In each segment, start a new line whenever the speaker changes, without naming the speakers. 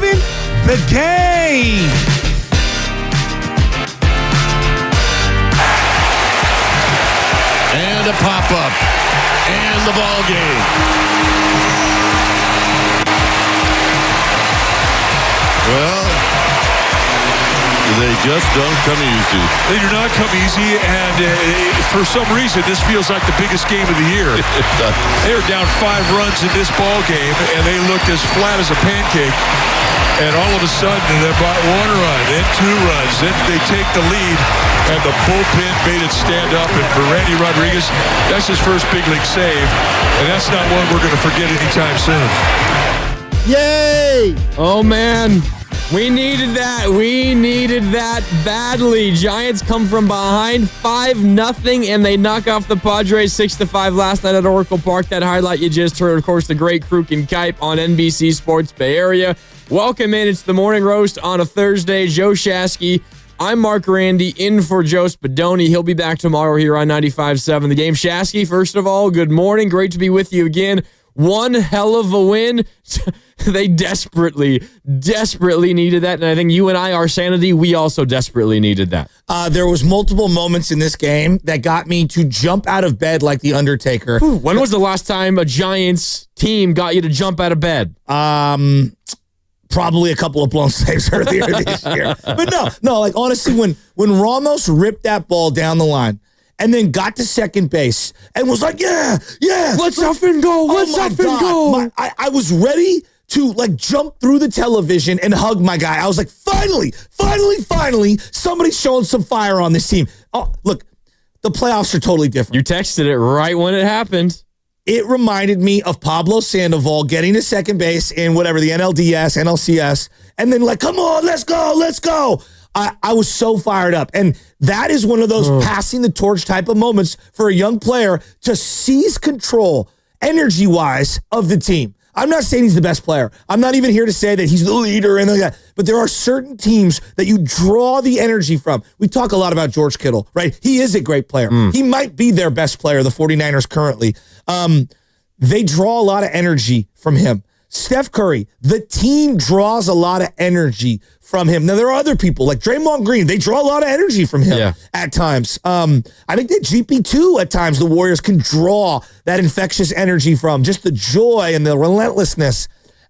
7, the game.
And a pop-up. And the ball game. Well, they just don't come easy.
They do not come easy, and for some reason, this feels like the biggest game of the year. They were down 5 runs in this ball game, and they looked as flat as a pancake. And all of a sudden, they're about 1 run, then 2 runs. Then they take the lead, and the bullpen made it stand up. And for Randy Rodriguez, that's his first big league save. And that's not one we're going to forget anytime soon.
Yay!
Oh, man. We needed that. We needed that badly. Giants come from behind 5-0, and they knock off the Padres 6-5 last night at Oracle Park. That highlight you just heard, of course, the great Kruk and Kipe on NBC Sports Bay Area. Welcome in. It's the Morning Roast on a Thursday. Joe Shasky. I'm Mark Randy, in for Joe Spadoni. He'll be back tomorrow here on 95.7 The Game. Shasky, first of all, good morning. Great to be with you again. One hell of a win. They desperately needed that. And I think you and I, our sanity, we also desperately needed that.
There was multiple moments in this game that got me to jump out of bed like The Undertaker.
When was the last time a Giants team got you to jump out of bed?
Probably a couple of blown saves earlier this year. But no, like honestly, when Ramos ripped that ball down the line and then got to second base and was like, yeah,
let's up and go, let's up and go.
I was ready to like jump through the television and hug my guy. I was like, finally, somebody's showing some fire on this team. Oh, look, the playoffs are totally different.
You texted it right when it happened.
It reminded me of Pablo Sandoval getting to second base in whatever, the NLDS, NLCS, and then like, come on, let's go. I was so fired up. And that is one of those passing the torch type of moments for a young player to seize control, energy-wise, of the team. I'm not saying he's the best player. I'm not even here to say that he's the leader and like that. But there are certain teams that you draw the energy from. We talk a lot about George Kittle, right? He is a great player. He might be their best player, the 49ers currently. They draw a lot of energy from him. Steph Curry, the team draws a lot of energy from him. Now, there are other people like Draymond Green. They draw a lot of energy from him at times. I think that GP2 at times, the Warriors can draw that infectious energy from, just the joy and the relentlessness.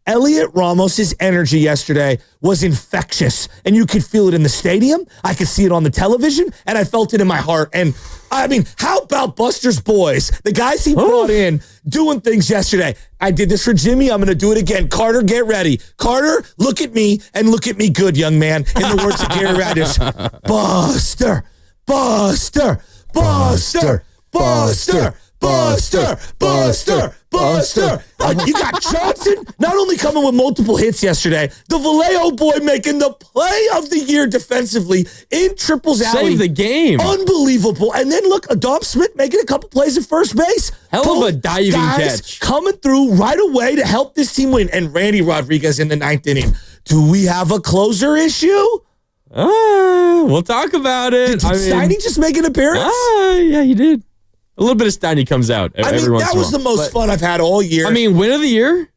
Heliot Ramos' energy yesterday was infectious, and you could feel it in the stadium. I could see it on the television, and I felt it in my heart. And I mean, how about Buster's boys, the guys he brought in, doing things yesterday? I did this for Jimmy. I'm going to do it again. Carter, get ready. Carter, look at me, and look at me good, young man. In the words of Gary Radish, Buster, Buster, Buster, Buster, Buster, Buster, Buster. You got Johnson not only coming with multiple hits yesterday, the Vallejo boy making the play of the year defensively in Triples Alley.
Save the game.
Unbelievable. And then look, Adam Smith making a couple plays at first base.
Hell of a diving
guys
catch.
Coming through right away to help this team win. And Randy Rodriguez in the 9th inning. Do we have a closer issue?
We'll talk about it.
Did Steiny just make an appearance?
Yeah, he did. A little bit of Steiny comes out every once in a while.
That was the most fun I've had all year.
I mean, win of the year?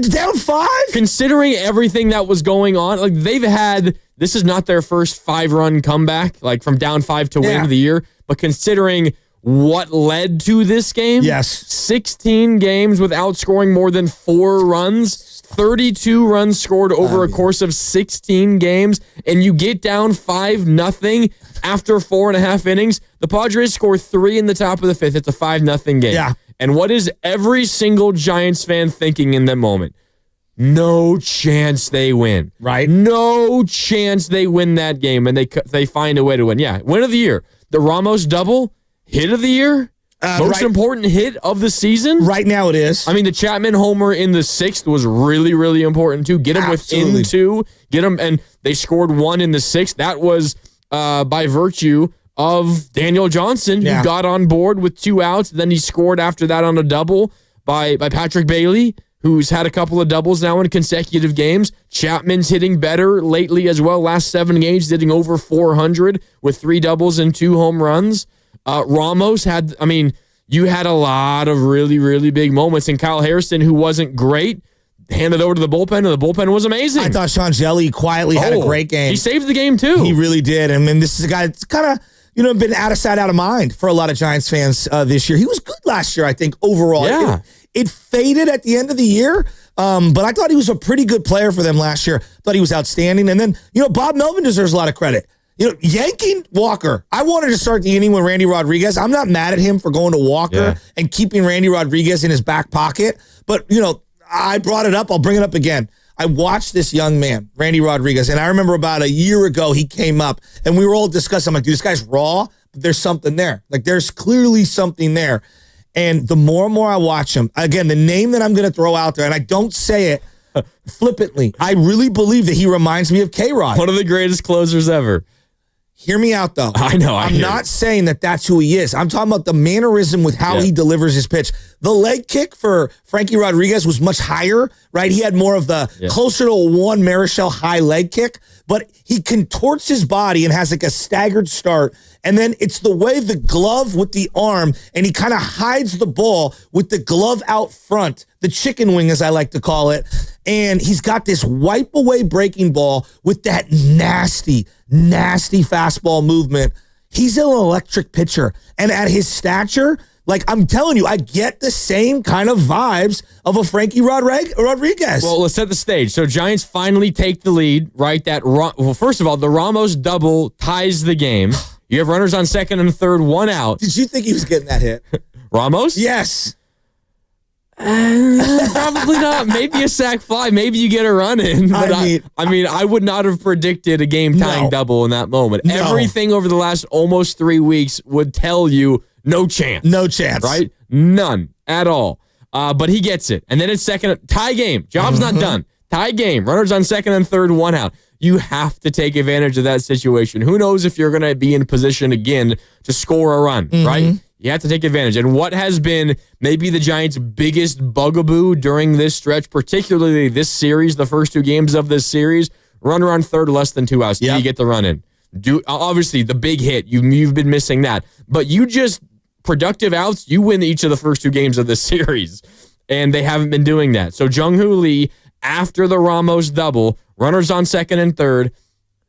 Down 5?
Considering everything that was going on, like they've had, this is not their first 5-run comeback, like from down 5 to win of the year, but considering what led to this game, 16 games without scoring more than 4 runs, 32 runs scored over a course of 16 games, and you get down 5-0 after 4.5 innings. The Padres score 3 in the top of the 5th. It's a 5-0 game.
Yeah.
And what is every single Giants fan thinking in that moment? No chance they win.
Right.
No chance they win that game, and they find a way to win. Yeah, win of the year. The Ramos double, hit of the year, most important hit of the season.
Right now it is.
I mean, the Chapman homer in the 6th was really, really important too. Get him within 2. Get him, and they scored 1 in the 6th. That was by virtue of Daniel Johnson, who got on board with 2 outs. Then he scored after that on a double by Patrick Bailey, who's had a couple of doubles now in consecutive games. Chapman's hitting better lately as well. Last 7 games, hitting over 400 with 3 doubles and 2 home runs. Ramos had, I mean, you had a lot of really, really big moments. And Kyle Harrison, who wasn't great, hand it over to the bullpen, and the bullpen was amazing.
I thought Sean Jelly quietly had a great game.
He saved the game, too.
He really did. I mean, this is a guy that's kind of, been out of sight, out of mind for a lot of Giants fans this year. He was good last year, I think, overall.
Yeah.
It faded at the end of the year, but I thought he was a pretty good player for them last year. Thought he was outstanding. And then, Bob Melvin deserves a lot of credit. Yanking Walker. I wanted to start the inning with Randy Rodriguez. I'm not mad at him for going to Walker and keeping Randy Rodriguez in his back pocket. But, I brought it up. I'll bring it up again. I watched this young man, Randy Rodriguez, and I remember about a year ago he came up, and we were all discussing. I'm like, dude, this guy's raw, but there's something there. Like, there's clearly something there. And the more and more I watch him, again, the name that I'm going to throw out there, and I don't say it flippantly, I really believe that he reminds me of K-Rod.
One of the greatest closers ever.
Hear me out, though.
I know.
I'm not saying that that's who he is. I'm talking about the mannerism with how he delivers his pitch. The leg kick for Frankie Rodriguez was much higher, right? He had more of the closer to a Juan Marichal high leg kick, but he contorts his body and has like a staggered start. And then it's the way the glove with the arm, and he kind of hides the ball with the glove out front, the chicken wing, as I like to call it. And he's got this wipe away breaking ball with that nasty fastball movement. He's an electric pitcher. And at his stature, like I'm telling you, I get the same kind of vibes of a Frankie Rodriguez.
Well, let's set the stage. So Giants finally take the lead, right? Well, first of all, the Ramos double ties the game. You have runners on second and third, one out.
Did you think he was getting that hit?
Ramos?
Yes.
Probably not. Maybe a sac fly. Maybe you get a run in. But I would not have predicted a game-tying double in that moment. No. Everything over the last almost 3 weeks would tell you no chance.
No chance.
Right? None at all. But he gets it. And then it's second. Tie game. Job's not done. Tie game. Runners on second and third, one out. You have to take advantage of that situation. Who knows if you're going to be in position again to score a run, right? You have to take advantage. And what has been maybe the Giants' biggest bugaboo during this stretch, particularly this series, the first 2 games of this series, runner on third, less than 2 outs. Do you get the run in? Obviously, the big hit, you've been missing that. But you just, productive outs, you win each of the first 2 games of this series. And they haven't been doing that. So Jung-Hoo Lee, after the Ramos double, runners on second and third,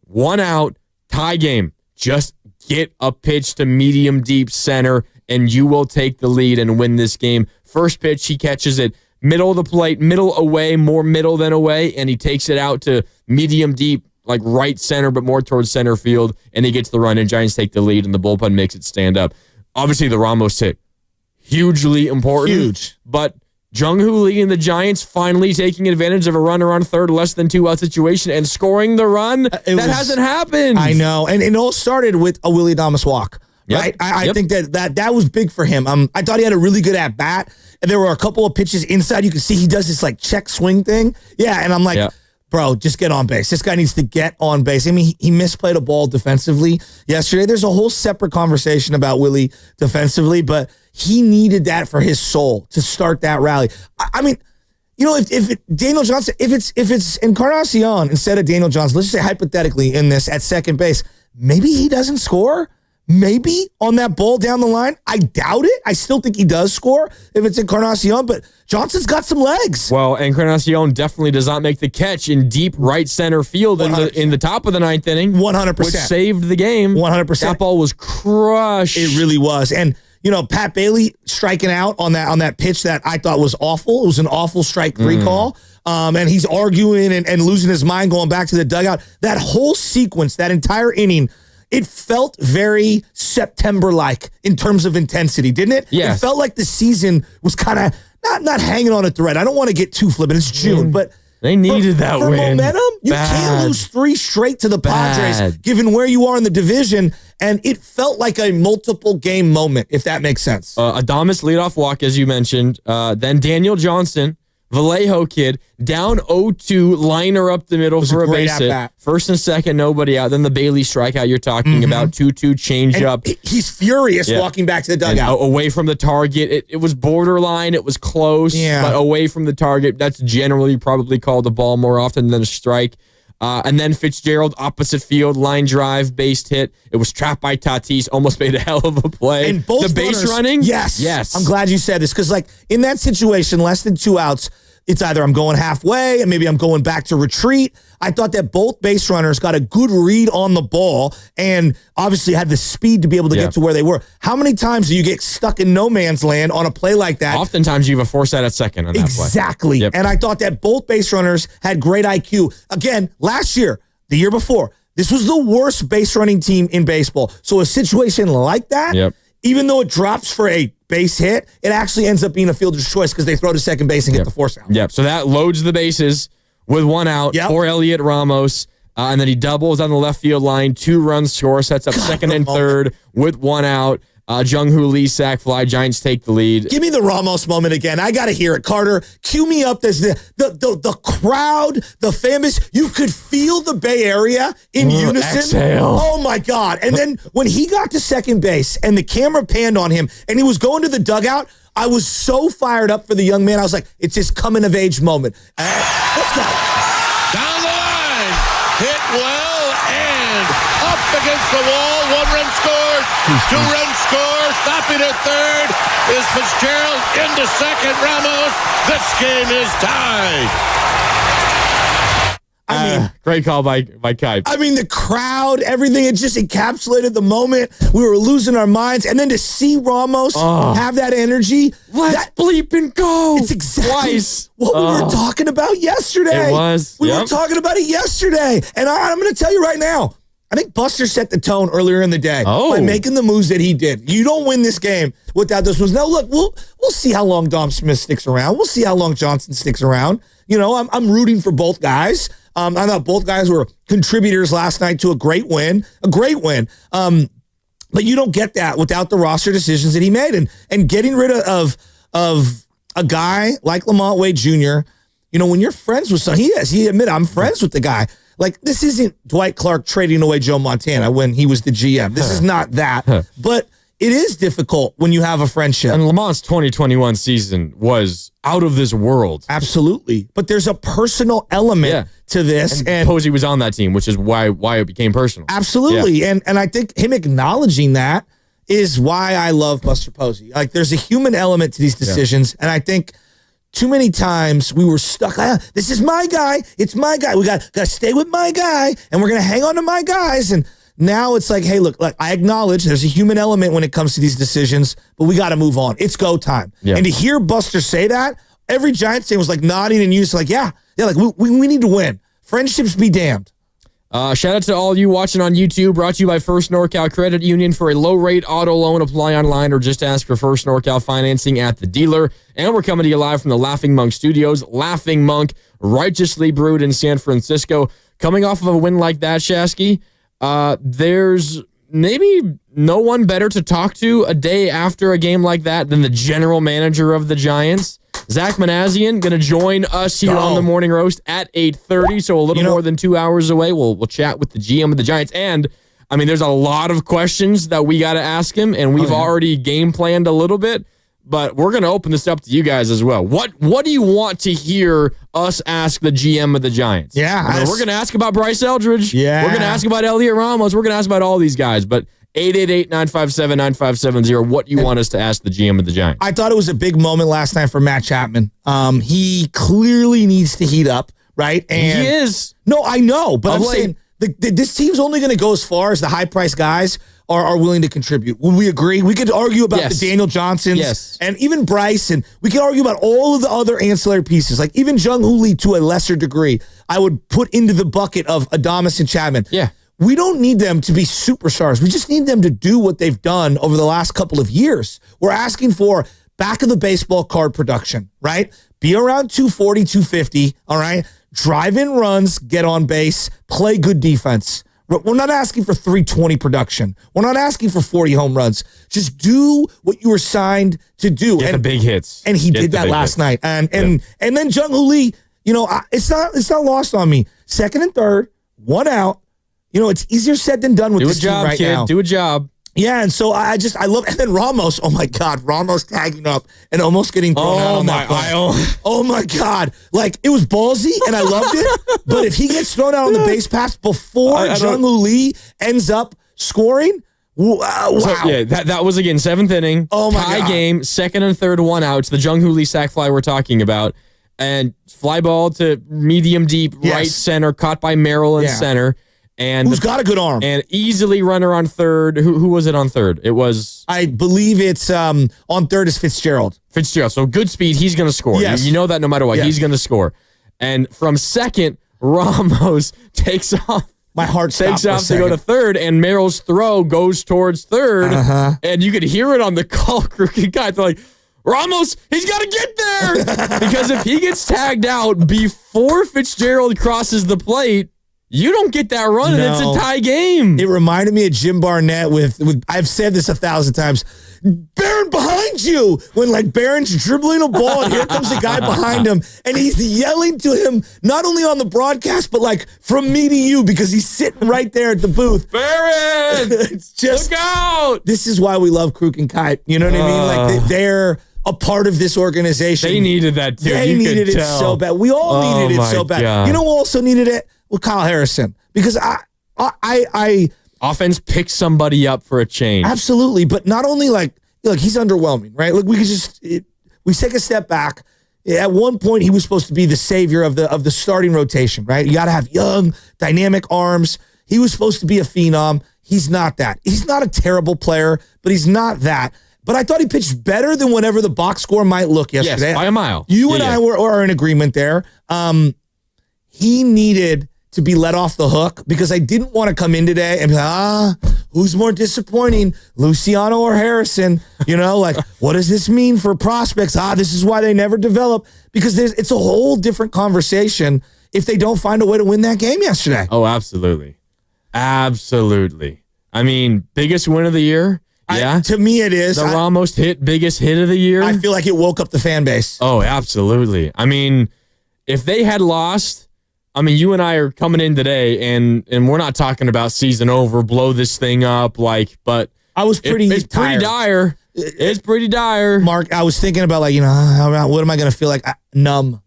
1 out, tie game. Just get a pitch to medium deep center, and you will take the lead and win this game. First pitch, he catches it middle of the plate, middle away, more middle than away, and he takes it out to medium deep, like right center, but more towards center field, and he gets the run, and Giants take the lead, and the bullpen makes it stand up. Obviously, the Ramos hit, hugely important.
Huge.
But Jung-Hoo Lee and the Giants finally taking advantage of a runner on third, less than 2 out situation, and scoring the run. Hasn't happened.
I know. And it all started with a Willie Adames walk. Right? I think that was big for him. I thought he had a really good at-bat, and there were a couple of pitches inside. You can see he does this, like, check swing thing. Yeah, and I'm like, bro, just get on base. This guy needs to get on base. I mean, he misplayed a ball defensively yesterday. There's a whole separate conversation about Willie defensively, but he needed that for his soul to start that rally. I mean, if Daniel Johnson, if it's Encarnacion instead of Daniel Johnson, let's just say hypothetically in this at second base, maybe he doesn't score. Maybe on that ball down the line. I doubt it. I still think he does score if it's Encarnacion, but Johnson's got some legs.
Well, Encarnacion definitely does not make the catch in deep right center field in the top of the 9th inning.
100%.
Which saved the game.
100%.
That ball was crushed.
It really was. And, Pat Bailey striking out on that pitch that I thought was awful. It was an awful strike 3 call. And he's arguing and losing his mind going back to the dugout. That whole sequence, that entire inning, it felt very September-like in terms of intensity, didn't it?
Yeah.
It felt like the season was kind of not hanging on a thread. I don't want to get too flippant. It's June, but
they needed that
for
win.
Momentum, you can't lose 3 straight to the Padres, given where you are in the division. And it felt like a multiple game moment, if that makes sense.
Adames leadoff walk, as you mentioned. Then Daniel Johnson, Vallejo kid, down 0-2, liner up the middle for a base hit. First and second, nobody out. Then the Bailey strikeout you're talking about, 2-2 change up.
He's furious walking back to the dugout.
Away from the target. It was borderline. It was close, but away from the target. That's generally probably called a ball more often than a strike. And then Fitzgerald, opposite field, line drive, base hit. It was trapped by Tatis, almost made a hell of a play.
And both
the base running?
Yes. I'm glad you said this, because in that situation, less than 2 outs, it's either I'm going halfway and maybe I'm going back to retreat. I thought that both base runners got a good read on the ball and obviously had the speed to be able to get to where they were. How many times do you get stuck in no man's land on a play like that?
Oftentimes you have a force out at second on that play.
Exactly.
Yep.
And I thought that both base runners had great IQ. Again, last year, the year before, this was the worst base running team in baseball. So a situation like that, even though it drops for a base hit, it actually ends up being a fielder's choice because they throw to second base and get the force out.
Yep. So that loads the bases with one out for Heliot Ramos. And then he doubles on the left field line. 2 runs score, sets up second and third with one out. Jung-Hoo Lee sac fly. Giants take the lead.
Give me the Ramos moment again. I got to hear it. Carter, cue me up. There's the crowd, the fan base. You could feel the Bay Area in unison.
Exhale.
Oh, my God. And then when he got to second base and the camera panned on him and he was going to the dugout, I was so fired up for the young man. I was like, it's his coming-of-age moment. Let's go.
Down the line. Hit well and up against the wall. 1 run scored. 2 runs scored. Stopping at third is Fitzgerald. Into second, Ramos. This game is tied.
I mean,
great call by Kipe.
I mean, the crowd, everything, it just encapsulated the moment. We were losing our minds. And then to see Ramos have that energy.
Let's bleep and go.
It's exactly what we were talking about yesterday.
It was.
We were talking about it yesterday. And I'm going to tell you right now, I think Buster set the tone earlier in the day by making the moves that he did. You don't win this game without those moves. Now, look, we'll see how long Dom Smith sticks around. We'll see how long Johnson sticks around. You know, I'm rooting for both guys. I thought both guys were contributors last night to a great win. But you don't get that without the roster decisions that he made. And getting rid of a guy like Lamont Wade Jr., you know, when you're friends with someone, he admitted, I'm friends with the guy. Like, this isn't Dwight Clark trading away Joe Montana when he was the GM. This is not that. But it is difficult when you have a friendship.
And Lamont's 2021 season was out of this world.
Absolutely. But there's a personal element to this.
And Posey was on that team, which is why it became personal.
Absolutely. Yeah. And I think him acknowledging that is why I love Buster Posey. Like, there's a human element to these decisions. And I think too many times we were stuck. This is my guy. It's my guy. We got to stay with my guy, and we're going to hang on to my guys. And now it's like, hey, look, I acknowledge there's a human element when it comes to these decisions, but we got to move on. It's go time. Yeah. And to hear Buster say that, every Giants fan was like nodding and used like, like we need to win. Friendships be damned.
Shout out to all you watching on YouTube. Brought to you by First NorCal Credit Union. For a low-rate auto loan, apply online or just ask for First NorCal financing at the dealer. And we're coming to you live from the Laughing Monk Studios. Laughing Monk, righteously brewed in San Francisco. Coming off of a win like that, Shasky, there's maybe no one better to talk to a day after a game like that than the general manager of the Giants. Zach Manassian going to join us here on the Morning Roast at 8:30, so a little more than 2 hours away. We'll chat with the GM of the Giants. And, I mean, there's a lot of questions that we got to ask him, and we've already game planned a little bit, but we're going to open this up to you guys as well. What do you want to hear us ask the GM of the Giants?
Yeah.
I mean, we're going to ask about Bryce Eldridge.
Yeah.
We're going to ask about Heliot Ramos. We're going to ask about all these guys, but 888-957-9570. What do you want us to ask the GM of the Giants?
I thought it was a big moment last night for Matt Chapman. He clearly needs to heat up, right? And
he is.
No, I know, but I'm saying this team's only going to go as far as the high-priced guys are willing to contribute. Would we agree? We could argue about the Daniel Johnsons and even Bryce, and we could argue about all of the other ancillary pieces, like even Jung-Hoo Lee to a lesser degree, I would put into the bucket of Adames and Chapman.
Yeah.
We don't need them to be superstars. We just need them to do what they've done over the last couple of years. We're asking for back of the baseball card production, right? Be around 240, 250, all right? Drive in runs, get on base, play good defense. We're not asking for 320 production. We're not asking for 40 home runs. Just do what you were signed to do.
Get the big hits.
And he did that last night. And then Jung-Hoo Lee, you know, it's not lost on me. Second and third, one out. You know, it's easier said than done with this team right now.
Do a job.
Yeah, and so I love, and then Ramos, oh my God, Ramos tagging up and almost getting thrown out on that play. Oh my God. Like, it was ballsy, and I loved it, but if he gets thrown out on the base pass before Jung-Hoo Lee ends up scoring, wow.
So, yeah, that was, again, 7th inning.
Oh my God.
Tie game, second and third, one out. It's the Jung-Hoo Lee sac fly we're talking about. and fly ball to medium deep right center, caught by Merrill in center. And
who's got a good arm.
And easily runner on third. Who was it on third? It was...
I believe it's on third is Fitzgerald.
So good speed. He's going to score.
Yes.
You know that no matter what. He's going to score. And from second, Ramos takes off.
My heart
takes off to go to third, and Merrill's throw goes towards third. And you could hear it on the call. Crooked guy. They're like, Ramos, he's got to get there. Because if he gets tagged out before Fitzgerald crosses the plate, you don't get that run, and it's a tie game.
It reminded me of Jim Barnett with I've said this 1,000 times, Barron behind you, when like Barron's dribbling a ball and here comes the guy behind him and he's yelling to him, not only on the broadcast, but like from me to you, because he's sitting right there at the booth.
Barron,
it's just,
look out.
This is why we love Kruk and Kite. You know what I mean? Like they're a part of this organization.
They needed that too.
They needed it so bad. We all needed it so bad.
God.
You know who also needed it? Well, Kyle Harrison, because I
offense picks somebody up for a change.
Absolutely, but not only like he's underwhelming, right? Like we take a step back. At one point, he was supposed to be the savior of the starting rotation, right? You got to have young, dynamic arms. He was supposed to be a phenom. He's not that. He's not a terrible player, but he's not that. But I thought he pitched better than whatever the box score might look yesterday.
Yes, by a mile.
You and I were in agreement there. He needed to be let off the hook, because I didn't want to come in today and be like, who's more disappointing, Luciano or Harrison? You know, like, what does this mean for prospects? This is why they never develop, because it's a whole different conversation if they don't find a way to win that game yesterday.
Oh, absolutely. Absolutely. I mean, biggest win of the year. Yeah.
To me, it is.
The Ramos hit, biggest hit of the year.
I feel like it woke up the fan base.
Oh, absolutely. I mean, if they had lost, I mean, you and I are coming in today, and we're not talking about season over, blow this thing up, but
I was pretty
it's
tired.
Pretty dire. It's pretty dire.
Mark, I was thinking about, like, you know, what am I going to feel like? Numb.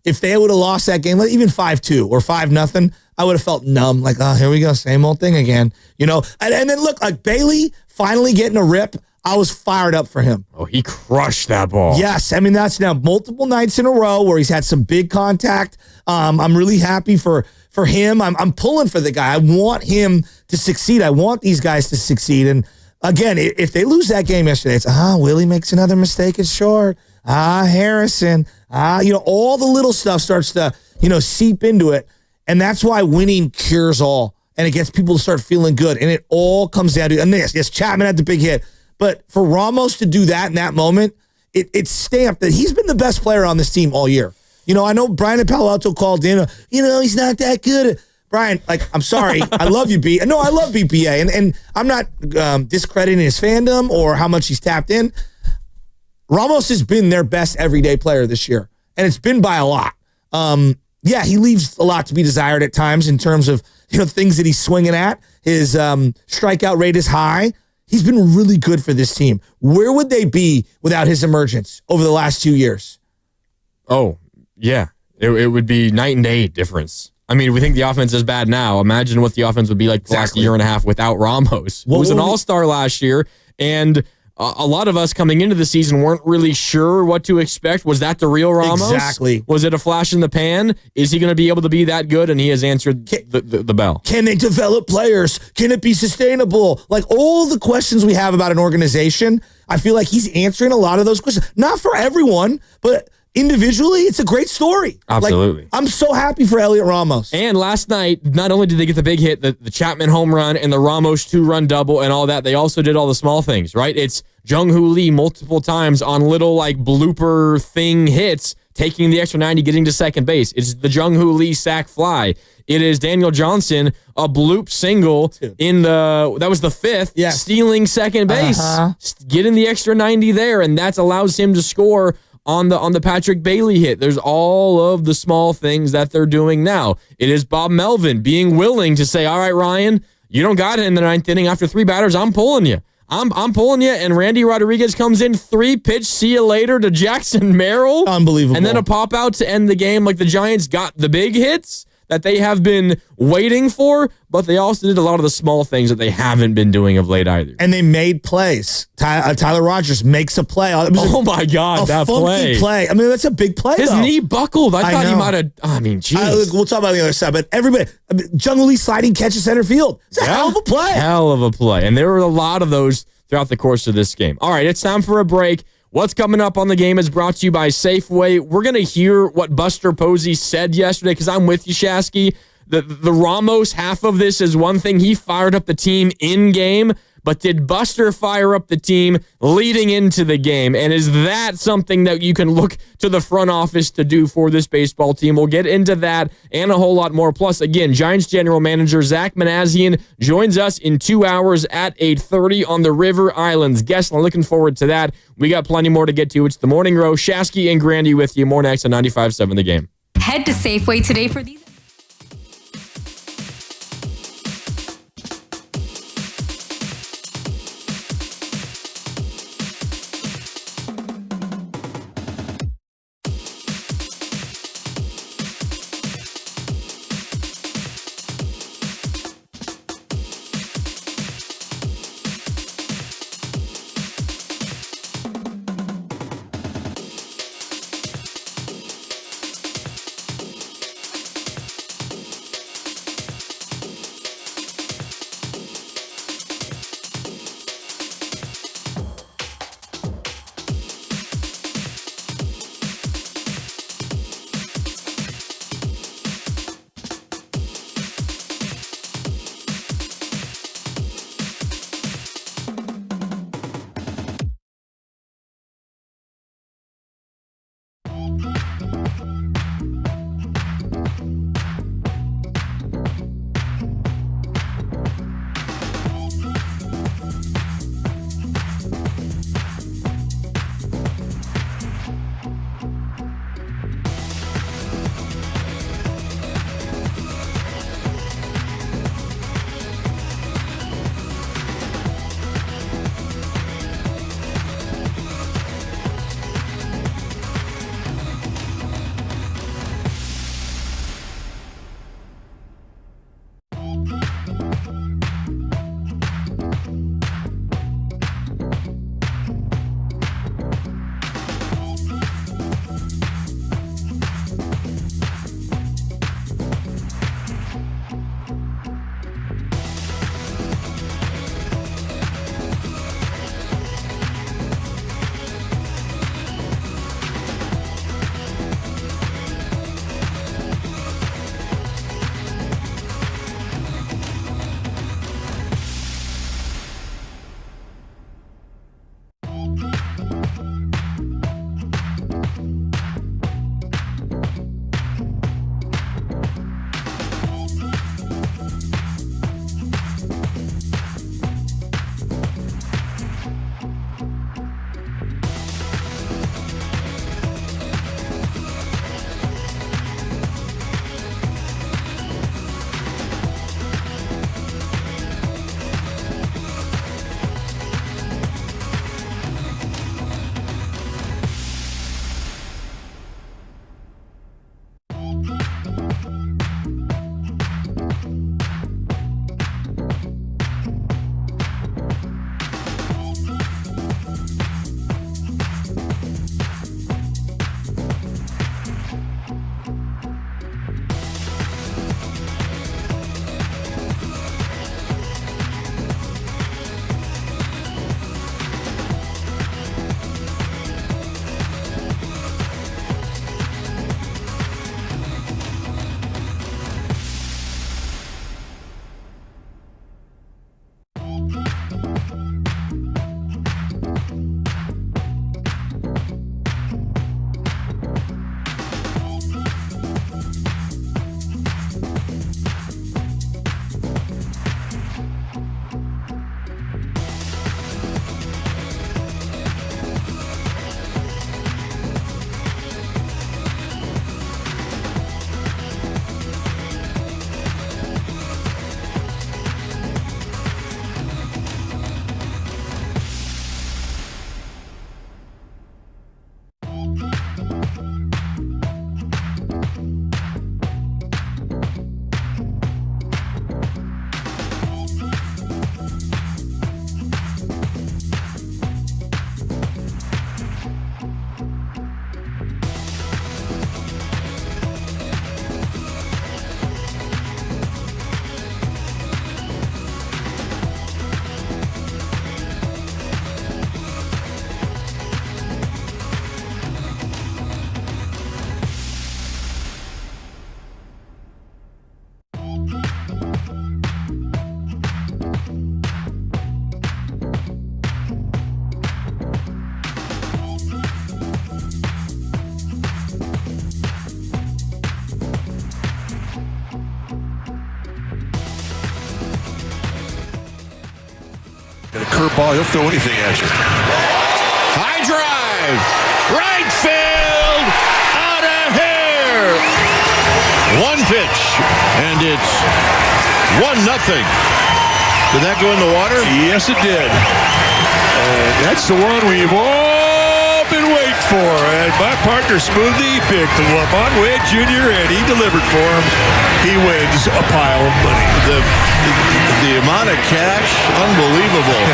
If they would have lost that game, even 5-2 or 5-0, I would have felt numb. Like, here we go, same old thing again. You know, and then look, like Bailey finally getting a rip. I was fired up for him.
Oh, he crushed that ball.
Yes, I mean, that's now multiple nights in a row where he's had some big contact. I'm really happy for him. I'm pulling for the guy. I want him to succeed. I want these guys to succeed. And again, if they lose that game yesterday, it's, Willie makes another mistake at short. Harrison. You know, all the little stuff starts to, seep into it. And that's why winning cures all. And it gets people to start feeling good. And it all comes down to, and yes, Chapman had the big hit. But for Ramos to do that in that moment, it's stamped that he's been the best player on this team all year. You know, I know Brian at Palo Alto called in, he's not that good. Brian, like, I'm sorry. I love you, B. No, I love BPA. And I'm not discrediting his fandom or how much he's tapped in. Ramos has been their best everyday player this year. And it's been by a lot. He leaves a lot to be desired at times in terms of, things that he's swinging at. His strikeout rate is high. He's been really good for this team. Where would they be without his emergence over the last 2 years?
Oh, yeah. It would be night and day difference. I mean, we think the offense is bad now. Imagine what the offense would be like the last year and a half without Ramos, who was an all-star last year. And a lot of us coming into the season weren't really sure what to expect. Was that the real Ramos?
Exactly.
Was it a flash in the pan? Is he going to be able to be that good? And he has answered the bell.
Can they develop players? Can it be sustainable? Like, all the questions we have about an organization, I feel like he's answering a lot of those questions. Not for everyone, but individually, it's a great story.
Absolutely.
Like, I'm so happy for Heliot Ramos.
And last night, not only did they get the big hit, the Chapman home run and the Ramos 2-run double and all that, they also did all the small things, right? It's Jung-Hoo Lee multiple times on little like blooper thing hits, taking the extra 90, getting to second base. It's the Jung-Hoo Lee sac fly. It is Daniel Johnson, a bloop single that was the fifth, stealing second base, getting the extra 90 there, and that allows him to score on the Patrick Bailey hit. There's all of the small things that they're doing now. It is Bob Melvin being willing to say, all right, Ryan, you don't got it in the ninth inning. After 3 batters, I'm pulling you. I'm pulling you, and Randy Rodriguez comes in, 3-pitch, see you later to Jackson Merrill.
Unbelievable.
And then a pop-out to end the game. Like, the Giants got the big hits, that they have been waiting for, but they also did a lot of the small things that they haven't been doing of late either.
And they made plays. Tyler Rogers makes a play.
Oh my God, that
play. I mean, that's a big play.
His knee buckled. I thought he might have. I mean, jeez.
We'll talk about it on the other side, but everybody, Jung Lee sliding catch to center field. It's a hell of a play.
Hell of a play. And there were a lot of those throughout the course of this game. All right, it's time for a break. What's coming up on the game is brought to you by Safeway. We're going to hear what Buster Posey said yesterday, because I'm with you, Shasky. The Ramos half of this is one thing. He fired up the team in game, but did Buster fire up the team leading into the game? And is that something that you can look to the front office to do for this baseball team? We'll get into that and a whole lot more. Plus, again, Giants general manager Zach Manassian joins us in 2 hours at 8:30 on the River Islands guest. I'm looking forward to that. We got plenty more to get to. It's the Morning Row. Shasky and Grandy with you. More next on 95.7 The Game.
Head to Safeway today for these.
curveball. He'll throw anything at you.
High drive. Right field. Out of here. One pitch. And it's 1-0. Did that go in the water?
Yes, it did. That's the one we've all been waiting for. And my partner smoothly picked Lamont Wade Jr. and he delivered for him. He wins a pile of money.
The amount of cash, unbelievable.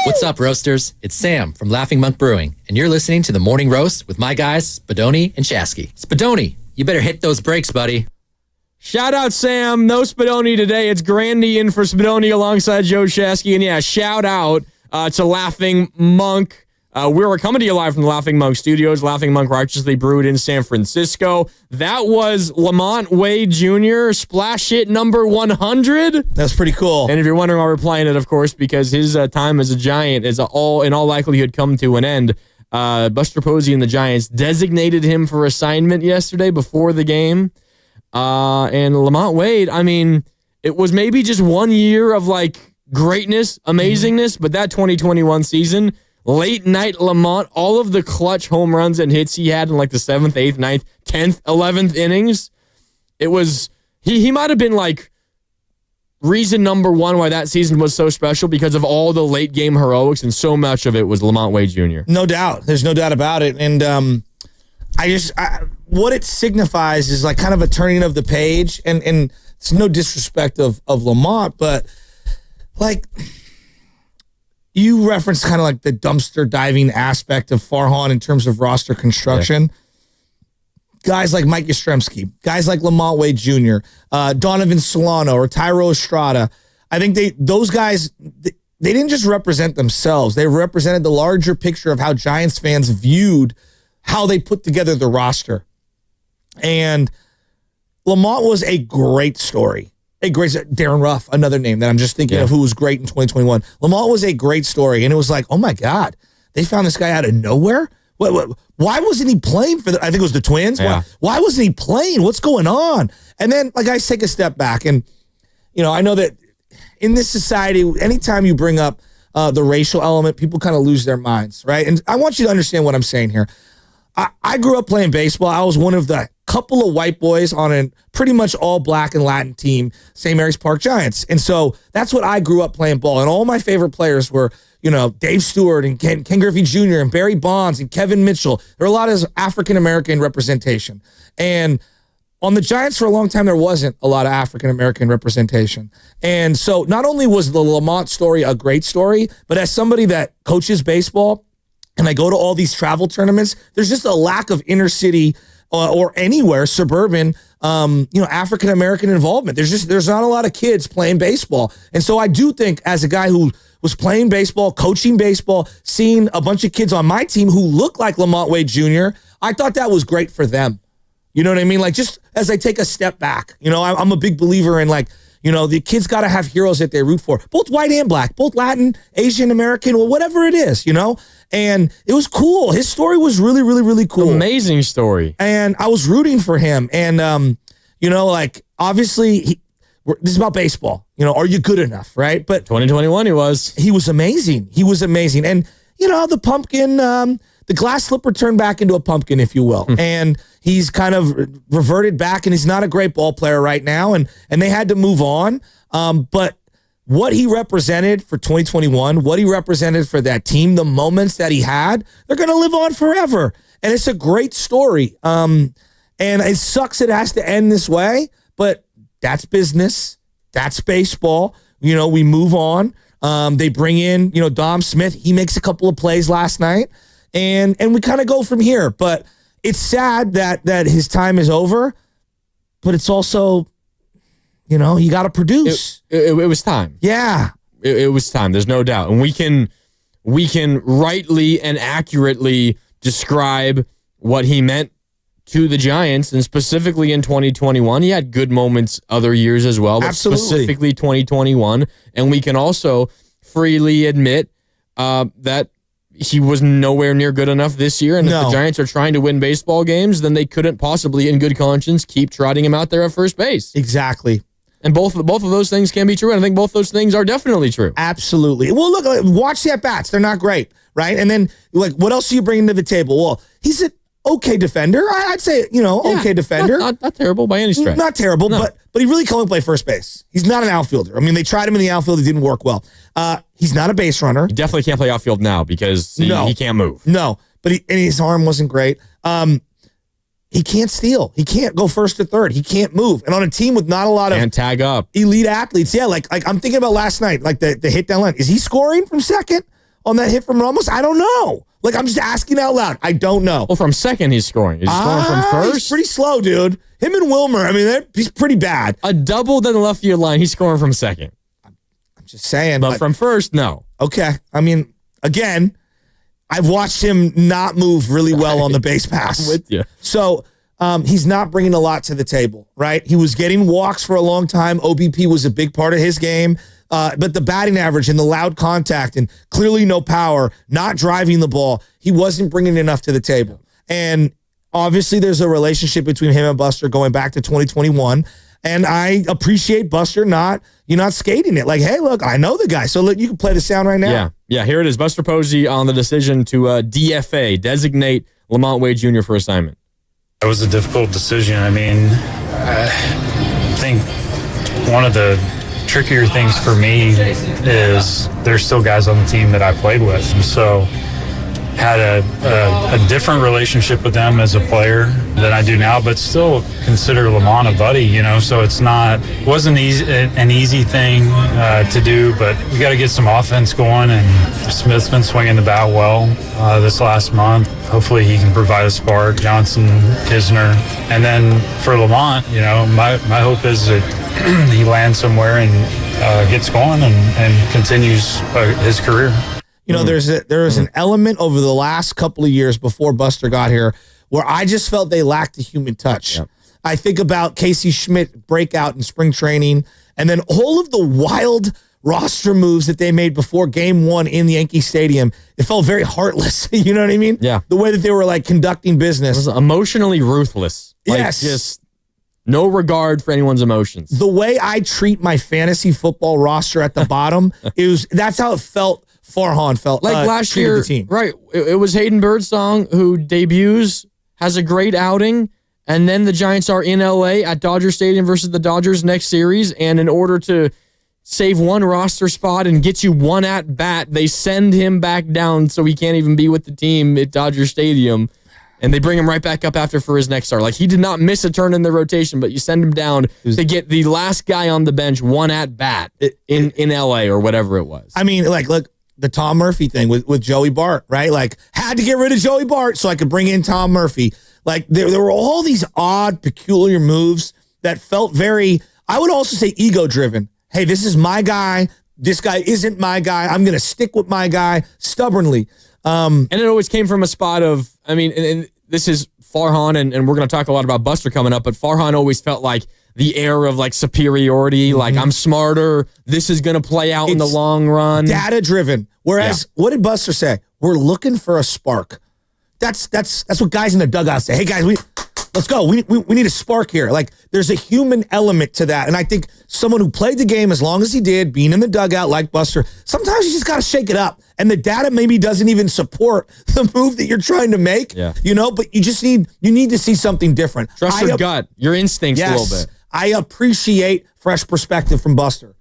What's up, roasters? It's Sam from Laughing Monk Brewing, and you're listening to the Morning Roast with my guys, Spadoni and Shasky. Spadoni, you better hit those brakes, buddy.
Shout out, Sam. No Spadoni today. It's Grandy in for Spadoni alongside Joe Shasky. And yeah, shout out to Laughing Monk. We're coming to you live from the Laughing Monk Studios, Laughing Monk Righteously Brewed in San Francisco. That was Lamont Wade Jr., splash hit number 100.
That's pretty cool.
And if you're wondering why we're playing it, of course, because his time as a Giant is in all likelihood come to an end. Buster Posey and the Giants designated him for assignment yesterday before the game. And Lamont Wade, I mean, it was maybe just 1 year of like greatness, amazingness, but that 2021 season, late night Lamont, all of the clutch home runs and hits he had in like the 7th, 8th, 9th, 10th, 11th innings, it was, he might have been like reason number one why that season was so special because of all the late game heroics, and so much of it was Lamont Wade Jr.
No doubt. There's no doubt about it. And what it signifies is like kind of a turning of the page, and it's no disrespect of Lamont, but like you referenced kind of like the dumpster diving aspect of Farhan in terms of roster construction. Yeah. Guys like Mike Yastrzemski, guys like Lamont Wade Jr., Donovan Solano or Tyro Estrada, I think those guys, they didn't just represent themselves. They represented the larger picture of how Giants fans viewed how they put together the roster. And Lamont was a great story. Darren Ruff, another name that I'm just thinking of who was great in 2021. Lamont was a great story. And it was like, oh my God, they found this guy out of nowhere? Why wasn't he playing for I think it was the Twins?
Yeah.
Why wasn't he playing? What's going on? And then, like, guys, take a step back. And, you know, I know that in this society, anytime you bring up the racial element, people kind of lose their minds, right? And I want you to understand what I'm saying here. I grew up playing baseball. I was one of the couple of white boys on a pretty much all black and Latin team, St. Mary's Park Giants. And so that's what I grew up playing ball. And all my favorite players were, you know, Dave Stewart and Ken Griffey Jr. and Barry Bonds and Kevin Mitchell. There were a lot of African-American representation. And on the Giants for a long time, there wasn't a lot of African-American representation. And so not only was the Lamont story a great story, but as somebody that coaches baseball, and I go to all these travel tournaments, there's just a lack of inner city or anywhere suburban, African-American involvement. There's not a lot of kids playing baseball. And so I do think as a guy who was playing baseball, coaching baseball, seeing a bunch of kids on my team who look like Lamont Wade Jr., I thought that was great for them. You know what I mean? Like, just as I take a step back, you know, I'm a big believer in, like, you know, the kids got to have heroes that they root for, both white and black, both Latin, Asian American, or whatever it is, you know? And it was cool. His story was really, really, really cool.
Amazing story.
And I was rooting for him. And, like, obviously, this is about baseball. You know, are you good enough, right? But
2021 he was.
He was amazing. He was amazing. And, you know, the pumpkin, the glass slipper turned back into a pumpkin, if you will. And he's kind of reverted back, and he's not a great ball player right now. And they had to move on. But what he represented for 2021, what he represented for that team, the moments that he had, they're going to live on forever. And it's a great story. And it sucks it has to end this way, but that's business. That's baseball. You know, we move on. They bring in, you know, Dom Smith. He makes a couple of plays last night. And we kind of go from here. But it's sad that his time is over. But it's also, you know, you got to produce.
It was time.
Yeah.
It was time. There's no doubt. And we can rightly and accurately describe what he meant to the Giants, and specifically in 2021. He had good moments other years as well, but
Absolutely.
Specifically 2021. And we can also freely admit that he was nowhere near good enough this year. And if the Giants are trying to win baseball games, then they couldn't possibly, in good conscience, keep trotting him out there at first base.
Exactly.
And both of those things can be true. And I think both those things are definitely true.
Absolutely. Well, look, watch the at-bats. They're not great, right? And then, like, what else are you bringing to the table? Well, he's an okay defender. I'd say, okay defender.
Not terrible by any stretch.
Not terrible, but he really can only play first base. He's not an outfielder. I mean, they tried him in the outfield. It didn't work well. He's not a base runner.
He definitely can't play outfield now because he can't move.
No, but his arm wasn't great. He can't steal. He can't go first to third. He can't move. And on a team with not a lot of
tag up
elite athletes, like I'm thinking about last night, like the hit down line. Is he scoring from second on that hit from Ramos? I don't know. Like, I'm just asking out loud. I don't know.
Well, from second, he's scoring. He's scoring from first.
He's pretty slow, dude. Him and Wilmer, I mean, he's pretty bad.
A double down the left field line, he's scoring from second.
I'm just saying.
But from first, no.
Okay. I mean, again, I've watched him not move really well on the base pass.
I'm with you.
So he's not bringing a lot to the table, right? He was getting walks for a long time. OBP was a big part of his game. But the batting average and the loud contact and clearly no power, not driving the ball, he wasn't bringing enough to the table. And obviously there's a relationship between him and Buster going back to 2021. And I appreciate Buster not skating it. Like, hey, look, I know the guy. So look, you can play the sound right now.
Yeah, here it is. Buster Posey on the decision to DFA, designate Lamont Wade Jr. for assignment.
It was a difficult decision. I mean, I think one of the trickier things for me is there's still guys on the team that I played with. And so had a different relationship with them as a player than I do now, but still consider Lamont a buddy, so wasn't an easy thing to do, but we got to get some offense going, and Smith's been swinging the bat well this last month. Hopefully he can provide a spark, Johnson, Kisner. And then for Lamont, my hope is that he lands somewhere and gets going and continues his career.
There was an element over the last couple of years before Buster got here where I just felt they lacked the human touch. Yep. I think about Casey Schmidt breakout in spring training, and then all of the wild roster moves that they made before game one in the Yankee Stadium. It felt very heartless. You know what I mean?
Yeah.
The way that they were like conducting business.
It was emotionally ruthless.
Yes.
Just no regard for anyone's emotions.
The way I treat my fantasy football roster at the bottom, that's how it felt. Farhan felt
like last year,
the team.
Right? It was Hayden Birdsong who debuts, has a great outing, and then the Giants are in LA at Dodger Stadium versus the Dodgers next series. And in order to save one roster spot and get you one at bat, they send him back down so he can't even be with the team at Dodger Stadium. And they bring him right back up after for his next start. Like, he did not miss a turn in the rotation, but you send him down to get the last guy on the bench one at bat in LA or whatever it was.
I mean, look. The Tom Murphy thing with Joey Bart, right? Like, had to get rid of Joey Bart so I could bring in Tom Murphy. Like, there were all these odd, peculiar moves that felt very, I would also say, ego-driven. Hey, this is my guy. This guy isn't my guy. I'm going to stick with my guy stubbornly.
And it always came from a spot of, I mean, and this is Farhan, and we're going to talk a lot about Buster coming up, but Farhan always felt like the air of like superiority, like I'm smarter. This is going to play out in the long run.
Data driven. Whereas, what did Buster say? We're looking for a spark. That's what guys in the dugout say. Hey guys, let's go. We need a spark here. Like, there's a human element to that. And I think someone who played the game as long as he did, being in the dugout like Buster, sometimes you just got to shake it up. And the data maybe doesn't even support the move that you're trying to make.
Yeah.
But you need to see something different.
Trust your gut, your instincts a little bit.
I appreciate fresh perspective from Buster.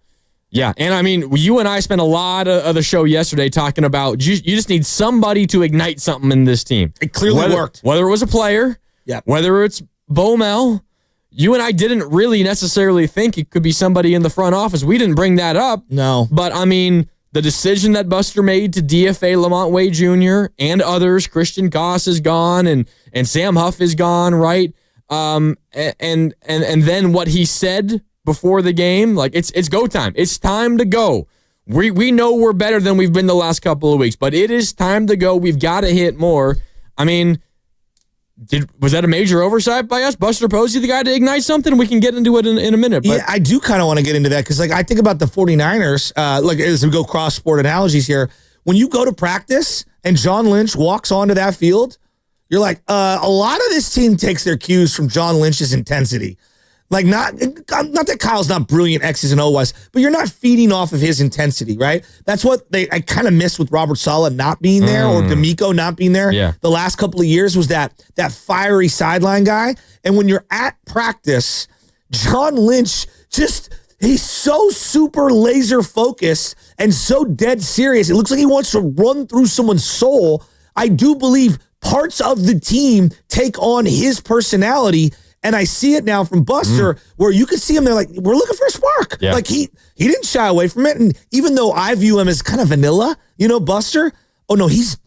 Yeah, and I mean, you and I spent a lot of the show yesterday talking about you just need somebody to ignite something in this team.
It clearly worked.
Whether it was a player, whether it's Bomel, you and I didn't really necessarily think it could be somebody in the front office. We didn't bring that up.
No.
But, I mean, the decision that Buster made to DFA Lamont Wade Jr. and others, Christian Goss is gone and Sam Huff is gone, right? And then what he said before the game, like it's go time. It's time to go. We know we're better than we've been the last couple of weeks, but it is time to go. We've got to hit more. I mean, was that a major oversight by us? Buster Posey, the guy to ignite something? We can get into it in a minute. But.
Yeah, I do kind of want to get into that because, like, I think about the 49ers, as we go cross-sport analogies here, when you go to practice and John Lynch walks onto that field, you're like, a lot of this team takes their cues from John Lynch's intensity. Like not that Kyle's not brilliant X's and O's, but you're not feeding off of his intensity, right? That's what I kind of missed with Robert Saleh not being there or D'Amico not being there.
Yeah.
The last couple of years was that fiery sideline guy. And when you're at practice, John Lynch he's so super laser focused and so dead serious. It looks like he wants to run through someone's soul. I do believe parts of the team take on his personality. And I see it now from Buster where you can see him there like, we're looking for a spark.
Yeah.
Like he didn't shy away from it. And even though I view him as kind of vanilla, Buster, oh no, he's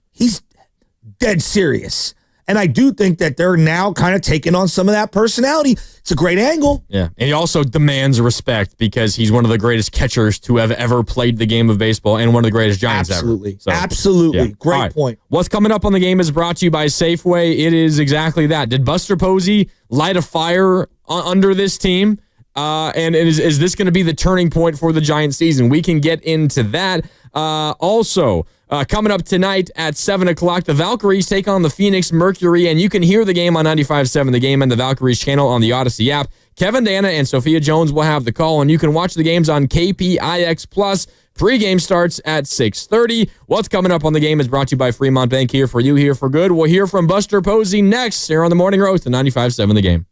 dead serious. And I do think that they're now kind of taking on some of that personality. It's a great angle.
Yeah. And he also demands respect because he's one of the greatest catchers to have ever played the game of baseball and one of the greatest Giants
Absolutely.
ever. So,
Absolutely.
yeah.
Great point.
What's coming up on the game is brought to you by Safeway. It is exactly that. Did Buster Posey light a fire under this team? And is this going to be the turning point for the Giants season? We can get into that. Also, coming up tonight at 7 o'clock, the Valkyries take on the Phoenix Mercury, and you can hear the game on 95.7 The Game and the Valkyries channel on the Odyssey app. Kevin Dana and Sophia Jones will have the call, and you can watch the games on KPIX+. Pre-game starts at 6:30. What's coming up on the game is brought to you by Fremont Bank. Here for you, here for good. We'll hear from Buster Posey next here on the Morning Roast at 95.7 The Game.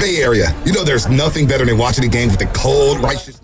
Bay Area. There's nothing better than watching the games with the cold, righteous.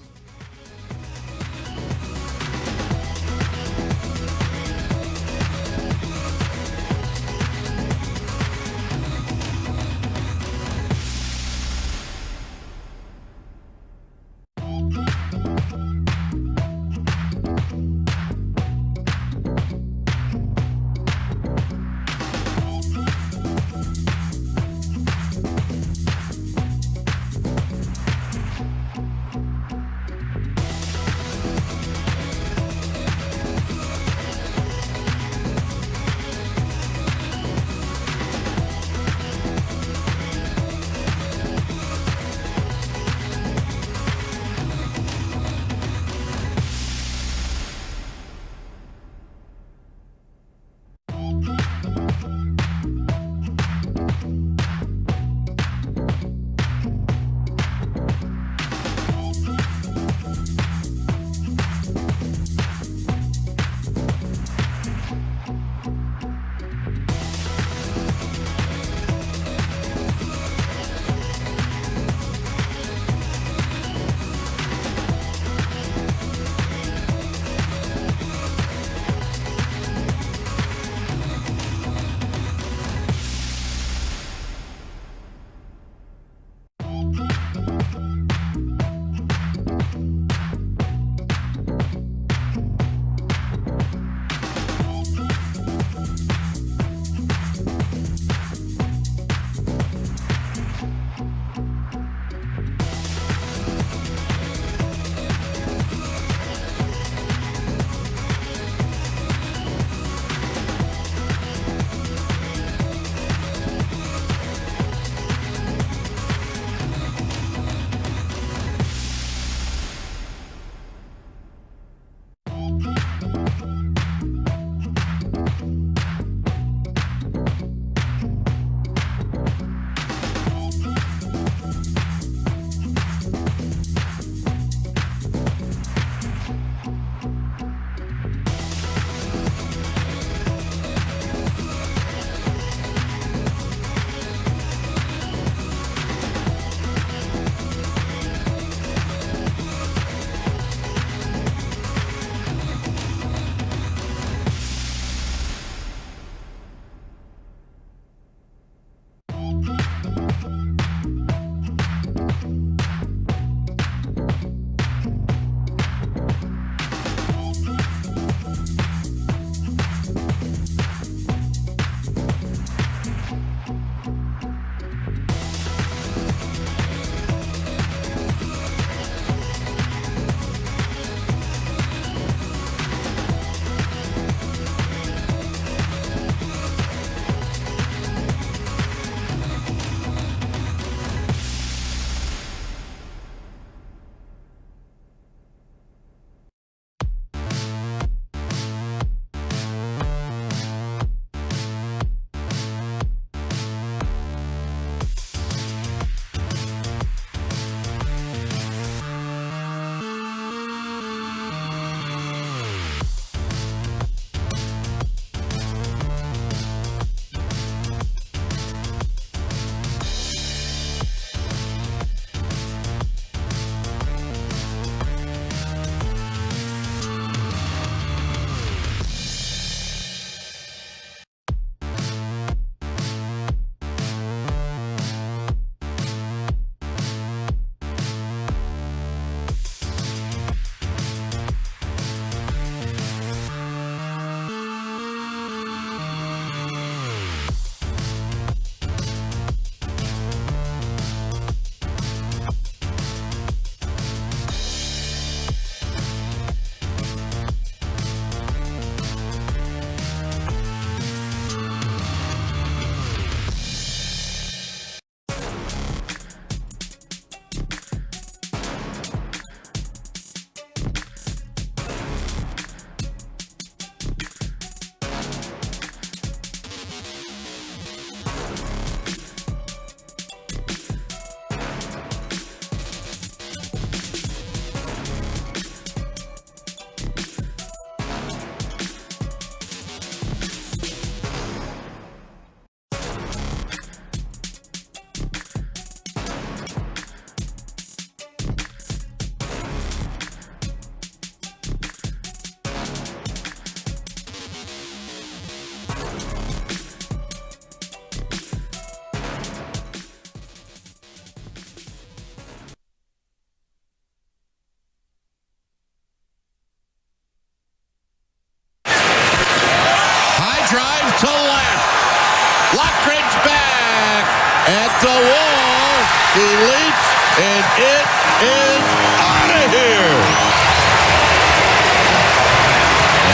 He leaps, and it is out of here.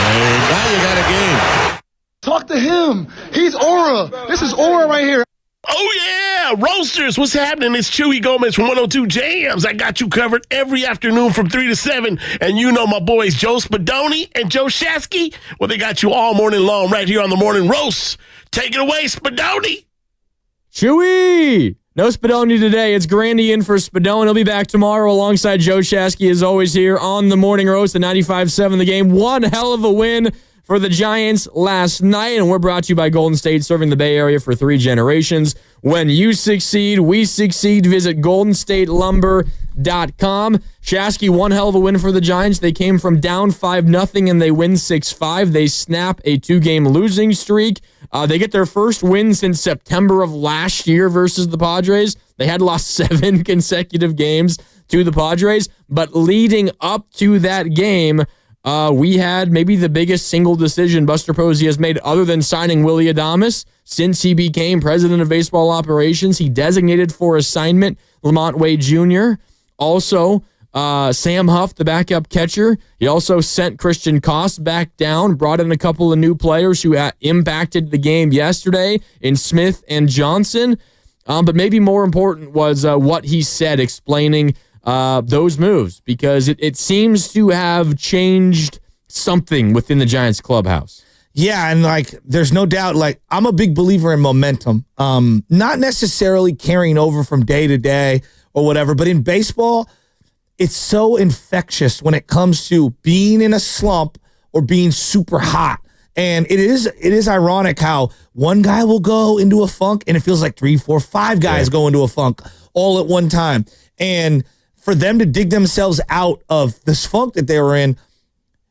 And now you got a game.
Talk to him. He's Aura. This is Aura right here.
Oh, yeah. Roasters, what's happening? It's Chewy Gomez from 102 Jams. I got you covered every afternoon from 3 to 7. And you know my boys Joe Spadoni and Joe Shasky. Well, they got you all morning long right here on the Morning Roast. Take it away, Spadoni.
Chewy! No Spadoni today. It's Grandy in for Spadoni. He'll be back tomorrow alongside Joe Shasky, as always, here on the Morning Roast at 95.7 The Game. One hell of a win for the Giants last night, and we're brought to you by Golden State, serving the Bay Area for 3 generations. When you succeed, we succeed. Visit goldenstatelumber.com. Shasky, one hell of a win for the Giants. They came from down 5-0, and they win 6-5. They snap a 2-game losing streak. They get their first win since September of last year versus the Padres. They had lost 7 consecutive games to the Padres, but leading up to that game, we had maybe the biggest single decision Buster Posey has made other than signing Willie Adames since he became president of baseball operations. He designated for assignment Lamont Wade Jr., also Sam Huff, the backup catcher. He also sent Christian Koss back down, brought in a couple of new players who impacted the game yesterday in Smith and Johnson. But maybe more important was what he said explaining those moves, because it seems to have changed something within the Giants clubhouse.
Yeah, and there's no doubt, I'm a big believer in momentum. Not necessarily carrying over from day to day or whatever, but in baseball, it's so infectious when it comes to being in a slump or being super hot. And it is ironic how one guy will go into a funk and it feels like 3, 4, 5 guys go into a funk all at one time. And for them to dig themselves out of this funk that they were in,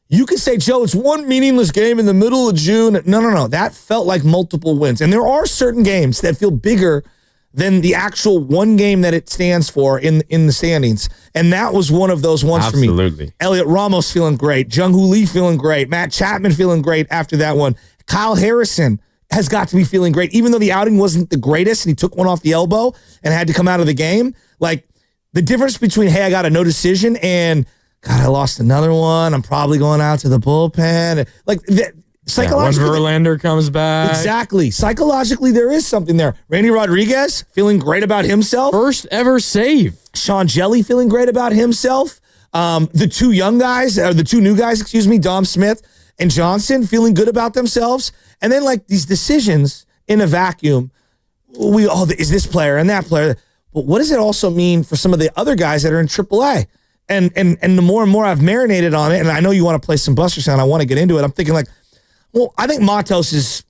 you could say, Joe, it's one meaningless game in the middle of June. No. That felt like multiple wins. And there are certain games that feel bigger than the actual one game that it stands for in the standings. And that was one of those ones for me.
Absolutely.
Heliot Ramos feeling great. Jung-Hoo Lee feeling great. Matt Chapman feeling great after that one. Kyle Harrison has got to be feeling great, even though the outing wasn't the greatest and he took one off the elbow and had to come out of the game. The difference between, hey, I got a no decision and, God, I lost another one. I'm probably going out to the bullpen. Psychologically,
when Verlander comes back.
Exactly. Psychologically, there is something there. Randy Rodriguez feeling great about himself.
First ever save.
Sean Jelly feeling great about himself. The 2 young guys, or the 2 new guys, Dom Smith and Johnson, feeling good about themselves. And then, these decisions in a vacuum, is this player and that player. But what does it also mean for some of the other guys that are in AAA? And the more and more I've marinated on it, and I know you want to play some Buster Sound, I want to get into it. I'm thinking I think Matos is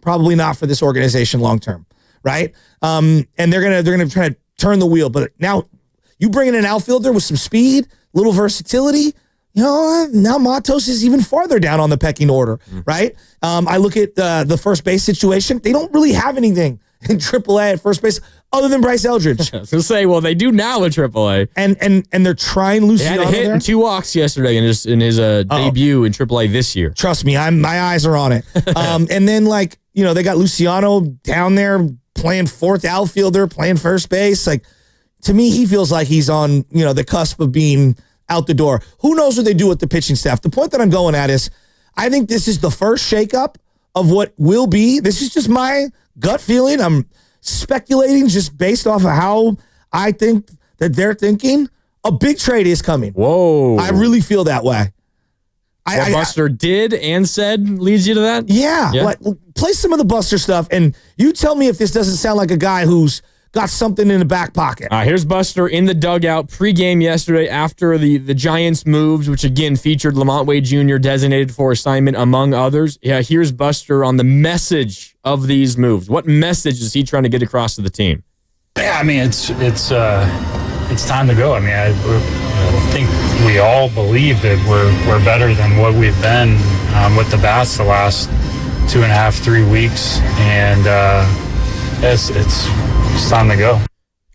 probably not for this organization long term, right? And they're gonna try to turn the wheel. But now you bring in an outfielder with some speed, little versatility. Now Matos is even farther down on the pecking order, right? I look at the first base situation. They don't really have anything in AAA at first base other than Bryce Eldridge.
I was going to say, well, they do now at AAA.
And they're trying Luciano.
He had a hit and 2 walks yesterday in his debut in AAA this year.
Trust me, my eyes are on it. And then they got Luciano down there playing 4th outfielder, playing first base. To me, he feels like he's on, the cusp of being out the door. Who knows what they do with the pitching staff? The point that I'm going at is, I think this is the first shakeup of what will be. This is just my gut feeling. I'm speculating just based off of how I think that they're thinking. A big trade is coming.
Whoa.
I really feel that way.
What Buster did and said leads you to that?
Yeah. Play some of the Buster stuff, and you tell me if this doesn't sound like a guy who's got something in the back pocket.
Here's Buster in the dugout pregame yesterday after the Giants moves, which again featured Lamont Wade Jr. designated for assignment, among others. Yeah, here's Buster on the message of these moves. What message is he trying to get across to the team?
Yeah, I mean, it's time to go. I mean, I think we all believe that we're better than what we've been with the bats the last 2.5, 3 weeks, and it's time to go.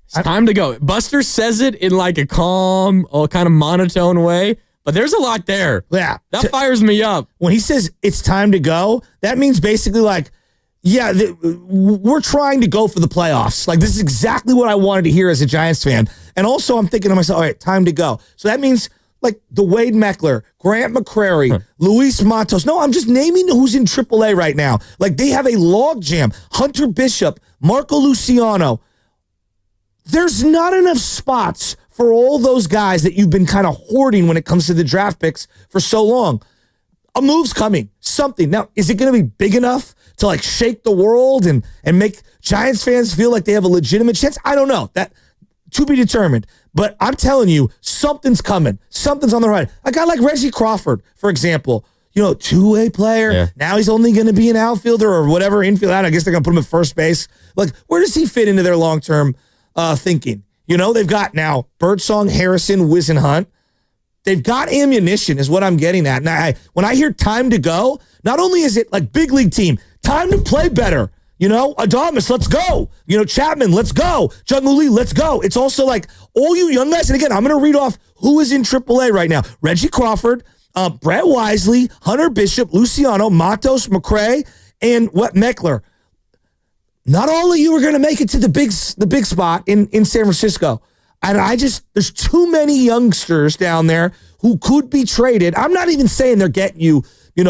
It's time to go. Buster says it in a calm, kind of monotone way, but there's a lot there.
Yeah.
That fires me up.
When he says it's time to go, that means basically Yeah, we're trying to go for the playoffs. Like, this is exactly what I wanted to hear as a Giants fan. And also, I'm thinking to myself, all right, time to go. So that means, like, the Wade Meckler, Grant McCrary, Luis Matos. No, I'm just naming who's in AAA right now. Like, they have a logjam. Hunter Bishop, Marco Luciano. There's not enough spots for all those guys that you've been kind of hoarding when it comes to the draft picks for so long. A move's coming. Something. Now, is it going to be big enough to like shake the world and make Giants fans feel like they have a legitimate chance? I don't know. That to be determined. But I'm telling you, something's coming. Something's on the horizon. A guy like Reggie Crawford, for example, two-way player. Yeah. Now he's only going to be an outfielder or whatever infield. I guess they're going to put him at first base. Like, where does he fit into their long-term thinking? They've got now Birdsong, Harrison, Whisenhunt. They've got ammunition is what I'm getting at. And when I hear time to go, not only is it like big league team, time to play better. Adames, let's go. Chapman, let's go. Jung-Woo Lee, let's go. It's also like all you young guys. And again, I'm going to read off who is in AAA right now. Reggie Crawford, Brett Wisely, Hunter Bishop, Luciano, Matos, McCray, and Meckler. Not all of you are going to make it to the big spot in San Francisco. And there's too many youngsters down there who could be traded. I'm not even saying they're getting you,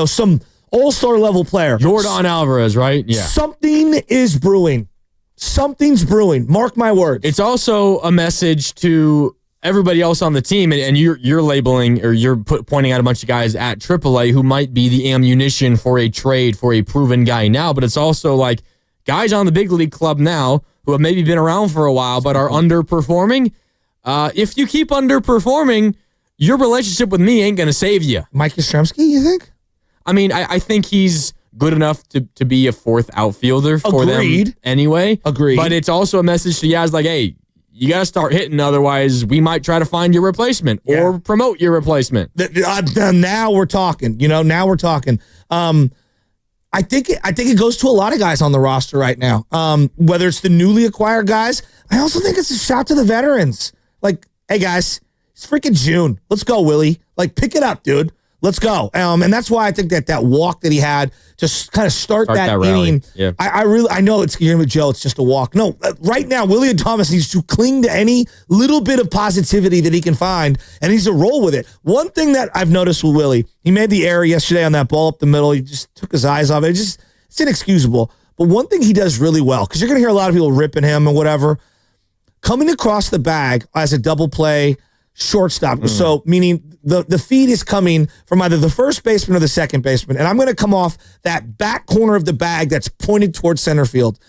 some all-star level player.
Jordan Alvarez, right? Yeah.
Something is brewing. Something's brewing. Mark my words.
It's also a message to everybody else on the team, and you're labeling or you're pointing out a bunch of guys at AAA who might be the ammunition for a trade for a proven guy now, but it's also like guys on the big league club now who have maybe been around for a while but are underperforming. If you keep underperforming, your relationship with me ain't going to save you.
Mike Yastrzemski, you think?
I mean, I think he's good enough to be a fourth outfielder for them anyway.
Agreed.
But it's also a message to Yaz like, hey, you got to start hitting, otherwise we might try to find your replacement or promote your replacement.
Now we're talking. Now we're talking. I think it goes to a lot of guys on the roster right now. Whether it's the newly acquired guys, I also think it's a shot to the veterans. Like, hey guys, it's freaking June. Let's go, Willie. Like, pick it up, dude. Let's go. And that's why I think that walk that he had to kind of start that inning.
Yeah.
I know it's going to be Joe. It's just a walk. No, right now, Willie Adames needs to cling to any little bit of positivity that he can find, and he needs to roll with it. One thing that I've noticed with Willie, he made the error yesterday on that ball up the middle. He just took his eyes off it. It's inexcusable. But one thing he does really well, because you're going to hear a lot of people ripping him and whatever, coming across the bag as a double play shortstop. So meaning the feed is coming from either the first baseman or the second baseman. And I'm going to come off that back corner of the bag that's pointed towards center field.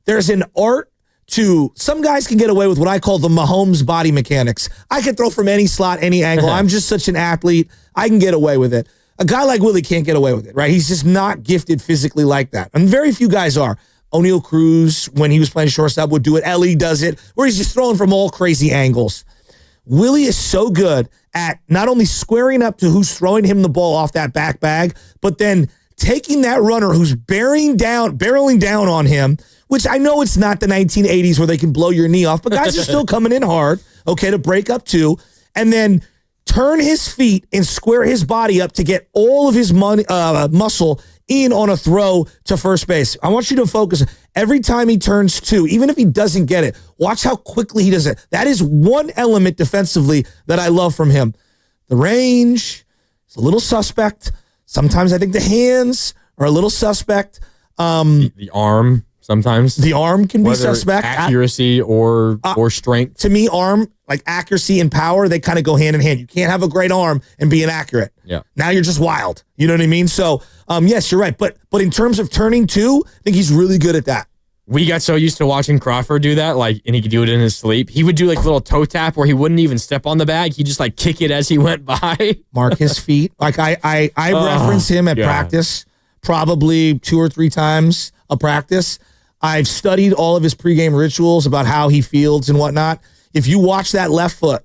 There's an art to some guys can get away with what I call the Mahomes body mechanics. I can throw from any slot, any angle. I'm just such an athlete. I can get away with it. A guy like Willie can't get away with it, right? He's just not gifted physically like that. And very few guys are. O'Neal Cruz, when he was playing shortstop, would do it. Ellie does it, where he's just throwing from all crazy angles. Willie is so good at not only squaring up to who's throwing him the ball off that back bag, but then taking that runner who's barreling down on him, which I know it's not the 1980s where they can blow your knee off, but guys are still coming in hard, okay, to break up too, and then turn his feet and square his body up to get all of his muscle in on a throw to first base. I want you to focus. Every time he turns two, even if he doesn't get it, watch how quickly he does it. That is one element defensively that I love from him. The range is a little suspect. Sometimes I think the hands are a little suspect.
The arm, sometimes.
The arm can be suspect.
Accuracy or strength.
To me, arm, like accuracy and power, they kind of go hand in hand. You can't have a great arm and be inaccurate.
Yeah.
Now you're just wild. You know what I mean? So, yes, you're right. But in terms of turning two, I think he's really good at that.
We got so used to watching Crawford do that, and he could do it in his sleep. He would do like a little toe tap where he wouldn't even step on the bag. He'd just like kick it as he went by.
Mark his feet. Like I reference him at practice probably 2 or 3 times a practice. I've studied all of his pregame rituals about how he fields and whatnot. If you watch that left foot,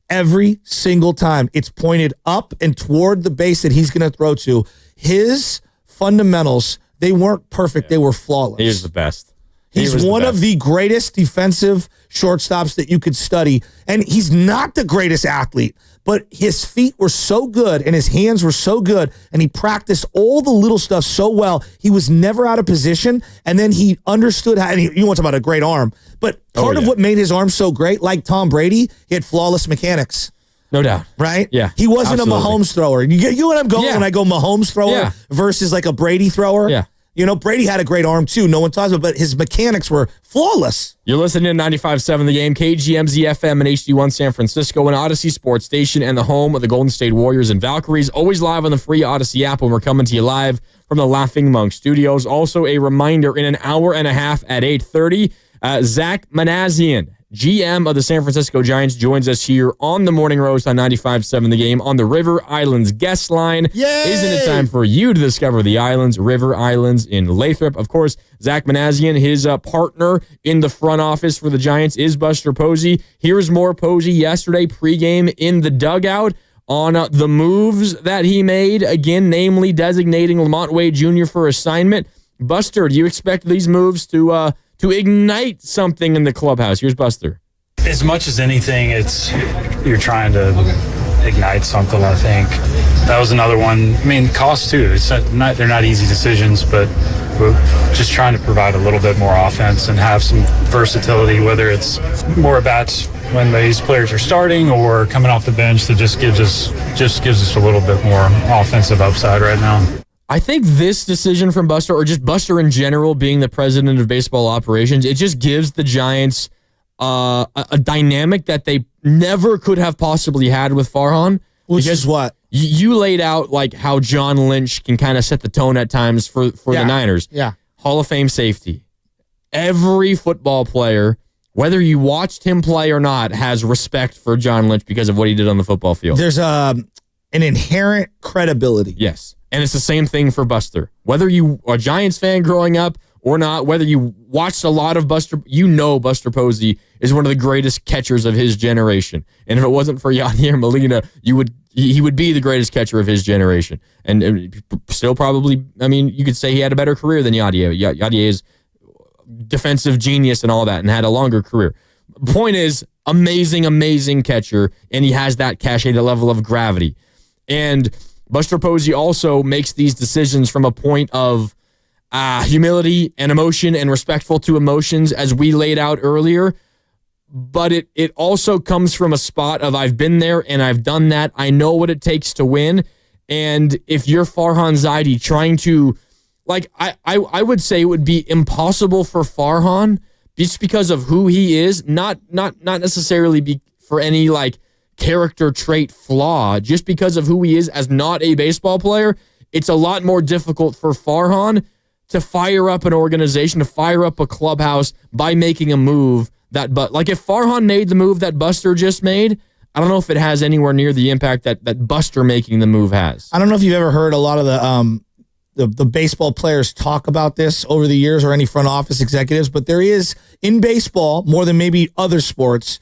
every single time it's pointed up and toward the base that he's going to throw to. His fundamentals, they weren't perfect. They were flawless.
He is the best.
He's one of the greatest defensive shortstops that you could study. And he's not the greatest athlete, but his feet were so good and his hands were so good. And he practiced all the little stuff so well. He was never out of position. And then he understood how, and you want to talk about a great arm, but part of what made his arm so great, like Tom Brady, he had flawless mechanics.
No doubt.
Right?
Yeah.
He wasn't a Mahomes thrower. You get what I'm going when I go Mahomes thrower versus like a Brady thrower?
Yeah.
You know, Brady had a great arm too. No one talks about it, but his mechanics were flawless.
You're listening to 95.7 The Game, KGMZ FM and HD1 San Francisco, an Odyssey Sports Station, and the home of the Golden State Warriors and Valkyries. Always live on the free Odyssey app when we're coming to you live from the Laughing Monk Studios. Also, a reminder, in an hour and a half at 8:30, Zach Manassian, GM of the San Francisco Giants, joins us here on the Morning Roast on 95.7 The Game on the River Islands guest line.
Yay!
Isn't it time for you to discover the islands, River Islands in Lathrop? Of course, Zach Manassian, his partner in the front office for the Giants is Buster Posey. Here's more Posey yesterday pregame in the dugout on the moves that he made, again, namely designating Lamont Wade Jr. for assignment. Buster, do you expect these moves to ignite something in the clubhouse? Here's Buster.
As much as anything, you're trying to ignite something, I think. That was another one. I mean, cost too. They're not easy decisions, but we're just trying to provide a little bit more offense and have some versatility, whether it's more at-bats when these players are starting or coming off the bench, that just gives us a little bit more offensive upside right now.
I think this decision from Buster, or just Buster in general being the president of baseball operations, it just gives the Giants a dynamic that they never could have possibly had with Farhan.
Which is what?
You laid out like how John Lynch can kind of set the tone at times for the Niners.
Yeah.
Hall of Fame safety. Every football player, whether you watched him play or not, has respect for John Lynch because of what he did on the football field.
There's an inherent credibility.
Yes. And it's the same thing for Buster. Whether you are a Giants fan growing up or not, whether you watched a lot of Buster, you know Buster Posey is one of the greatest catchers of his generation. And if it wasn't for Yadier Molina, he would be the greatest catcher of his generation. And still probably, I mean, you could say he had a better career than Yadier. Yadier is defensive genius and all that and had a longer career. Point is, amazing catcher, and he has that cachet, the level of gravity. And Buster Posey also makes these decisions from a point of humility and emotion and respectful to emotions, as we laid out earlier. But it also comes from a spot of, I've been there and I've done that. I know what it takes to win. And if you're Farhan Zaidi trying to, like, I would say it would be impossible for Farhan, just because of who he is, not necessarily for any, like, character trait flaw, just because of who he is as not a baseball player. It's a lot more difficult for Farhan to fire up an organization, to fire up a clubhouse by making a move but like if Farhan made the move that Buster just made, I don't know if it has anywhere near the impact that Buster making the move has.
I don't know if you've ever heard a lot of the baseball players talk about this over the years, or any front office executives, but there is, in baseball, more than maybe other sports,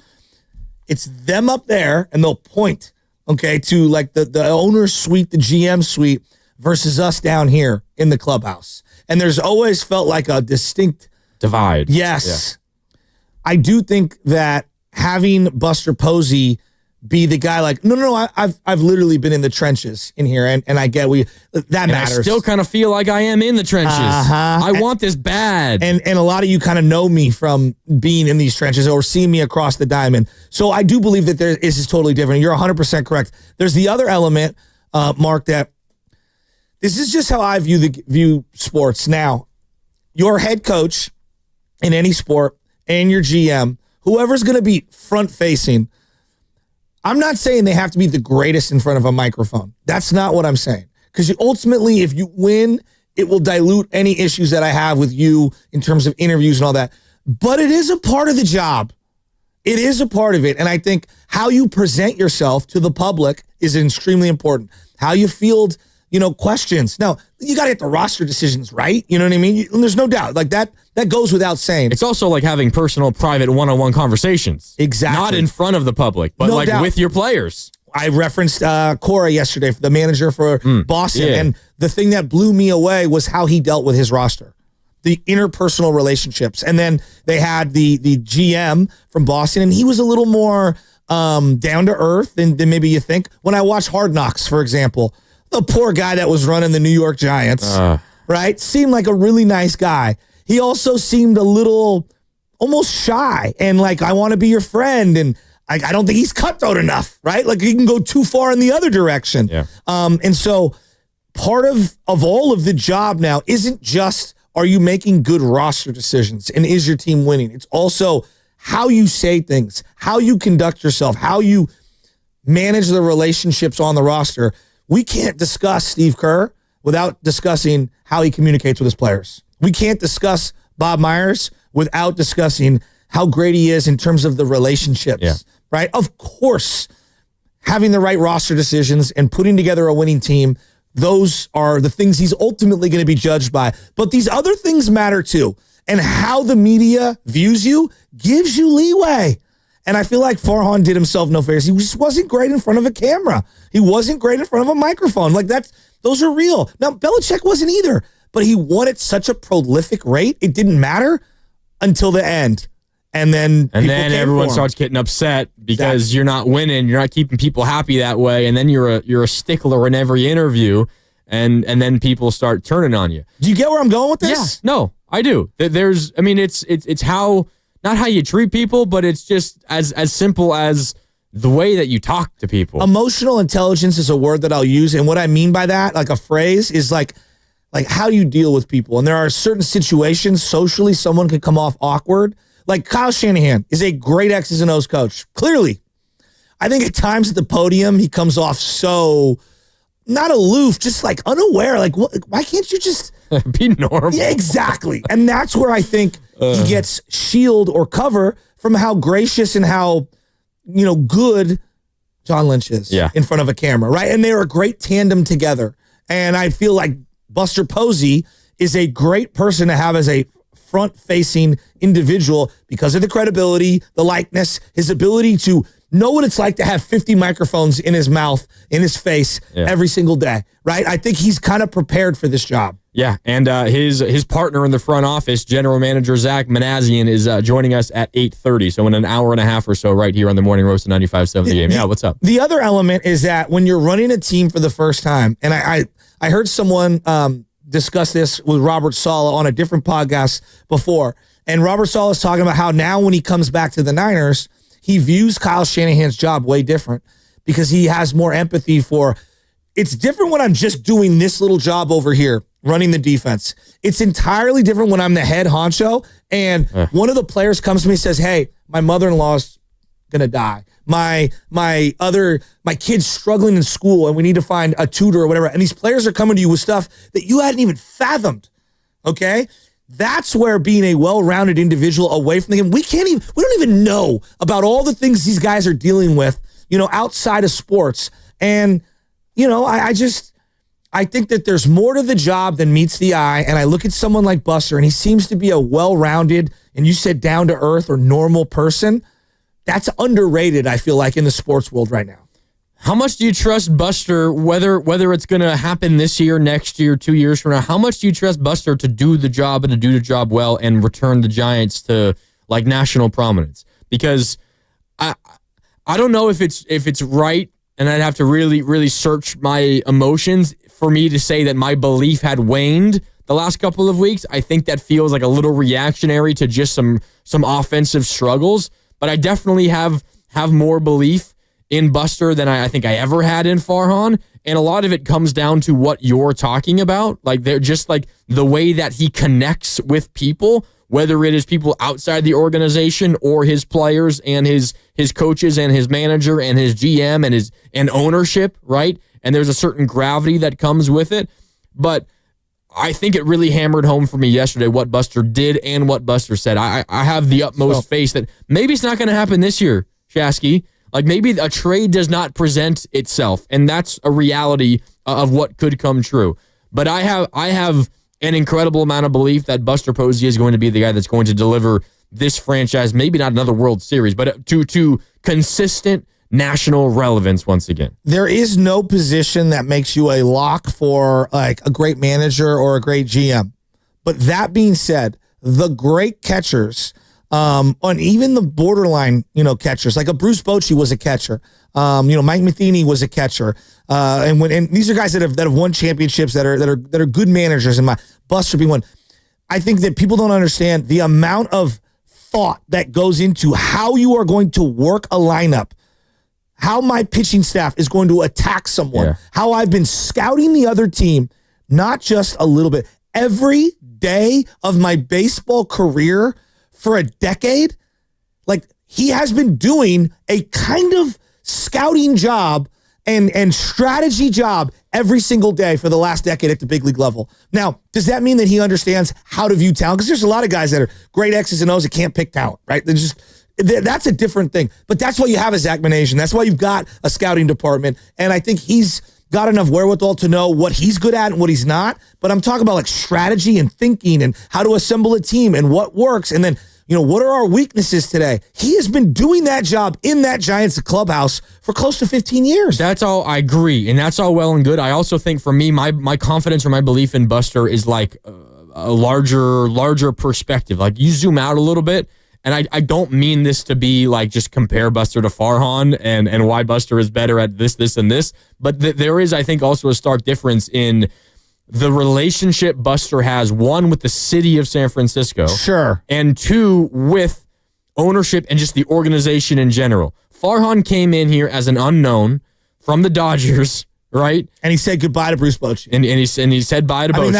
it's them up there, and they'll point, okay, to like the owner's suite, the GM suite, versus us down here in the clubhouse. And there's always felt like a distinct
divide.
Yes.
Yeah.
I do think that having Buster Posey be the guy, like, no, I've literally been in the trenches in here, and I get that matters.
I still kind of feel like I am in the trenches. I want this bad.
And a lot of you kind of know me from being in these trenches or seeing me across the diamond. So I do believe that this is totally different. You're 100% correct. There's the other element, Mark, that this is just how I view sports. Now, your head coach in any sport and your GM, whoever's going to be front-facing, I'm not saying they have to be the greatest in front of a microphone. That's not what I'm saying. Because ultimately, if you win, it will dilute any issues that I have with you in terms of interviews and all that. But it is a part of the job. It is a part of it. And I think how you present yourself to the public is extremely important. How you field, questions. Now, you got to get the roster decisions right. You know what I mean? There's no doubt. Like that goes without saying.
It's also like having personal, private, one-on-one conversations.
Exactly.
Not in front of the public, but no doubt. With your players.
I referenced Cora yesterday, the manager for Boston.
Yeah.
And the thing that blew me away was how he dealt with his roster. the interpersonal relationships. And then they had the GM from Boston, and he was a little more down to earth than maybe you think. When I watch Hard Knocks, for example, the poor guy that was running the New York Giants, right, seemed like a really nice guy. He also seemed a little almost shy and like, I want to be your friend. And I don't think he's cutthroat enough, right? Like he can go too far in the other direction.
Yeah.
And so part of all of the job now isn't just, are you making good roster decisions and is your team winning? It's also how you say things, how you conduct yourself, how you manage the relationships on the roster. We can't discuss Steve Kerr without discussing how he communicates with his players. We can't discuss Bob Myers without discussing how great he is in terms of the relationships, right? Of course, having the right roster decisions and putting together a winning team, those are the things he's ultimately going to be judged by. But these other things matter too. And how the media views you gives you leeway. And I feel like Farhan did himself no favors. He just wasn't great in front of a camera. He wasn't great in front of a microphone. Like those are real. Now, Belichick wasn't either, but he won at such a prolific rate, it didn't matter until the end. And then
everyone starts getting upset because you're not winning. You're not keeping people happy that way. And then you're a stickler in every interview. And then people start turning on you.
Do you get where I'm going with this?
Yeah, no, I do. It's how, not how you treat people, but it's just as simple as the way that you talk to people.
Emotional intelligence is a word that I'll use. And what I mean by that, like a phrase, is like how you deal with people. And there are certain situations socially someone could come off awkward. Like Kyle Shanahan is a great X's and O's coach. Clearly. I think at times at the podium, he comes off so not aloof, just like unaware. Like, why can't you just
be normal?
Yeah, exactly. And that's where I think he gets shield or cover from how gracious and how, good John Lynch is in front of a camera, right? And they're a great tandem together. And I feel like Buster Posey is a great person to have as a front-facing individual because of the credibility, the likeness, his ability to know what it's like to have 50 microphones in his mouth, in his face every single day, right? I think he's kind of prepared for this job.
Yeah, and his partner in the front office, General Manager Zach Manassian, is joining us at 8:30, so in an hour and a half or so right here on the Morning Roast of 95.7 The Game. Yeah, what's up?
The other element is that when you're running a team for the first time, and I heard someone discuss this with Robert Saleh on a different podcast before, and Robert Saleh is talking about how now when he comes back to the Niners, he views Kyle Shanahan's job way different because he has more empathy for, it's different when I'm just doing this little job over here, running the defense. It's entirely different when I'm the head honcho and one of the players comes to me and says, hey, my mother-in-law's going to die. My kid's struggling in school and we need to find a tutor or whatever. And these players are coming to you with stuff that you hadn't even fathomed. Okay? That's where being a well-rounded individual away from the game, we don't even know about all the things these guys are dealing with, outside of sports. And, I think that there's more to the job than meets the eye. And I look at someone like Buster and he seems to be a well-rounded, and you said down to earth or normal person. That's underrated, I feel like, in the sports world right now.
How much do you trust Buster, whether it's going to happen this year, next year, 2 years from now? How much do you trust Buster to do the job and to do the job well and return the Giants to like national prominence? Because I don't know if it's right, and I'd have to really, really search my emotions for me to say that my belief had waned the last couple of weeks. I think that feels like a little reactionary to just some offensive struggles, but I definitely have more belief in Buster than I think I ever had in Farhan. And a lot of it comes down to what you're talking about. Like they're just like the way that he connects with people, whether it is people outside the organization or his players and his coaches and his manager and his GM and ownership, right? And there's a certain gravity that comes with it. But I think it really hammered home for me yesterday what Buster did and what Buster said. I have the utmost faith that maybe it's not going to happen this year, Shasky. Like maybe a trade does not present itself, and that's a reality of what could come true. But I have an incredible amount of belief that Buster Posey is going to be the guy that's going to deliver this franchise, maybe not another World Series, but to consistent national relevance once again.
There is no position that makes you a lock for like a great manager or a great GM. But that being said, the great catchers, on even the borderline, catchers, like a Bruce Bochy was a catcher. Mike Matheny was a catcher. And these are guys that have won championships that are good managers, and my Buster being one. I think that people don't understand the amount of thought that goes into how you are going to work a lineup, how my pitching staff is going to attack someone, how I've been scouting the other team, not just a little bit, every day of my baseball career for a decade. Like, he has been doing a kind of scouting job and strategy job every single day for the last decade at the big league level. Now, does that mean that he understands how to view talent? Because there's a lot of guys that are great X's and O's that can't pick talent, right? That's a different thing. But that's why you have a Zach Manasian. That's why you've got a scouting department. And I think he's got enough wherewithal to know what he's good at and what he's not. But I'm talking about like strategy and thinking and how to assemble a team and what works. And then, what are our weaknesses today? He has been doing that job in that Giants clubhouse for close to 15 years.
That's all, I agree. And that's all well and good. I also think for me, my confidence or my belief in Buster is like a larger perspective. Like, you zoom out a little bit. And I don't mean this to be like just compare Buster to Farhan and why Buster is better at this, and this. But there is, I think, also a stark difference in the relationship Buster has, one, with the city of San Francisco.
Sure.
And two, with ownership and just the organization in general. Farhan came in here as an unknown from the Dodgers, right?
And he said goodbye to Bruce Bochy.
And he said bye to Bochy.
I mean,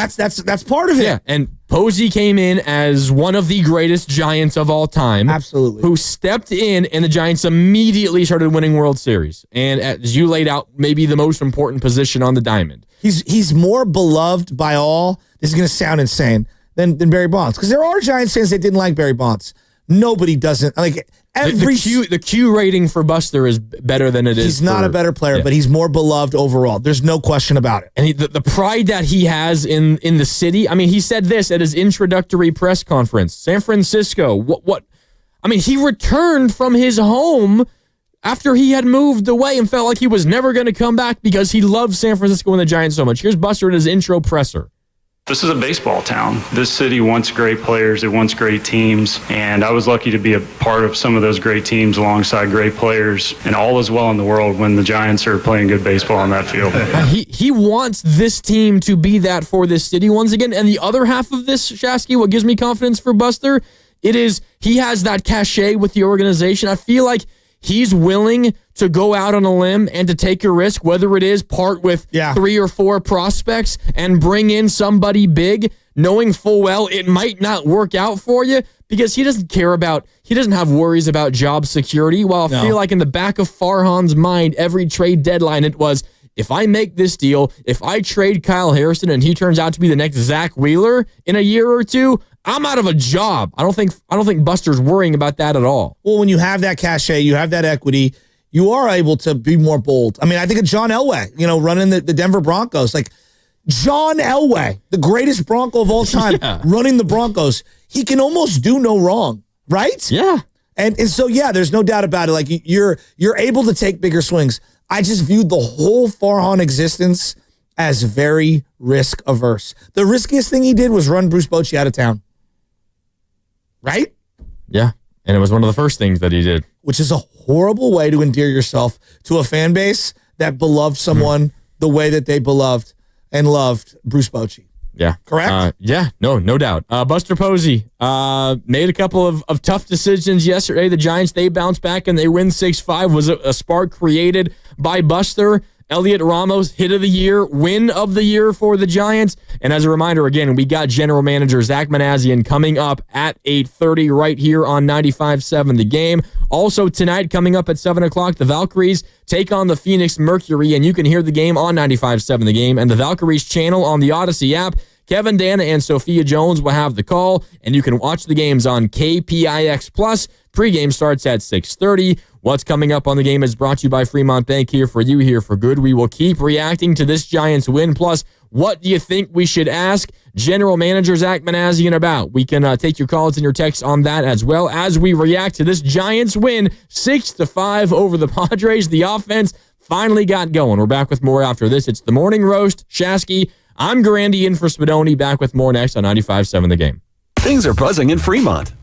that's part of it.
Yeah, and Posey came in as one of the greatest Giants of all time.
Absolutely.
Who stepped in, and the Giants immediately started winning World Series. And as you laid out, maybe the most important position on the diamond.
He's more beloved by all, this is going to sound insane, than Barry Bonds. Because there are Giants fans that didn't like Barry Bonds. Nobody doesn't. Like,
the Q rating for Buster is better than it is.
He's not a better player, but he's more beloved overall. There's no question about it.
And the pride that he has in the city. I mean, he said this at his introductory press conference. San Francisco, what? I mean, he returned from his home after he had moved away and felt like he was never going to come back because he loved San Francisco and the Giants so much. Here's Buster in his intro presser.
This is a baseball town. This city wants great players. It wants great teams. And I was lucky to be a part of some of those great teams alongside great players. And all is well in the world when the Giants are playing good baseball on that field.
He wants this team to be that for this city once again. And the other half of this, Shasky, what gives me confidence for Buster, it is he has that cachet with the organization. I feel like he's willing to go out on a limb and to take a risk, whether it is part with 3 or 4 prospects and bring in somebody big, knowing full well it might not work out for you, because he doesn't have worries about job security. While I feel like in the back of Farhan's mind, every trade deadline, it was, if I make this deal, if I trade Kyle Harrison and he turns out to be the next Zach Wheeler in a year or two, I'm out of a job. I don't think Buster's worrying about that at all.
Well, when you have that cachet, you have that equity, you are able to be more bold. I mean, I think of John Elway, running the Denver Broncos. Like, John Elway, the greatest Bronco of all time, running the Broncos. He can almost do no wrong, right?
Yeah.
And so, there's no doubt about it. Like, you're able to take bigger swings. I just viewed the whole Farhan existence as very risk averse. The riskiest thing he did was run Bruce Bochy out of town. Right?
Yeah. And it was one of the first things that he did.
Which is a horrible way to endear yourself to a fan base that beloved someone the way that they beloved and loved Bruce Bochy.
Yeah.
Correct?
No doubt. Buster Posey made a couple of tough decisions yesterday. The Giants, they bounced back and they win 6-5. Was a spark created by Buster. Heliot Ramos, hit of the year, win of the year for the Giants. And as a reminder, again, we got general manager Zach Manasian coming up at 8:30 right here on 95.7 The Game. Also tonight, coming up at 7 o'clock, the Valkyries take on the Phoenix Mercury, and you can hear the game on 95.7 The Game and the Valkyries channel on the Odyssey app. Kevin, Dana, and Sophia Jones will have the call, and you can watch the games on KPIX+. Pre-game starts at 6:30. What's coming up on the game is brought to you by Fremont Bank, here for you, here for good. We will keep reacting to this Giants win. Plus, what do you think we should ask General Manager Zach Manasian about? We can take your calls and your texts on that, as well as we react to this Giants win 6-5 over the Padres. The offense finally got going. We're back with more after this. It's the Morning Roast. Shasky, I'm Garandy in for Spadoni. Back with more next on 95.7 The Game.
Things are buzzing in Fremont.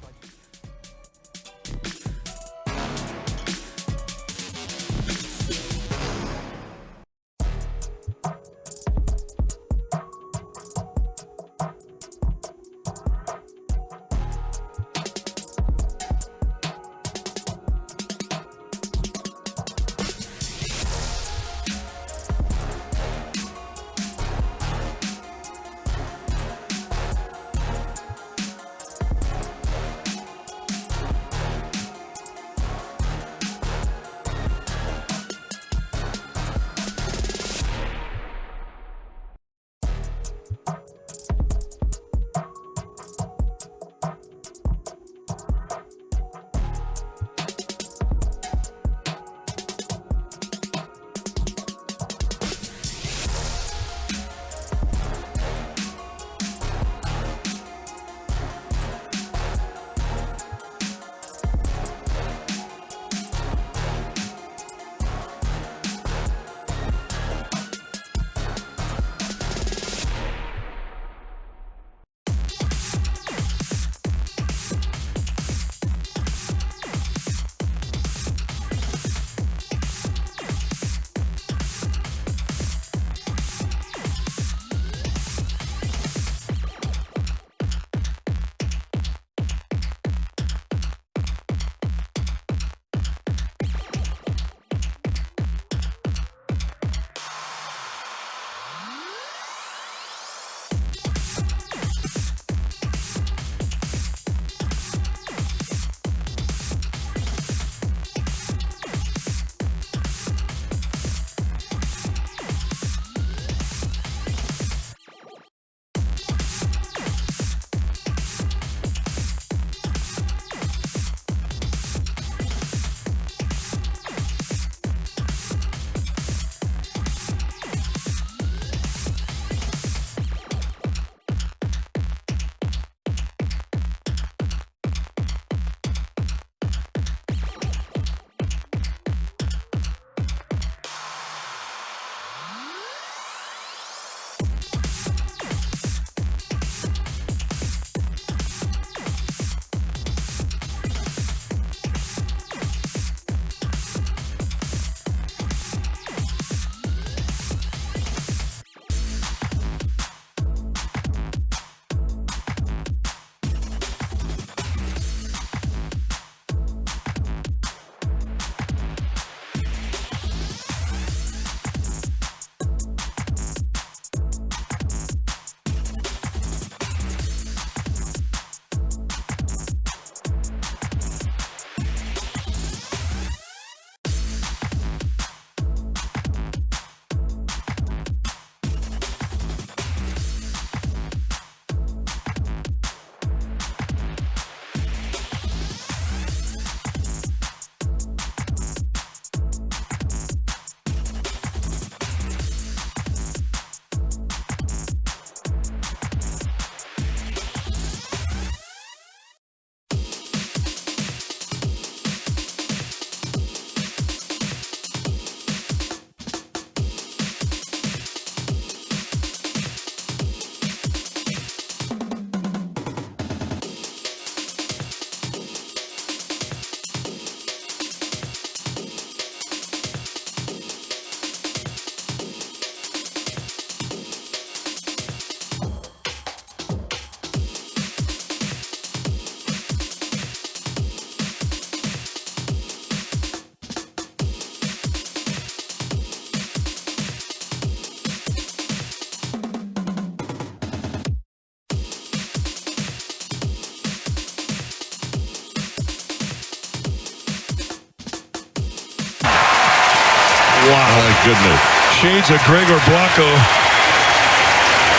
Wow. My goodness. Shades of Gregor Blanco.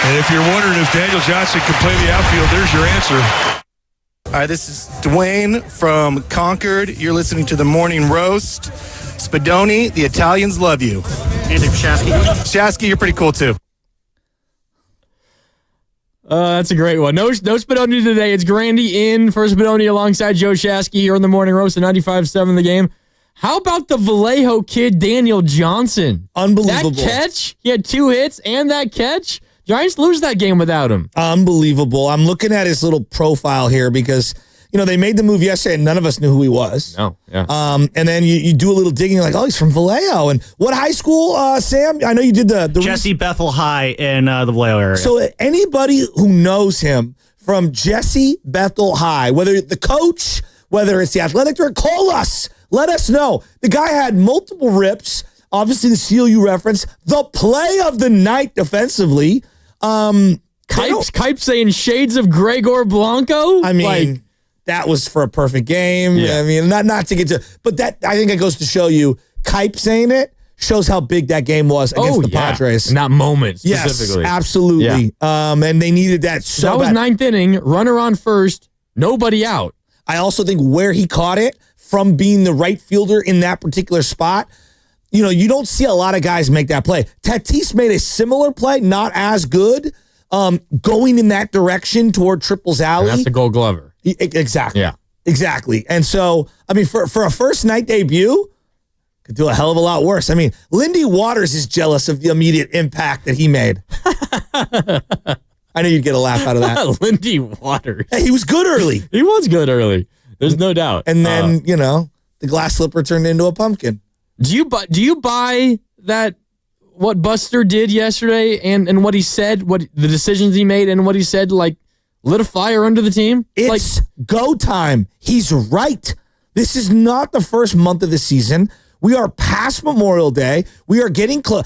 And if you're wondering if Daniel Johnson can play the outfield, there's your answer.
All right, this is Dwayne from Concord. You're listening to the Morning Roast. Spadoni, the Italians love you.
Anything for Shasky?
Shasky, you're pretty cool too.
That's a great one. No Spadoni today. It's Grandy in for Spadoni alongside Joe Shasky here on the Morning Roast at 95.7 The Game. How about the Vallejo kid, Daniel Johnson?
Unbelievable.
That catch, he had 2 hits and that catch. Giants lose that game without him.
Unbelievable. I'm looking at his little profile here because, they made the move yesterday and none of us knew who he was.
No, yeah.
And then you do a little digging, like, he's from Vallejo. And what high school, Sam? I know you did the
Jesse Bethel High in the Vallejo area.
So anybody who knows him from Jesse Bethel High, whether the coach, whether it's the athletic director, call us. Let us know. The guy had multiple rips. Obviously, the CLU reference. The play of the night defensively.
Kipe saying shades of Gregor Blanco?
I mean, that was for a perfect game.
Yeah.
I mean, not to get to, but that, I think it goes to show you, Kipe saying it shows how big that game was against the Padres.
In that moment specifically.
Yes, absolutely.
Yeah.
And they needed that so
That was
bad.
ninth inning, runner on first, nobody out.
I also think where he caught it from being the right fielder in that particular spot, you don't see a lot of guys make that play. Tatis made a similar play, not as good, going in that direction toward Triples Alley.
And that's the Gold Glover.
Exactly.
Yeah.
Exactly. And so, I mean, for a first night debut, could do a hell of a lot worse. I mean, Lindy Waters is jealous of the immediate impact that he made. I knew you'd get a laugh out of that.
Lindy Waters.
Hey, he was good early.
He was good early. There's no doubt.
And then, the glass slipper turned into a pumpkin.
Do you buy that what Buster did yesterday and what he said, what the decisions he made and what he said, like, lit a fire under the team?
It's go time. He's right. This is not the first month of the season. We are past Memorial Day. We are getting close.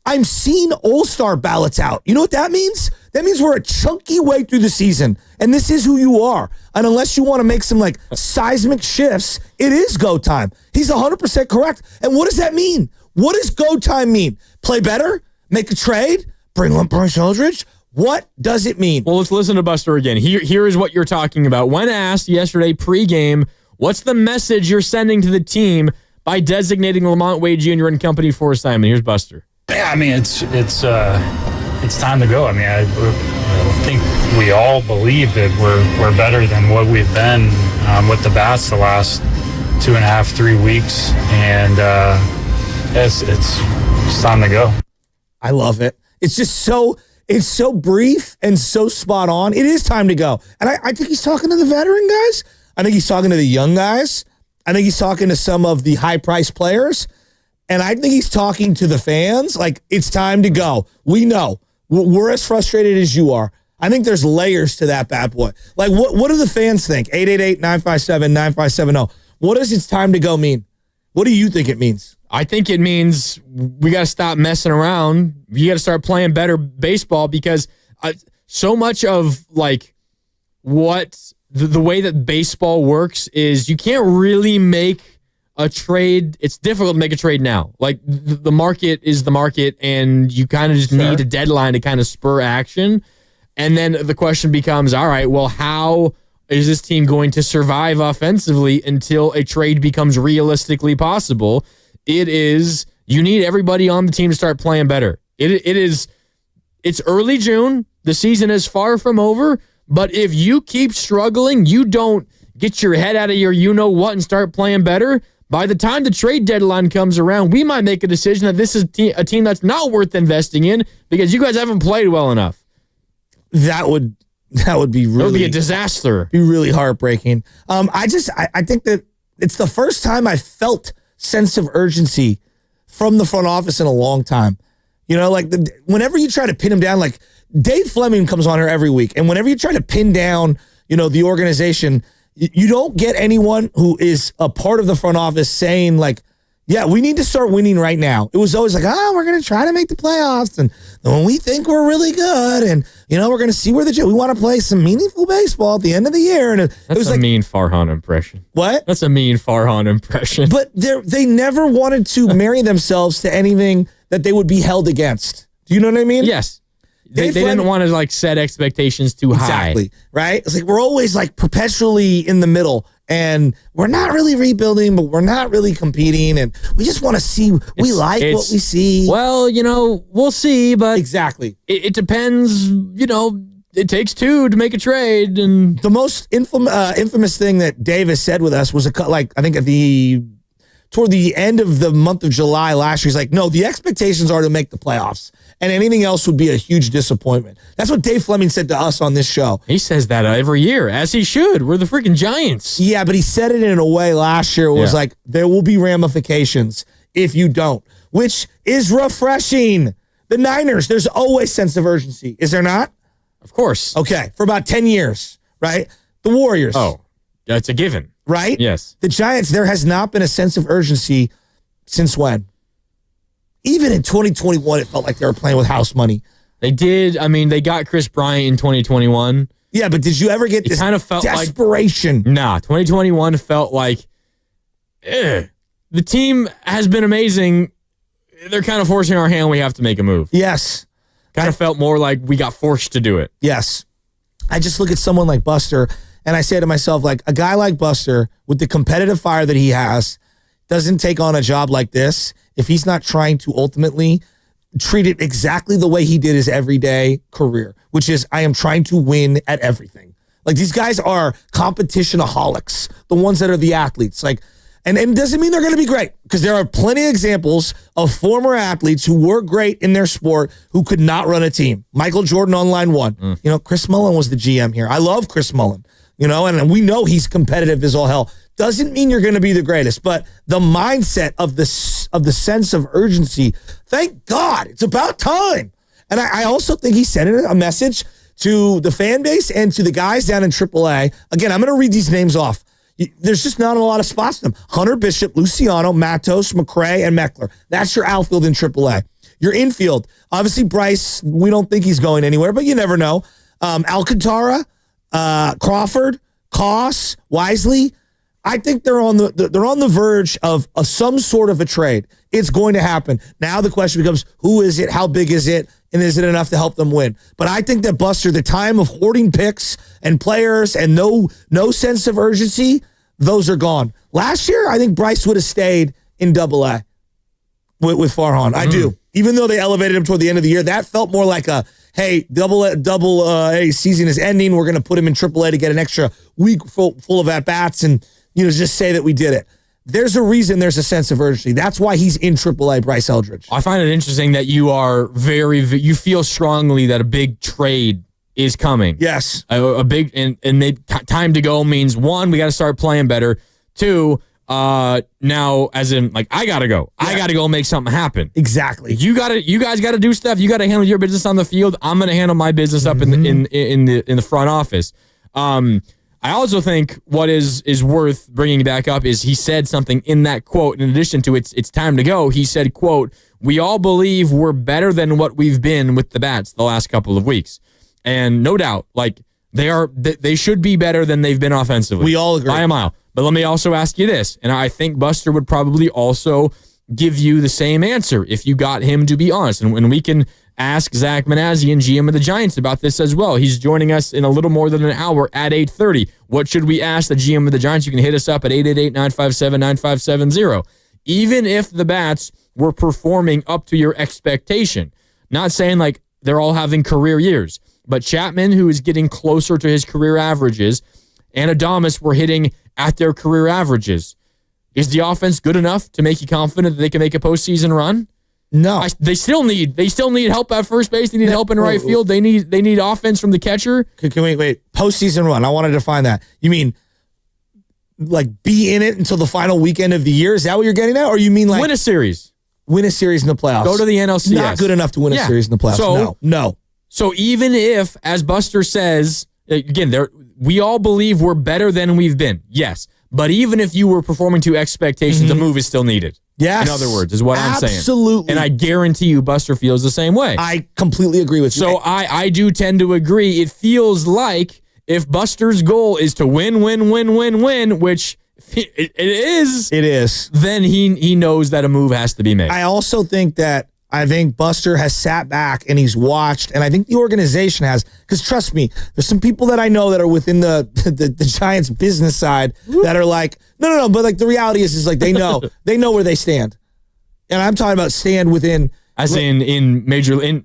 I'm seeing all-star ballots out. You know what that means? That means we're a chunky way through the season, and this is who you are. And unless you want to make some seismic shifts, it is go time. He's 100% correct. And what does that mean? What does go time mean? Play better? Make a trade? Bring on Bryce Eldridge? What does it mean?
Well, let's listen to Buster again. Here is what you're talking about. When asked yesterday pregame, what's the message you're sending to the team by designating Lamont Wade Jr. and company for assignment? Here's Buster.
Yeah, I mean, it's time to go. I mean, I think we all believe that we're better than what we've been with the bats the last 2.5, 3 weeks, and it's time to go.
I love it. It's just it's so brief and so spot on. It is time to go. And I think he's talking to the veteran guys. I think he's talking to the young guys. I think he's talking to some of the high-priced players. And I think he's talking to the fans. Like, it's time to go. We know. We're as frustrated as you are. I think there's layers to that bad boy. Like, what do the fans think? 888-957-9570. What does it's time to go mean? What do you think it means?
I think it means we got to stop messing around. You got to start playing better baseball because so much of what the way that baseball works is you can't really make a trade. It's difficult to make a trade now. Like the market is the market and you kind of just need a deadline to kind of spur action. And then the question becomes, all right, well, how is this team going to survive offensively until a trade becomes realistically possible? You need everybody on the team to start playing better. It's early June. The season is far from over. But if you keep struggling, you don't get your head out of your you-know-what and start playing better, by the time the trade deadline comes around, we might make a decision that this is a team that's not worth investing in because you guys haven't played well enough.
That would be really... That would
be a disaster.
Be really heartbreaking. I think that it's the first time I felt sense of urgency from the front office in a long time. Whenever you try to pin him down, like Dave Fleming comes on here every week, and whenever you try to pin down, the organization, you don't get anyone who is a part of the front office saying yeah, we need to start winning right now. It was always we're going to try to make the playoffs, and when we think we're really good, and we're going to see where we want to play some meaningful baseball at the end of the year. And
it was a mean Farhan impression.
What?
That's a mean Farhan impression.
But they never wanted to marry themselves to anything that they would be held against. Do you know what I mean?
Yes. They didn't want to set expectations too high.
Exactly. Right? It's we're always perpetually in the middle, and we're not really rebuilding, but we're not really competing, and we just want to see. We like what we see.
Well, we'll see, but
exactly.
It depends. It takes two to make a trade, and
the most infamous thing that Dave has said with us was I think at the toward the end of the month of July last year, he's like, no, the expectations are to make the playoffs, and anything else would be a huge disappointment. That's what Dave Fleming said to us on this show.
He says that every year, as he should. We're the freaking Giants.
Yeah, but he said it in a way last year. It was like, there will be ramifications if you don't, which is refreshing. The Niners, there's always sense of urgency. Is there not?
Of course.
Okay, for about 10 years, right? The Warriors.
Oh, that's a given.
Right?
Yes.
The Giants, there has not been a sense of urgency since when? Even in 2021, it felt like they were playing with house money.
They did. I mean, they got Chris Bryant in 2021.
Yeah, but did you ever get this
kind of felt
desperation?
Nah, 2021 felt like, the team has been amazing. They're kind of forcing our hand. We have to make a move.
Yes.
Kind of felt more like we got forced to do it.
Yes. I just look at someone like Buster, and I say to myself, like, a guy like Buster, with the competitive fire that he has, doesn't take on a job like this if he's not trying to ultimately treat it exactly the way he did his everyday career, which is, I am trying to win at everything. Like, these guys are competitionaholics, the ones that are the athletes. Like, and it doesn't mean they're going to be great, because there are plenty of examples of former athletes who were great in their sport who could not run a team. Michael Jordan on line one. You know, Chris Mullin was the GM here. I love Chris Mullin, you know, and we know he's competitive as all hell. Doesn't mean you're going to be the greatest, but the mindset of the sense of urgency, thank God, it's about time. And I also think he sent a message to the fan base and to the guys down in AAA. Again, I'm going to read these names off. There's just not a lot of spots for them. Hunter Bishop, Luciano, Matos, McCray, and Meckler. That's your outfield in AAA. Your infield, obviously Bryce, we don't think he's going anywhere, but you never know. Alcantara, Crawford, Koss, Wisely. I think they're on the verge of some sort of a trade. It's going to happen. Now the question becomes, who is it? How big is it? And is it enough to help them win? But I think that, Buster, the time of hoarding picks and players and no sense of urgency, those are gone. Last year, I think Bryce would have stayed in AA with Farhan. I do. Even though they elevated him toward the end of the year, that felt more like a, hey, double A season is ending. We're going to put him in AAA to get an extra week full of at-bats and, you know, just say that we did it. There's a reason there's a sense of urgency. That's why he's in AAA, Bryce Eldridge.
I find it interesting that you are you feel strongly that a big trade is coming.
Yes.
A big, and time to go means, one, we got to start playing better. Two, now, as in, like, I got to go. Yeah. I got to go make something happen.
Exactly.
You guys got to do stuff. You got to handle your business on the field. I'm going to handle my business up in the front office. I also think what is worth bringing back up is he said something in that quote, in addition to it's time to go. He said, quote, "We all believe we're better than what we've been with the bats the last couple of weeks." And no doubt, like, they should be better than they've been offensively.
We all agree.
By a mile. But let me also ask you this, and I think Buster would probably also give you the same answer if you got him to be honest. And when we can ask Zach Manassian, GM of the Giants, about this as well. He's joining us in a little more than an hour at 8:30. What should we ask the GM of the Giants? You can hit us up at 888-957-9570. Even if the bats were performing up to your expectation, not saying like they're all having career years, but Chapman, who is getting closer to his career averages, and Adames were hitting at their career averages. Is the offense good enough to make you confident that they can make a postseason run?
No.
They still need help at first base. They need help in right field. They need offense from the catcher.
Can we wait? Postseason run. I want to define that. You mean like be in it until the final weekend of the year? Is that what you're getting at? Or you mean like
win a series?
Win a series in the playoffs.
Go to the NLCS.
Not good enough to win a series in the playoffs. No.
So even if, as Buster says, again, we all believe we're better than we've been. Yes. But even if you were performing to expectations, a move is still needed.
Yes.
In other words, is what I'm saying.
Absolutely.
And I guarantee you Buster feels the same way.
I completely agree with you.
So I do tend to agree. It feels like if Buster's goal is to win, which it is, then he knows that a move has to be made.
I also think Buster has sat back and he's watched, and I think the organization has, because trust me, there's some people that I know that are within the Giants business side that are like, no, but like the reality is like they know where they stand. And I'm talking about stand within.
As in major, in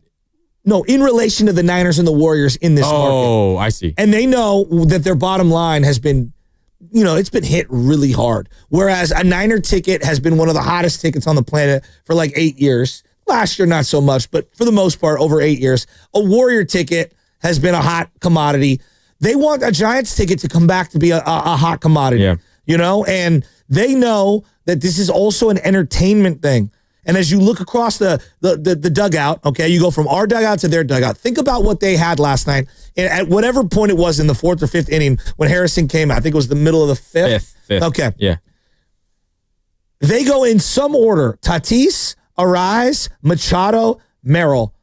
relation to the Niners and the Warriors in this market.
Oh, I see.
And they know that their bottom line has been it's been hit really hard. Whereas a Niner ticket has been one of the hottest tickets on the planet for like 8 years. Last year, not so much, but for the most part, over 8 years. A Warrior ticket has been a hot commodity. They want a Giants ticket to come back to be a hot commodity, and they know that this is also an entertainment thing. And as you look across the dugout, okay, you go from our dugout to their dugout. Think about what they had last night. And at whatever point it was in the 4th or 5th inning when Harrison came out, I think it was the middle of the 5th.
Fifth.
Okay.
Yeah.
They go in some order. Tatis, Arise, Machado, Merrill.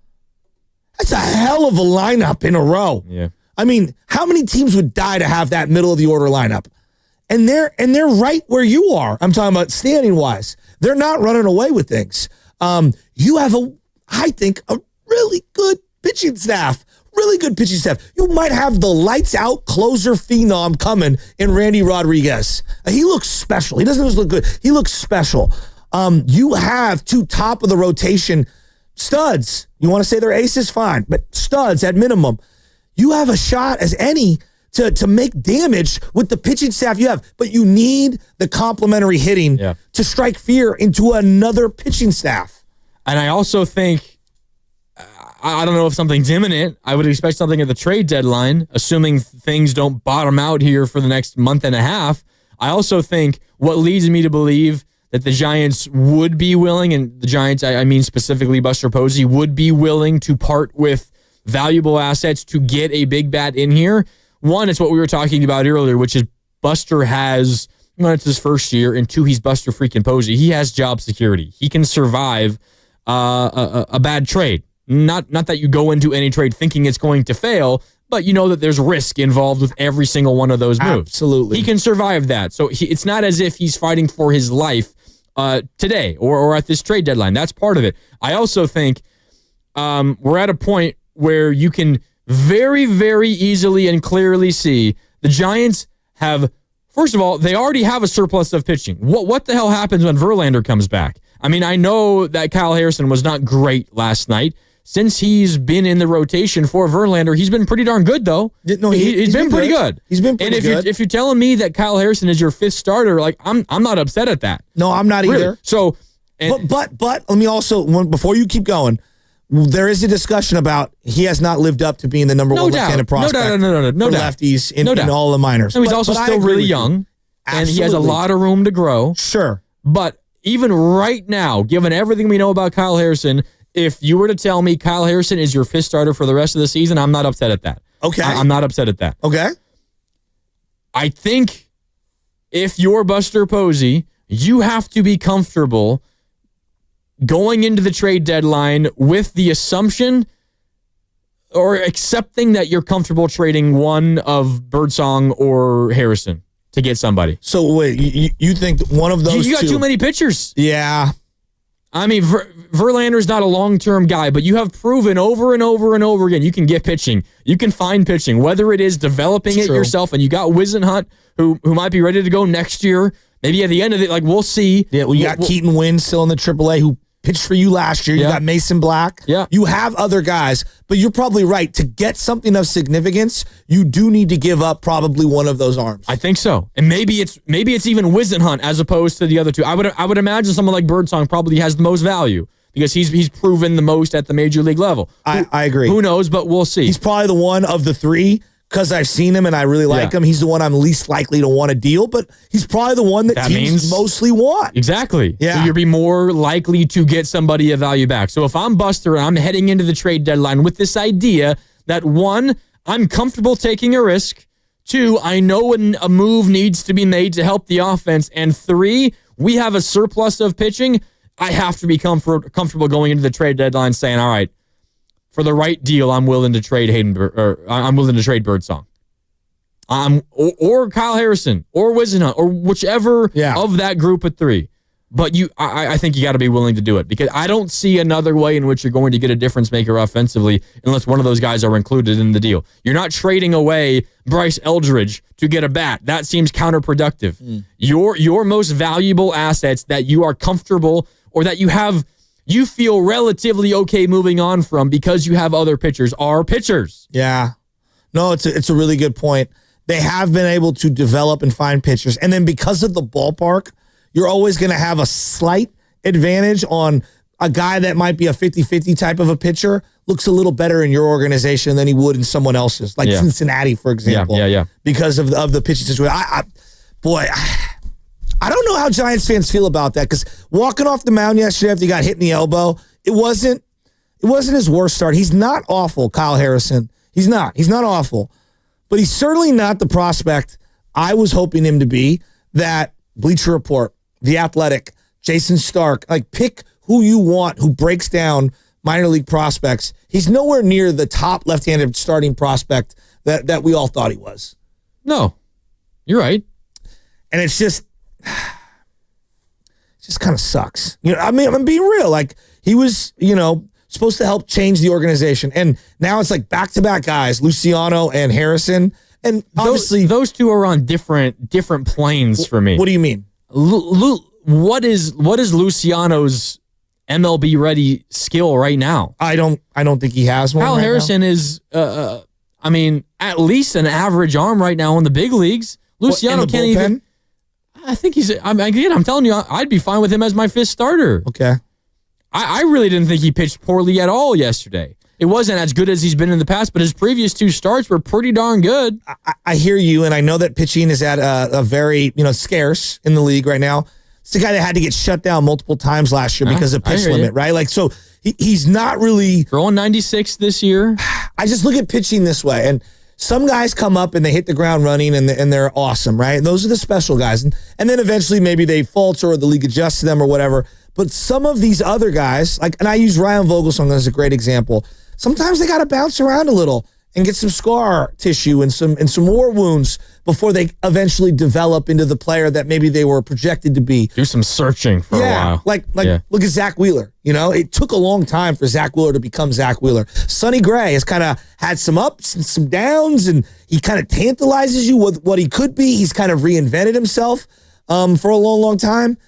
That's a hell of a lineup in a row.
Yeah.
I mean, how many teams would die to have that middle of the order lineup? And they're right where you are. I'm talking about standing wise. They're not running away with things. You have I think, a really good pitching staff. Really good pitching staff. You might have the lights out closer phenom coming in Randy Rodriguez. He looks special. He doesn't just look good. He looks special. You have 2 top of the rotation studs. You want to say they're aces? Fine. But studs at minimum. You have a shot as any to make damage with the pitching staff you have. But you need the complementary hitting to strike fear into another pitching staff.
And I also think, I don't know if something's imminent. I would expect something at the trade deadline, assuming things don't bottom out here for the next month and a half. I also think what leads me to believe that the Giants would be willing, and the Giants, I mean specifically Buster Posey, would be willing to part with valuable assets to get a big bat in here. One, it's what we were talking about earlier, which is Buster has, it's his first year, and 2, he's Buster freaking Posey. He has job security. He can survive a bad trade. Not that you go into any trade thinking it's going to fail, but you know that there's risk involved with every single one of those moves.
Absolutely.
He can survive that. So it's not as if he's fighting for his life today or at this trade deadline. That's part of it. I also think we're at a point where you can very, very easily and clearly see the Giants have, first of all, they already have a surplus of pitching. What the hell happens when Verlander comes back? I mean, I know that Kyle Harrison was not great last night. Since he's been in the rotation for Verlander, he's been pretty darn good, though.
No,
he's been pretty good.
He's been pretty good.
And if you're telling me that Kyle Harrison is your 5th starter, like I'm not upset at that.
No, I'm not
really.
either.
So,
but let me also, before you keep going, there is a discussion about he has not lived up to being the number one left-handed prospect
no
for
doubt.
lefties in all the minors.
No, he's also still really young, and he has a lot of room to grow.
Sure.
But even right now, given everything we know about Kyle Harrison, if you were to tell me Kyle Harrison is your 5th starter for the rest of the season, I'm not upset at that.
Okay.
I'm not upset at that.
Okay.
I think if you're Buster Posey, you have to be comfortable going into the trade deadline with the assumption or accepting that you're comfortable trading one of Birdsong or Harrison to get somebody.
So wait, you think one of those
you got too many pitchers.
Yeah.
I mean, Verlander's not a long-term guy, but you have proven over and over and over again you can get pitching. You can find pitching, whether it is developing it yourself, and you got Wisenhunt, who might be ready to go next year. Maybe at the end of it, like, we'll see.
Yeah, well, you got Keaton Wynn still in the AAA who pitched for you last year. You got Mason Black.
Yeah.
You have other guys, but you're probably right. To get something of significance, you do need to give up probably one of those arms.
I think so. And maybe it's even Wisenhunt as opposed to the other 2. I would imagine someone like Birdsong probably has the most value because he's proven the most at the major league level.
I agree.
Who knows, but we'll see.
He's probably the one of the 3, because I've seen him and I really like him. He's the one I'm least likely to want to deal, but he's probably the one that teams mostly want.
Exactly.
Yeah.
So you'll be more likely to get somebody a value back. So if I'm Buster and I'm heading into the trade deadline with this idea that 1, I'm comfortable taking a risk. 2, I know when a move needs to be made to help the offense. And 3, we have a surplus of pitching. I have to be comfortable going into the trade deadline saying, all right, for the right deal, I'm willing to trade I'm willing to trade Birdsong. Or Kyle Harrison, or Wisenhunt, or whichever of that group of 3. But I think you got to be willing to do it because I don't see another way in which you're going to get a difference maker offensively unless one of those guys are included in the deal. You're not trading away Bryce Eldridge to get a bat. That seems counterproductive. Your most valuable assets that you are comfortable or that you feel relatively okay moving on from because you have other pitchers are pitchers.
Yeah. No, it's a really good point. they have been able to develop and find pitchers. And then because of the ballpark, you're always going to have a slight advantage on a guy that might be a 50-50 type of a pitcher, looks a little better in your organization than he would in someone else's, like Cincinnati, for example.
Yeah.
Because of the pitching situation. I don't know how Giants fans feel about that, because walking off the mound yesterday after he got hit in the elbow, it wasn't his worst start. He's not awful, Kyle Harrison. He's not awful. But he's certainly not the prospect I was hoping him to be, that Bleacher Report, The Athletic, Jason Stark, like pick who you want, who breaks down minor league prospects. He's nowhere near the top left-handed starting prospect that we all thought he was.
No, you're right.
And it just kind of sucks. I mean, I'm being real. Like, he was, supposed to help change the organization. And now it's like back-to-back guys, Luciano and Harrison. And obviously
those two are on different planes for me.
What do you mean?
What is Luciano's MLB ready skill right now?
I don't think he has one.
Kyle Harrison is at least an average arm right now in the big leagues. Luciano can't even. I think he's. I'm telling you, I'd be fine with him as my fifth starter.
Okay.
I really didn't think he pitched poorly at all yesterday. It wasn't as good as he's been in the past, but his previous two starts were pretty darn good.
I hear you, and I know that pitching is at a very scarce in the league right now. It's the guy that had to get shut down multiple times last year because of pitch limit, right? Like, so he's not really
throwing 96 this year.
I just look at pitching this way, and some guys come up and they hit the ground running and they're awesome, right? And those are the special guys, and then eventually maybe they falter or the league adjusts to them or whatever. But some of these other guys, and I use Ryan Vogelsong as a great example. Sometimes they got to bounce around a little and get some scar tissue and some war wounds before they eventually develop into the player that maybe they were projected to be.
Do some searching for a while.
Look at Zach Wheeler. It took a long time for Zach Wheeler to become Zach Wheeler. Sonny Gray has kind of had some ups and some downs, and he kind of tantalizes you with what he could be. He's kind of reinvented himself for a long, long time.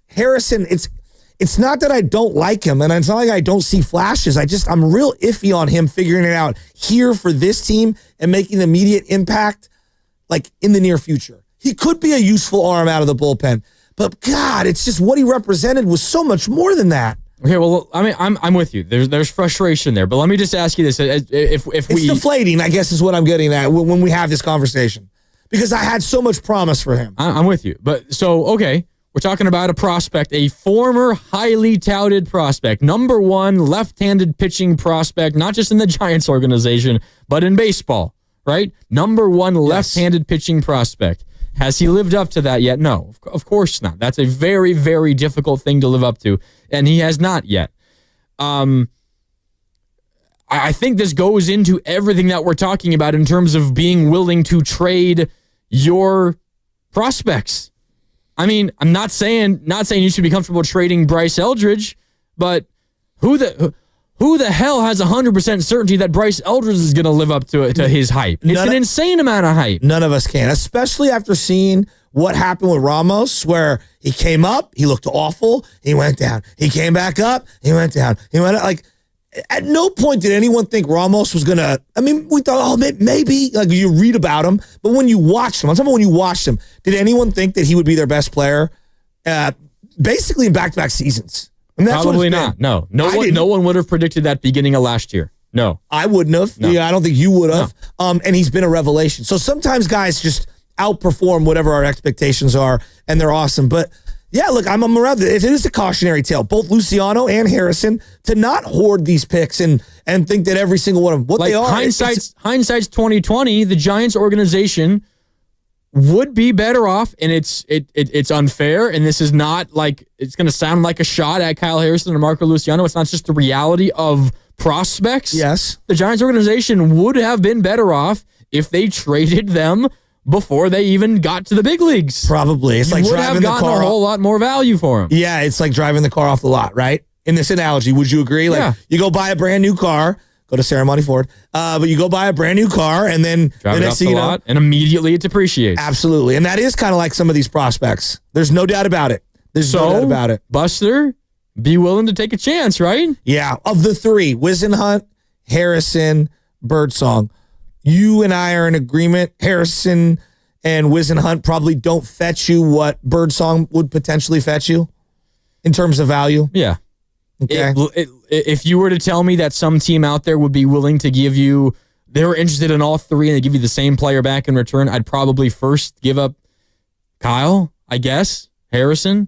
Harrison, it's not that I don't like him, and it's not like I don't see flashes. I'm real iffy on him figuring it out here for this team and making an immediate impact, like in the near future. He could be a useful arm out of the bullpen, but God, it's just what he represented was so much more than that.
Okay, well, I mean, I'm with you. There's frustration there, but let me just ask you this: it's
deflating, I guess, is what I'm getting at when we have this conversation, because I had so much promise for him.
I'm with you, but okay. We're talking about a prospect, a former highly touted prospect, number one left-handed pitching prospect, not just in the Giants organization, but in baseball, right? Number one left-handed pitching prospect. Has he lived up to that yet? No, of course not. That's a very, very difficult thing to live up to, and he has not yet. I think this goes into everything that we're talking about in terms of being willing to trade your prospects. I mean, I'm not saying you should be comfortable trading Bryce Eldridge, but who the hell has 100% certainty that Bryce Eldridge is going to live up to his hype? It's an insane amount of hype.
None of us can, especially after seeing what happened with Ramos, where he came up, he looked awful, he went down. He came back up, he went down. He went up, at no point did anyone think Ramos was going to, we thought, maybe, like you read about him, but when you watched him, I'm talking about when you watched him, did anyone think that he would be their best player basically in back-to-back seasons?
Probably not. No one would have predicted that beginning of last year. No.
I wouldn't have. No. Yeah, I don't think you would have. No. And he's been a revelation. So sometimes guys just outperform whatever our expectations are, and they're awesome. But yeah, look, I'm around it. It is a cautionary tale, both Luciano and Harrison, to not hoard these picks and think that every single one of them, they are.
Hindsight's 2020. The Giants organization would be better off, and it's unfair, and this is not like it's going to sound like a shot at Kyle Harrison or Marco Luciano. It's not just the reality of prospects.
Yes,
the Giants organization would have been better off if they traded them before they even got to the big leagues.
Probably. It's like driving the car.
Would have gotten a whole lot more value for them.
Yeah, it's like driving the car off the lot, right? In this analogy, would you agree? You go buy a brand new car, go to Ceremony Ford, but you go buy a brand new car and then
drive it off the lot, and immediately it depreciates.
Absolutely. And that is kind of like some of these prospects. There's no doubt about it.
Buster, be willing to take a chance, right?
Yeah. Of the three, Whisenhunt, Harrison, Birdsong, you and I are in agreement. Harrison and Wiz and Hunt probably don't fetch you what Birdsong would potentially fetch you in terms of value.
Yeah.
Okay.
If you were to tell me that some team out there would be willing to give you, they were interested in all three and they give you the same player back in return, I'd probably first give up Kyle, I guess, Harrison.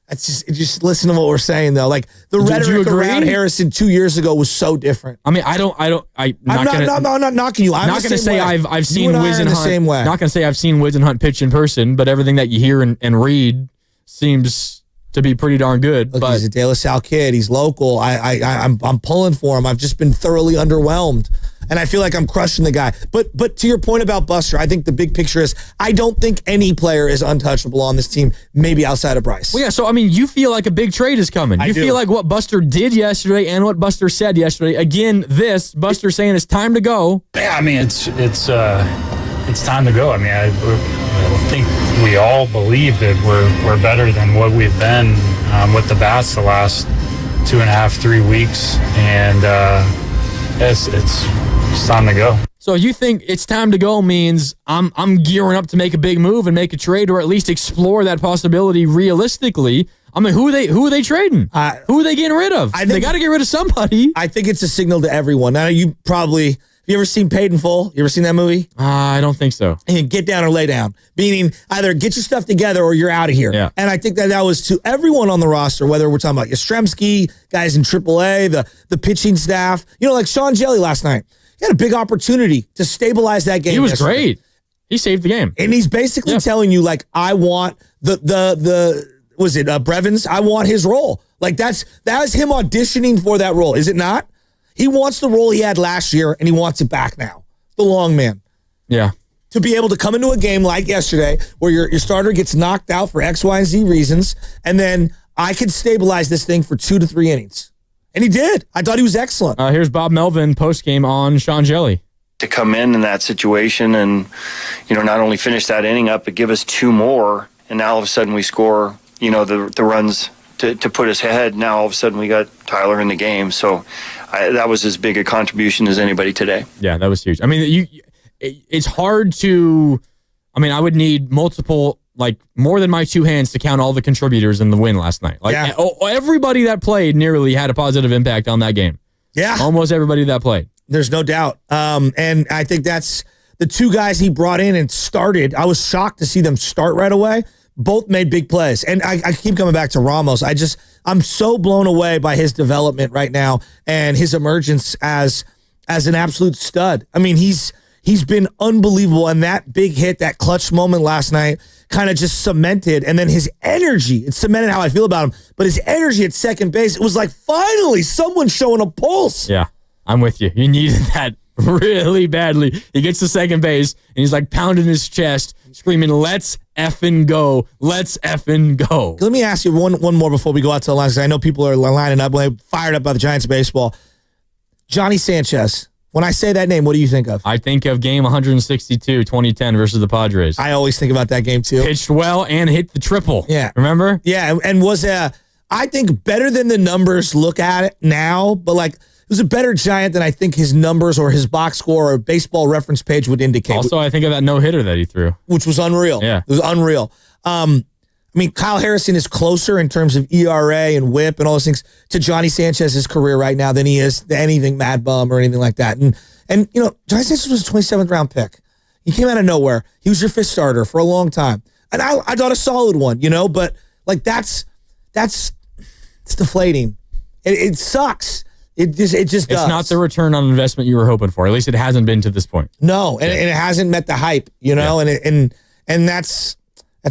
That's just listen to what we're saying though. Like the rhetoric around Harrison 2 years ago was so different.
I mean, I'm
not knocking you. I'm
not going to say I've seen Wiz and
the
Hunt.
Same way.
Not going to say I've seen Wiz and Hunt pitch in person, but everything that you hear and read seems to be pretty darn good.
Look,
but
he's a De La Salle kid. He's local. I'm pulling for him. I've just been thoroughly underwhelmed. And I feel like I'm crushing the guy. But to your point about Buster, I think the big picture is I don't think any player is untouchable on this team, maybe outside of Bryce.
Well, yeah, so, I mean, you feel like a big trade is coming. You feel like what Buster did yesterday and what Buster said yesterday. Again, Buster saying it's time to go.
Yeah, I mean, it's time to go. I mean, I think we all believe that we're better than what we've been with the bats the last 2.5, 3 weeks. And it's time to go.
So you think it's time to go means I'm gearing up to make a big move and make a trade, or at least explore that possibility realistically. I mean, who are they trading? Who are they getting rid of? They got to get rid of somebody.
I think it's a signal to everyone. Now, have you ever seen Paid in Full? You ever seen that movie?
I don't think so.
And get down or lay down, meaning either get your stuff together or you're out of here.
Yeah.
And I think that was to everyone on the roster, whether we're talking about Yastrzemski, guys in AAA, the pitching staff. You know, like Sean Jelly last night. He had a big opportunity to stabilize that game.
He was great. He saved the game.
And he's basically telling you, like, I want was it Brevins? I want his role. Like, that is him auditioning for that role, is it not? He wants the role he had last year, and he wants it back now. The long man.
Yeah.
To be able to come into a game like yesterday where your starter gets knocked out for X, Y, and Z reasons, and then I could stabilize this thing for 2 to 3 innings. And he did. I thought he was excellent.
Here's Bob Melvin post-game on Sean Jelly.
To come in that situation and, not only finish that inning up, but give us 2 more, and now all of a sudden we score, the runs to put us ahead. Now all of a sudden we got Tyler in the game. So that was as big a contribution as anybody today.
Yeah, that was huge. I mean, it's hard to, I would need multiple, like more than my 2 hands to count all the contributors in the win last night. Like everybody that played nearly had a positive impact on that game.
Yeah.
Almost everybody that played.
There's no doubt. And I think that's the 2 guys he brought in and started. I was shocked to see them start right away. Both made big plays. And I keep coming back to Ramos. I'm so blown away by his development right now and his emergence as an absolute stud. I mean, he's been unbelievable. And that big hit, that clutch moment last night kind of just cemented. And then his energy, it cemented how I feel about him. But his energy at second base, it was like finally someone showing a pulse.
Yeah, I'm with you. You needed that really badly. He gets to second base and he's like pounding his chest, screaming, "Let's effing go. Let's effing go."
Let me ask you one more before we go out to the lines, because I know people are lining up, fired up by the Giants baseball. Johnny Sanchez. When I say that name, what do you think of?
I think of game 162, 2010 versus the Padres.
I always think about that game too.
Pitched well and hit the triple.
Yeah.
Remember?
Yeah, and was I think better than the numbers look at it now, but like it was a better Giant than I think his numbers or his box score or baseball reference page would indicate.
Also, I think of that no-hitter that he threw.
Which was unreal.
Yeah.
It was unreal. Kyle Harrison is closer in terms of ERA and whip and all those things to Johnny Sanchez's career right now than he is to anything Mad Bum or anything like that. And Johnny Sanchez was a 27th round pick. He came out of nowhere. He was your 5th starter for a long time. And I thought a solid one, but like it's deflating. It sucks. It just does.
It's not the return on investment you were hoping for. At least it hasn't been to this point.
No, and it hasn't met the hype, and that's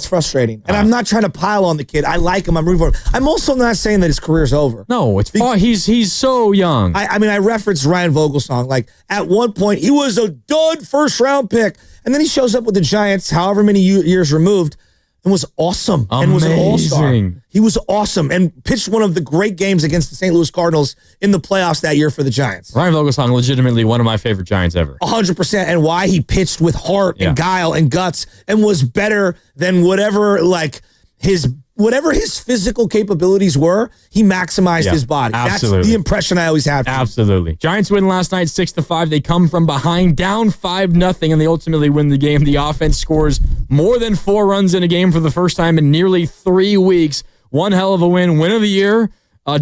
frustrating. And I'm not trying to pile on the kid. I like him. I'm rooting for him. I'm also not saying that his career's over.
No, it's far. He's so young.
I referenced Ryan Vogelsong. Like at one point, he was a dud 1st round pick, and then he shows up with the Giants, however many years removed, and was awesome.
Amazing.
And was an all-star. He was awesome and pitched one of the great games against the St. Louis Cardinals in the playoffs that year for the Giants.
Ryan Vogelsong, legitimately one of my favorite Giants ever.
100%. And why he pitched with heart and guile and guts and was better than whatever like his whatever his physical capabilities were, he maximized his body.
Absolutely.
That's the impression I always have.
Absolutely. Giants win last night 6-5. They come from behind, down 5-0, and they ultimately win the game. The offense scores more than 4 runs in a game for the first time in nearly 3 weeks. One hell of a win. Win of the year,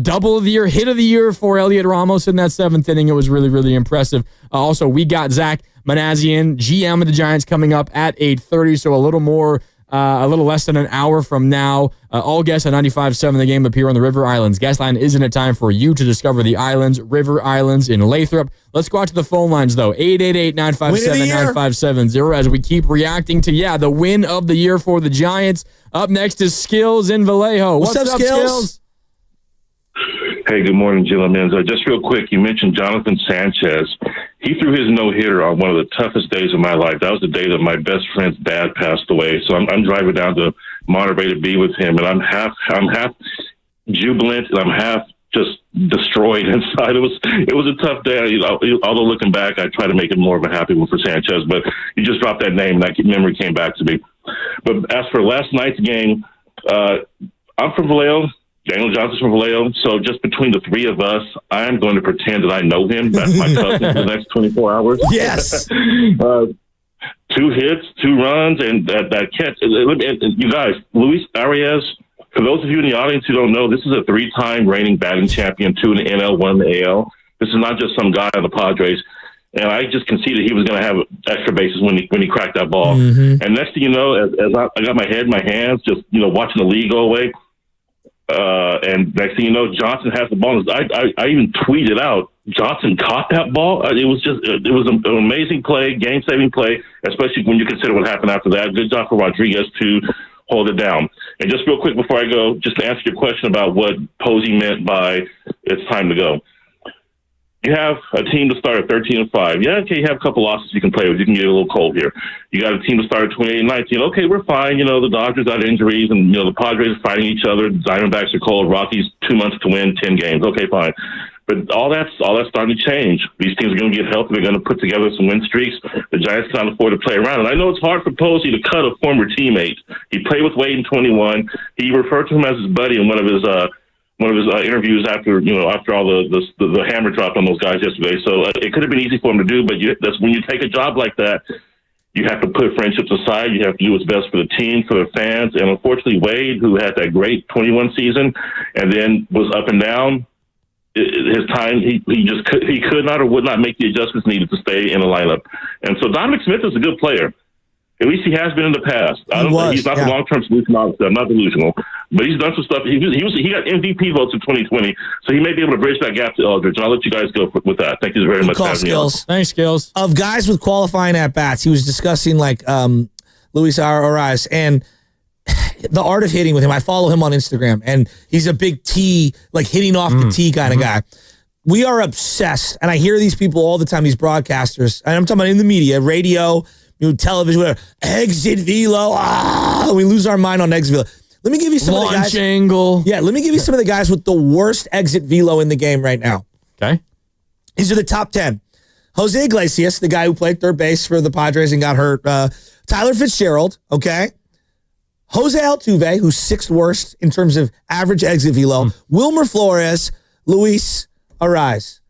double of the year, hit of the year for Heliot Ramos in that 7th inning. It was really, really impressive. Also, we got Zach Manassian, GM of the Giants, coming up at 8:30, so a little less than an hour from now. All guests at 95.7 The Game appear on the River Islands. Guest line isn't it time for you to discover the islands, River Islands in Lathrop. Let's go out to the phone lines, though. 888-957-9570 as we keep reacting to, the win of the year for the Giants. Up next is Skills in Vallejo.
What's up, Skills?
Hey, good morning, gentlemen. Just real quick, you mentioned Jonathan Sanchez. He threw his no-hitter on one of the toughest days of my life. That was the day that my best friend's dad passed away. So I'm driving down to Monterey to be with him, and I'm half jubilant and I'm half just destroyed inside. It was a tough day. Although looking back, I try to make it more of a happy one for Sanchez. But you just dropped that name, and that memory came back to me. But as for last night's game, I'm from Vallejo. Daniel Johnson's from Vallejo, so just between the three of us, I'm going to pretend that I know him. That's my cousin for the next 24 hours.
Yes.
2 hits, 2 runs, and that catch. You guys, Luis Arias, for those of you in the audience who don't know, this is a 3-time reigning batting champion, 2 in the NL, 1 in the AL. This is not just some guy on the Padres. And I just conceded he was going to have extra bases when he cracked that ball. Mm-hmm. And next thing you know, as I got my head in my hands, just watching the league go away. And next thing you know, Johnson has the ball. I even tweeted out, Johnson caught that ball. It was an amazing play, game-saving play, especially when you consider what happened after that. Good job for Rodriguez to hold it down. And just real quick before I go, just to answer your question about what Posey meant by it's time to go. You have a team to start at 13-5. Yeah, okay, you have a couple losses you can play with. You can get a little cold here. You got a team to start at 28-19. Okay, we're fine. The Dodgers got injuries, and the Padres are fighting each other. The Diamondbacks are cold. Rockies 2 months to win 10 games. Okay, fine. But all that's starting to change. These teams are going to get healthy. They're going to put together some win streaks. The Giants can't afford to play around. And I know it's hard for Posey to cut a former teammate. He played with Wade in 21. He referred to him as his buddy in one of his interviews after all the hammer dropped on those guys yesterday. So it could have been easy for him to do, but that's when you take a job like that, you have to put friendships aside. You have to do what's best for the team, for the fans. And unfortunately, Wade, who had that great 21 season and then was up and down, his time, he could not or would not make the adjustments needed to stay in the lineup. And so Dominic Smith is a good player. At least he has been in the past. He's not the long-term solution, obviously. I'm not delusional. But he's done some stuff. He got MVP votes in 2020, so he may be able to bridge that gap to Eldridge. And I'll let you guys go with that. Thank you very much for having me on.
Thanks, Skills.
Of guys with qualifying at-bats, he was discussing Luis Arias and the art of hitting with him. I follow him on Instagram, and he's a big tee, hitting off the tee kind of guy. We are obsessed, and I hear these people all the time, these broadcasters, and I'm talking about in the media, radio, television, whatever. Exit velo. We lose our mind on exit velo. Let me give you some of the guys.
Angle.
Yeah, let me give you some of the guys with the worst exit velo in the game right now.
Okay.
These are the top 10. Jose Iglesias, the guy who played third base for the Padres and got hurt. Tyler Fitzgerald, okay. Jose Altuve, who's 6th worst in terms of average exit velo. Wilmer Flores, Luis Arias.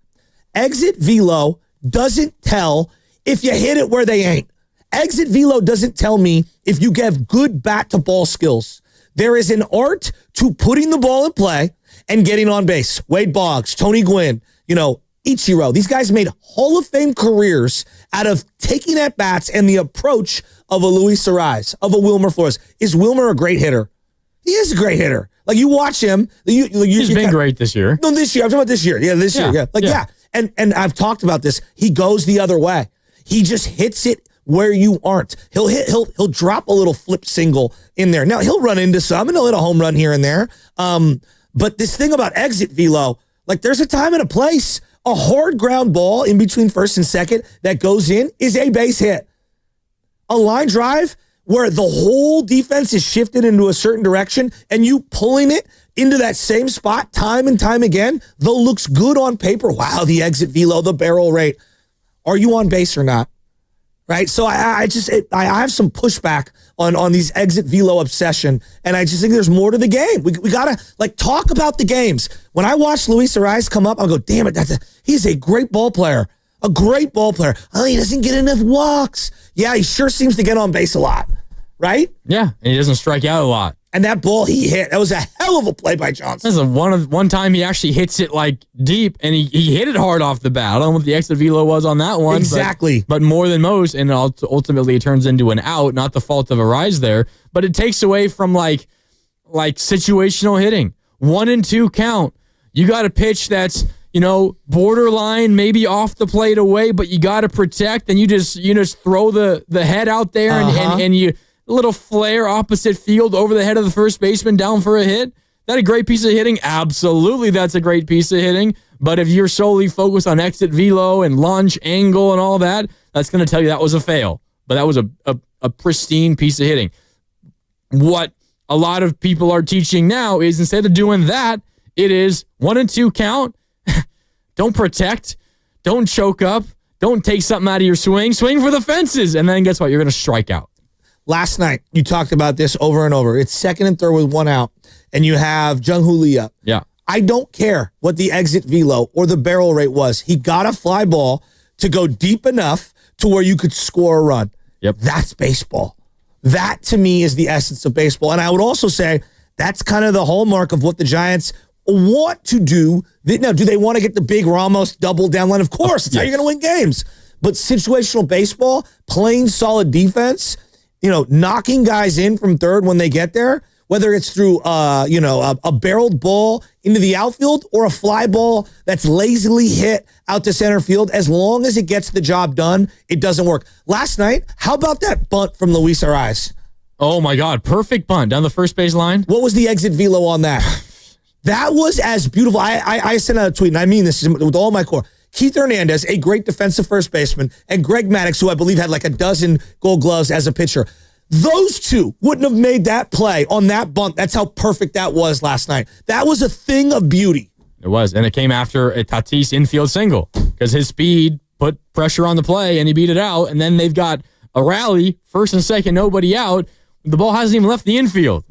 Exit velo doesn't tell if you hit it where they ain't. Exit velo doesn't tell me if you have good bat-to-ball skills. There is an art to putting the ball in play and getting on base. Wade Boggs, Tony Gwynn, Ichiro. These guys made Hall of Fame careers out of taking at-bats and the approach of a Luis Arias, of a Wilmer Flores. Is Wilmer a great hitter? He is a great hitter. You watch him.
He's been great this year.
No, this year. I'm talking about this year. Yeah, this year. Yeah. And I've talked about this. He goes the other way. He just hits it where you aren't. He'll drop a little flip single in there. Now he'll run into some and he'll hit a home run here and there. But this thing about exit velo, there's a time and a place. A hard ground ball in between first and second that goes in is a base hit. A line drive where the whole defense is shifted into a certain direction and you pulling it into that same spot time and time again, though looks good on paper. Wow, the exit velo, the barrel rate. Are you on base or not? Right? So I have some pushback on these exit velo obsession. And I just think there's more to the game. We got to talk about the games. When I watch Luis Ariz come up, I'll go, damn it, he's a great ball player. A great ball player. Oh, he doesn't get enough walks. Yeah, he sure seems to get on base a lot. Right?
Yeah, and he doesn't strike out a lot.
And that ball he hit, that was a hell of a play by Johnson.
This is one time he actually hits it deep, and he hit it hard off the bat. I don't know what the exit velo was on that one.
Exactly.
But more than most, and ultimately it turns into an out, not the fault of Ariz there. But it takes away from like situational hitting. 1 and 2 count. You got a pitch that's, borderline, maybe off the plate away, but you got to protect, and you just throw the head out there and you a little flare opposite field over the head of the first baseman down for a hit. That a great piece of hitting? Absolutely, that's a great piece of hitting. But if you're solely focused on exit velo and launch angle and all that, that's going to tell you that was a fail. But that was a pristine piece of hitting. What a lot of people are teaching now is instead of doing that, it is 1 and 2 count. Don't protect. Don't choke up. Don't take something out of your swing. Swing for the fences. And then guess what? You're going to strike out.
Last night, you talked about this over and over. It's 2nd and 3rd with 1 out, and you have Jung Hoo Lee up.
Yeah.
I don't care what the exit velo or the barrel rate was. He got a fly ball to go deep enough to where you could score a run.
Yep.
That's baseball. That, to me, is the essence of baseball. And I would also say that's kind of the hallmark of what the Giants want to do. Now, do they want to get the big Ramos double down line? Of course. It's how you're going to win games. But situational baseball, playing solid defense, knocking guys in from third when they get there, whether it's through, a barreled ball into the outfield or a fly ball that's lazily hit out to center field, as long as it gets the job done, it doesn't work. Last night, how about that bunt from Luis Ariz?
Oh, my God. Perfect bunt down the first base line.
What was the exit velo on that? That was as beautiful. I sent out a tweet, and I mean this with all my core. Keith Hernandez, a great defensive first baseman, and Greg Maddux, who I believe had like a dozen Gold Gloves as a pitcher. Those two wouldn't have made that play on that bunt. That's how perfect that was last night. That was a thing of beauty.
It was, and it came after a Tatis infield single because his speed put pressure on the play, and he beat it out. And then they've got a rally, first and second, nobody out. The ball hasn't even left the infield.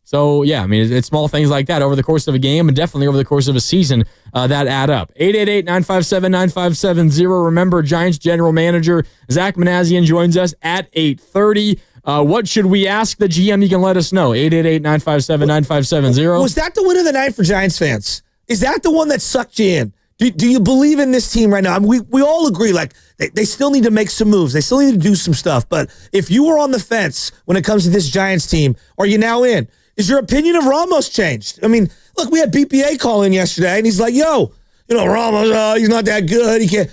So, yeah, I mean, it's small things like that over the course of a game and definitely over the course of a season that add up. 888-957-9570. Remember, Giants general manager Zach Manassian joins us at 8:30. What should we ask the GM? You can let us know. 888-957-9570.
Was that the win of the night for Giants fans? Is that the one that sucked you in? Do you believe in this team right now? I mean, we all agree, they still need to make some moves. They still need to do some stuff. But if you were on the fence when it comes to this Giants team, are you now in? Is your opinion of Ramos changed? I mean, look, we had BPA call in yesterday, and he's like, Ramos, he's not that good. He can't.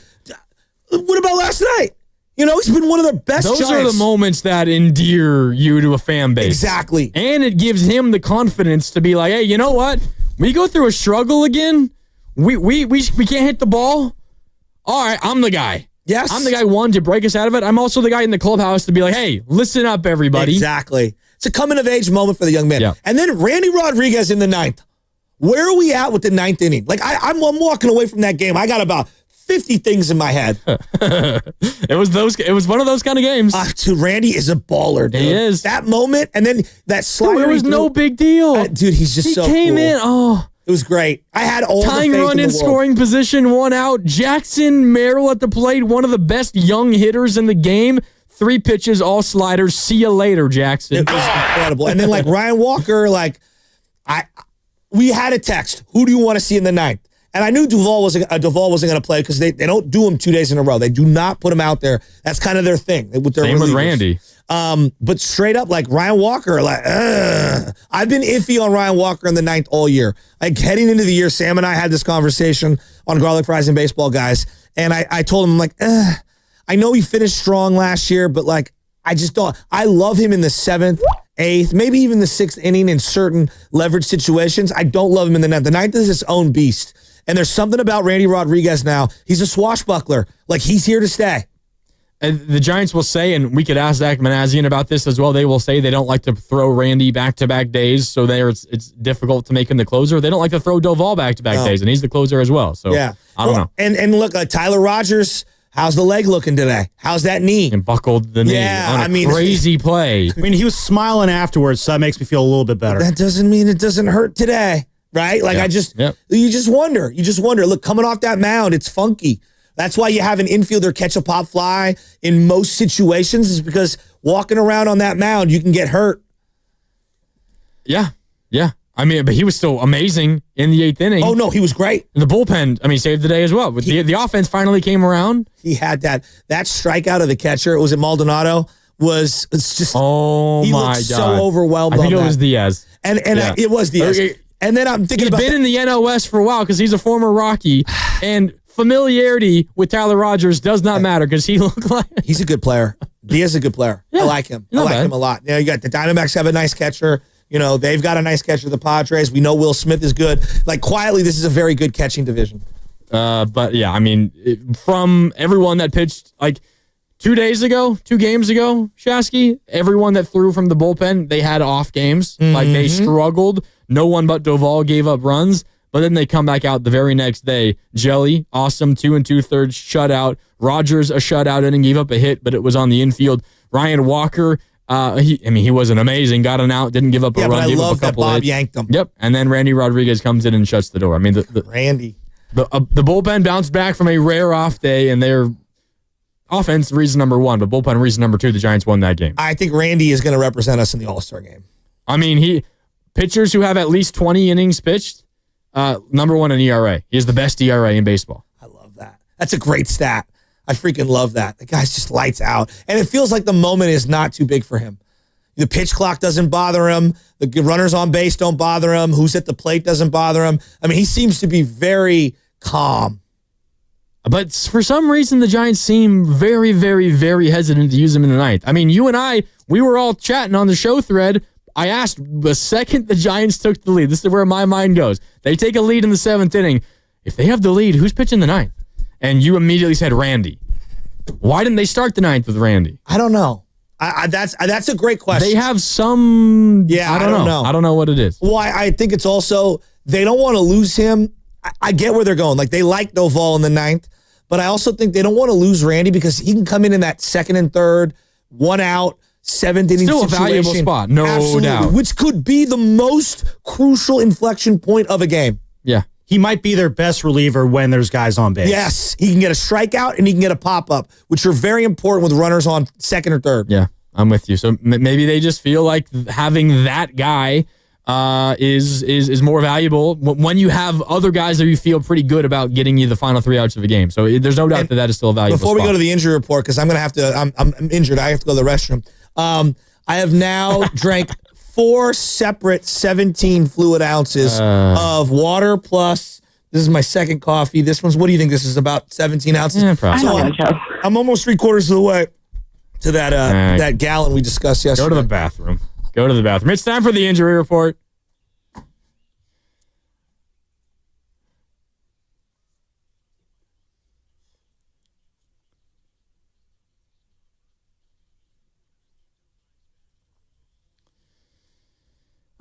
What about last night? He's been one of their best
Those
Giants.
are the moments that endear you to a fan base.
Exactly.
And it gives him the confidence to be like, hey, you know what? We go through a struggle again. We can't hit the ball. All right, I'm the guy.
Yes.
I'm the guy, one, to break us out of it. I'm also the guy in the clubhouse to be like, hey, listen up, everybody.
Exactly. It's a coming-of-age moment for the young man.
Yeah.
And then Randy Rodriguez in the 9th. Where are we at with the 9th inning? I'm walking away from that game. I got about 50 things in my head.
It was one of those kind of games.
Dude, Randy is a baller, dude.
He is.
That moment, and then that slider.
Dude, it was no big deal.
Dude, he's just so cool.
He came in,
it was great. I had all
tying
the faith
run in scoring position, 1 out. Jackson Merrill at the plate, one of the best young hitters in the game. 3 pitches, all sliders. See you later, Jackson.
It was incredible. And then Ryan Walker, we had a text. Who do you want to see in the 9th? And I knew Duvall wasn't going to play because they don't do him 2 days in a row. They do not put him out there. That's kind of their thing with their
Same
relievers.
with Randy.
But straight up, Ryan Walker, I've been iffy on Ryan Walker in the 9th all year. Heading into the year, Sam and I had this conversation on Garlic Fries and Baseball Guys, and I told him, I know he finished strong last year, but I just don't. I love him in the 7th, 8th, maybe even the 6th inning in certain leverage situations. I don't love him in the 9th. The 9th is his own beast. And there's something about Randy Rodriguez now. He's a swashbuckler. He's here to stay.
And the Giants will say, and we could ask Zach Manassian about this as well, they will say they don't like to throw Randy back-to-back days, so it's difficult to make him the closer. They don't like to throw Duvall back-to-back days, and he's the closer as well. So,
yeah.
I don't know.
And look, Tyler Rogers, How's the leg looking today? How's that knee?
And buckled the knee on a crazy play.
I mean, he was smiling afterwards, so that makes me feel a little bit better.
That doesn't mean it doesn't hurt today, right? Like you just wonder. You just wonder. Look, coming off that mound, it's funky. That's why you have an infielder catch a pop fly in most situations, is because walking around on that mound, you can get hurt.
Yeah. I mean, but he was still amazing in the 8th inning.
Oh, no, he was great.
The bullpen, I mean, saved the day as well. But the offense finally came around.
He had that strikeout of the catcher. Was it Maldonado? It's just,
oh
he
my
looked
God.
so overwhelmed.
I think it was Diaz.
And it was Diaz.
Okay.
And then I'm thinking
he's been in the NL West for a while because he's a former Rocky. And familiarity with Tyler Rogers does not matter because he looked like...
He's a good player. Diaz is a good player. I like him. I like him a lot. You got the Diamondbacks have a nice catcher. They've got a nice catcher, the Padres. We know Will Smith is good. Like, quietly, this is a very good catching division.
But, yeah, I mean, from everyone that pitched, like, 2 games ago, Shasky, everyone that threw from the bullpen, they had off games. Mm-hmm. Like, they struggled. No one but Doval gave up runs. But then they come back out the very next day. Jelly, awesome, 2 2/3 shutout. Rogers, a shutout inning, gave up a hit, but it was on the infield. Ryan Walker... he wasn't amazing. Got an out, didn't give up a run.
But I love that Bob
hits.
yanked him.
Yep, and then Randy Rodriguez comes in and shuts the door. I mean,
Randy,
the bullpen bounced back from a rare off day, and their offense reason number 1, but bullpen reason number 2. The Giants won that game.
I think Randy is going to represent us in the All-Star game.
I mean, pitchers who have at least 20 innings pitched, number 1 in ERA. He is the best ERA in baseball.
I love that. That's a great stat. I freaking love that. The guy's just lights out. And it feels like the moment is not too big for him. The pitch clock doesn't bother him. The runners on base don't bother him. Who's at the plate doesn't bother him. I mean, he seems to be very calm.
But for some reason, the Giants seem very, very, very hesitant to use him in the 9th. I mean, you and I, we were all chatting on the show thread. I asked the second the Giants took the lead. This is where my mind goes. They take a lead in the 7th inning. If they have the lead, who's pitching the 9th? And you immediately said Randy. Why didn't they start the 9th with Randy?
I don't know. That's a great question.
They have some...
Yeah, I don't know.
I don't know what it is.
Well, I think it's also... They don't want to lose him. I get where they're going. Like, they like Doval in the 9th, but I also think they don't want to lose Randy because he can come in that 2nd and 3rd, 1 out, 7th inning
Still
situation.
a valuable spot, no doubt.
Which could be the most crucial inflection point of a game.
Yeah.
He might be their best reliever when there's guys on base.
Yes, he can get a strikeout and he can get a pop-up, which are very important with runners on 2nd or 3rd.
Yeah, I'm with you. So maybe they just feel like having that guy is more valuable when you have other guys that you feel pretty good about getting you the final 3 outs of a game. So there's no doubt that is still a valuable
Before we
spot.
go to the injury report, because I'm injured. I have to go to the restroom. I have now drank 4 separate 17 fluid ounces of water plus, this is my second coffee. This one's, what do you think this is, about 17 ounces?
Yeah, probably.
So I'm almost 3/4 of the way to that gallon we discussed yesterday.
Go to the bathroom. It's time for the injury report.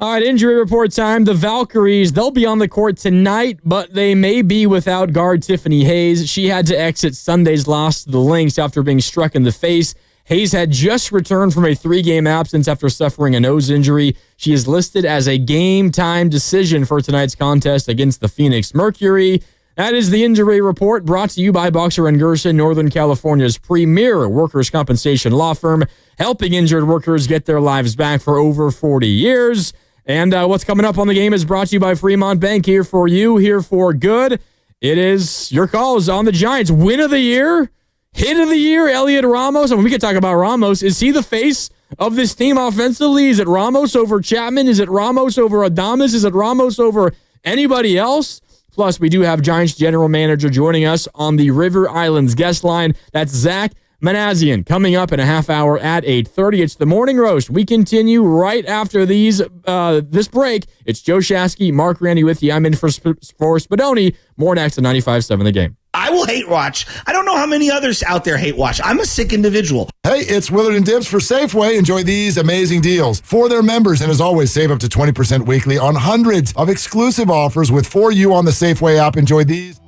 All right, injury report time. The Valkyries, they'll be on the court tonight, but they may be without guard Tiffany Hayes. She had to exit Sunday's loss to the Lynx after being struck in the face. Hayes had just returned from a 3-game absence after suffering a nose injury. She is listed as a game-time decision for tonight's contest against the Phoenix Mercury. That is the injury report brought to you by Boxer & Gerson, Northern California's premier workers' compensation law firm, helping injured workers get their lives back for over 40 years. And what's coming up on the game is brought to you by Fremont Bank, here for you, here for good. It is your calls on the Giants. Win of the year, hit of the year, Heliot Ramos. I mean, we could talk about Ramos. Is he the face of this team offensively? Is it Ramos over Chapman? Is it Ramos over Adames? Is it Ramos over anybody else? Plus, we do have Giants general manager joining us on the River Islands guest line. That's Zach Manassian, coming up in a half hour at 8:30. It's the Morning Roast. We continue right after this break. It's Joe Shasky, Mark Randy with you. I'm in for Spadoni. More next at 95.7 The Game.
I will hate watch. I don't know how many others out there hate watch. I'm a sick individual.
Hey, it's Willard and Dibbs for Safeway. Enjoy these amazing deals for their members. And as always, save up to 20% weekly on hundreds of exclusive offers with For You on the Safeway app. Enjoy these.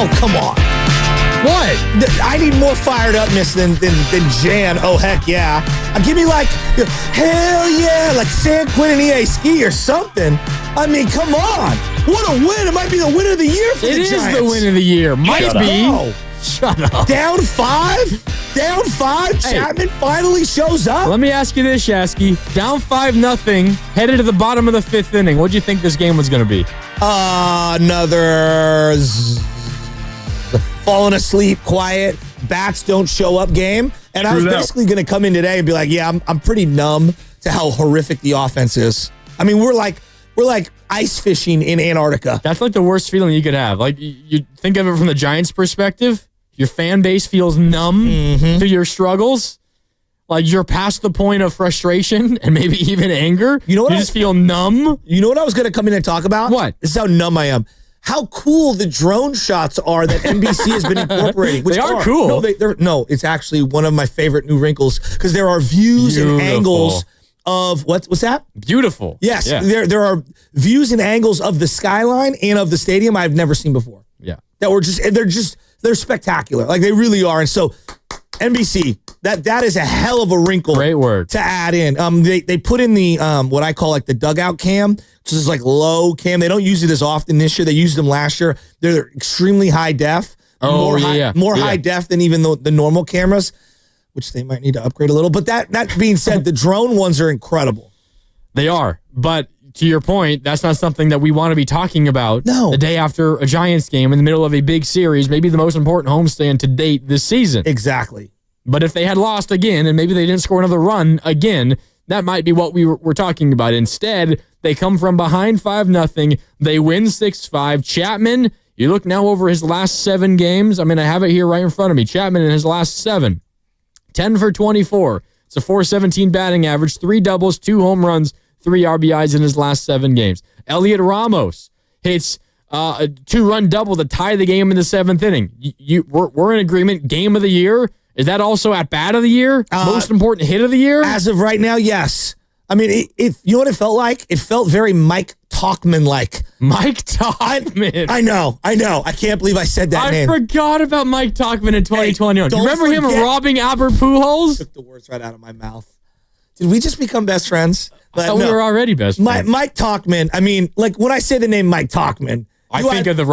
Oh, come on.
What?
I need more fired upness than Jan. Oh, heck yeah. Give me like, hell yeah, like San Quentin EA Ski or something. I mean, come on. What a win. It might be the win of the year for the Giants.
It is the win of the year. Might be. Shut up.
Down 5? Down 5? Hey, Chapman finally shows up?
Let me ask you this, Shasky. Down 5-0, headed to the bottom of the 5th inning. What do you think this game was going to be?
Another falling asleep, quiet, bats don't show up game. And I was basically going to come in today and be like, yeah, I'm pretty numb to how horrific the offense is. I mean, we're like ice fishing in Antarctica.
That's like the worst feeling you could have. Like, you think of it from the Giants' perspective. Your fan base feels numb to your struggles. Like, you're past the point of frustration and maybe even anger. You know what? You just feel numb.
You know what I was going to come in and talk about?
What?
This is how numb I am. How cool the drone shots are that NBC has been incorporating. Which
they are cool.
No, it's actually one of my favorite new wrinkles because there are views and angles of what's that?
Beautiful.
Yes, yeah. There are views and angles of the skyline and of the stadium I've never seen before.
Yeah,
they're spectacular. Like they really are. And so NBC, that is a hell of a wrinkle.
Great word
to add in. They put in the what I call like the dugout cam, which is like low cam. They don't use it as often this year. They used them last year. They're extremely high def. More high def than even the normal cameras, which they might need to upgrade a little. But that being said, the drone ones are incredible.
They are. But to your point, that's not something that we want to be talking about the day after a Giants game in the middle of a big series, maybe the most important homestand to date this season.
Exactly.
But if they had lost again and maybe they didn't score another run again, that might be what we're talking about. Instead, they come from behind 5-0. They win 6-5. Chapman, you look now over his last 7 games. I mean, I have it here right in front of me. Chapman in his last 7, 10 for 24. It's a .417 batting average, 3 doubles, 2 home runs, 3 RBIs in his last 7 games. Heliot Ramos hits a 2-run double to tie the game in the 7th inning. We're in agreement. Game of the year. Is that also at bat of the year? Most important hit of the year?
As of right now, yes. I mean, you know what it felt like? It felt very Mike Tauchman-like.
Mike Tauchman.
I know. I can't believe I said that name.
I forgot about Mike Tauchman in 2021. You remember him robbing Albert Pujols?
Took the words right out of my mouth. Did we just become best friends?
I thought we were already best friends.
Mike Tauchman. I mean, like when I say the name Mike Tauchman,
I think of the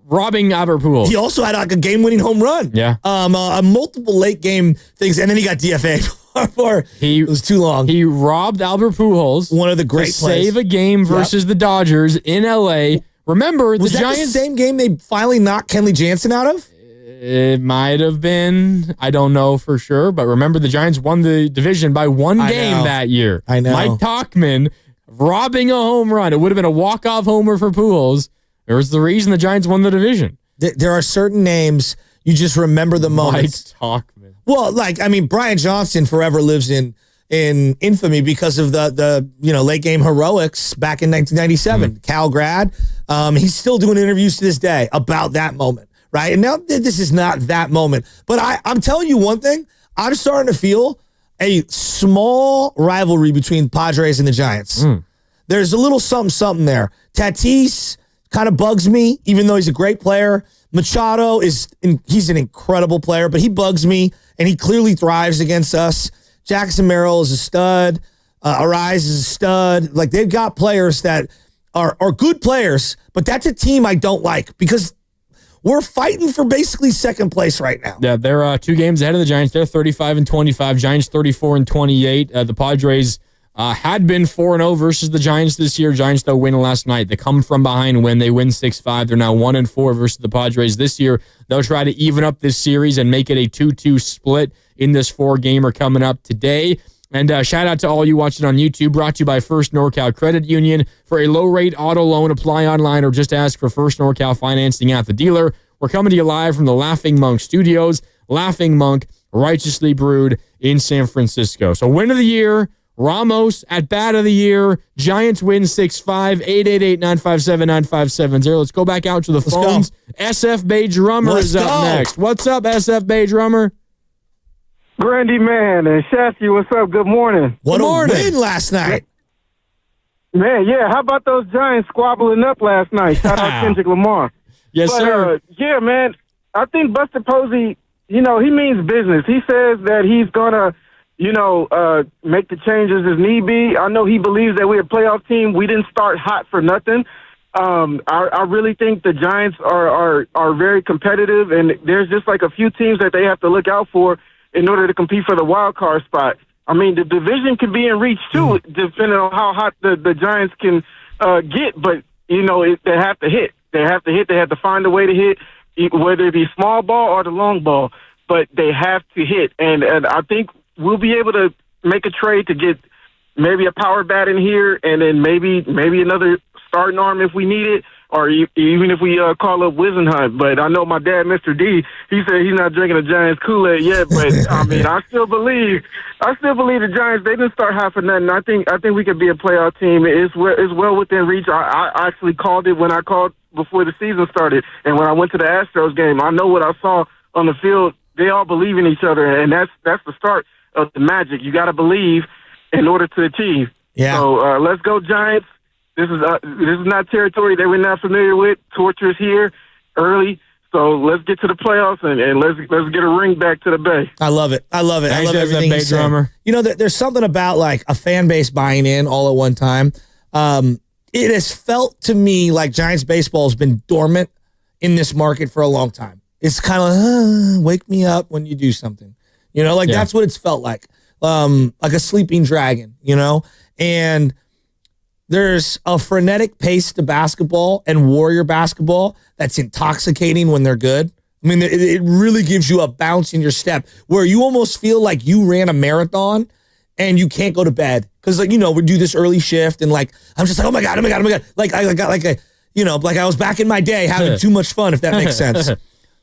robbing Albert Pujols.
He also had like a game-winning home run.
Yeah.
Multiple late game things, and then he got DFA'd before it was too long.
He robbed Albert Pujols.
One of the great plays.
Save a game versus the Dodgers in LA. Remember,
was
the Giants.
Was that the same game they finally knocked Kenley Jansen out of?
It might have been. I don't know for sure, but remember the Giants won the division by 1 game that year.
I know.
Mike Tauchman robbing a home run. It would have been a walk-off homer for Pujols. It was the reason the Giants won the division.
There are certain names you just remember the moments.
Mike Tauchman.
Well, like I mean, Brian Johnson forever lives in infamy because of the late game heroics back in 1997. Cal grad. He's still doing interviews to this day about that moment, right? And now this is not that moment, but I'm telling you one thing. I'm starting to feel a small rivalry between Padres and the Giants. There's a little something there. Tatis kind of bugs me, even though he's a great player. Machado he's an incredible player, but he bugs me, and he clearly thrives against us. Jackson Merrill is a stud. Arise is a stud. Like, they've got players that are good players, but that's a team I don't like because we're fighting for basically second place right now.
Yeah, they're 2 games ahead of the Giants. They're 35-25. Giants 34-28. The Padres had been 4-0 versus the Giants this year. Giants, though, win last night. They come from behind when they win 6-5. They're now 1-4 versus the Padres this year. They'll try to even up this series and make it a 2-2 split in this 4-gamer coming up today. And shout out to all you watching on YouTube. Brought to you by First NorCal Credit Union. For a low-rate auto loan, apply online or just ask for First NorCal financing at the dealer. We're coming to you live from the Laughing Monk Studios. Laughing Monk, righteously brewed in San Francisco. So win of the year, Ramos at bat of the year. Giants win 6-5, 888-957-9570. Let's go back out to the phones. SF Bay Drummer is up next. What's up, SF Bay Drummer?
Grandy Man and Shasky, what's up? Good morning.
What a win last night.
Man, yeah. How about those Giants squabbling up last night? Shout out Kendrick Lamar.
Yes, sir.
Yeah, man. I think Buster Posey, he means business. He says that he's going to, make the changes as need be. I know he believes that we're a playoff team. We didn't start hot for nothing. I really think the Giants are very competitive, and there's just like a few teams that they have to look out for in order to compete for the wild card spot. I mean, the division can be in reach, too, depending on how hot the Giants can get. But, they have to hit. They have to hit. They have to find a way to hit, whether it be small ball or the long ball. But they have to hit. And I think we'll be able to make a trade to get maybe a power bat in here and then maybe another starting arm if we need it, or even if we call up Wisenhunt. But I know my dad, Mr. D, he said he's not drinking the Giants Kool-Aid yet. But I mean, I still believe the Giants. They didn't start hot for nothing. I think we could be a playoff team. It's well within reach. I actually called it when I called before the season started, and when I went to the Astros game, I know what I saw on the field. They all believe in each other, and that's the start of the magic. You got to believe in order to achieve.
Yeah.
So let's go Giants. This is not territory that we're not familiar with. Torture's here early, so let's get to the playoffs and let's get a ring back to the Bay.
I love it. I love
Thanks,
everything
Bay
you said.
drummer.
There's something about like a fan base buying in all at one time. It has felt to me like Giants baseball has been dormant in this market for a long time. It's kind of wake me up when you do something. That's what it's felt like a sleeping dragon. And there's a frenetic pace to basketball and Warrior basketball that's intoxicating when they're good. I mean, it really gives you a bounce in your step where you almost feel like you ran a marathon and you can't go to bed because, we do this early shift and I'm just like, oh my god, like I got like I was back in my day having too much fun, if that makes sense.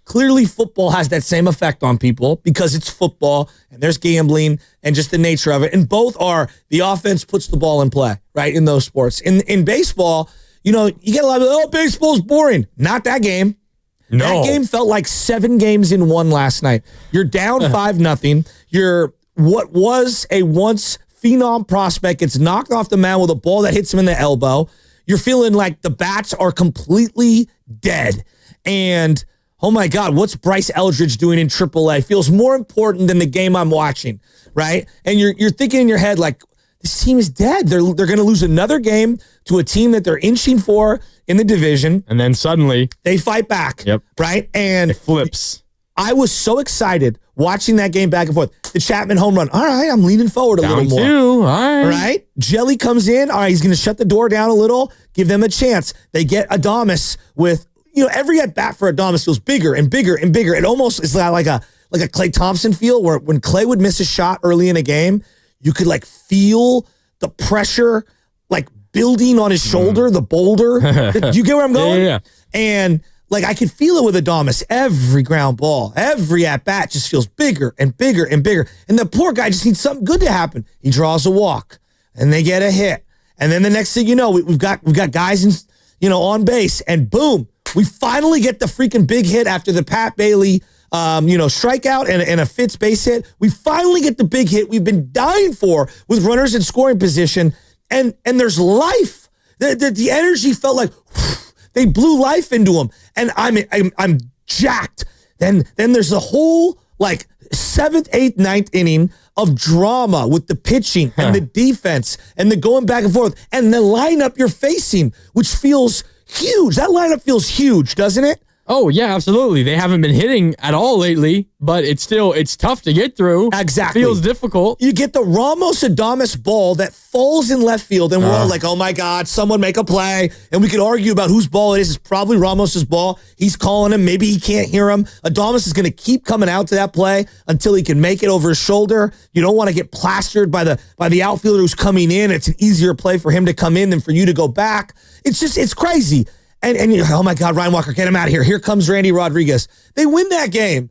Clearly, football has that same effect on people because it's football and there's gambling and just the nature of it. And both are the offense puts the ball in play, right, in those sports. In baseball, you get a lot of, baseball's boring. Not that game.
No.
That game felt like 7 games in one last night. You're down 5-0. You're what was a once phenom prospect gets knocked off the mound with a ball that hits him in the elbow. You're feeling like the bats are completely dead. And oh my God, what's Bryce Eldridge doing in AAA? Feels more important than the game I'm watching, right? And you're thinking in your head like, this team is dead. They're going to lose another game to a team that they're inching for in the division.
And then suddenly
they fight back, right? And
it flips.
I was so excited watching that game back and forth. The Chapman home run. All right, I'm leaning forward a little more.
Down 2, all
right. Jelly comes in. All right, he's going to shut the door down a little, give them a chance. They get Adames with, every at bat for Adames feels bigger and bigger and bigger. It almost is like a Klay Thompson feel where when Klay would miss a shot early in a game, you could feel the pressure building on his shoulder, the boulder. Do you get where I'm going?
Yeah.
And I could feel it with Adames. Every ground ball, every at bat just feels bigger and bigger and bigger. And the poor guy just needs something good to happen. He draws a walk, and they get a hit, and then the next thing you know, we've got guys on base, and boom, we finally get the freaking big hit after the Pat Bailey strikeout and a Fitz base hit. We finally get the big hit we've been dying for with runners in scoring position, and there's life. The energy felt like they blew life into him, and I'm jacked. Then there's the whole 7th, 8th, 9th inning of drama with the pitching and the defense and the going back and forth and the lineup you're facing, which feels huge. That lineup feels huge, doesn't it?
Oh, yeah, absolutely. They haven't been hitting at all lately, but it's tough to get through.
Exactly.
Feels difficult.
You get the Ramos Adames ball that falls in left field, and we're all like, oh my God, someone make a play. And we could argue about whose ball it is. It's probably Ramos's ball. He's calling him. Maybe he can't hear him. Adames is going to keep coming out to that play until he can make it over his shoulder. You don't want to get plastered by the outfielder who's coming in. It's an easier play for him to come in than for you to go back. It's crazy. And you're like, oh my God, Ryan Walker, get him out of here. Here comes Randy Rodriguez. They win that game,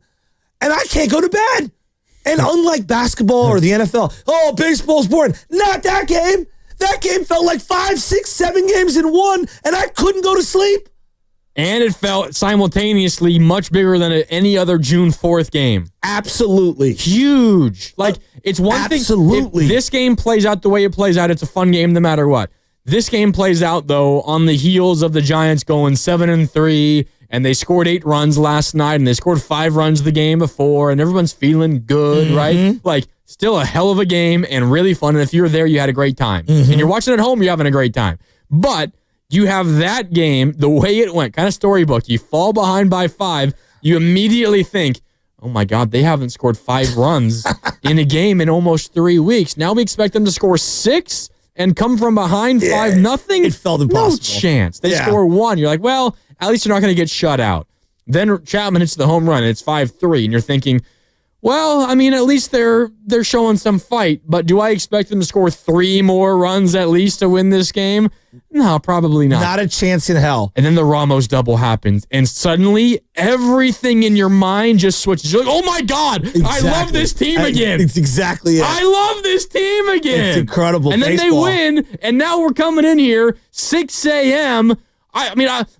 and I can't go to bed. And unlike basketball or the NFL, baseball's boring. Not that game. That game felt like 5, 6, 7 games in one, and I couldn't go to sleep.
And it felt simultaneously much bigger than any other June 4th game.
Absolutely.
Huge. It's one thing. If this game plays out the way it plays out, it's a fun game no matter what. This game plays out, though, on the heels of the Giants going 7-3 and they scored 8 runs last night, and they scored 5 runs the game before, and everyone's feeling good, right? Like, still a hell of a game and really fun, and if you were there, you had a great time. And you're watching at home, you're having a great time. But you have that game, the way it went, kind of storybook. You fall behind by 5, you immediately think, oh my God, they haven't scored 5 runs in a game in almost 3 weeks. Now we expect them to score 6 and come from behind 5-0?
It felt impossible.
No chance. They score 1. You're like, well, at least you're not going to get shut out. Then Chapman hits the home run, and it's 5-3, and you're thinking, well, I mean, at least they're showing some fight, but do I expect them to score 3 more runs at least to win this game? No, probably not.
Not a chance in hell.
And then the Ramos double happens, and suddenly everything in your mind just switches. You're like, oh my God, I love this team again.
It's exactly it.
I love this team again.
It's incredible.
And then
baseball.
they win, and now we're coming in here 6 a.m.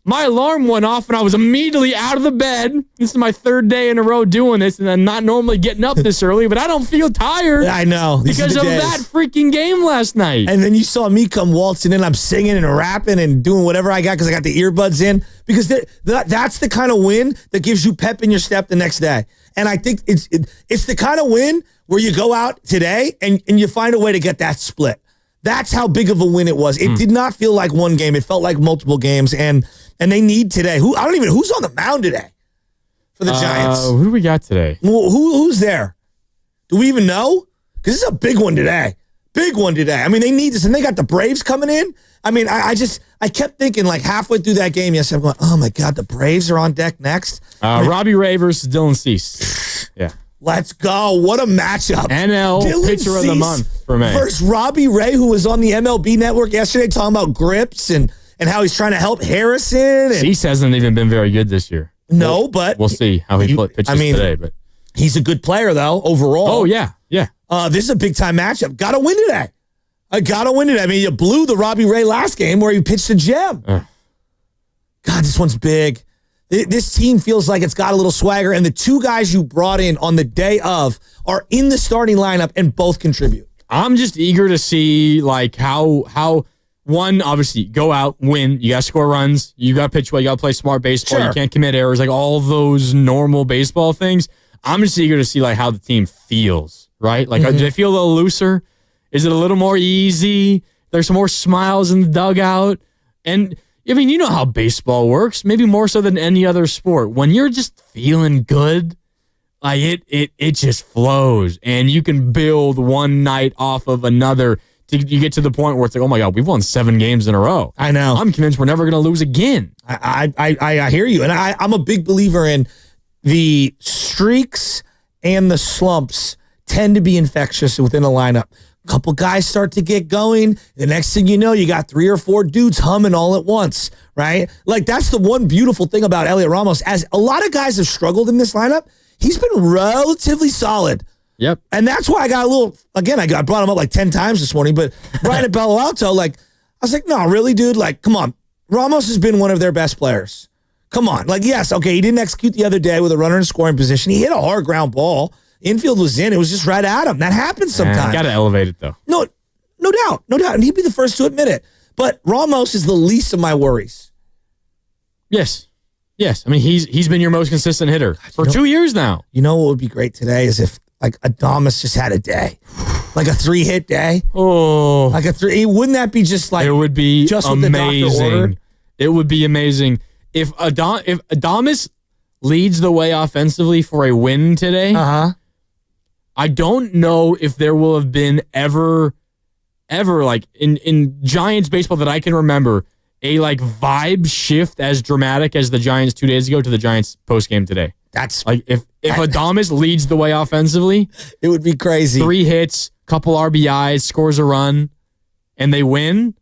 My alarm went off, and I was immediately out of the bed. This is my 3rd day in a row doing this, and I'm not normally getting up this early, but I don't feel tired.
I know.
Because of that freaking game last night.
And then you saw me come waltzing in. I'm singing and rapping and doing whatever I got because I got the earbuds in. Because that's the kind of win that gives you pep in your step the next day. And I think it's the kind of win where you go out today and you find a way to get that split. That's how big of a win it was. It did not feel like one game. It felt like multiple games, and they need today. Who's on the mound today for the Giants?
Who do we got today?
Who's there? Do we even know? Because this is a big one today. Big one today. I mean, they need this, and they got the Braves coming in. I mean, I kept thinking like halfway through that game yesterday, I'm going, oh my God, the Braves are on deck next.
Robbie Ray versus Dylan Cease. Yeah.
Let's go. What a matchup.
NL
Dylan
Pitcher of the Month for me.
Versus Robbie Ray, who was on the MLB Network yesterday talking about grips and how he's trying to help Harrison. And
Cease hasn't even been very good this year.
No, but
we'll see how he pitches today. But
he's a good player, though, overall.
Oh, yeah.
This is a big-time matchup. Got to win today. I mean, you blew the Robbie Ray last game where he pitched a gem. God, this one's big. This team feels like it's got a little swagger, and the 2 guys you brought in on the day of are in the starting lineup and both contribute.
I'm just eager to see like how one, obviously, go out, win. You got to score runs. You got to pitch well. You got to play smart baseball.
Sure.
You can't commit errors. Like all of those normal baseball things. I'm just eager to see like how the team feels, right? Like, do they feel a little looser? Is it a little more easy? There's some more smiles in the dugout. And I mean, you know how baseball works, maybe more so than any other sport. When you're just feeling good, like it just flows, and you can build one night off of another. You get to the point where it's like, oh my God, we've won 7 games in a row.
I know.
I'm convinced we're never going to lose again.
I hear you, and I'm a big believer in the streaks and the slumps tend to be infectious within a lineup. A couple guys start to get going. The next thing you know, you got 3 or 4 dudes humming all at once, right? Like, that's the one beautiful thing about Heliot Ramos. As a lot of guys have struggled in this lineup, he's been relatively solid.
Yep.
And that's why I got a little, again, I brought him up like 10 times this morning, but Brian at Palo Alto, like, I was like, no, really, dude? Like, come on. Ramos has been one of their best players. Come on. Like, yes, okay, he didn't execute the other day with a runner in scoring position. He hit a hard ground ball. Infield was in. It was just right at him. That happens sometimes.
Got to elevate it, though.
No doubt. And he'd be the first to admit it. But Ramos is the least of my worries.
Yes. I mean, he's been your most consistent hitter for 2 years now.
You know what would be great today is if, like, Adames just had a day. Like a 3-hit day.
Oh.
Like a 3. Wouldn't that be just like...
It would be
just
amazing. It would be amazing. If Adames leads the way offensively for a win today... I don't know if there will have been ever like in Giants baseball that I can remember a like vibe shift as dramatic as the Giants 2 days ago to the Giants post game today.
That's
like if Adames leads the way offensively,
it would be crazy.
3 hits, couple RBIs, scores a run, and they win.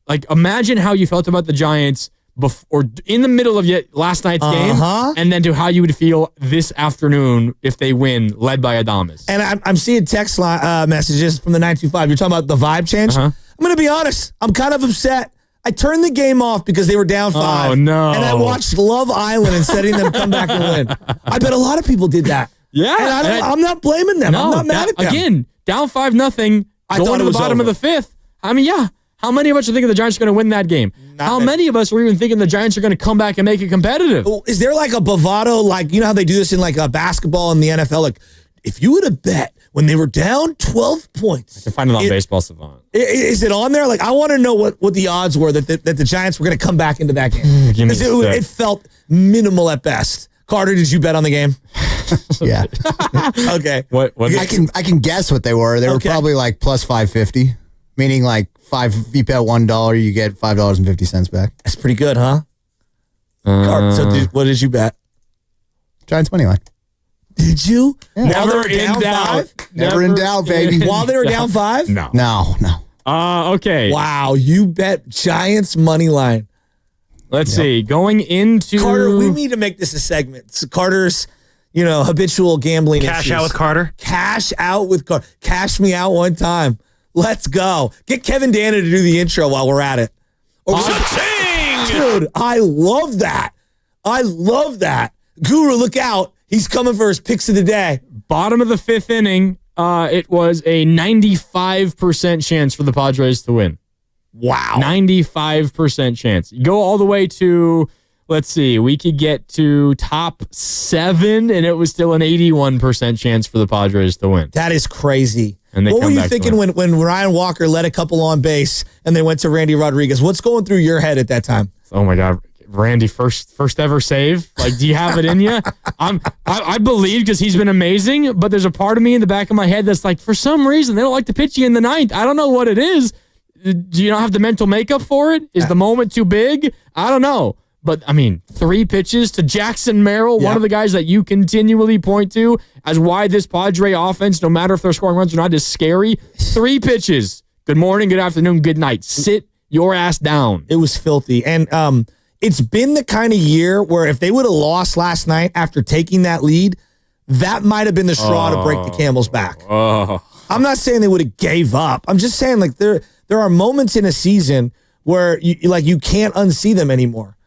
Like imagine how you felt about the Giants before, in the middle of last night's game, and then to how you would feel this afternoon if they win, led by Adames.
And I'm seeing text messages from the 925. You're talking about the vibe change. I'm going to be honest. I'm kind of upset. I turned the game off because they were down 5.
Oh, no.
And I watched Love Island instead of them come back and win. I bet a lot of people did that.
Yeah.
And I'm not blaming them. I'm not mad at them.
Again, down 5-0, going to the bottom of the 5th. I mean, yeah. How many of us are thinking the Giants are going to win that game? How many of us are even thinking the Giants are going to come back and make it competitive?
Is there like a bravado, like, you know how they do this in like a basketball in the NFL? Like, if you would have bet when they were down 12 points.
I can find it on Baseball Savant.
Is it on there? Like, I want to know what the odds were that the Giants were going to come back into that game. Because it felt minimal at best. Carter, did you bet on the game?
Yeah.
Okay.
What
I can guess what they were. They were probably like plus 550, meaning like if you bet $1, you get $5.50 back.
That's pretty good, huh? So what did you bet?
Giants money line.
Did you?
Yeah.
Never in doubt.
Never in doubt, baby.
While they were down 5?
No.
Okay.
Wow, you bet Giants money line.
Let's see. Going into
Carter, we need to make this a segment. So Carter's, habitual gambling
Cash
issues.
out with Carter.
Cash out with Carter. Cash me out one time. Let's go. Get Kevin Dana to do the intro while we're at it. Dude, I love that. Guru, look out. He's coming for his picks of the day.
Bottom of the 5th inning, it was a 95% chance for the Padres to win.
Wow.
95% chance. You go all the way to, let's see, we could get to top 7, and it was still an 81% chance for the Padres to win.
That is crazy.
And
what were you thinking when Ryan Walker led a couple on base and they went to Randy Rodriguez? What's going through your head at that time?
Oh, my God. Randy, first ever save? Like, do you have it in you? I believe because he's been amazing, but there's a part of me in the back of my head that's like, for some reason, they don't like to pitch you in the 9th. I don't know what it is. Do you not have the mental makeup for it? Is the moment too big? I don't know. But, 3 pitches to Jackson Merrill, one of the guys that you continually point to as why this Padre offense, no matter if they're scoring runs or not, is scary. 3 pitches. Good morning, good afternoon, good night. Sit your ass down.
It was filthy. And it's been the kind of year where if they would have lost last night after taking that lead, that might have been the straw to break the camel's back. I'm not saying they would have gave up. I'm just saying, like, there are moments in a season where you can't unsee them anymore.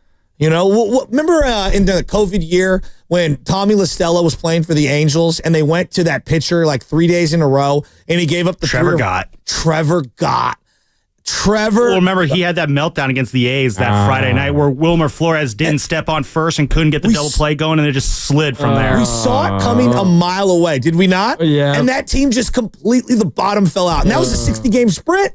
Remember in the COVID year when Tommy LaStella was playing for the Angels and they went to that pitcher like 3 days in a row and he gave up the
Trevor Gott. Well, remember, he had that meltdown against the A's that Friday night where Wilmer Flores didn't step on first and couldn't get the double play going, and it just slid from there.
We saw it coming a mile away, did we not?
Yeah.
And that team just completely, the bottom fell out. And that was a 60-game sprint.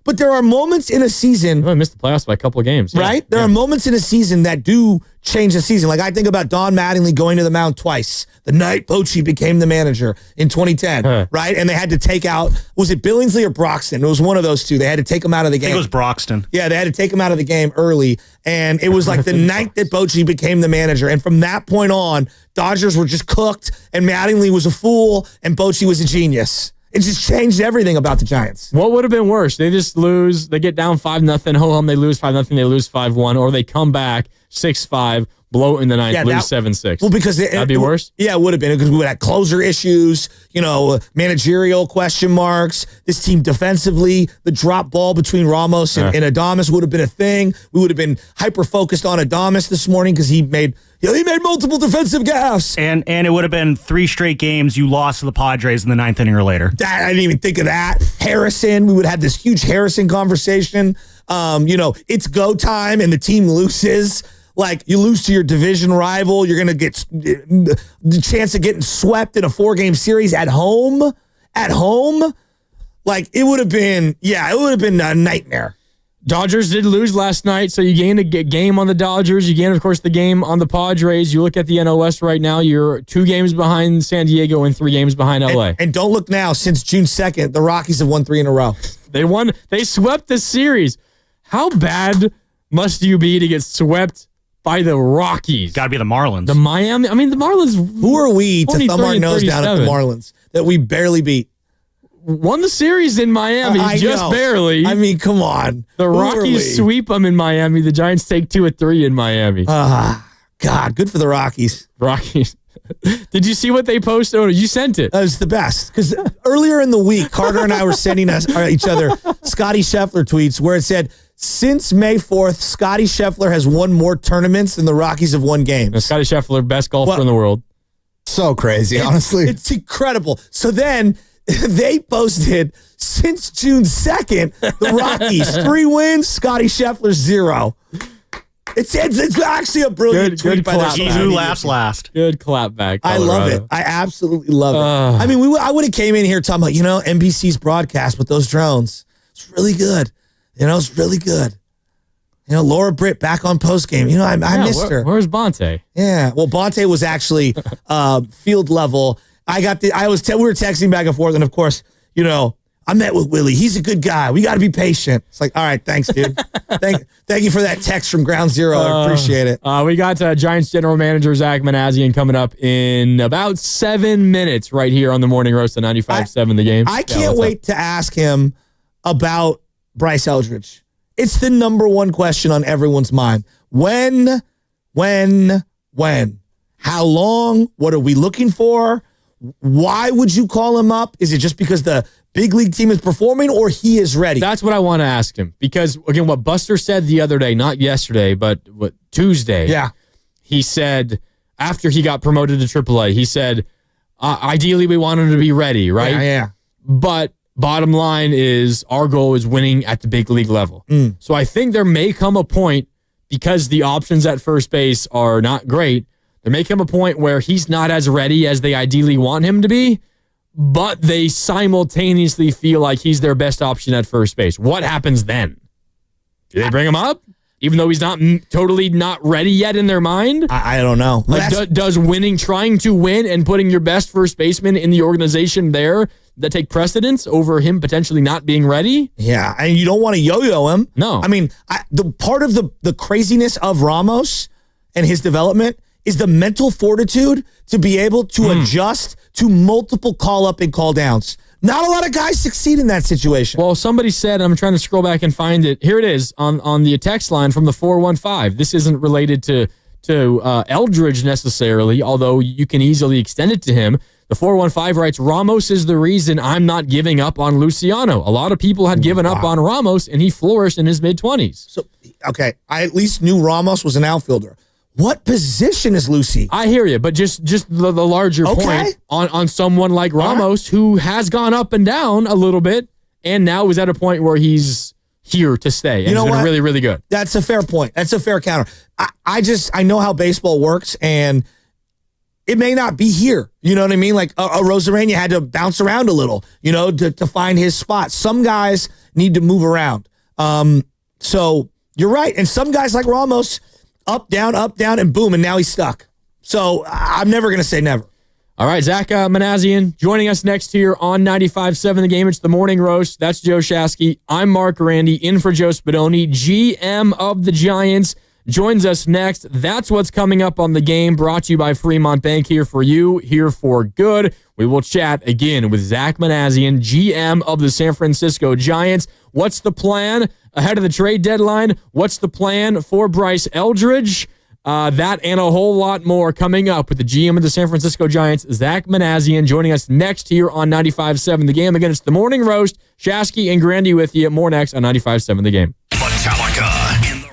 But there are moments in a season.
I missed the playoffs by a couple of games. Yeah.
Right? There are moments in a season that do change the season. Like I think about Don Mattingly going to the mound twice. The night Bochy became the manager in 2010, right? And they had to take out, was it Billingsley or Broxton? It was one of those two. They had to take him out of the game.
I think it was Broxton.
Yeah, they had to take him out of the game early. And it was like the night that Bochy became the manager. And from that point on, Dodgers were just cooked, and Mattingly was a fool, and Bochy was a genius. It just changed everything about the Giants.
What would have been worse? They just lose. They get down 5-0. Ho-hum, they lose 5-0. They lose 5-1. Or they come back 6-5, blow in the 9th, lose 7-6.
Well, because
that'd be worse?
Yeah, it would have been because we would have closer issues, managerial question marks. This team defensively, the drop ball between Ramos and Adames would have been a thing. We would have been hyper-focused on Adames this morning because he made multiple defensive gaffes.
And it would have been 3 straight games you lost to the Padres in the 9th inning or later.
I didn't even think of that. Harrison, we would have this huge Harrison conversation. It's go time and the team loses. Like, you lose to your division rival. You're going to get the chance of getting swept in a 4-game series at home. Like, it would have been a nightmare.
Dodgers did lose last night, so you gained a game on the Dodgers. You gained, of course, the game on the Padres. You look at the NL West right now, you're 2 games behind San Diego and 3 games behind LA.
And don't look now, since June 2nd, the Rockies have won 3 in a row.
They swept the series. How bad must you be to get swept by the Rockies?
Got to be the Marlins.
The Miami. The Marlins.
Who are we to thumb our nose down at the Marlins that we barely beat?
Won the series in Miami, barely.
Come on.
The Rockies sweep them in Miami. The Giants take 2 of 3 in Miami.
God, good for the Rockies.
Did you see what they posted? Oh, you sent it.
It was the best. Because earlier in the week, Carter and I were sending each other Scotty Scheffler tweets where it said, since May 4th, Scotty Scheffler has won more tournaments than the Rockies have won games.
Now, Scotty Scheffler, best golfer in the world.
So crazy, honestly.
It's incredible. So then they posted since June 2nd, the Rockies 3 wins, Scotty Scheffler 0. It's actually a brilliant tweet by that.
He who laughs last.
Good clap back.
I love it. I absolutely love it. I mean, I would have came in here talking about, NBC's broadcast with those drones. It's really good. It's really good. Laura Britt back on postgame. I missed her.
Where's Bonte?
Yeah. Well, Bonte was actually field level. We were texting back and forth, and of course, I met with Willie. He's a good guy. We got to be patient. It's like, all right, thanks, dude. Thank you for that text from Ground Zero. I appreciate it.
We got Giants general manager Zach Manassian coming up in about 7 minutes right here on the Morning Roast of 95.7 The Game.
I can't wait to ask him about Bryce Eldridge. It's the number one question on everyone's mind. When? How long? What are we looking for? Why would you call him up? Is it just because the big league team is performing or he is ready?
That's what I want to ask him. Because, again, what Buster said the other day, not yesterday, but Tuesday.
Yeah.
He said, after he got promoted to AAA, he said, ideally we want him to be ready, right?
Yeah.
But bottom line is our goal is winning at the big league level. So I think there may come a point, because the options at first base are not great, there may come a point where he's not as ready as they ideally want him to be, but they simultaneously feel like he's their best option at first base. What happens then? Do they bring him up? Even though he's not totally not ready yet in their mind?
I don't know.
Does trying to win and putting your best first baseman in the organization there, that take precedence over him potentially not being ready?
Yeah, and you don't want to yo-yo him.
No.
I mean, the part of the craziness of Ramos and his development is the mental fortitude to be able to adjust to multiple call-up and call-downs. Not a lot of guys succeed in that situation.
Well, somebody said, I'm trying to scroll back and find it. Here it is on the text line from the 415. This isn't related to Eldridge necessarily, although you can easily extend it to him. The 415 writes, Ramos is the reason I'm not giving up on Luciano. A lot of people had given up on Ramos, and he flourished in his mid-20s.
So, okay, I at least knew Ramos was an outfielder. What position is Lucy?
I hear you, but just the larger point on someone like Ramos, who has gone up and down a little bit, and now is at a point where he's here to stay. And he's been really, really good.
That's a fair point. That's a fair counter. I know how baseball works, and it may not be here. You know what I mean? Like a Rosarena had to bounce around a little, to find his spot. Some guys need to move around. So you're right. And some guys like Ramos, up, down, and boom, and now he's stuck. So I'm never going to say never.
All right, Zach Manassian joining us next here on 95.7 The Game. It's the Morning Roast. That's Joe Shasky. I'm Mark Randy, in for Joe Spadoni, GM of the Giants. Joins us next. That's what's coming up on The Game, brought to you by Fremont Bank, here for you, here for good. We will chat again with Zach Manassian, GM of the San Francisco Giants. What's the plan ahead of the trade deadline? What's the plan for Bryce Eldridge? That and a whole lot more coming up with the GM of the San Francisco Giants, Zach Manassian, joining us next here on 95.7 The Game. Again, it's the Morning Roast. Shasky and Grandy with you. More next on 95.7 The Game.
Metallica.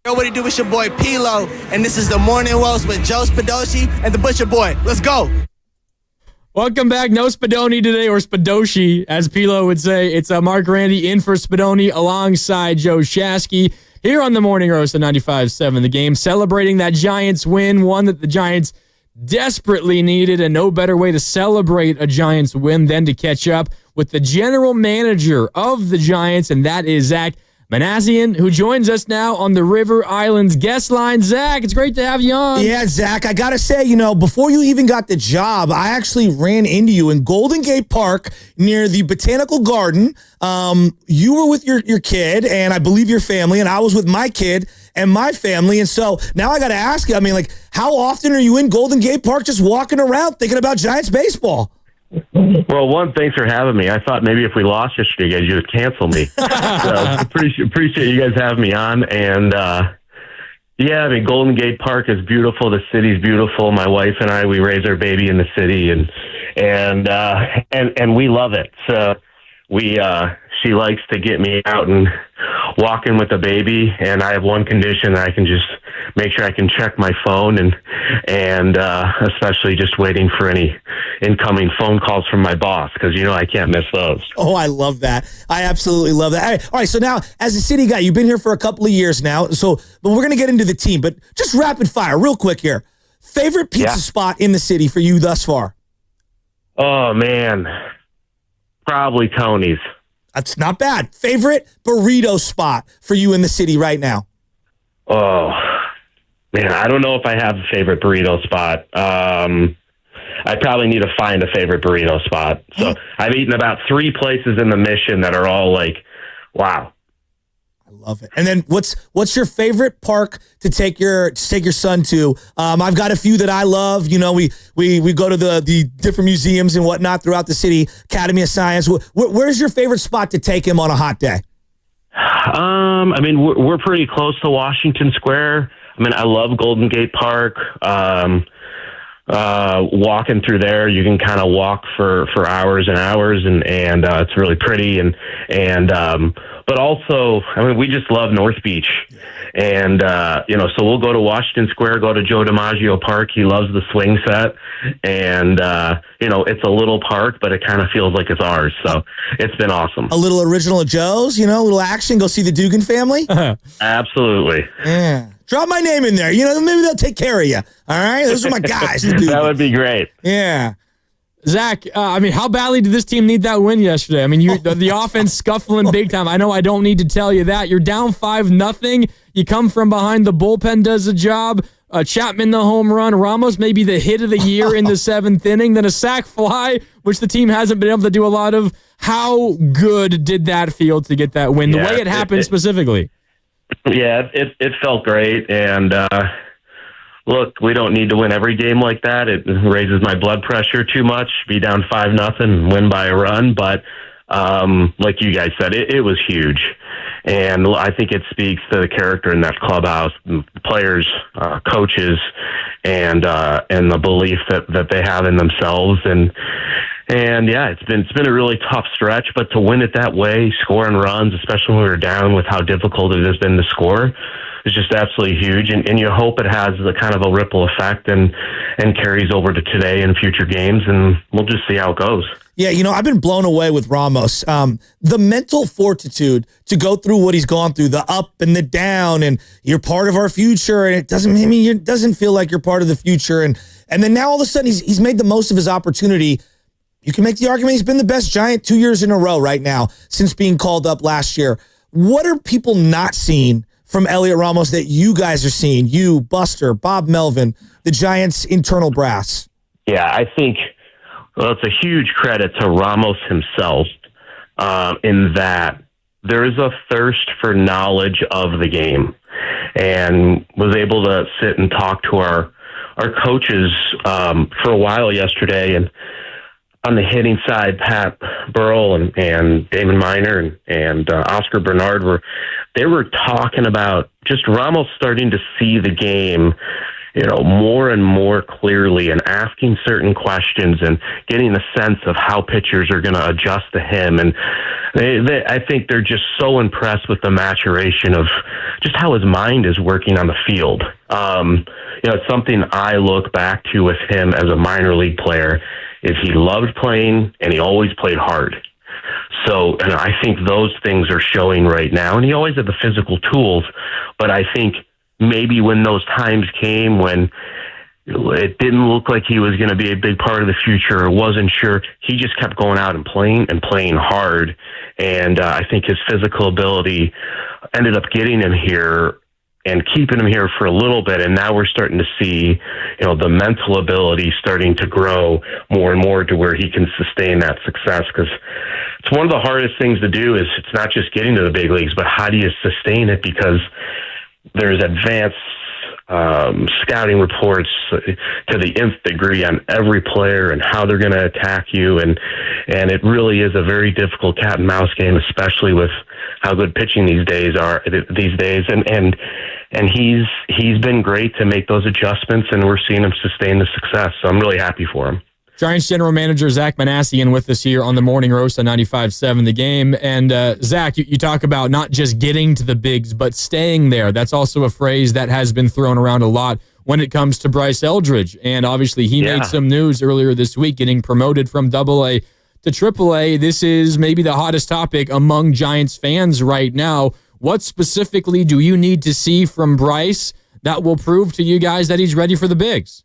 Yo, what do you do? It's your boy Pilo, and this is the Morning Roast with Joe Spadoshi and the Butcher Boy. Let's go.
Welcome back. No Spadoni today, or Spadoshi, as Pilo would say. It's Mark Randy in for Spadoni alongside Joe Shasky here on the Morning Roast at 95.7 The Game, celebrating that Giants win, one that the Giants desperately needed, and no better way to celebrate a Giants win than to catch up with the general manager of the Giants, and that is Zach Manassian, who joins us now on the River Islands guest line. Zach, it's great to have you on.
Yeah, Zach, I got to say, before you even got the job, I actually ran into you in Golden Gate Park near the Botanical Garden. You were with your kid and I believe your family, and I was with my kid and my family. And so now I got to ask you, how often are you in Golden Gate Park just walking around thinking about Giants baseball?
Well, one, thanks for having me. I thought maybe if we lost yesterday, guys, you would cancel me. So appreciate you guys having me on. And Golden Gate Park is beautiful. The city's beautiful. My wife and I, we raise our baby in the city, and we love it. So she likes to get me out and walking with the baby, and I have one condition: I can just make sure I can check my phone, and especially just waiting for any incoming phone calls from my boss, because I can't miss those.
Oh, I love that. I absolutely love that. All right, so now as a city guy, you've been here for a couple of years now, but we're going to get into the team, but just rapid fire real quick here. Favorite pizza spot in the city for you thus far?
Oh, man. Probably Tony's.
That's not bad. Favorite burrito spot for you in the city right now?
Oh, man, I don't know if I have a favorite burrito spot. I probably need to find a favorite burrito spot. So I've eaten about 3 places in the Mission that are all like, wow.
I love it. And then what's your favorite park to take your son to? I've got a few that I love. We go to the different museums and whatnot throughout the city. Academy of Science. Where's your favorite spot to take him on a hot day?
We're pretty close to Washington Square. I love Golden Gate Park. Walking through there, you can kind of walk for hours and hours, and it's really pretty, but also, we just love North Beach, and so we'll go to Washington Square, go to Joe DiMaggio Park. He loves the swing set, and it's a little park, but it kind of feels like it's ours, so it's been awesome.
A little original of Joe's, a little action, go see the Dugan family.
Absolutely.
Yeah. Drop my name in there. Maybe they'll take care of you. All right? Those are my guys.
That would be great.
Yeah.
Zach, how badly did this team need that win yesterday? The offense scuffling big time. I know I don't need to tell you that. You're down 5-0. You come from behind. The bullpen does a job. Chapman, the home run. Ramos, maybe the hit of the year in the 7th inning. Then a sac fly, which the team hasn't been able to do a lot of. How good did that feel to get that win? The way it happened specifically.
Yeah, it felt great, and look, we don't need to win every game like that. It raises my blood pressure too much. Be down 5-0 and win by a run, but like you guys said, it was huge, and I think it speaks to the character in that clubhouse, players, coaches, and the belief that they have in themselves, and yeah, it's been a really tough stretch, but to win it that way, scoring runs, especially when we were down with how difficult it has been to score, is just absolutely huge. And you hope it has the kind of a ripple effect and carries over to today and future games, and we'll just see how it goes.
Yeah, I've been blown away with Ramos. The mental fortitude to go through what he's gone through, the up and the down, and you're part of our future, and it doesn't feel like you're part of the future. And then now all of a sudden he's made the most of his opportunity. You can make the argument he's been the best Giant 2 years in a row right now since being called up last year. What are people not seeing from Heliot Ramos that you guys are seeing? You, Buster, Bob Melvin, the Giants' internal brass.
Yeah, I think it's a huge credit to Ramos himself in that there is a thirst for knowledge of the game, and was able to sit and talk to our coaches for a while yesterday, and on the hitting side, Pat Burrell and Damon Miner and Oscar Bernard they were talking about just Ramos starting to see the game, more and more clearly, and asking certain questions and getting a sense of how pitchers are going to adjust to him. And I think they're just so impressed with the maturation of just how his mind is working on the field. It's something I look back to with him as a minor league player is he loved playing and he always played hard. So I think those things are showing right now, and he always had the physical tools, but I think maybe when those times came when it didn't look like he was going to be a big part of the future or wasn't sure, he just kept going out and playing hard. And I think his physical ability ended up getting him here and keeping him here for a little bit. And now we're starting to see, the mental ability starting to grow more and more to where he can sustain that success. Because it's one of the hardest things to do is it's not just getting to the big leagues, but how do you sustain it? Because there's advanced scouting reports to the nth degree on every player and how they're going to attack you. And it really is a very difficult cat and mouse game, especially with how good pitching these days. And he's been great to make those adjustments, and we're seeing him sustain the success. So I'm really happy for him.
Giants general manager Zach Manassian with us here on the Morning Roast on 95.7 The Game. And Zach, you talk about not just getting to the bigs, but staying there. That's also a phrase that has been thrown around a lot when it comes to Bryce Eldridge. And obviously he made some news earlier this week, getting promoted from AA to AAA. This is maybe the hottest topic among Giants fans right now. What specifically do you need to see from Bryce that will prove to you guys that he's ready for the bigs?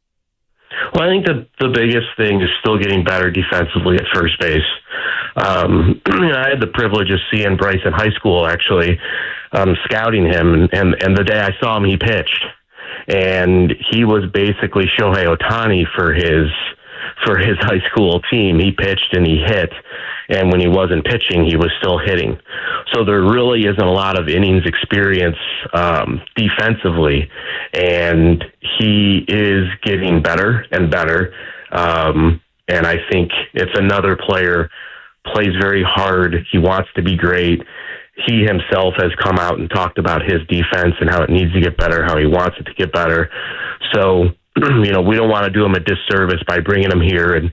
Well, I think the biggest thing is still getting better defensively at first base. I had the privilege of seeing Bryce in high school, actually, scouting him, and the day I saw him, he pitched. And he was basically Shohei Ohtani for his high school team. He pitched and he hit, and when he wasn't pitching, he was still hitting. So there really isn't a lot of innings experience defensively, and he is getting better and better. And I think it's another player, plays very hard. He wants to be great. He himself has come out and talked about his defense and how it needs to get better, how he wants it to get better. So, we don't want to do him a disservice by bringing him here and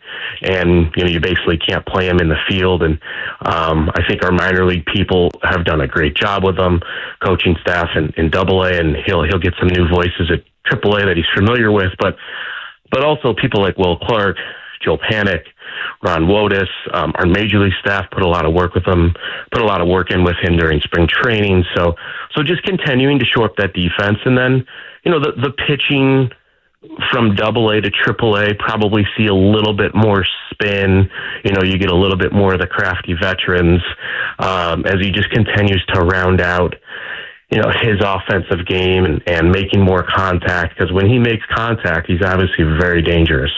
you basically can't play him in the field. And I think our minor league people have done a great job with him, coaching staff in AA, and he'll get some new voices at AAA that he's familiar with, but also people like Will Clark, Joe Panic, Ron Wotus, our major league staff put a lot of work in with him during spring training. So just continuing to shore up that defense, and then, the pitching from AA to AAA, probably see a little bit more spin. You get a little bit more of the crafty veterans as he just continues to round out, his offensive game and making more contact. Because when he makes contact, he's obviously very dangerous.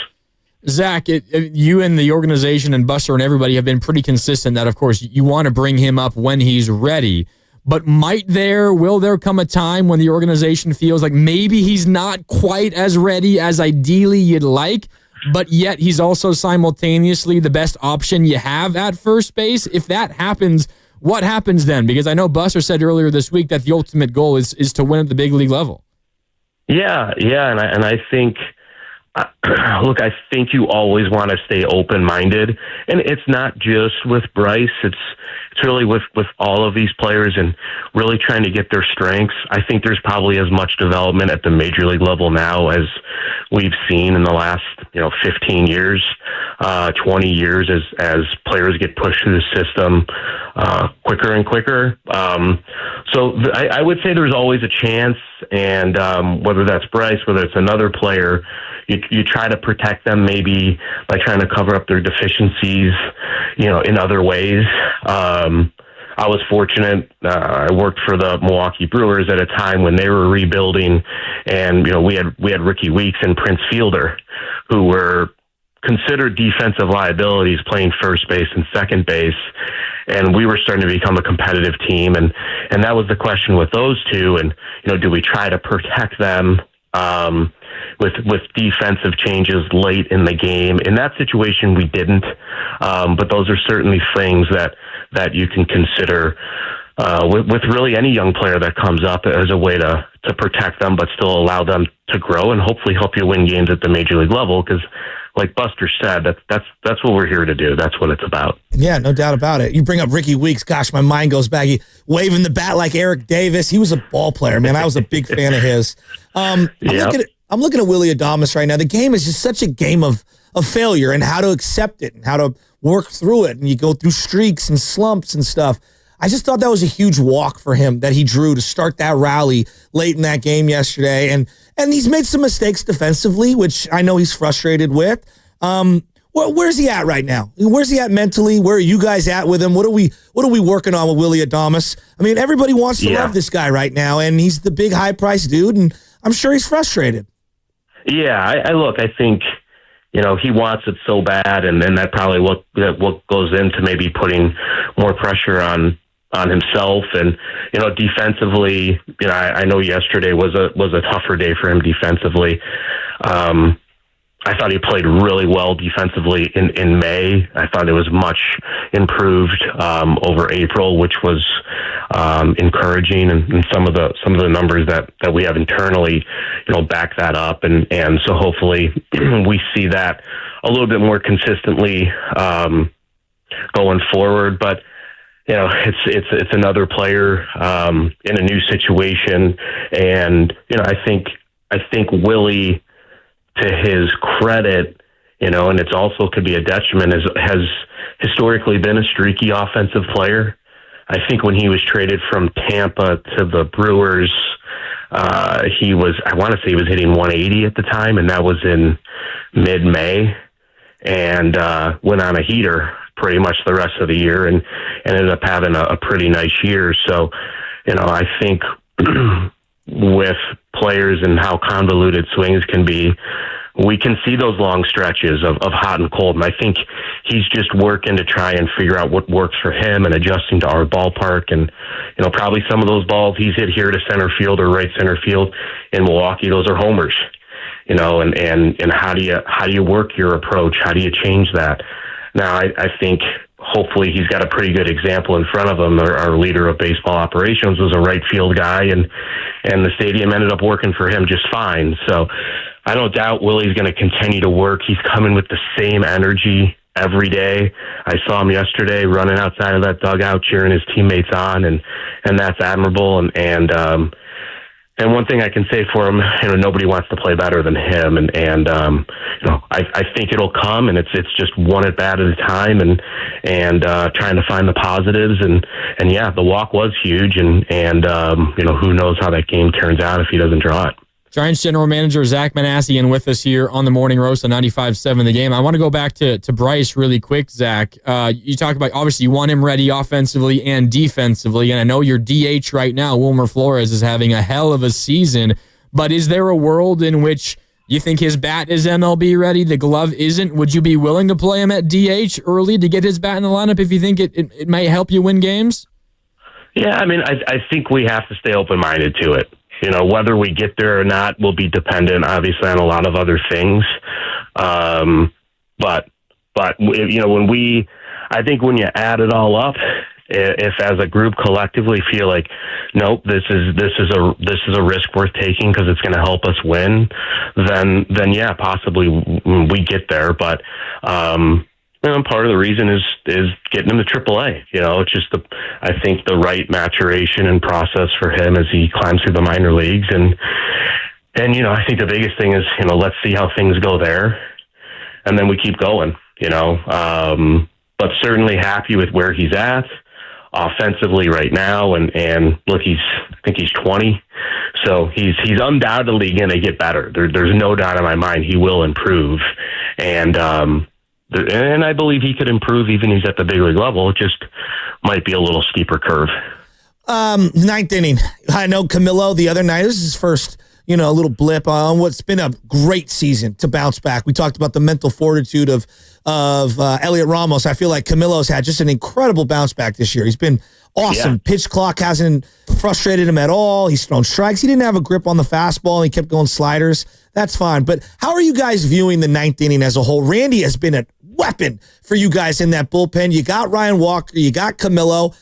Zach, you and the organization and Buster and everybody have been pretty consistent that, of course, you want to bring him up when he's ready. But will there come a time when the organization feels like maybe he's not quite as ready as ideally you'd like, but yet he's also simultaneously the best option you have at first base? If that happens, what happens then? Because I know Buster said earlier this week that the ultimate goal is to win at the big league level. Yeah,
and I think... Look, I think you always want to stay open-minded, and it's not just with Bryce. It's really with all of these players and really trying to get their strengths. I think there's probably as much development at the major league level now as we've seen in the last 15 years, 20 years as players get pushed through the system quicker and quicker. So I would say there's always a chance, and whether that's Bryce, whether it's another player, you try to protect them maybe by trying to cover up their deficiencies, in other ways. I was fortunate. I worked for the Milwaukee Brewers at a time when they were rebuilding, and we had Ricky Weeks and Prince Fielder, who were considered defensive liabilities playing first base and second base, and we were starting to become a competitive team, and that was the question with those two. And do we try to protect them with defensive changes late in the game? In that situation, we didn't, but those are certainly things that you can consider with really any young player that comes up as a way to protect them, but still allow them to grow and hopefully help you win games at the major league level. Because like Buster said, that's what we're here to do. That's what it's about.
Yeah, no doubt about it. You bring up Ricky Weeks. Gosh, my mind goes back. He waving the bat like Eric Davis. He was a ball player, man. I was a big fan of his. I'm looking at Willie Adames right now. The game is just such a game of failure and how to accept it and how to work through it. And you go through streaks and slumps and stuff. I just thought that was a huge walk for him that he drew to start that rally late in that game yesterday. And he's made some mistakes defensively, which I know he's frustrated with. Where's he at right now? Where's he at mentally? Where are you guys at with him? What are we working on with Willie Adames? I mean, everybody wants to love this guy right now, and he's the big high-priced dude, and I'm sure he's frustrated.
Yeah, I think, he wants it so bad, and then that probably what goes into maybe putting more pressure on himself. And defensively, I know yesterday was a tougher day for him defensively. I thought he played really well defensively in May. I thought it was much improved over April, which was encouraging, and some of the numbers that we have internally, back that up, and so hopefully we see that a little bit more consistently going forward. But it's another player in a new situation, and I think Willie, to his credit, and it's also could be a detriment, has historically been a streaky offensive player. I think when he was traded from Tampa to the Brewers, I want to say he was hitting 180 at the time, and that was in mid-May, and went on a heater pretty much the rest of the year and ended up having a pretty nice year. So, I think with players and how convoluted swings can be, we can see those long stretches of hot and cold. And I think he's just working to try and figure out what works for him and adjusting to our ballpark. And, probably some of those balls he's hit here to center field or right center field in Milwaukee, those are homers, and how do you work your approach? How do you change that? Now, I think hopefully he's got a pretty good example in front of him. Our leader of baseball operations was a right field guy, and the stadium ended up working for him just fine. So I don't doubt Willie's going to continue to work. He's coming with the same energy every day. I saw him yesterday running outside of that dugout, cheering his teammates on, and that's admirable. And one thing I can say for him, nobody wants to play better than him, and I think it'll come, and it's just one at bat at a time, and trying to find the positives, and yeah, the walk was huge, and who knows how that game turns out if he doesn't draw it.
Giants general manager Zach Manassian with us here on the Morning Roast on 95.7 The Game. I want to go back to Bryce really quick, Zach. You talk about, obviously, you want him ready offensively and defensively, and I know your DH right now, Wilmer Flores, is having a hell of a season, but is there a world in which you think his bat is MLB ready, the glove isn't? Would you be willing to play him at DH early to get his bat in the lineup if you think it may help you win games?
Yeah, I mean, I think we have to stay open-minded to it. Whether we get there or not will be dependent, obviously, on a lot of other things. But I think when you add it all up, if as a group collectively feel like, nope, this is a risk worth taking because it's going to help us win, then yeah, possibly we get there. But part of the reason is getting him to AAA. It's just I think the right maturation and process for him as he climbs through the minor leagues, and I think the biggest thing is let's see how things go there, and then we keep going. But certainly happy with where he's at offensively right now, and look, I think he's 20, so he's undoubtedly going to get better. There's no doubt in my mind he will improve, and I believe he could improve even if he's at the big league level. It just might be a little steeper curve.
Ninth inning. I know Camilo the other night, this is his first, little blip on what's been a great season to bounce back. We talked about the mental fortitude of Heliot Ramos. I feel like Camilo's had just an incredible bounce back this year. He's been awesome. Yeah. Pitch clock hasn't frustrated him at all. He's thrown strikes. He didn't have a grip on the fastball. He kept going sliders. That's fine. But how are you guys viewing the ninth inning as a whole? Randy has been a weapon for you guys in that bullpen. You got Ryan Walker. You got Camilo.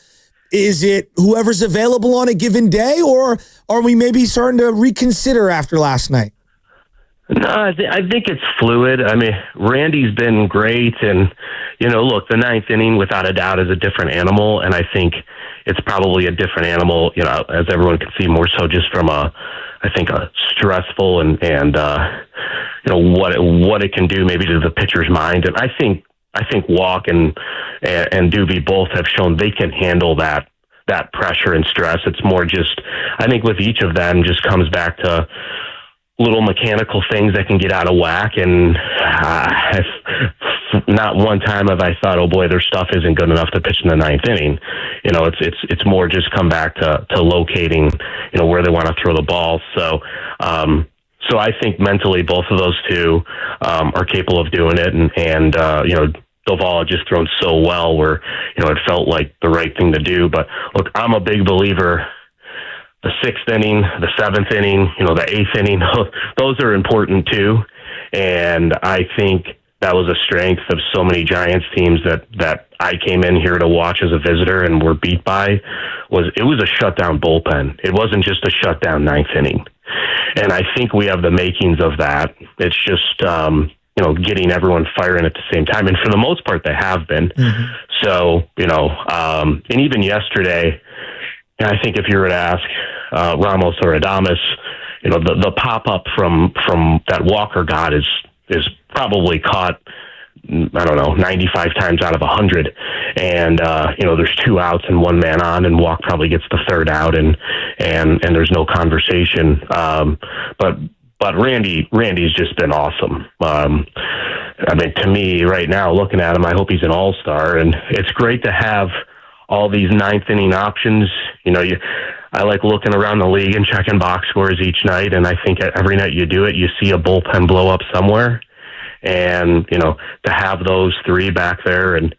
Is it whoever's available on a given day, or are we maybe starting to reconsider after last night?
No, I think it's fluid. I mean, Randy's been great, and look, the ninth inning without a doubt is a different animal, and I think it's probably a different animal. As everyone can see, more so just from a stressful and what it can do maybe to the pitcher's mind, and I think Walk and Doobie both have shown they can handle that pressure and stress. It's more just, I think with each of them just comes back to little mechanical things that can get out of whack. And not one time have I thought, oh boy, their stuff isn't good enough to pitch in the ninth inning. It's more just come back to locating, where they want to throw the ball. So I think mentally both of those two are capable of doing it. And Doval had just thrown so well where, it felt like the right thing to do. But look, I'm a big believer. The sixth inning, the seventh inning, the eighth inning, those are important too. And I think that was a strength of so many Giants teams that I came in here to watch as a visitor and were beat by. It was a shutdown bullpen. It wasn't just a shutdown ninth inning. And I think we have the makings of that. It's just, getting everyone firing at the same time. And for the most part, they have been. Mm-hmm. So, and even yesterday, I think if you were to ask Ramos or Adames, the pop-up from that Walker got is probably caught, 95 times out of 100. And, there's 2 outs and 1 man on, and Walk probably gets the third out, and there's no conversation. But Randy's just been awesome. To me right now, looking at him, I hope he's an all-star, and it's great to have all these ninth inning options. I like looking around the league and checking box scores each night, and I think every night you do it, you see a bullpen blow up somewhere. And, to have those 3 back there, and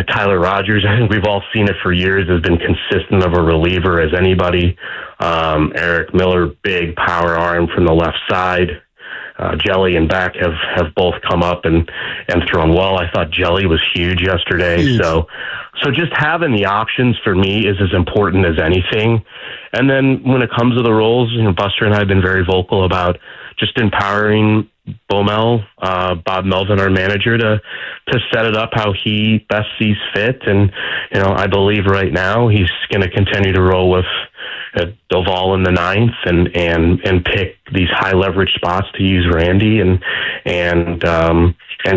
Tyler Rogers, I think we've all seen it for years, has been consistent of a reliever as anybody. Eric Miller, big power arm from the left side. Jelly and Beck have both come up and thrown well. I thought Jelly was huge yesterday. Huge. So just having the options for me is as important as anything. And then when it comes to the roles, Buster and I have been very vocal about just empowering Bomel, Bob Melvin, our manager, to set it up how he best sees fit. And, I believe right now he's going to continue to roll with Doval in the ninth and pick these high leverage spots to use Randy and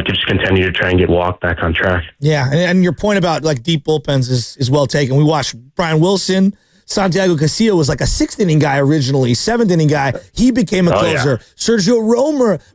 just continue to try and get Walk back on track.
Yeah, and your point about like deep bullpens is well taken. We watched Brian Wilson. Santiago Castillo was like a 6th inning guy originally, 7th inning guy. He became a closer. Yeah. Sergio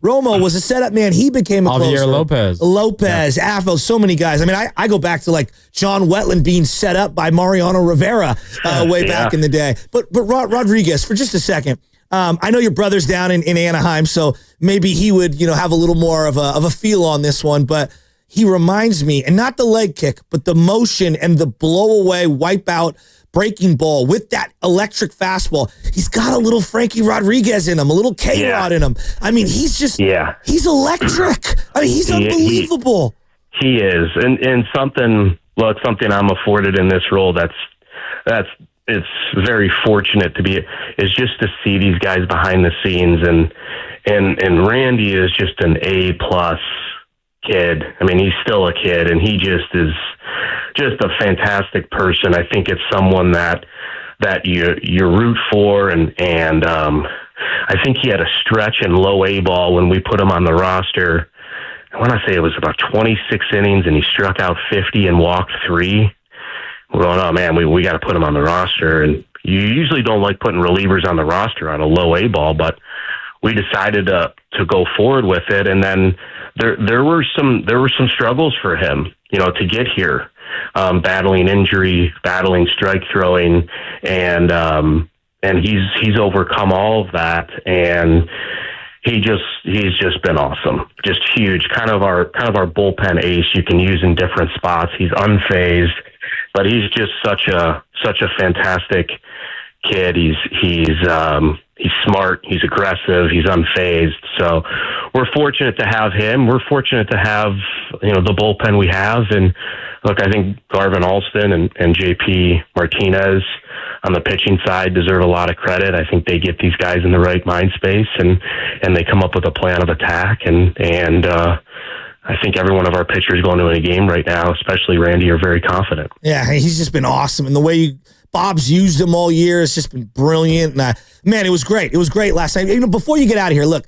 Romo was a setup man. He became a closer. Lopez, yeah. Affo, so many guys. I go back to like John Wetland being set up by Mariano Rivera way back in the day. But Rodriguez, for just a second, I know your brother's down in Anaheim, so maybe he would have a little more of a feel on this one, but he reminds me, and not the leg kick, but the motion and the blow away, wipe out breaking ball with that electric fastball. He's got a little Frankie Rodriguez in him, a little K-Rod in him. He's just, he's electric. He's unbelievable.
He is. And something I'm afforded in this role it's very fortunate to be, is just to see these guys behind the scenes. And Randy is just an A+ kid. He's still a kid, and he just is just a fantastic person. I think it's someone that you root for, and I think he had a stretch in low A ball when we put him on the roster. I want to say it was about 26 innings, and he struck out 50 and walked 3. We're going, oh man, we got to put him on the roster. And you usually don't like putting relievers on the roster on a low A ball, but we decided to go forward with it. And then there were some struggles for him, to get here, battling injury, battling strike throwing, and he's overcome all of that, and he's just been awesome, just huge, kind of our bullpen ace you can use in different spots. He's unfazed, but he's just such a fantastic kid. He's smart, he's aggressive, he's unfazed. So we're fortunate to have him. We're fortunate to have, the bullpen we have. And look, I think Garvin Alston and JP Martinez, on the pitching side deserve a lot of credit. I think they get these guys in the right mind space and they come up with a plan of attack. And I think every one of our pitchers going to a game right now, especially Randy, are very confident.
Yeah, he's just been awesome. And the way Bob's used him all year, it's just been brilliant. And man, it was great. It was great last night. Before you get out of here, look,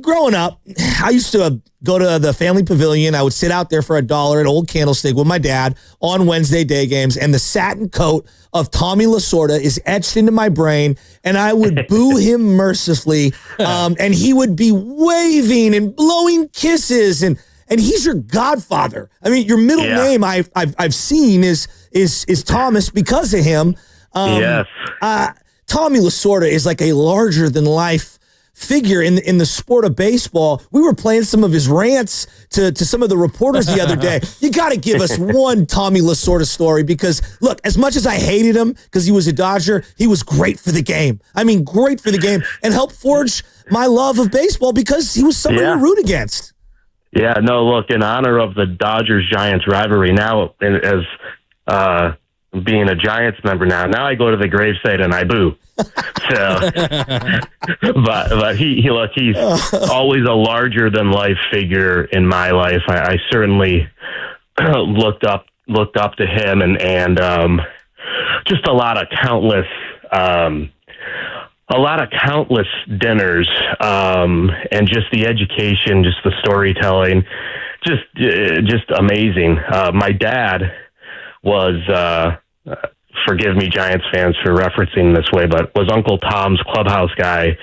growing up, I used to go to the family pavilion. I would sit out there for $1 at Old Candlestick with my dad on Wednesday day games, and the satin coat of Tommy Lasorda is etched into my brain, and I would boo him mercilessly, and he would be waving and blowing kisses, and he's your godfather. I mean, your middle name I've seen is Thomas because of him.
Yes.
Tommy Lasorda is like a larger than life figure in the sport of baseball. We were playing some of his rants to some of the reporters the other day. You got to give us one Tommy Lasorda story, because look, as much as I hated him because he was a Dodger, he was great for the game. I mean, great for the game, and helped forge my love of baseball because he was somebody to root against.
Yeah, no, look, in honor of the Dodgers-Giants rivalry, now as being a Giants member now I go to the gravesite and I boo. So, but he's always a larger than life figure in my life. I certainly looked up to him and just a lot of countless dinners, and just the education, just the storytelling, just amazing. My dad was, forgive me, Giants fans, for referencing this way, but was Uncle Tom's clubhouse guy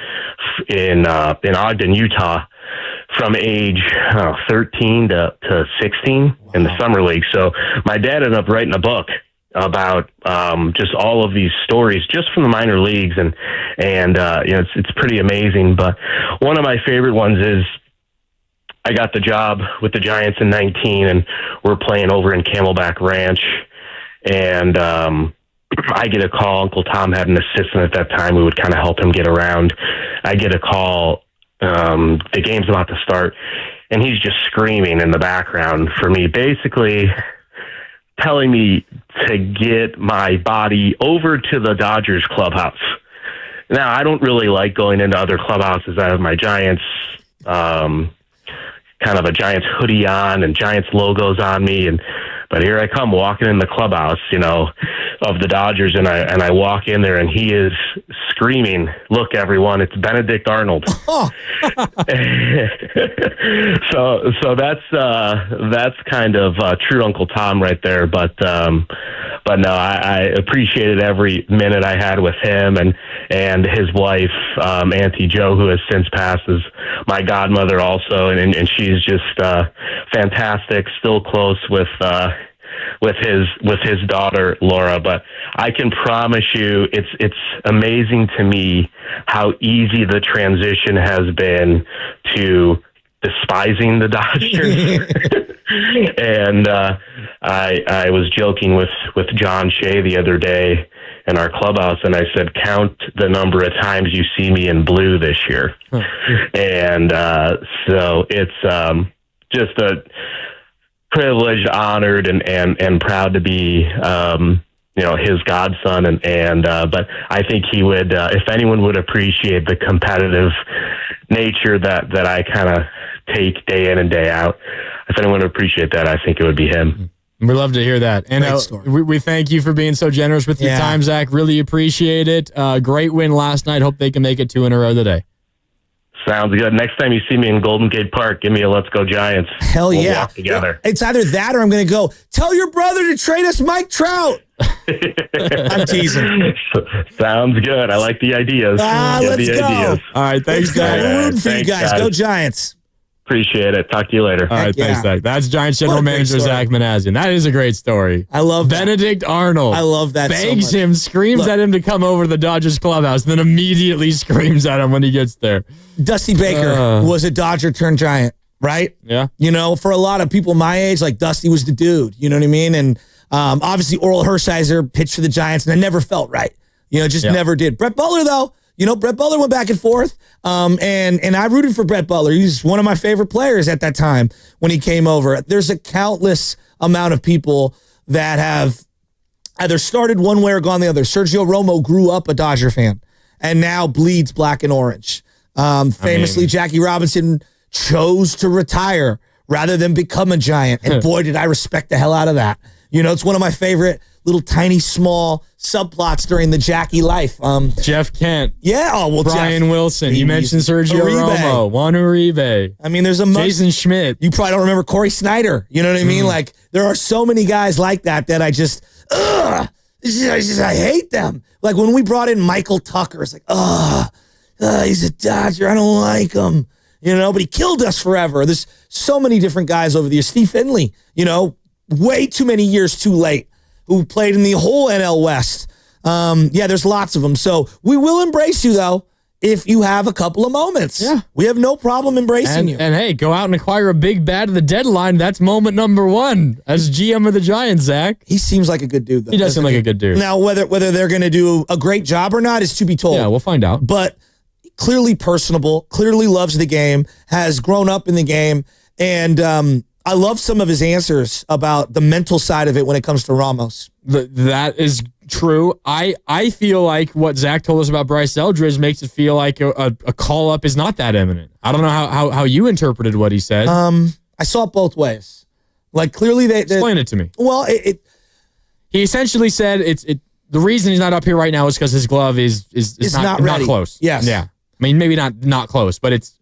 in Ogden, Utah, from age 13 to 16 in the summer league. So my dad ended up writing a book about just all of these stories just from the minor leagues, and it's pretty amazing. But one of my favorite ones is I got the job with the Giants in 19, and we're playing over in Camelback Ranch. And I get a call. Uncle Tom had an assistant at that time who would kind of help him get around. I get a call. The game's about to start, and he's just screaming in the background for me, basically telling me to get my body over to the Dodgers clubhouse. Now, I don't really like going into other clubhouses. I have my Giants, kind of a Giants hoodie on and Giants logos on me, but here I come walking in the clubhouse, of the Dodgers, and I walk in there, and he is screaming, "Look, everyone, it's Benedict Arnold." So that's kind of true Uncle Tom right there. But no, I appreciated every minute I had with him and his wife, Auntie Jo, who has since passed, is my godmother also, and she's just fantastic. Still close with his daughter Laura. But I can promise you, it's amazing to me how easy the transition has been to despising the Dodgers. And I was joking with John Shea the other day in our clubhouse, and I said, count the number of times you see me in blue this year. And so it's just a privileged, honored, and proud to be his godson, and but I think he would, if anyone would appreciate the competitive nature that I kind of take day in and day out, if anyone would appreciate that, I think it would be him.
We love to hear that. And we thank you for being so generous with your time, Zach. Really appreciate it. Great win last night. Hope they can make it 2 in a row today.
Sounds good. Next time you see me in Golden Gate Park, give me a "Let's Go Giants."
Hell
we'll
yeah.
Walk together.
It's either that or I'm going to go, tell your brother to trade us Mike Trout. I'm teasing.
Sounds good. I like the ideas.
Let's go.
Ideas.
All right. Thanks, Zach.
We're rooting for you guys. Go Giants.
Appreciate it. Talk to you later.
All right, thanks, Zach. That's Giants general manager Zach Manassian. That is a great story.
I love
Benedict Arnold.
I love that.
Begs
so much.
him, screams at him to come over to the Dodgers clubhouse, and then immediately screams at him when he gets there.
Dusty Baker was a Dodger turned Giant, right?
Yeah.
For a lot of people my age, like Dusty was the dude. You know what I mean? And obviously Oral Hershiser pitched for the Giants, and I never felt right. Never did. Brett Butler, though. Brett Butler went back and forth, and I rooted for Brett Butler. He's one of my favorite players at that time when he came over. There's a countless amount of people that have either started one way or gone the other. Sergio Romo grew up a Dodger fan and now bleeds black and orange. Famously, Jackie Robinson chose to retire rather than become a Giant. And boy, did I respect the hell out of that. You know, it's one of my favorite little tiny small subplots during the Jackie life.
Jeff Kent.
Yeah. Oh, well,
Brian
Jeff,
Wilson. You mentioned Sergio Romo. Juan Uribe.
I mean, there's
Jason Schmidt.
You probably don't remember Corey Snyder. You know what I mean? Like, there are so many guys like that I just, I hate them. Like, when we brought in Michael Tucker, it's like, he's a Dodger. I don't like him. You know, but he killed us forever. There's so many different guys over the years. Steve Finley, you know, way too many years too late, who played in the whole NL West. There's lots of them. So we will embrace you, though, if you have a couple of moments. Yeah. We have no problem embracing you.
And hey, go out and acquire a big bat at the deadline. That's moment number one as GM of the Giants, Zach.
He seems like a good dude, though.
He does seem like a good dude.
Now, whether they're going to do a great job or not is to be told.
Yeah, we'll find out.
But clearly personable, clearly loves the game, has grown up in the game, and I love some of his answers about the mental side of it when it comes to Ramos.
That is true. I feel like what Zach told us about Bryce Eldridge makes it feel like a call-up is not that imminent. I don't know how you interpreted what he said.
I saw it both ways. Like, clearly they
explain it to me.
Well,
he essentially said the reason he's not up here right now is because his glove is not close.
Yes.
Yeah. I mean, maybe not close, but it's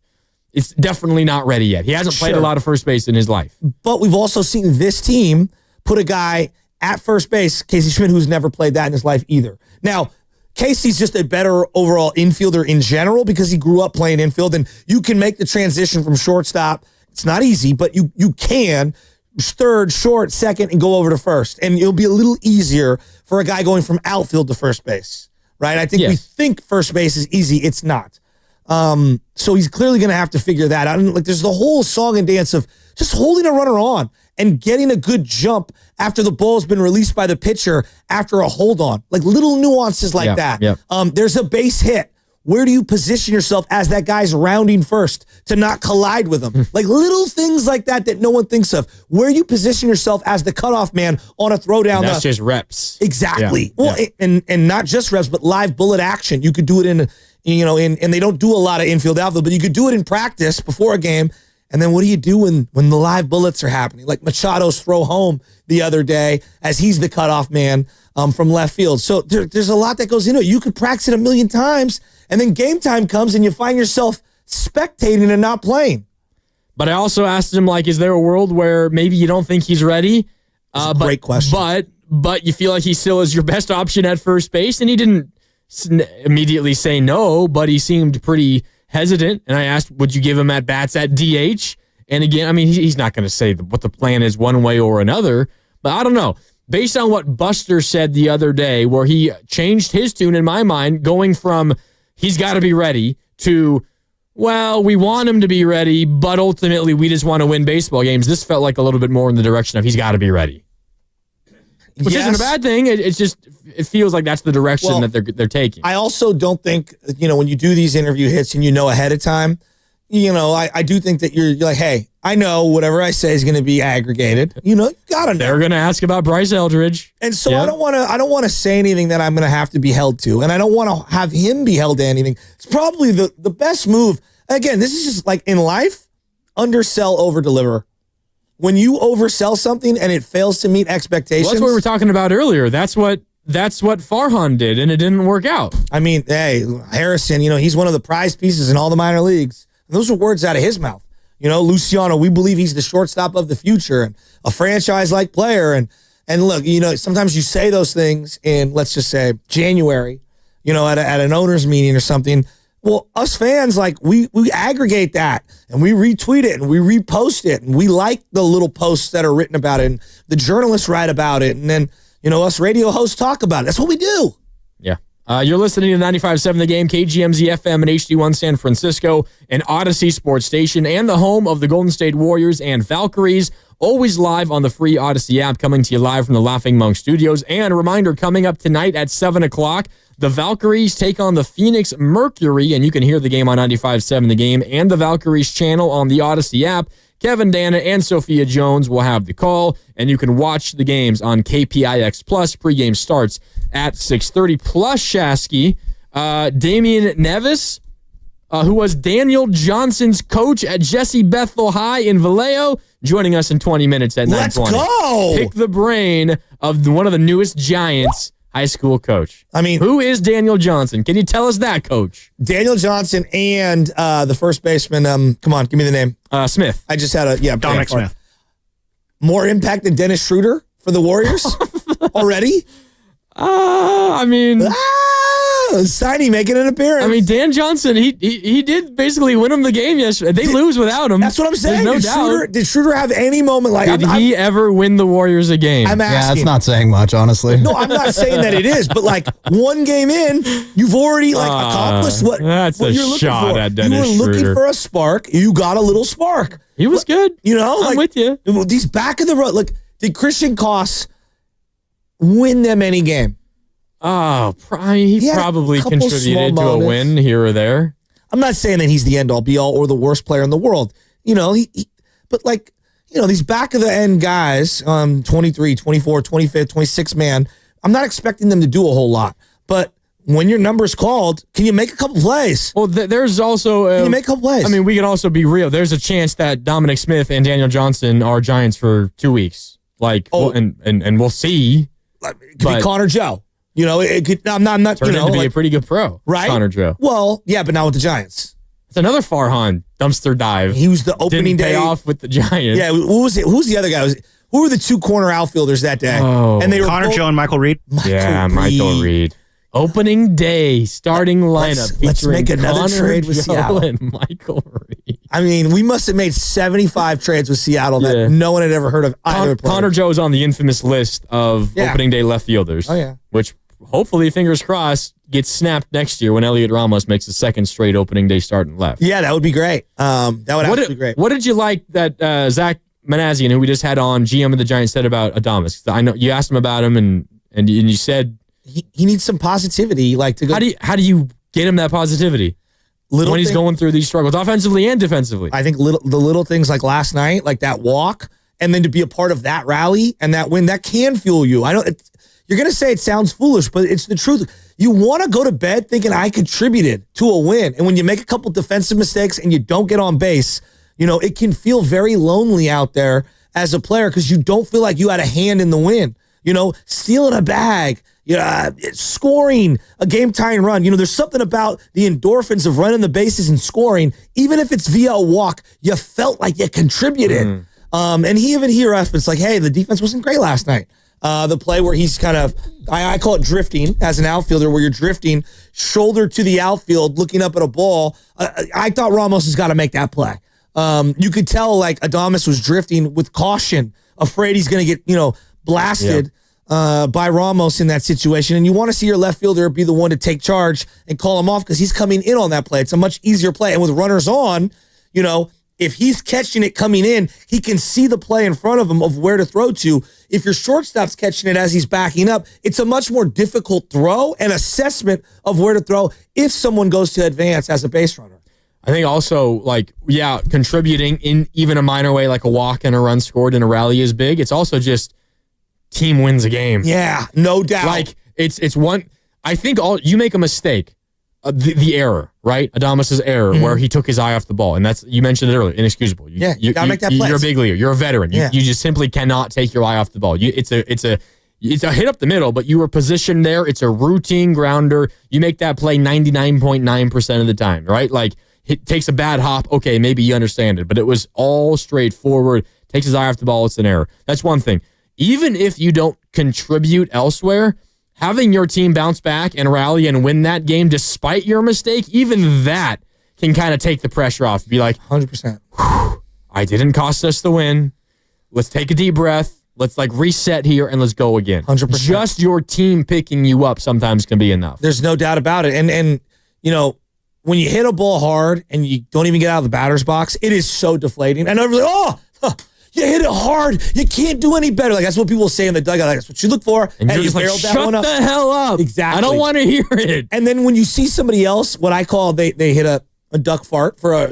definitely not ready yet. He hasn't played a lot of first base in his life.
But we've also seen this team put a guy at first base, Casey Schmidt, who's never played that in his life either. Now, Casey's just a better overall infielder in general because he grew up playing infield, and you can make the transition from shortstop. It's not easy, but you can third, short, second, and go over to first. And it'll be a little easier for a guy going from outfield to first base, right? I think we think first base is easy. It's not. So he's clearly going to have to figure that out. And like, there's the whole song and dance of just holding a runner on and getting a good jump after the ball's been released by the pitcher after a hold on, like little nuances like that.
Yeah.
There's a base hit. Where do you position yourself as that guy's rounding first to not collide with him? Like little things like that no one thinks of. Where you position yourself as the cutoff man on a throw down.
That's just reps.
Exactly.
Yeah.
Well, and not just reps, but live bullet action. You could do it and they don't do a lot of infield outfield, but you could do it in practice before a game. And then what do you do when the live bullets are happening? Like Machado's throw home the other day as he's the cutoff man from left field. So there's a lot that goes into it. You could practice it a million times, and then game time comes and you find yourself spectating and not playing.
But I also asked him, like, is there a world where maybe you don't think he's ready?
Great question.
But you feel like he still is your best option at first base, and he didn't immediately say no, but he seemed pretty hesitant. And I asked, would you give him at bats at DH? And again, I mean, he's not going to say what the plan is one way or another, but I don't know. Based on what Buster said the other day, where he changed his tune in my mind, going from he's got to be ready to, well, we want him to be ready, but ultimately we just want to win baseball games. This felt like a little bit more in the direction of he's got to be ready. Which isn't a bad thing. It feels like that's the direction that they're taking.
I also don't think, when you do these interview hits and ahead of time, I do think that you're like, hey, I know whatever I say is going to be aggregated. You gotta know.
They're going to ask about Bryce Eldridge.
And so I don't want to say anything that I'm going to have to be held to, and I don't want to have him be held to anything. It's probably the best move. Again, this is just like in life, undersell, over deliver. When you oversell something and it fails to meet expectations.
Well, that's what we were talking about earlier. That's what Farhan did, and it didn't work out.
I mean, hey, Harrison, he's one of the prized pieces in all the minor leagues. And those are words out of his mouth. Luciano, we believe he's the shortstop of the future and a franchise-like player. And look, sometimes you say those things in, let's just say, January, at an owner's meeting or something. Well, us fans, like, we aggregate that and we retweet it and we repost it and we like the little posts that are written about it and the journalists write about it and then, us radio hosts talk about it. That's what we do.
Yeah. You're listening to 95.7 The Game, KGMZ FM and HD1 San Francisco, an Odyssey sports station and the home of the Golden State Warriors and Valkyries. Always live on the free Odyssey app, coming to you live from the Laughing Monk Studios. And a reminder, coming up tonight at 7 o'clock, the Valkyries take on the Phoenix Mercury, and you can hear the game on 95.7 The Game and the Valkyries channel on the Odyssey app. Kevin Dana and Sophia Jones will have the call, and you can watch the games on KPIX Plus. Pregame starts at 6:30. Plus, Shasky, Damian Nevis, who was Daniel Johnson's coach at Jesse Bethel High in Vallejo, joining us in 20 minutes at 9:20.
Let's go!
Pick the brain of one of the newest Giants high school coach.
I mean,
who is Daniel Johnson? Can you tell us that, Coach?
Daniel Johnson and the first baseman. Come on, give me the name.
Smith.
I just had
Dominic Smith.
More impact than Dennis Schroeder for the Warriors already.
I mean,
Signy making an appearance.
I mean, Dan Johnson, he did basically win them the game yesterday. They lose without him.
That's what I'm saying.
There's no doubt.
Did Schroeder have any moment like?
Did he ever win the Warriors a game?
I'm asking.
Yeah, that's not saying much, honestly.
No, I'm not saying that it is, but like one game in, you've already accomplished what
that's
what
a
you're looking
shot
for.
at Dennis
You were looking
Schroeder.
for a spark. You got a little spark.
He was good.
You know,
I'm with you.
These back of the road. Look, did Christian Koss win them any game?
Oh, he probably
couple
contributed to
small
a
moments.
win here or there.
I'm not saying that he's the end all be all or the worst player in the world. You know, but like, you know, these back of the end guys, 23, 24, 25, 26 man, I'm not expecting them to do a whole lot. But when your number's called, can you make a couple plays?
Well, there's also
can you make a couple plays?
I mean, we can also be real. There's a chance that Dominic Smith and Daniel Johnson are Giants for 2 weeks. Like, and we'll see.
It could be Connor Joe. You know, it could. I'm not.
Turned
you know,
into be
like,
a pretty good pro,
right?
Connor Joe.
Well, yeah, but not with the Giants.
It's another Farhan dumpster dive.
He was the opening
Didn't pay
day
off with the Giants.
Yeah, who was it? Who's the other guy? Who were the two corner outfielders that day?
Oh.
And they were
Connor Joe and Michael Reed.
Michael Reed. Opening day, starting lineup.
Let's
featuring
make another
Connor
trade with
Joe
Seattle.
and Michael Reed.
I mean, we must have made 75 trades with Seattle that no one had ever heard of either player.
Connor Joe's on the infamous list of opening day left fielders.
Oh, yeah.
Which hopefully, fingers crossed, gets snapped next year when Heliot Ramos makes a second straight opening day start and left.
Yeah, that would be great. That would actually be great.
What did you like that Zach Manazian, who we just had on, GM of the Giants, said about Adames? I know you asked him about him, and you said
he needs some positivity. Like to go.
How do you get him that positivity when he's going through these struggles, offensively and defensively?
I think the little things like last night, like that walk, and then to be a part of that rally and that win, that can fuel you. I don't. You're going to say it sounds foolish, but it's the truth. You want to go to bed thinking I contributed to a win. And when you make a couple defensive mistakes and you don't get on base, you know, it can feel very lonely out there as a player because you don't feel like you had a hand in the win. You know, stealing a bag, scoring a game-tying run. You know, there's something about the endorphins of running the bases and scoring. Even if it's via a walk, you felt like you contributed. And he referenced like, hey, the defense wasn't great last night. The play where he's kind of, I call it drifting as an outfielder, where you're drifting shoulder to the outfield, looking up at a ball. I thought Ramos has got to make that play. You could tell like Adames was drifting with caution, afraid he's going to get, blasted by Ramos in that situation. And you want to see your left fielder be the one to take charge and call him off because he's coming in on that play. It's a much easier play. And with runners on, if he's catching it coming in, he can see the play in front of him of where to throw to. If your shortstop's catching it as he's backing up, it's a much more difficult throw and assessment of where to throw if someone goes to advance as a base runner.
I think also, contributing in even a minor way, like a walk and a run scored in a rally is big. It's also just team wins a game.
Yeah, no doubt.
Like, it's one, I think you make a mistake. The error, right? Adames' error, where he took his eye off the ball, and that's, you mentioned it earlier, inexcusable. You
gotta make that play.
You're a big leaguer. You're a veteran. You just simply cannot take your eye off the ball. It's a hit up the middle, but you were positioned there. It's a routine grounder. You make that play 99.9% of the time, right? Like, it takes a bad hop. Okay, maybe you understand it, but it was all straightforward. Takes his eye off the ball. It's an error. That's one thing. Even if you don't contribute elsewhere, having your team bounce back and rally and win that game despite your mistake, even that can kind of take the pressure off. Be like,
100%.
I didn't cost us the win. Let's take a deep breath. Let's reset here and let's go again.
100%.
Just your team picking you up sometimes can be enough.
There's no doubt about it. And when you hit a ball hard and you don't even get out of the batter's box, it is so deflating. And everyone's like, you hit it hard. You can't do any better. Like, that's what people say in the dugout. Like, that's what you look for.
And you're just like,
barreled that one
shut
up.
the hell up.
Exactly.
I don't want to hear it.
And then when you see somebody else, what I call they hit a duck fart for a,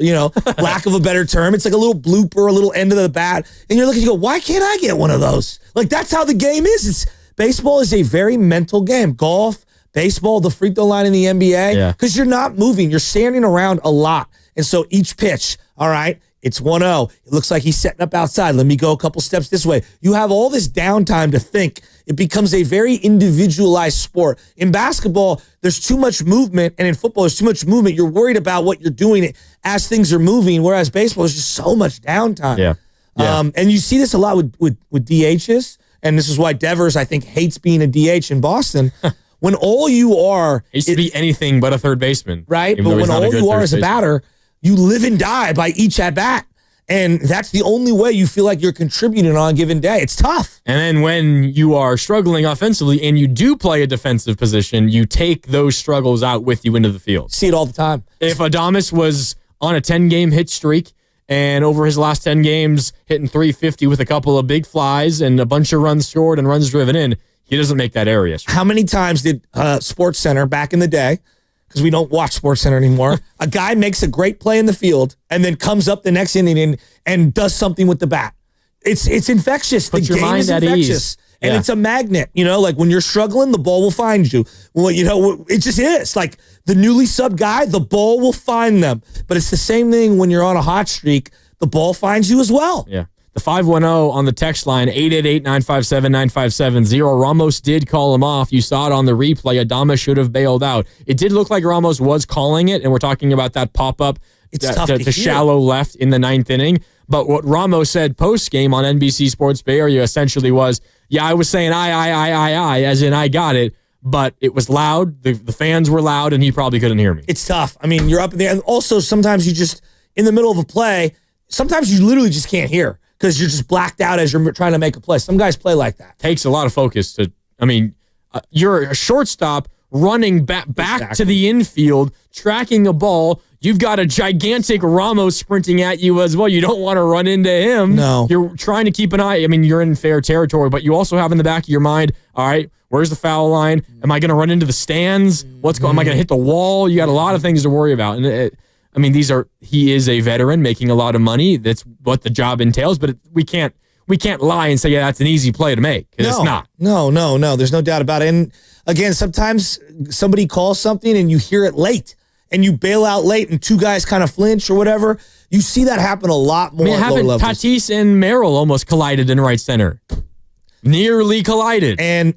lack of a better term. It's like a little blooper, a little end of the bat. And you're looking, you go, why can't I get one of those? Like, that's how the game is. Baseball is a very mental game. Golf, baseball, the free throw line in the NBA, because you're not moving. You're standing around a lot. And so each pitch, all right, it's 1-0. It looks like he's setting up outside. Let me go a couple steps this way. You have all this downtime to think. It becomes a very individualized sport. In basketball, there's too much movement, and in football, there's too much movement. You're worried about what you're doing as things are moving, whereas baseball is just so much downtime. And you see this a lot with DHs, and this is why Devers, I think, hates being a DH in Boston. When all you are...
He used to be anything but a third baseman.
Right, but when all you are is a batter, you live and die by each at-bat. And that's the only way you feel like you're contributing on a given day. It's tough.
And then when you are struggling offensively and you do play a defensive position, you take those struggles out with you into the field.
See it all the time.
If Adames was on a 10-game hit streak and over his last 10 games hitting 350 with a couple of big flies and a bunch of runs scored and runs driven in, he doesn't make that area.
How many times did SportsCenter back in the day, because we don't watch SportsCenter anymore, a guy makes a great play in the field and then comes up the next inning and does something with the bat? It's infectious.
Put
the
your
game
mind
is
at
infectious.
ease.
And it's a magnet. Like when you're struggling, the ball will find you. Well, it just is. Like the newly subbed guy, the ball will find them. But it's the same thing when you're on a hot streak. The ball finds you as well.
Yeah. The 510 on the text line, 888-957-9570. Ramos did call him off. You saw it on the replay. Adames should have bailed out. It did look like Ramos was calling it, and we're talking about that pop-up, the shallow left in the ninth inning. But what Ramos said post-game on NBC Sports Bay Area essentially was, I was saying I, as in I got it, but it was loud. The fans were loud, and he probably couldn't hear me.
It's tough. I mean, you're up in there. And also, sometimes you just, in the middle of a play, sometimes you literally just can't hear, because you're just blacked out as you're trying to make a play. Some guys play like that.
Takes a lot of focus you're a shortstop running back to the infield, tracking a ball. You've got a gigantic Ramos sprinting at you as well. You don't want to run into him.
No.
You're trying to keep an eye. You're in fair territory, but you also have in the back of your mind, all right, where's the foul line? Am I going to run into the stands? Am I going to hit the wall? You got a lot of things to worry about. And he is a veteran making a lot of money. That's what the job entails, but we can't lie and say, that's an easy play to make. It's not.
No. There's no doubt about it. And again, sometimes somebody calls something and you hear it late and you bail out late and two guys kind of flinch or whatever. You see that happen a lot more at lower levels.
Tatis and Merrill almost collided in right center. Nearly collided.
And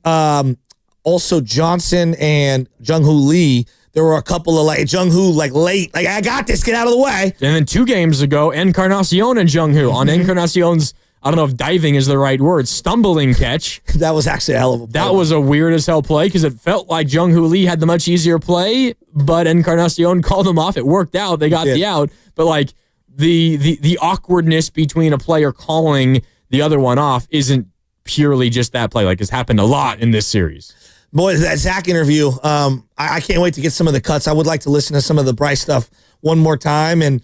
also Johnson and Jung-Hoo Lee, there were a couple of Jung-Hoo late, I got this, get out of the way.
And then 2 games ago, Encarnacion and Jung-Hoo on Encarnacion's, I don't know if diving is the right word, stumbling catch.
That was actually a hell of a play.
That was a weird as hell play because it felt like Jung-Hoo Lee had the much easier play, but Encarnacion called him off. It worked out. They got the out. But the awkwardness between a player calling the other one off isn't purely just that play. It's happened a lot in this series.
Boy, that Zach interview, I can't wait to get some of the cuts. I would like to listen to some of the Bryce stuff one more time, and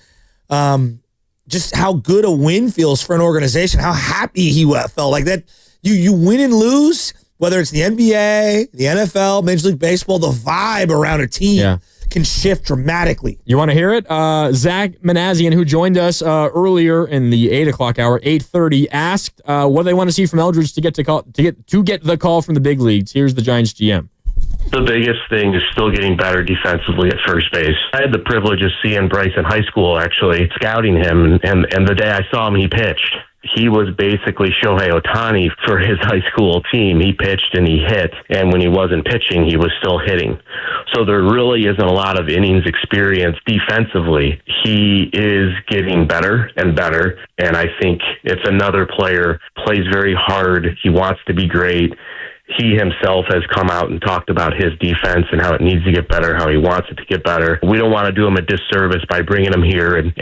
just how good a win feels for an organization, how happy he felt. Like that, you win and lose, whether it's the NBA, the NFL, Major League Baseball, the vibe around a team can shift dramatically.
You want to hear it? Zach Manassian, who joined us earlier in the 8 o'clock hour, 8:30, asked what they want to see from Eldridge to get the call from the big leagues. Here's the Giants GM.
The biggest thing is still getting better defensively at first base. I had the privilege of seeing Bryce in high school, actually, scouting him, and the day I saw him, he pitched. He was basically Shohei Ohtani for his high school team. He pitched and he hit, and when he wasn't pitching, he was still hitting. So there really isn't a lot of innings experience defensively. He is getting better and better, and I think it's another player, plays very hard. He wants to be great. He himself has come out and talked about his defense and how it needs to get better, how he wants it to get better. We don't want to do him a disservice by bringing him here and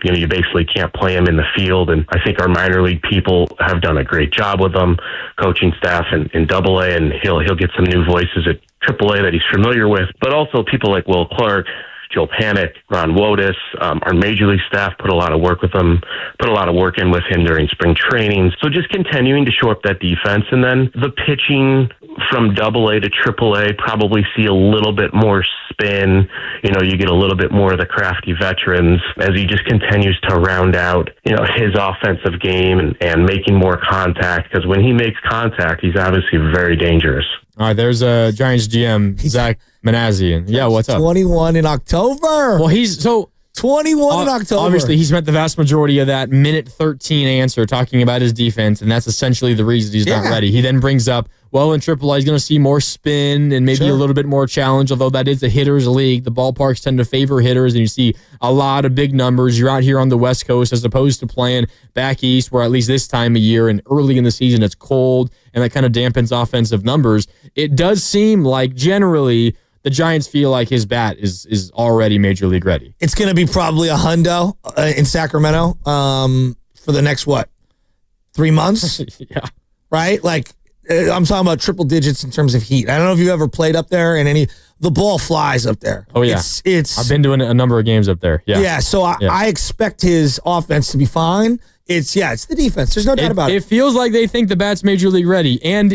you basically can't play him in the field. And I think our minor league people have done a great job with him, coaching staff in AA, and he'll get some new voices at AAA that he's familiar with. But also people like Will Clark, Joe Panic, Ron Wotus, our major league staff put a lot of work with him, put a lot of work in with him during spring training. So just continuing to shore up that defense, and then the pitching from AA to AAA probably see a little bit more spin. You get a little bit more of the crafty veterans as he just continues to round out, his offensive game and making more contact, because when he makes contact, he's obviously very dangerous.
All right, there's a Giants GM, Zach Manassian. Yeah, what's up?
21 in October.
Well, he's
21 in October.
Obviously, he spent the vast majority of that minute 13 answer talking about his defense, and that's essentially the reason he's not ready. He then brings up, well, in AAA, he's going to see more spin and maybe a little bit more challenge, although that is a hitter's league. The ballparks tend to favor hitters, and you see a lot of big numbers. You're out here on the West Coast as opposed to playing back east, where at least this time of year and early in the season, it's cold, and that kind of dampens offensive numbers. It does seem like generally the Giants feel like his bat is already major league ready.
It's going to be probably a hundo in Sacramento for the next, 3 months?
Yeah.
Right? Like, I'm talking about triple digits in terms of heat. I don't know if you ever played up there and the ball flies up there.
Oh, yeah.
It's
I've been doing a number of games up there. Yeah.
Yeah, so I expect his offense to be fine. It's the defense. There's no doubt about it.
It feels like they think the bat's major league ready. And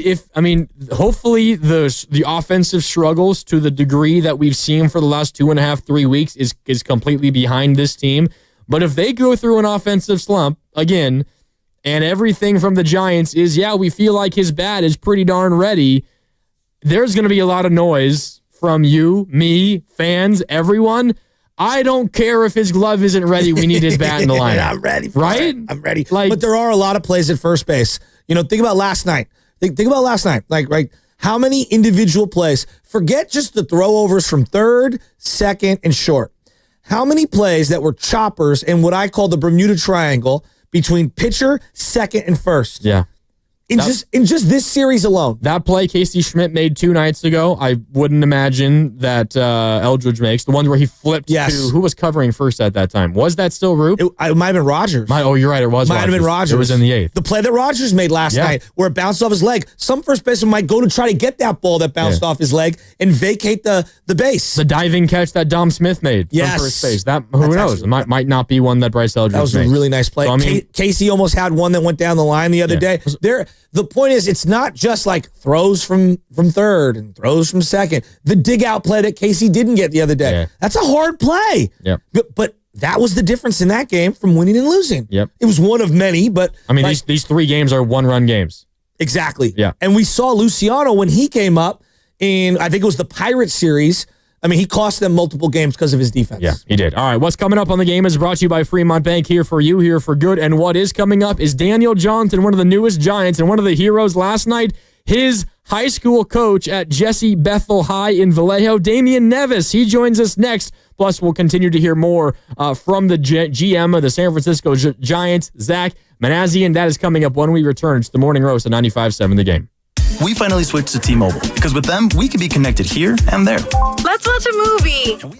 hopefully the offensive struggles to the degree that we've seen for the last 2.5, 3 weeks is completely behind this team. But if they go through an offensive slump again, and everything from the Giants is, we feel like his bat is pretty darn ready, there's going to be a lot of noise from you, me, fans, everyone. I don't care if his glove isn't ready. We need his bat in the lineup.
I'm ready.
Right?
I'm ready. But there are a lot of plays at first base. Think about last night. Think about last night. How many individual plays? Forget just the throwovers from third, second, and short. How many plays that were choppers in what I call the Bermuda Triangle between pitcher, second, and first?
Yeah.
In just this series alone.
That play Casey Schmidt made 2 nights ago, I wouldn't imagine that Eldridge makes. The one where he flipped to who was covering first at that time. Was that still Roop?
It might have been Rogers.
You're right. It was
Might have been Rogers.
It was in the 8th.
The play that Rogers made last night where it bounced off his leg. Some first baseman might go to try to get that ball that bounced off his leg and vacate the base.
The diving catch that Dom Smith made from first base. Who knows? It might not be one that Bryce Eldridge made.
That was a really nice play.
So,
Casey almost had one that went down the line the other day. The point is, it's not just like throws from third and throws from second. The dig out play that Casey didn't get the other day. Yeah. That's a hard play.
Yep.
But that was the difference in that game from winning and losing.
Yep.
It was one of many, but
these 3 games are 1-run games.
Exactly.
Yeah.
And we saw Luciano when he came up in, I think it was the Pirates series. He cost them multiple games because of his defense.
Yeah, he did. All right, what's coming up on the game is brought to you by Fremont Bank, here for you, here for good. And what is coming up is Daniel Johnson, one of the newest Giants and one of the heroes last night, his high school coach at Jesse Bethel High in Vallejo, Damian Nevis. He joins us next. Plus, we'll continue to hear more from the GM of the San Francisco Giants, Zach Manassian. That is coming up when we return. It's the Morning Roast at 95.7 The Game.
We finally switched to T-Mobile because with them, we can be connected here and there.
Let's watch a movie.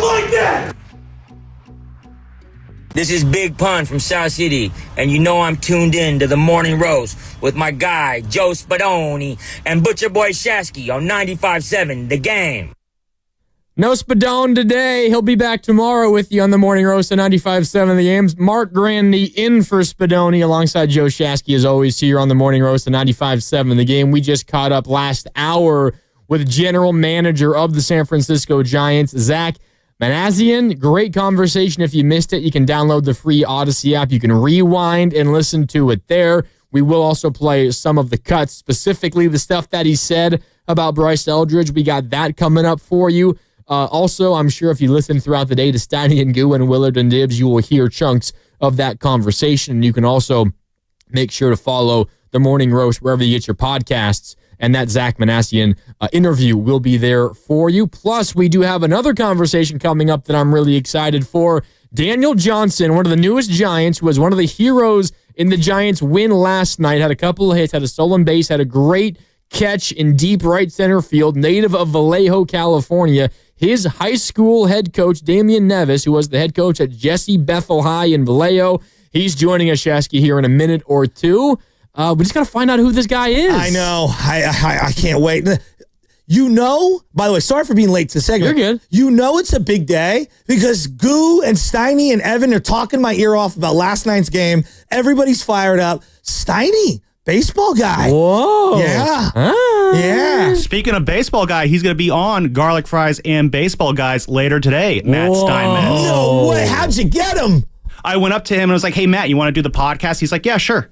like that! This is Big Pun from South City, and you know I'm tuned in to the Morning Roast with my guy, Joe Spadoni, and Butcher Boy Shasky on 95.7 The Game.
No Spadone today. He'll be back tomorrow with you on the Morning Roast at 95.7 The Games. Mark Grandy in for Spadoni alongside Joe Shasky as always here on the Morning Roast at 95.7 The Game. We just caught up last hour with general manager of the San Francisco Giants, Zach Manassian. Great conversation. If you missed it, you can download the free Odyssey app. You can rewind and listen to it there. We will also play some of the cuts, specifically the stuff that he said about Bryce Eldridge. We got that coming up for you. Also, I'm sure if you listen throughout the day to Steiny and Goo and Willard and Dibs, you will hear chunks of that conversation. You can also make sure to follow the Morning Roast wherever you get your podcasts. And that Zach Manassian interview will be there for you. Plus, we do have another conversation coming up that I'm really excited for. Daniel Johnson, one of the newest Giants, was one of the heroes in the Giants' win last night. Had a couple of hits, had a stolen base, had a great catch in deep right center field, native of Vallejo, California. His high school head coach, Damian Nevis, who was the head coach at Jesse Bethel High in Vallejo, he's joining us, Shasky, here in a minute or two. We just got to find out who this guy is.
I know. I can't wait. You know, by the way, sorry for being late to the segment.
You're good.
You know it's a big day because Goo and Steiny and Evan are talking my ear off about last night's game. Everybody's fired up. Steiny, baseball guy.
Whoa.
Yeah. Yeah.
Speaking of baseball guy, he's going to be on Garlic Fries and Baseball Guys later today. Matt Steinmetz.
No way. How'd you get him?
I went up to him and was like, hey, Matt, you want to do the podcast? He's like, yeah, sure.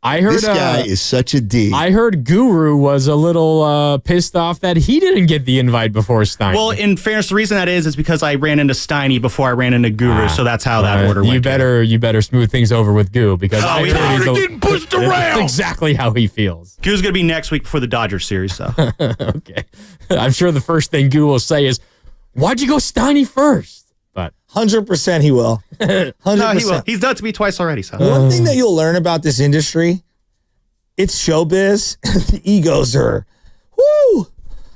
I heard
this guy is such a D.
I heard Guru was a little pissed off that he didn't get the invite before Steiny.
Well, in fairness, the reason that is because I ran into Steiny before I ran into Guru, so that's how that order went.
You better smooth things over with Goo because I heard he's
getting pushed around.
That's exactly how he feels.
Guru's going to be next week before the Dodgers series, so.
Okay. I'm sure the first thing Goo will say is, why'd you go Steiny first? But
100% he will. 100%.
No, he will. He's done it to me twice already. So.
One thing that you'll learn about this industry, it's showbiz. The egos are, woo.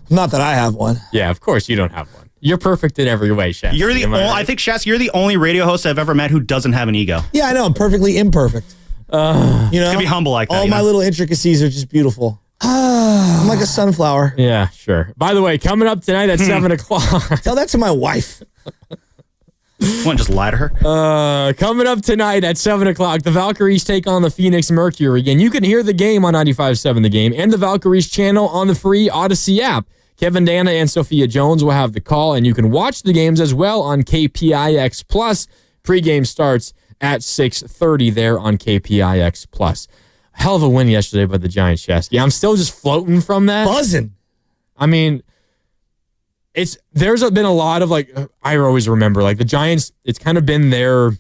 Not that I have one.
Yeah, of course you don't have one. You're perfect in every way, Shasky.
You're the only, I think, Shasky, you're the only radio host I've ever met who doesn't have an ego.
Yeah, I know. I'm perfectly imperfect. You know,
to be humble like that.
All my little intricacies are just beautiful. I'm like a sunflower.
Yeah, sure. By the way, coming up tonight at 7 o'clock.
Tell that to my wife.
Want to just lie to her?
Coming up tonight at 7 o'clock, the Valkyries take on the Phoenix Mercury. And you can hear the game on 95.7 The Game and the Valkyries channel on the free Odyssey app. Kevin Dana and Sophia Jones will have the call, and you can watch the games as well on KPIX Plus. Pre-game starts at 6:30 there on KPIX Plus. Hell of a win yesterday by the Giants, Shasky. I'm still just floating from that.
Buzzing.
I mean, there's been a lot of I always remember the Giants, it's kind of been their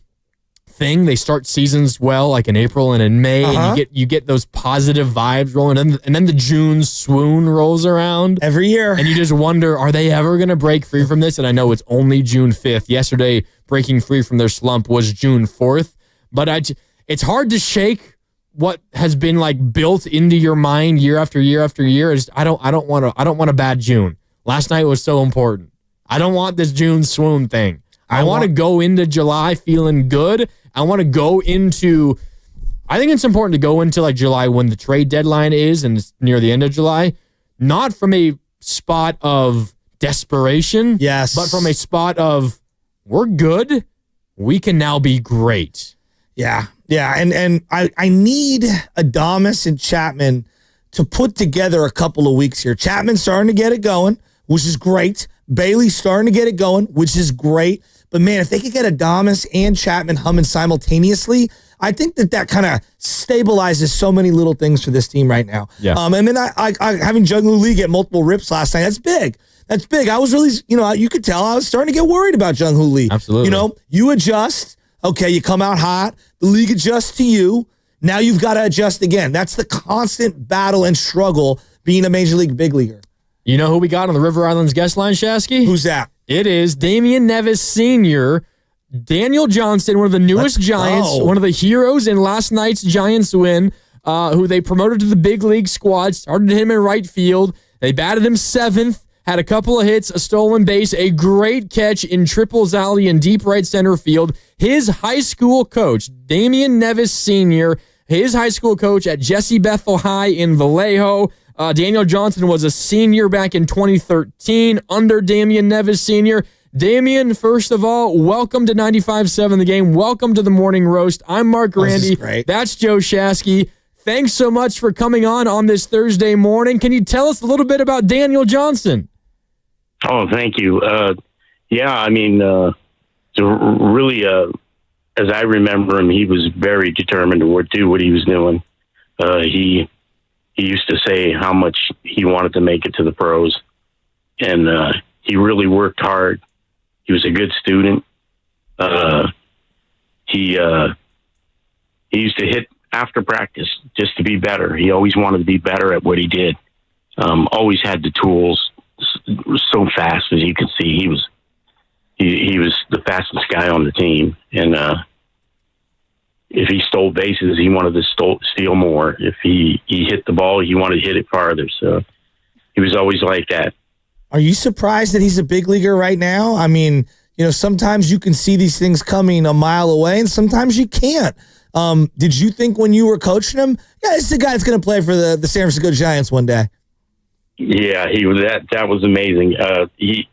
thing. They start seasons well, like in April and in May, and you get those positive vibes rolling in, and then the June swoon rolls around
every year,
and you just wonder, are they ever going to break free from this? And I know it's only June 5th. Yesterday, breaking free from their slump was June 4th, but it's hard to shake what has been built into your mind year after year after year. I don't want a bad June. Last night was so important. I don't want this June swoon thing. I want to go into July feeling good. I want to go into, I think it's important to go into July when the trade deadline is and it's near the end of July, not from a spot of desperation.
Yes.
But from a spot of, we're good. We can now be great.
Yeah. Yeah. And I need Adames and Chapman to put together a couple of weeks here. Chapman's starting to get it going, which is great. Bailey's starting to get it going, which is great. But, man, if they could get Adames and Chapman humming simultaneously, I think that kind of stabilizes so many little things for this team right now.
Yeah.
And then I having Jung Hoo Lee get multiple rips last night, that's big. That's big. I was really, you could tell I was starting to get worried about Jung Hoo Lee.
Absolutely.
You adjust. Okay, you come out hot. The league adjusts to you. Now you've got to adjust again. That's the constant battle and struggle being a major league big leaguer.
You know who we got on the River Islands guest line, Shasky?
Who's that?
It is Damian Nevis Sr., Daniel Johnson, one of the newest Giants, one of the heroes in last night's Giants win, who they promoted to the big league squad, started him in right field. They batted him 7th, had a couple of hits, a stolen base, a great catch in triples alley in deep right center field. His high school coach, Damian Nevis Sr., his high school coach at Jesse Bethel High in Vallejo. Daniel Johnson was a senior back in 2013 under Damian Nevis Sr. Damian, first of all, welcome to 95.7 The Game. Welcome to the Morning Roast. I'm Mark Randy. That's Joe Shasky. Thanks so much for coming on this Thursday morning. Can you tell us a little bit about Daniel Johnson?
Oh, thank you. Yeah, I mean, really, as I remember him, he was very determined to do what he was doing. He used to say how much he wanted to make it to the pros, and he really worked hard. He was a good student. He used to hit after practice just to be better. He always wanted to be better at what he did. Always had the tools. So fast, as you can see, he was the fastest guy on the team. And if he stole bases, he wanted to steal more. If he hit the ball, he wanted to hit it farther. So he was always like that.
Are you surprised that he's a big leaguer right now? I mean, sometimes you can see these things coming a mile away, and sometimes you can't. Did you think when you were coaching him, yeah, this is the guy that's going to play for the San Francisco Giants one day?
Yeah, that was amazing. He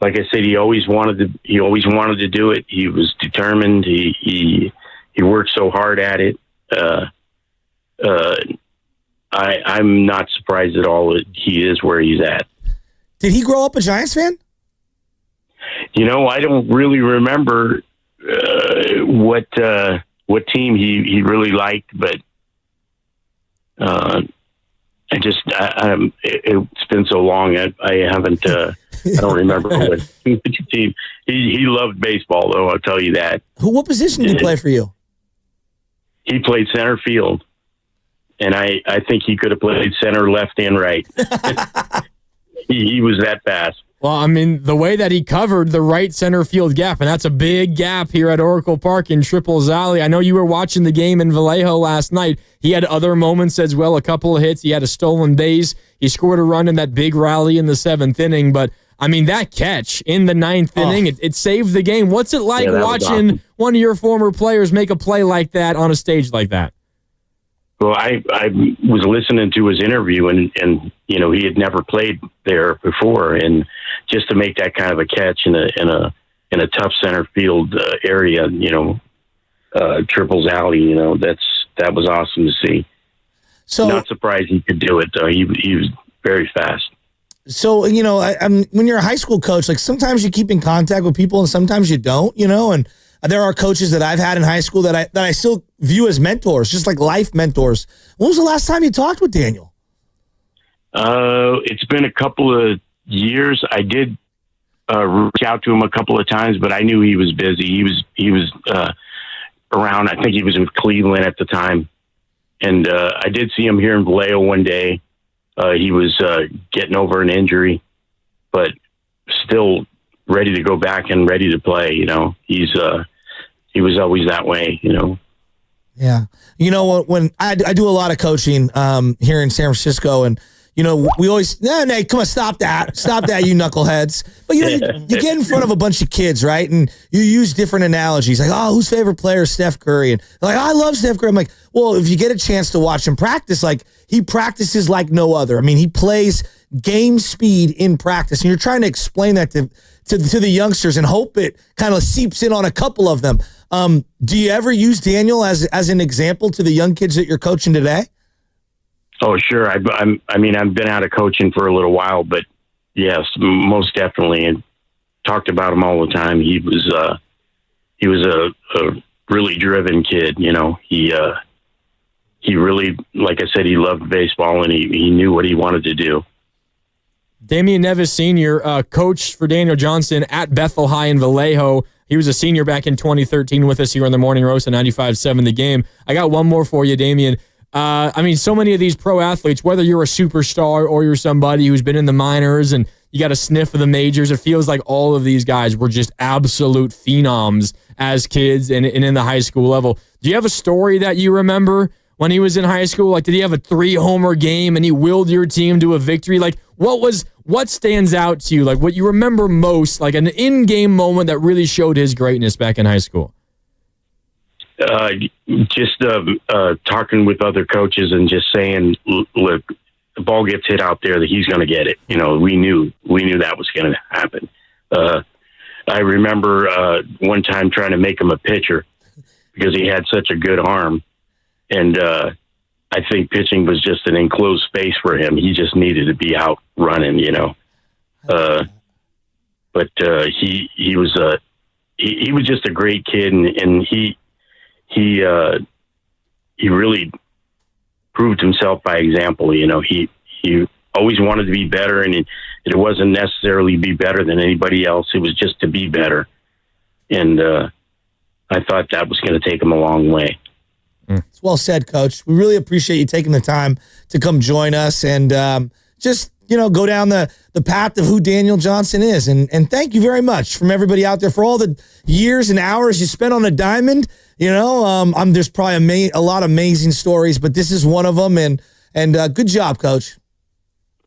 like I said, he always wanted to do it. He was determined. He worked so hard at it. I'm not surprised at all that he is where he's at.
Did he grow up a Giants fan?
I don't really remember what team he really liked, but it's been so long. I haven't. I don't remember what team. He loved baseball, though. I'll tell you that.
What position did he play for you?
He played center field, and I think he could have played center, left, and right. He was that fast.
Well, I mean, the way that he covered the right center field gap, and that's a big gap here at Oracle Park in Triples Alley. I know you were watching the game in Vallejo last night. He had other moments as well, a couple of hits. He had a stolen base. He scored a run in that big rally in the 7th inning. But, I mean, that catch in the 9th inning, it saved the game. What's it like watching one of your former players make a play like that on a stage like that?
Well, I was listening to his interview, and he had never played there before, and just to make that kind of a catch in a tough center field area, Triples Alley, that was awesome to see. So not surprised he could do it though. He was very fast.
So when you're a high school coach, like sometimes you keep in contact with people, and sometimes you don't. And there are coaches that I've had in high school that I still view as mentors, just like life mentors. When was the last time you talked with Daniel?
It's been a couple of years. I did reach out to him a couple of times, but I knew he was busy. He was around. I think he was with Cleveland at the time, and I did see him here in Vallejo one day. He was getting over an injury, but still ready to go back and ready to play. He was always that way.
Yeah. When I do a lot of coaching here in San Francisco, and we always, Nate, come on, stop that, you knuckleheads. But you get in front of a bunch of kids, right? And you use different analogies, like, oh, whose favorite player is Steph Curry? And they're like, oh, I love Steph Curry. I'm like, well, if you get a chance to watch him practice, like he practices like no other. I mean, he plays game speed in practice, and you're trying to explain that to the youngsters and hope it kind of seeps in on a couple of them. Do you ever use Daniel as an example to the young kids that you're coaching today?
Oh, sure. I've been out of coaching for a little while, but yes, most definitely. And talked about him all the time. He was a really driven kid. He really, like I said, he loved baseball, and he knew what he wanted to do.
Damian Nevis Sr., coach for Daniel Johnson at Bethel High in Vallejo. He was a senior back in 2013 with us here on the Morning Roast at 95.7 The Game. I got one more for you, Damian. So many of these pro athletes, whether you're a superstar or you're somebody who's been in the minors and you got a sniff of the majors, it feels like all of these guys were just absolute phenoms as kids and in the high school level. Do you have a story that you remember when he was in high school? Like, did he have a 3-homer game and he willed your team to a victory? Like, what stands out to you? Like, what you remember most, like an in-game moment that really showed his greatness back in high school?
Just talking with other coaches and just saying, look, the ball gets hit out there, that he's going to get it. We knew that was going to happen. I remember one time trying to make him a pitcher because he had such a good arm. And I think pitching was just an enclosed space for him. He just needed to be out running, But he was just a great kid, and he really proved himself by example. He always wanted to be better, and it wasn't necessarily be better than anybody else. It was just to be better. And I thought that was going to take him a long way.
It's well said, Coach. We really appreciate you taking the time to come join us and just, go down the path of who Daniel Johnson is. And thank you very much from everybody out there for all the years and hours you spent on a diamond. There's probably a lot of amazing stories, but this is one of them. And good job, Coach.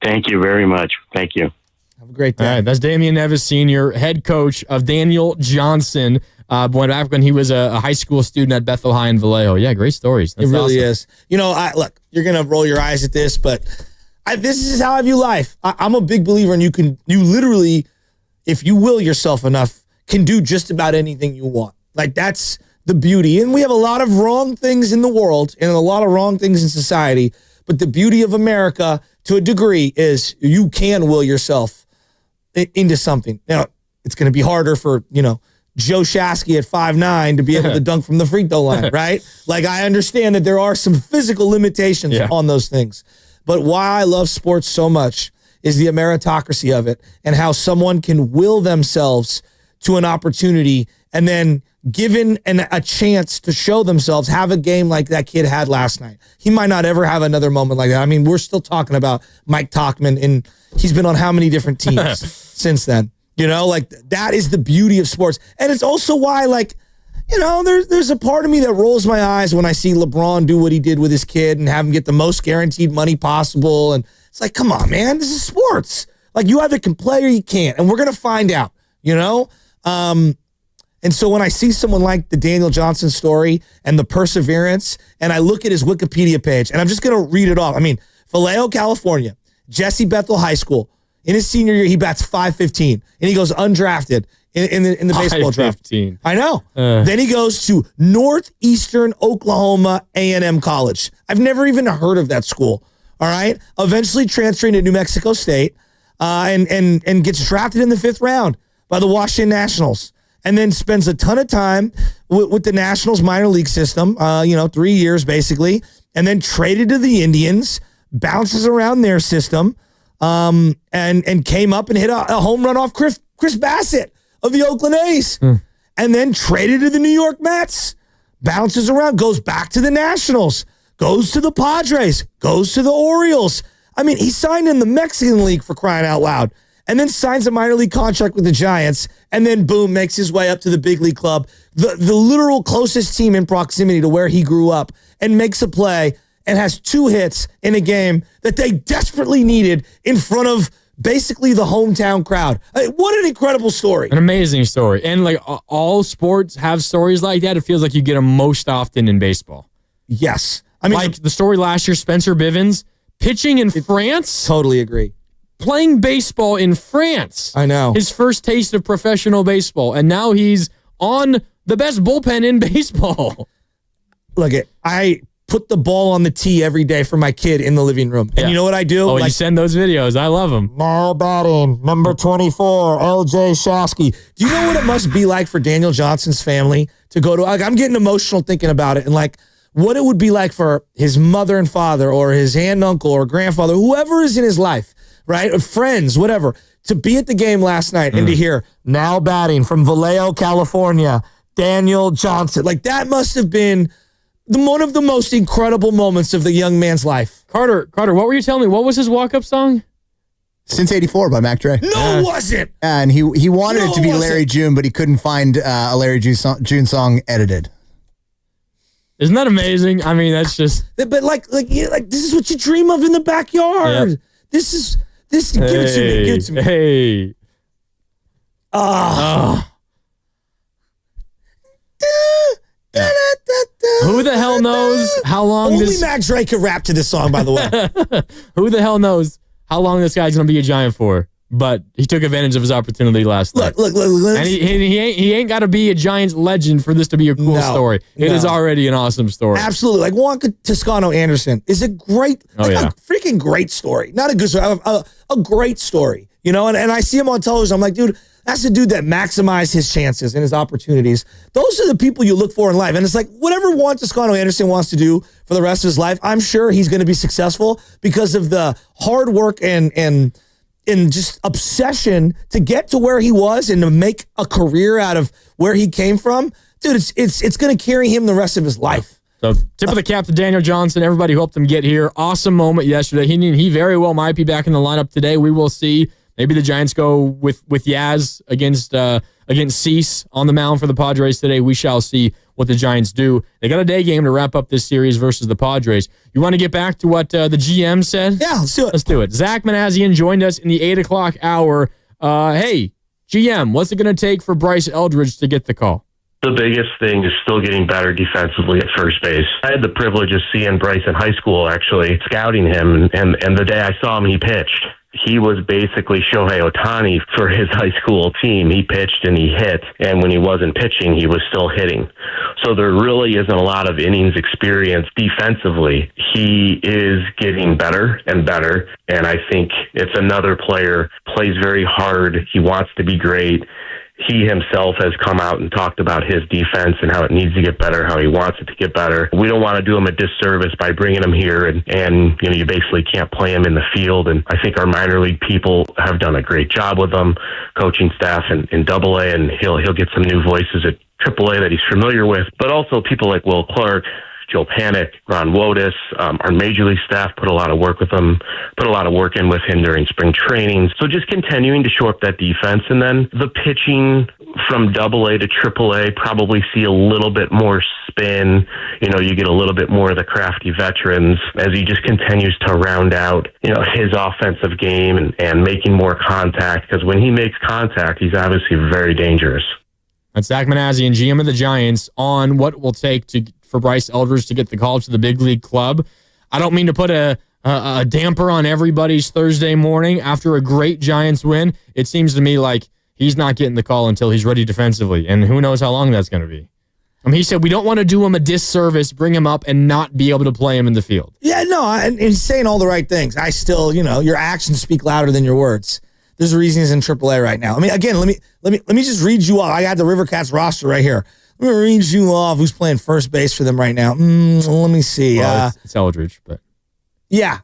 Thank you very much. Thank you.
Have a great day.
All right, that's Damian Nevis Sr., head coach of Daniel Johnson, back when he was a high school student at Bethel High in Vallejo. Yeah, great stories. That's
it really
awesome.
is. Look, you're going to roll your eyes at this, but this is how I view life. I'm a big believer in you literally, if you will yourself enough, can do just about anything you want. Like, that's the beauty. And we have a lot of wrong things in the world and a lot of wrong things in society, but the beauty of America, to a degree, is you can will yourself into something. Now, it's going to be harder for, Joe Shasky at 5'9" to be able to dunk from the free throw line, right? Like, I understand that there are some physical limitations on those things. But why I love sports so much is the meritocracy of it and how someone can will themselves to an opportunity and then given a chance to show themselves, have a game like that kid had last night. He might not ever have another moment like that. I mean, we're still talking about Mike Tauchman, and he's been on how many different teams since then? That is the beauty of sports. And it's also why, there's a part of me that rolls my eyes when I see LeBron do what he did with his kid and have him get the most guaranteed money possible. And it's like, come on, man, this is sports. Like, you either can play or you can't, and we're going to find out, And so when I see someone like the Daniel Johnson story and the perseverance, and I look at his Wikipedia page, and I'm just going to read it off. I mean, Vallejo, California, Jesse Bethel High School. In his senior year, he bats .515, and he goes undrafted in the baseball draft. I know. Then he goes to Northeastern Oklahoma A&M College. I've never even heard of that school. All right. Eventually transferring to New Mexico State, and gets drafted in the 5th round by the Washington Nationals. And then spends a ton of time with the Nationals minor league system, 3 years basically, and then traded to the Indians, bounces around their system, and came up and hit a home run off Chris Bassett of the Oakland A's, and then traded to the New York Mets, bounces around, goes back to the Nationals, goes to the Padres, goes to the Orioles. I mean, he signed in the Mexican League, for crying out loud, and then signs a minor league contract with the Giants, and then boom, makes his way up to the big league club, the literal closest team in proximity to where he grew up, and makes a play and has 2 hits in a game that they desperately needed in front of basically the hometown crowd. What an incredible story.
An amazing story. And all sports have stories like that. It feels like you get them most often in baseball.
Yes. I mean,
the story last year, Spencer Bivens, pitching in France.
Totally agree.
Playing baseball in France.
I know.
His first taste of professional baseball. And now he's on the best bullpen in baseball.
Look, I put the ball on the tee every day for my kid in the living room. And you know what I do?
Oh, you send those videos. I love them.
Now batting, number 24, LJ Shasky. Do you know what it must be like for Daniel Johnson's family to go to? I'm getting emotional thinking about it. And what it would be like for his mother and father or his aunt and uncle or grandfather, whoever is in his life, right? Or friends, whatever, to be at the game last night and to hear, now batting from Vallejo, California, Daniel Johnson. That must have been one of the most incredible moments of the young man's life.
Carter, what were you telling me? What was his walk-up song?
Since '84 by Mac Dre.
No, it wasn't.
And he wanted it to be Larry June, but he couldn't find a Larry June song edited.
Isn't that amazing? I mean, that's just.
But like this is what you dream of in the backyard.
Yep.
This. Give it to me. Give it to me.
Hey. Who the hell knows how long
Only
this...
Mac Drake could rap to this song, by the way.
Who the hell knows how long this guy's going to be a Giant for? But he took advantage of his opportunity last night.
Look.
And he ain't got to be a Giants legend for this to be a cool story. It is already an awesome story.
Absolutely. Like Wonka Toscano-Anderson is a great, a freaking great story. Not a good story, a great story. You know, and I see him on television. I'm like, dude, that's the dude that maximized his chances and his opportunities. Those are the people you look for in life. And it's like, whatever Juan Toscano-Anderson wants to do for the rest of his life, I'm sure he's going to be successful because of the hard work and just obsession to get to where he was and to make a career out of where he came from. Dude, it's going to carry him the rest of his life.
So tip of the cap to Daniel Johnson. Everybody who helped him get here. Awesome moment yesterday. He very well might be back in the lineup today. We will see. Maybe the Giants go with Yaz against Cease on the mound for the Padres today. We shall see what the Giants do. They got a day game to wrap up this series versus the Padres. You want to get back to what the GM said?
Yeah, let's do it.
Let's do it. Zach Manassian joined us in the 8 o'clock hour. Hey, GM, what's it going to take for Bryce Eldridge to get the call?
The biggest thing is still getting better defensively at first base. I had the privilege of seeing Bryce in high school, actually, scouting him, and the day I saw him, he pitched. He was basically Shohei Ohtani for his high school team. He pitched and he hit, and when he wasn't pitching, he was still hitting. So there really isn't a lot of innings experience defensively. He is getting better and better, and I think it's another player, plays very hard. He wants to be great. He himself has come out and talked about his defense and how it needs to get better, how he wants it to get better. We don't want to do him a disservice by bringing him here and you basically can't play him in the field. And I think our minor league people have done a great job with him, coaching staff in AA, and he'll get some new voices at AAA that he's familiar with. But also people like Will Clark, Joe Panic, Ron Wotus, our major league staff put a lot of work with him, put a lot of work in with him during spring training. So just continuing to shore up that defense, and then the pitching from AA to AAA probably see a little bit more spin. You get a little bit more of the crafty veterans as he just continues to round out, his offensive game and making more contact, because when he makes contact, he's obviously very dangerous.
That's Zach Manassian, GM of the Giants, on what it will take for Bryce Eldridge to get the call to the big league club. I don't mean to put a damper on everybody's Thursday morning after a great Giants win. It seems to me like he's not getting the call until he's ready defensively, and who knows how long that's going to be. He said we don't want to do him a disservice, bring him up, and not be able to play him in the field.
Yeah, no, and he's saying all the right things. I still, your actions speak louder than your words. There's a reason he's in AAA right now. Again, let me just read you off. I got the River Cats roster right here. Let me read you off who's playing first base for them right now. Let me see.
Well, it's Eldridge, but
yeah.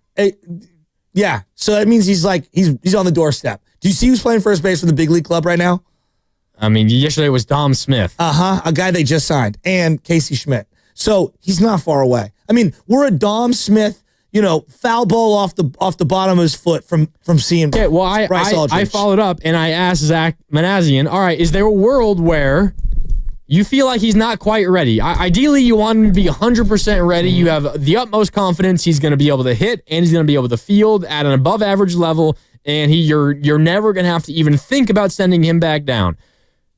So that means he's on the doorstep. Do you see who's playing first base for the big league club right now?
Yesterday it was Dom Smith.
A guy they just signed, and Casey Schmidt. So he's not far away. We're a Dom Smith, foul ball off the bottom of his foot from seeing.
Okay, well,
Bryce Eldridge.
I followed up and I asked Zach Manassian, all right, is there a world where you feel like he's not quite ready? Ideally, you want him to be 100% ready. You have the utmost confidence he's going to be able to hit and he's going to be able to field at an above average level, and you're never going to have to even think about sending him back down.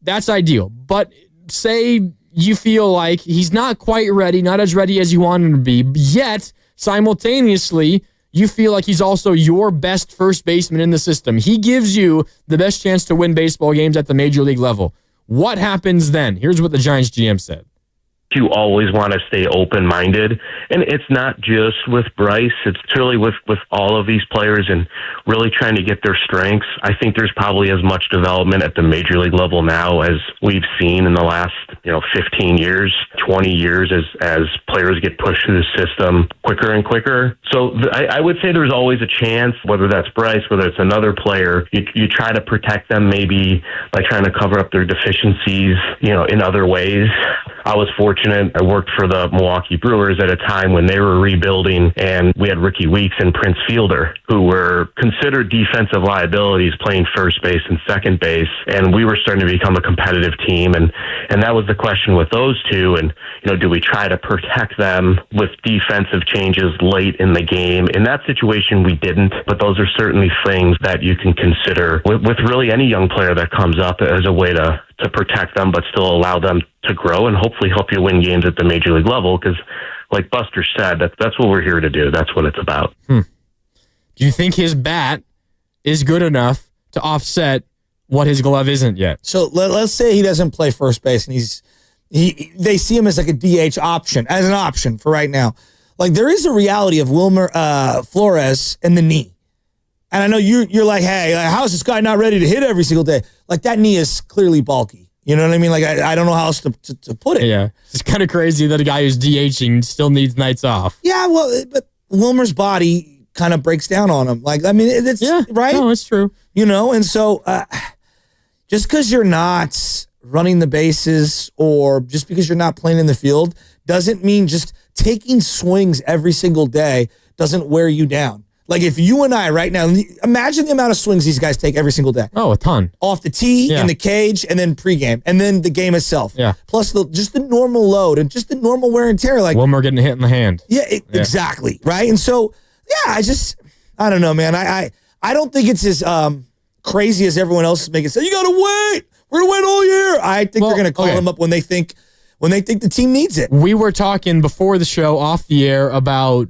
That's ideal. But say you feel like he's not quite ready, not as ready as you want him to be, yet simultaneously you feel like he's also your best first baseman in the system. He gives you the best chance to win baseball games at the major league level. What happens then? Here's what the Giants GM said.
You always want to stay open-minded, and it's not just with Bryce. It's really with all of these players and really trying to get their strengths. I think there's probably as much development at the major league level now as we've seen in the last 15 years, 20 years as players get pushed through the system quicker and quicker. So I would say there's always a chance, whether that's Bryce, whether it's another player, you try to protect them maybe by trying to cover up their deficiencies, in other ways. I was fortunate. I worked for the Milwaukee Brewers at a time when they were rebuilding, and we had Ricky Weeks and Prince Fielder, who were considered defensive liabilities playing first base and second base, and we were starting to become a competitive team, and that was the question with those two, and do we try to protect them with defensive changes late in the game? In that situation, we didn't, but those are certainly things that you can consider with really any young player that comes up as a way to protect them, but still allow them to grow and hopefully help you win games at the major league level. Because, like Buster said, that's what we're here to do. That's what it's about.
Do you think his bat is good enough to offset what his glove isn't yet?
So let's say he doesn't play first base, and they see him as like a DH option, as an option for right now. Like, there is a reality of Wilmer Flores and the knee. And I know you're like, hey, how is this guy not ready to hit every single day? Like, that knee is clearly bulky. You know what I mean? Like, I don't know how else to put it.
Yeah. It's kind of crazy that a guy who's DHing still needs nights off.
Yeah, well, but Wilmer's body kind of breaks down on him. Like, I mean, it's right.
No, it's true.
And so just because you're not running the bases or just because you're not playing in the field doesn't mean just taking swings every single day doesn't wear you down. Like, if you and I right now, imagine the amount of swings these guys take every single day.
Oh, a ton.
Off the tee, in the cage, and then pregame, and then the game itself.
Yeah.
Plus just the normal load and just the normal wear and tear. Like,
Wilmer getting hit in the hand.
Yeah, exactly. Right? And so, I don't know, man. I don't think it's as crazy as everyone else is making it. So you got to wait. We're going to wait all year. I think they're going to call him up when they think the team needs it.
We were talking before the show off the air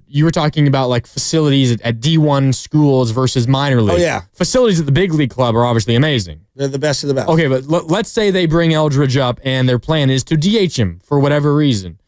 you were talking about like facilities at D1 schools versus minor league.
Oh, yeah.
Facilities at the big league club are obviously amazing.
They're the best of the best.
Okay, but let's say they bring Eldridge up and their plan is to DH him for whatever reason.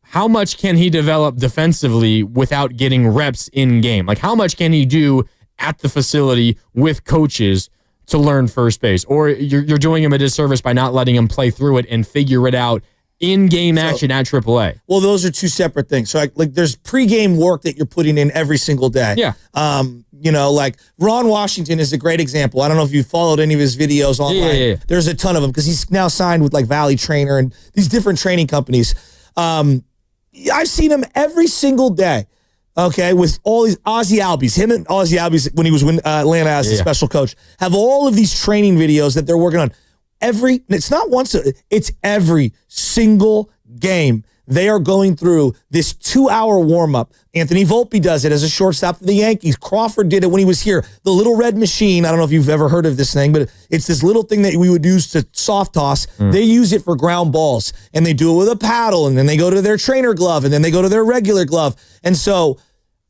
How much can he develop defensively without getting reps in game? Like, how much can he do at the facility with coaches to learn first base? Or you're doing him a disservice by not letting him play through it and figure it out in game action at AAA.
Well, those are two separate things. So like there's pregame work that you're putting in every single day.
Yeah.
Like Ron Washington is a great example. I don't know if you followed any of his videos online.
Yeah.
There's a ton of them because he's now signed with like Valley Trainer and these different training companies. I've seen him every single day. Okay, with all these Ozzie Albies, him and Ozzie Albies when he was with Atlanta as a special coach, have all of these training videos that they're working on. It's not once, it's every single game. They are going through this 2-hour warm-up. Anthony Volpe does it as a shortstop for the Yankees. Crawford did it when he was here. The little red machine, I don't know if you've ever heard of this thing, but it's this little thing that we would use to soft toss. They use it for ground balls, and they do it with a paddle, and then they go to their trainer glove, and then they go to their regular glove. And so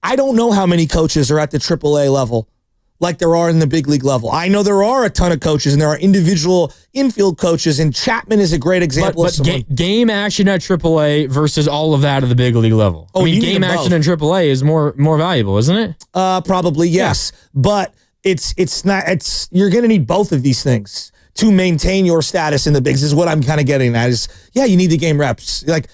I don't know how many coaches are at the AAA level like there are in the big league level. I know there are a ton of coaches, and there are individual infield coaches, and Chapman is a great example of someone.
Game action at AAA versus all of that at the big league level.
Oh,
game action in AAA is more valuable, isn't it?
Probably, yes. Yeah. But you're going to need both of these things to maintain your status in the bigs, is what I'm kind of getting at. You need the game reps. Like,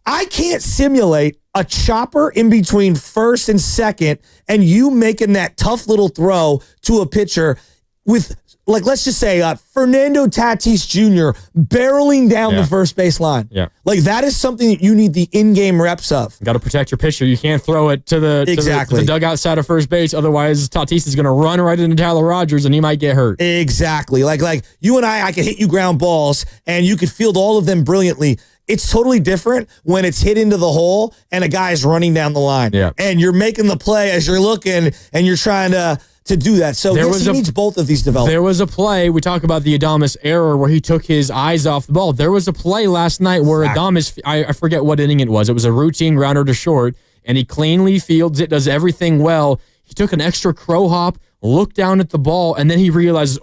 I can't simulate a chopper in between first and second and you making that tough little throw to a pitcher with, like, let's just say Fernando Tatis Jr. barreling down the first base line.
Yeah.
Like, that is something that you need the in-game reps of.
Got to protect your pitcher. You can't throw it to the dugout side of first base. Otherwise, Tatis is going to run right into Tyler Rogers and he might get hurt.
Exactly. Like you and I could hit you ground balls and you could field all of them brilliantly. It's totally different when it's hit into the hole and a guy's running down the line.
Yeah.
And you're making the play as you're looking and you're trying to do that. So he needs both of these developed.
There was a play, we talk about the Adames error where he took his eyes off the ball. There was a play last night where Adames, I forget what inning it was. It was a routine grounder to short, and he cleanly fields it, does everything well. He took an extra crow hop, looked down at the ball, and then he realizes,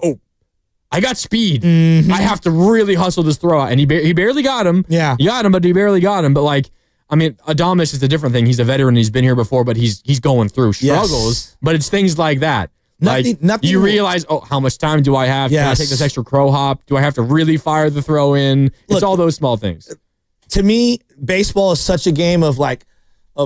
I got speed.
Mm-hmm.
I have to really hustle this throw out. And he barely got him.
Yeah.
He got him, but he barely got him. But, Adames is a different thing. He's a veteran. He's been here before, but he's going through struggles.
Yes.
But it's things like that.
Nothing
you realize, how much time do I have?
Yes.
Can I take this extra crow hop? Do I have to really fire the throw in? It's all those small things.
To me, baseball is such a game of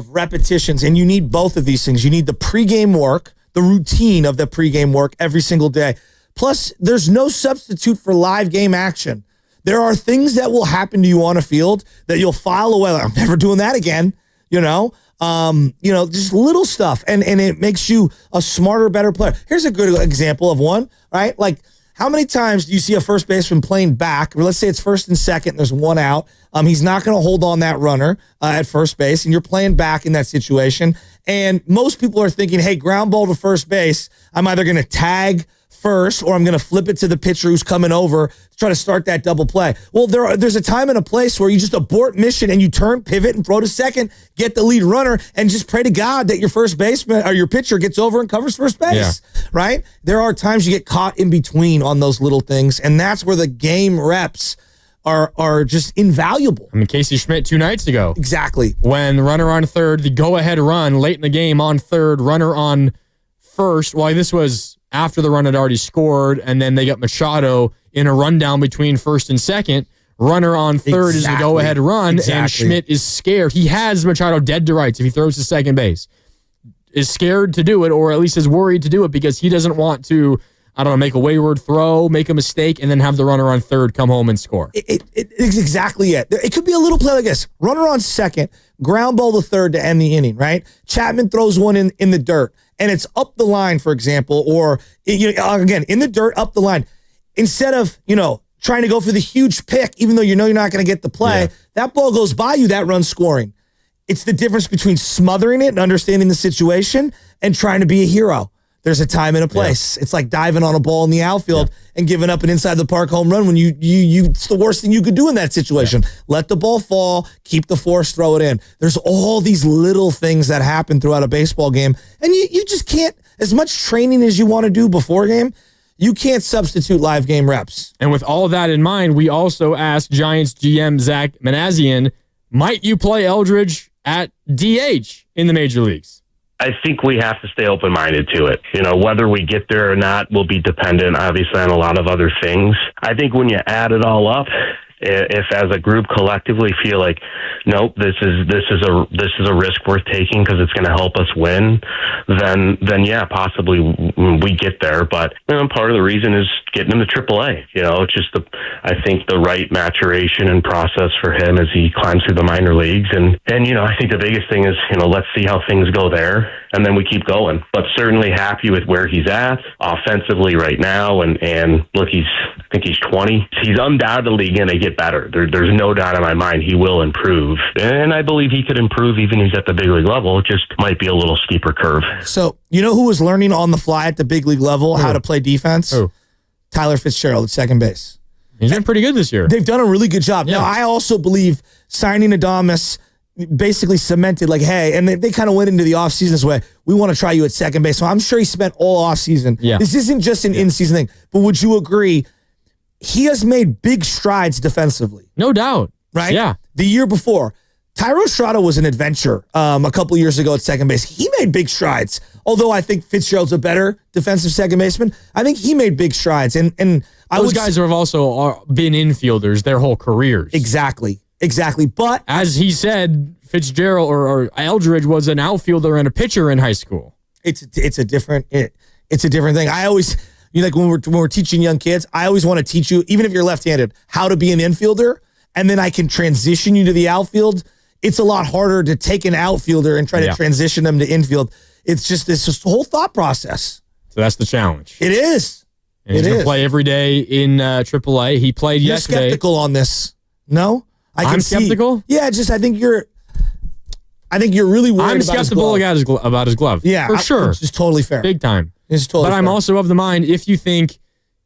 repetitions, and you need both of these things. You need the pregame work, the routine of the pregame work every single day. Plus, there's no substitute for live game action. There are things that will happen to you on a field that you'll file away. Like, I'm never doing that again. Just little stuff, and it makes you a smarter, better player. Here's a good example of one, right? Like, how many times do you see a first baseman playing back? Let's say it's first and second, and there's one out. He's not going to hold on that runner at first base, and you're playing back in that situation. And most people are thinking, hey, ground ball to first base, I'm either going to tag first or I'm going to flip it to the pitcher who's coming over to try to start that double play. Well, there's a time and a place where you just abort mission and you turn, pivot, and throw to second, get the lead runner, and just pray to God that your first baseman or your pitcher gets over and covers first base, right? There are times you get caught in between on those little things, and that's where the game reps are just invaluable.
I mean, Casey Schmidt 2 nights ago.
Exactly.
When runner on third, the go-ahead run late in the game on third, runner on first. Well, this was after the run had already scored, and then they got Machado in a rundown between first and second. Runner on third is the go-ahead run, and Schmidt is scared. He has Machado dead to rights if he throws to second base. Is scared to do it, or at least is worried to do it because he doesn't want to, make a wayward throw, make a mistake, and then have the runner on third come home and score.
It's exactly it. It could be a little play like this. Runner on second, ground ball to third to end the inning, right? Chapman throws one in the dirt, and it's up the line, for example, or, again, in the dirt, up the line. Instead of, trying to go for the huge pick, even though you're not going to get the play, that ball goes by you, that run scoring. It's the difference between smothering it and understanding the situation and trying to be a hero. There's a time and a place. It's like diving on a ball in the outfield and giving up an inside the park home run when you it's the worst thing you could do in that situation. Let the ball fall, keep the force, throw it in. There's all these little things that happen throughout a baseball game, and you just can't, as much training as you want to do before game, you can't substitute live game reps.
And with all of that in mind, we also asked Giants GM Zach Manassian, might you play Eldridge at DH in the major leagues?
I think we have to stay open-minded to it. Whether we get there or not will be dependent, obviously, on a lot of other things. I think when you add it all up, if as a group collectively feel like, nope, this is a risk worth taking because it's going to help us win, then yeah, possibly we get there. But part of the reason is getting him to AAA. It's just I think the right maturation and process for him as he climbs through the minor leagues. And I think the biggest thing is let's see how things go there, and then we keep going. But certainly happy with where he's at offensively right now. And look, I think he's 20. He's undoubtedly going to get better. There's no doubt in my mind he will improve. And I believe he could improve even if he's at the big league level. It just might be a little steeper curve.
So, who was learning on the fly at the big league level how to play defense?
Who?
Tyler Fitzgerald at second base.
He's been pretty good this year.
They've done a really good job. Yeah. Now, I also believe signing Adames basically cemented, like, hey, and they kind of went into the offseason this way, we want to try you at second base. So I'm sure he spent all offseason.
Yeah.
This isn't just an in-season thing. But would you agree he has made big strides defensively?
No doubt.
Right?
Yeah.
The year before, Tyro Strada was an adventure a couple years ago at second base. He made big strides. Although I think Fitzgerald's a better defensive second baseman, I think he made big strides. And
those guys have also been infielders their whole careers.
Exactly. But
as he said, Fitzgerald or Eldridge was an outfielder and a pitcher in high school.
It's a different thing. I always, like when we're teaching young kids, I always want to teach you, even if you're left-handed, how to be an infielder, and then I can transition you to the outfield. It's a lot harder to take an outfielder and try to transition them to infield. It's just this whole thought process.
So that's the challenge.
It is.
And he's going to play every day in AAA. He played yesterday.
You're skeptical on this. No?
I'm skeptical?
Yeah, I think you're really worried
I'm skeptical about his glove.
Yeah.
For sure.
It's just totally fair.
Big time.
It's totally
But I'm
fair.
also of the mind, if you think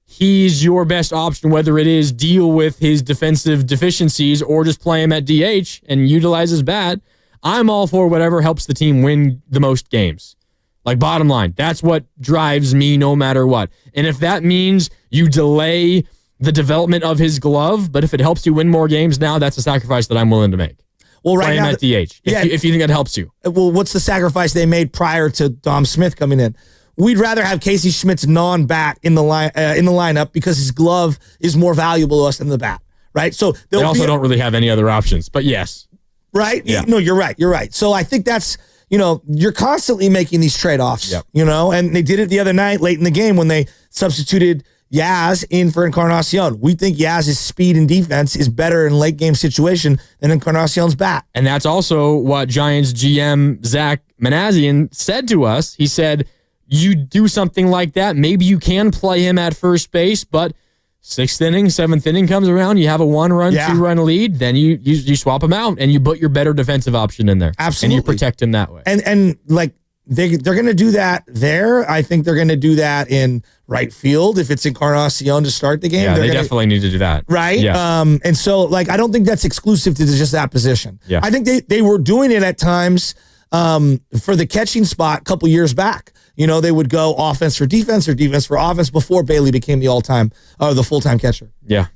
he's your best option, whether it is deal with his defensive deficiencies or just play him at DH and utilize his bat, I'm all for whatever helps the team win the most games. Like, bottom line, that's what drives me no matter what. And if that means you delay the development of his glove, but if it helps you win more games now, that's a sacrifice that I'm willing to make.
Well, right
play
now,
him at DH, if you think that helps you.
Well, what's the sacrifice they made prior to Dom Smith coming in? We'd rather have Casey Schmidt's non-bat in the lineup because his glove is more valuable to us than the bat, right? So
they also don't really have any other options, but yes.
Right?
Yeah.
No, you're right. So I think that's, you're constantly making these trade-offs, and they did it the other night late in the game when they substituted, Yaz in for Encarnacion. We think Yaz's speed and defense is better in late game situation than Encarnacion's bat.
And that's also what Giants GM Zach Manassian said to us. He said, you do something like that, maybe you can play him at first base, but 6th inning, 7th inning comes around, you have a 1-run, 2-run lead, then you swap him out and you put your better defensive option in there.
Absolutely.
And you protect him that way.
And like they're going to do that there. I think they're going to do that in right field if it's Encarnacion to start the game.
Yeah, they definitely need to do that.
Right?
Yeah.
And so, like, I don't think that's exclusive to just that position.
Yeah.
I think they were doing it at times for the catching spot a couple years back. You know, they would go offense for defense or defense for offense before Bailey became the full-time catcher.
Yeah.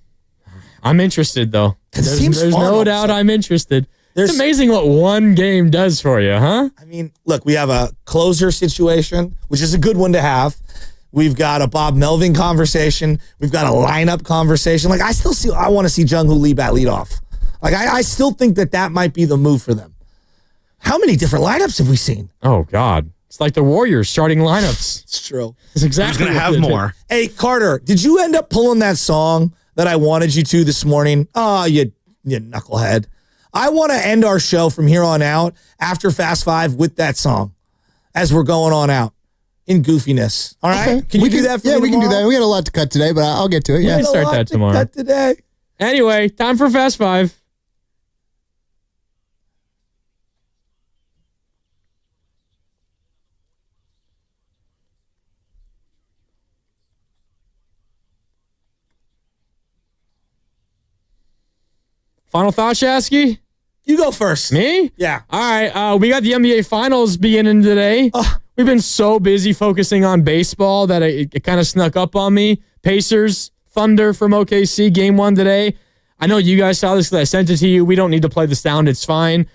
I'm interested, though. There's
fun,
no doubt I'm interested. It's amazing what one game does for you, huh?
I mean, look, we have a closer situation, which is a good one to have. We've got a Bob Melvin conversation. We've got a lineup conversation. Like, I want to see Jung-Hoo Lee bat lead off. Like, I still think that might be the move for them. How many different lineups have we seen?
Oh, God. It's like the Warriors starting lineups.
It's true.
It's exactly
Who's going to have more?
Hey, Carter, did you end up pulling that song that I wanted you to this morning? Oh, you knucklehead. I want to end our show from here on out after Fast Five with that song as we're going on out in goofiness. All right?
Okay.
Can you do that for me?
Yeah, we can do
tomorrow?
that. We had a lot to cut today, but I'll get to it.
We
Yeah.
can start that tomorrow.
Cut today.
Anyway, time for Fast Five. Final thought, Shasky?
You go first.
Me?
Yeah.
All right. We got the NBA Finals beginning today. We've been so busy focusing on baseball that it kind of snuck up on me. Pacers, Thunder from OKC, game 1 today. I know you guys saw this because I sent it to you. We don't need to play the sound. It's fine.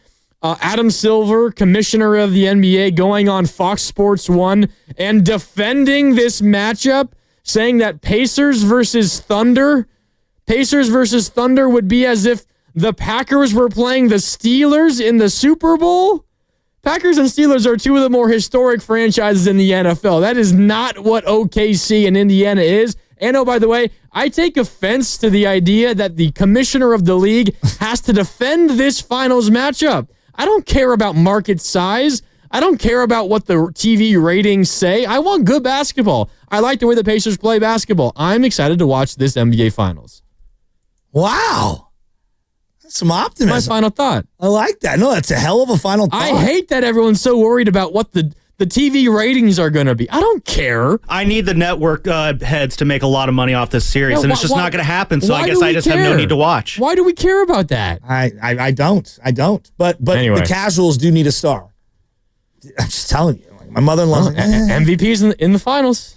Adam Silver, commissioner of the NBA, going on Fox Sports 1 and defending this matchup, saying that Pacers versus Thunder would be as if the Packers were playing the Steelers in the Super Bowl. Packers and Steelers are two of the more historic franchises in the NFL. That is not what OKC and Indiana is. And oh, by the way, I take offense to the idea that the commissioner of the league has to defend this finals matchup. I don't care about market size. I don't care about what the TV ratings say. I want good basketball. I like the way the Pacers play basketball. I'm excited to watch this NBA Finals.
Wow. That's some optimism.
My final thought.
I like that. No, that's a hell of a final thought.
I hate that everyone's so worried about what the TV ratings are going to be. I don't care.
I need the network heads to make a lot of money off this series,
Yeah,
and it's just not going to happen. So I guess I just have no need to watch.
Why do we care about that?
I don't. But
Anyway.
the casuals do need a star. I'm just telling you. Like, my mother-in-law's like,
MVP's in the finals.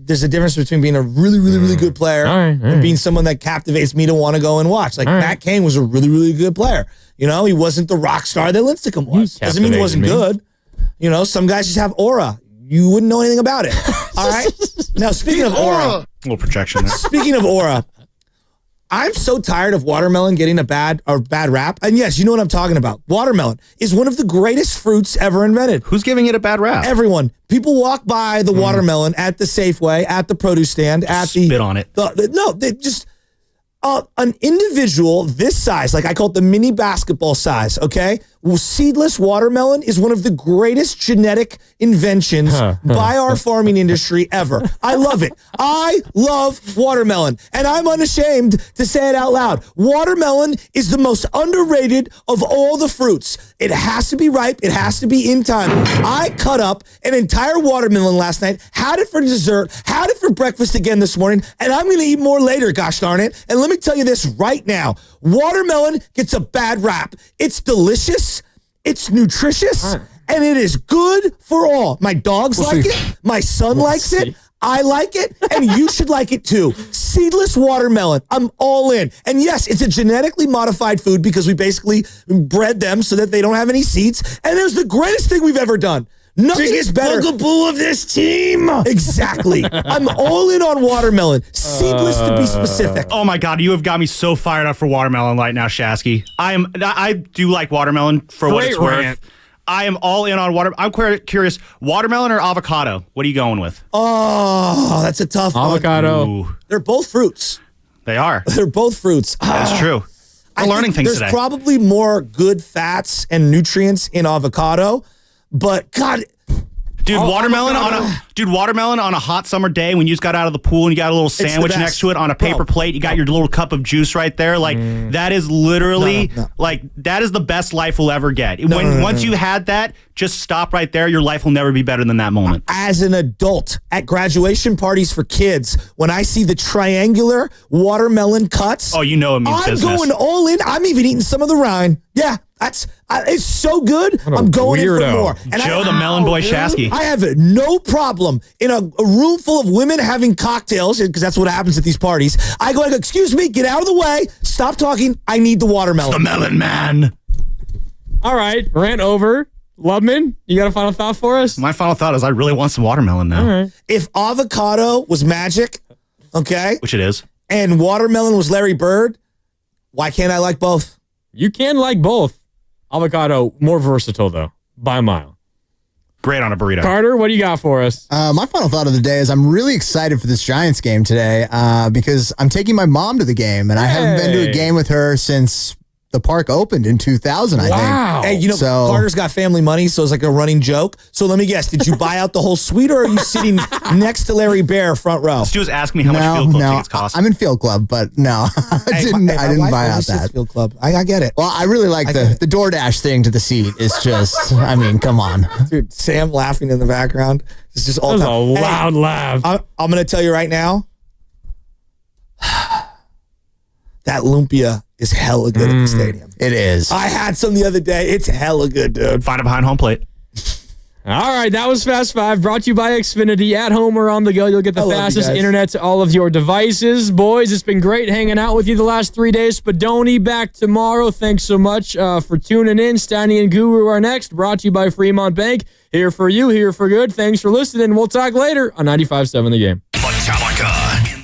There's a difference between being a really, really, really good player and being someone that captivates me to want to go and watch. Like, Matt Cain was a really, really good player. You know, he wasn't the rock star that Lincecum was. Doesn't mean he wasn't good. You know, some guys just have aura. You wouldn't know anything about it. All right? Now, speaking of aura.
A little projection there.
Speaking of aura, I'm so tired of watermelon getting a bad rap. And yes, you know what I'm talking about. Watermelon is one of the greatest fruits ever invented.
Who's giving it a bad rap?
Everyone. People walk by the watermelon at the Safeway, at the produce stand,
Spit on it.
They just an individual this size, like I call it the mini basketball size, okay? Seedless watermelon is one of the greatest genetic inventions by our farming industry ever. I love it. I love watermelon, and I'm unashamed to say it out loud. Watermelon is the most underrated of all the fruits. It has to be ripe. It has to be in time. I cut up an entire watermelon last night, had it for dessert, had it for breakfast again this morning, and I'm going to eat more later, gosh darn it. And let me tell you this right now. Watermelon gets a bad rap. It's delicious. It's nutritious, and it is good for all. My dogs like it. My son likes it. I like it, and you should like it too. Seedless watermelon. I'm all in. And yes, it's a genetically modified food because we basically bred them so that they don't have any seeds. And it was the greatest thing we've ever done. Nothing is better.
Bugaboo of this team.
Exactly. I'm all in on watermelon. Seedless to be specific.
Oh my God, you have got me so fired up for watermelon right now, Shasky. I do like watermelon for what it's worth. I am all in on water. I'm curious, watermelon or avocado? What are you going with?
Oh, that's a tough
avocado.
Ooh.
They're both fruits.
They are.
They're both fruits.
That's true. We're learning things today.
There's probably more good fats and nutrients in avocado, but God...
Dude, watermelon on a hot summer day when you just got out of the pool and you got a little sandwich next to it on a paper plate, you got your little cup of juice right there. Like that is literally like that is the best life will ever get. Once you had that, just stop right there. Your life will never be better than that moment.
As an adult at graduation parties for kids, when I see the triangular watermelon cuts,
oh, you know it means business.
I'm going all in. I'm even eating some of the rind. Yeah. It's so good. I'm going in for more.
And Joe, the Melon Boy Shasky.
I have no problem in a room full of women having cocktails, because that's what happens at these parties. I go, excuse me, get out of the way. Stop talking. I need the watermelon.
It's the melon man.
All right, rant over. Lubman, you got a final thought for us?
My final thought is I really want some watermelon now.
All right.
If avocado was magic, okay,
which it is,
and watermelon was Larry Bird, why can't I like both?
You can like both. Avocado, more versatile, though, by a mile.
Great on a burrito.
Carter, what do you got for us?
My final thought of the day is I'm really excited for this Giants game today because I'm taking my mom to the game, and I haven't been to a game with her since the park opened in 2000, I think.
Hey, you know, Carter's got family money, so it's like a running joke. So let me guess, did you buy out the whole suite, or are you sitting next to Larry Bear front row?
Stu was asking me how much Field Club tickets cost.
I'm in Field Club, but no, I didn't buy out that.
Field Club. I get it.
Well, I really like the DoorDash thing to the seat. It's just, I mean, come on.
Dude, Sam laughing in the background. It's just all
That
time.
was a loud laugh.
I'm going to tell you right now, that lumpia is hella good at the stadium.
It is.
I had some the other day. It's hella good, dude.
Find it behind home plate.
All right, that was Fast Five, brought to you by Xfinity. At home or on the go, you'll get the fastest internet to all of your devices. Boys, it's been great hanging out with you the last 3 days. Spadoni back tomorrow. Thanks so much for tuning in. Stanley and Guru are next, brought to you by Fremont Bank. Here for you, here for good. Thanks for listening. We'll talk later on 95.7 The Game.
Metallica.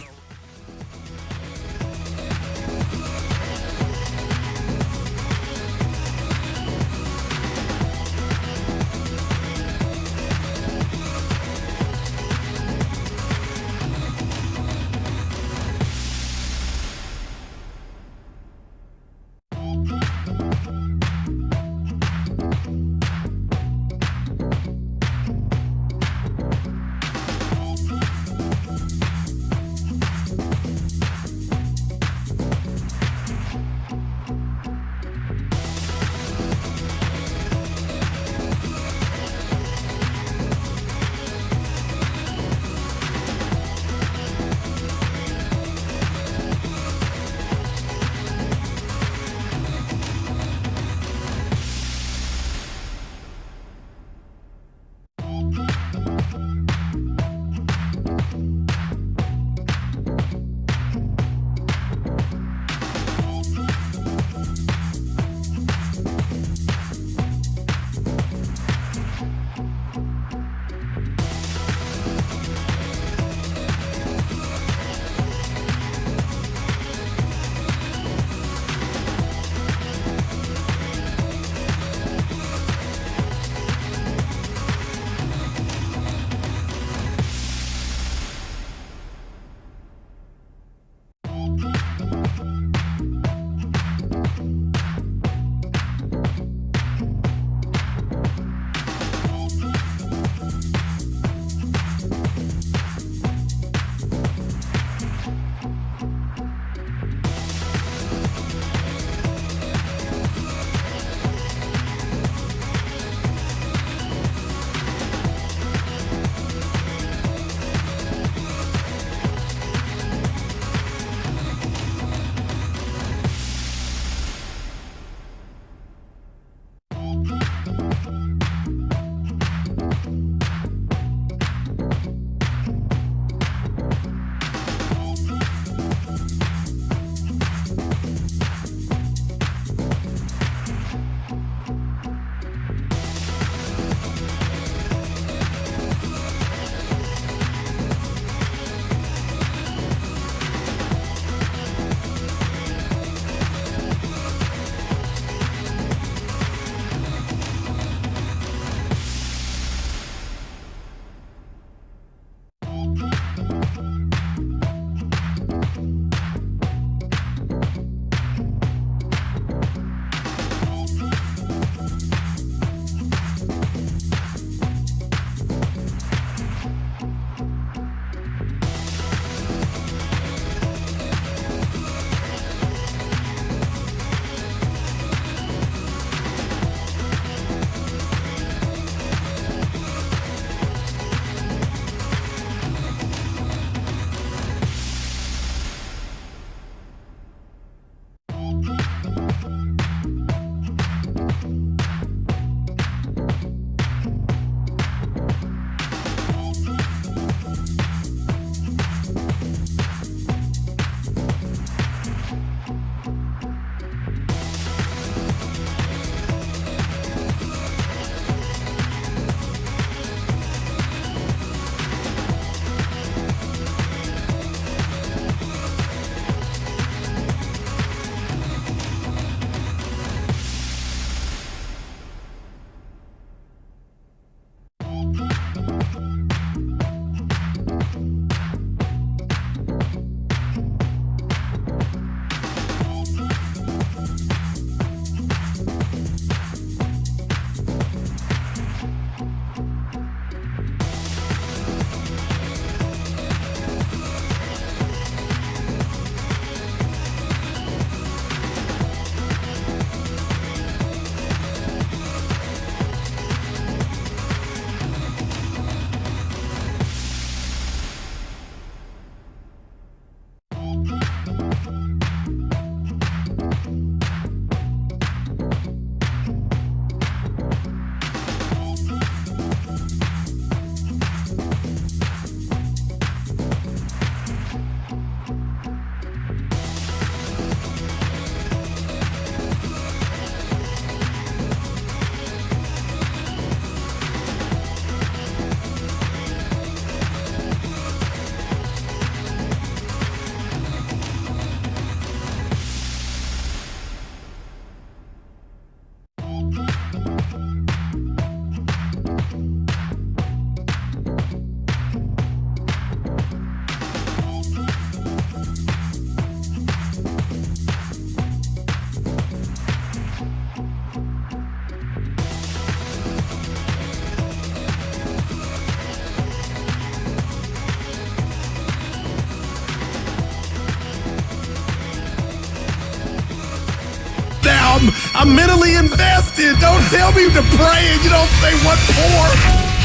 I'm mentally invested. Don't tell me to pray and you don't say what for.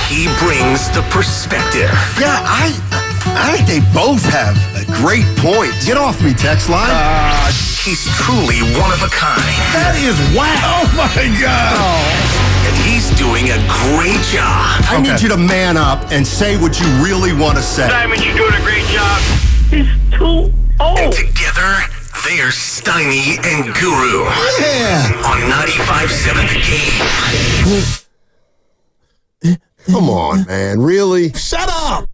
He brings the perspective.
Yeah, I think they both have a great point. Get off me, text line.
He's truly one of a kind.
That is wow. Oh, my God.
And he's doing a great job.
I need you to man up and say what you really want to say.
Simon, you're doing a great job. He's too old.
And together, they're Steiny and Guru.
Yeah.
On 95.7 The Game.
Come on, man. Really?
Shut up.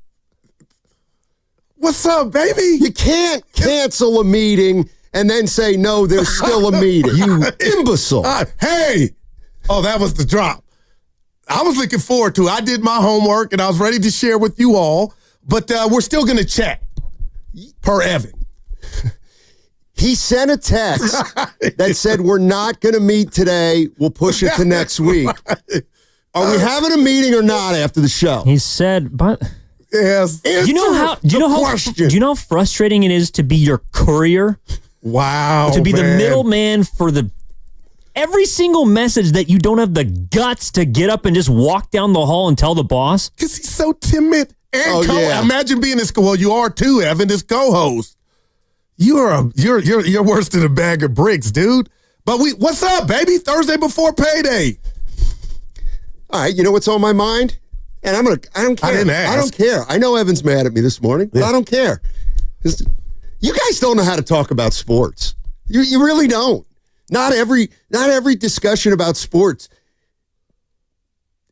What's up, baby?
You can't cancel a meeting and then say, no, there's still a meeting. You imbecile.
Hey. Oh, that was the drop. I was looking forward to it. I did my homework, and I was ready to share with you all, but we're still going to chat, per Evan.
He sent a text that said, we're not going to meet today. We'll push it to next week. Are we having a meeting or not after the show?
He said, but...
Yes.
Do you know how frustrating it is to be your courier?
Wow.
To be the
man.
middleman for every single message that you don't have the guts to get up and just walk down the hall and tell the boss.
Because he's so timid. And
yeah.
Imagine being this. Well, you are too, Evan. This co-host. You're worse than a bag of bricks, dude. But what's up, baby? Thursday before payday.
All right. You know what's on my mind? And I don't care.
I didn't ask.
I don't care. I know Evan's mad at me this morning, but I don't care. You guys don't know how to talk about sports. You really don't. Not every discussion about sports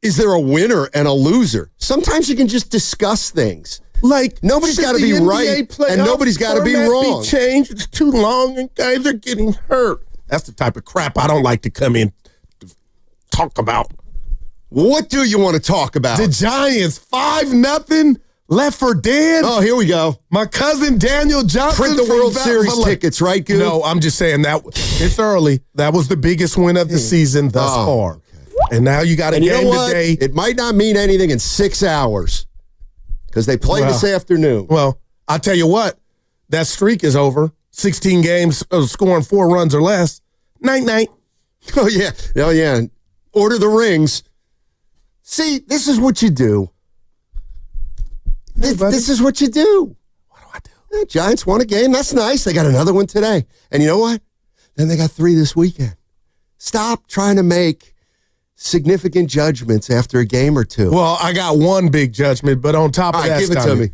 is there a winner and a loser. Sometimes you can just discuss things.
Like
nobody's got to be right and nobody's got to be wrong.
Be changed. It's too long and guys are getting hurt. That's the type of crap I don't like to come in to talk about.
What do you want to talk about?
The Giants 5-0 left for dead.
Oh, here we go.
My cousin Daniel Johnson.
Print the World Series tickets, right, Goo?
No, I'm just saying that it's early. That was the biggest win of the season thus far. Okay. And now you got a game today.
It might not mean anything in 6 hours because they play this afternoon.
Well, I'll tell you what. That streak is over. 16 games scoring 4 runs or less. Night-night.
Oh, yeah. Oh, yeah. Order the rings. See, this is what you do. This is what you do. What do I do? The Giants won a game. That's nice. They got another one today. And you know what? Then they got 3 this weekend. Stop trying to make significant judgments after a game or 2.
Well, I got one big judgment, but on top of that,
give it to me.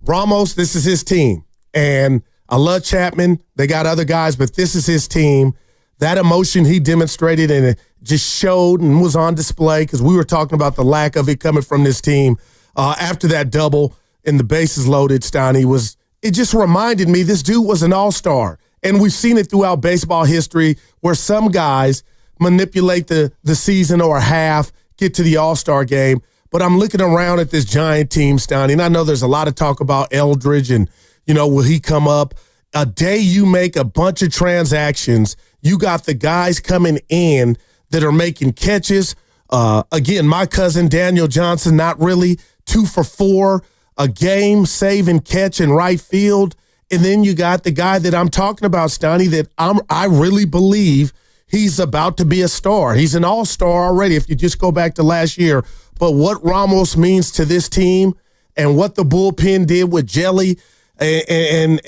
Ramos, this is his team. And I love Chapman. They got other guys, but this is his team. That emotion he demonstrated and it just showed and was on display because we were talking about the lack of it coming from this team. After that double and the bases loaded, Steiny, it just reminded me this dude was an all-star. And we've seen it throughout baseball history where some guys manipulate the season or a half, get to the all-star game. But I'm looking around at this Giant team, Steiny, and I know there's a lot of talk about Eldridge and, will he come up? A day you make a bunch of transactions, you got the guys coming in that are making catches. Again, my cousin Daniel Johnson, not really 2 for 4 a game, save and catch in right field. And then you got the guy that I'm talking about, Steiny, that I really believe he's about to be a star. He's an all-star already if you just go back to last year. But what Ramos means to this team and what the bullpen did with Jelly and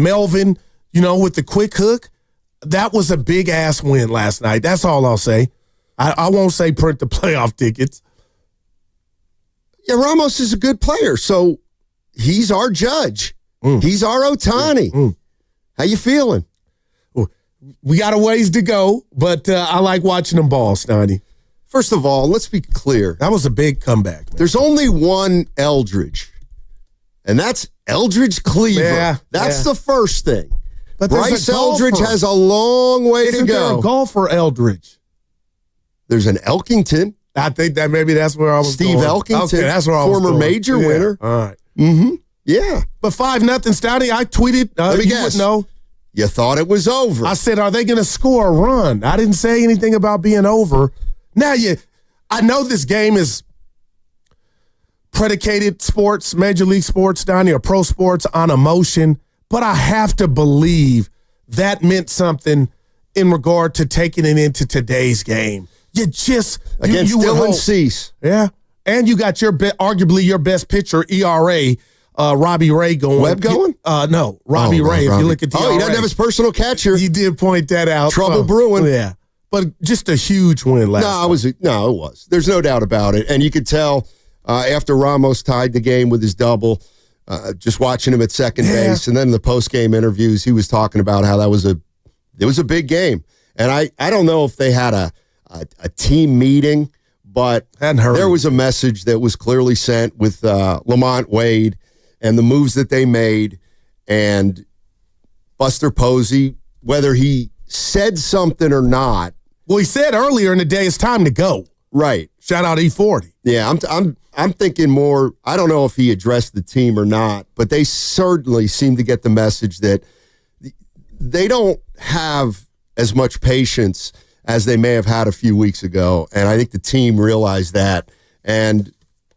Melvin, with the quick hook, that was a big-ass win last night. That's all I'll say. I won't say print the playoff tickets.
Yeah, Ramos is a good player, so he's our judge. He's our Ohtani. How you feeling?
We got a ways to go, but I like watching them ball, Steiny.
First of all, let's be clear.
That was a big comeback, man.
There's only one Eldridge, and that's Eldridge Cleaver.
Yeah,
that's the first thing.
But
Bryce Eldridge has a long way to go.
Isn't there a golfer Eldridge?
There's an Elkington.
I think that maybe that's where I was
Steve
going.
Elkington,
okay, that's where I was
former
going.
major winner.
All right.
Mm-hmm. Yeah.
But 5-0, Stouty, I tweeted.
Let me guess.
No.
You thought it was over.
I said, are they going to score a run? I didn't say anything about being over. Now, I know this game is predicated sports, Major League Sports, Donnie, or pro sports on emotion, but I have to believe that meant something
in regard to taking it into today's game. You just
against
you
Dylan Cease.
Yeah, and you got arguably your best pitcher ERA. Robbie Ray going.
Webb going?
No, Robbie Ray. If you look at the
he doesn't have his personal catcher.
You did point that out.
Trouble brewing.
Yeah, but just a huge win last night.
It was. There's no doubt about it. And you could tell after Ramos tied the game with his double, just watching him at second base, and then in the post-game interviews, he was talking about how it was a big game. And I don't know if they had a team meeting, but there was a message that was clearly sent with Lamont Wade and the moves that they made, and Buster Posey, whether he said something or not.
Well, he said earlier in the day, it's time to go.
Right.
Shout out E40.
Yeah, I'm thinking more. I don't know if he addressed the team or not, but they certainly seem to get the message that they don't have as much patience as they may have had a few weeks ago, and I think the team realized that, and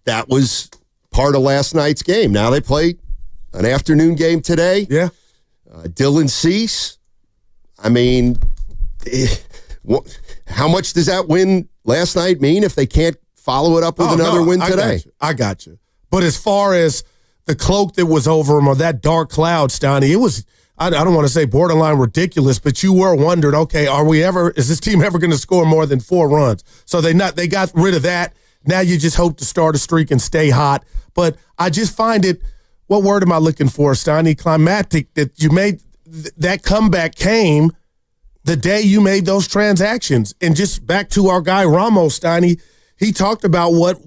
that was part of last night's game. Now they play an afternoon game today.
Yeah.
Dylan Cease. I mean, how much does that win last night mean if they can't follow it up with another win today?
I got you. But as far as the cloak that was over him or that dark cloud, Stoney, it was, I don't want to say borderline ridiculous, but you were wondering, okay, is this team ever going to score more than 4 runs? So they got rid of that. Now you just hope to start a streak and stay hot. But I just find it, what word am I looking for, Stoney? Climactic, that you made, that comeback came the day you made those transactions. And just back to our guy Ramos, Stoney, he talked about what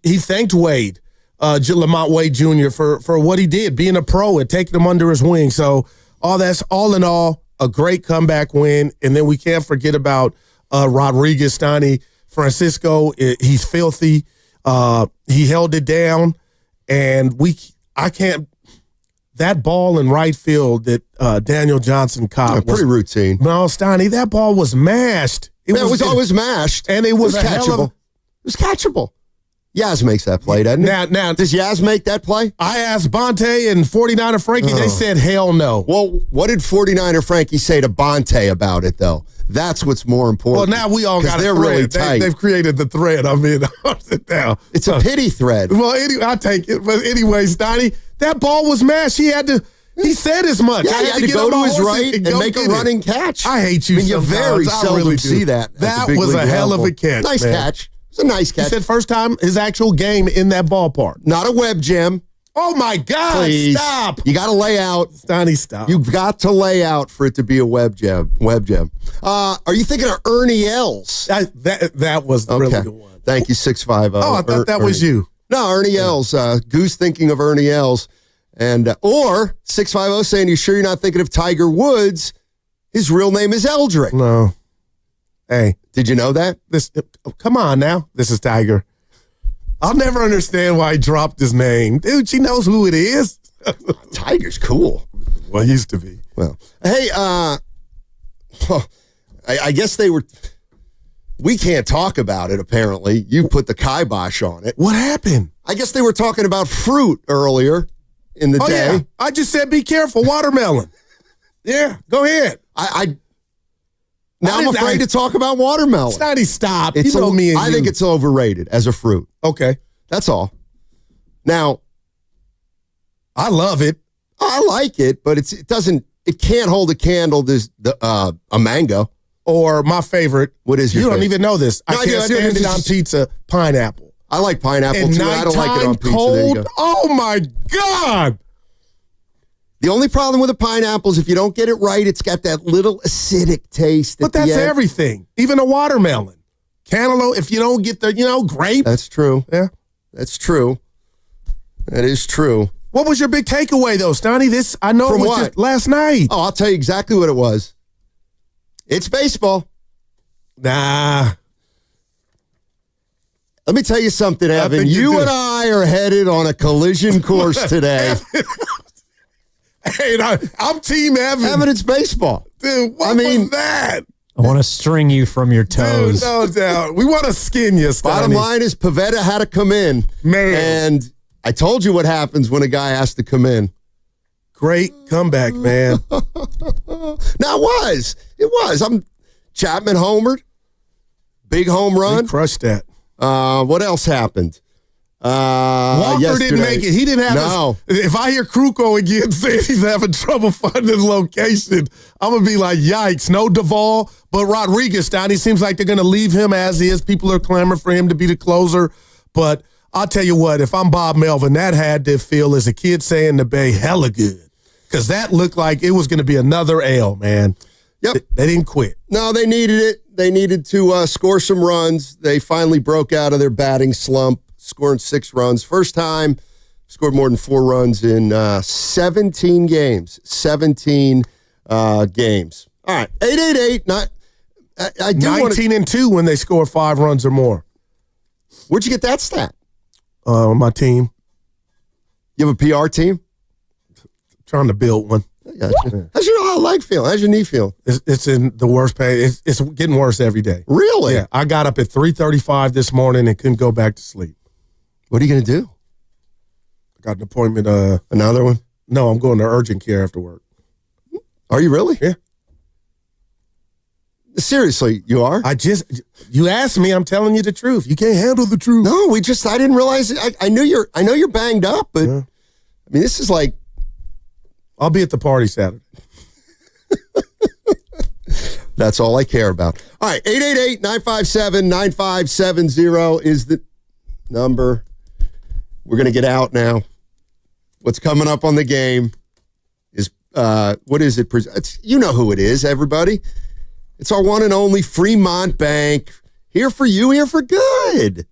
he thanked Wade, Lamont Wade Jr. for what he did, being a pro and taking him under his wing. So all in all, a great comeback win. And then we can't forget about Rodriguez, Stoney. Francisco, he's filthy. He held it down, and that ball in right field that Daniel Johnson caught
pretty routine.
No, Stoney, that ball was mashed.
It was always mashed,
and it was
catchable. It was catchable. Yaz makes that play, doesn't he?
Now,
does Yaz make that play?
I asked Bonte and 49er Frankie. They said hell no.
Well, what did 49er Frankie say to Bonte about it, though? That's what's more important.
Well, now we all got a thread.
Really tight.
They've created the thread. I mean, now.
It's a pity thread.
Well, I take it. But anyway, Stoney, that ball was mashed. He said as much.
Yeah, he had to go to his right and make a running catch.
I hate you.
You very seldom see that.
That was a hell of a catch.
Nice catch. It's a nice catch.
He said first time his actual game in that ballpark.
Not a web gem.
Oh, my God.
Please.
Stop.
You got to lay out.
Stoney, stop.
You've got to lay out for it to be a web gem. Are you thinking of Ernie Els?
That was really the one.
Thank you, 650.
Oh, I thought that was you.
No, Ernie Els. Goose thinking of Ernie Els. And or 650 saying, you sure you're not thinking of Tiger Woods? His real name is Eldrick.
No. Hey.
Did you know that?
Come on now. This is Tiger. I'll never understand why he dropped his name. Dude, she knows who it is.
Tiger's cool.
Well, he used to be.
Well, hey, I guess we can't talk about it, apparently. You put the kibosh on it.
What happened?
I guess they were talking about fruit earlier in the day.
Yeah. I just said be careful, watermelon. Yeah, go ahead.
Now I'm afraid to talk about watermelon.
Stoney, stop.
I think it's overrated as a fruit.
Okay.
That's all. Now,
I love it.
I like it, but it can't hold a candle to a mango.
Or my favorite.
What is your
You don't
favorite?
even know this. I can't stand it on pizza, pineapple.
I like pineapple too. I don't like it on pizza.
Cold.
There you go.
Oh my God.
The only problem with a pineapple is if you don't get it right, it's got that little acidic taste.
But that's everything. Even a watermelon. Cantaloupe, if you don't get the, grape.
That's true.
Yeah.
That's true. That is true.
What was your big takeaway, though, Stoney? I know
From
it was
what?
just last night.
Oh, I'll tell you exactly what it was. It's baseball.
Nah.
Let me tell you something, Evan. You and I are headed on a collision course today.
Hey, I'm Team Evan.
Evan, it's baseball.
Dude, what was that?
I want to string you from your toes.
Dude, no doubt. We want to skin you, Stoney.
Bottom line is Pavetta had to come in.
Man.
And I told you what happens when a guy has to come in.
Great comeback, man.
No, it was. Chapman homered, big home run.
He crushed that.
What else happened?
Walker didn't make it. He didn't have if I hear Kruko again saying he's having trouble finding his location, I'm going to be like, yikes. No Duvall, but Rodriguez down. He seems like they're going to leave him as is. People are clamoring for him to be the closer. But I'll tell you what, if I'm Bob Melvin, that had to feel, as a kid saying the Bay, hella good. Because that looked like it was going to be another L, man.
Yep.
They didn't quit.
No, they needed it. They needed to score some runs. They finally broke out of their batting slump, scoring 6 runs. First time scored more than 4 runs in 17 games. 17 games. All right, 888.
19-2 when they score 5 runs or more.
Where'd you get that stat?
My team.
You have a PR team?
Trying to build one.
Gotcha. How's your leg feel? How's your knee feel?
It's in the worst pain. It's getting worse every day.
Really?
Yeah. I got up at 3:35 this morning and couldn't go back to sleep.
What are you going to do?
I got an appointment.
Another one?
No, I'm going to urgent care after work.
Are you really?
Yeah.
Seriously, you are?
You asked me, I'm telling you the truth. You can't handle the truth.
No, I didn't realize it. I know you're banged up, but I mean, this is like.
I'll be at the party Saturday.
That's all I care about. All right, 888-957-9570 is the number. We're going to get out now. What's coming up on the game is, what is it? You know who it is, everybody. It's our one and only Fremont Bank. Here for you, here for good.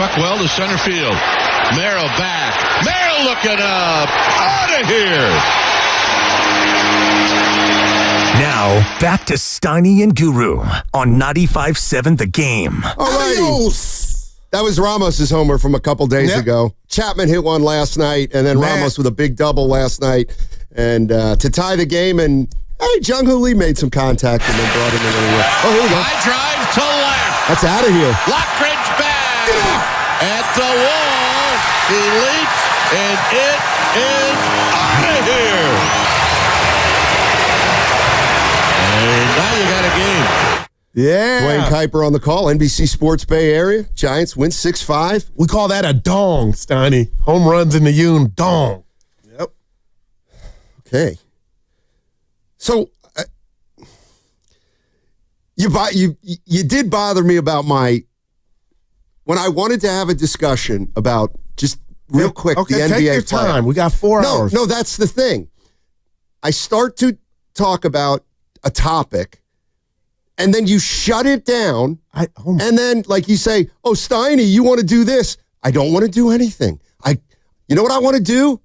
struck well to center field. Merrill back. Merrill looking up. Out of here.
Now, back to Steiny and Guru on 95.7 The Game.
All right. That was Ramos' homer from a couple days ago. Chapman hit one last night, and then Ramos with a big double last night. And to tie the game, and Jung-Hoo Lee made some contact and then brought him in anyway. Oh, here we go.
High drive to left.
That's out of here.
Lockridge back. At the wall. He leaps, and it is out of here. And now you got a game.
Yeah.
Dwayne Kuiper on the call, NBC Sports Bay Area. Giants win 6-5.
We call that a dong, Steiny. Home runs in the Yoon, dong. Yep.
Okay. So you did bother me about when I wanted to have a discussion about just real quick the NBA
take your time. We got 4 hours.
No, that's the thing. I start to talk about a topic, and then you shut it down, and then like you say, "Oh, Steiny, you want to do this?" I don't want to do anything. You know what I want to do?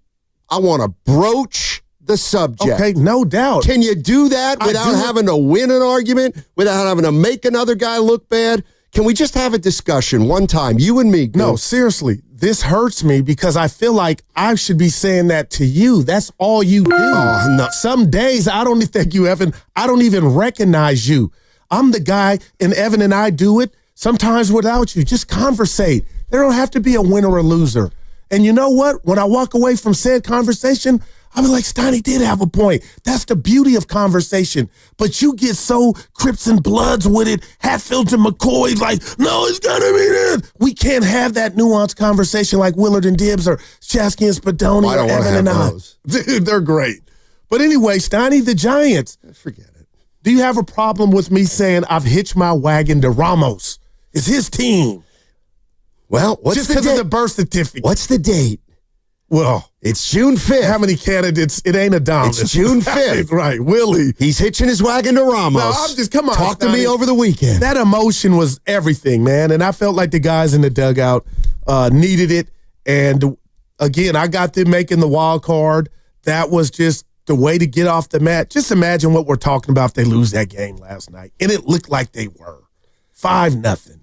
I want to broach the subject.
Okay, no doubt.
Can you do that without having to win an argument, without having to make another guy look bad? Can we just have a discussion one time, you and me?
No, seriously. This hurts me because I feel like I should be saying that to you. That's all you do.
Oh, no.
Some days I don't think you, Evan. I don't even recognize you. I'm the guy, and Evan and I do it sometimes without you. Just conversate. There don't have to be a winner or loser. And you know what? When I walk away from said conversation, I'll be like, Steiny did have a point. That's the beauty of conversation. But you get so Crips and Bloods with it. Hatfield and McCoy's like, no, it's got to be this. We can't have that nuanced conversation like Willard and Dibbs or Shasky and Spadoni or Evan and I. Dude, they're great. But anyway, Steiny, the Giants.
Forget it.
Do you have a problem with me saying I've hitched my wagon to Ramos? It's his team.
Well, what's
just
the
because of the birth certificate.
What's the date?
Well,
it's June 5th.
How many candidates? It ain't Adonis.
It's June 5th.
Right, Willie.
He's hitching his wagon to Ramos.
No, I'm just, come on.
Talk to
Steiny.
me over the weekend.
That emotion was everything, man. And I felt like the guys in the dugout needed it. And again, I got them making the wild card. That was just the way to get off the mat. Just imagine what we're talking about if they lose that game last night. And it looked like they were. 5-0.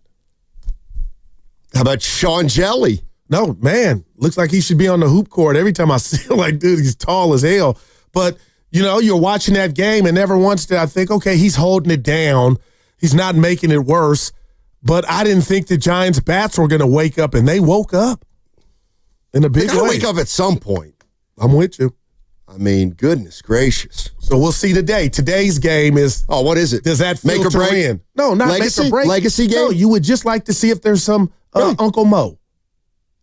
How about Sean Jelly?
No, man, looks like he should be on the hoop court. Every time I see him, like, dude, he's tall as hell. But, you know, you're watching that game, and never once did I think, okay, he's holding it down. He's not making it worse. But I didn't think the Giants' bats were going to wake up, and they woke up in a big way.
They got to wake up at some point.
I'm with you.
I mean, goodness gracious.
So we'll see today. Today's game is...
Oh, what is it?
Does that
make or
filter
break?
in? No, not
Legacy?
make or break.
Legacy game?
No, you would just like to see if there's some Uncle Mo.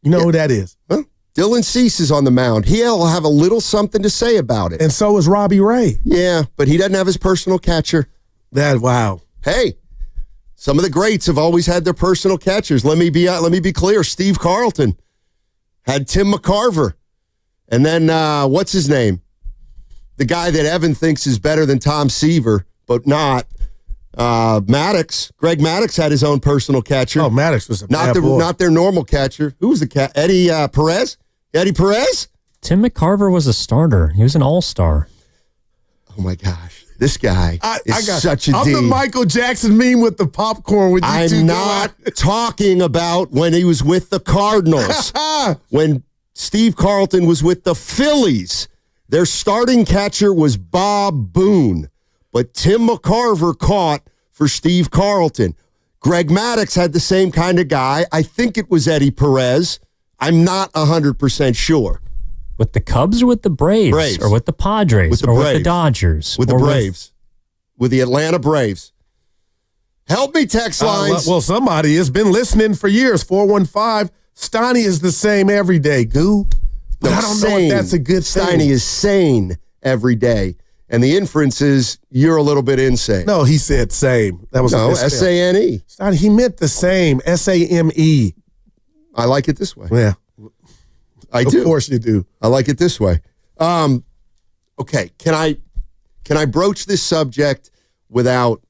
You know who that is.
Well, Dylan Cease is on the mound. He'll have a little something to say about it.
And so is Robbie Ray.
Yeah, but he doesn't have his personal catcher.
Wow.
Hey, some of the greats have always had their personal catchers. Let me be clear. Steve Carlton had Tim McCarver. And then, what's his name? The guy that Evan thinks is better than Tom Seaver, but not. Maddox. Greg Maddox had his own personal catcher.
Oh, Maddox was
not their normal catcher. Who was the cat? Eddie Perez? Eddie Perez?
Tim McCarver was a starter. He was an all-star.
Oh, my gosh. This guy is such a
I'm
D.
the Michael Jackson meme with the popcorn with you
I'm not talking about when he was with the Cardinals. When Steve Carlton was with the Phillies, their starting catcher was Bob Boone. But Tim McCarver caught for Steve Carlton. Greg Maddox had the same kind of guy. I think it was Eddie Perez. I'm not 100% sure.
With the Cubs or with the Braves? Or with the Padres?
With the
or
Braves.
with the Dodgers?
With the Braves. With the Atlanta Braves. Help me, text lines.
Well, somebody has been listening for years. 415. Steiny is the same every day, Goo. But I don't know if that's a good thing.
Steiny is sane every day. And the inference is you're a little bit insane.
No, he said same. That was
S-A-N-E.
Steiny, he meant the same. S-A-M-E.
I like it this way.
Yeah.
I do.
Of course you do.
I like it this way. Okay, can I broach this subject without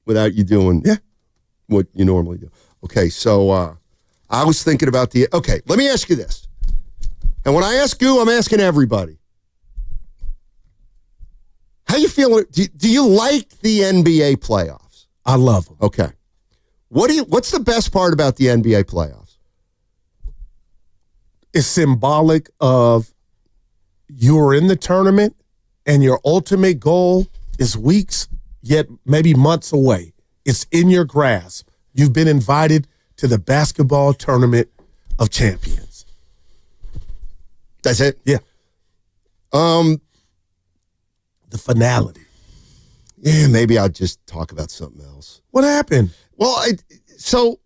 you doing what you normally do? Okay, so I was thinking about okay, let me ask you this. And when I ask you, I'm asking everybody. How you feeling? Do you like the NBA playoffs?
I love them.
Okay. What's the best part about the NBA playoffs?
It's symbolic of you're in the tournament and your ultimate goal is weeks, yet maybe months away. It's in your grasp. You've been invited to the basketball tournament of champions.
That's it?
Yeah. The finality.
Yeah, maybe I'll just talk about something else.
What happened?
Well, so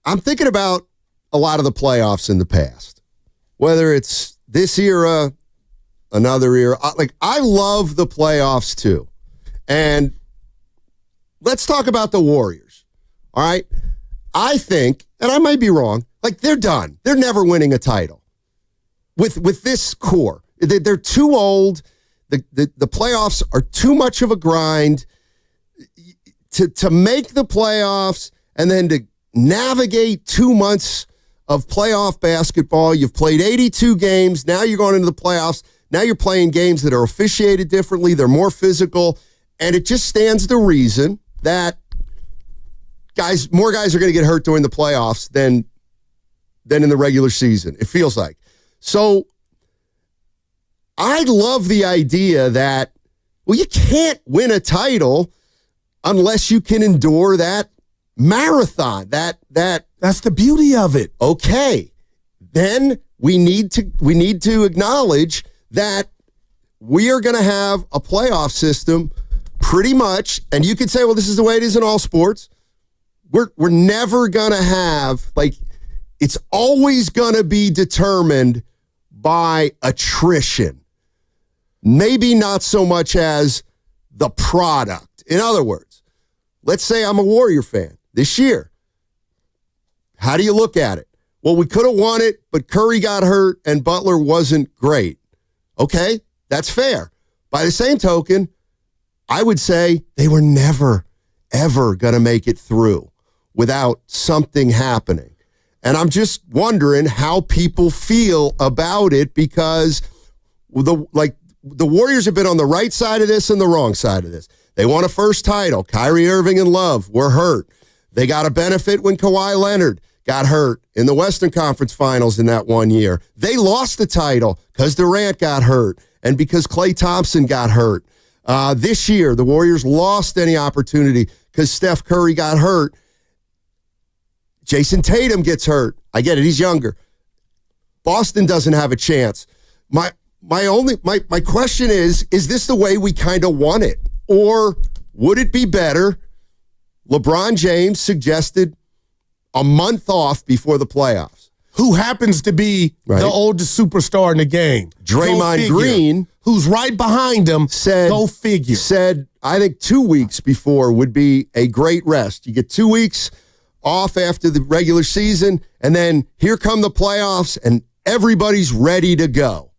I'm thinking about a lot of the playoffs in the past, whether it's this era, another era. I love the playoffs too. And let's talk about the Warriors. All right. I think, and I might be wrong, they're done. They're never winning a title with this core. They're too old. The playoffs are too much of a grind to make the playoffs and then to navigate 2 months of playoff basketball. You've played 82 games. Now you're going into the playoffs. Now you're playing games that are officiated differently. They're more physical. And it just stands to reason that more guys are going to get hurt during the playoffs than in the regular season. It feels like. So I love the idea that, well, you can't win a title unless you can endure that marathon. That's the beauty of it. Okay. Then we need to acknowledge that we are going to have a playoff system pretty much, and you could say, well, this is the way it is in all sports. We're never going to have, it's always going to be determined by attrition. Maybe not so much as the product. In other words, let's say I'm a Warrior fan this year. How do you look at it? Well, we could have won it, but Curry got hurt and Butler wasn't great. Okay, that's fair. By the same token, I would say they were never, ever going to make it through without something happening. And I'm just wondering how people feel about it, because the Warriors have been on the right side of this and the wrong side of this. They won a first title. Kyrie Irving and Love were hurt. They got a benefit when Kawhi Leonard got hurt in the Western Conference Finals in that 1 year. They lost the title because Durant got hurt and because Klay Thompson got hurt. This year, the Warriors lost any opportunity because Steph Curry got hurt. Jason Tatum gets hurt. I get it. He's younger. Boston doesn't have a chance. My question is this the way we kind of want it? Or would it be better? LeBron James suggested a month off before the playoffs.
Who happens to be the oldest superstar in the game?
Draymond Green,
who's right behind him,
said, I think 2 weeks before would be a great rest. You get 2 weeks off after the regular season, and then here come the playoffs, and everybody's ready to go.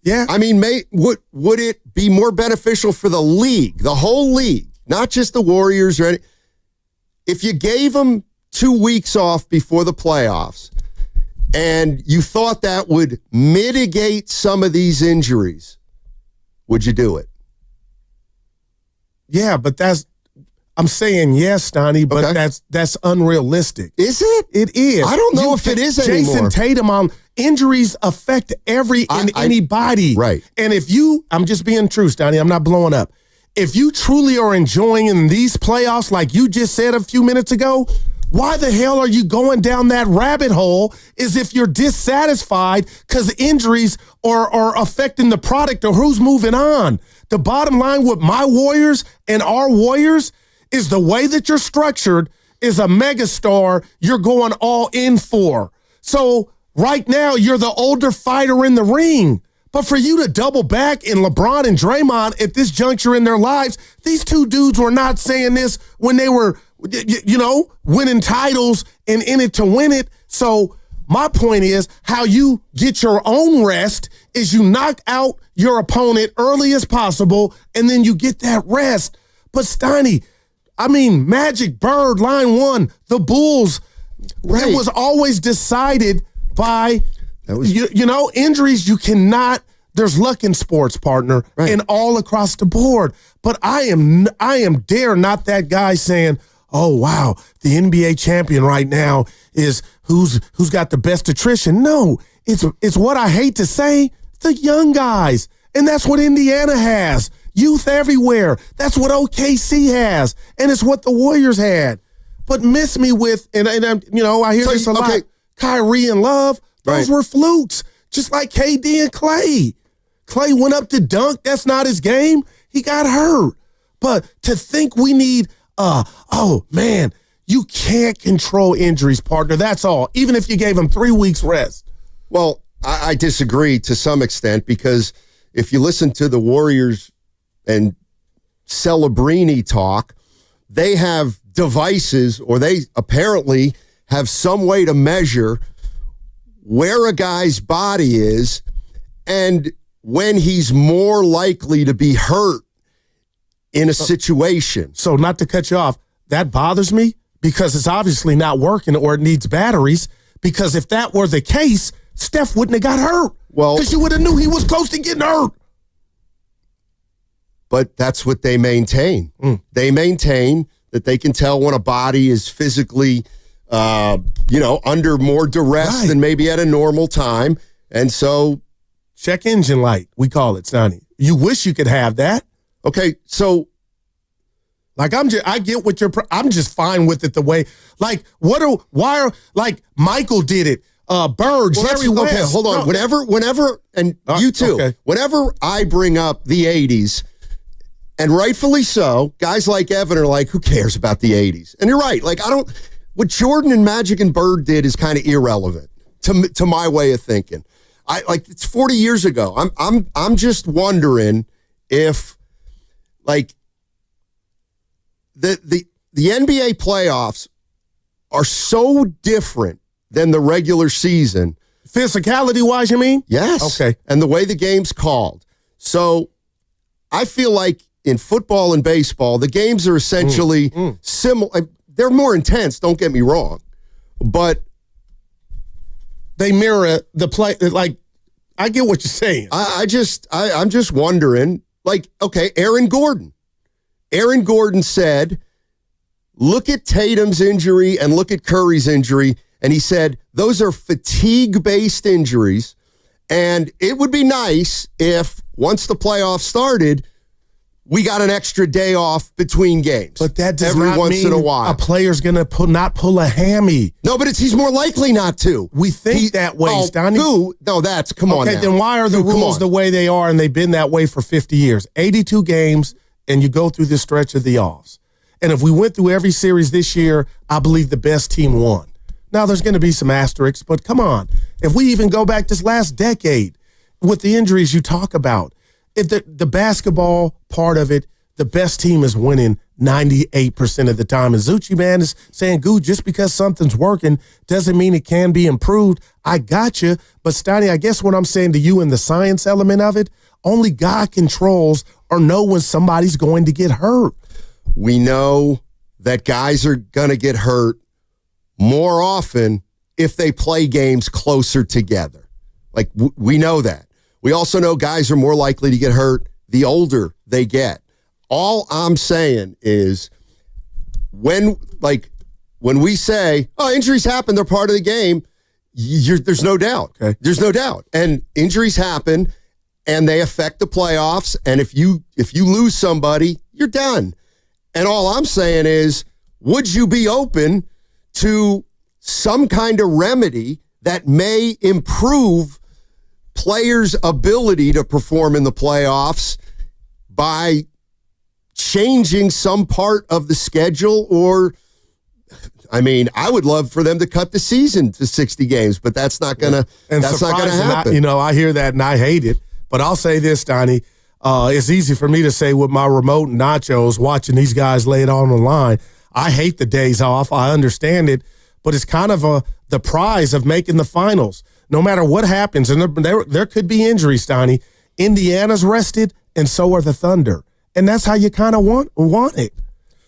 Yeah.
I mean, would it be more beneficial for the league, the whole league, not just the Warriors or any, if you gave them 2 weeks off before the playoffs and you thought that would mitigate some of these injuries, would you do it?
Yeah, but I'm saying yes, Donnie, but that's unrealistic.
Is it?
It is.
I don't know if it is anymore.
Jason Tatum, injuries affect anybody.
Right.
And I'm just being true, Donnie, I'm not blowing up. If you truly are enjoying in these playoffs, like you just said a few minutes ago, why the hell are you going down that rabbit hole as if you're dissatisfied because injuries are affecting the product or who's moving on? The bottom line with my Warriors and our Warriors is the way that you're structured is a megastar you're going all in for. So right now, you're the older fighter in the ring. But for you to double back in LeBron and Draymond at this juncture in their lives, these two dudes were not saying this when they were, winning titles and in it to win it. So my point is how you get your own rest is you knock out your opponent early as possible, and then you get that rest. But Steiny, I mean, Magic, Bird, line one, the Bulls.
Right.
It was always decided by, injuries. You cannot. There's luck in sports, partner, and all across the board. But I am dare not that guy saying, "Oh wow, the NBA champion right now is who's got the best attrition." No, it's what I hate to say, the young guys, and that's what Indiana has. Youth everywhere. That's what OKC has, and it's what the Warriors had. But miss me with, and I hear this a lot. Kyrie and Love, those were flukes, just like KD and Clay. Clay went up to dunk. That's not his game. He got hurt. But to think we need, you can't control injuries, partner. That's all. Even if you gave him 3 weeks rest.
Well, I disagree to some extent, because if you listen to the Warriors and Celebrini talk, they have devices, or they apparently have some way to measure where a guy's body is and when he's more likely to be hurt in a situation.
So not to cut you off, that bothers me because it's obviously not working, or it needs batteries, because if that were the case, Steph wouldn't have got hurt. Well, because you would have knew he was close to getting hurt.
But that's what they maintain. They maintain that they can tell when a body is physically, under more duress than maybe at a normal time. And so,
check engine light, we call it, Sonny. You wish you could have that.
Okay, so
I get what I'm just fine with it the way, Michael did it, Bird, Jerry West.
Okay, hold on. Whenever, and you too, whenever I bring up the 80s, and rightfully so, guys like Evan are like, who cares about the 80s? And you're right. What Jordan and Magic and Bird did is kind of irrelevant to my way of thinking. It's 40 years ago. I'm just wondering if the NBA playoffs are so different than the regular season.
Physicality wise, you mean?
Yes.
Okay.
And the way the game's called. So I feel like in football and baseball, the games are essentially similar. They're more intense, don't get me wrong, but
they mirror the play. I get what you're saying.
I'm just wondering, Aaron Gordon. Aaron Gordon said, look at Tatum's injury and look at Curry's injury. And he said, those are fatigue-based injuries. And it would be nice if, once the playoffs started, we got an extra day off between games.
But that does
every
not
once
mean
in a while.
A player's going to not pull a hammy.
No, but he's more likely not to.
We think that way, Stoney.
No, come on now.
Okay, then why are the rules the way they are, and they've been that way for 50 years? 82 games, and you go through this stretch of the offs. And if we went through every series this year, I believe the best team won. Now, there's going to be some asterisks, but come on. If we even go back this last decade with the injuries you talk about, if the basketball part of it, the best team is winning 98% of the time. And Zucci, man, is saying, Goo, just because something's working doesn't mean it can be improved. I got you. But, Stoney, I guess what I'm saying to you in the science element of it, only God controls or know when somebody's going to get hurt.
We know that guys are going to get hurt more often if they play games closer together. We know that. We also know guys are more likely to get hurt the older they get. All I'm saying is when we say, injuries happen, they're part of the game, there's no doubt. Okay. There's no doubt. And injuries happen, and they affect the playoffs. And if you lose somebody, you're done. And all I'm saying is, would you be open to some kind of remedy that may improve players' ability to perform in the playoffs by changing some part of the schedule? Or, I would love for them to cut the season to 60 games, but that's not gonna happen.
I hear that and I hate it. But I'll say this, Donnie. It's easy for me to say with my remote and nachos, watching these guys lay it on the line. I hate the days off. I understand it, but it's kind of the prize of making the finals. No matter what happens, and there could be injuries, Donnie. Indiana's rested, and so are the Thunder. And that's how you kind of want it.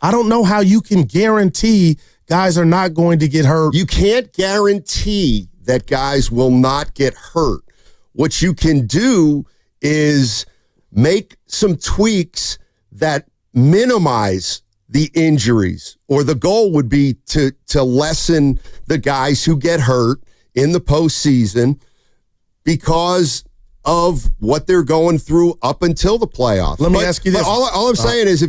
I don't know how you can guarantee guys are not going to get hurt.
You can't guarantee that guys will not get hurt. What you can do is make some tweaks that minimize the injuries, or the goal would be to lessen the guys who get hurt in the postseason because of what they're going through up until the playoffs.
Let me ask you this.
All I'm saying is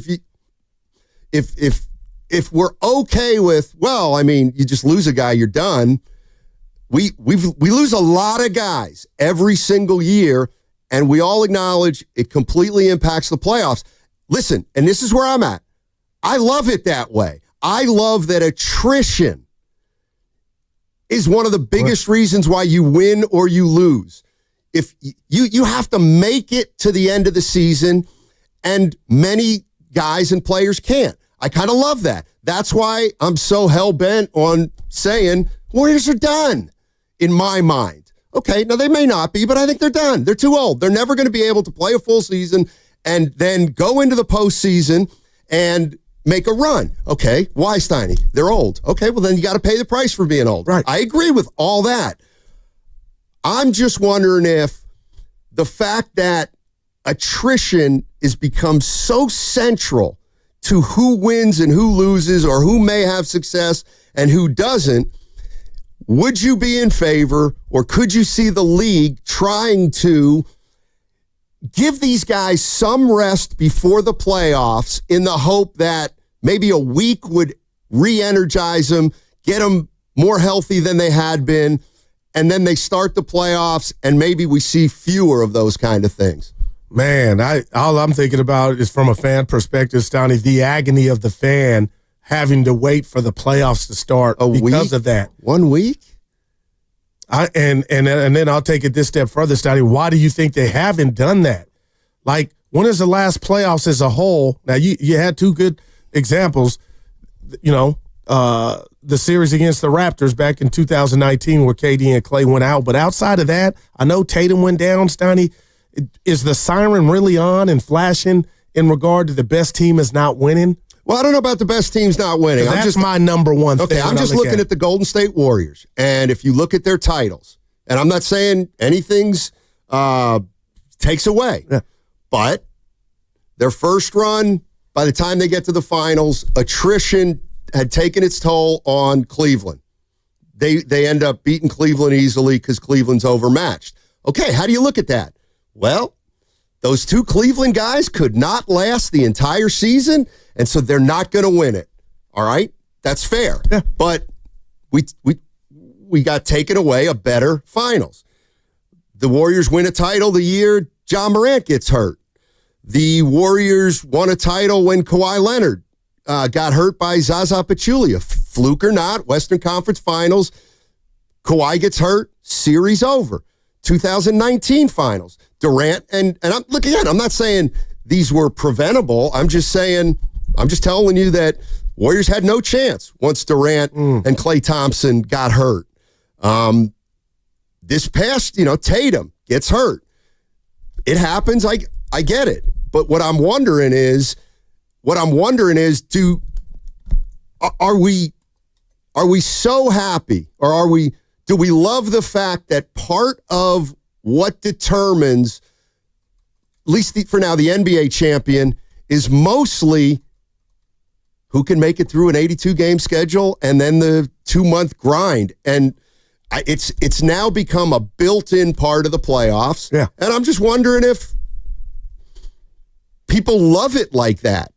if we're okay with, well, I mean, you just lose a guy, you're done. We lose a lot of guys every single year, and we all acknowledge it completely impacts the playoffs. Listen, and this is where I'm at. I love it that way. I love that attrition is one of the biggest reasons why you win or you lose. If you have to make it to the end of the season, and many guys and players can't. I kind of love that. That's why I'm so hell-bent on saying Warriors are done in my mind. Okay, now they may not be, but I think they're done. They're too old. They're never going to be able to play a full season and then go into the postseason and make a run. Okay, why, Steiny? They're old. Okay, well, then you got to pay the price for being old.
Right.
I agree with all that. I'm just wondering if the fact that attrition has become so central to who wins and who loses, or who may have success and who doesn't, would you be in favor, or could you see the league trying to give these guys some rest before the playoffs in the hope that maybe a week would re-energize them, get them more healthy than they had been, and then they start the playoffs and maybe we see fewer of those kind of things?
Man, all I'm thinking about is, from a fan perspective, Stoney, the agony of the fan having to wait for the playoffs to start because of that.
1 week?
And then I'll take it this step further, Stoney. Why do you think they haven't done that? Like, when is the last playoffs as a whole? Now, you had two good examples, the series against the Raptors back in 2019 where KD and Klay went out. But outside of that, I know Tatum went down, Stoney. Is the siren really on and flashing in regard to the best team is not winning?
Well, I don't know about the best teams not winning.
That's my number one thing.
Okay, I'm just looking at the Golden State Warriors. And if you look at their titles, and I'm not saying anything's takes away, but their first run, by the time they get to the finals, attrition had taken its toll on Cleveland. They end up beating Cleveland easily because Cleveland's overmatched. Okay, how do you look at that? Well, those two Cleveland guys could not last the entire season, and so they're not going to win it. All right? That's fair.
Yeah.
But we got taken away a better finals. The Warriors win a title the year John Morant gets hurt. The Warriors won a title when Kawhi Leonard got hurt by Zaza Pachulia. Fluke or not, Western Conference Finals, Kawhi gets hurt, series over. 2019 Finals, Durant, and I'm not saying these were preventable. I'm just telling you that Warriors had no chance once Durant and Klay Thompson got hurt. This past, Tatum gets hurt. It happens. I get it. But what I'm wondering is, are we so happy, or do we love the fact that part of what determines, at least for now, the NBA champion is mostly who can make it through an 82-game schedule and then the 2-month grind? And it's now become a built-in part of the playoffs.
Yeah.
And I'm just wondering if people love it like that.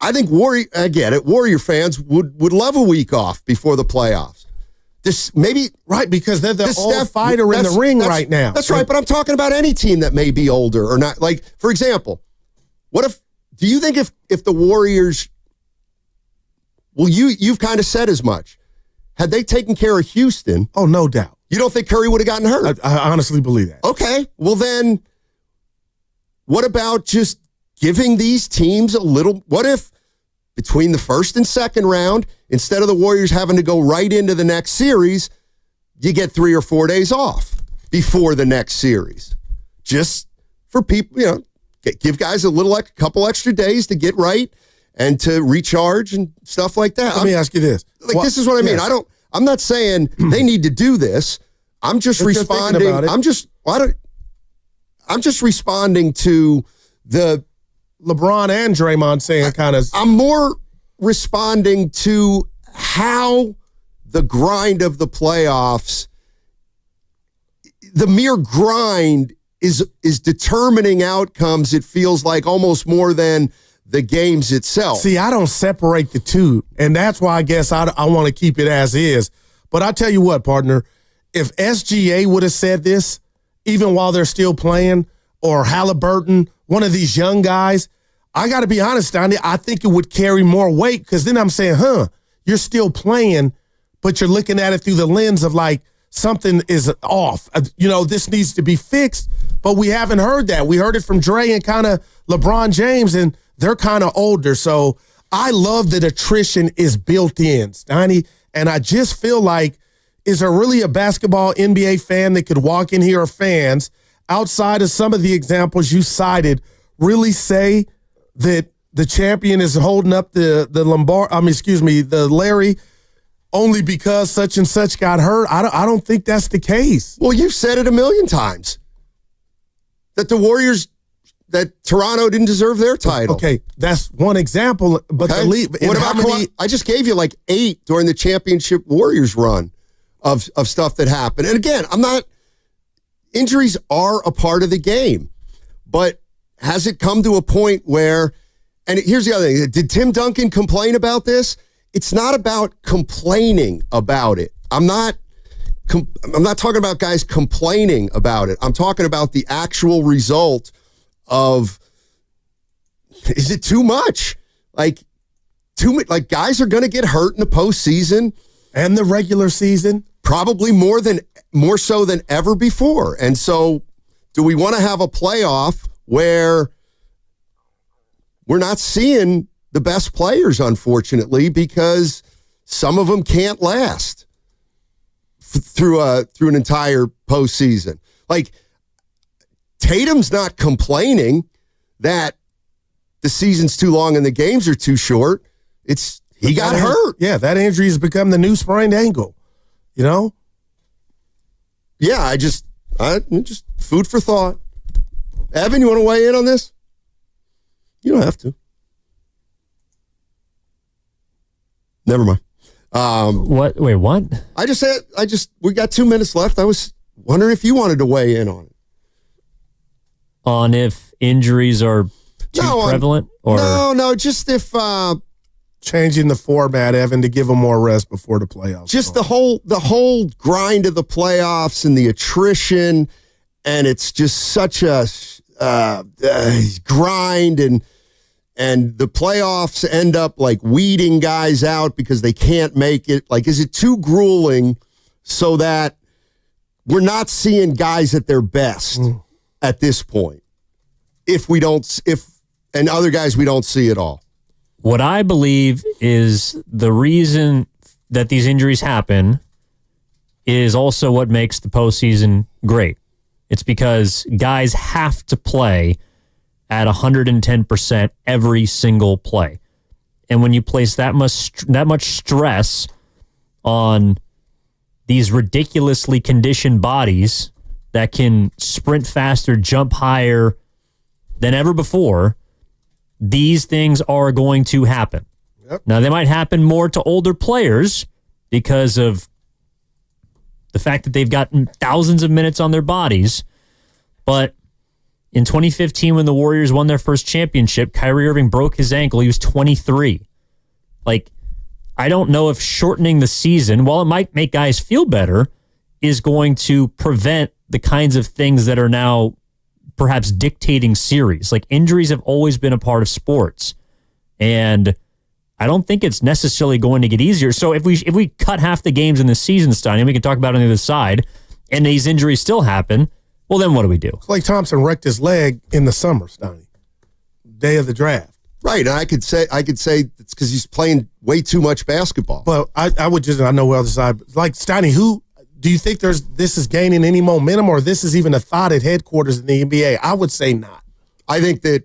I think Warrior fans would love a week off before the playoffs.
Because they're the old fighter in the ring right now.
That's right, but I'm talking about any team that may be older or not. Like, for example, do you think if the Warriors, you've kind of said as much, had they taken care of Houston?
Oh, no doubt.
You don't think Curry would have gotten hurt?
I honestly believe that.
Okay, well then, what about just giving these teams a little, what if between the first and second round, instead of the Warriors having to go right into the next series, you get 3 or 4 days off before the next series? Just for people, give guys a couple extra days to get right and to recharge and stuff like that.
Let me ask you this.
This is what I mean. I'm not saying they need to do this. I'm just responding. I'm just responding to the
LeBron and Draymond saying kind of.
I'm more responding to how the grind of the playoffs, the mere grind is determining outcomes. It feels like almost more than the games itself.
See, I don't separate the two, and that's why I guess I want to keep it as is. But I tell you what, partner, if SGA would have said this, even while they're still playing, or Halliburton, one of these young guys, I got to be honest, Donnie, I think it would carry more weight because then I'm saying, you're still playing, but you're looking at it through the lens of like something is off. This needs to be fixed, but we haven't heard that. We heard it from Dre and kind of LeBron James, and they're kind of older. So I love that attrition is built in, Donnie, and I just feel like, is there really a basketball NBA fan that could walk in here, or fans, outside of some of the examples you cited, really say that the champion is holding up the Larry only because such and such got hurt? I don't think that's the case.
Well, you've said it a million times that the Warriors, that Toronto didn't deserve their title.
Okay, that's one example. But
okay. What about Kawhi? I just gave you like 8 during the championship Warriors run of stuff that happened. And again, injuries are a part of the game, but has it come to a point where, and here's the other thing, did Tim Duncan complain about this? It's not about complaining about it. I'm not talking about guys complaining about it. I'm talking about the actual result of, is it too much? Like guys are going to get hurt in the postseason
and the regular season,
probably more so than ever before. And so, do we want to have a playoff where we're not seeing the best players, unfortunately, because some of them can't last through an entire postseason? Like, Tatum's not complaining that the season's too long and the games are too short. He got hurt.
Yeah, that injury has become the new sprained ankle.
Yeah, just food for thought. Evan, you want to weigh in on this? You don't have to. Never mind.
What? Wait, what?
We got 2 minutes left. I was wondering if you wanted to weigh in on it.
On if injuries are too prevalent?
No, just if
changing the format, Evan, to give them more rest before the playoffs.
Just the whole grind of the playoffs and the attrition, and it's just such a grind, and the playoffs end up like weeding guys out because they can't make it. Like, is it too grueling so that we're not seeing guys at their best at this point? And other guys we don't see at all.
What I believe is the reason that these injuries happen is also what makes the postseason great. It's because guys have to play at 110% every single play. And when you place that much stress on these ridiculously conditioned bodies that can sprint faster, jump higher than ever before, these things are going to happen. Yep. Now, they might happen more to older players because of the fact that they've gotten thousands of minutes on their bodies. But in 2015, when the Warriors won their first championship, Kyrie Irving broke his ankle. He was 23. Like, I don't know if shortening the season, while it might make guys feel better, is going to prevent the kinds of things that are now perhaps dictating series. Like, injuries have always been a part of sports, and I don't think it's necessarily going to get easier. So if we cut half the games in the season, Stein, and we can talk about it on the other side, and these injuries still happen, well, then what do we do?
Klay Thompson wrecked his leg in the summer, Stein, day of the draft.
Right, and I could say it's because he's playing way too much basketball.
Well, I know where the side, like, Steiny, who do you think this is gaining any momentum, or this is even a thought at headquarters in the NBA? I would say not.
I think that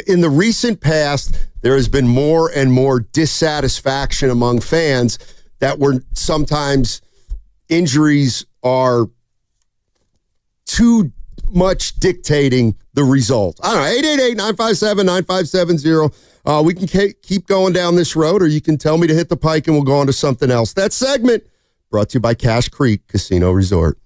in the recent past, there has been more and more dissatisfaction among fans that were sometimes injuries are too much dictating the result. I don't know, 888-957-9570. We can keep going down this road, or you can tell me to hit the pike and we'll go on to something else. That segment brought to you by Cache Creek Casino Resort.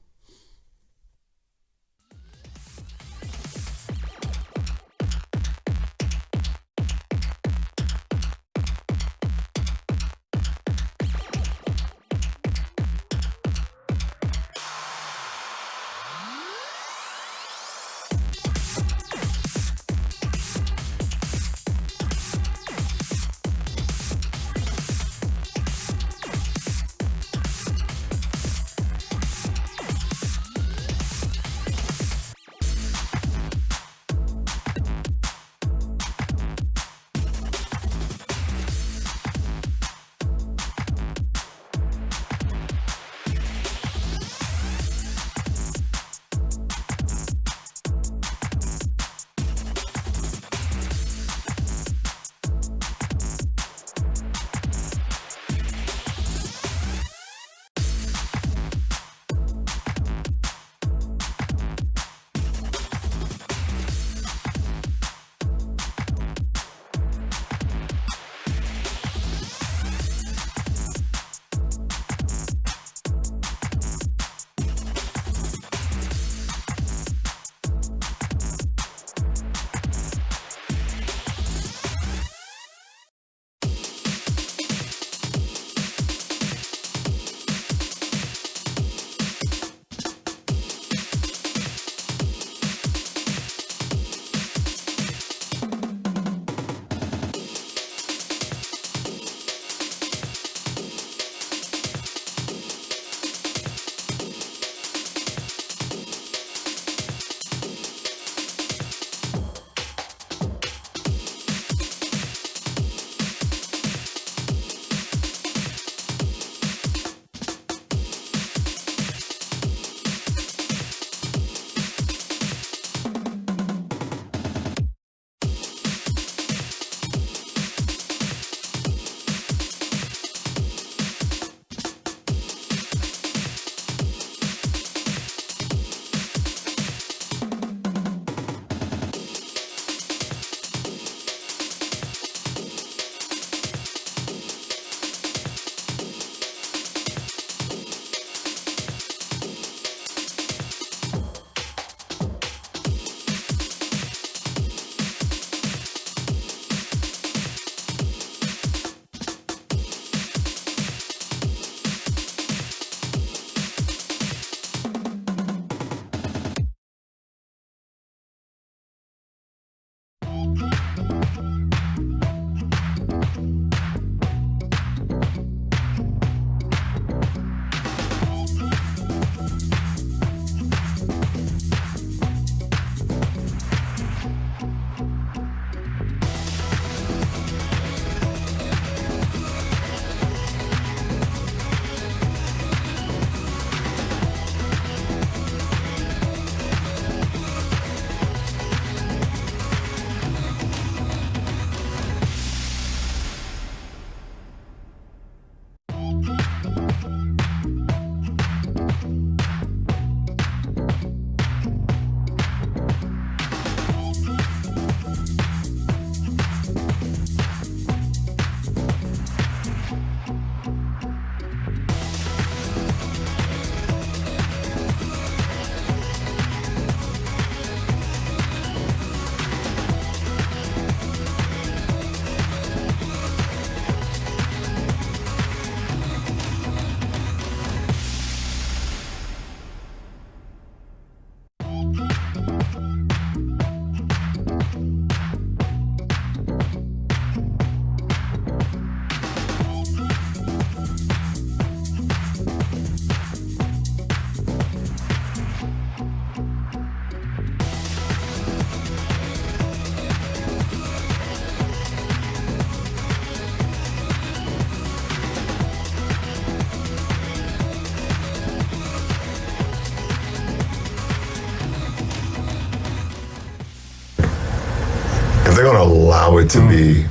allow it to be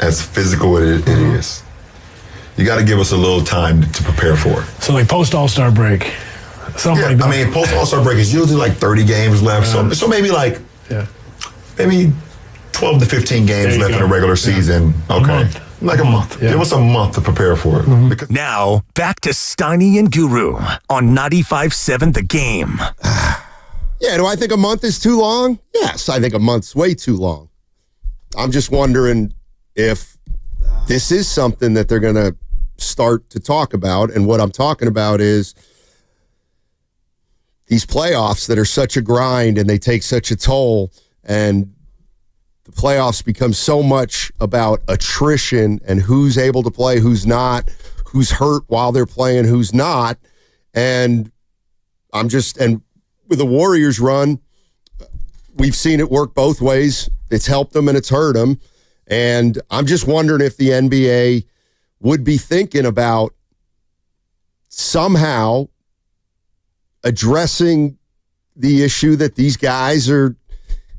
as physical as it is. You got to give us a little time to prepare for it.
So like post All-Star break, something like that.
I mean, post All-Star break is usually like 30 games left. So maybe maybe 12 to 15 games left in the regular season. Okay. Like a month. Yeah. Give us a month to prepare for it.
Now, back to Steiny and Guru on 95.7 The Game.
Yeah, do I think a month is too long? Yes, I think a month's way too long. I'm just wondering if this is something that they're going to start to talk about. And what I'm talking about is these playoffs that are such a grind and they take such a toll, and the playoffs become so much about attrition and who's able to play, who's not, who's hurt while they're playing, who's not. And and with the Warriors run, we've seen it work both ways. It's helped them and it's hurt them. And I'm just wondering if the NBA would be thinking about somehow addressing the issue that these guys are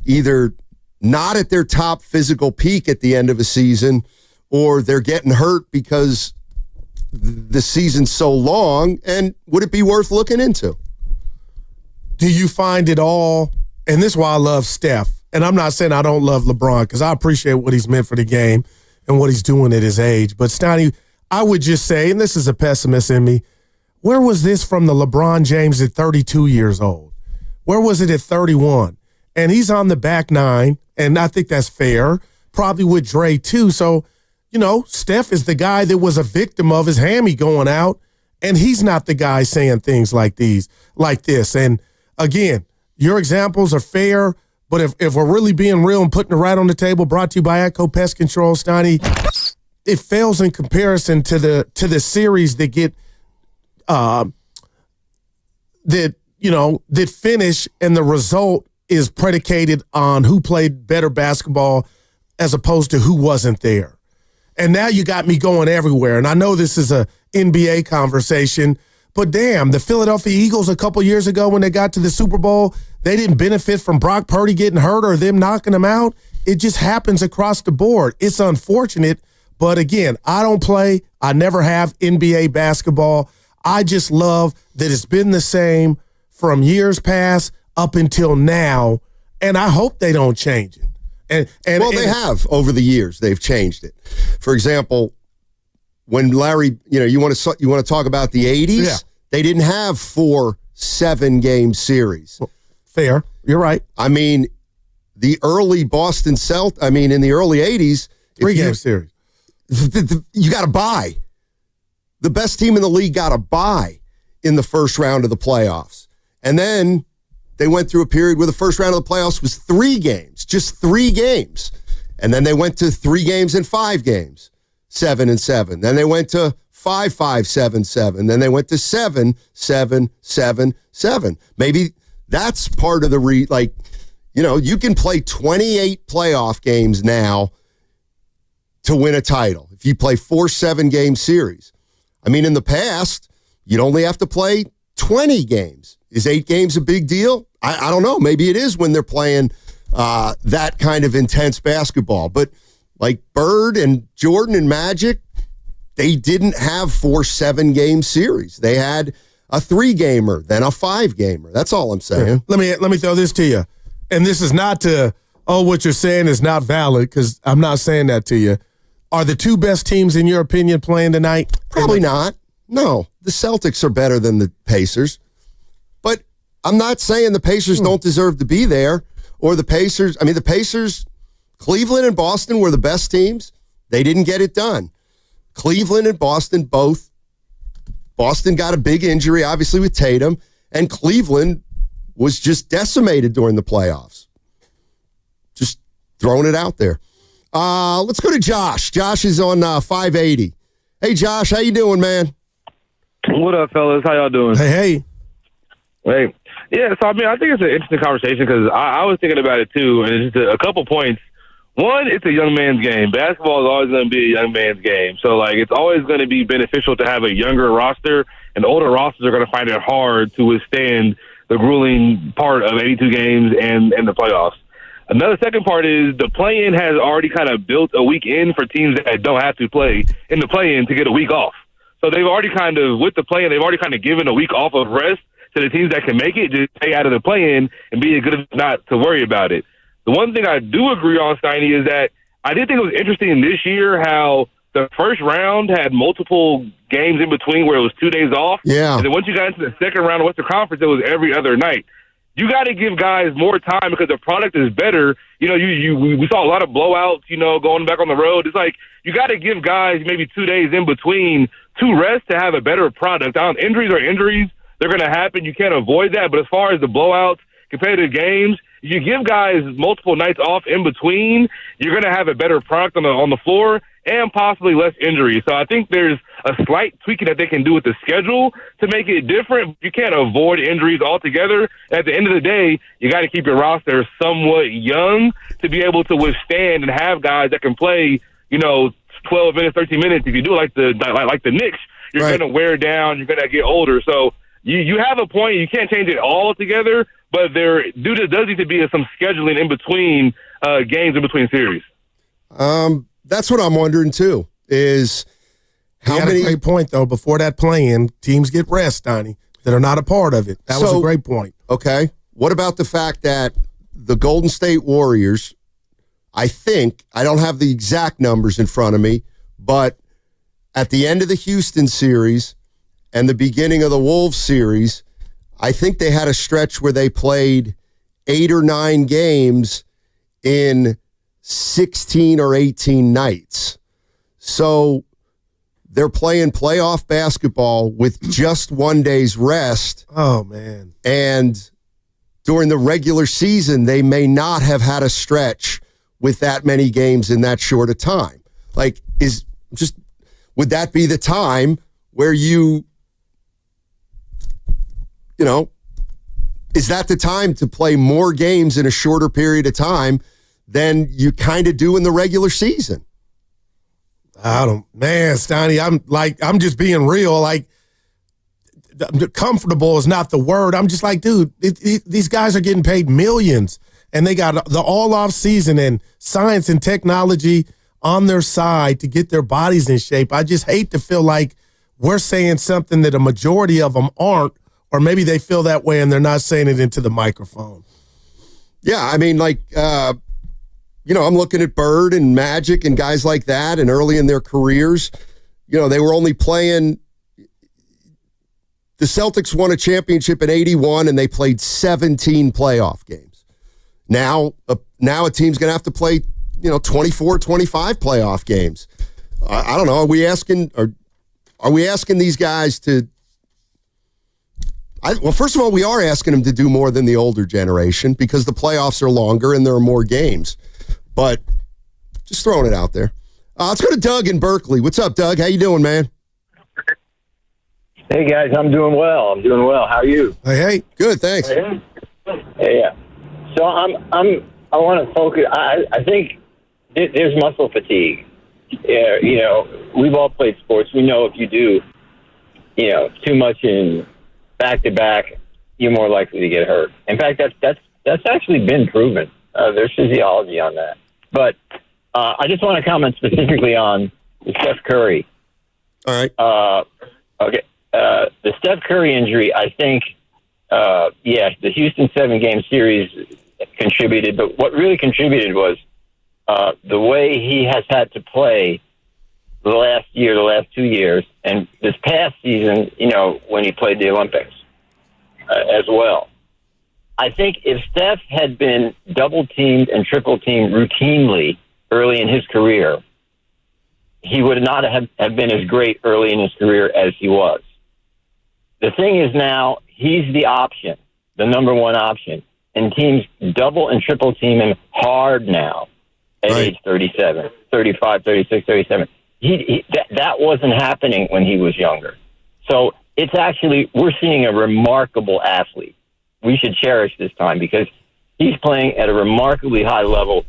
either not at their top physical peak at the end of a season, or they're getting hurt because the season's so long. And would it be worth looking into?
Do you find it all, and this is why I love Steph, and I'm not saying I don't love LeBron, because I appreciate what he's meant for the game and what he's doing at his age. But Steiny, I would just say, and this is a pessimist in me, where was this from the LeBron James at 32 years old? Where was it at 31? And he's on the back nine, and I think that's fair, probably with Dre too. So, Steph is the guy that was a victim of his hammy going out, and he's not the guy saying things like this. And again, your examples are fair, but if we're really being real and putting it right on the table, brought to you by Atco Pest Control, Steiny, it fails in comparison to the series that get that finish, and the result is predicated on who played better basketball as opposed to who wasn't there. And now you got me going everywhere. And I know this is a NBA conversation, but damn, the Philadelphia Eagles a couple years ago when they got to the Super Bowl, they didn't benefit from Brock Purdy getting hurt or them knocking them out. It just happens across the board. It's unfortunate, but again, I don't play. I never have NBA basketball. I just love that it's been the same from years past up until now, and I hope they don't change it. And
they have over the years. They've changed it. For example, when Larry, you want to talk about the 80s?
Yeah.
They didn't have 4 7-game series.
Fair. You're right.
I mean, the early Boston in the early 80s,
3-game series.
You got to buy. The best team in the league got a bye in the first round of the playoffs. And then they went through a period where the first round of the playoffs was 3 games, just 3 games. And then they went to 3 games and 5 games, 7-7. Then they went to 5-5-7-7. Then they went to 7-7-7-7. Maybe that's part of the you can play 28 playoff games now to win a title if you play 4 7-game series. I mean, in the past, you'd only have to play 20 games. Is 8 games a big deal? I don't know. Maybe it is when they're playing that kind of intense basketball. But like Bird and Jordan and Magic, they didn't have 4 7-game series. They had a 3-gamer, then a 5-gamer. That's all I'm saying.
Let me throw this to you. And this is not what you're saying is not valid, because I'm not saying that to you. Are the 2 best teams, in your opinion, playing tonight?
Probably not. No. The Celtics are better than the Pacers. But I'm not saying the Pacers don't deserve to be there, or the Pacers. I mean, the Pacers, Cleveland and Boston were the best teams. They didn't get it done. Cleveland and Boston both. Boston got a big injury, obviously, with Tatum, and Cleveland was just decimated during the playoffs. Just throwing it out there. Let's go to Josh. Josh is on 580. Hey, Josh, how you doing, man?
What up, fellas? How y'all doing?
Hey.
Hey. Yeah, so, I think it's an interesting conversation because I was thinking about it, too, and it's just a couple points. One, it's a young man's game. Basketball is always going to be a young man's game. So, it's always going to be beneficial to have a younger roster, and older rosters are going to find it hard to withstand the grueling part of 82 games and the playoffs. Another second part is the play-in has already kind of built a week in for teams that don't have to play in the play-in to get a week off. So they've already kind of, with the play-in, they've already kind of given a week off of rest to the teams that can make it, just stay out of the play-in and be good enough not to worry about it. The one thing I do agree on, Steiny, is that I did think it was interesting this year how the first round had multiple games in between where it was 2 days off.
Yeah.
And then once you got into the second round of Western Conference, it was every other night. You got to give guys more time because the product is better. You know, we saw a lot of blowouts, you know, going back on the road. It's like you got to give guys maybe 2 days in between to rest to have a better product. Injuries are injuries. They're going to happen. You can't avoid that. But as far as the blowouts, competitive games, you give guys multiple nights off in between, you're going to have a better product on the floor and possibly less injuries. So I think there's a slight tweaking that they can do with the schedule to make it different. You can't avoid injuries altogether. At the end of the day, you got to keep your roster somewhat young to be able to withstand and have guys that can play, you know, 12 minutes, 13 minutes. If you do like the Knicks, you're going to wear down. You're going to get older. So you have a point. You can't change it all together, but there does need to be some scheduling in between games, in between series.
That's what I'm wondering too. Is how many?
A great point though. Before that play-in, teams get rest, Donnie, that are not a part of it. That was a great point.
Okay. What about the fact that the Golden State Warriors? I think I don't have the exact numbers in front of me, but at the end of the Houston series and the beginning of the Wolves series, I think they had a stretch where they played 8 or 9 games in 16 or 18 nights. So they're playing playoff basketball with just 1 day's rest.
Oh, man.
And during the regular season, they may not have had a stretch with that many games in that short a time. Like, would that be the time where you know, is that the time to play more games in a shorter period of time than you kind of do in the regular season?
Man, Steiny, I'm just being real. Like, comfortable is not the word. I'm just like, dude, these guys are getting paid millions, and they got the all off season and science and technology on their side to get their bodies in shape. I just hate to feel like we're saying something that a majority of them aren't, or maybe they feel that way and they're not saying it into the microphone.
Yeah, I mean, like, you know, I'm looking at Bird and Magic and guys like that, and early in their careers, you know, they were only playing. The Celtics won a championship in 81, and they played 17 playoff games. Now a team's going to have to play, 24, 25 playoff games. I don't know. Are we asking these guys to? Well, first of all, we are asking them to do more than the older generation because the playoffs are longer and there are more games. But just throwing it out there. Let's go to Doug in Berkeley. What's up, Doug? How you doing, man?
Hey, guys. I'm doing well. How are you?
Hey.
Good, thanks.
Hey, yeah. So I want to focus. I think there's muscle fatigue. Yeah, we've all played sports. We know if you do, too much in back-to-back, you're more likely to get hurt. In fact, that's actually been proven. There's physiology on that. But I just want to comment specifically on the Steph Curry.
All right.
Okay. The Steph Curry injury, I think, the Houston 7-game series contributed. But what really contributed was the way he has had to play the last 2 years, and this past season, when he played the Olympics as well. I think if Steph had been double-teamed and triple-teamed routinely early in his career, he would not have been as great early in his career as he was. The thing is now, he's the option, the number one option, and teams double and triple-team him hard now at age 37, 35, 36, 37. That wasn't happening when he was younger. So it's actually, we're seeing a remarkable athlete. We should cherish this time because he's playing at a remarkably high level,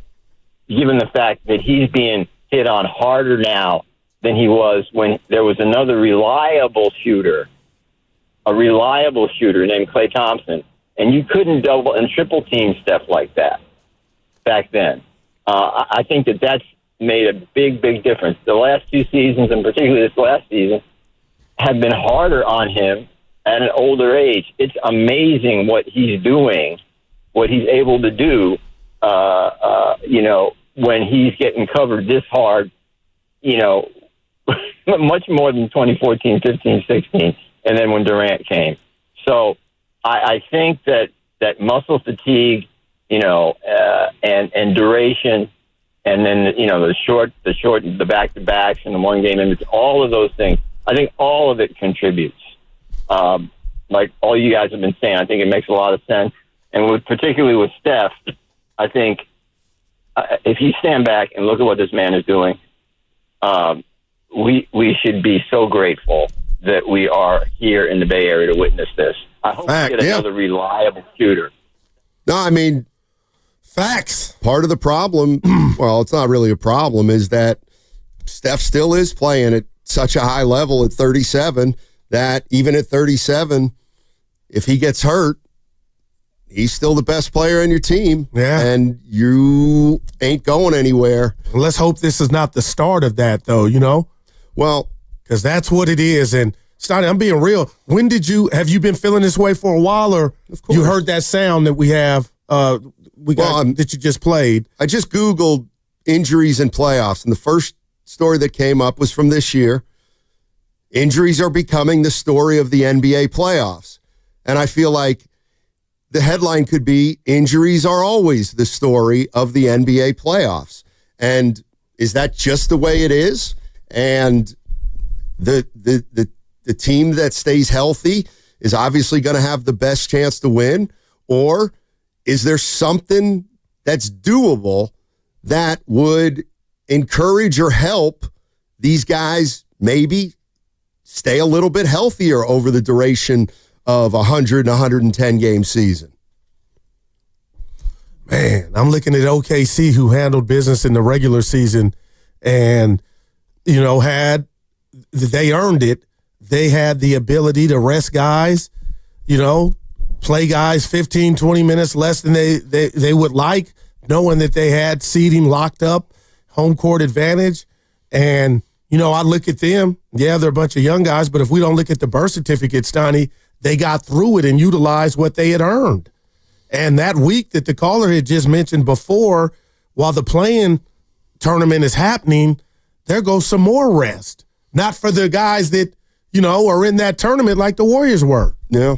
given the fact that he's being hit on harder now than he was when there was another reliable shooter named Klay Thompson, and you couldn't double and triple team Steph like that. back then. I think that's made a big, big difference. The last 2 seasons, and particularly this last season, have been harder on him at an older age. It's amazing what he's doing, what he's able to do, when he's getting covered this hard, much more than 2014, 15, 16, and then when Durant came. So I think that muscle fatigue, and duration, and then, the back-to-backs and the one game image, all of those things, I think all of it contributes. Like all you guys have been saying, I think it makes a lot of sense. And particularly with Steph, I think if you stand back and look at what this man is doing, we should be so grateful that we are here in the Bay Area to witness this. I hope we get another reliable shooter.
No, I mean,
facts.
Part of the problem, well, it's not really a problem, is that Steph still is playing at such a high level at 37 that even at 37, if he gets hurt, he's still the best player on your team.
Yeah.
And you ain't going anywhere.
Let's hope this is not the start of that, though, Well, because that's what it is. And, Stoney, I'm being real. Have you been feeling this way for a while, or you heard that sound that we have, that you just played?
I just Googled injuries and playoffs, and the first story that came up was from this year. Injuries are becoming the story of the NBA playoffs. And I feel like the headline could be, injuries are always the story of the NBA playoffs. And is that just the way it is? And the team that stays healthy is obviously going to have the best chance to win? Or is there something that's doable that would encourage or help these guys maybe stay a little bit healthier over the duration of 100 and 110 game season?
Man, I'm looking at OKC, who handled business in the regular season and, they earned it. They had the ability to rest guys, play guys 15, 20 minutes less than they would like, knowing that they had seeding locked up, home court advantage. And, I look at them. Yeah, they're a bunch of young guys, but if we don't look at the birth certificate, Stoney, they got through it and utilized what they had earned. And that week that the caller had just mentioned before, while the playing tournament is happening, there goes some more rest. Not for the guys that, are in that tournament like the Warriors were.
Yeah.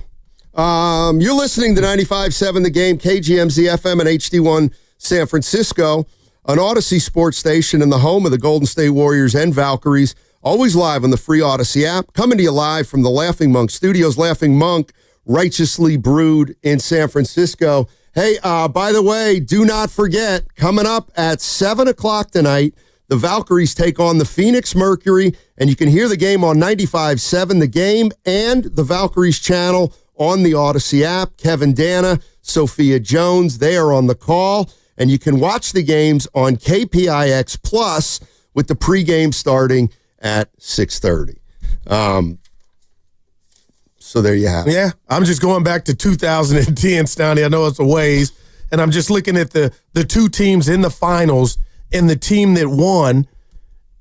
You're listening to 95.7 The Game, KGMZ FM and HD1 San Francisco, an Odyssey sports station in the home of the Golden State Warriors and Valkyries, always live on the free Odyssey app, coming to you live from the Laughing Monk Studios. Laughing Monk, righteously brewed in San Francisco. Hey, by the way, do not forget, coming up at 7 o'clock tonight, the Valkyries take on the Phoenix Mercury, and you can hear the game on 95.7 The Game and the Valkyries channel on the Odyssey app. Kevin Dana, Sophia Jones, they are on the call, and you can watch the games on KPIX Plus with the pregame starting at 6:30. So there you have it.
Yeah, I'm just going back to 2010, Stoney. I know it's a ways, and I'm just looking at the two teams in the finals and the team that won.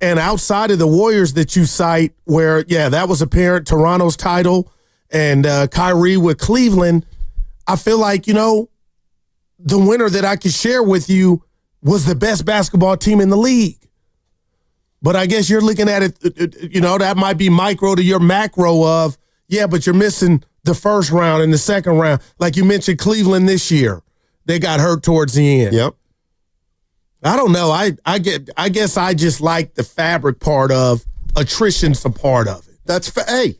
And outside of the Warriors that you cite, where, that was apparent, Toronto's title and Kyrie with Cleveland, I feel like, the winner that I could share with you was the best basketball team in the league. But I guess you're looking at it, that might be micro to your macro of, but you're missing the first round and the second round. Like you mentioned Cleveland this year. They got hurt towards the end.
Yep.
I don't know. I guess I just like the fabric part of attrition's a part of it.
That's hey.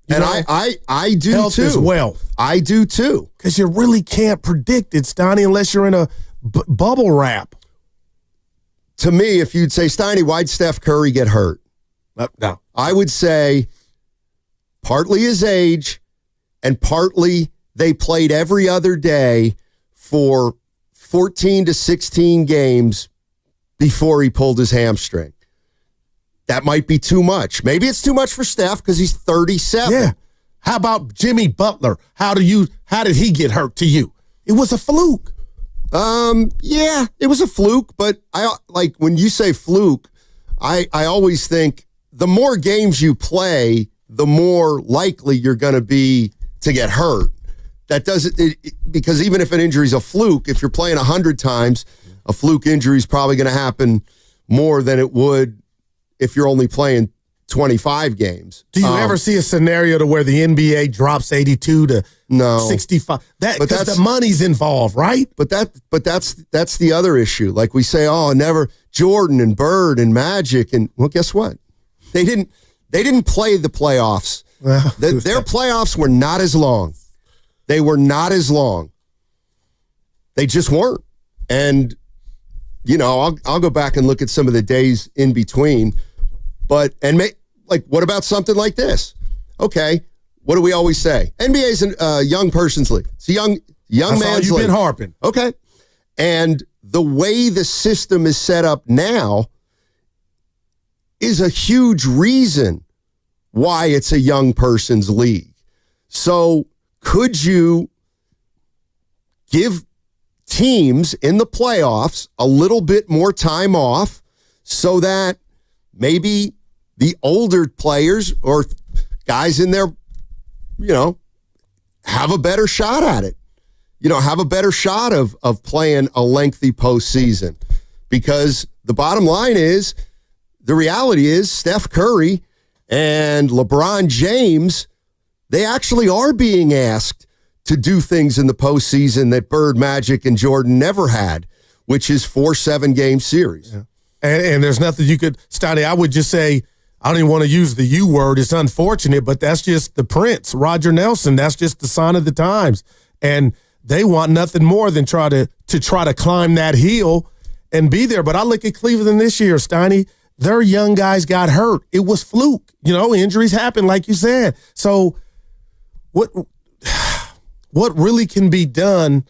And I do
health
too.
Is wealth.
I do too.
Because you really can't predict it, Stoney, unless you're in a bubble wrap.
To me, if you'd say, Stoney, why'd Steph Curry get hurt?
No.
I would say partly his age and partly they played every other day for 14 to 16 games before he pulled his hamstring. That might be too much. Maybe it's too much for Steph because he's 37.
Yeah. How about Jimmy Butler? How did he get hurt to you? It was a fluke.
Yeah, it was a fluke, but I like when you say fluke, I always think the more games you play, the more likely you're going to be to get hurt. That doesn't because even if an injury is a fluke, if you're playing 100 times, a fluke injury is probably going to happen more than it would if you're only playing 25 games.
Do you ever see a scenario to where the NBA drops 82 to 65? Because the money's involved, right?
But that's the other issue. Like we say, never Jordan and Bird and Magic, and well, guess what? They didn't play the playoffs. Their playoffs were not as long. They were not as long. They just weren't. And I'll go back and look at some of the days in between. But what about something like this? Okay, what do we always say? NBA's a young person's league. It's a young
That's
man's
you've
league.
been harping.
Okay, and the way the system is set up now is a huge reason why it's a young person's league. So could you give teams in the playoffs a little bit more time off so that maybe the older players or guys in there, have a better shot at it, have a better shot of playing a lengthy postseason? Because the bottom line is, the reality is Steph Curry and LeBron James, they actually are being asked to do things in the postseason that Bird, Magic, and Jordan never had, which is 4 7-game series.
Yeah. And there's nothing you could, Stoney, I would just say, I don't even want to use the U word. It's unfortunate, but that's just the Prince, Roger Nelson. That's just the sign of the times. And they want nothing more than try to climb that hill and be there. But I look at Cleveland this year, Stoney. Their young guys got hurt. It was fluke. Injuries happen, like you said. So what really can be done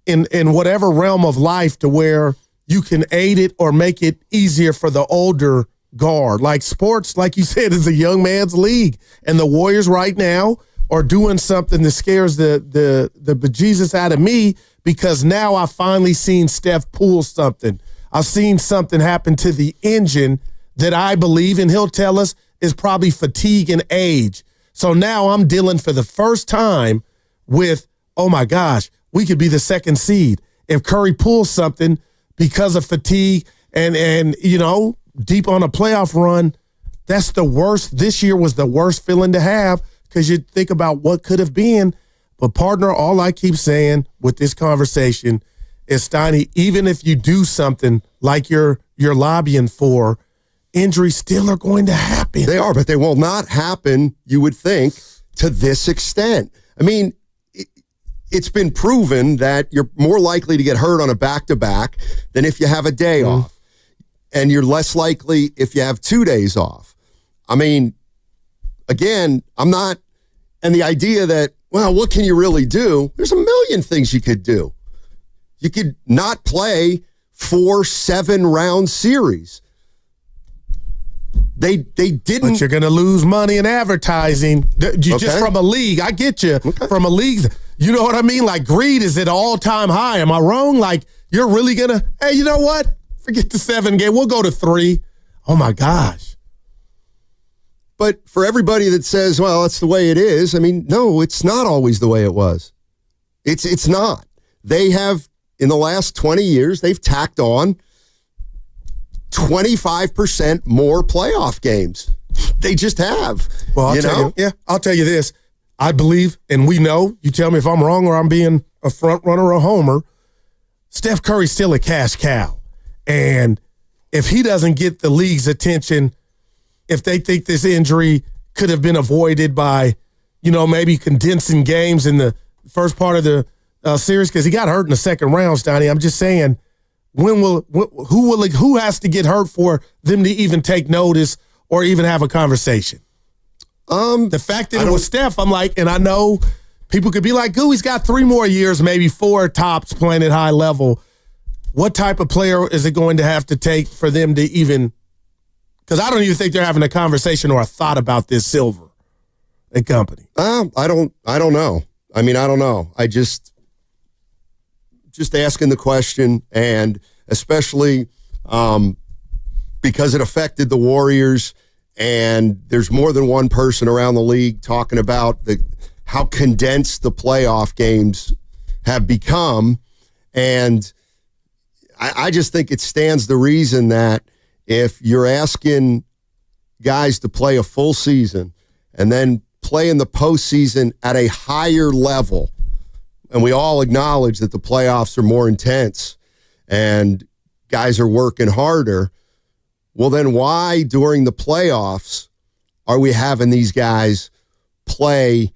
in whatever realm of life to where you can aid it or make it easier for the older guard? Like sports, like you said, is a young man's league. And the Warriors right now are doing something that scares the bejesus out of me, because now I've finally seen Steph pull something. I've seen something happen to the engine that I believe, and he'll tell us, is probably fatigue and age. So now I'm dealing for the first time with, oh my gosh, we could be the second seed. If Curry pulls something because of fatigue and deep on a playoff run, that's the worst. This year was the worst feeling to have, because you think about what could have been. But partner, all I keep saying with this conversation is, Steiny, even if you do something like you're lobbying for, injuries still are going to happen.
They are, but they will not happen, you would think, to this extent. I mean, it's been proven that you're more likely to get hurt on a back-to-back than if you have a day off. And you're less likely if you have 2 days off. I mean, again, I'm not, and the idea that, well, what can you really do? There's a million things you could do. You could not play 4 7-round series. They didn't.
But you're going to lose money in advertising. Just from a league. I get you. Okay. From a league. You know what I mean? Like, greed is at all-time high. Am I wrong? Like, you're really going to, hey, you know what? Forget the 7 game. We'll go to 3. Oh, my gosh.
But for everybody that says, well, that's the way it is, I mean, no, it's not always the way it was. It's not. They have, in the last 20 years, they've tacked on 25% more playoff games. They just have.
Well, I'll tell you this. I believe, and we know, you tell me if I'm wrong or I'm being a front runner or a homer, Steph Curry's still a cash cow. And if he doesn't get the league's attention, if they think this injury could have been avoided by, maybe condensing games in the first part of the series, because he got hurt in the second round, Stoney. I'm just saying, who has to get hurt for them to even take notice or even have a conversation? The fact that it was Steph, I'm like, and I know people could be like, he's got 3 more years, maybe 4 tops playing at high level. What type of player is it going to have to take for them to even, because I don't even think they're having a conversation or a thought about this Silver and company.
I don't know. I mean, I don't know. I just just asking the question, and especially because it affected the Warriors, and there's more than one person around the league talking about how condensed the playoff games have become. And I just think it stands to reason that if you're asking guys to play a full season and then play in the postseason at a higher level, and we all acknowledge that the playoffs are more intense and guys are working harder, well, then why during the playoffs are we having these guys play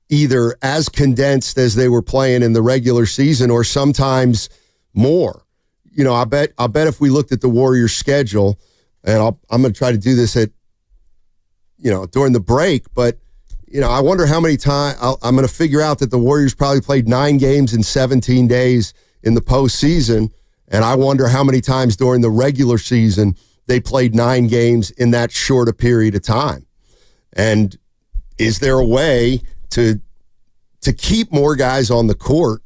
either as condensed as they were playing in the regular season or sometimes more? You know, I'll bet if we looked at the Warriors schedule, and I'm going to try to do this during the break, but I wonder how many times I'm going to figure out that the Warriors probably played 9 games in 17 days in the postseason, and I wonder how many times during the regular season they played 9 games in that short a period of time. And is there a way to keep more guys on the court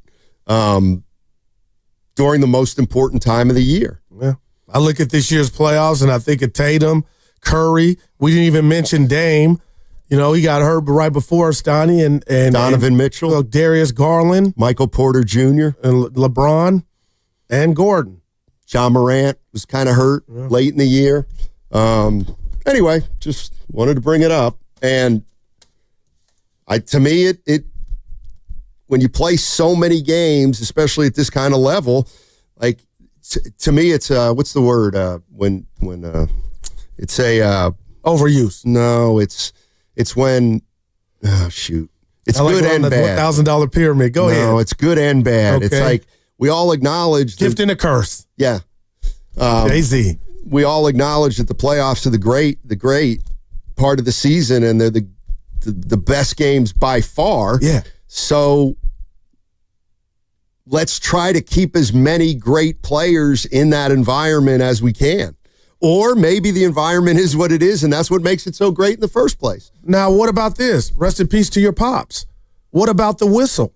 during the most important time of the year?
Yeah. I look at this year's playoffs and I think of Tatum, Curry. We didn't even mention Dame. He got hurt right before Stoney and
Donovan Mitchell,
Darius Garland,
Michael Porter Jr.,
and LeBron, and Gordon.
John Morant was kind of hurt late in the year. Anyway, just wanted to bring it up. And to me, it when you play so many games, especially at this kind of level, like to me, it's what's the word when it's a
overuse?
No, it's when it's good and bad.
$1,000 pyramid. Go ahead.
No, it's good and bad.
Okay.
It's like we all acknowledge
gift and a curse.
Yeah,
Jay-Z.
We all acknowledge that the playoffs are the great part of the season, and they're the best games by far.
Yeah.
So let's try to keep as many great players in that environment as we can. Or maybe the environment is what it is, and that's what makes it so great in the first place.
Now, what about this? Rest in peace to your pops. What about the whistle?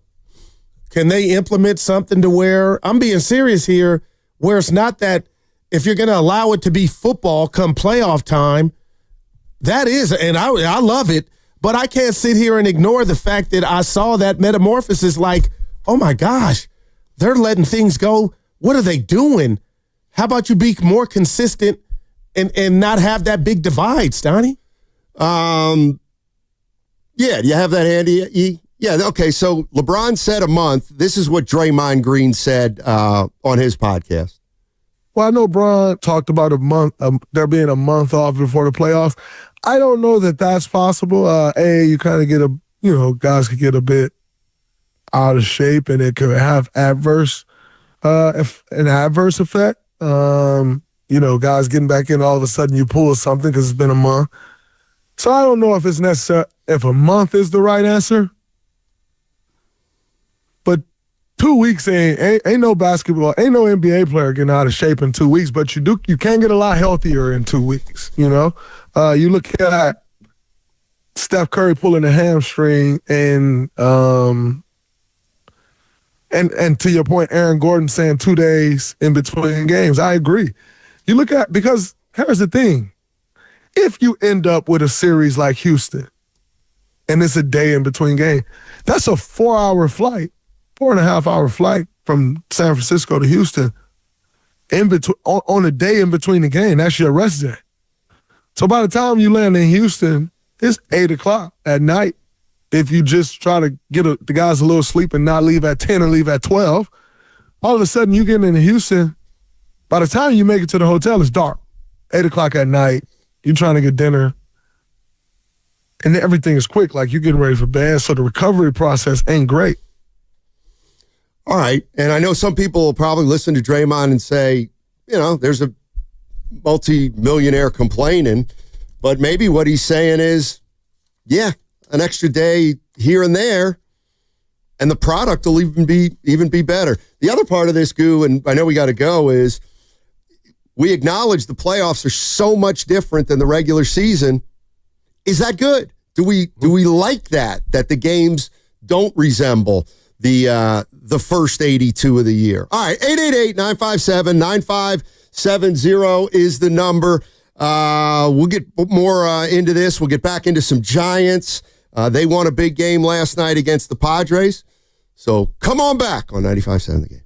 Can they implement something to where, I'm being serious here, where it's not that if you're going to allow it to be football come playoff time, that is, and I love it, but I can't sit here and ignore the fact that I saw that metamorphosis like, oh my gosh, they're letting things go. What are they doing? How about you be more consistent and not have that big divide, Stoney?
Yeah, do you have that handy, E? Yeah, okay, so LeBron said a month. This is what Draymond Green said on his podcast.
Well, I know Bron talked about a month, there being a month off before the playoffs. I don't know that that's possible. You kind of get guys could get a bit out of shape, and it could have an adverse effect. Guys getting back in, all of a sudden you pull something because it's been a month. So I don't know if it's necessary, if a month is the right answer. But 2 weeks ain't no basketball, ain't no NBA player getting out of shape in 2 weeks, but you can get a lot healthier in 2 weeks, You look at Steph Curry pulling a hamstring and to your point, Aaron Gordon saying 2 days in between games. I agree. You look at, because here's the thing. If you end up with a series like Houston and it's a day in between games, that's a 4-hour flight, 4.5-hour flight from San Francisco to Houston on a day in between the game. That's your rest day. So by the time you land in Houston, it's 8 o'clock at night. If you just try to get the guys a little sleep and not leave at 10 or leave at 12, all of a sudden you get into Houston. By the time you make it to the hotel, it's dark. 8 o'clock at night, you're trying to get dinner. And everything is quick, like you're getting ready for bed. So the recovery process ain't great.
All right. And I know some people will probably listen to Draymond and say, there's a multi-millionaire complaining. But maybe what he's saying is, yeah, an extra day here and there, and the product will even be better. The other part of this, Goo, and I know we got to go, is we acknowledge the playoffs are so much different than the regular season. Is that good? Do we like that the games don't resemble the first 82 of the year. All right, 888-957-9570 is the number. We'll get more into this. We'll get back into some Giants. They won a big game last night against the Padres. So come on back on 95.7 The Game.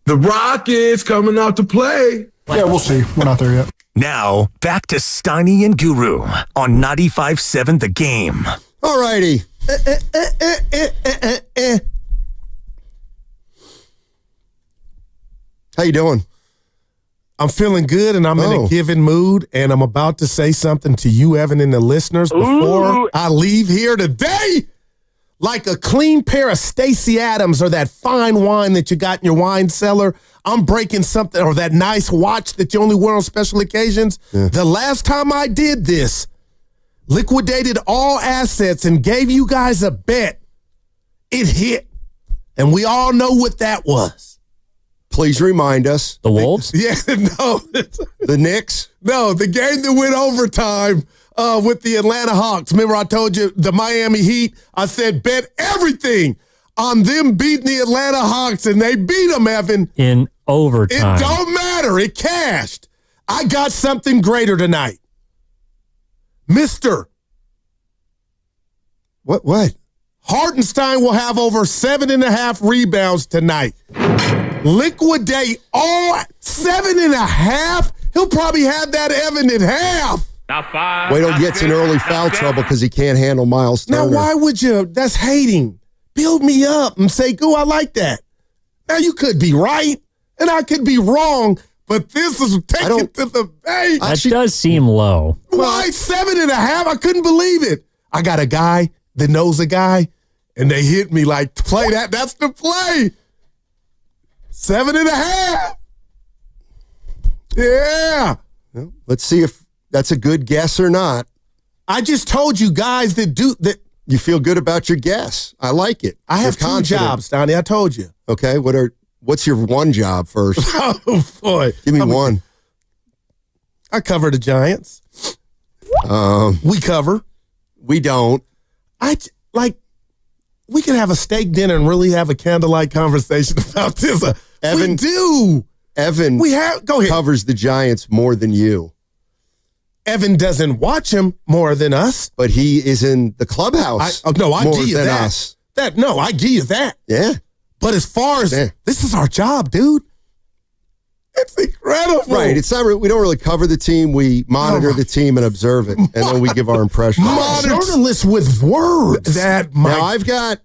The Rockets coming out to play.
Yeah, we'll see. We're not there yet.
Now, back to Steiny and Guru on 95.7 The Game.
All righty. How you doing?
I'm feeling good, and I'm in a given mood, and I'm about to say something to you, Evan, and the listeners before I leave here today. Like a clean pair of Stacey Adams or that fine wine that you got in your wine cellar, I'm breaking something, or that nice watch that you only wear on special occasions. Yeah. The last time I did this, liquidated all assets and gave you guys a bet, it hit. And we all know what that was.
Please remind us.
The Wolves?
Yeah, no.
The Knicks?
No, the game that went overtime with the Atlanta Hawks. Remember I told you the Miami Heat? I said bet everything on them beating the Atlanta Hawks, and they beat them, Evan.
In overtime.
It don't matter. It cashed. I got something greater tonight. Mister.
What?
Hartenstein will have over 7.5 rebounds tonight. Liquidate all 7.5. He'll probably have that Evan at half.
Wait till he gets in early foul trouble because he can't handle Miles Turner.
Now, why would you? That's hating. Build me up and say, "Go, I like that." Now, you could be right and I could be wrong, but this is taken to the bank.
That does seem low.
Why 7.5? I couldn't believe it. I got a guy that knows a guy, and they hit me like, play that. That's the play. 7.5. Yeah.
Well, let's see if that's a good guess or not.
I just told you guys that do that.
You feel good about your guess. I like it.
I have two jobs, Donnie. I told you.
Okay. What's your one job first?
Oh, boy.
Give me one.
I cover the Giants. We cover.
We don't.
We could have a steak dinner and really have a candlelight conversation about this.
Evan,
we do.
Evan
go ahead.
Covers the Giants more than you.
Evan doesn't watch him more than us.
But he is in the clubhouse
I give you that.
Us.
I give you that.
Yeah.
But as far as this is our job, dude. It's incredible.
Right. It's not. We don't really cover the team. We monitor the team and observe it, and then we give our impression.
Journalists with words.
Now I've got.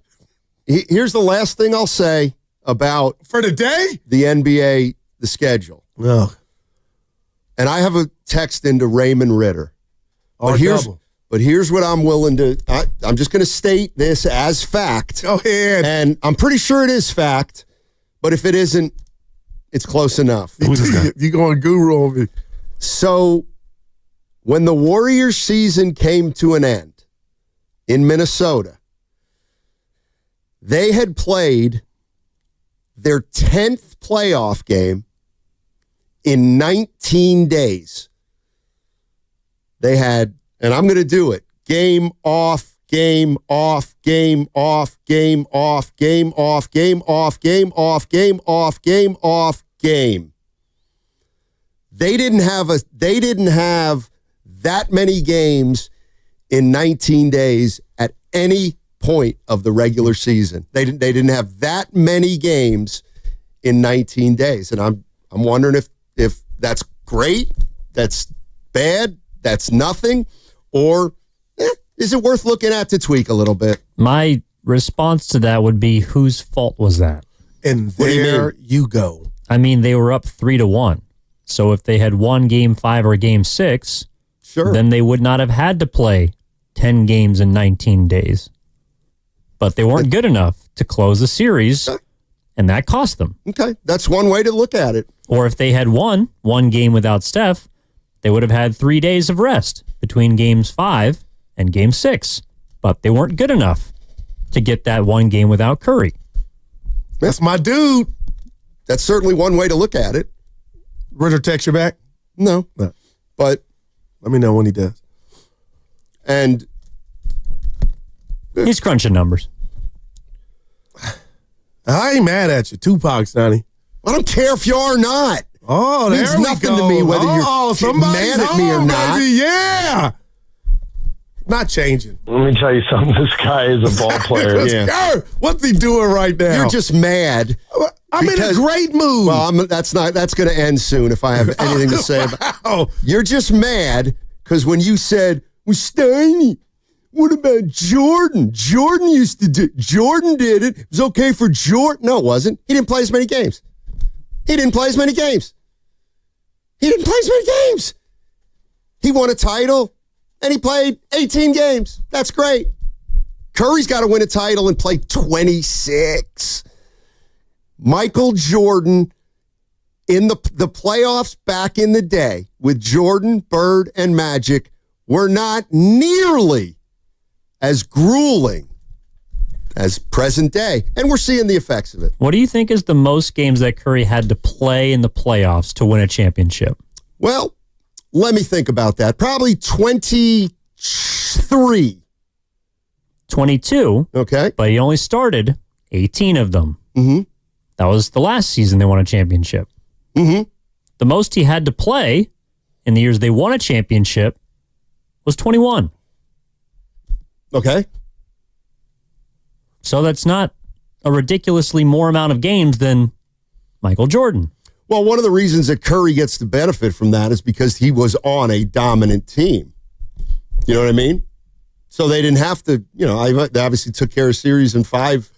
Here's the last thing I'll say about
for the day.
The NBA, the schedule.
Oh.
And I have a text into Raymond Ritter. But here's what I'm willing to. I'm just going to state this as fact.
Go ahead.
And I'm pretty sure it is fact. But if it isn't, it's close enough.
You going guru on me.
So when the Warriors season came to an end in Minnesota, they had played their 10th playoff game in 19 days. They had, and I'm going to do it, game off, game off, game off, game off, game off, game off, game off, game off, game off, game. They didn't have that many games in 19 days at any point of the regular season. They didn't have that many games in 19 days. And I'm wondering if that's great, that's bad, that's nothing, or is it worth looking at to tweak a little bit?
My response to that would be, whose fault was that?
And there you go.
I mean, they were up 3-1. So if they had won Game 5 or Game 6, then they would not have had to play 10 games in 19 days. But they weren't good enough to close the series, and that cost them.
Okay, that's one way to look at it.
Or if they had won one game without Steph, they would have had 3 days of rest between Games 5 and Game 6. But they weren't good enough to get that one game without Curry.
That's my dude.
That's certainly one way to look at it.
Ritter text you back?
No. But
let me know when he does.
And
he's crunching numbers.
I ain't mad at you. Tupac, Sonny.
I don't care if you are or not.
Oh, there
means
we
nothing
go.
to me whether you're mad at me or not.
Baby. Yeah. Not changing.
Let me tell you something. This guy is a ball player.
What's he doing right now?
You're just mad.
I'm in a great mood.
Well, that's going to end soon if I have anything to say about. You're just mad because when you said, "Well, Steiny, what about Jordan? Jordan did it. It was okay for Jordan." No, it wasn't. He didn't play as many games. He won a title, and he played 18 games. That's great. Curry's got to win a title and play 26. Michael Jordan in the playoffs back in the day with Jordan, Bird, and Magic were not nearly as grueling as present day. And we're seeing the effects of it.
What do you think is the most games that Curry had to play in the playoffs to win a championship?
Well, let me think about that. Probably 23.
22.
Okay.
But he only started 18 of them.
Mm-hmm.
That was the last season they won a championship.
Mm-hmm.
The most he had to play in the years they won a championship was 21.
Okay.
So that's not a ridiculously more amount of games than Michael Jordan.
Well, one of the reasons that Curry gets the benefit from that is because he was on a dominant team. You know what I mean? So they didn't have to, they obviously took care of series in 5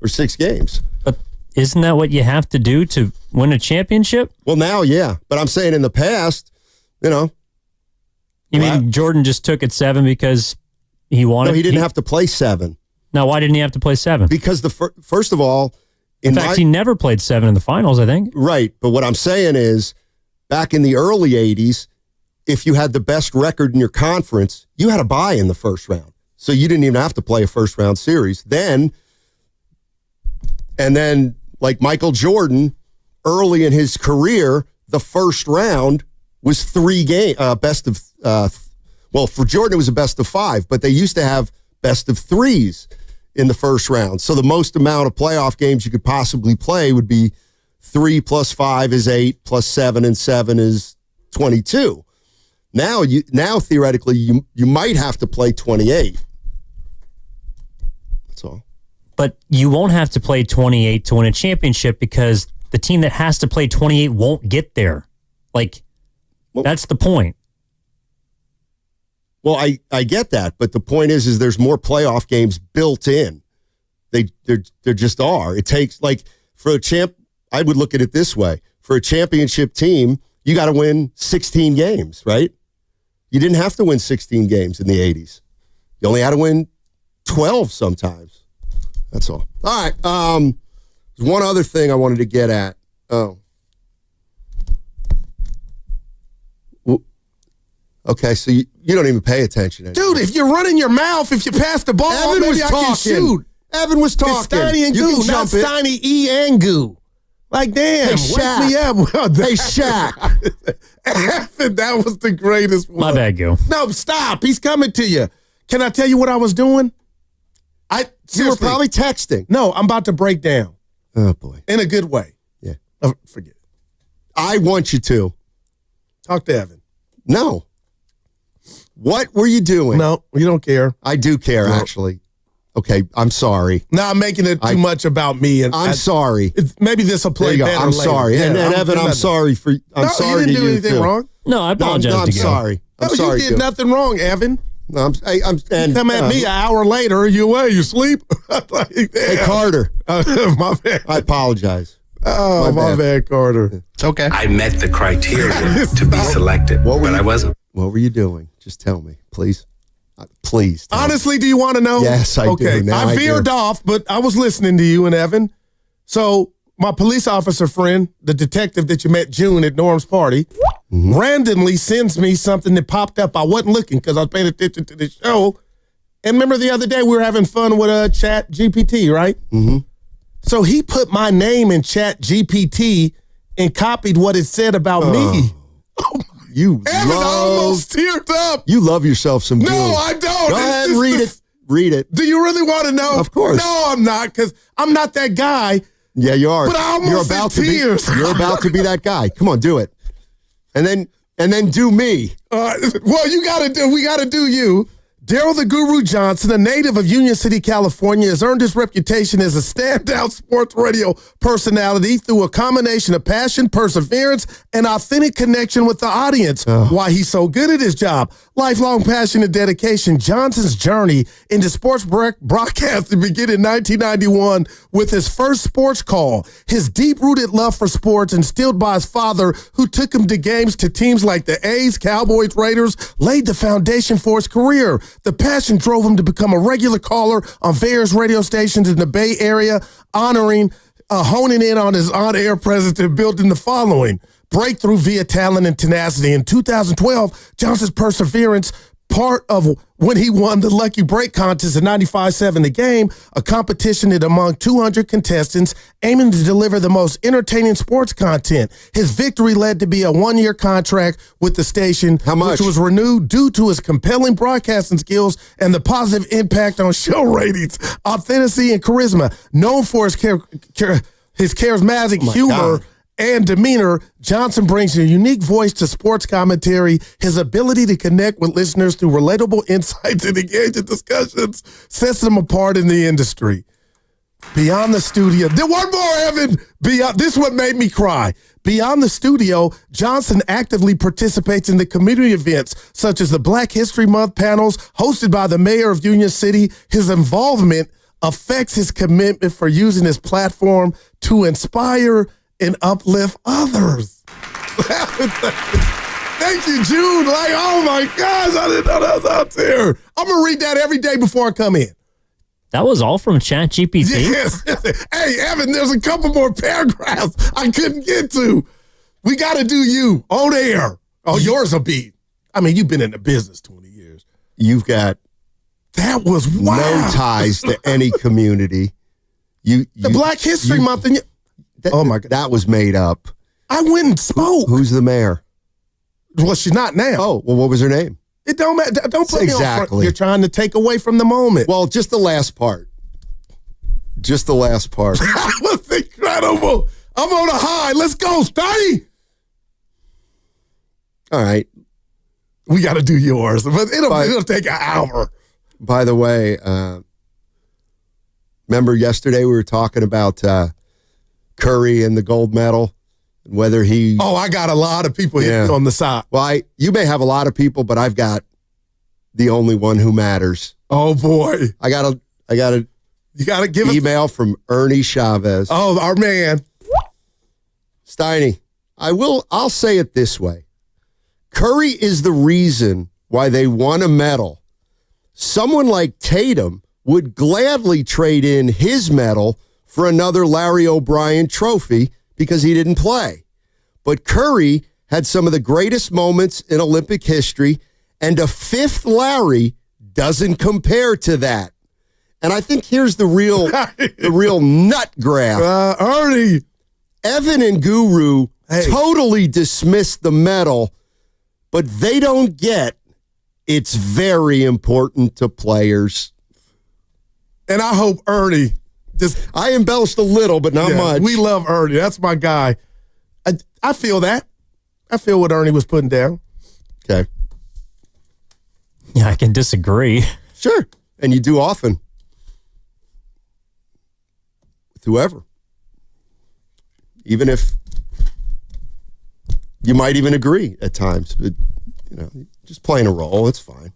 or 6 games.
But isn't that what you have to do to win a championship?
Well, now, yeah. But I'm saying in the past,
You mean Jordan just took it 7 because he wanted?
No, he didn't have to play 7.
Now, why didn't he have to play 7?
Because first of all,
in fact, he never played 7 in the finals, I think.
Right. But what I'm saying is, back in the early 80s, if you had the best record in your conference, you had a bye in the first round. So you didn't even have to play a first round series. And then, like Michael Jordan, early in his career, the first round was 3 games, for Jordan, it was a best of 5, but they used to have best of 3s in the first round. So the most amount of playoff games you could possibly play would be 3 plus 5 is 8, plus 7 and 7 is 22. Now theoretically, you might have to play 28. That's all.
But you won't have to play 28 to win a championship because the team that has to play 28 won't get there. That's the point.
Well, I get that, but the point is there's more playoff games built in. There just are. It takes, for a champ, I would look at it this way. For a championship team, you got to win 16 games, right? You didn't have to win 16 games in the 80s. You only had to win 12 sometimes. That's all. All right. There's one other thing I wanted to get at. Oh. Okay, so you don't even pay attention anymore.
Dude, if you're running your mouth, if you pass the ball,
Evan
maybe
was
I
talking.
can shoot.
Evan was talking.
It's Steiny and
You
Goo,
can
not
jump it.
Steiny E and Goo. Like, damn,
Hey,
wake
Shaq.
me up.
Hey, Shaq.
Evan, that was the greatest one.
My bad, Goo.
No, stop. He's coming to you. Can I tell you what I was doing?
You were
Seriously.
probably texting.
No, I'm about to break down.
Oh, boy.
In a good way.
Yeah.
Forget it.
I want you to.
Talk to Evan.
No. What were you doing?
No, you don't care.
I do care, actually. Okay, I'm sorry.
No, I'm making it too much about me. And
I'm sorry.
Maybe this will play
There you go.
better
I'm
later.
sorry.
Yeah,
and Evan, I'm sorry for. I'm sorry
you didn't
to
do
you
anything
too.
wrong.
No, I apologize.
I'm sorry. I'm
No,
sorry.
you did nothing wrong, Evan.
No, I'm
You come at me an hour later. You sleep?
Hey, Carter.
My bad.
I apologize.
Oh, my bad, Carter.
It's okay.
I met the criteria to be selected, but I wasn't.
What were you doing? Just tell me, please. Please.
Honestly, do you want to know?
Yes, I do. Now
I
I
veered
do.
off, but I was listening to you and Evan. So my police officer friend, the detective that you met June at Norm's party, randomly sends me something that popped up. I wasn't looking because I was paying attention to the show. And remember the other day we were having fun with Chat GPT, right?
Mm-hmm.
So he put my name in Chat GPT and copied what it said about me.
You
Evan, I almost teared up.
You love yourself some
No,
Goo.
I don't.
Go
It's
ahead,
just
read
the-
it. Read it.
Do you really want to know?
Of course.
No, I'm not, because I'm not that guy.
Yeah, you are.
But I almost
You're about
in
to
tears.
be. You're about to be that guy. Come on, do it. And then do me.
Well, we got to do you. Daryl the Guru Johnson, a native of Union City, California, has earned his reputation as a standout sports radio personality through a combination of passion, perseverance, and authentic connection with the audience. Why he's so good at his job. Lifelong passion and dedication. Johnson's journey into sports broadcasting began in 1991 with his first sports call. His deep-rooted love for sports, instilled by his father, who took him to games to teams like the A's, Cowboys, Raiders, laid the foundation for his career. The passion drove him to become a regular caller on various radio stations in the Bay Area, honing in on his on-air presence and building the following. Breakthrough via talent and tenacity. In 2012, Johnson's perseverance, part of when he won the Lucky Break contest in 95.7 The Game, a competition that among 200 contestants aiming to deliver the most entertaining sports content. His victory led to be a one-year contract with the station, which was renewed due to his compelling broadcasting skills and the positive impact on show ratings, authenticity, and charisma. Known for his charismatic humor and demeanor, Johnson brings a unique voice to sports commentary. His ability to connect with listeners through relatable insights and engaging discussions sets him apart in the industry. Beyond the studio, one more, Evan. This one made me cry. Beyond the studio, Johnson actively participates in the community events such as the Black History Month panels hosted by the mayor of Union City. His involvement affects his commitment for using his platform to inspire and uplift others. Thank you, June. Like, oh my gosh, I didn't know that was out there. I'm going to read that every day before I come in.
That was all from ChatGPT?
Yes. Hey, Evan, there's a couple more paragraphs I couldn't get to. We got to do you on air. Oh, yours will be. I mean, you've been in the business 20 years.
You've got
that was wow.
No ties to any community. The
Black History Month. And
oh my God, that was made up.
I went and spoke.
Who's the mayor?
Well, she's not now.
Oh, well, what was her name?
It don't matter. Don't put me on front. You're trying to take away from the moment.
Well, just the last part. Just the last part.
That was incredible. I'm on a high. Let's go, Sturdy.
All right.
We got to do yours, but it'll take an hour.
By the way, remember yesterday we were talking about Curry and the gold medal, whether he.
Oh, I got a lot of people hitting on the side.
Well, you may have a lot of people, but I've got the only one who matters.
Oh boy,
I got a.
You got to give
email from Ernie Chavez.
Oh, our man,
Steiny. I'll say it this way: Curry is the reason why they won a medal. Someone like Tatum would gladly trade in his medal for another Larry O'Brien trophy because he didn't play. But Curry had some of the greatest moments in Olympic history, and a fifth Larry doesn't compare to that. And I think here's the real nut graph.
Ernie.
Evan and Guru totally dismissed the medal, but they don't get it's very important to players.
And I hope Ernie
I embellished a little, but not much.
We love Ernie. That's my guy. I feel that. I feel what Ernie was putting down.
Okay.
Yeah, I can disagree.
Sure. And you do often. With whoever. Even if you might even agree at times. But, just playing a role. It's fine.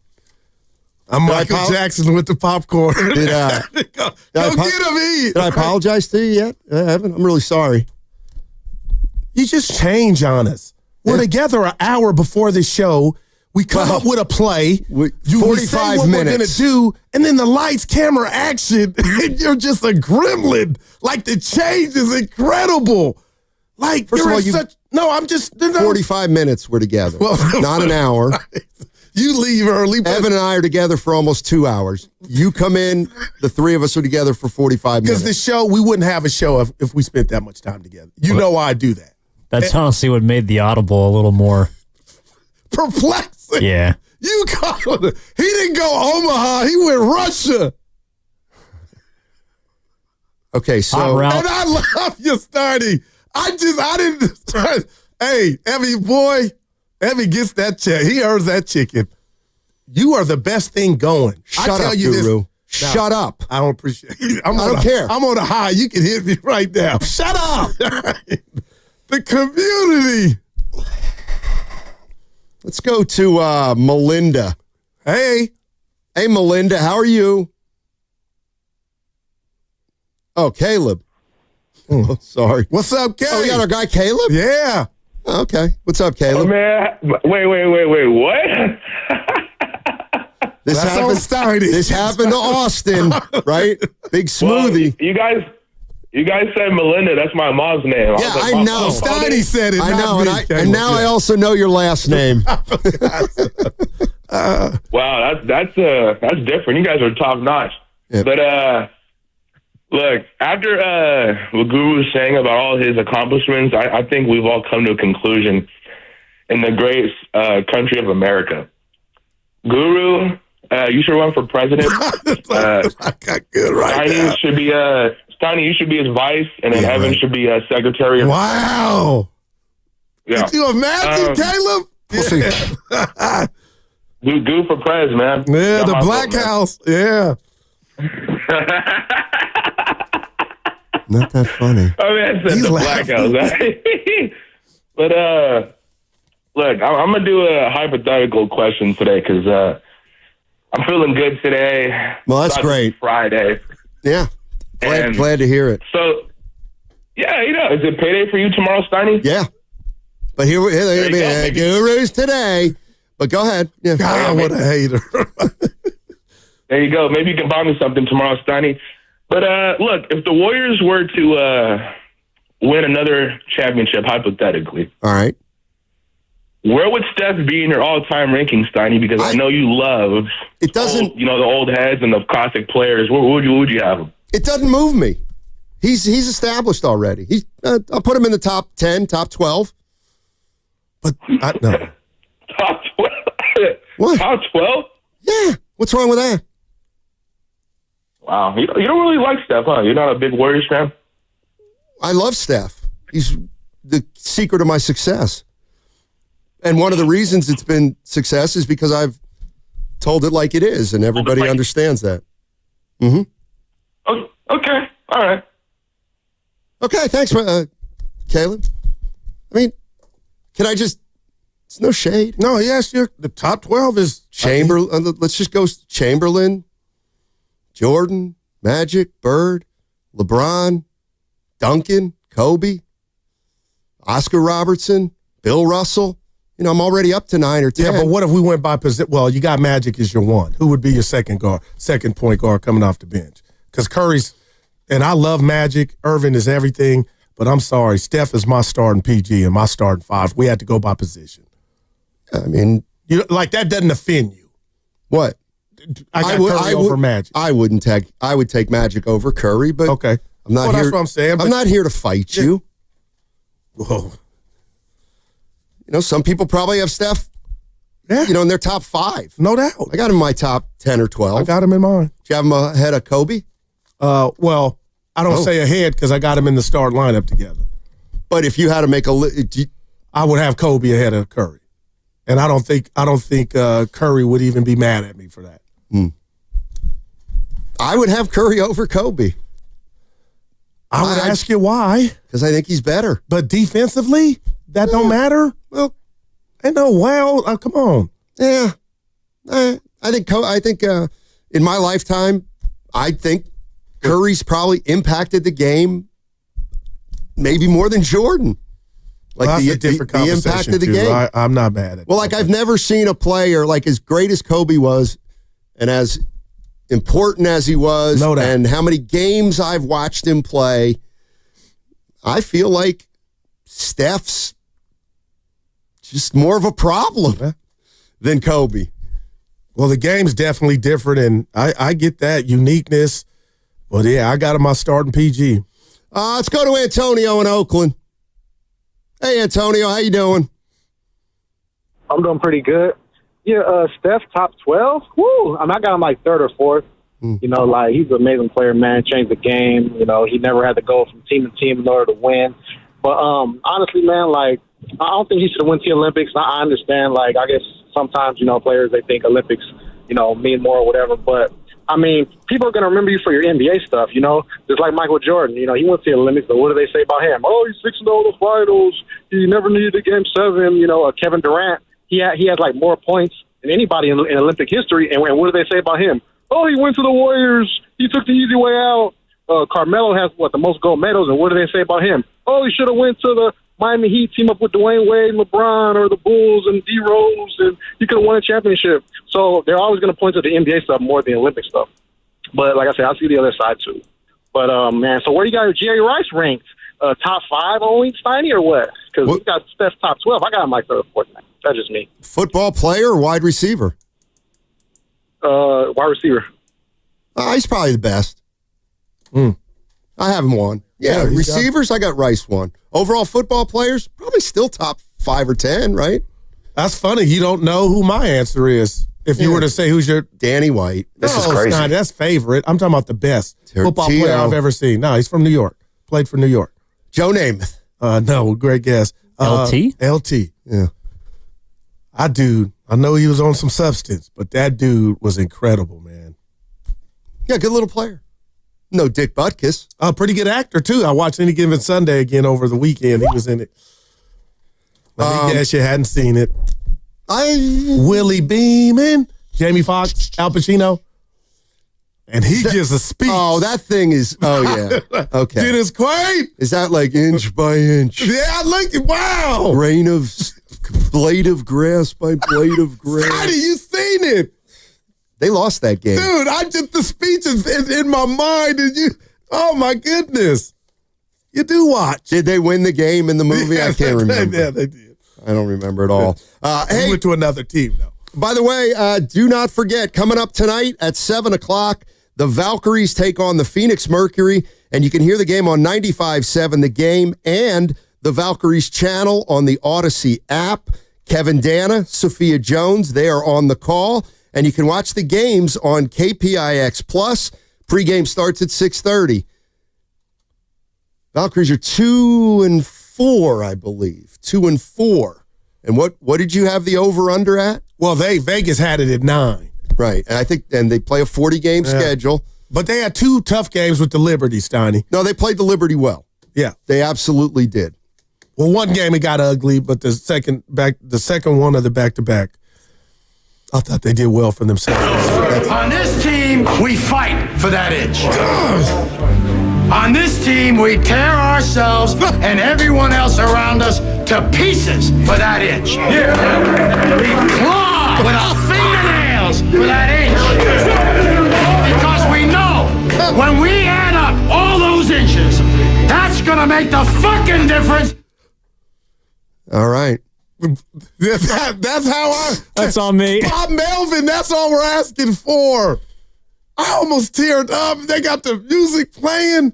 I'm Michael Jackson with the popcorn.
Go
get him, eat.
Did I apologize to you yet, Evan? I'm really sorry.
You just change on us. We're together an hour before the show. We come up with a play.
45
what
minutes.
We're going to do, and then the lights, camera, action, and you're just a gremlin. Like, the change is incredible. Like,
First of all,
I'm just...
45 minutes we're together.
Well,
not an hour.
You leave early.
Evan and I are together for almost 2 hours. You come in, the three of us are together for 45 minutes.
Because the show, we wouldn't have a show if we spent that much time together. You know I do that.
That's honestly what made the Audible a little more
perplexing.
Yeah.
You called it. He didn't go Omaha. He went Russia.
Okay, so.
And I love you, Stardy. I didn't. Hey, Evie boy, Evie gets that check. He earns that chicken. You are the best thing going.
Shut up, Guru. Shut up.
I don't appreciate it.
I don't care.
I'm on a high. You can hit me right now.
Shut up.
The community.
Let's go to Melinda.
Hey,
Melinda, how are you? Oh, Caleb. Oh, sorry.
What's up, Caleb?
Oh, we got our guy Caleb?
Yeah.
Okay. What's up, Caleb?
Oh, man. Wait. What?
This happened to Austin, right? Big smoothie.
Well, you guys said Melinda. That's my mom's name.
Yeah, I know.
Steiny said it.
I
not
know,
me,
and now I also know your last name.
Wow, that's different. You guys are top notch.
Yep.
But look, after what Guru was saying about all his accomplishments, I think we've all come to a conclusion in the great country of America. Guru, you should run for president.
I got good right now.
Steiny, you should be his vice, and then Evan should be secretary.
Wow.
Yeah.
Could you imagine, Caleb? Yeah.
Do for prez, man.
Yeah, the Black House. Yeah.
Not that funny.
I mean, I said the Black House. But look, I'm gonna do a hypothetical question today because I'm feeling good today.
Well, that's great.
Friday.
Yeah. Glad to hear it.
So, yeah, is it payday for you tomorrow, Steiny?
Yeah. But here Guru's today. But go ahead. Yeah.
God, what a hater.
There you go. Maybe you can buy me something tomorrow, Steiny. But look, if the Warriors were to win another championship, hypothetically,
all right,
where would Steph be in your all-time ranking, Steiny? Because I know you love the old heads and the classic players. Where would you have him?
It doesn't move me. He's established already. I'll put him in the top 10, top 12. But no.
Top 12?
What?
Top 12?
Yeah. What's wrong with that?
Wow. You don't really like Steph, huh? You're not a big Warriors fan?
I love Steph. He's the secret of my success. And one of the reasons it's been success is because I've told it like it is, and everybody understands that. Mm-hmm.
Oh, okay. All right.
Okay, thanks, Caleb. I mean, can I just... It's no shade.
No, yes, the top 12 is...
Chamberlain. Let's just go Chamberlain, Jordan, Magic, Bird, LeBron, Duncan, Kobe, Oscar Robertson, Bill Russell. I'm already up to 9 or 10.
Yeah, but what if we went by position? Well, you got Magic as your one. Who would be your second point guard coming off the bench? Because Curry's, and I love Magic. Irvin is everything, but I'm sorry. Steph is my starting PG and my starting 5. We had to go by position.
I mean,
that doesn't offend you.
What?
I got Curry over Magic.
I would take Magic over Curry, but
okay.
I'm not here.
That's what I'm saying.
I'm not here to fight you.
Whoa.
Some people probably have Steph, in their top 5.
No doubt.
I got him in my top 10 or 12.
I got him in mine.
Do you have him ahead of Kobe?
Well, I don't say ahead because I got him in the start lineup together.
But if you had to make
I would have Kobe ahead of Curry. And I don't think Curry would even be mad at me for that.
I would have Curry over Kobe.
I would ask you why.
Because I think he's better.
But defensively, that don't matter? Well, come on.
Yeah. I think in my lifetime, I think Curry's probably impacted the game maybe more than Jordan.
That's a different
the impact of the game.
I'm not mad at it.
Well, I've never seen a player as great as Kobe was and as important as he was and how many games I've watched him play. I feel like Steph's just more of a problem than Kobe.
Well, the game's definitely different, and I get that uniqueness. But, yeah, I got him my starting PG.
Let's go to Antonio in Oakland. Hey, Antonio, how you doing?
I'm doing pretty good. Yeah, Steph, top 12. Woo! I got him like 3rd or 4th. He's an amazing player, man. Changed the game. He never had to go from team to team in order to win. But honestly, man, like, I don't think he should have went to the Olympics. I understand, like, I guess sometimes, players, they think Olympics, mean more or whatever. But, I mean, people are going to remember you for your NBA stuff, just like Michael Jordan. He went to the Olympics, but what do they say about him? Oh, he's 6-0 the finals. He never needed a Game 7. Kevin Durant, he has like more points than anybody in Olympic history. And what do they say about him? Oh, he went to the Warriors. He took the easy way out. Carmelo has, the most gold medals, and what do they say about him? Oh, he should have went to the Miami Heat, team up with Dwayne Wade, LeBron, or the Bulls and D Rose, and he could have won a championship. So they're always going to point to the NBA stuff more than the Olympic stuff. But like I said, I see the other side too. But man, so where you got Jerry Rice ranked? Top 5 only, Steiny, or what? Because we got Steph's top 12. I got him like 3rd or 4th. That's just me.
Football player or wide receiver?
Wide receiver.
He's probably the best. I have him 1. Yeah, receivers, I got Rice 1. Overall football players, probably still top 5 or 10, right?
That's funny. You don't know who my answer is. If you were to say who's your
Danny White.
This is crazy. Not, that's favorite. I'm talking about the best football player I've ever seen. No, he's from New York. Played for New York.
Joe Namath.
No, great guess.
LT?
LT.
Yeah.
I know he was on some substance, but that dude was incredible, man.
Yeah, good little player. No Dick Butkus.
Pretty good actor, too. I watched Any Given Sunday again over the weekend. He was in it. Let me guess you hadn't seen it. Willie Beeman, Jamie Foxx, Al Pacino. And he gives a speech.
Oh, that thing is, yeah. Okay.
Dennis Quaid.
Is that like inch by inch?
Yeah, look, wow.
Blade of grass by blade of grass.
Scotty, you seen it.
They lost that game.
Dude, the speech is in my mind. And oh my goodness. You do watch.
Did they win the game in the movie? I can't remember.
Yeah, they did.
I don't remember at all.
He went to another team, though.
By the way, do not forget, coming up tonight at 7 o'clock, the Valkyries take on the Phoenix Mercury, and you can hear the game on 95.7 The Game and the Valkyries channel on the Odyssey app. Kevin Dana, Sophia Jones, they are on the call, and you can watch the games on KPIX Plus. Pregame starts at 6:30. Valkyries are 2-4, I believe. 2-4. And what did you have the over-under at?
Well, Vegas had it at 9.
Right. And they play a 40-game schedule.
But they had 2 tough games with the Liberty, Steiny.
No, they played the Liberty well.
Yeah.
They absolutely did.
Well, one game it got ugly, but the second one of the back-to-back, I thought they did well for themselves.
On this team, we fight for that inch. On this team, we tear ourselves and everyone else around us to pieces for that inch. We claw with our fingernails for that inch. Because we know when we add up all those inches, that's going to make the fucking difference.
All right.
That's how
That's on me.
Bob Melvin, that's all we're asking for. I almost teared up. They got the music playing.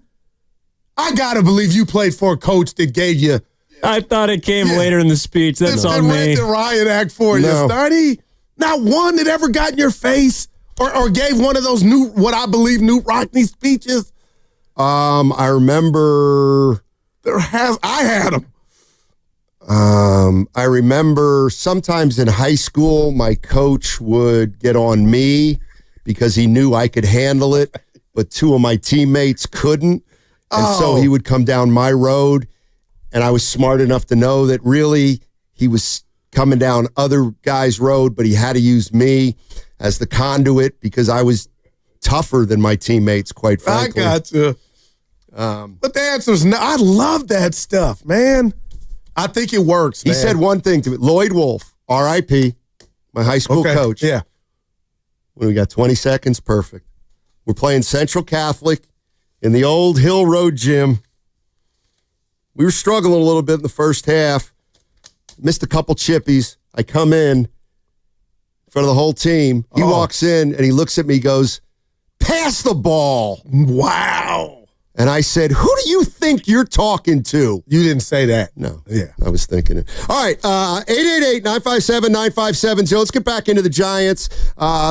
I got to believe you played for a coach that gave you.
I thought it came later in the speech. That's on me.
Read the riot act for you, Steiny. Not one that ever got in your face or gave one of those what I believe Newt Rockney speeches.
I remember.
I had them.
I remember sometimes in high school, my coach would get on me because he knew I could handle it, but 2 of my teammates couldn't. And so he would come down my road, and I was smart enough to know that really he was coming down other guys' road, but he had to use me as the conduit because I was tougher than my teammates, quite frankly.
I got you. But the answer is no. I love that stuff, man. I think it works,
He said one thing to me. Lloyd Wolf, R.I.P., my high school coach.
Yeah.
When we got 20 seconds, perfect. We're playing Central Catholic in the old Hill Road gym. We were struggling a little bit in the first half. Missed a couple chippies. I come in front of the whole team. He walks in, and he looks at me, goes, pass the ball.
Wow.
And I said, who do you think you're talking to?
You didn't say that.
No. Yeah. I was thinking it. All right. 888-957-9570. Let's get back into the Giants.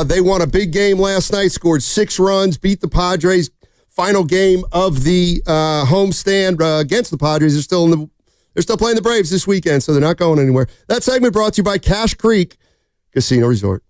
They won a big game last night, scored 6 runs, beat the Padres. Final game of the homestand against the Padres. They're still in They're still playing the Braves this weekend, so they're not going anywhere. That segment brought to you by Cache Creek Casino Resort.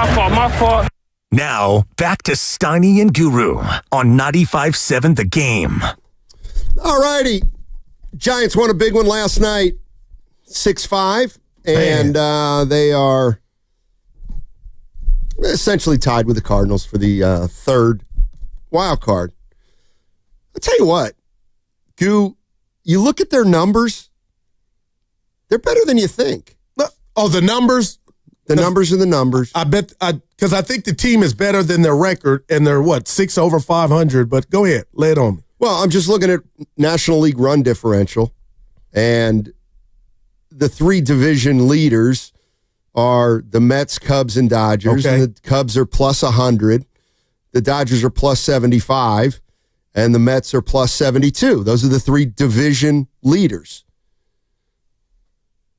My fault.
Now, back to Steiny and Guru on 95.7 The Game.
All righty. Giants won a big one last night, 6-5, and they are essentially tied with the Cardinals for the third wild card. I'll tell you what, Goo, you look at their numbers, they're better than you think.
Oh, the numbers?
The numbers are the numbers.
I bet, because I think the team is better than their record, and they're, 6 over 500, but go ahead, lay it on me.
Well, I'm just looking at National League run differential, and the three division leaders are the Mets, Cubs, and Dodgers.
Okay.
And the Cubs are plus 100. The Dodgers are plus 75. And the Mets are plus 72. Those are the three division leaders.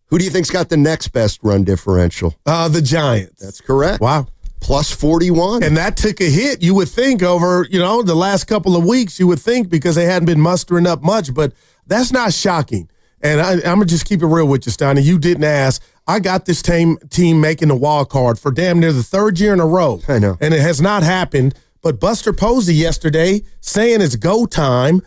Who do you think's got the next best run differential?
The Giants.
That's correct.
Wow.
Plus 41.
And that took a hit, you would think, over, the last couple of weeks, you would think, because they hadn't been mustering up much, but that's not shocking. And I'm going to just keep it real with you, Steiny. You didn't ask. I got this team making the wild card for damn near the third year in a row.
I know.
And it has not happened. But Buster Posey yesterday saying it's go time,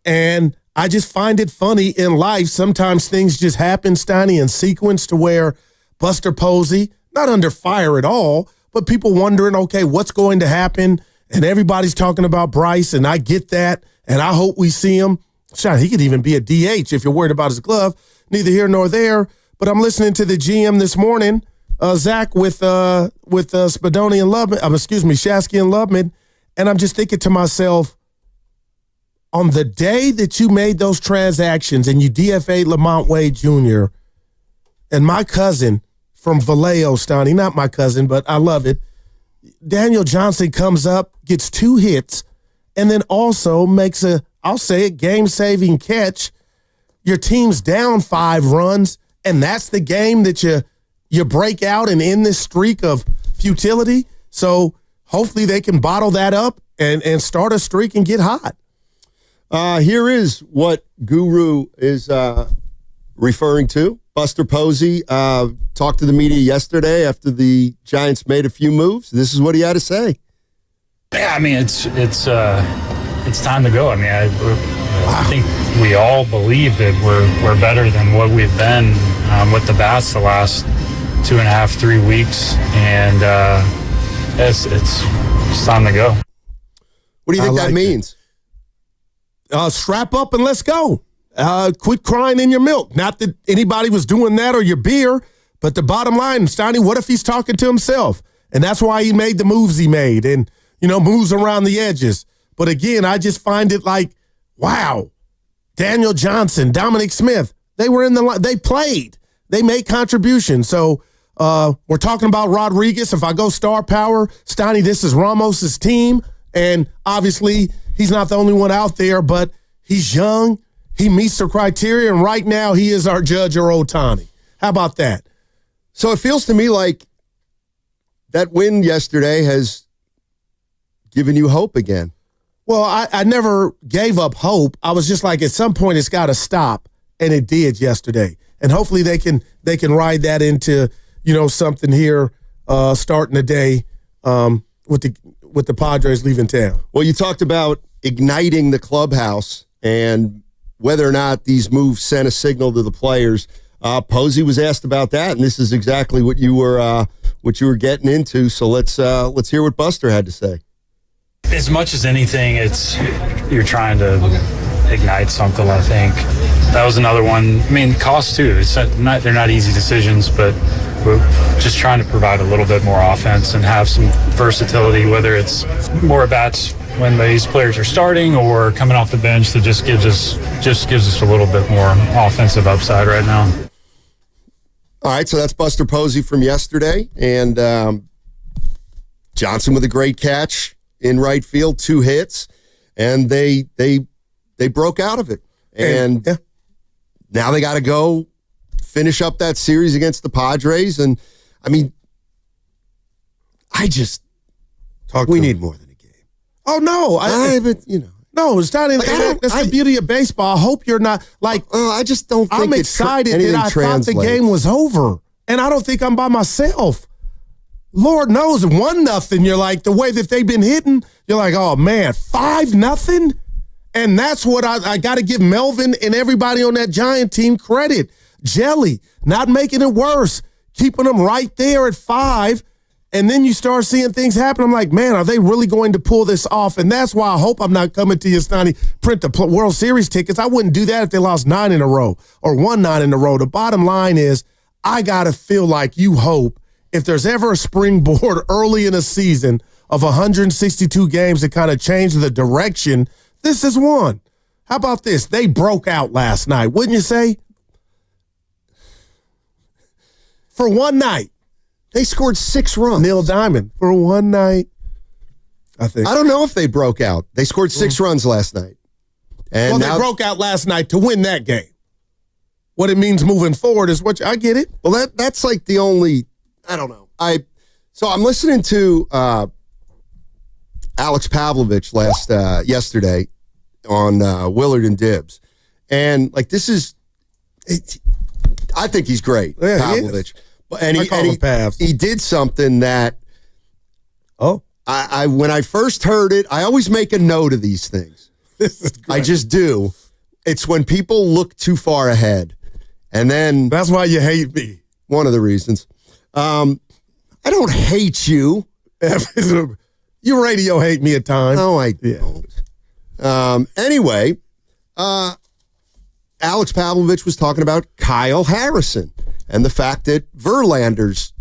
and I just find it funny in life. Sometimes things just happen, Steiny, in sequence to where Buster Posey, not under fire at all, but people wondering, okay, what's going to happen? And everybody's talking about Bryce, and I get that, and I hope we see him. He could even be a DH if you're worried about his glove. Neither here nor there. But I'm listening to the GM this morning, Zach, with Spadoni and Lubman, Shasky and Lubman, and I'm just thinking to myself, on the day that you made those transactions and you DFA'd Lamont Wade Jr., and my cousin from Vallejo, Steiny, not my cousin, but I love it, Daniel Johnson comes up, gets 2 hits, and then also makes I'll say it, game-saving catch. Your team's down 5 runs, and that's the game that you break out and end this streak of futility. So hopefully they can bottle that up and start a streak and get hot.
Here is what Guru is referring to. Buster Posey talked to the media yesterday after the Giants made a few moves. This is what he had to say.
Yeah, I mean, it's time to go. I mean, I think we all believe that we're better than what we've been with the bats the last 2.5, 3 weeks, and it's time to go.
What do you think that means?
Strap up and let's go. Quit crying in your milk. Not that anybody was doing that or your beer, but the bottom line, Steiny, what if he's talking to himself? And that's why he made the moves he made and, moves around the edges. But again, I just find it like, wow, Daniel Johnson, Dominic Smith, they were they played. They made contributions. So we're talking about Rodriguez. If I go star power, Steiny, this is Ramos' team. And obviously, he's not the only one out there, but he's young. He meets the criteria, and right now he is our judge or Ohtani. How about that?
So it feels to me like that win yesterday has given you hope again.
Well, I never gave up hope. I was just like, at some point it's got to stop, and it did yesterday. And hopefully they can ride that into something here starting the day with the Padres leaving town.
Well, you talked about igniting the clubhouse and whether or not these moves sent a signal to the players. Posey was asked about that, and this is exactly what you were getting into. So let's hear what Buster had to say.
As much as anything, you're trying to ignite something. I think that was another one. I mean, cost too. They're not easy decisions, but we're just trying to provide a little bit more offense and have some versatility, whether it's more at bats when these players are starting or coming off the bench. That just gives us a little bit more offensive upside right now.
All right, so that's Buster Posey from yesterday, and Johnson with a great catch in right field, 2 hits, and they broke out of it, and now they got to go finish up that series against the Padres. And I mean, we need more than a game.
Oh no, no, it's not. That's the beauty of baseball. I hope you're not like.
I just don't think
I'm excited that I thought the game was over, and I don't think I'm by myself. Lord knows, 1-0. You're like, the way that they've been hitting, you're like, oh man, 5-0. And that's what I got to give Melvin and everybody on that Giant team credit. Jelly, not making it worse, keeping them right there at 5. And then you start seeing things happen. I'm like, man, are they really going to pull this off? And that's why I hope I'm not coming to you, Stoney, print the World Series tickets. I wouldn't do that if they lost 9 in a row or won 9 in a row. The bottom line is I got to feel like you hope if there's ever a springboard early in a season of 162 games that kind of change the direction, this is one. How about this? They broke out last night, wouldn't you say? For one night.
They scored 6 runs.
Neil Diamond for one night, I think.
I don't know if they broke out. They scored 6 runs last night. And
they broke out last night to win that game. What it means moving forward is I get it.
Well, that's like the only, I don't know. So I'm listening to Alex Pavlovich yesterday on Willard and Dibbs. And like this is, I think he's great,
yeah,
Pavlovich.
And
he did something that I when I first heard it, I always make a note of these things.
This is great.
I just do. It's when people look too far ahead. And then
that's why you hate me.
One of the reasons. I don't hate you.
You radio hate me at times.
No, I don't. Anyway, Alex Pavlovich was talking about Kyle Harrison and the fact that Verlander's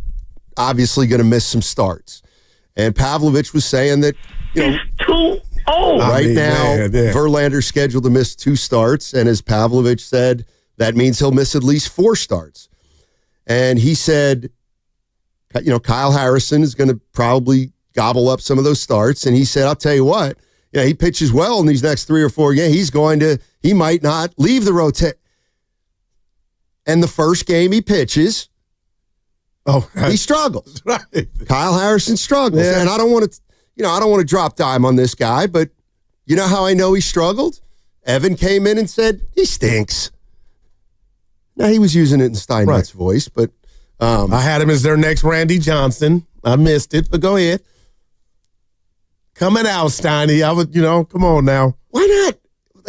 obviously going to miss some starts. And Pavlovich was saying that,
he's too old.
Right now, Verlander's scheduled to miss 2 starts. And as Pavlovich said, that means he'll miss at least 4 starts. And he said, Kyle Harrison is going to probably gobble up some of those starts. And he said, I'll tell you what, he pitches well in these next 3 or 4 games. He might not leave the rotation. And the first game he pitches, he struggles.
Right.
Kyle Harrison struggles.
Yeah.
And I don't want to drop dime on this guy, but you know how I know he struggled? Evan came in and said, he stinks. Now, he was using it in Steinmet's voice, but
I had him as their next Randy Johnson. I missed it, but go ahead. Coming out, Steiny. I would, come on now.
Why not?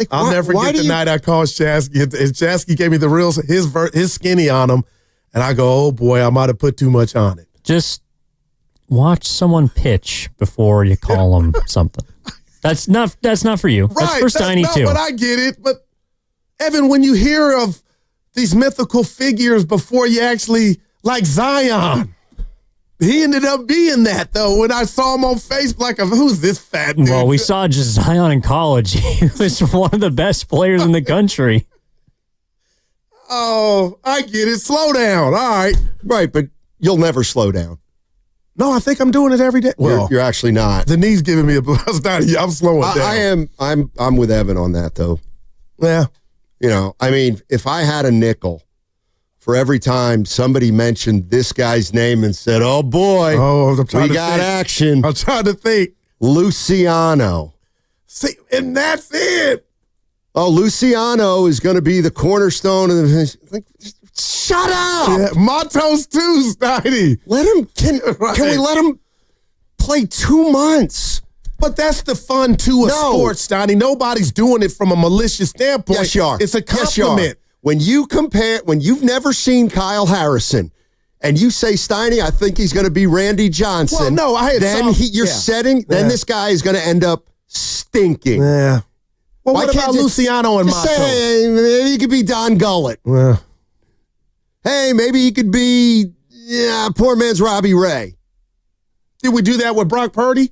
I'll never forget the night I called Shasky. Shasky gave me the real his skinny on him, and I go, oh boy, I might have put too much on it.
Just watch someone pitch before you call them something. That's not for you.
Right,
that's for Steiny too.
But I get it. But Evan, when you hear of these mythical figures before you actually like Zion, he ended up being that though. When I saw him on Facebook, like, who's this fat dude?
Well, we saw just Zion in college. He was one of the best players in the country.
Oh, I get it. Slow down. All right.
Right, but you'll never slow down.
No, I think I'm doing it every day. Well,
you're actually not.
The knee's giving me a blast. I'm slowing down.
I am. I'm with Evan on that though.
Yeah.
If I had a nickel for every time somebody mentioned this guy's name and said, "Oh boy, we got action."
I'm trying to think.
Luciano.
See, and that's it.
Oh, Luciano is going to be the cornerstone of the. Shut up!
Yeah, Matos too, Steiny.
Let him. Can we let him play 2 months?
But that's the fun too of sports, Steiny. Nobody's doing it from a malicious standpoint.
Yes, you are.
It's a compliment.
Yes, when you've never seen Kyle Harrison, and you say, Steiny, I think he's going to be Randy Johnson.
Well, no,
then this guy is going to end up stinking.
Yeah. Well, what about Luciano and Matos?
Say, maybe he could be Don Gullett.
Well.
Hey, maybe he could be poor man's Robbie Ray.
Did we do that with Brock Purdy?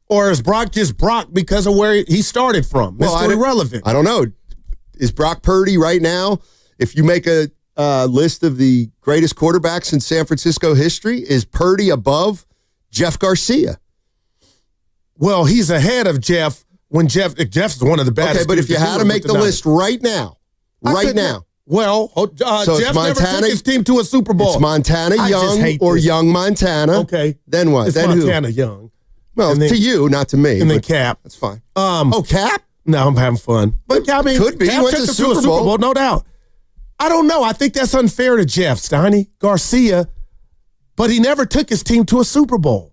Or is Brock just Brock because of where he started from? Mr. Irrelevant.
I don't know. Is Brock Purdy right now, if you make a list of the greatest quarterbacks in San Francisco history, is Purdy above Jeff Garcia?
Well, he's ahead of Jeff when Jeff's one of the baddest.
Okay, but if you had to make the list right now.
Well,
so
Jeff never took his team to a Super Bowl.
It's Montana Young or Young Montana.
Okay.
Then what?
It's
then
Montana
who?
Young.
Well, to you, not to me.
And then Cap.
That's fine.
Cap? No, I'm having fun. But Cap
could be.
Cap
Went
took
to
him to a Super Bowl, no doubt. I don't know. I think that's unfair to Jeff. Steiny. Garcia, but he never took his team to a Super Bowl.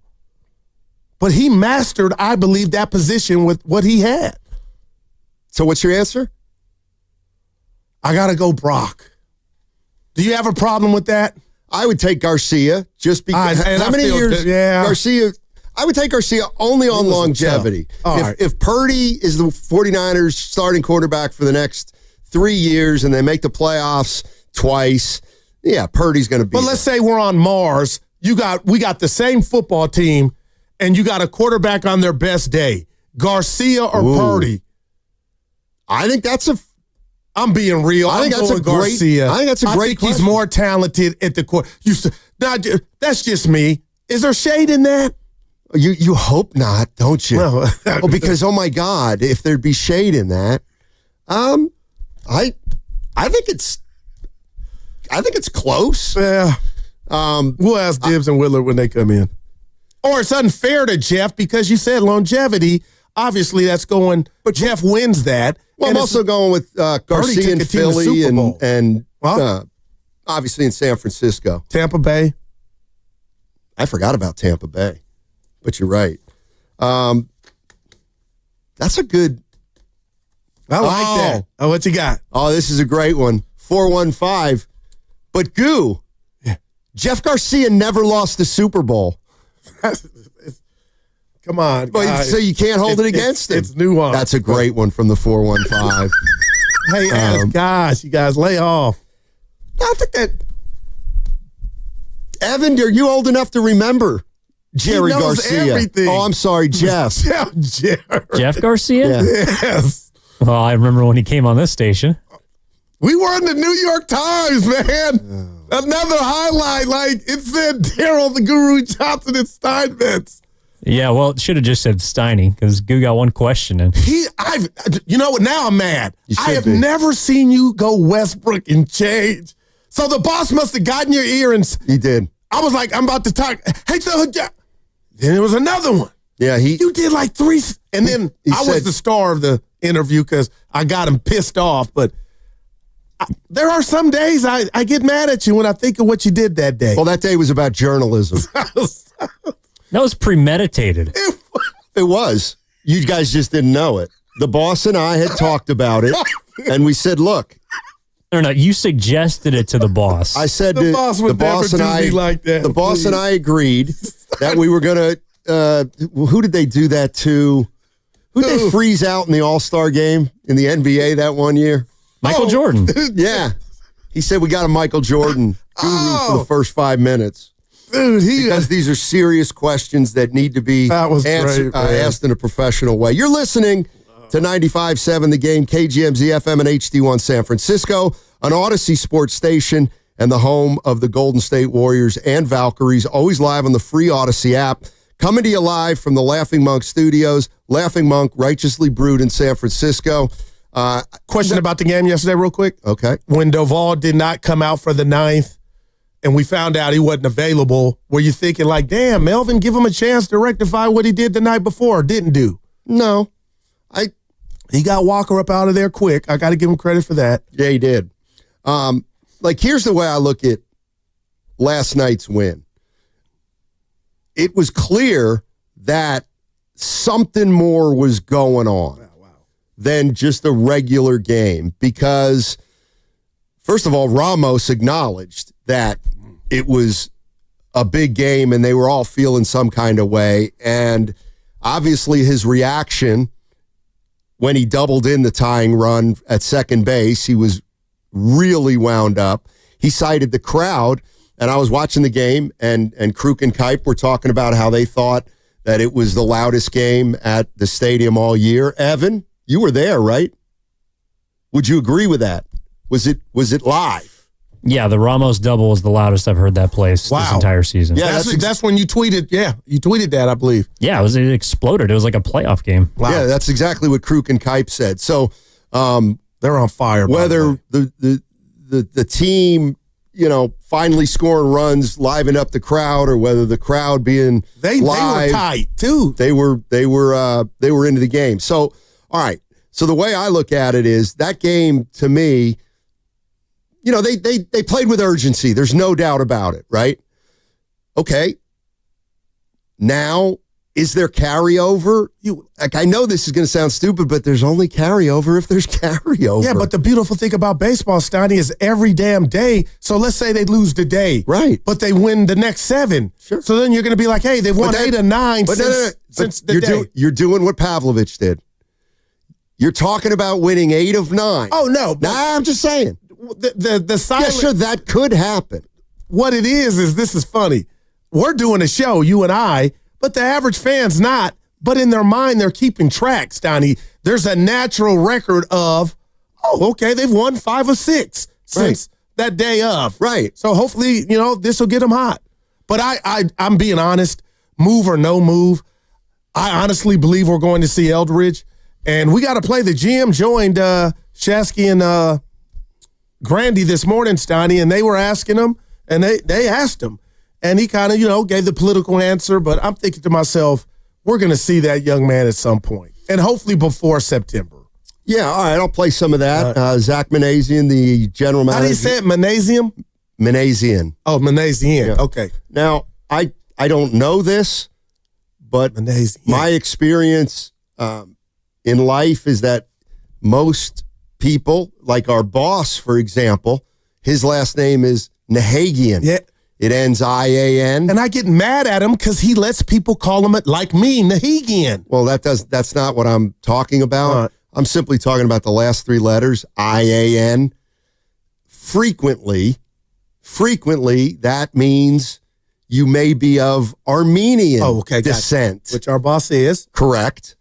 But he mastered, I believe, that position with what he had.
So what's your answer?
I got to go Brock. Do you have a problem with that?
I would take Garcia just because. How many years? Garcia. I would take Garcia only on longevity. If Purdy is the 49ers starting quarterback for the next 3 years and they make the playoffs twice, yeah, Purdy's going to be.
But let's say we're on Mars. We got the same football team, and you got a quarterback on their best day, Garcia or Purdy.
I think that's
I'm being real.
I think that's a great.
Garcia.
I think that's a great.
I think he's more talented at the court. That's just me. Is there shade in that?
You hope not, don't you?
No.
Because oh my God, if there'd be shade in that, I think it's close.
Yeah. We'll ask Gibbs and Willard when they come in. Or it's unfair to Jeff because you said longevity. Obviously, that's going. But Jeff wins that.
Well, I'm also going with Garcia in Philly and obviously in San Francisco.
Tampa Bay.
I forgot about Tampa Bay, but you're right. That's a good.
I like that. Oh, what you got?
Oh, this is a great one. 415. But Goo, Jeff Garcia never lost the Super Bowl.
Come on.
Well, so you can't hold it against him.
It's nuanced.
That's a great one from the 415.
Hey, gosh, you guys lay off.
I think that. Evan, are you old enough to remember Jerry Garcia?
Everything.
Oh, I'm sorry, Jeff.
Jeff Garcia?
Yeah.
Yes.
Well, I remember when he came on this station.
We were in the New York Times, man. Another highlight, like it said Daryl the Guru Johnson at Steinmetz.
Yeah, well, it should have just said Steiny because Goo got one question in.
You know what? Now I'm mad. I have never seen you go Westbrook and change. So the boss must have gotten your ear and
he did.
I was like, I'm about to talk. Hey, so then there was another one.
Yeah,
you did like 3, and then I was the star of the interview because I got him pissed off. But there are some days I get mad at you when I think of what you did that day.
Well, that day was about journalism.
That was premeditated.
It was. You guys just didn't know it. The boss and I had talked about it, and we said, look.
No, you suggested it to the boss.
I said
the boss would never do me like that.
The boss and I agreed that we were going to, who did they do that to? Who did they freeze out in the All-Star game in the NBA that one year?
Michael Jordan.
Yeah. He said we got a Michael Jordan guru for the first 5 minutes.
Dude,
because these are serious questions that need to be asked in a professional way. You're listening to 95.7 The Game, KGMZ FM and HD1 San Francisco, an Odyssey sports station and the home of the Golden State Warriors and Valkyries, always live on the free Odyssey app. Coming to you live from the Laughing Monk Studios. Laughing Monk, righteously brewed in San Francisco.
Question about the game yesterday real quick.
Okay.
When Duvall did not come out for the 9th, and we found out he wasn't available, were you thinking like, damn, Melvin, give him a chance to rectify what he did the night before or didn't do?
No.
He got Walker up out of there quick. I got to give him credit for that.
Yeah, he did. Here's the way I look at last night's win. It was clear that something more was going on than just a regular game because, first of all, Ramos acknowledged that it was a big game and they were all feeling some kind of way. And obviously his reaction when he doubled in the tying run at second base, he was really wound up. He cited the crowd, and I was watching the game, and Kruk and Kipe were talking about how they thought that it was the loudest game at the stadium all year. Evan, you were there, right? Would you agree with that? Was it live?
Yeah, the Ramos double was the loudest I've heard that place this entire season.
Yeah, that's when you tweeted. Yeah, you tweeted that, I believe.
Yeah, it exploded. It was like a playoff game.
Wow. Yeah, that's exactly what Kruk and Kipe said. So
they're on fire.
Whether the team, finally scoring runs, liven up the crowd, or whether the crowd being
they were tight too.
They were into the game. So all right. So the way I look at it is that game to me. They played with urgency. There's no doubt about it, right? Okay. Now, is there carryover? I know this is going to sound stupid, but there's only carryover if there's carryover.
Yeah, but the beautiful thing about baseball, Steiny, is every damn day. So let's say they lose today.
Right.
But they win the next 7. Sure. So then you're going to be like, hey, they've won 8 or 9 since the day.
You're doing what Pavlovich did. You're talking about winning 8 of 9.
Oh, no.
Nah, I'm just saying.
The silent,
yeah, sure, that could happen.
What it is this is funny. We're doing a show, you and I, but the average fan's not. But in their mind, they're keeping track, Stoney. There's a natural record of, okay, they've won 5 or 6 since that day of.
Right.
So hopefully, this will get them hot. But I'm being honest, move or no move, I honestly believe we're going to see Eldridge. And we got to play. The GM joined Shasky and Grandy this morning, Stoney, and they were asking him, and they asked him. And he kind of, gave the political answer. But I'm thinking to myself, we're going to see that young man at some point, and hopefully before September.
Yeah, all right, I'll play some of that. Zach Manazian, the general manager.
How do you say it, Manazian?
Manazian.
Oh, Manazian. Yeah. Okay.
Now, I don't know this, but my experience in life is that most people, like our boss, for example, his last name is Nahagian.
Yeah.
It ends IAN.
And I get mad at him because he lets people call him, like me, Nahagian.
Well, that's not what I'm talking about. I'm simply talking about the last 3 letters, IAN. Frequently, that means you may be of Armenian descent.
Which our boss is.
Correct.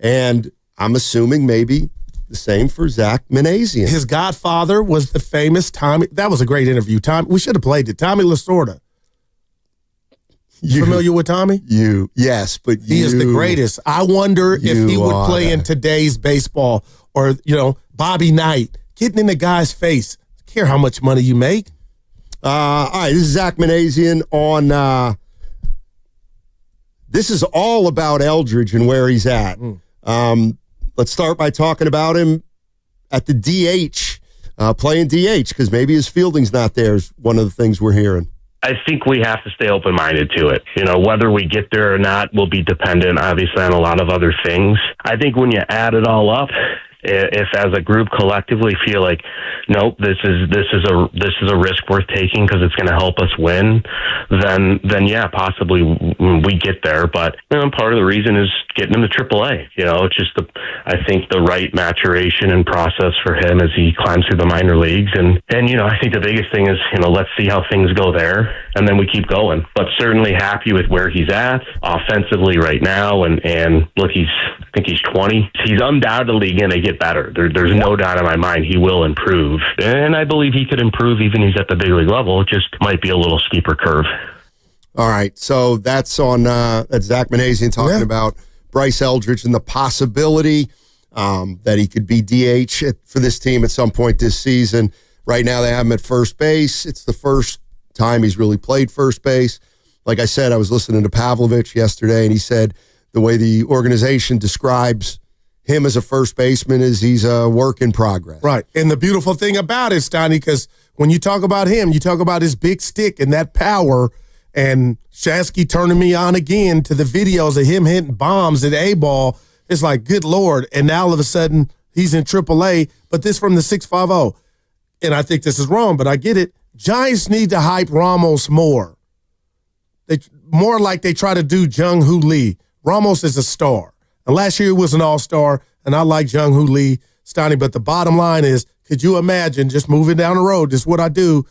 And I'm assuming maybe the same for Zach Manazian.
His godfather was the famous Tommy. That was a great interview. We should have played it. Tommy Lasorda. You familiar with Tommy?
Yes, but
he is the greatest. I wonder if he would play in today's baseball, or Bobby Knight, getting in the guy's face. I care how much money you make.
All right, this is Zach Manazian on. This is all about Eldridge and where he's at. Let's start by talking about him at the DH, playing DH, because maybe his fielding's not there is one of the things we're hearing.
I think we have to stay open-minded to it. Whether we get there or not will be dependent, obviously, on a lot of other things. I think when you add it all up, if as a group collectively feel like, nope, this is a risk worth taking because it's going to help us win, then yeah, possibly we get there. But part of the reason is getting him to AAA. It's just I think the right maturation and process for him as he climbs through the minor leagues. And I think the biggest thing is let's see how things go there, and then we keep going. But certainly happy with where he's at offensively right now. And look, I think he's 20. He's undoubtedly going to get better. There's no doubt in my mind he will improve. And I believe he could improve even if he's at the big league level. It just might be a little steeper curve.
All right. So that's on that's Zach Manazian talking about Bryce Eldridge and the possibility that he could be DH for this team at some point this season. Right now they have him at first base. It's the first time he's really played first base. Like I said, I was listening to Pavlovich yesterday, and he said the way the organization describes him as a first baseman is he's a work in progress.
Right. And the beautiful thing about it, Stoney, because when you talk about him, you talk about his big stick and that power, and Shasky turning me on again to the videos of him hitting bombs at A-ball. It's like, good Lord. And now all of a sudden he's in AAA, but this from the 650. And I think this is wrong, but I get it. Giants need to hype Ramos more. More like they try to do Jung-Hoo Lee. Ramos is a star. And last year he was an all-star, and I like Jung-Hoo Lee, Stoney. But the bottom line is, could you imagine just moving down the road? This is what I do.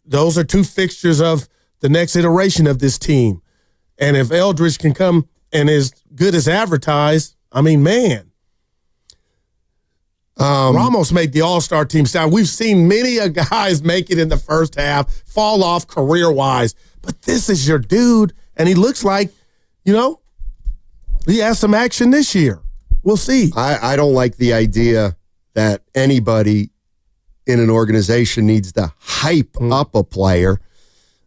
Those are 2 fixtures of the next iteration of this team. And if Eldridge can come and is good as advertised, I mean, man. Ramos made the all-star team style. We've seen many guys make it in the first half, fall off career-wise. But this is your dude, and he looks like, he has some action this year. We'll see.
I don't like the idea that anybody in an organization needs to hype up a player.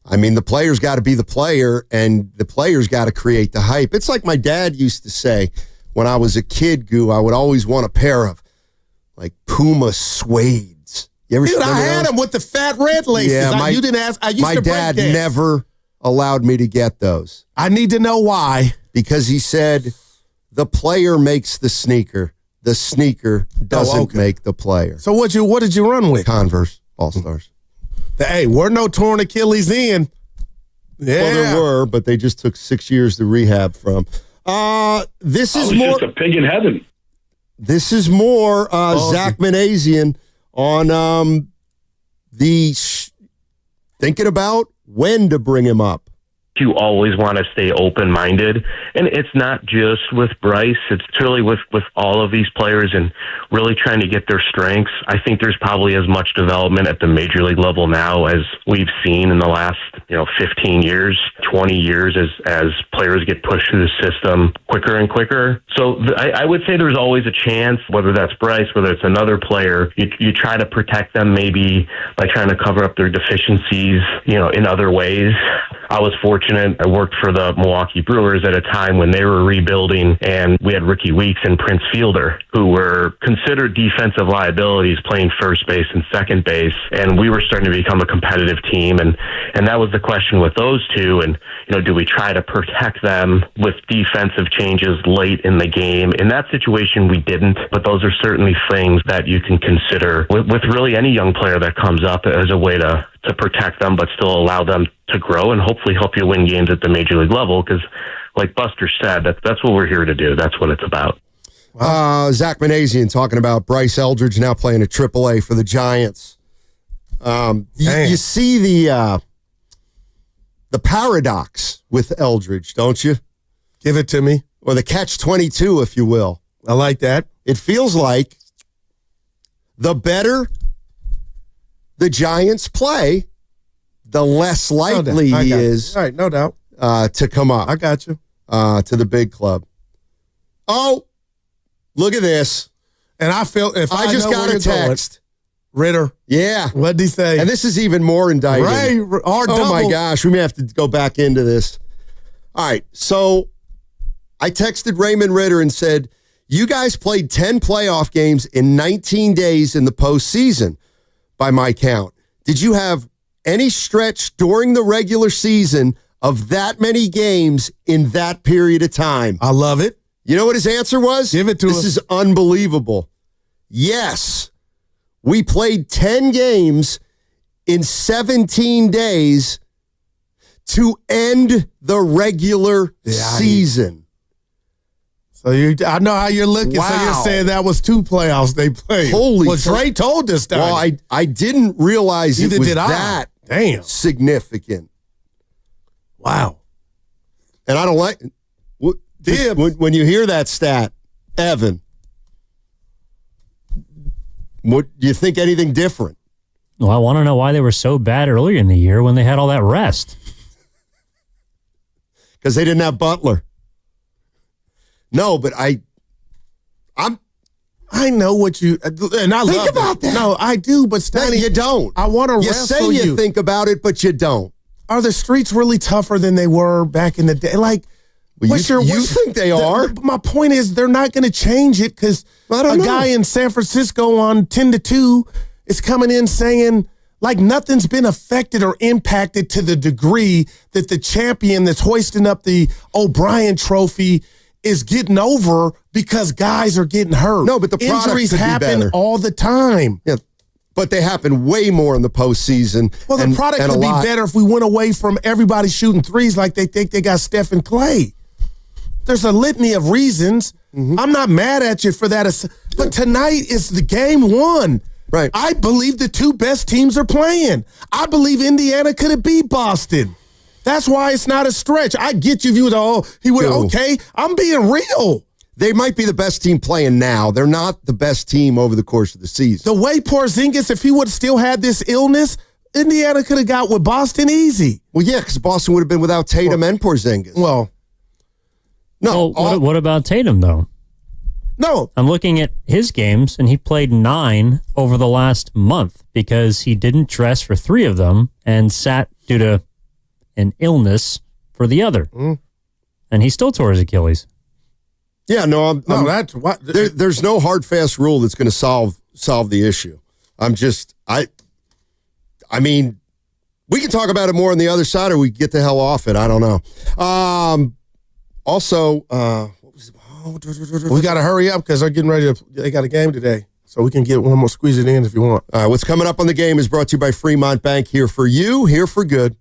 I mean, the player's got to be the player, and the player's got to create the hype. It's like my dad used to say when I was a kid, I would always want a pair of, like, Puma suedes. You ever
Dude, I had them with the fat red laces.
Yeah,
you didn't ask. I used
my
to
dad
break dance.
never allowed me to get those.
I need to know why.
Because he said the player makes the sneaker. The sneaker doesn't make the player.
So what did you run with?
Converse All-Stars.
Hey, we're no torn Achilles in. Yeah.
Well, there were, but they just took 6 years to rehab from. This is more
just a pig in heaven.
This is more Zach Manazian on thinking about when to bring him up.
You always want to stay open-minded, and it's not just with Bryce. It's really with all of these players and really trying to get their strengths. I think there's probably as much development at the major league level now as we've seen in the last 15 years, 20 years as players get pushed through the system quicker and quicker. So I would say there's always a chance, whether that's Bryce, whether it's another player, you try to protect them maybe by trying to cover up their deficiencies, in other ways. I was fortunate. I worked for the Milwaukee Brewers at a time when they were rebuilding, and we had Ricky Weeks and Prince Fielder, who were considered defensive liabilities playing first base and second base, and we were starting to become a competitive team, and that was the question with those two, and do we try to protect them with defensive changes late in the game? In that situation, we didn't, but those are certainly things that you can consider with really any young player that comes up as a way to protect them, but still allow them to grow and hopefully help you win games at the major league level. Because, like Buster said, that's what we're here to do. That's what it's about.
Zach Manazian talking about Bryce Eldridge now playing at AAA for the Giants. You see the paradox with Eldridge, don't you?
Give it to me.
Or the catch-22, if you will.
I like that.
It feels like the better the Giants play, the less likely he is.
All right, no doubt.
To come up.
I got you.
To the big club. Oh, look at this.
And I feel if I
just got a text.
Ritter.
Yeah.
What'd he say?
And this is even more indicting.
Right.
Oh my gosh. We may have to go back into this. All right. So I texted Raymond Ritter and said, you guys played 10 playoff games in 19 days in the postseason, by my count. Did you have any stretch during the regular season of that many games in that period of time?
I love it.
You know what his answer was?
Give it to us.
This is unbelievable. Yes. We played 10 games in 17 days to end the regular season.
So I know how you're looking.
Wow.
So you're saying that was 2 playoffs they played.
Holy
well, Dre told us that.
Well, I didn't realize
Neither
it was
did I.
that
Damn.
significant.
Wow.
And I don't like when you hear that stat, Evan. What do you think? Anything different?
Well, I want to know why they were so bad earlier in the year when they had all that rest.
Because they didn't have Butler. No, but I
know what you and I
think about that.
No, I do, but Stanley,
you don't.
I want to wrestle
you. Say you think about it, but you don't.
Are the streets really tougher than they were back in the day? Like,
you think they are?
My point is, they're not going to change it because a guy in San Francisco on 10-2 is coming in saying like nothing's been affected or impacted to the degree that the champion that's hoisting up the O'Brien Trophy is getting over because guys are getting hurt.
No, but the
injuries happen all the time.
Yeah, but they happen way more in the postseason.
Well, the product would be better if we went away from everybody shooting threes like they think they got Steph and Clay. There's a litany of reasons. Mm-hmm. I'm not mad at you for that. But tonight is the game 1.
Right.
I believe the 2 best teams are playing. I believe Indiana could have beat Boston. That's why it's not a stretch. I get you. He would. Okay, I'm being real.
They might be the best team playing now. They're not the best team over the course of the season.
The way Porzingis, if he would have still had this illness, Indiana could have got with Boston easy.
Well, yeah, because Boston would have been without Tatum and Porzingis.
Well, no.
What about Tatum, though?
No.
I'm looking at his games, and he played 9 over the last month because he didn't dress for 3 of them and sat due to an illness for the other. And he still tore his Achilles.
Yeah, no,
that's what.
There's no hard, fast rule that's going to solve the issue. I mean, We can talk about it more on the other side, or we get the hell off it. I don't know. Also,
we got to hurry up because they're getting ready to. They got a game today, so we can get one more. Squeeze it in if you want.
All right, what's coming up on the game is brought to you by Fremont Bank. Here for you, here for good.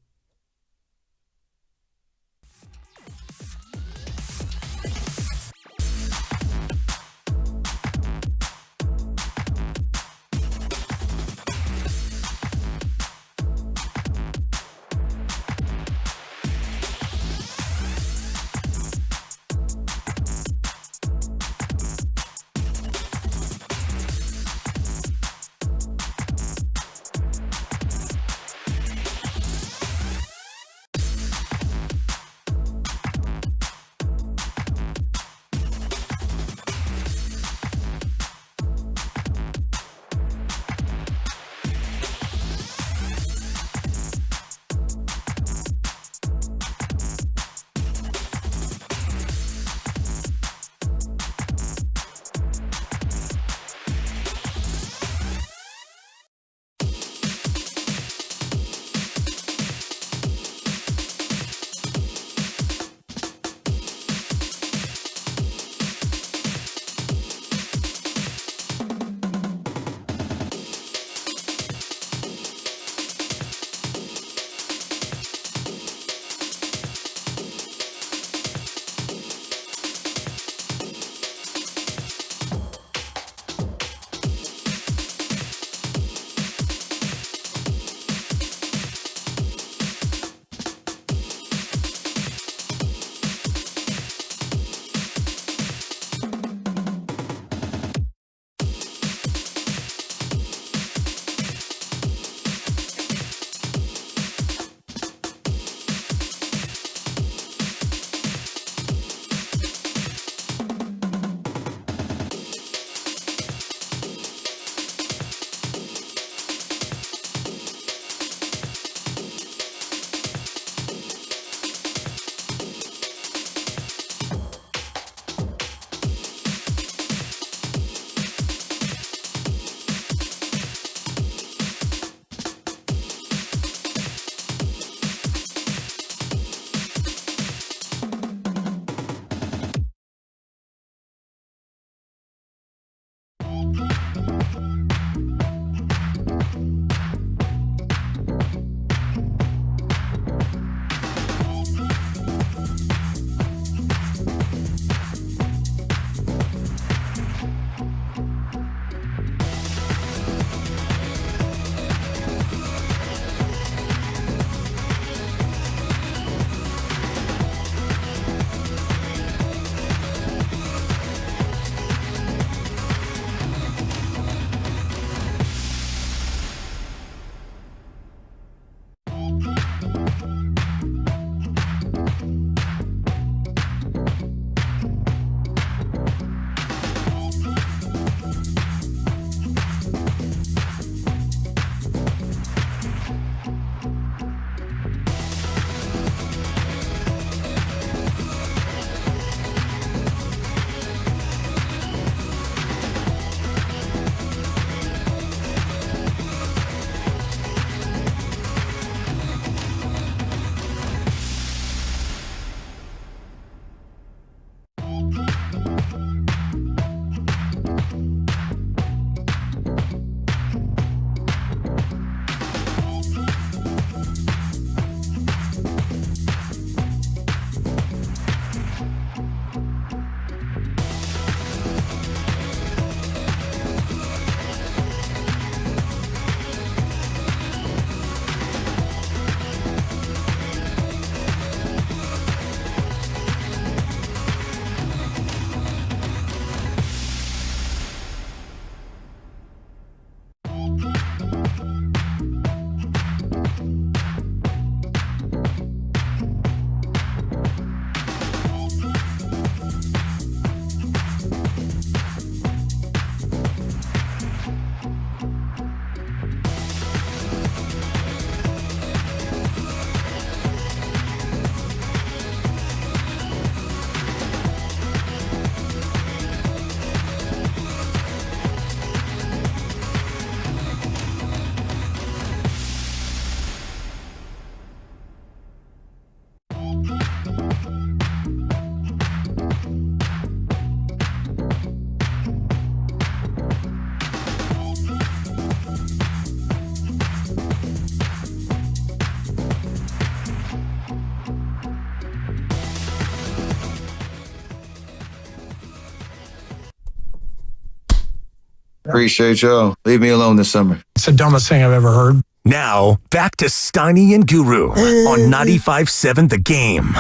Appreciate y'all. Leave me alone this summer.
It's the dumbest thing I've ever heard.
Now, back to Steiny and Guru on 95.7 The Game.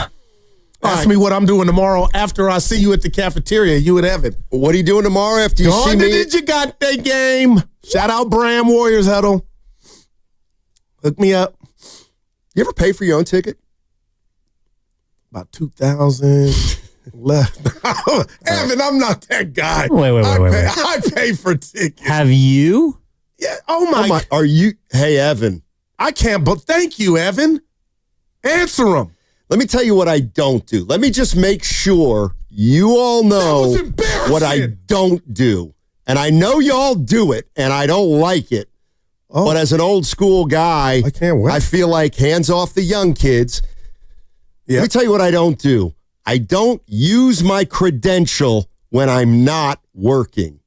Ask me what I'm doing tomorrow after I see you at the cafeteria, you and Evan.
What are you doing tomorrow after you see me?
Did you got that game? Shout out Bram Warriors Huddle. Hook me up.
You ever pay for your own ticket?
About 2,000 left. Evan, I'm not that guy.
Wait.
I pay for tickets.
Have you?
Yeah. Oh my.
Are you? Hey, Evan.
I can't. But thank you, Evan. Answer them.
Let me tell you what I don't do. Let me just make sure you all know what I don't do. And I know y'all do it, and I don't like it. Oh. But as an old school guy,
I can't wait.
I feel like hands off the young kids. Let me tell you what I don't do. I don't use my credential when I'm not working.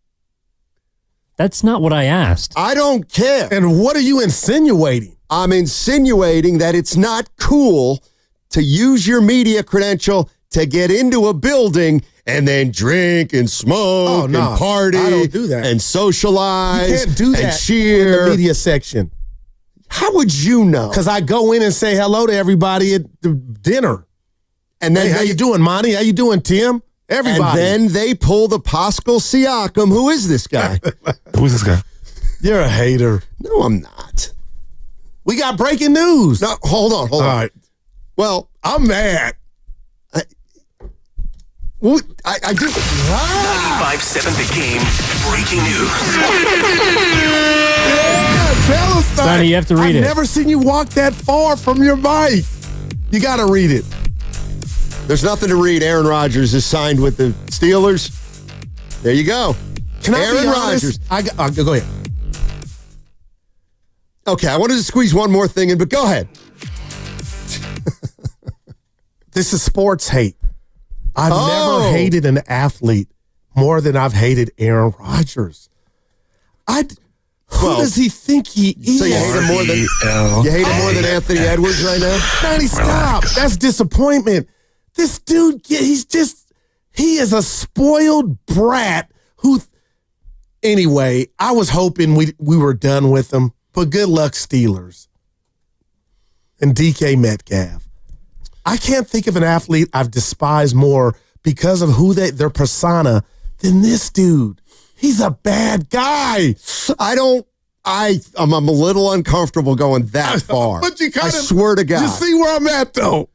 That's not what I asked.
I don't care.
And what are you insinuating?
I'm insinuating that it's not cool to use your media credential to get into a building and then drink and smoke and party.
I don't do that.
And socialize.
You can't do that
and cheer.
in the media section.
How would you know?
Because I go in and say hello to everybody at the dinner. And then, how you doing, Monty? How you doing, Tim? Everybody.
And then they pull the Pascal Siakam. Who is this guy?
Who's this guy?
You're a hater.
No, I'm not.
We got breaking news.
No, hold on.
All right.
Well,
I'm mad.
I do.
95.7 The Game breaking news.
Yeah, tell us that.
Sonny, you have to read it.
I've never seen you walk that far from your mic. You got to read it.
There's nothing to read. Aaron Rodgers is signed with the Steelers. There you go.
Can
Aaron
I be honest?
Rodgers.
Go ahead.
Okay, I wanted to squeeze one more thing in, but go ahead.
This is sports hate. I've never hated an athlete more than I've hated Aaron Rodgers. Who does he think he is?
So you hate him more than Anthony Edwards right now?
Sonny, stop. That's disappointment. This dude, he is a spoiled brat who, anyway, I was hoping we were done with him, but good luck, Steelers. And DK Metcalf. I can't think of an athlete I've despised more because of who their persona than this dude. He's a bad guy.
I'm a little uncomfortable going that far.
But you
I swear to God.
You see where I'm at, though.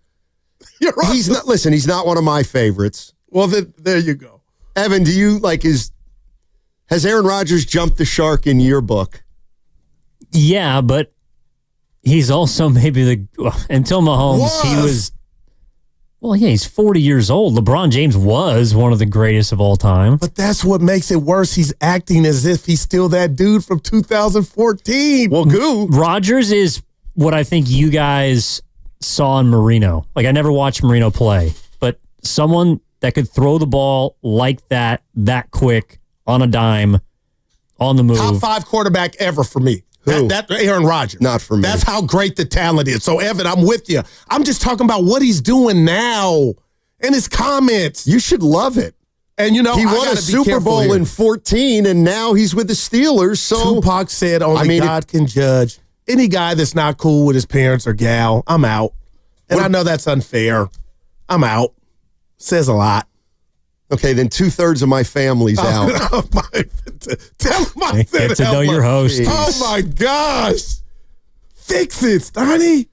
You're right.
He's not one of my favorites.
Well, then, there you go.
Evan, do you has Aaron Rodgers jumped the shark in your book?
Yeah, but he's also maybe until Mahomes, he was. Well, yeah, he's 40 years old. LeBron James was one of the greatest of all time.
But that's what makes it worse. He's acting as if he's still that dude from 2014.
Well,
Rodgers is what I think you guys saw in Marino. Like, I never watched Marino play, but someone that could throw the ball like that quick, on a dime, on the move.
Top 5 quarterback ever for me. That Aaron Rodgers.
Not for me.
That's how great the talent is. So, Evan, I'm with you. I'm just talking about what he's doing now and his comments.
You should love it.
And,
he won a Super Bowl in 2014, and now he's with the Steelers. So
Tupac said only God can judge. Any guy that's not cool with his parents or gal, I'm out. And I know that's unfair. I'm out. Says a lot.
Okay, then 2/3 of my family's out.
Tell him I said
get to know your host.
Oh, my gosh. Fix it, Stoney.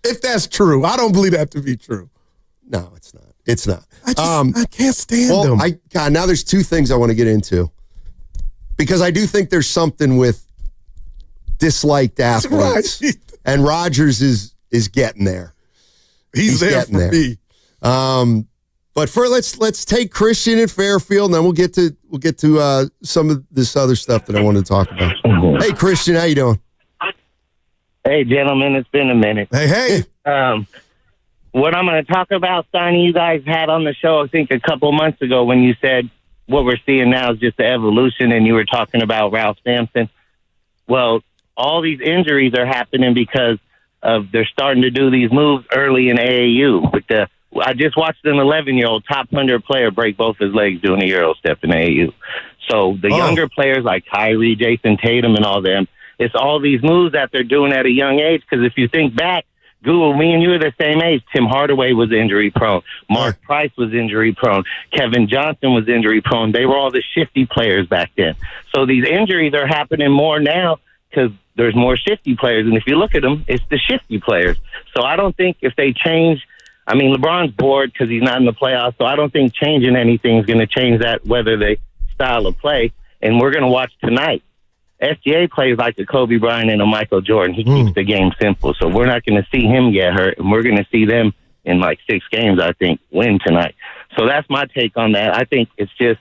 If that's true. I don't believe that to be true.
No, it's not. It's not.
I can't stand them.
Now there's 2 things I want to get into. Because I do think there's something with disliked athletes. Right. And Rodgers is getting there.
He's there for me.
But let's take Christian and Fairfield, and then we'll get to some of this other stuff that I wanted to talk about. Hey, Christian, how you doing?
Hey, gentlemen, it's been a minute.
Hey.
what I'm going to talk about, Steiny, you guys had on the show, I think, a couple months ago when you said what we're seeing now is just the evolution, and you were talking about Ralph Sampson. Well, all these injuries are happening because of they're starting to do these moves early in AAU. I just watched an 11-year-old top 100 player break both his legs doing a Euro step in AAU. So the younger players like Kyrie, Jason Tatum, and all them, it's all these moves that they're doing at a young age. Because if you think back, Google, me and you are the same age. Tim Hardaway was injury prone. Mark Price was injury prone. Kevin Johnson was injury prone. They were all the shifty players back then. So these injuries are happening more now because there's more shifty players. And if you look at them, it's the shifty players. So I don't think if they change, I mean, LeBron's bored because he's not in the playoffs. So I don't think changing anything is going to change that, whether they style of play. And we're going to watch tonight. SGA plays like a Kobe Bryant and a Michael Jordan. He keeps the game simple. So we're not going to see him get hurt, and we're going to see them in like 6 games, I think, win tonight. So that's my take on that. I think it's just,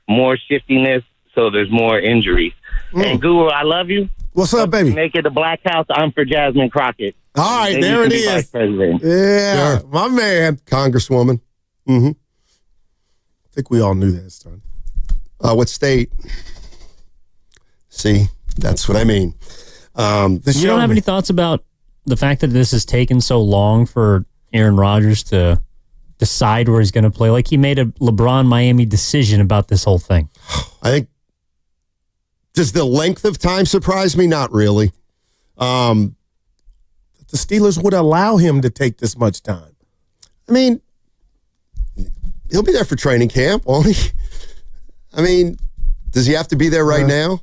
more shiftiness, so there's more injuries. And Guru, I love you.
What's up, baby?
Make it the Black House. I'm for Jasmine Crockett.
All right,
Maybe
there it
you can be
is.
vice president.
Yeah, my man.
Congresswoman. Mm-hmm.
I think we all knew that, son.
What state? See, that's what I mean.
You don't have any thoughts about the fact that this has taken so long for Aaron Rodgers to decide where he's going to play? Like, he made a LeBron Miami decision about this whole thing.
I think, does the length of time surprise me? Not really.
The Steelers would allow him to take this much time.
I mean, he'll be there for training camp, won't he? I mean, does he have to be there right now?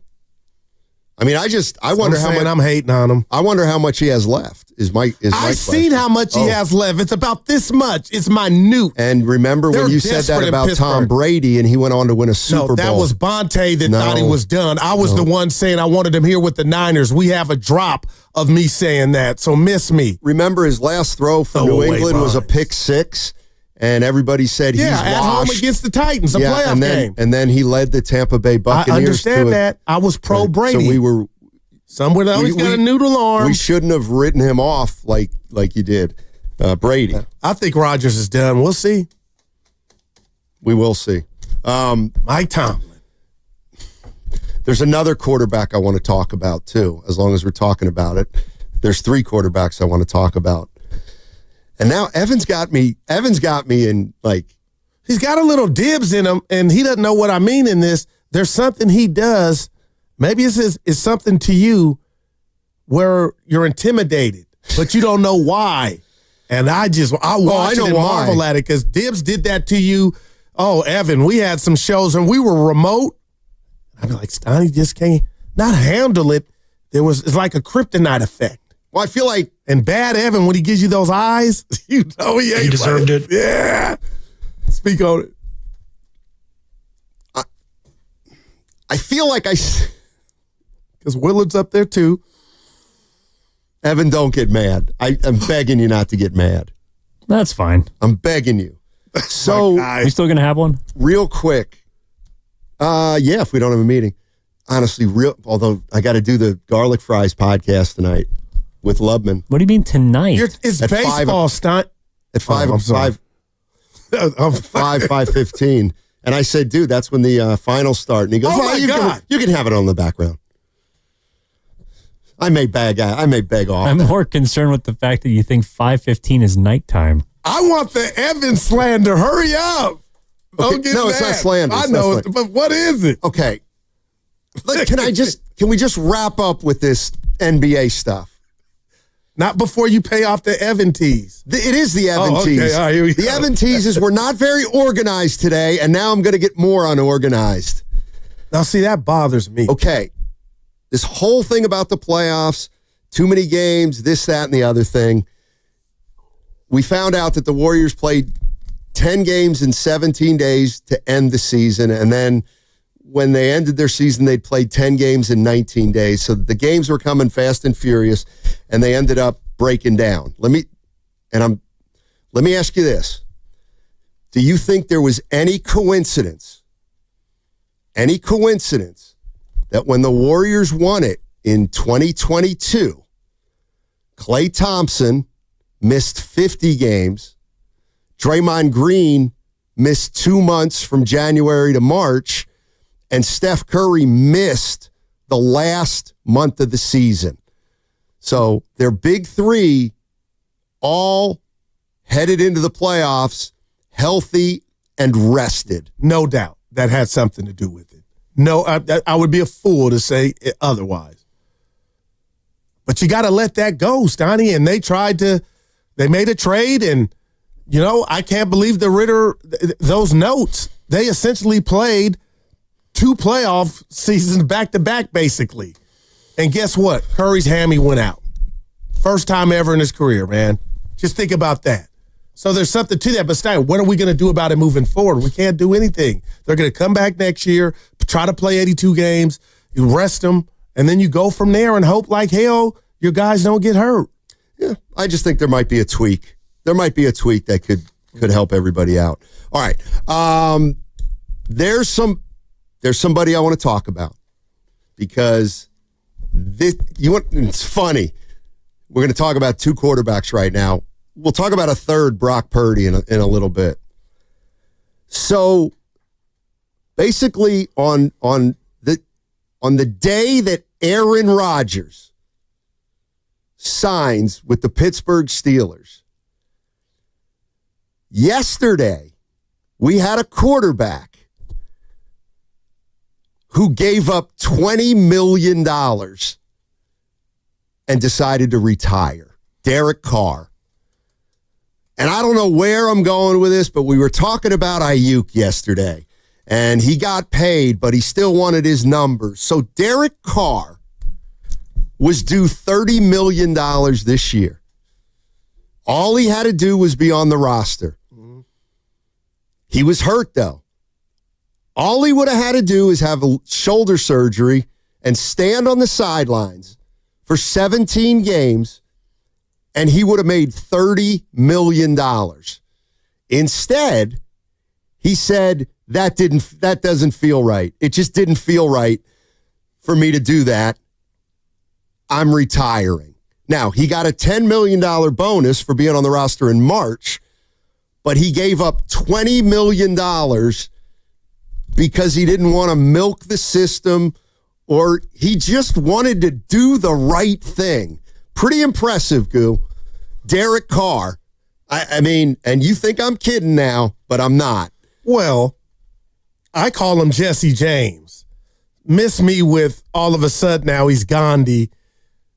I mean, I wonder how much
I'm hating on him.
I wonder how much he has left.
I've seen how much he has left. It's about this much. It's minute.
And remember when you said that about Tom Brady and he went on to win a Super Bowl?
No, that was Bonte that thought he was done. I was the one saying I wanted him here with the Niners. We have a drop of me saying that, so miss me.
Remember his last throw for New England was a pick 6, and everybody said he's washed.
Yeah, at home against the Titans, a playoff game.
And then he led the Tampa Bay Buccaneers.
I understand that. I was pro Brady.
So we were...
Someone always got a noodle arm.
We shouldn't have written him off like you did, Brady.
I think Rodgers is done. We'll see.
We will see.
Mike Tomlin.
There's another quarterback I want to talk about too. As long as we're talking about it, there's 3 quarterbacks I want to talk about. And now Evan's got me in like
he's got a little dibs in him, and he doesn't know what I mean in this. There's something he does. Maybe it's something to you where you're intimidated, but you don't know why. And I watch it and marvel at it because Dibs did that to you. Oh, Evan, we had some shows and we were remote. I'd be like, Stoney just can't not handle it. It's like a kryptonite effect.
Well, I feel like,
and bad Evan, when he gives you those eyes, you know he ain't.
He deserved it.
Yeah. Speak on it.
I feel like
because Willard's up there too.
Evan, don't get mad. I'm begging you not to get mad.
That's fine.
I'm begging you. So,
are you still going to have one?
Real quick. Yeah, if we don't have a meeting. Honestly, although I got to do the Garlic Fries podcast tonight with Lubman.
What do you mean tonight?
It's baseball, Stunt.
At 5:15. And I said, dude, that's when the finals start. And he goes, you can have it on the background. I may beg off.
I'm more concerned with the fact that you think 5:15 is nighttime.
I want the Evan slander. Hurry up.
Okay. No, it's not slander.
I know it, but what is it?
Okay. Can we just wrap up with this NBA stuff?
Not before you pay off the Evan tees.
It is the Evan tees.
Okay. All right, here we
the
go.
Evan tees were not very organized today, and now I'm going to get more unorganized.
Now, see, that bothers me.
Okay. This whole thing about the playoffs, too many games, this, that, and the other thing. We found out that the Warriors played 10 games in 17 days to end the season, and then when they ended their season, they'd played 10 games in 19 days. So the games were coming fast and furious, and they ended up breaking down. Let me ask you this. Do you think there was any coincidence that when the Warriors won it in 2022, Klay Thompson missed 50 games. Draymond Green missed 2 months from January to March. And Steph Curry missed the last month of the season. So their big three all headed into the playoffs healthy and rested.
No doubt that had something to do with it. No, I would be a fool to say otherwise. But you got to let that go, Stoney. And they made a trade, and, I can't believe those notes. They essentially played 2 playoff seasons back-to-back, basically. And guess what? Curry's hammy went out. First time ever in his career, man. Just think about that. So there's something to that. But, Stein, what are we going to do about it moving forward? We can't do anything. They're going to come back next year, try to play 82 games, you rest them, and then you go from there and hope like hell your guys don't get hurt.
Yeah, I just think there might be a tweak. There might be a tweak that could help everybody out. All right. There's somebody I want to talk about because it's funny. We're going to talk about 2 quarterbacks right now. We'll talk about a third, Brock Purdy, in a little bit. So basically on the day that Aaron Rodgers signs with the Pittsburgh Steelers, yesterday we had a quarterback who gave up $20 million and decided to retire. Derek Carr. And I don't know where I'm going with this, but we were talking about Ayuk yesterday. And he got paid, but he still wanted his numbers. So Derek Carr was due $30 million this year. All he had to do was be on the roster. He was hurt, though. All he would have had to do is have a shoulder surgery and stand on the sidelines for 17 games, and he would have made $30 million. Instead, he said, that doesn't feel right. It just didn't feel right for me to do that. I'm retiring. Now, he got a $10 million bonus for being on the roster in March, but he gave up $20 million because he didn't want to milk the system, or he just wanted to do the right thing. Pretty impressive, Goo. Derek Carr. I mean, and you think I'm kidding now, but I'm not.
Well, I call him Jesse James. Miss me with all of a sudden now he's Gandhi.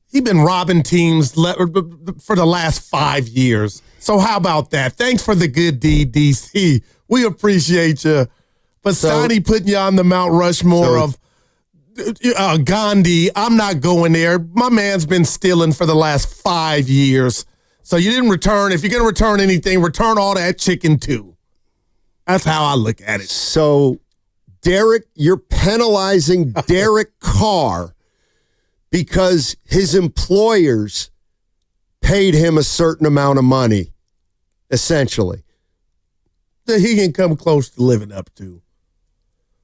He's been robbing teams for the last 5 years. So how about that? Thanks for the good deed, DC. We appreciate you. But Stoney putting you on the Mount Rushmore of Gandhi, I'm not going there. My man's been stealing for the last 5 years. So you didn't return. If you're going to return anything, return all that chicken too. That's how I look at it.
So, Derek, you're penalizing Derek Carr because his employers paid him a certain amount of money, essentially.
That he can come close to living up to.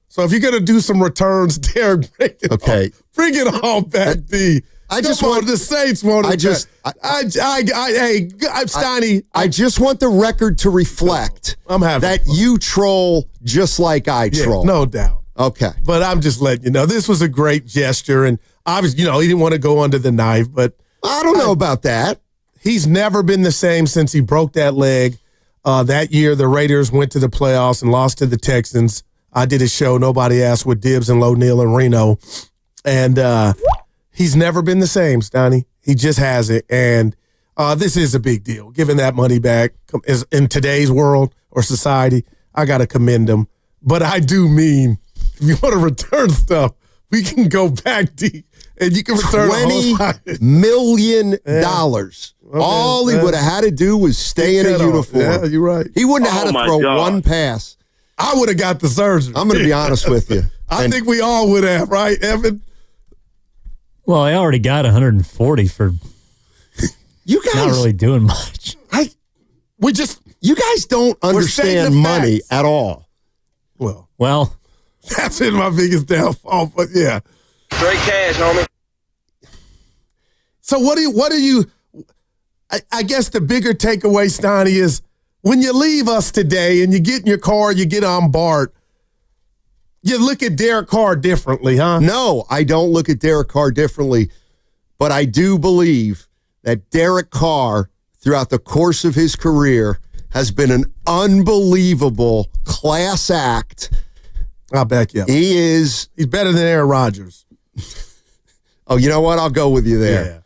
So if you're going to do some returns, Derek, bring it on back, D.
I just want
the Saints want it. Steiny.
I just want the record to reflect that you troll just like I troll.
No doubt.
Okay.
But I'm just letting you know, this was a great gesture. And obviously, he didn't want to go under the knife, but
I don't know about that.
He's never been the same since he broke that leg. That year, the Raiders went to the playoffs and lost to the Texans. I did a show, Nobody Asked, with Dibbs and Low Neal and Reno. And he's never been the same, Stoney. He just hasn't. And this is a big deal. Giving that money back is in today's world or society, I got to commend him. But I do mean, if you want to return stuff, we can go back deep and you can return
$20 million. All he would have had to do was stay in a uniform.
Yeah, you're right.
He wouldn't have had to throw one pass.
I would have got the surgery.
I'm going to be honest with you.
I think we all would have, right, Evan?
Well, I already got 140 for
you guys
not really doing much.
You guys don't understand money at all.
Well,
that's been my biggest downfall. But yeah,
straight cash, homie.
So what do you? I guess the bigger takeaway, Stoney, is when you leave us today and you get in your car, you get on board, you look at Derek Carr differently, huh?
No, I don't look at Derek Carr differently, but I do believe that Derek Carr, throughout the course of his career, has been an unbelievable class act.
I'll back you up.
He's
better than Aaron Rodgers.
Oh, you know what? I'll go with you there.
Yeah.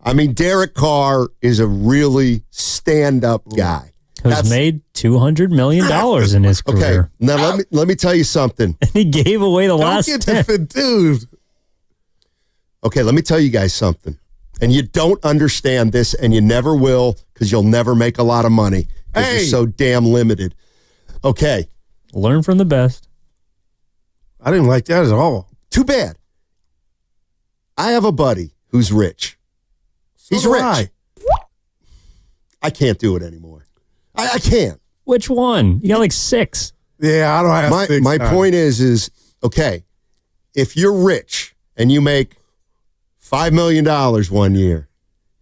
I mean, Derek Carr is a really stand-up guy.
Who's made $200 million in his career.
Okay, now let me tell you something.
And he gave away the last 10.
Dude.
Okay, let me tell you guys something. And you don't understand this, and you never will, because you'll never make a lot of money because you're so damn limited. Okay.
Learn from the best.
I didn't like that at all.
Too bad. I have a buddy who's rich. He's rich. I can't do it anymore. I can't.
Which one? You got like 6.
Yeah, I don't have 6.
My point is, okay, if you're rich and you make $5 million one year,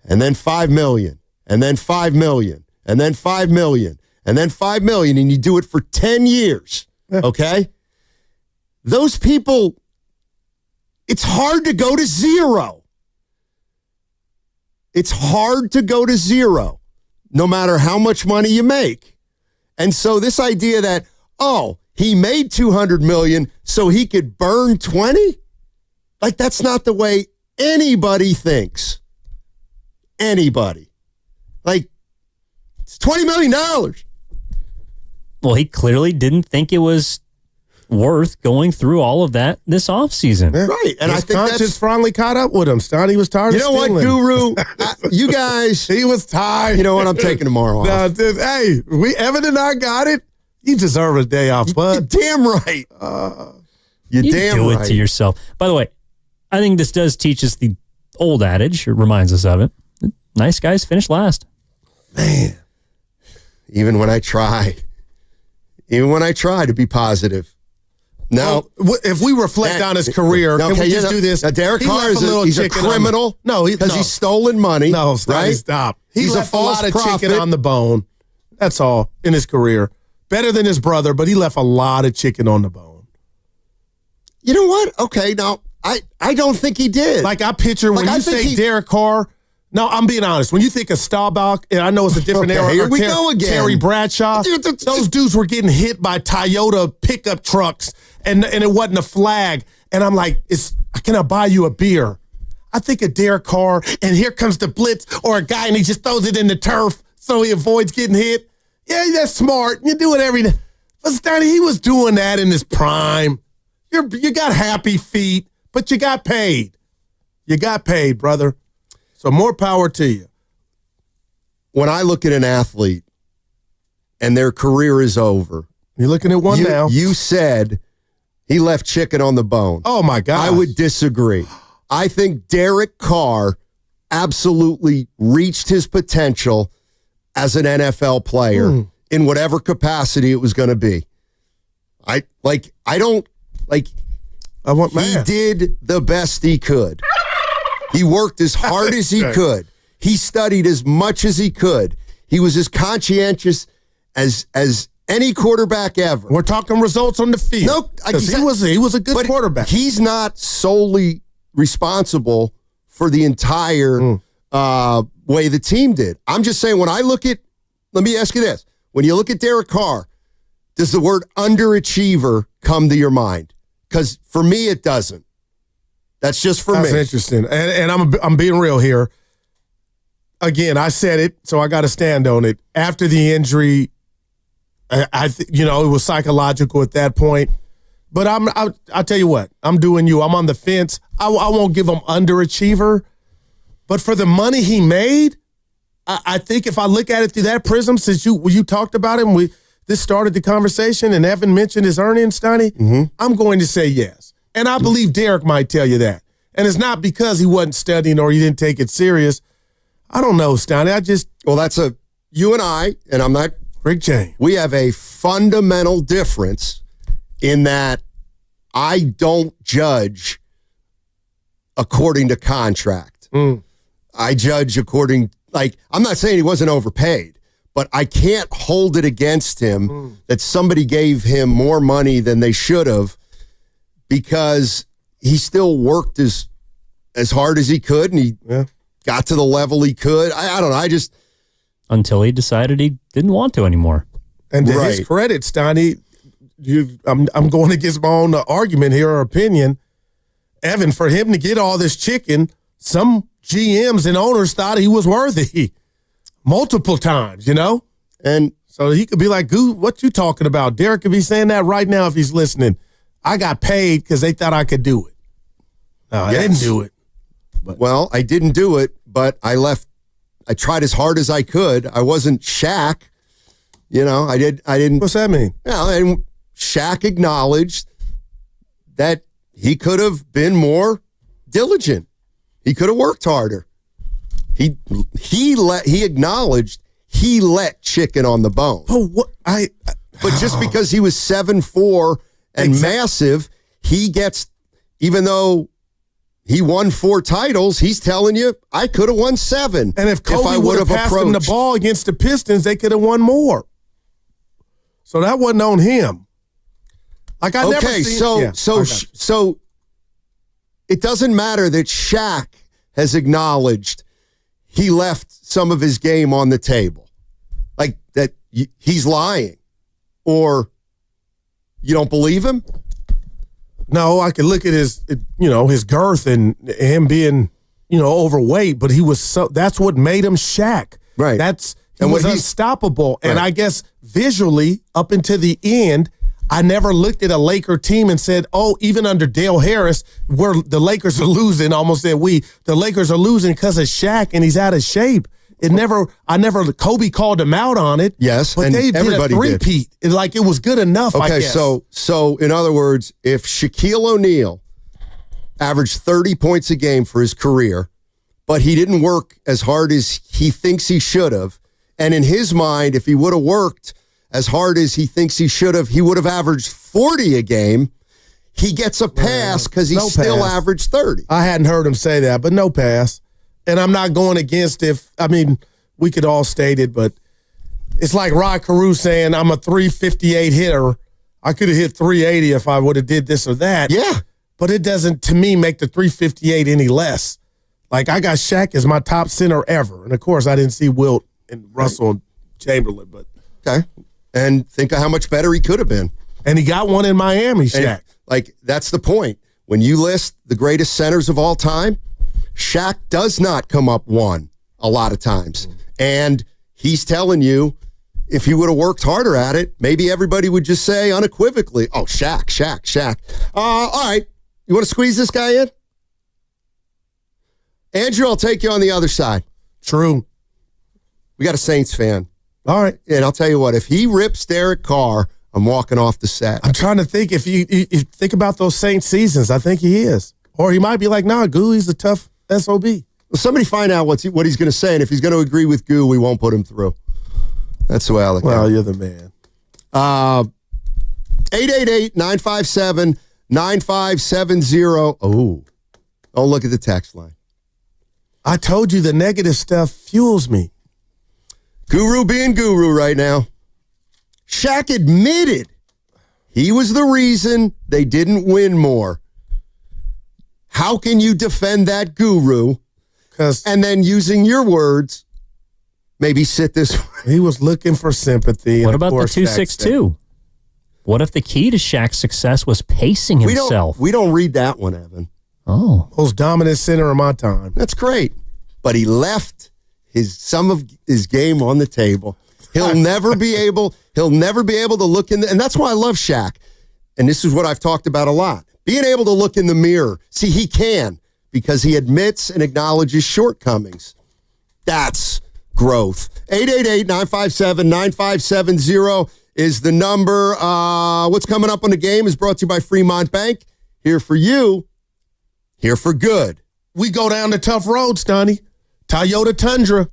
and then $5 million, and then $5 million, and then $5 million, and then $5 million, and you do it for 10 years, okay? Those people, it's hard to go to zero. It's hard to go to zero, no matter how much money you make. And so this idea that, oh, he made $200 million so he could burn 20? Like, that's not the way anybody thinks. Anybody. Like, it's $20 million.
Well, he clearly didn't think it was worth going through all of that this offseason.
Yeah. Right. And
His
I think
conscience finally caught up with him. Stoney was tired of stealing.
You know what, Guru? You guys.
He was tired.
You know what? I'm taking tomorrow off.
No, dude, hey, Evan and I got it. You deserve a day off, bud.
You're damn right.
You
damn
do
right.
it to yourself. By the way, I think this does teach us the old adage, or reminds us of it. Nice guys finish last.
Man. Even when I try to be positive. No.
Well, if we reflect on his career, can we just do this?
Now, Derek Carr he's a criminal. Because he's stolen money.
No,
right?
Stop.
He's
left
a false
lot of
prophet.
chicken on the bone. That's all in his career. Better than his brother, but he left a lot of chicken on the bone.
You know what? Okay, now, I don't think he did.
Like, I picture when you say Derek Carr, no, I'm being honest. When you think of Staubach, and I know it's a different era.
Here we go again.
Terry Bradshaw. Those dudes were getting hit by Toyota pickup trucks, and it wasn't a flag. And I'm like, can I buy you a beer? I think of Derek Carr, and here comes the blitz, or a guy, and he just throws it in the turf so he avoids getting hit. Yeah, that's smart. You do it every day. But Stoney, he was doing that in his prime. You got happy feet, but you got paid. You got paid, brother. So more power to you.
When I look at an athlete and their career is over.
You're looking at one now.
You said he left chicken on the bone.
Oh, my God.
I would disagree. I think Derek Carr absolutely reached his potential as an NFL player in whatever capacity it was going to be. He did the best he could. He worked as hard as he could. He studied as much as he could. He was as conscientious as any quarterback ever.
We're talking results on the field.
No,
he was a good quarterback.
He's not solely responsible for the entire way the team did. I'm just saying, let me ask you this. When you look at Derek Carr, does the word underachiever come to your mind? Because for me, it doesn't. That's just for me.
That's interesting. And I'm being real here. Again, I said it, so I got to stand on it. After the injury, it was psychological at that point. But I'll tell you what, I'm doing you. I'm on the fence. I won't give him underachiever. But for the money he made, I think if I look at it through that prism, since you talked about him, this started the conversation, and Evan mentioned his earnings, Stoney, I'm going to say yes. And I believe Derek might tell you that. And it's not because he wasn't studying or he didn't take it serious. I don't know, Stoney.
Well, you and I, and I'm not
Rick James.
We have a fundamental difference in that I don't judge according to contract. I judge according Like, I'm not saying he wasn't overpaid, but I can't hold it against him that somebody gave him more money than they should have because he still worked as hard as he could and he got to the level he could. I don't know. I just...
Until he decided he didn't want to anymore.
And to his credit, Steiny, I'm going against my own argument here or opinion. Evan, for him to get all this chicken, some GMs and owners thought he was worthy multiple times, you know?
And
so he could be like, Goo, what you talking about? Derek could be saying that right now if he's listening. I got paid because they thought I could do it. No, I didn't do it.
But. Well, I didn't do it, but I tried as hard as I could. I wasn't Shaq. You know, I didn't.
What's that mean?
Yeah, and Shaq acknowledged that he could have been more diligent. He could have worked harder. He acknowledged he let chicken on the bone. But just because he was 7'4" and massive, he gets, even though he won 4 titles, he's telling you, I could have won 7.
And if Kobe would have passed him the ball against the Pistons, they could have won more. So that wasn't on him. Like I never seen.
So it doesn't matter that Shaq has acknowledged he left some of his game on the table, like that he's lying, or you don't believe him.
No, I could look at his girth and him being, overweight, but he was that's what made him Shaq.
Right.
He was unstoppable. Right. And I guess visually, up until the end, I never looked at a Laker team and said, oh, even under Dale Harris, where the Lakers are losing, the Lakers are losing because of Shaq and he's out of shape. Kobe called him out on it.
Yes,
but
and
they did a three-peat. Like it was good enough, I guess.
So in other words, if Shaquille O'Neal averaged 30 points a game for his career, but he didn't work as hard as he thinks he should have, and in his mind, if he would have worked as hard as he thinks he should have, he would have averaged 40 a game. He gets a pass because he still averaged 30.
I hadn't heard him say that, but no pass. And I'm not going against we could all state it, but it's like Rod Carew saying I'm a 358 hitter. I could have hit 380 if I would have did this or that.
Yeah.
But it doesn't, to me, make the 358 any less. Like, I got Shaq as my top center ever. And, of course, I didn't see Wilt and Russell and Chamberlain. But
okay. And think of how much better he could have been.
And he got one in Miami, Shaq.
That's the point. When you list the greatest centers of all time, Shaq does not come up one a lot of times. And he's telling you, if he would have worked harder at it, maybe everybody would just say unequivocally, oh, Shaq. All right. You want to squeeze this guy in? Andrew, I'll take you on the other side.
True.
We got a Saints fan.
All right.
And I'll tell you what, if he rips Derek Carr, I'm walking off the set.
I'm trying to think if you think about those Saints seasons. I think he is. Or he might be like, nah, Goo, he's a tough SOB.
Well, somebody find out what he's going to say, and if he's going to agree with Goo, we won't put him through. That's the way I look at it.
Well, you're the man.
888-957-9570. Oh, look at the text line.
I told you the negative stuff fuels me.
Guru being Guru right now. Shaq admitted he was the reason they didn't win more. How can you defend that, Guru? And then using your words, maybe sit this way.
He was looking for sympathy.
What about the 262? What if the key to Shaq's success was pacing himself?
We don't read that one, Evan.
Oh.
Most dominant center of my time.
That's great. But he left some of his game on the table. He'll never be able to look in and that's why I love Shaq. And this is what I've talked about a lot. Being able to look in the mirror. See, he can because he admits and acknowledges shortcomings. That's growth. 888-957-9570 is the number. What's coming up on the game is brought to you by Fremont Bank. Here for you, here for good.
We go down the tough roads, Donnie. Toyota Tundra.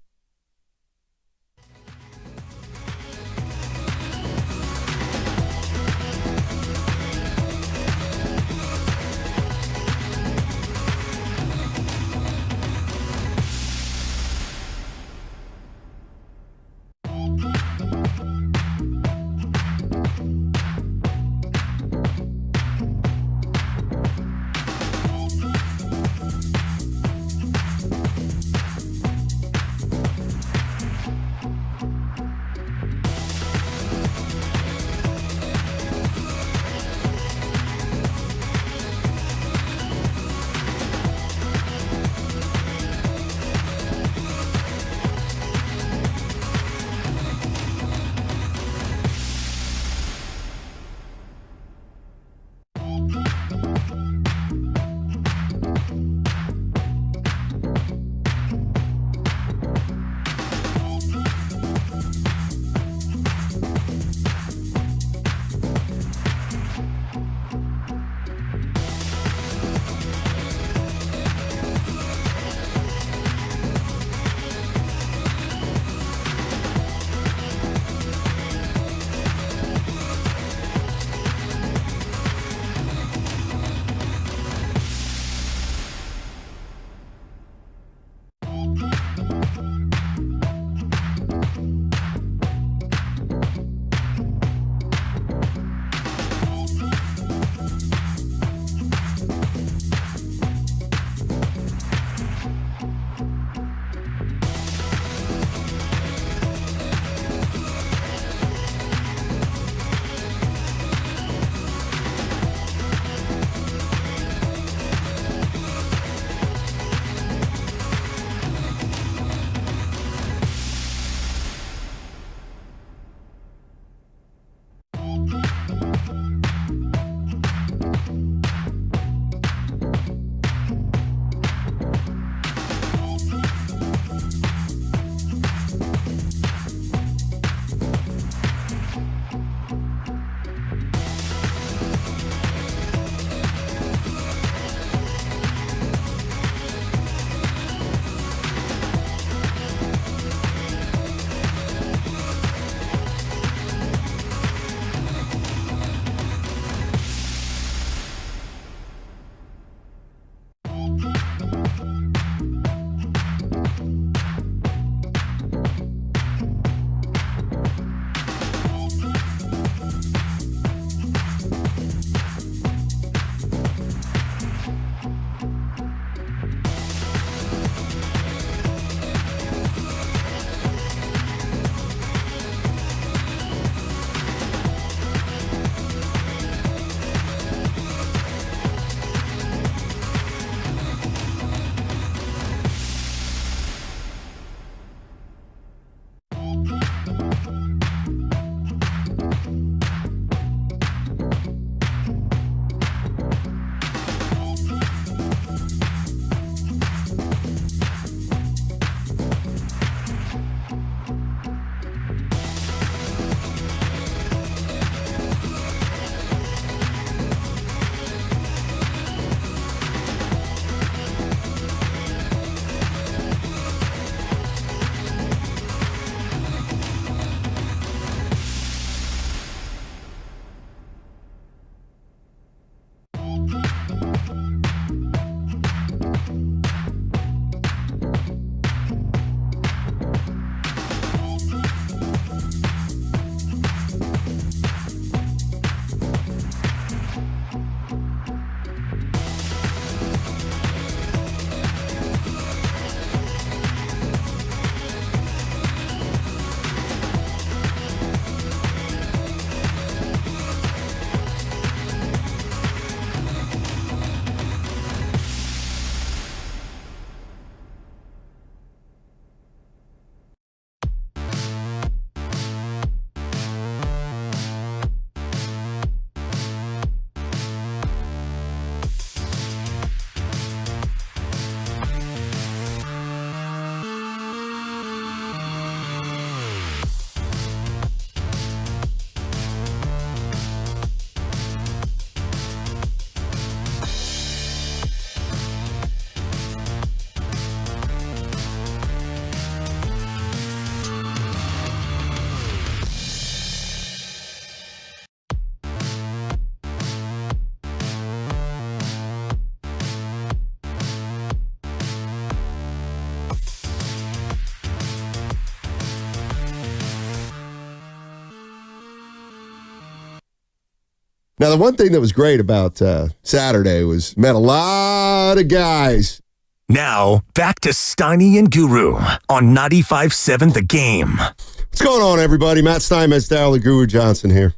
Now, the one thing that was great about Saturday was met a lot of guys.
Now, back to Steiny and Guru on 95.7 The Game.
What's going on, everybody? Matt Steinmetz, Darryl Guru Johnson here.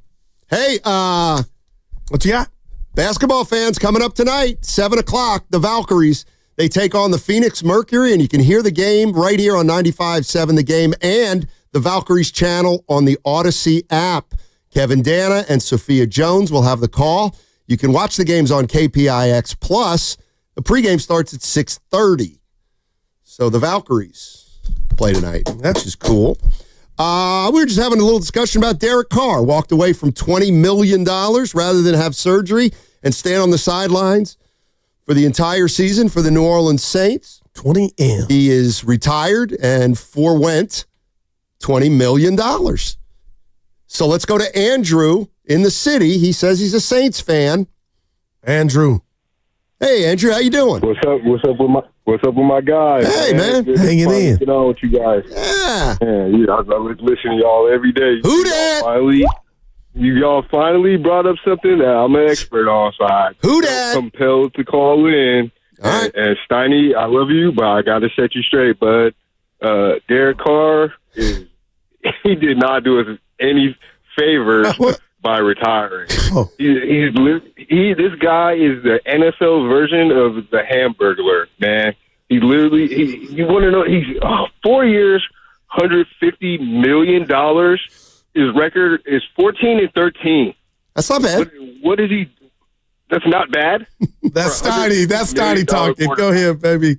Hey,
what you got?
Basketball fans, coming up tonight, 7 o'clock, the Valkyries. They take on the Phoenix Mercury, and you can hear the game right here on 95.7 The Game and the Valkyries channel on the Odyssey app. Kevin Dana and Sophia Jones will have the call. You can watch the games on KPIX Plus. The pregame starts at 6:30. So the Valkyries play tonight. That's just cool. We were just having a little discussion about Derek Carr. Walked away from $20 million rather than have surgery and stand on the sidelines for the entire season for the New Orleans Saints.
20 M.
He is retired and forwent $20 million. So let's go to Andrew in the city. He says he's a Saints fan.
Andrew.
Hey, Andrew, how you doing?
What's up with my guys?
Hey, man.
Hanging in.
Get on with you guys.
Yeah.
Man, I listen to y'all every day.
Who dat?
Y'all finally brought up something that I'm an expert on, so I
Who dat?
compelled to call in. And Steiny, I love you, but I got to set you straight, bud. Derek Carr, he did not do us any favors by retiring.
Oh.
This guy is the NFL version of the Hamburglar, man. He literally, you want to know, he's 4 years, $150 million. His record is 14-13.
That's not bad.
What is he? That's not bad.
That's Steiny. That's Steiny talking. Go ahead, baby.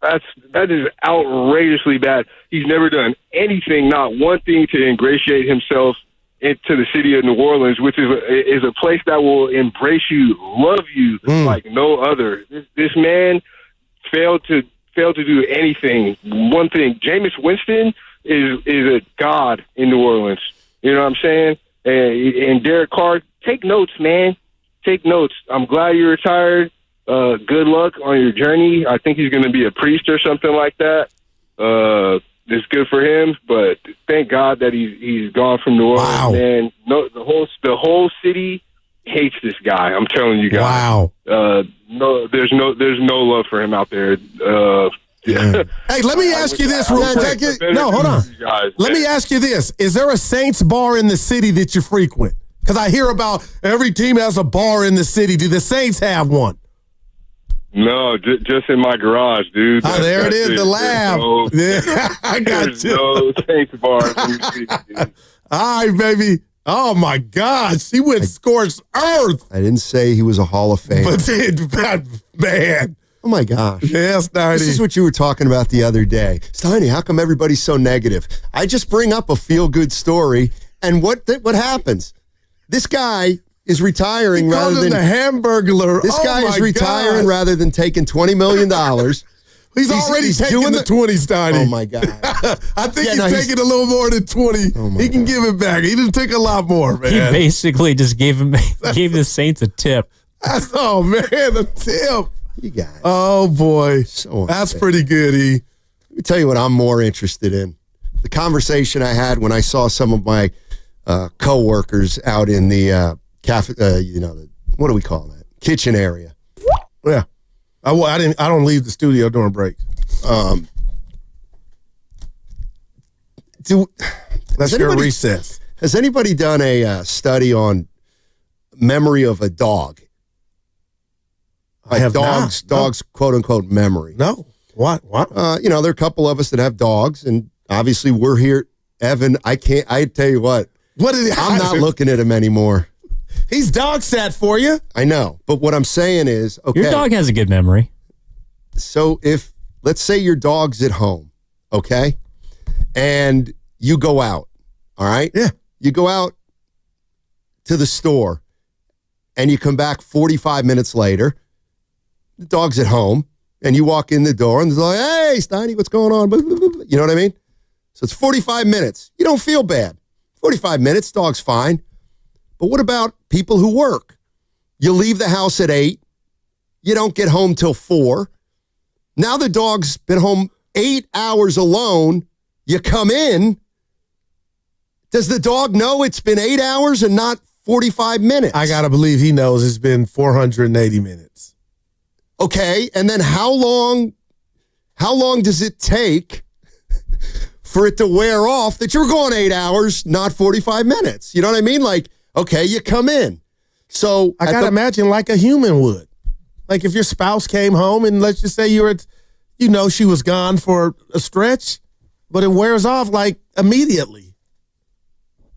That is outrageously bad. He's never done anything, not one thing, to ingratiate himself into the city of New Orleans, which is a place that will embrace you, love you like no other. This man failed to do anything. One thing, Jameis Winston is a god in New Orleans. You know what I'm saying? And Derek Carr, take notes, man. Take notes. I'm glad you're retired. Good luck on your journey. I think he's going to be a priest or something like that. It's good for him, but thank God that he's gone from New Orleans.
Wow.
Man, no, the whole city hates this guy. I'm telling you guys.
Wow.
No, there's no love for him out there.
Hey, let me ask you this real quick. No, hold on. Let me ask you this. Is there a Saints bar in the city that you frequent? Because I hear about every team has a bar in the city. Do the Saints have one?
No, just in my garage, dude.
There it is, the lab. I got you.
No Saints bars in the city, dude.
All right, baby. Oh, my gosh. He went scorched earth.
I didn't say he was a Hall of Famer.
But, man.
Oh, my gosh.
Yeah, Steiny.
This is what you were talking about the other day. Steiny, how come everybody's so negative? I just bring up a feel-good story, and what happens? This guy is retiring rather than
the Hamburglar.
This guy is retiring rather than taking $20 million.
He's already taking the 20, Steiny.
Oh, my God.
I think he's taking a little more than 20. He can give it back. He didn't take a lot more, man.
He basically just gave the Saints a tip.
Oh, man, a tip.
You guys.
Oh, boy.
So
that's pretty good, E.
Let me tell you what I'm more interested in. The conversation I had when I saw some of my co-workers out in the cafe, what do we call that? Kitchen area.
Yeah. I don't leave the studio during breaks. That's your recess.
Has anybody done a study on memory of a dog?
I have
dogs, quote unquote memory.
No. What?
There are a couple of us that have dogs, and obviously we're here. Evan, I tell you what. I'm not looking at him anymore.
He's dog sat for you.
I know. But what I'm saying is, okay.
Your dog has a good memory.
So let's say your dog's at home, okay? And you go out, all right?
Yeah.
You go out to the store and you come back 45 minutes later. The dog's at home and you walk in the door and it's like, hey, Steiny, what's going on? You know what I mean? So it's 45 minutes. You don't feel bad. 45 minutes, dog's fine. But what about people who work? You leave the house at 8. You don't get home till 4. Now the dog's been home 8 hours alone. You come in. Does the dog know it's been 8 hours and not 45 minutes.
I got to believe he knows it's been 480 minutes.
Okay, and then how long does it take for it to wear off that you're going 8 hours, not 45 minutes? You know what I mean? Like, okay, you come in. So
I got to imagine like a human would. Like if your spouse came home and let's just say she was gone for a stretch, but it wears off like immediately.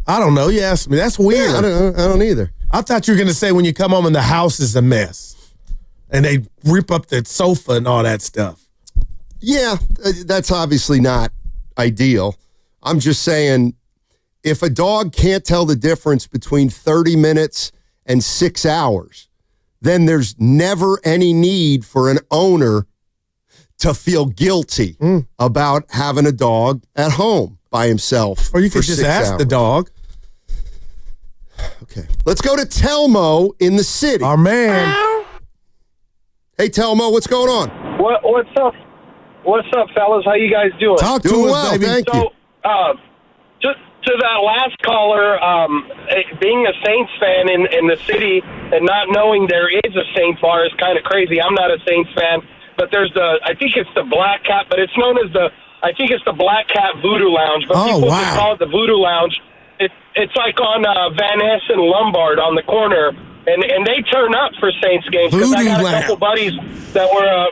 I don't know. You asked me. That's weird.
Yeah, I don't either.
I thought you were going to say when you come home and the house is a mess and they rip up the sofa and all that stuff.
Yeah, that's obviously not ideal. I'm just saying if a dog can't tell the difference between 30 minutes and 6 hours, then there's never any need for an owner to feel guilty about having a dog at home by himself.
Or you could just ask the dog.
Okay. Let's go to Telmo in the city.
Our man.
Hey, Telmo, what's going on?
What's up? What's up, fellas? How you guys doing?
Talk to us, baby.
Thank you.
Just to that last caller, being a Saints fan in the city and not knowing there is a Saints bar is kind of crazy. I'm not a Saints fan, but I think it's the Black Cat, but it's known as the Black Cat Voodoo Lounge, but people just call it the Voodoo Lounge. It's like on Van Ness and Lombard on the corner, and they turn up for Saints games because I got a couple buddies that were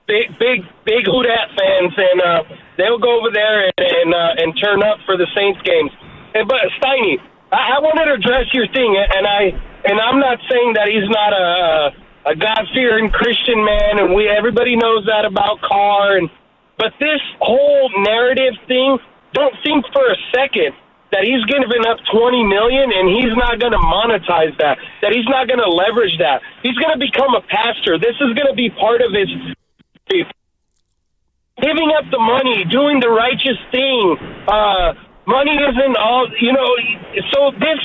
big Houdat fans, and they'll go over there and turn up for the Saints games. But Steiny, I wanted to address your thing, and I'm not saying that he's not a God-fearing Christian man, and everybody knows that about Carr, but this whole narrative thing, don't think for a second that he's giving up $20 million and he's not going to monetize that he's not going to leverage that. He's going to become a pastor. This is going to be part of his giving up the money, doing the righteous thing. Money isn't all, so this,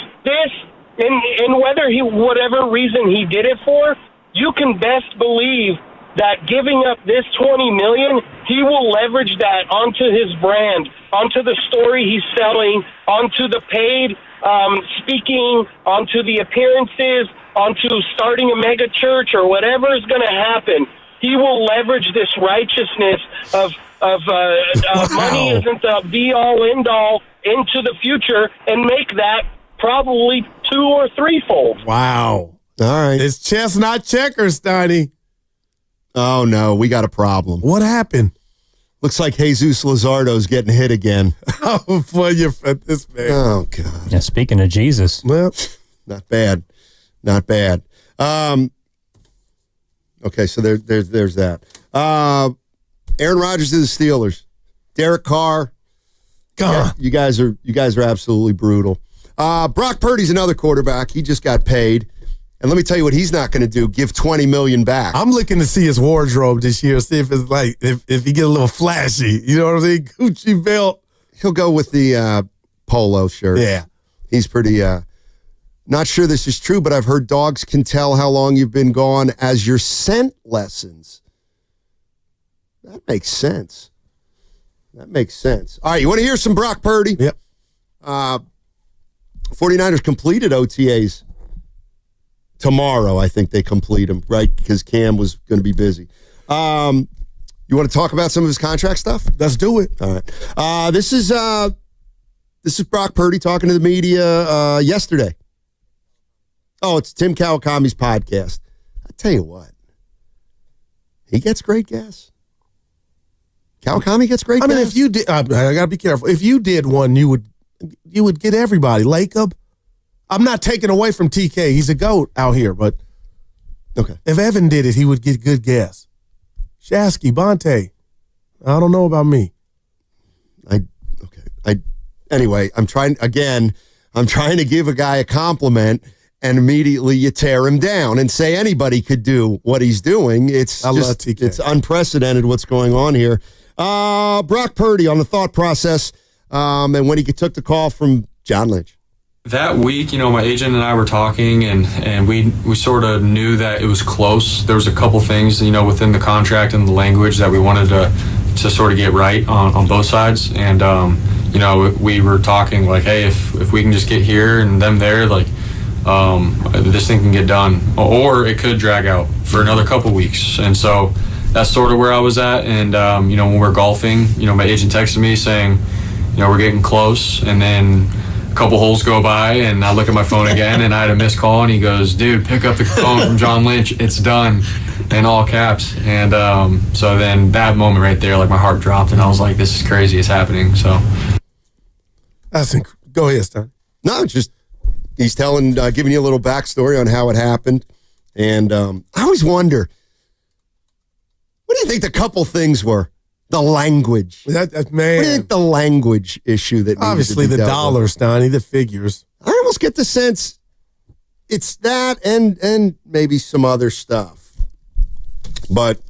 and whether whatever reason he did it for, you can best believe that giving up this $20 million, he will leverage that onto his brand, onto the story he's selling, onto the paid speaking, onto the appearances, onto starting a mega church or whatever is going to happen. He will leverage this righteousness of money isn't the be-all, end-all into the future and make that probably 2 or 3-fold.
Wow.
All right.
It's chess, not checkers, Steiny.
Oh, no, we got a problem.
What happened?
Looks like Jesus Luzardo's getting hit again.
Oh, boy, you're this man.
Oh, God.
Yeah, speaking of Jesus.
Well,
not bad. Not bad. Okay, so there's that. Aaron Rodgers to the Steelers. Derek Carr.
God.
You guys are absolutely brutal. Brock Purdy's another quarterback. He just got paid. And let me tell you what he's not going to do, give $20 million back.
I'm looking to see his wardrobe this year, see if it's like, if he get a little flashy. You know what I'm saying? Gucci belt.
He'll go with the polo shirt.
Yeah.
He's pretty, not sure this is true, but I've heard dogs can tell how long you've been gone as your scent lessens. That makes sense. All right, you want to hear some Brock Purdy?
Yep.
49ers completed OTAs. Tomorrow, I think they complete them, right? Because Cam was going to be busy. You want to talk about some of his contract stuff?
Let's do it.
All right. This is Brock Purdy talking to the media yesterday. Oh, it's Tim Kawakami's podcast. I tell you what, he gets great gas. Kawakami gets great gas.
I mean, if you did, I got to be careful. If you did one, you would get everybody. Lacob. I'm not taking away from TK. He's a GOAT out here, but
okay.
If Evan did it, he would get good gas. Shasky, Bonte. I don't know about me.
Anyway, I'm trying to give a guy a compliment and immediately you tear him down and say anybody could do what he's doing.
I love TK.
It's unprecedented what's going on here. Brock Purdy on the thought process and when he took the call from John Lynch.
That week, my agent and I were talking, and we sort of knew that it was close. There was a couple things, within the contract and the language that we wanted to sort of get right on both sides. And, we were talking like, hey, if we can just get here and them there, like, this thing can get done, or it could drag out for another couple weeks. And so that's sort of where I was at. And, when we're golfing, my agent texted me saying, we're getting close. And then a couple holes go by, and I look at my phone again, and I had a missed call, and he goes, dude, pick up the phone from John Lynch. It's done, in all caps. And so then that moment right there, like my heart dropped, and I was like, this is crazy. It's happening. So
go ahead, Stan.
No, just he's giving you a little backstory on how it happened. And I always wonder, what do you think the couple things were? The language.
Man.
What do you think the language issue that
obviously the dollars, Donnie, the figures.
I almost get the sense it's that and maybe some other stuff. But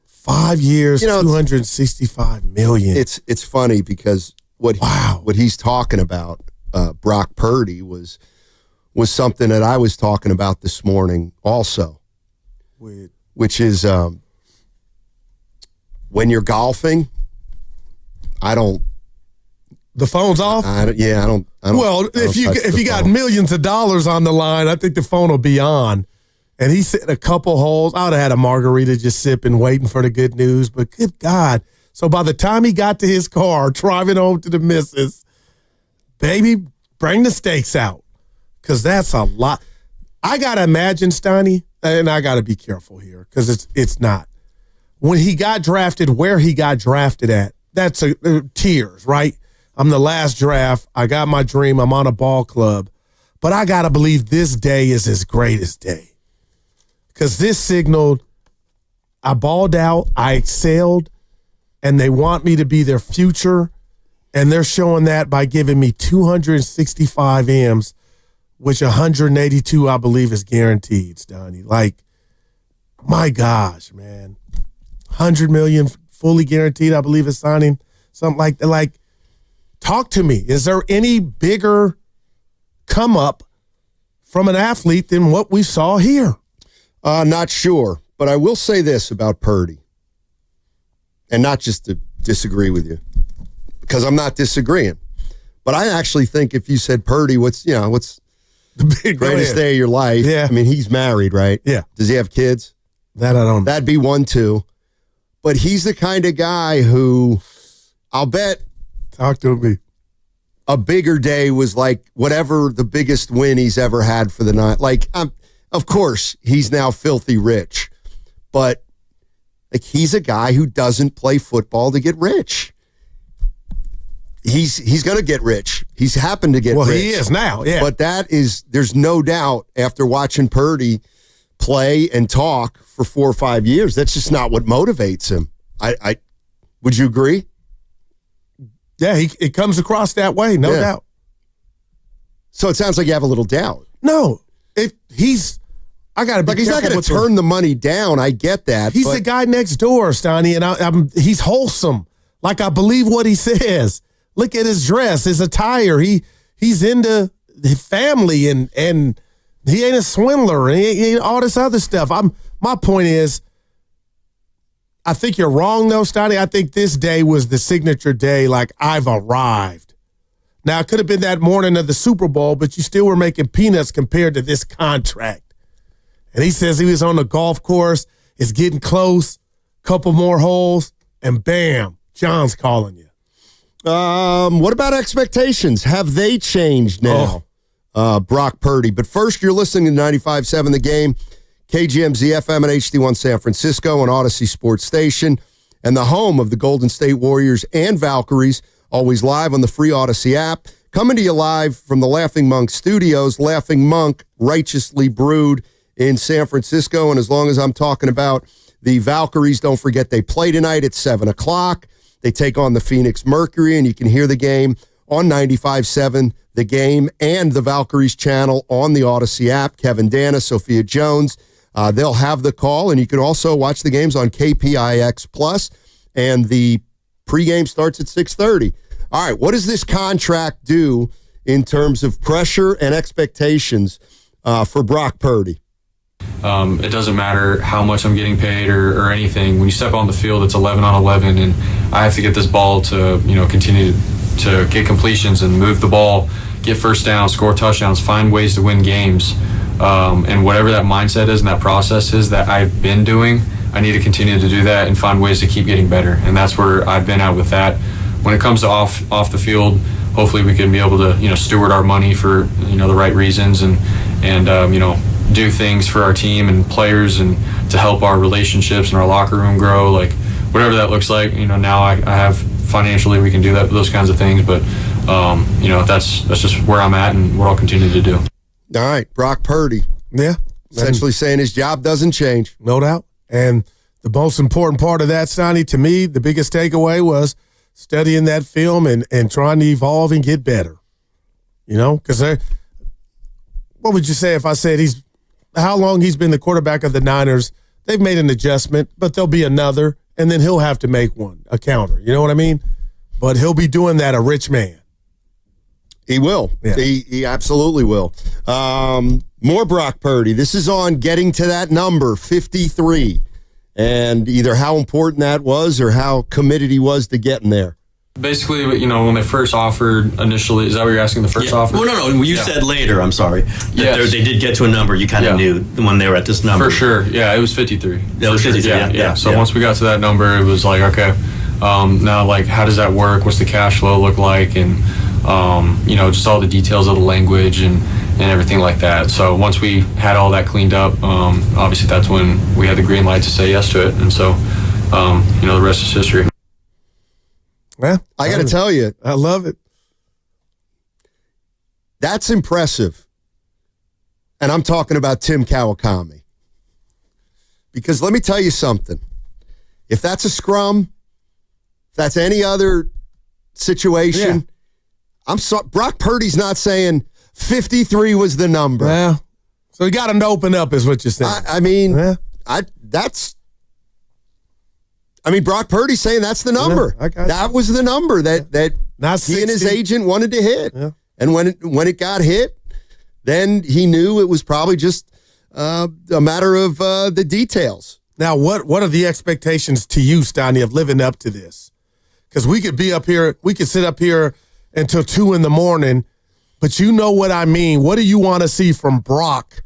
5 years, $265 million.
It's funny because what he's talking about, Brock Purdy, was something that I was talking about this morning also, which is when you're golfing,
the phone's off?
I don't.
Well, if you got millions of dollars on the line, I think the phone will be on. And he said a couple holes. I would have had a margarita just sipping, waiting for the good news. But good God. So by the time he got to his car, driving home to the missus, baby, bring the steaks out. Because that's a lot. I got to imagine, Steiny, and I got to be careful here because it's not. When he got drafted, where he got drafted at, that's tears, right? I'm the last draft. I got my dream. I'm on a ball club. But I got to believe this day is his greatest day. Because this signaled I balled out, I excelled, and they want me to be their future. And they're showing that by giving me 265 M's, which 182, I believe, is guaranteed, Stoney. Like, my gosh, man. 100 million fully guaranteed, I believe, is signing. Something like that. Like, talk to me. Is there any bigger come up from an athlete than what we saw here?
Not sure, but I will say this about Purdy, and not just to disagree with you, because I'm not disagreeing, but I actually think if you said Purdy, what's the greatest day of your life?
Yeah.
I mean, he's married, right?
Yeah.
Does he have kids?
That I don't know.
That'd be one, too. But he's the kind of guy who I'll bet.
Talk to me.
A bigger day was like whatever the biggest win he's ever had for the night. Like, of course, he's now filthy rich, but like he's a guy who doesn't play football to get rich. He's going to get rich. He's happened to get rich.
Well, he is now, yeah.
But there's no doubt after watching Purdy play and talk for 4 or 5 years, that's just not what motivates him. Would you agree?
Yeah, it comes across that way, no doubt.
So it sounds like you have a little doubt.
No, I got to be
like he's not going to turn the money down. I get that.
He's the guy next door, Stoney, and he's wholesome. Like I believe what he says. Look at his dress, his attire. He's into his family and he ain't a swindler and he ain't all this other stuff. My point is, I think you're wrong though, Stoney. I think this day was the signature day. Like I've arrived. Now it could have been that morning of the Super Bowl, but you still were making peanuts compared to this contract. And he says he was on the golf course, it's getting close, couple more holes, and bam, John's calling you.
What about expectations? Have they changed now? Brock Purdy. But first, you're listening to 95.7 The Game, KGMZ FM and HD1 San Francisco and Odyssey Sports Station, and the home of the Golden State Warriors and Valkyries, always live on the free Odyssey app. Coming to you live from the Laughing Monk Studios, Laughing Monk, righteously brewed in San Francisco. And as long as I'm talking about the Valkyries, don't forget they play tonight at 7 o'clock. They take on the Phoenix Mercury, and you can hear the game on 95.7 The Game and the Valkyries channel on the Odyssey app. Kevin Dana, Sophia Jones, they'll have the call, and you can also watch the games on KPIX+, and the pregame starts at 6:30. All right, what does this contract do in terms of pressure and expectations for Brock Purdy?
It doesn't matter how much I'm getting paid or anything. When you step on the field, it's 11 on 11, and I have to get this ball to continue to get completions and move the ball get first downs, score touchdowns, find ways to win games. And whatever that mindset is and that process is that I've been doing, I need to continue to do that and find ways to keep getting better. And that's where I've been at with that. When it comes to off the field, hopefully we can be able to, steward our money for, the right reasons and do things for our team and players and to help our relationships and our locker room grow, like whatever that looks like. Now I have financially we can do those kinds of things, but that's just where I'm at and what I'll continue to do.
All right, Brock Purdy.
Yeah.
Essentially saying his job doesn't change.
No doubt. And the most important part of that, Sonny, to me, the biggest takeaway was studying that film and trying to evolve and get better. Because what would you say if I said how long he's been the quarterback of the Niners? They've made an adjustment, but there'll be another, and then he'll have to make one, a counter. You know what I mean? But he'll be doing that, a rich man.
He will. Yeah. He absolutely will. More Brock Purdy. This is on getting to that number, 53, and either how important that was or how committed he was to getting there.
Basically, when they first offered initially, is that what you're asking, the first offer?
Well, no. You said later, I'm sorry.
Yes.
They did get to a number. You kind of knew when they were at this number.
For sure. Yeah, it was 53.
It was 53, yeah.
So once we got to that number, it was like, okay, now, how does that work? What's the cash flow look like? And, just all the details of the language and everything like that. So once we had all that cleaned up, obviously that's when we had the green light to say yes to it. And so, the rest is history.
Well,
I got to tell you,
I love it.
That's impressive. And I'm talking about Tim Kawakami. Because let me tell you something. If that's a scrum, if that's any other situation, I'm sorry, Brock Purdy's not saying 53 was the number.
Yeah. So you got to open up is what you're saying.
Brock Purdy's saying that's the number.
Yeah,
that was the number that he and his agent wanted to hit.
Yeah.
And when it got hit, then he knew it was probably just a matter of the details.
Now, what are the expectations to you, Stoney, of living up to this? Because we could sit up here until 2 a.m, but you know what I mean. What do you want to see from Brock?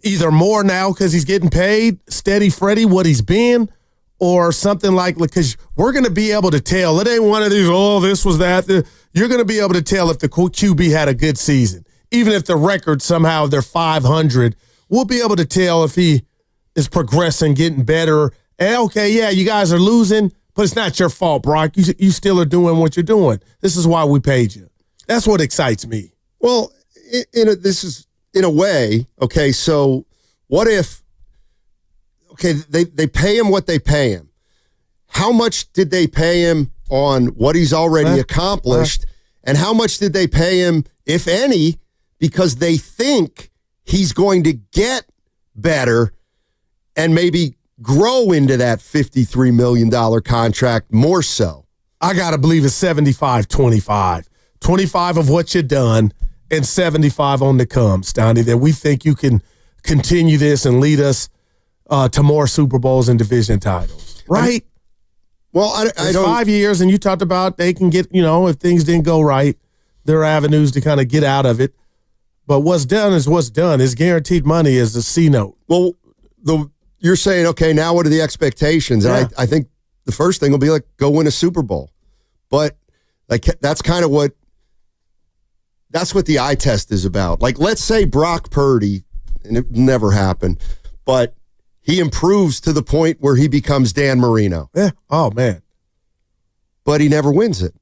Either more now because he's getting paid, steady Freddie, what he's been, or something because we're going to be able to tell. It ain't one of these, this was that. You're going to be able to tell if the QB had a good season. Even if the record somehow they're 500, we'll be able to tell if he is progressing, getting better. And okay, yeah, you guys are losing, but it's not your fault, Brock. You still are doing what you're doing. This is why we paid you. That's what excites me.
Well, this is in a way, okay, so what if, they pay him what they pay him. How much did they pay him on what he's already accomplished? And how much did they pay him, if any, because they think he's going to get better and maybe grow into that $53 million contract more so?
I got to believe it's 75-25. 25 of what you've done and 75 on the come, Stoney, that we think you can continue this and lead us to more Super Bowls and division titles. Right?
I don't.
5 years, and you talked about they can get, if things didn't go right, there are avenues to kind of get out of it. But what's done is what's done. His guaranteed money is a C note.
Well, you're saying, okay, now what are the expectations? And I think the first thing will be go win a Super Bowl. But that's kind of what the eye test is about. Let's say Brock Purdy, and it never happened, but he improves to the point where he becomes Dan Marino.
Yeah. Oh, man.
But he never wins it.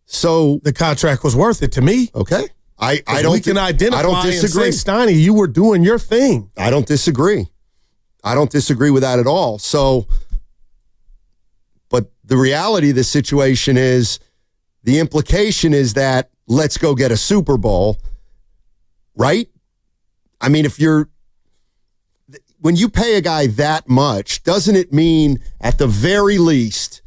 So
the contract was worth it to me.
Okay. I
can identify
I don't disagree.
And say, Stoney, you were doing your thing.
I don't disagree. With that at all. So, but the reality of the situation is, the implication is that let's go get a Super Bowl, right? I mean, when you pay a guy that much, doesn't it mean at the very least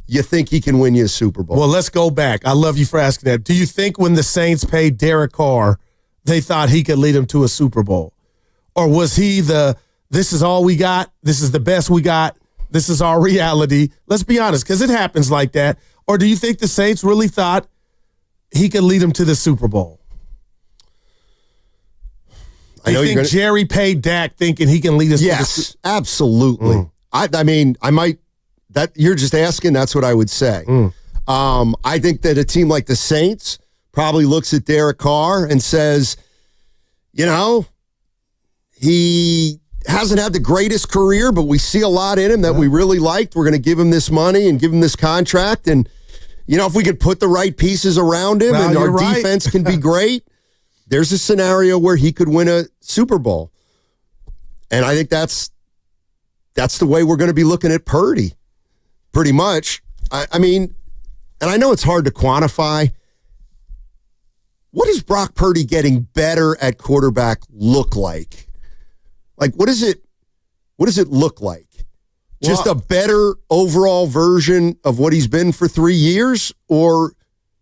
you think he can win you a Super Bowl?
Well, let's go back. I love you for asking that. Do you think when the Saints paid Derek Carr, they thought he could lead them to a Super Bowl? Or was he this is all we got, this is the best we got, this is our reality? Let's be honest, because it happens like that. Or do you think the Saints really thought he could lead them to the Super Bowl. I think Jerry paid Dak thinking he can lead us to the Super Bowl.
Yes, absolutely. I mean, I might, that you're just asking, that's what I would say. I think that a team like the Saints probably looks at Derek Carr and says, you know, he hasn't had the greatest career, but we see a lot in him that we really liked. We're going to give him this money and give him this contract. And, you know, if we could put the right pieces around him and our defense can be great, there's a scenario where he could win a Super Bowl. And I think that's the way we're going to be looking at Purdy, pretty much. I mean, and I know it's hard to quantify. What does Brock Purdy getting better at quarterback look like? Like, what does it look like? Just a better overall version of what he's been for 3 years, or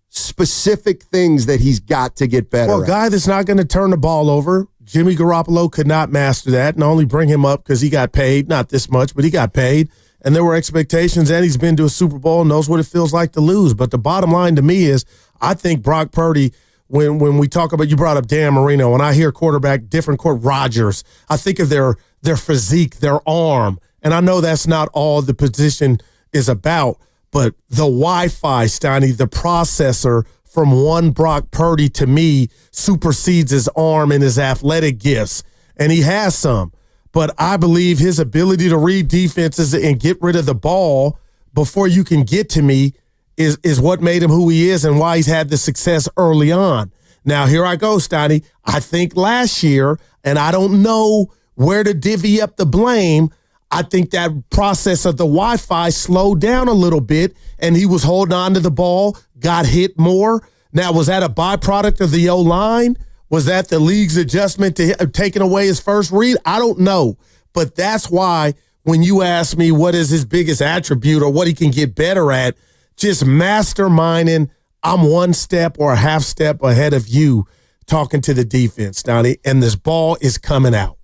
specific things that he's got to get better
Well, a guy that's not going to turn the ball over, Jimmy Garoppolo could not master that and only bring him up because he got paid, not this much, but he got paid. And there were expectations, and he's been to a Super Bowl and knows what it feels like to lose. But the bottom line to me is I think Brock Purdy, when we talk about, you brought up Dan Marino, when I hear quarterback, Rodgers, I think of their physique, their arm. And I know that's not all the position is about, but the Wi-Fi, Steiny, the processor from one Brock Purdy to me supersedes his arm and his athletic gifts. And he has some. But I believe his ability to read defenses and get rid of the ball before you can get to me is what made him who he is and why he's had the success early on. Now, here I go, Steiny. I think last year, and I don't know where to divvy up the blame, I think that process of the Wi-Fi slowed down a little bit, and he was holding on to the ball, got hit more. Now, was that a byproduct of the O-line? Was that the league's adjustment to taking away his first read? I don't know. But that's why when you ask me what is his biggest attribute or what he can get better at, just masterminding, I'm one step or a half step ahead of you talking to the defense, Donnie, and this ball is coming out.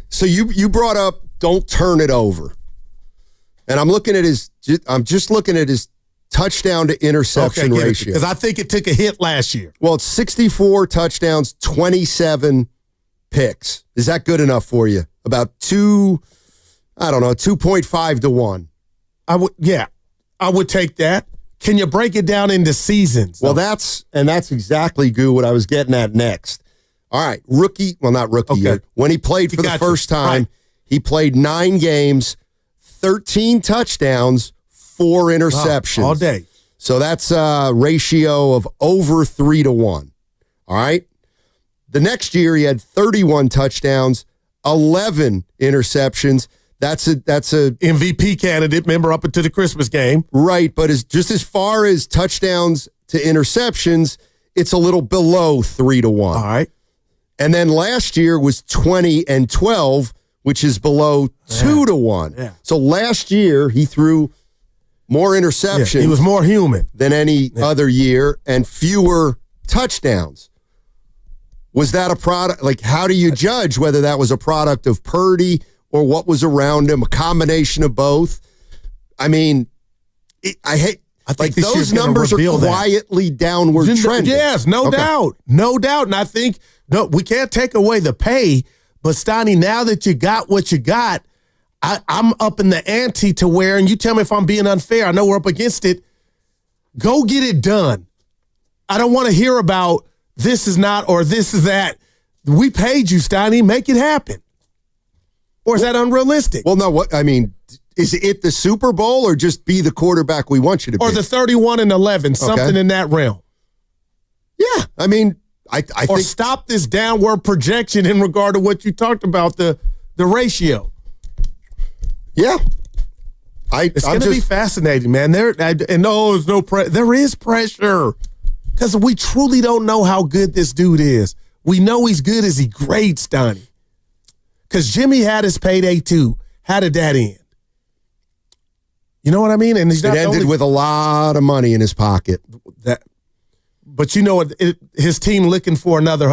So you brought up don't turn it over. And I'm just looking at his touchdown to interception ratio.
Because I think it took a hit last year.
Well, it's 64 touchdowns, 27 picks. Is that good enough for you? About 2.5 to 1.
I would take that. Can you break it down into seasons?
Well, that's exactly, Goo, what I was getting at next. All right, not rookie year. When he played for the first time, he played 9 games, 13 touchdowns, 4 interceptions.
All day.
So that's a ratio of over 3 to 1. All right? The next year, he had 31 touchdowns, 11 interceptions. That's a
MVP candidate, member up until the Christmas game.
Right, but as far as touchdowns to interceptions, it's a little below 3 to 1.
All right.
And then last year was 20 and 12, which is below 2 to 1.
Yeah.
So last year he threw more interceptions.
Yeah, he was more human
than any other year and fewer touchdowns. Was that a product? Like, how do you judge whether that was a product of Purdy or what was around him? A combination of both. I mean, I think those numbers are quietly downward trending.
Yes, no doubt. No doubt. And I think, we can't take away the pay, but Steiny, now that you got what you got, I'm up in the ante to where, and you tell me if I'm being unfair, I know we're up against it, go get it done. I don't want to hear about this is not or this is that. We paid you, Steiny, make it happen. Or is that unrealistic?
Well, no, is it the Super Bowl or just be the quarterback we want you to be?
Or the 31-11, something in that realm.
Yeah, I mean, I
or
think
stop this downward projection in regard to what you talked about, the ratio.
Yeah.
It's going to be fascinating, man. There's no pressure. There is pressure because we truly don't know how good this dude is. We know he's good. Is he great, Stoney? Because Jimmy had his payday too. How did that end? You know what I mean? And he's not
it ended with a lot of money in his pocket.
But you know what? His team looking for another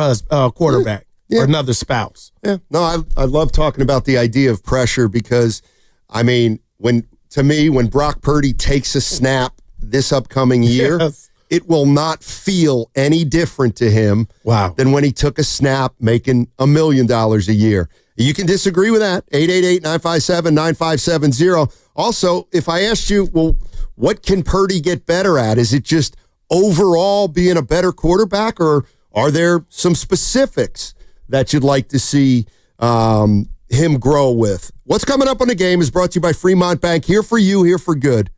quarterback or another spouse.
Yeah. No, I love talking about the idea of pressure because, I mean, when Brock Purdy takes a snap this upcoming year, it will not feel any different to him than when he took a snap making $1 million a year. You can disagree with that. 888-957-9570. Also, if I asked you, well, what can Purdy get better at? Is it just overall being a better quarterback, or are there some specifics that you'd like to see him grow with? What's coming up on the game is brought to you by Fremont Bank. Here for you, here for good.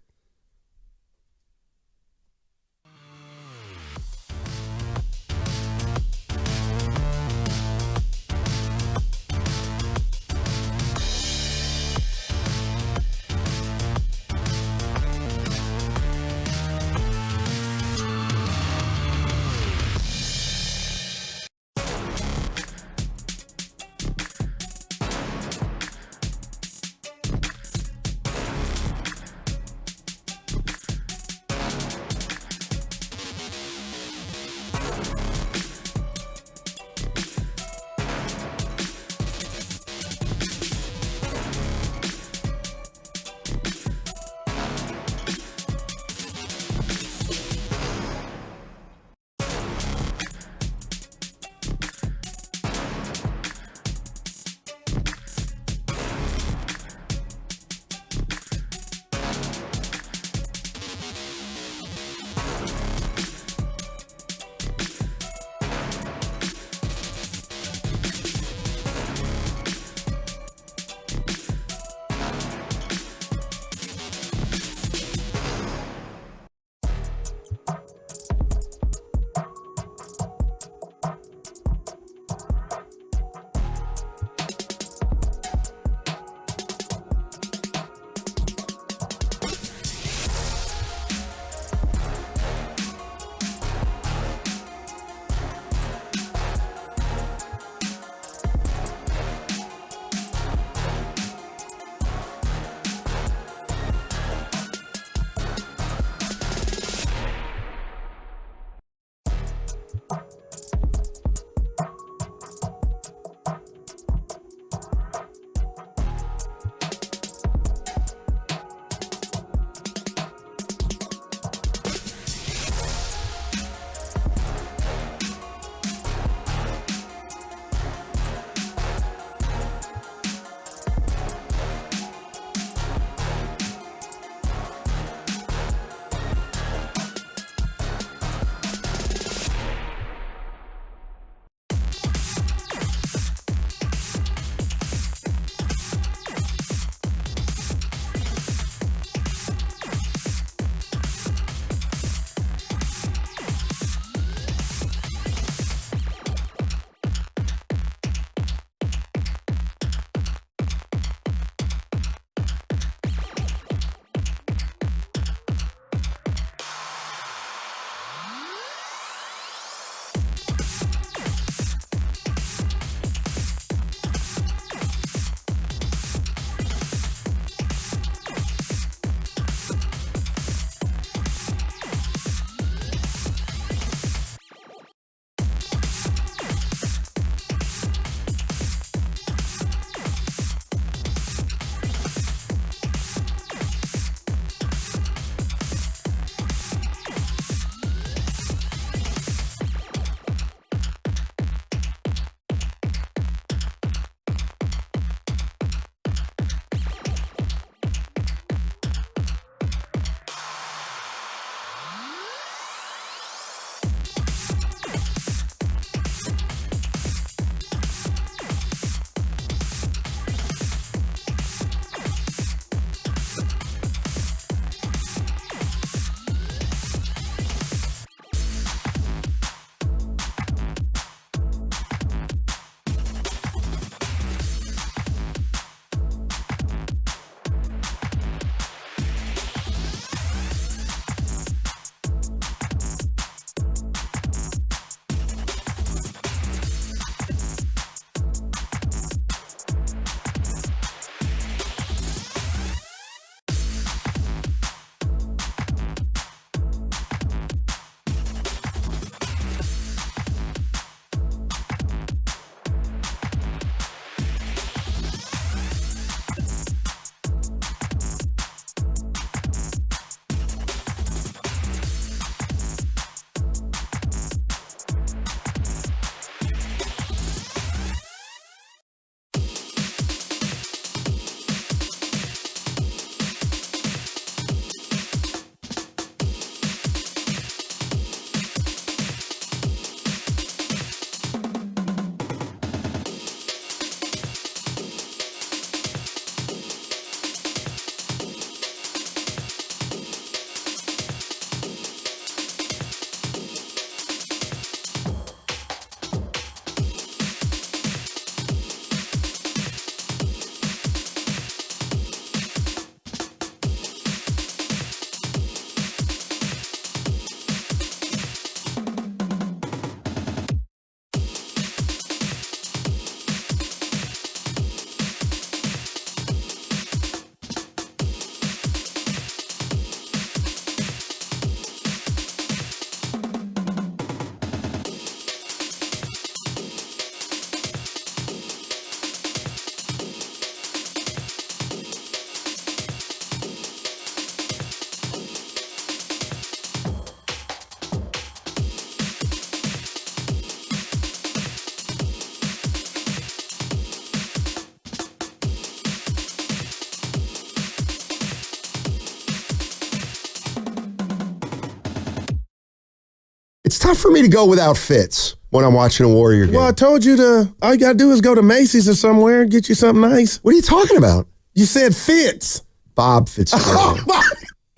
It's tough for me to go without Fitz when I'm watching a Warrior game.
Well, I told you all you got to do is go to Macy's or somewhere and get you something nice.
What are you talking about?
You said Fitz.
Bob Fitzgerald.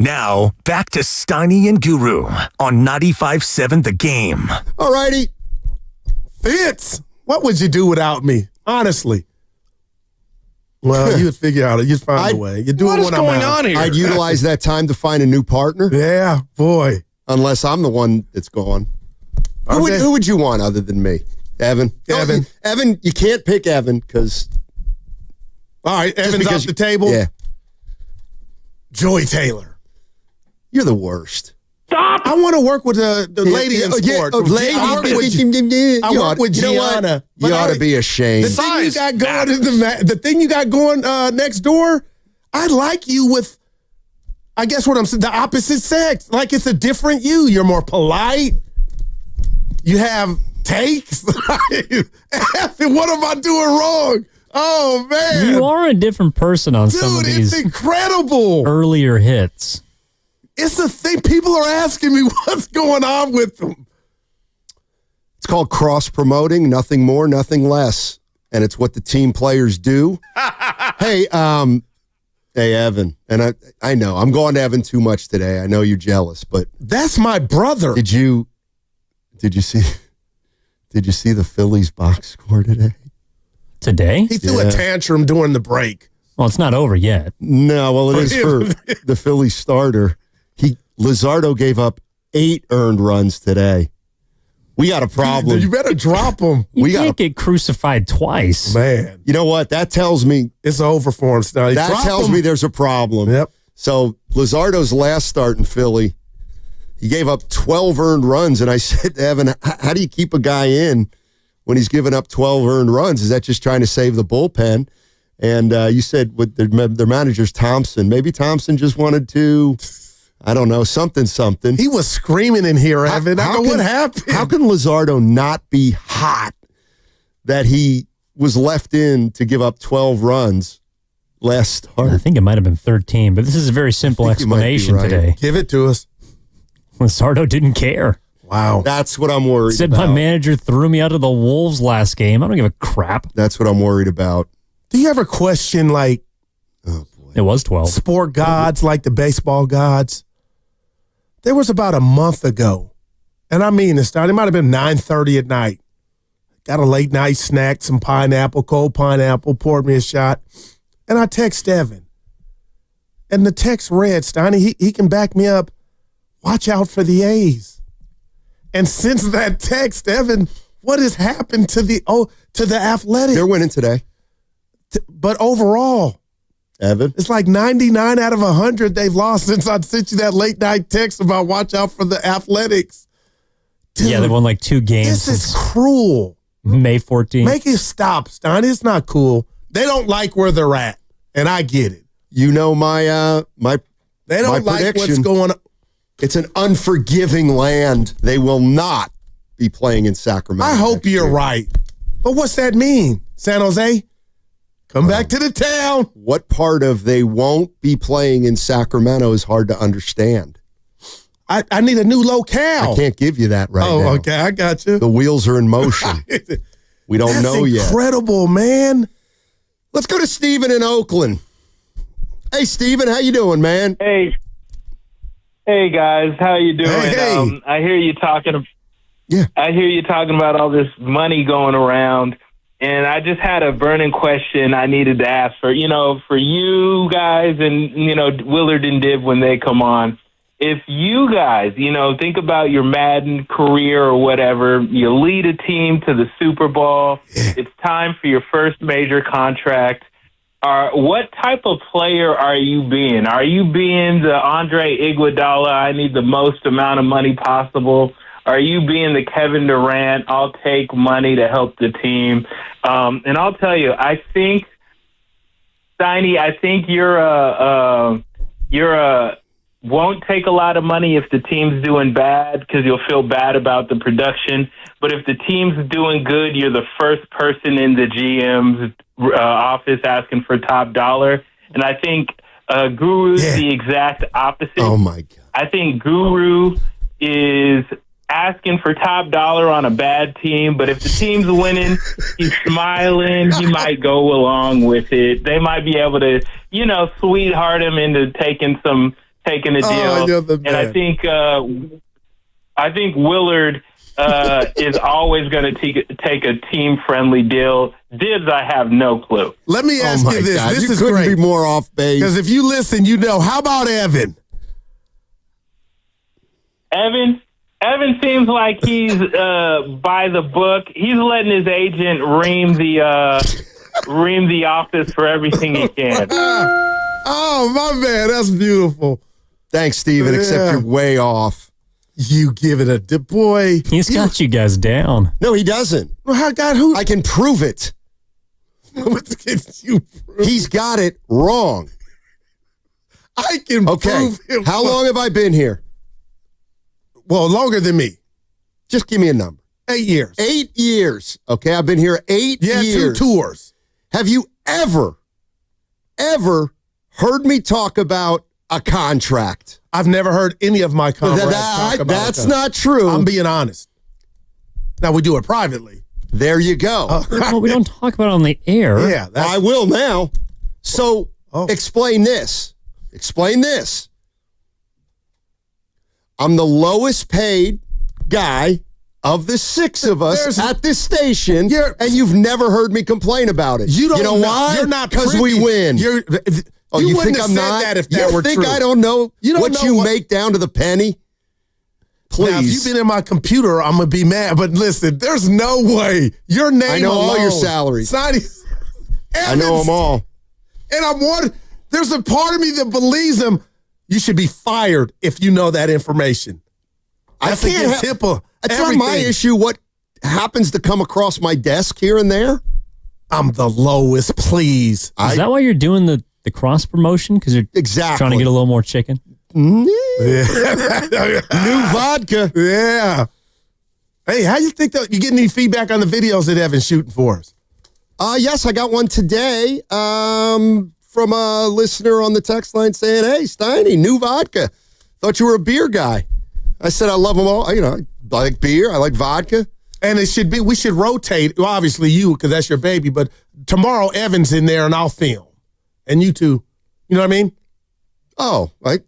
Now, back to Steiny and Guru on 95.7 The Game.
All righty.
Fitz, what would you do without me? Honestly. Well, you'd figure out it. You'd find a way. You do
What
it
is
when
going
I'm out.
on here?
I'd utilize that time to find a new partner.
Yeah, boy.
Unless I'm the one that's gone. Who would you want other than me? Evan?
Evan.
Evan, you can't pick Evan because...
All right, Evan's off the table.
Yeah.
Joy Taylor.
You're the worst.
Stop! I want to work with the lady in sports. I work with Gianna.
You ought to be ashamed.
The thing you got going the thing you got going next door, I like you with, I guess what I'm saying, the opposite sex. Like it's a different you. You're more polite. You have takes. What am I doing wrong? Oh, man.
You are a different person on some of these
it's incredible.
earlier hits.
It's a thing. People are asking me what's going on with them.
It's called cross-promoting, nothing more, nothing less. And it's what the team players do. Hey, Evan, and I know, I'm going to Evan too much today. I know you're jealous, but...
That's my brother.
Did you see the Phillies box score today?
Today?
He threw a tantrum during the break.
Well, it's not over yet.
No, well, it is for the Phillies starter. Luzardo gave up 8 earned runs today. We got a problem.
You better drop him.
You can't get crucified twice.
Man.
You know what? That tells me...
It's over for him, Stoney.
That tells me there's a problem.
Yep.
So Luzardo's last start in Philly, he gave up 12 earned runs, and I said to Evan, how do you keep a guy in when he's giving up 12 earned runs? Is that just trying to save the bullpen? And you said with their manager's Thompson. Maybe Thompson just wanted to... I don't know, something.
He was screaming in here, Evan. What happened?
How can Luzardo not be hot that he was left in to give up 12 runs last start?
I think it might have been 13, but this is a very simple explanation today.
Give it to us.
Luzardo didn't care.
Wow.
That's what I'm worried
Said
about.
My manager threw me out of the Wolves last game. I don't give a crap.
That's what I'm worried about.
Do you ever question, like,
it was 12.
Sport gods, like the baseball gods? There was about a month ago, and I mean this, it might have been 9:30 at night. Got a late night snack, some pineapple, cold pineapple, poured me a shot, and I text Evan. And the text read, Steiny, he can back me up, watch out for the A's. And since that text, Evan, what has happened to the Athletics?
They're winning today.
But overall,
Evan,
it's like 99 out of 100 they've lost since I sent you that late night text about watch out for the Athletics. Dude,
yeah, they've won like 2 games.
This is cruel.
May 14th.
Make it stop, Stein. It's not cool. They don't like where they're at, and I get it.
You know my
they don't like
prediction.
What's going on.
It's an unforgiving land. They will not be playing in Sacramento.
I hope you're right. But what's that mean? San Jose? Come back to the town.
What part of they won't be playing in Sacramento is hard to understand.
I need a new locale.
I can't give you that right now.
Oh, okay. I got you.
The wheels are in motion. We don't know yet.
That's incredible, man.
Let's go to Steven in Oakland. Hey, Steven, how you doing, man?
Hey guys, how you doing?
Hey.
I hear you talking.
Yeah.
I hear you talking about all this money going around, and I just had a burning question I needed to ask for you guys and Willard and Dib when they come on. If you guys, think about your Madden career or whatever, you lead a team to the Super Bowl. It's time for your first major contract. What type of player are you being? Are you being the Andre Iguodala, I need the most amount of money possible? Are you being the Kevin Durant, I'll take money to help the team? And I'll tell you, I think, Steiny, you're won't take a lot of money if the team's doing bad because you'll feel bad about the production. But if the team's doing good, you're the first person in the GM's office asking for top dollar. And I think Guru's the exact opposite.
Oh, my God.
I think Guru is asking for top dollar on a bad team, but if the team's winning, he's smiling. He might go along with it. They might be able to, sweetheart him into taking a deal. And I think Willard is always going to take a team-friendly deal. Dibs, I have no clue.
Let me ask you this.
God,
this
you
is
couldn't
great.
be more off base.
Because if you listen, how about Evan?
Evan seems like he's by the book. He's letting his agent ream the office for everything he can.
Oh, my man, that's beautiful.
Thanks, Steven, except you're way off.
You give it a boy.
He's got you guys down.
No, he doesn't.
Well, who?
I can prove it. He's got it wrong.
I can prove him.
How long have I been here?
Well, longer than me.
Just give me a number.
8 years.
8 years. Okay, I've been here 8 years.
Yeah, 2 tours.
Have you ever heard me talk about a contract?
I've never heard any of my comrades talk about
that's not true.
I'm being honest. Now, we do it privately.
There you go.
Well, we don't talk about it on the air.
Yeah.
I will now. So, explain this. Explain this. I'm the lowest paid guy of the 6 of us at this station, and you've never heard me complain about it. You know why?
You're not
because we win.
You
think I'm not?
That if that were
think
true.
I don't know what you make down to the penny? Please.
Now, if you've been in my computer, I'm going to be mad. But listen, there's no way. Your name
I know
alone,
all your salaries. I know them all.
And there's a part of me that believes him. You should be fired if you know that information. That's against HIPAA.
It's not my issue what happens to come across my desk here and there.
I'm the lowest, please.
Is that why you're doing the cross promotion? Because you're trying to get a little more chicken?
New vodka.
Yeah. Hey, how you think that you get any feedback on the videos that Evan's shooting for us?
Yes, I got one today from a listener on the text line saying, "Hey, Steiny, new vodka. Thought you were a beer guy." I said, "I love them all. I like beer. I like vodka."
And we should rotate. Well, obviously you, because that's your baby. But tomorrow, Evan's in there, and I'll film. And you two, you know what I mean?
Oh, right.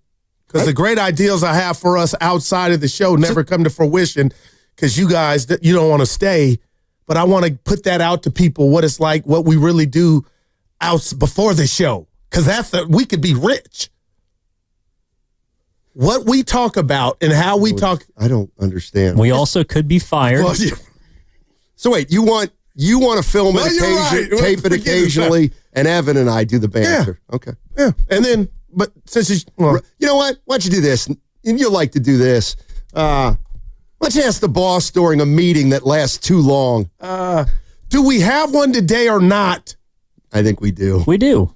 Because the great ideals I have for us outside of the show never come to fruition because you guys, you don't want to stay. But I want to put that out to people, what it's like, what we really do out before the show. Because we could be rich. What we talk about and how we talk.
I don't understand.
We also could be fired.
Well, yeah.
So wait, you want to film it, tape it occasionally, and Evan and I do the banter.
Yeah.
Okay.
Yeah. And then, but since it's,
you know what? Why don't you do this? You like to do this. Why don't you ask the boss during a meeting that lasts too long?
Do we have one today or not?
I think we do.
We do.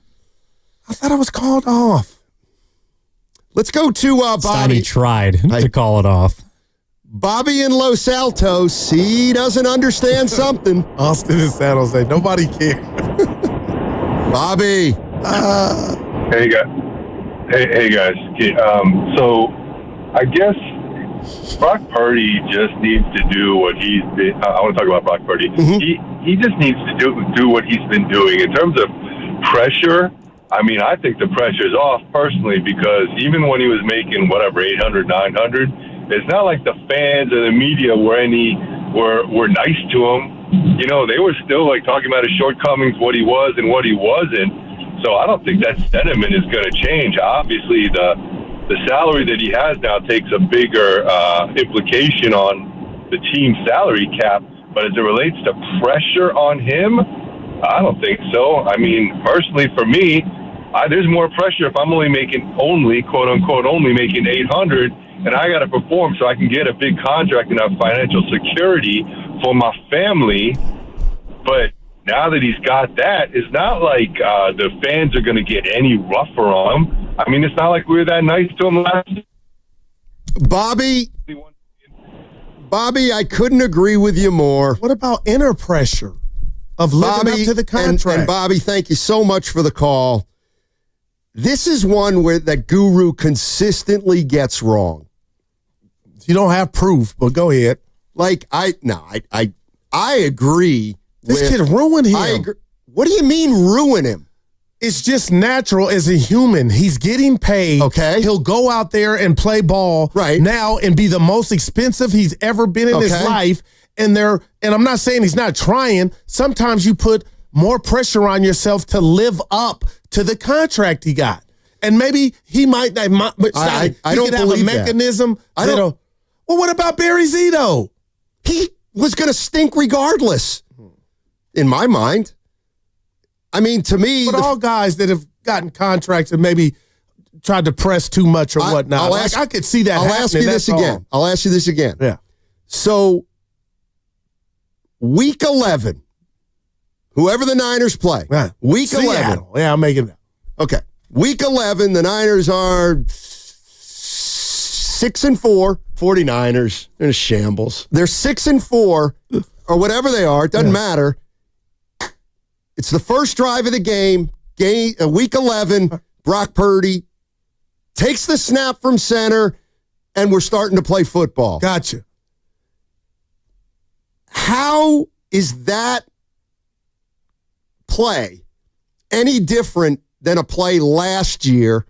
I thought I was called off.
Let's go to Bobby.
Steiny tried to call it off.
Bobby in Los Altos. He doesn't understand something.
Austin in San Jose. Nobody cares.
Bobby.
Hey guys. So I guess Brock Purdy just needs to do what he's been. I want to talk about Brock Purdy. Mm-hmm. He just needs to do what he's been doing in terms of pressure. I mean, I think the pressure's off personally because even when he was making whatever 800, 900, it's not like the fans or the media were nice to him. You know, they were still like talking about his shortcomings, what he was and what he wasn't. So I don't think that sentiment is going to change. Obviously, the salary that he has now takes a bigger implication on the team's salary cap. But as it relates to pressure on him, I don't think so. I mean, personally, for me, there's more pressure if I'm only quote unquote making 800, and I got to perform so I can get a big contract and have financial security for my family. But now that he's got that, it's not like the fans are going to get any rougher on him. I mean, it's not like we were that nice to him last year.
Bobby, I couldn't agree with you more.
What about inner pressure of living up to the contract?
And Bobby, thank you so much for the call. This is one where that Guru consistently gets wrong.
You don't have proof, but go ahead.
Like, I agree.
This kid ruined him.
I agree. What do you mean ruin him?
It's just natural as a human. He's getting paid.
Okay.
He'll go out there and play ball now and be the most expensive he's ever been in his life. And I'm not saying he's not trying. Sometimes you put more pressure on yourself to live up to the contract he got. And maybe he might not.
I
he
don't
could have a
believe
mechanism.
that.
Well, what about Barry Zito?
He was going to stink regardless, in my mind. I mean, to me,
but all guys that have gotten contracts and maybe tried to press too much or whatnot. I could see that.
I'll ask you this again. I'll ask you this again.
Yeah.
So, week 11, whoever the Niners play, week
Seattle.
11.
Yeah, I'm making that.
Okay. Week 11, the Niners are 6-4. 49ers, they're in shambles. They're 6-4, or whatever they are. It doesn't matter. It's the first drive of the game, week 11. Brock Purdy takes the snap from center, and we're starting to play football.
Gotcha.
How is that play any different than a play last year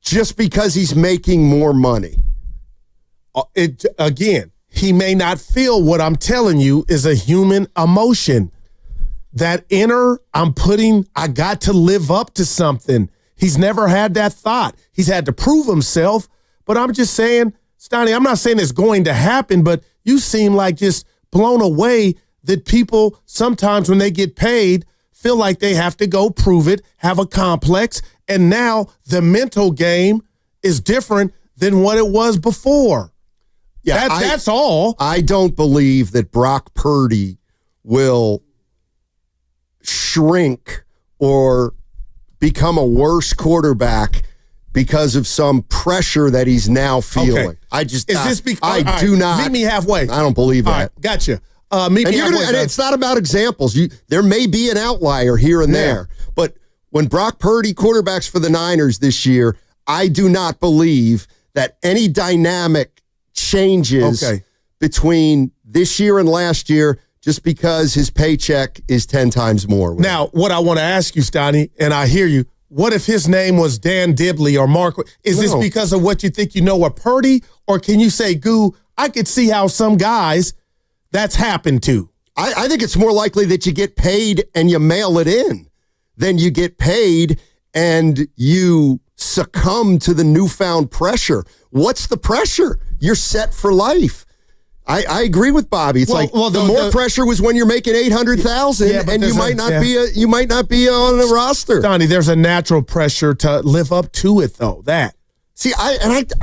just because he's making more money?
Again, he may not feel what I'm telling you is a human emotion. That inner, I got to live up to something. He's never had that thought. He's had to prove himself. But I'm just saying, Stoney, I'm not saying it's going to happen, but you seem like just blown away that people sometimes when they get paid feel like they have to go prove it, have a complex, and now the mental game is different than what it was before.
Yeah,
that's all.
I don't believe that Brock Purdy will shrink or become a worse quarterback because of some pressure that he's now feeling.
Okay.
I just
is this because
I do not.
Meet me halfway.
I don't believe that.
All right, gotcha. Meet me halfway.
And it's not about examples. There may be an outlier here and there, but when Brock Purdy quarterbacks for the Niners this year, I do not believe that any dynamic changes between this year and last year just because his paycheck is 10 times more.
Now, what I want to ask you, Stoney, and I hear you, what if his name was Dan Dibley or Mark? Is this because of what you think you know of Purdy? Or can you say, Goo, I could see how some guys that's happened to?
I think it's more likely that you get paid and you mail it in than you get paid and you succumb to the newfound pressure. What's the pressure? You're set for life. I agree with Bobby. It's the more pressure was when you're making $800,000 and you might not be on the roster.
Donnie, there's a natural pressure to live up to it though.
I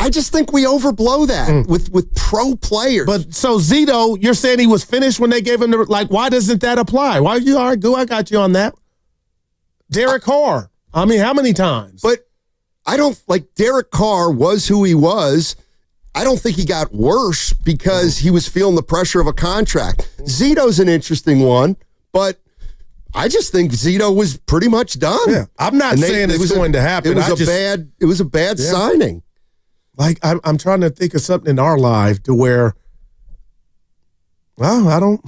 just think we overblow that with pro players.
But so Zito, you're saying he was finished when they gave him why doesn't that apply? Why you all right, Goo? I got you on that. Derek Carr. I mean, how many times?
But I don't Derek Carr was who he was. I don't think he got worse because he was feeling the pressure of a contract. Zito's an interesting one, but I just think Zito was pretty much done.
Yeah. I'm not saying it's going to happen.
It was a bad signing.
I'm trying to think of something in our life to where, I don't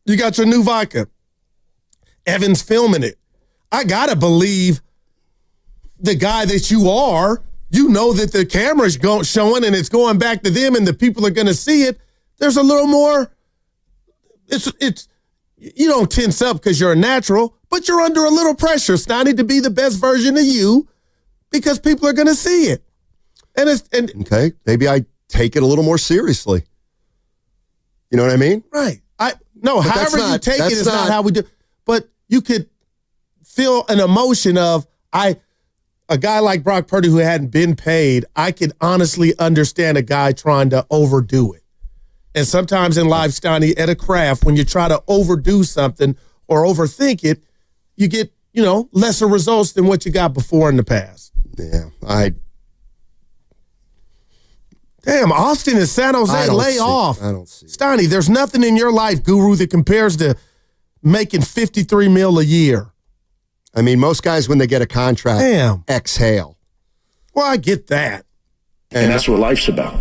you got your new vodka. Evan's filming it. I gotta believe the guy that you are. You know that the camera's showing and it's going back to them and the people are going to see it. There's a little more, you don't tense up because you're a natural, but you're under a little pressure, Stoney, to be the best version of you because people are going to see it.
Okay, maybe I take it a little more seriously. You know what I mean?
Right. However you take it is not how we do. But you could feel an emotion of, a guy like Brock Purdy who hadn't been paid, I could honestly understand a guy trying to overdo it. And sometimes in life, Stoney, at a craft, when you try to overdo something or overthink it, you get, lesser results than what you got before in the past.
Yeah,
Damn, Austin and San Jose lay off.
I don't see.
Stoney, there's nothing in your life, Guru, that compares to making $53 million a year.
I mean, most guys, when they get a contract, exhale.
Well, I get that.
And that's what life's about.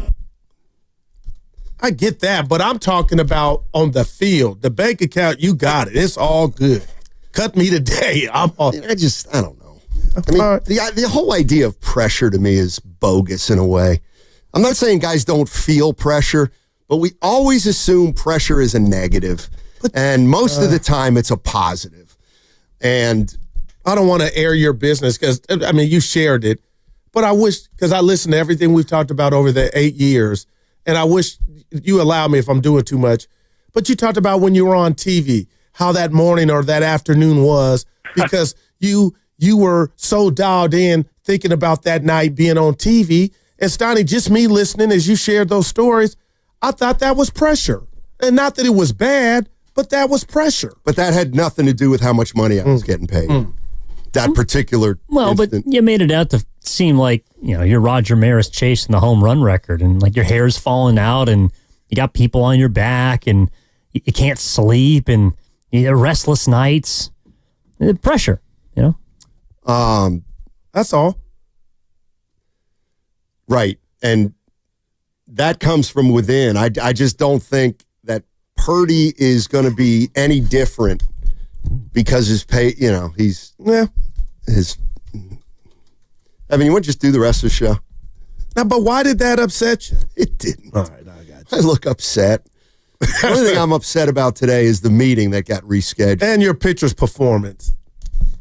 I get that, but I'm talking about on the field. The bank account, you got it. It's all good. Cut me today.
I don't know. I mean, the whole idea of pressure to me is bogus in a way. I'm not saying guys don't feel pressure, but we always assume pressure is a negative. And most of the time, it's a positive. And
I don't want to air your business because, I mean, you shared it. But I wish, because I listened to everything we've talked about over the 8 years, and I wish you allow me if I'm doing too much. But you talked about when you were on TV, how that morning or that afternoon was, because you were so dialed in thinking about that night being on TV. And Steiny, just me listening as you shared those stories, I thought that was pressure. And not that it was bad, but that was pressure.
But that had nothing to do with how much money I was getting paid. That particular
but you made it out to seem like, you're Roger Maris chasing the home run record, and like your hair's falling out, and you got people on your back, and you can't sleep, and you have restless nights. Pressure,
That's all.
Right. And that comes from within. I just don't think that Purdy is going to be any different because his pay, he's his. I mean, you want to just do the rest of the show?
Now, but why did that upset you?
It didn't.
All right, I got you.
I look upset. The only thing I'm upset about today is the meeting that got rescheduled.
And your pitcher's performance.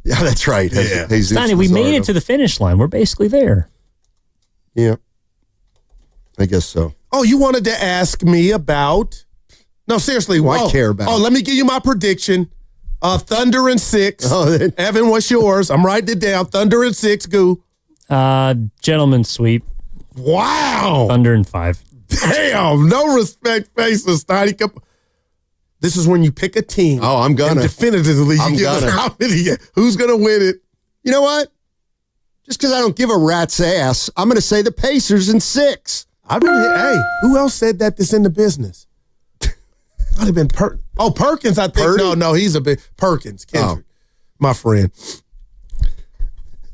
Yeah, that's right.
Yeah.
Steiny, we made it to the finish line. We're basically there.
Yeah. I guess so.
Oh, you wanted to ask me about... No, seriously.
I care about
let me give you my prediction. Thunder and 6. Evan, what's yours? I'm writing it down. Thunder and 6, Goo.
Gentleman's sweep.
Wow.
Thunder and 5.
Damn. No respect faces, Steiny. This is when you pick a team.
Oh, I'm gonna.
And definitively, you give us how many. Who's going to win it?
You know what? Just because I don't give a rat's ass, I'm going to say the Pacers in 6.
Hey, who else said that that's in the business? Might have been Perkins, I think.
Purdy?
No, he's a big Perkins, Kendrick, my friend.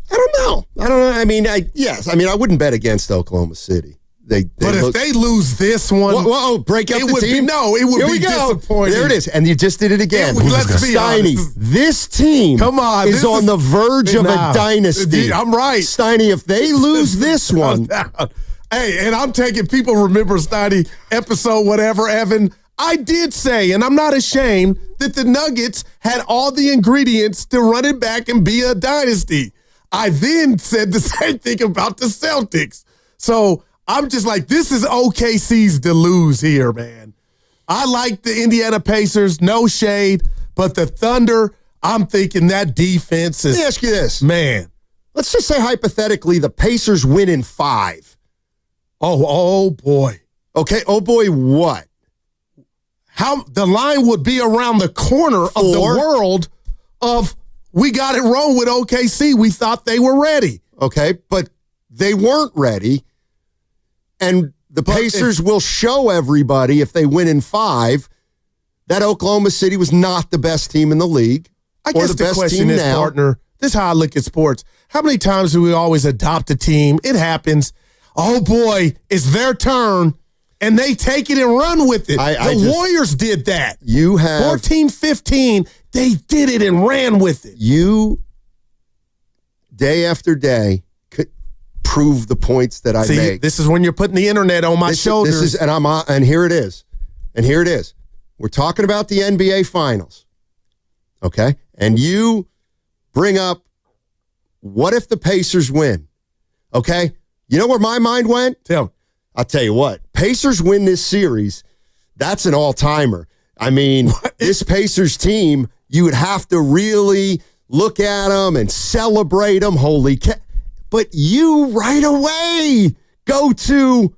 I don't know. I mean, I wouldn't bet against Oklahoma City.
If they lose this one,
break up the team.
It would be disappointing.
There it is, and you just did it again.
Let's be
Steiny,
honest.
this team is on the verge of a dynasty.
I'm right,
Steiny. If they lose this one,
hey, and I'm taking people remember Steiny episode whatever, Evan. I did say, and I'm not ashamed, that the Nuggets had all the ingredients to run it back and be a dynasty. I then said the same thing about the Celtics. So I'm just like, this is OKC's to lose here, man. I like the Indiana Pacers, no shade, but the Thunder, I'm thinking that defense is...
Let me ask you this.
Man.
Let's just say hypothetically the Pacers win in 5.
Oh boy.
Okay, oh boy, what?
How the line would be around the corner of the world of we got it wrong with OKC. We thought they were ready.
Okay, but they weren't ready. And the Pacers will show everybody if they win in 5 that Oklahoma City was not the best team in the league.
I guess the question is, partner, this is how I look at sports. How many times do we always adopt a team? It happens. Oh boy, it's their turn. And they take it and run with it. The Warriors did that.
You have
14-15. They did it and ran with it.
You, day after day, could prove the points that I make.
This is when you're putting the internet on my shoulders.
And here it is. And here it is. We're talking about the NBA Finals. Okay? And you bring up, what if the Pacers win? Okay? You know where my mind went?
Tell me.
I'll tell you what, Pacers win this series, that's an all-timer. I mean, this Pacers team, you would have to really look at them and celebrate them. Holy cow. But you right away go to,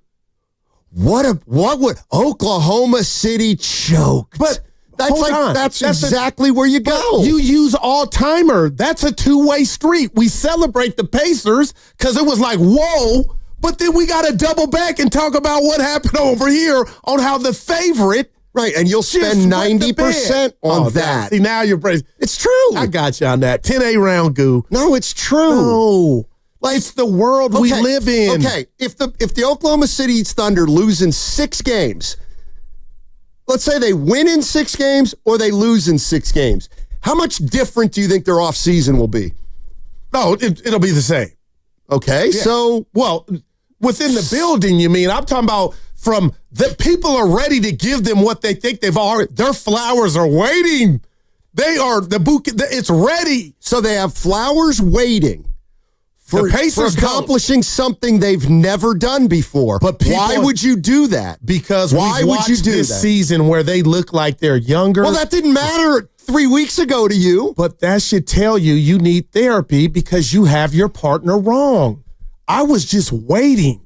what would Oklahoma City choke?
But
that's exactly where you go.
You use all-timer. That's a two-way street. We celebrate the Pacers because it was like, whoa. But then we got to double back and talk about what happened over here on how the favorite.
Right, and you'll spend 90% on that.
See, now you're praising.
It's true.
I got you on that. 10A round, Goo.
No, it's true.
No. It's the world we live in.
Okay, if the Oklahoma City Thunder lose in 6 games, let's say they win in 6 games or they lose in 6 games, how much different do you think their offseason will be?
No, it'll be the same.
Okay,
Yeah.
so...
Well, within the building, you mean? I'm talking about from the people are ready to give them what they think they've already... Their flowers are waiting. They are... The bouquet, it's ready.
So they have flowers waiting for accomplishing something they've never done before. But why would you do that?
Because
why would you do
this
that?
season where they look like they're younger?
Well, that didn't matter 3 weeks ago to you.
But that should tell you need therapy because you have your partner wrong. I was just waiting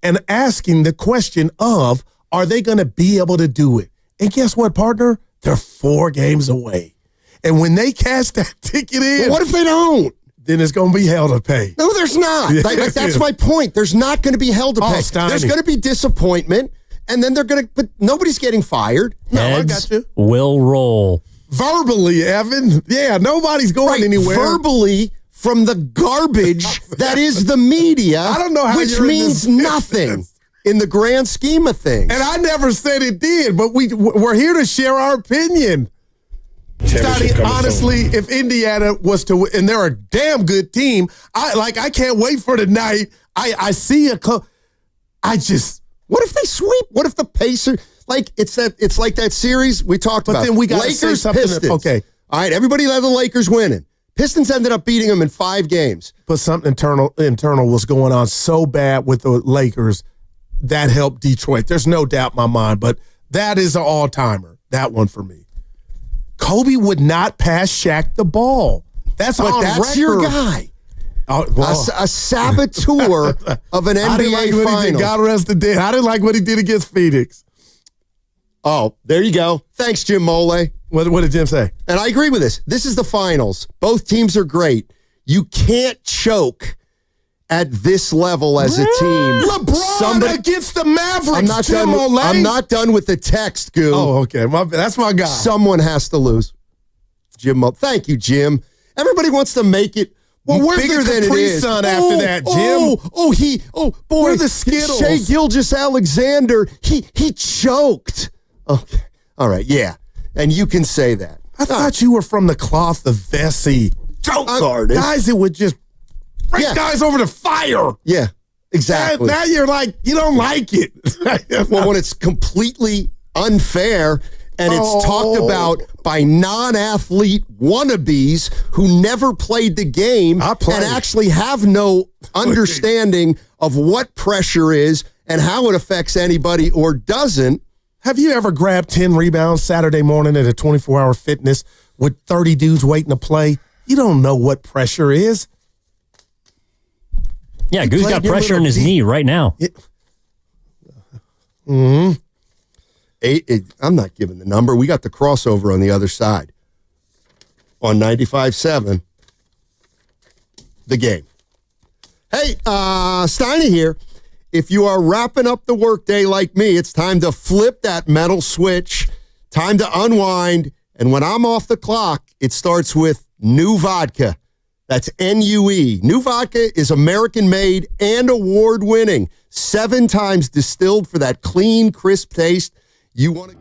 and asking the question of, are they going to be able to do it? And guess what, partner? They're 4 games away. And when they cash that ticket in...
Well, what if they don't?
Then it's going to be hell to pay.
No, there's not. That's my point. There's not going to be hell to pay. There's going to be disappointment, and then they're going to... But nobody's getting fired.
No, I got you.
Will roll.
Verbally, Evan. Yeah, nobody's going anywhere.
Verbally from the garbage that is the media,
I don't know how
which
you're in
means
this
nothing in the grand scheme of things.
And I never said it did, but we're here to share our opinion. Scotty, honestly, if Indiana was to, and they're a damn good team, I can't wait for tonight. I see I just,
what if they sweep? What if the Pacers, it's like that series we talked about.
But then we got
Lakers,
something.
Pistons.
Okay.
All right, everybody had the Lakers winning. Pistons ended up beating them in 5 games.
But something internal was going on so bad with the Lakers that helped Detroit. There's no doubt in my mind, but that is an all-timer, that one for me. Kobe would not pass Shaq the ball. That's
your guy. A saboteur of an NBA Finals.
God rest the dead. I didn't like what he did against Phoenix.
Oh, there you go. Thanks, Jim Mole.
What did Jim say?
And I agree with this. This is the finals. Both teams are great. You can't choke at this level as a team.
LeBron against the Mavericks.
I'm not done with the text, Goo.
Oh, okay. That's my guy.
Someone has to lose. Jim Mole. Thank you, Jim. Everybody wants to make it bigger than it is.
Sun after that, Jim?
Boy.
We're the Skittles.
Shea Gilgeous-Alexander, he choked. Okay. All right, yeah. And you can say that.
I thought you were from the cloth of Vesey. Choke
artist.
Guys that would just break guys over the fire.
Yeah, exactly.
Now you're like, you don't like it.
Well, when it's completely unfair and it's talked about by non-athlete wannabes who never played the game and actually have no understanding of what pressure is and how it affects anybody or doesn't.
Have you ever grabbed 10 rebounds Saturday morning at a 24-hour fitness with 30 dudes waiting to play? You don't know what pressure is.
Yeah, Goo's got pressure in his knee right now.
I'm not giving the number. We got the crossover on the other side. On 95.7, the game. Hey, Steiny here. If you are wrapping up the workday like me, it's time to flip that metal switch, time to unwind, and when I'm off the clock, it starts with New Vodka. That's N-U-E. New Vodka is American-made and award-winning, 7 times distilled for that clean, crisp taste. You want to...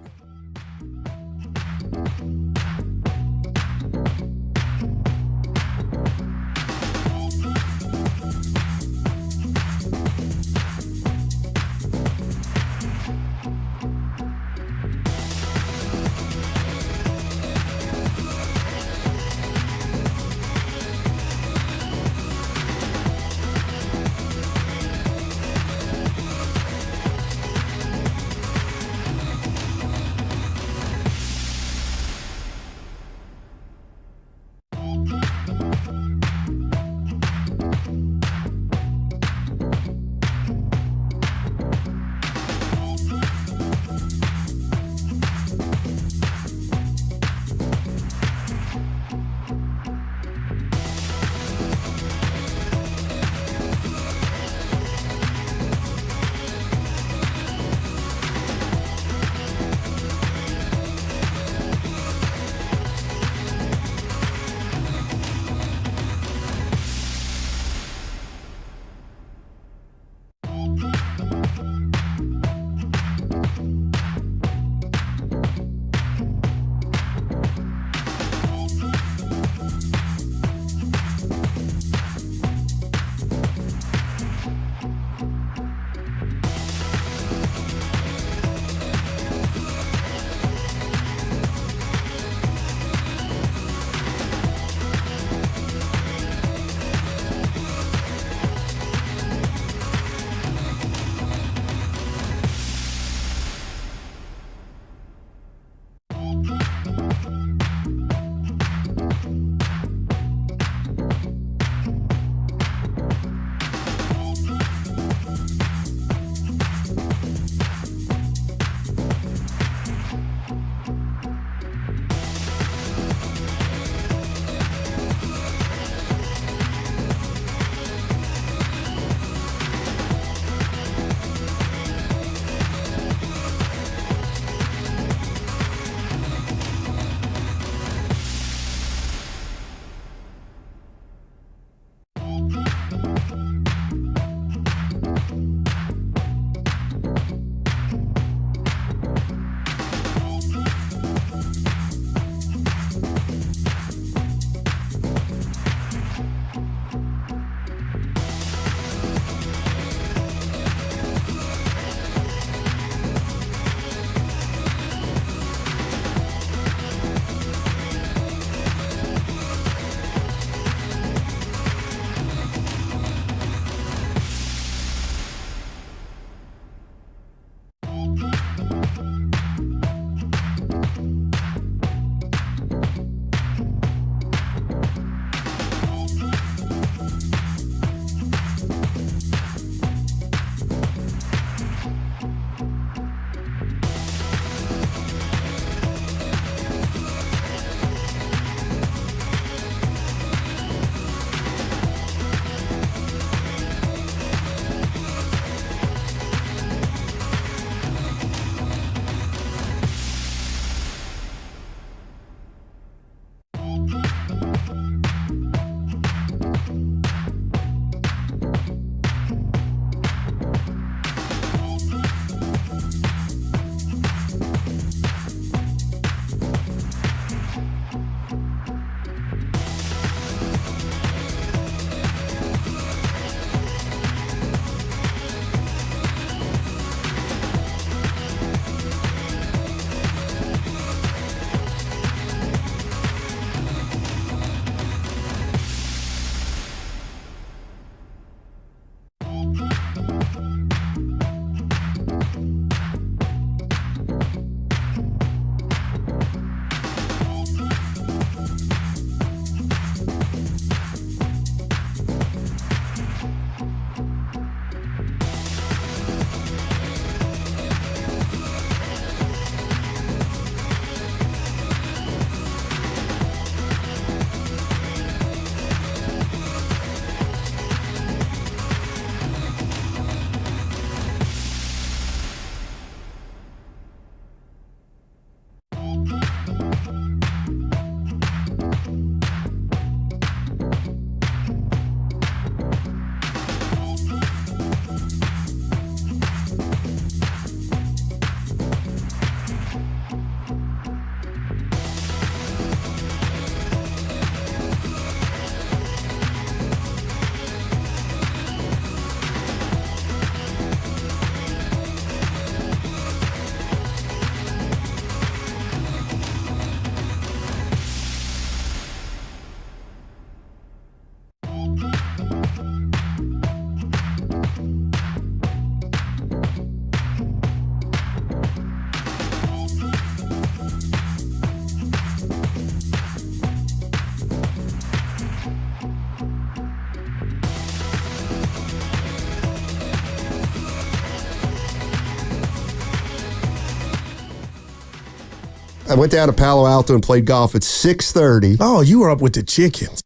I went down to Palo Alto and played golf at 6:30.
Oh, you were up with the chickens.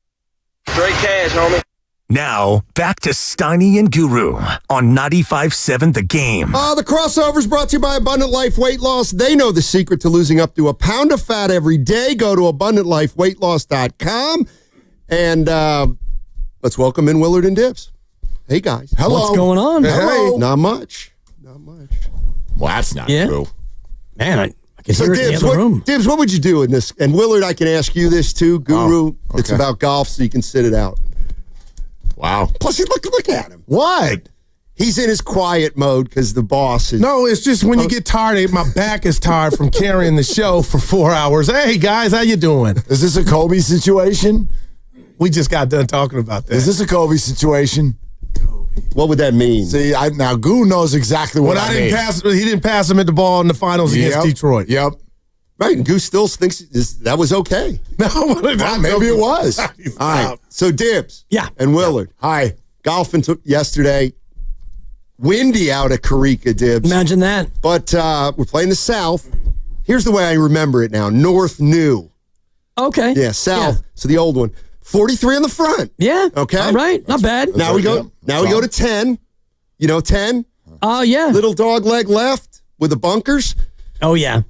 Straight cash, homie.
Now, back to Steiny and Guru on 95.7 The Game.
The crossover's brought to you by Abundant Life Weight Loss. They know the secret to losing up to a pound of fat every day. Go to AbundantLifeWeightLoss.com. And let's welcome in Willard and Dibbs. Hey, guys.
Hello.
What's going on?
Hey. Not much.
Well, that's not true.
Man, I can hear it in the other room.
Dibbs, what would you do in this? And Willard, I can ask you this too. Guru, it's about golf, so you can sit it out.
Wow.
Plus, look at him.
What?
He's in his quiet mode because the boss is...
No, it's just when you get tired, my back is tired from carrying the show for 4 hours. Hey, guys, how you doing?
Is this a Kobe situation?
We just got done talking about that.
Is this a Kobe situation?
What would that mean?
See, now Goo knows exactly what I mean.
He didn't pass him at the ball in the finals against Detroit.
Yep.
Right, and Goose still thinks that was okay.
No,
maybe it was.
All right, so Dibbs.
Yeah.
And Willard.
Hi.
Golfing yesterday. Windy out at Carica, Dibbs.
Imagine that.
But we're playing the South. Here's the way I remember it now. North New.
Okay.
Yeah, South. So the old one. 43 in the front.
Yeah.
Okay.
All right. Not bad.
Now we go. Now we go to 10. You know 10.
Oh yeah.
Little dog leg left with the bunkers.
Oh yeah.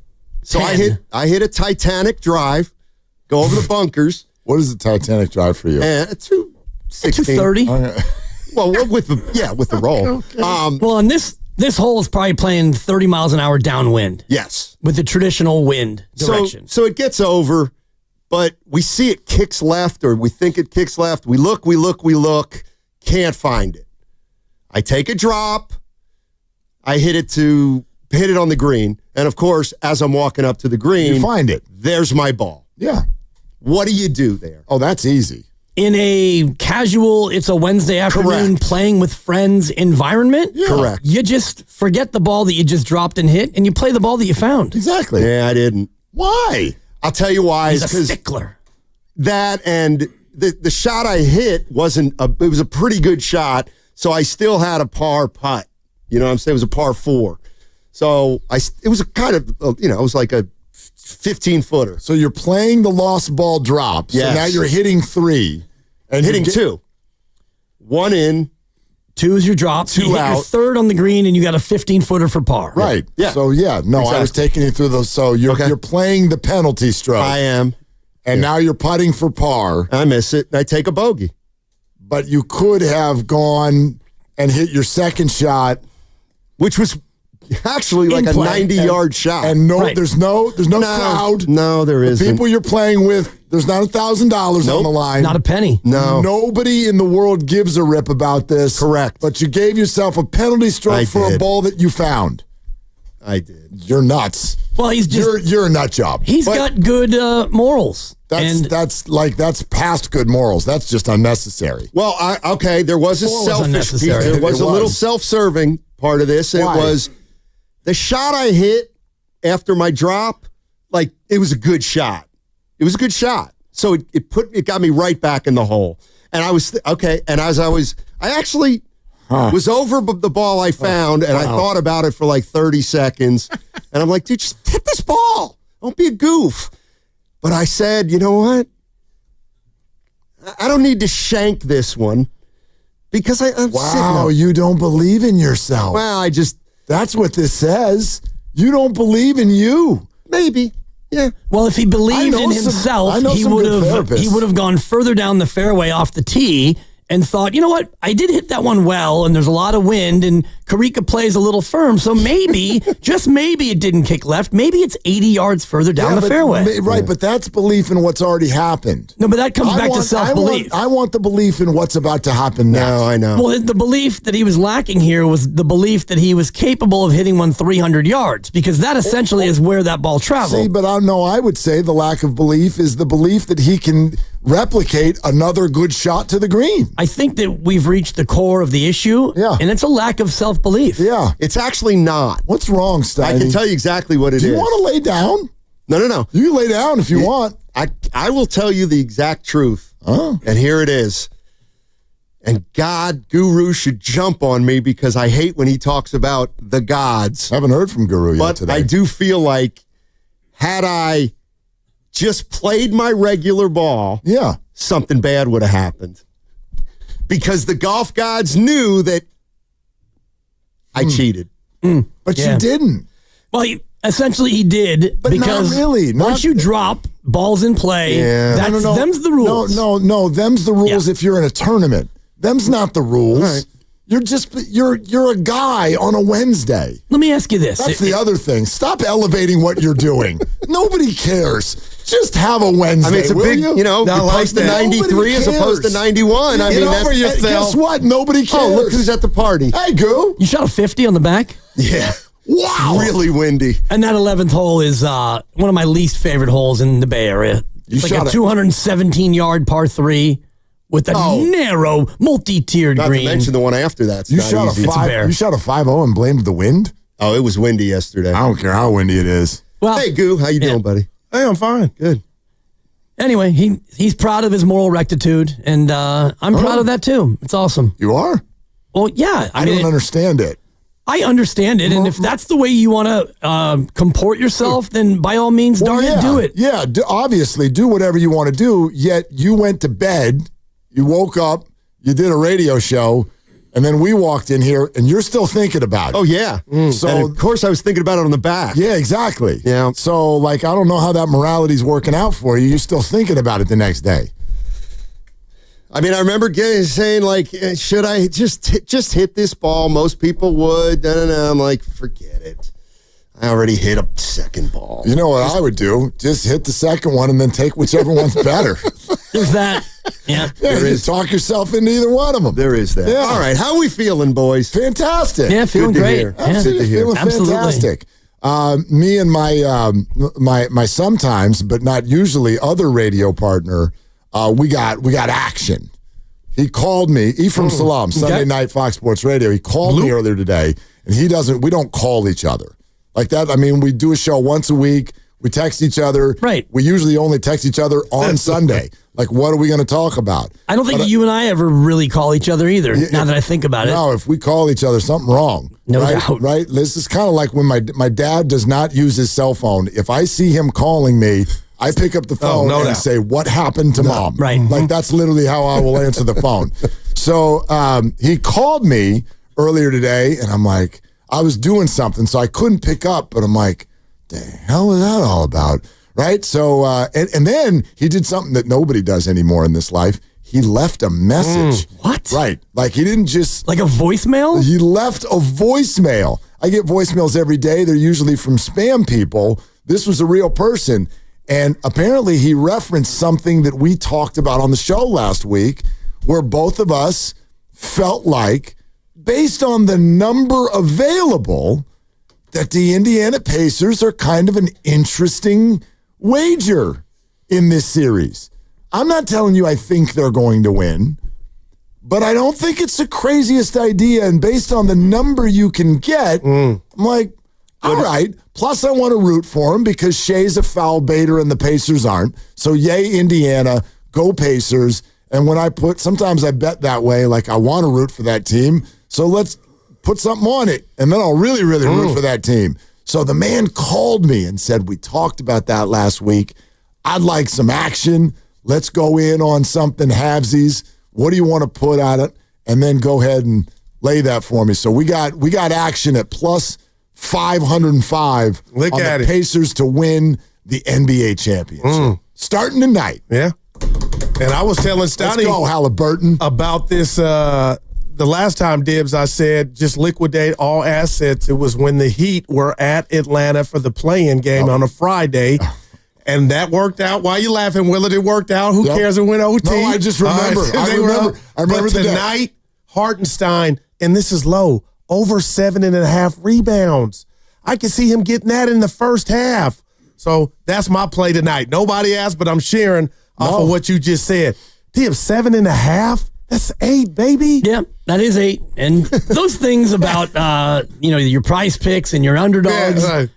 So 10. I hit a Titanic drive. Go over the bunkers.
What is the Titanic drive for you?
216.
230.
Okay.
Well, with the roll. Okay.
Well, and this hole is probably playing 30 miles an hour downwind.
Yes.
With the traditional wind direction.
So it gets over, but we see it kicks left, or we think it kicks left. We look. Can't find it. I take a drop. I hit it on the green. And of course, as I'm walking up to the green,
you find it.
There's my ball.
Yeah.
What do you do there?
Oh, that's easy.
In a casual, it's a Wednesday afternoon playing with friends environment.
Yeah. Correct.
You just forget the ball that you just dropped and hit, and you play the ball that you found.
Exactly.
Yeah, I didn't.
Why?
I'll tell you why.
He's a stickler.
That and the shot I hit it was a pretty good shot, so I still had a par putt. You know what I'm saying? It was a par 4. So it was a kind of, it was like a 15-footer.
So you're playing the lost ball drop.
Yes.
So now you're hitting 3.
And hitting 2. 1 in.
2 is your drop.
2
you hit
out.
your third on the green, and you got a 15-footer for par.
Right.
Yeah.
So, exactly. I was taking you through those. So you're playing the penalty stroke.
I am.
And now you're putting for par.
I miss it. I take a bogey.
But you could have gone and hit your second shot,
which was actually like a 90-yard shot.
And there's no crowd.
No, there isn't.
The people you're playing with, there's not $1,000 on the line.
Not a penny.
No.
Nobody in the world gives a rip about this.
Correct.
But you gave yourself a penalty stroke for a ball that you found.
I did.
You're nuts.
Well, he's just
you're a nut job.
He's got good morals.
That's past good morals. That's just unnecessary.
Well, there was a selfish piece. There was a little self-serving part of this.
Why?
It was the shot I hit after my drop. Like, it was a good shot. It was a good shot. So it got me right back in the hole. And I was and as I actually was over the ball I found, and I thought about it for like 30 seconds. And I'm like, dude, just hit this ball. Don't be a goof. But I said, you know what? I don't need to shank this one because I'm sitting up.
You don't believe in yourself.
Well,
that's what this says. You don't believe in you.
Maybe. Yeah.
Well, if he believed in himself, he would have gone further down the fairway off the tee and thought, you know what? I did hit that one well, and there's a lot of wind, and Carica plays a little firm, so maybe, just maybe it didn't kick left. Maybe it's 80 yards further down the fairway.
Right, but that's belief in what's already happened.
No, but that comes back to self-belief.
I want the belief in what's about to happen next.
No, I know.
Well, the belief that he was lacking here was the belief that he was capable of hitting one 300 yards, because that essentially is where that ball traveled.
See, but I would say the lack of belief is the belief that he can replicate another good shot to the green.
I think that we've reached the core of the issue, and it's a lack of self-belief.
Yeah.
It's actually not.
What's wrong, Steiny?
I can tell you exactly what it is.
Do you want to lay down?
No.
You lay down if you want.
I will tell you the exact truth.
Oh.
And here it is. And God, Guru should jump on me because I hate when he talks about the gods.
I haven't heard from Guru yet today.
But I do feel like had I just played my regular ball, something bad would have happened. Because the golf gods knew that I cheated.
But you didn't.
Well, essentially he did.
But
because
not really.
Once you drop, balls in play, them's the rules.
No, them's the rules if you're in a tournament. Them's not the rules.
Right.
You're a guy on a Wednesday.
Let me ask you this.
That's the other thing. Stop elevating what you're doing. Nobody cares. Just have a Wednesday.
I mean, it's a big, you post the 93 as opposed to 91. I mean,
over yourself. Guess what? Nobody cares.
Oh, look who's at the party.
Hey, Goo.
You shot a 50 on the back?
Yeah.
Wow.
It's really windy.
And that 11th hole is one of my least favorite holes in the Bay Area. It's like a 217-yard par 3 with a narrow, multi-tiered green.
Not to mention the one after that.
You shot a 5-0 and blamed the wind?
Oh, it was windy yesterday.
I don't care how windy it is.
Well,
hey, Goo, how you doing, buddy?
Hey, I'm fine.
Good.
Anyway, he's proud of his moral rectitude, and I'm proud of that too. It's awesome.
You are?
Well, yeah.
I don't understand it.
I understand it, and if that's the way you want to comport yourself, then by all means, do it.
Yeah, obviously, do whatever you want to do, yet you went to bed, you woke up, you did a radio show, and then we walked in here, and you're still thinking about it.
Oh, yeah.
So,
and of course, I was thinking about it on the back.
Yeah, exactly.
Yeah.
So, I don't know how that morality's working out for you. You're still thinking about it the next day.
I mean, I remember saying, should I just hit this ball? Most people would. No. I'm like, forget it. I already hit a second ball.
You know what I would do? Just hit the second one and then take whichever one's better.
There's that. Yeah.
You talk yourself into either one of them.
There is that.
Yeah.
All right. How are we feeling, boys?
Fantastic.
Yeah, feeling great.
Absolutely feeling fantastic. Me and my sometimes, but not usually, other radio partner, we got action. He called me, Ephraim Salam, Sunday night Fox Sports Radio. He called me earlier today, and we don't call each other. Like that, I mean, we do a show once a week. We text each other.
Right.
We usually only text each other on Sunday. Like, what are we going to talk about?
I don't think you and I ever really call each other either, now that I think about it.
No, if we call each other, something wrong.
No doubt.
Right? This is kind of like when my dad does not use his cell phone. If I see him calling me, I pick up the phone and say, what happened to Mom?
Right.
Like, that's literally how I will answer the phone. So he called me earlier today, and I'm like, I was doing something, so I couldn't pick up, but I'm like, the hell was that all about? Right? So, and then he did something that nobody does anymore in this life. He left a message.
What?
Right. Like, he didn't just...
Like a voicemail?
He left a voicemail. I get voicemails every day. They're usually from spam people. This was a real person. And apparently he referenced something that we talked about on the show last week, where both of us felt like, based on the number available, that the Indiana Pacers are kind of an interesting wager in this series. I'm not telling you I think they're going to win, but I don't think it's the craziest idea. And based on the number you can get, I'm like, all right. Plus, I want to root for him because Shea's a foul baiter and the Pacers aren't. So, yay, Indiana. Go Pacers. And when sometimes I bet that way, like I want to root for that team. So let's put something on it. And then I'll really, really root for that team. So the man called me and said, we talked about that last week. I'd like some action. Let's go in on something halvesies. What do you want to put on it? And then go ahead and lay that for me. So we got action at plus 505 on the Pacers to win the NBA championship. Starting tonight.
Yeah. And I was telling Stoney
Let's go, Halliburton.
about this the last time, Dibs, I said just liquidate all assets. It was when the Heat were at Atlanta for the play-in game on a Friday. And that worked out. Why are you laughing, Willard? It worked out. Who cares? It went OT.
No, I just remember. I remember
but tonight, Hartenstein, and this is low, over 7.5 rebounds. I can see him getting that in the first half. So that's my play tonight. Nobody asked, but I'm sharing off of what you just said. Damn, 7.5? That's 8, baby.
Yeah, that is 8. And those things about your prize picks and your underdogs.
Yeah, right.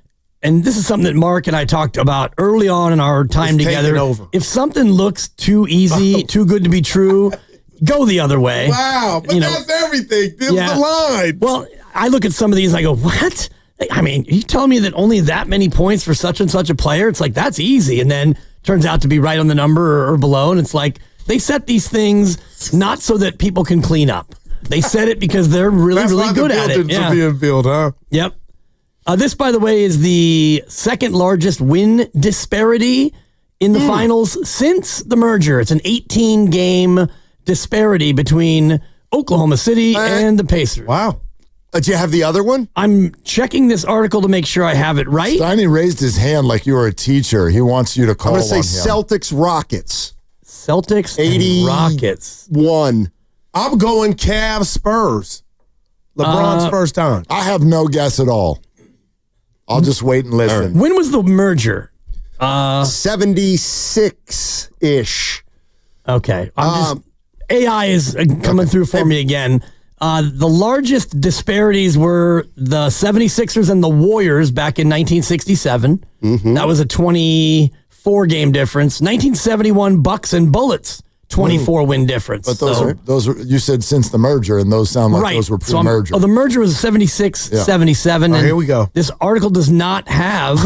And this is something that Mark and I talked about early on in our time together. If something looks too easy, too good to be true, go the other way.
Wow, but that's everything. This is the line.
Well, I look at some of these, I go, what? I mean, you telling me that only that many points for such and such a player? It's like, that's easy. And then turns out to be right on the number or below. And it's like, they set these things not so that people can clean up. They set it because they're really good at it.
Yeah. Being built, huh?
Yep. This, by the way, is the second largest win disparity in the finals since the merger. It's an 18-game disparity between Oklahoma City and the Pacers.
Wow.
Do you have the other one?
I'm checking this article to make sure I have it right.
Steiny raised his hand like you were a teacher. He wants you to call on him.
I'm going to say Celtics Rockets.
Celtics
80
Rockets.
1.
I'm going Cavs Spurs. LeBron's first time.
I have no guess at all. I'll just wait and listen.
When was the merger?
76-ish.
Okay. AI is coming through for me again. The largest disparities were the 76ers and the Warriors back in 1967. That was a 24-game difference. 1971 Bucks and Bullets, 24-win difference.
But those are you said since the merger, and those sound like those were pre-merger.
The merger was 76-77.
Here we go.
This article does not have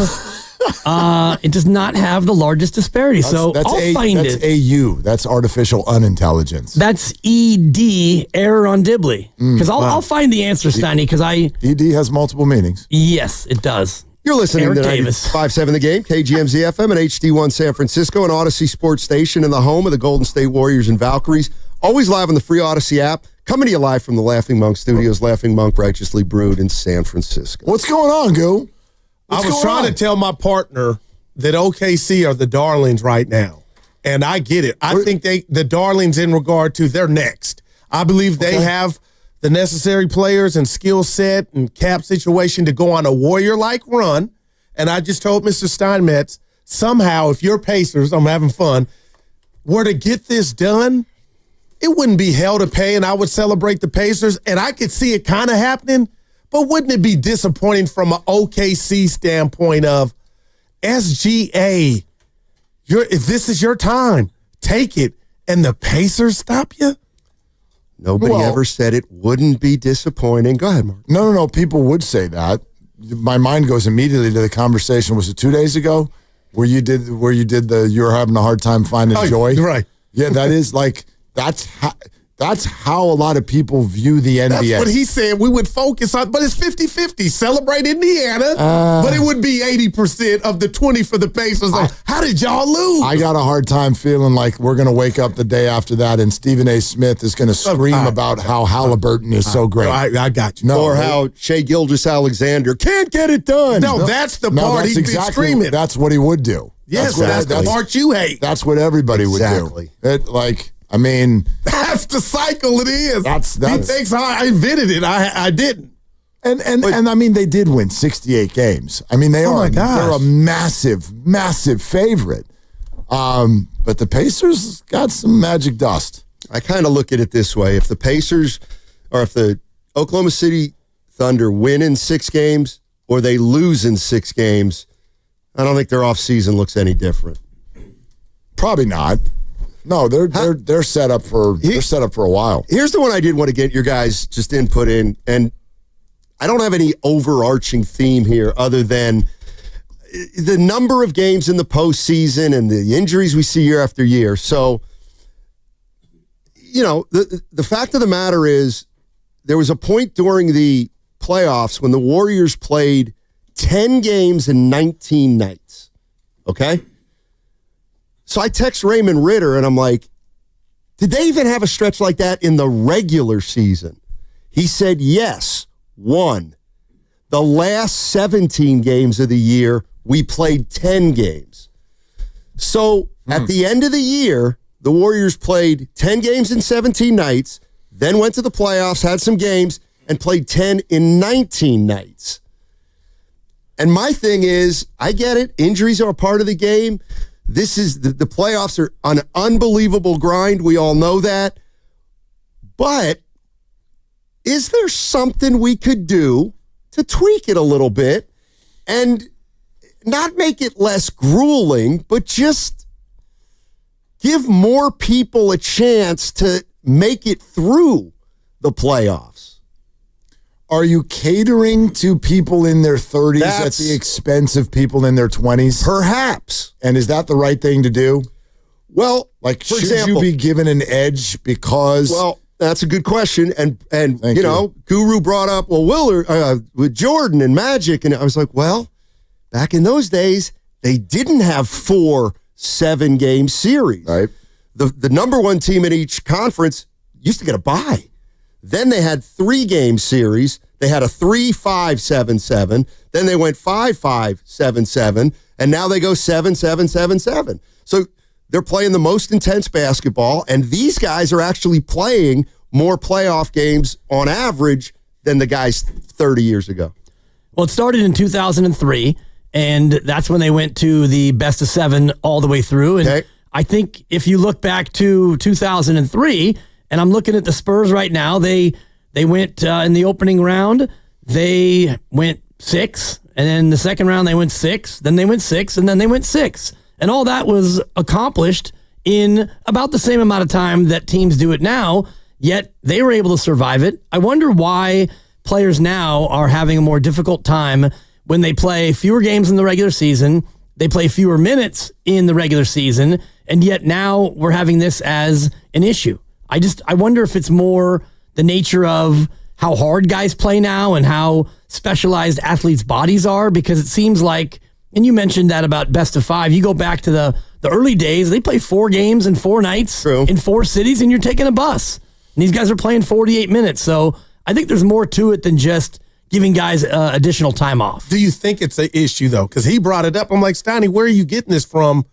it does not have the largest disparity. I'll find it.
That's AU. That's artificial unintelligence.
That's ED, error on Dibley. Because I'll find the answer, Steiny, because
ED has multiple meanings.
Yes, it does.
You're listening
Eric
to
Davis.
95.7 The Game, KGMZ FM and HD1 San Francisco, an Odyssey Sports Station in the home of the Golden State Warriors and Valkyries. Always live on the free Odyssey app. Coming to you live from the Laughing Monk Studios, Laughing Monk Righteously Brewed in San Francisco.
What's going on, Goo?
I was trying to tell my partner that OKC are the darlings right now. And I get it. I think the darlings in regard to they're next. I believe they have the necessary players and skill set and cap situation to go on a Warrior-like run. And I just told Mr. Steinmetz, somehow, if your Pacers, I'm having fun, were to get this done, it wouldn't be hell to pay, and I would celebrate the Pacers, and I could see it kind of happening, but wouldn't it be disappointing from an OKC standpoint of SGA, if this is your time, take it, and the Pacers stop you?
Nobody ever said it wouldn't be disappointing. Go ahead, Mark.
No. People would say that. My mind goes immediately to the conversation. Was it 2 days ago where you did you're having a hard time finding joy?
Right.
Yeah, that is like that's how a lot of people view the NBA.
That's what he said. We would focus on, but it's 50-50. Celebrate Indiana, but it would be 80% of the 20 for the Pacers. How did y'all lose?
I got a hard time feeling like we're going to wake up the day after that and Stephen A. Smith is going to scream about how Halliburton is so great.
I got you.
Or how Shai Gilgeous-Alexander can't get it done.
No, that's the part he'd be screaming.
That's what he would do.
Yes, that's the part you hate.
That's what everybody would do. I mean,
that's the cycle it is.
That's
he thinks I invented it. I didn't.
And I mean, they did win 68 games. I mean, they're a massive favorite. But the Pacers got some magic dust.
I kind of look at it this way. If the Pacers or if the Oklahoma City Thunder win in 6 games or they lose in 6 games, I don't think their offseason looks any different.
Probably not. No, they're set up for a while.
Here's the one I did want to get your guys just input in, and I don't have any overarching theme here other than the number of games in the postseason and the injuries we see year after year. So, the fact of the matter is there was a point during the playoffs when the Warriors played 10 games in 19 nights. Okay? So I text Raymond Ritter, and I'm like, did they even have a stretch like that in the regular season? He said, yes, one. The last 17 games of the year, we played 10 games. So at the end of the year, the Warriors played 10 games in 17 nights, then went to the playoffs, had some games, and played 10 in 19 nights. And my thing is, I get it. Injuries are a part of the game. This is the playoffs are an unbelievable grind. We all know that. But is there something we could do to tweak it a little bit and not make it less grueling, but just give more people a chance to make it through the playoffs?
Are you catering to people in their 30s at the expense of people in their 20s?
Perhaps.
And is that the right thing to do?
Well,
like,
for
should
example,
you be given an edge because?
Well, that's a good question. And you know, Guru brought up, Willard with Jordan and Magic. And I was like, well, back in those days, they didn't have 4 7-game series.
Right.
The number one team in each conference used to get a bye. Then they had 3-game series. They had a 3-5-7-7. Then they went 5-5-7-7. And now they go 7-7-7-7. So they're playing the most intense basketball. And these guys are actually playing more playoff games on average than the guys 30 years ago.
Well, it started in 2003, and that's when they went to the best of 7 all the way through. And I think if you look back to 2003, and I'm looking at the Spurs right now, they went in the opening round, they went 6, and then the second round they went 6, then they went 6, and then they went 6. And all that was accomplished in about the same amount of time that teams do it now, yet they were able to survive it. I wonder why players now are having a more difficult time when they play fewer games in the regular season, they play fewer minutes in the regular season, and yet now we're having this as an issue. I wonder if it's more the nature of how hard guys play now and how specialized athletes' bodies are, because it seems like, and you mentioned that about best of 5, you go back to the early days, they play 4 games in 4 nights in 4 cities, and you're taking a bus. And these guys are playing 48 minutes. So I think there's more to it than just giving guys additional time off.
Do you think it's an issue, though? Because he brought it up. I'm like, Steiny, where are you getting this from?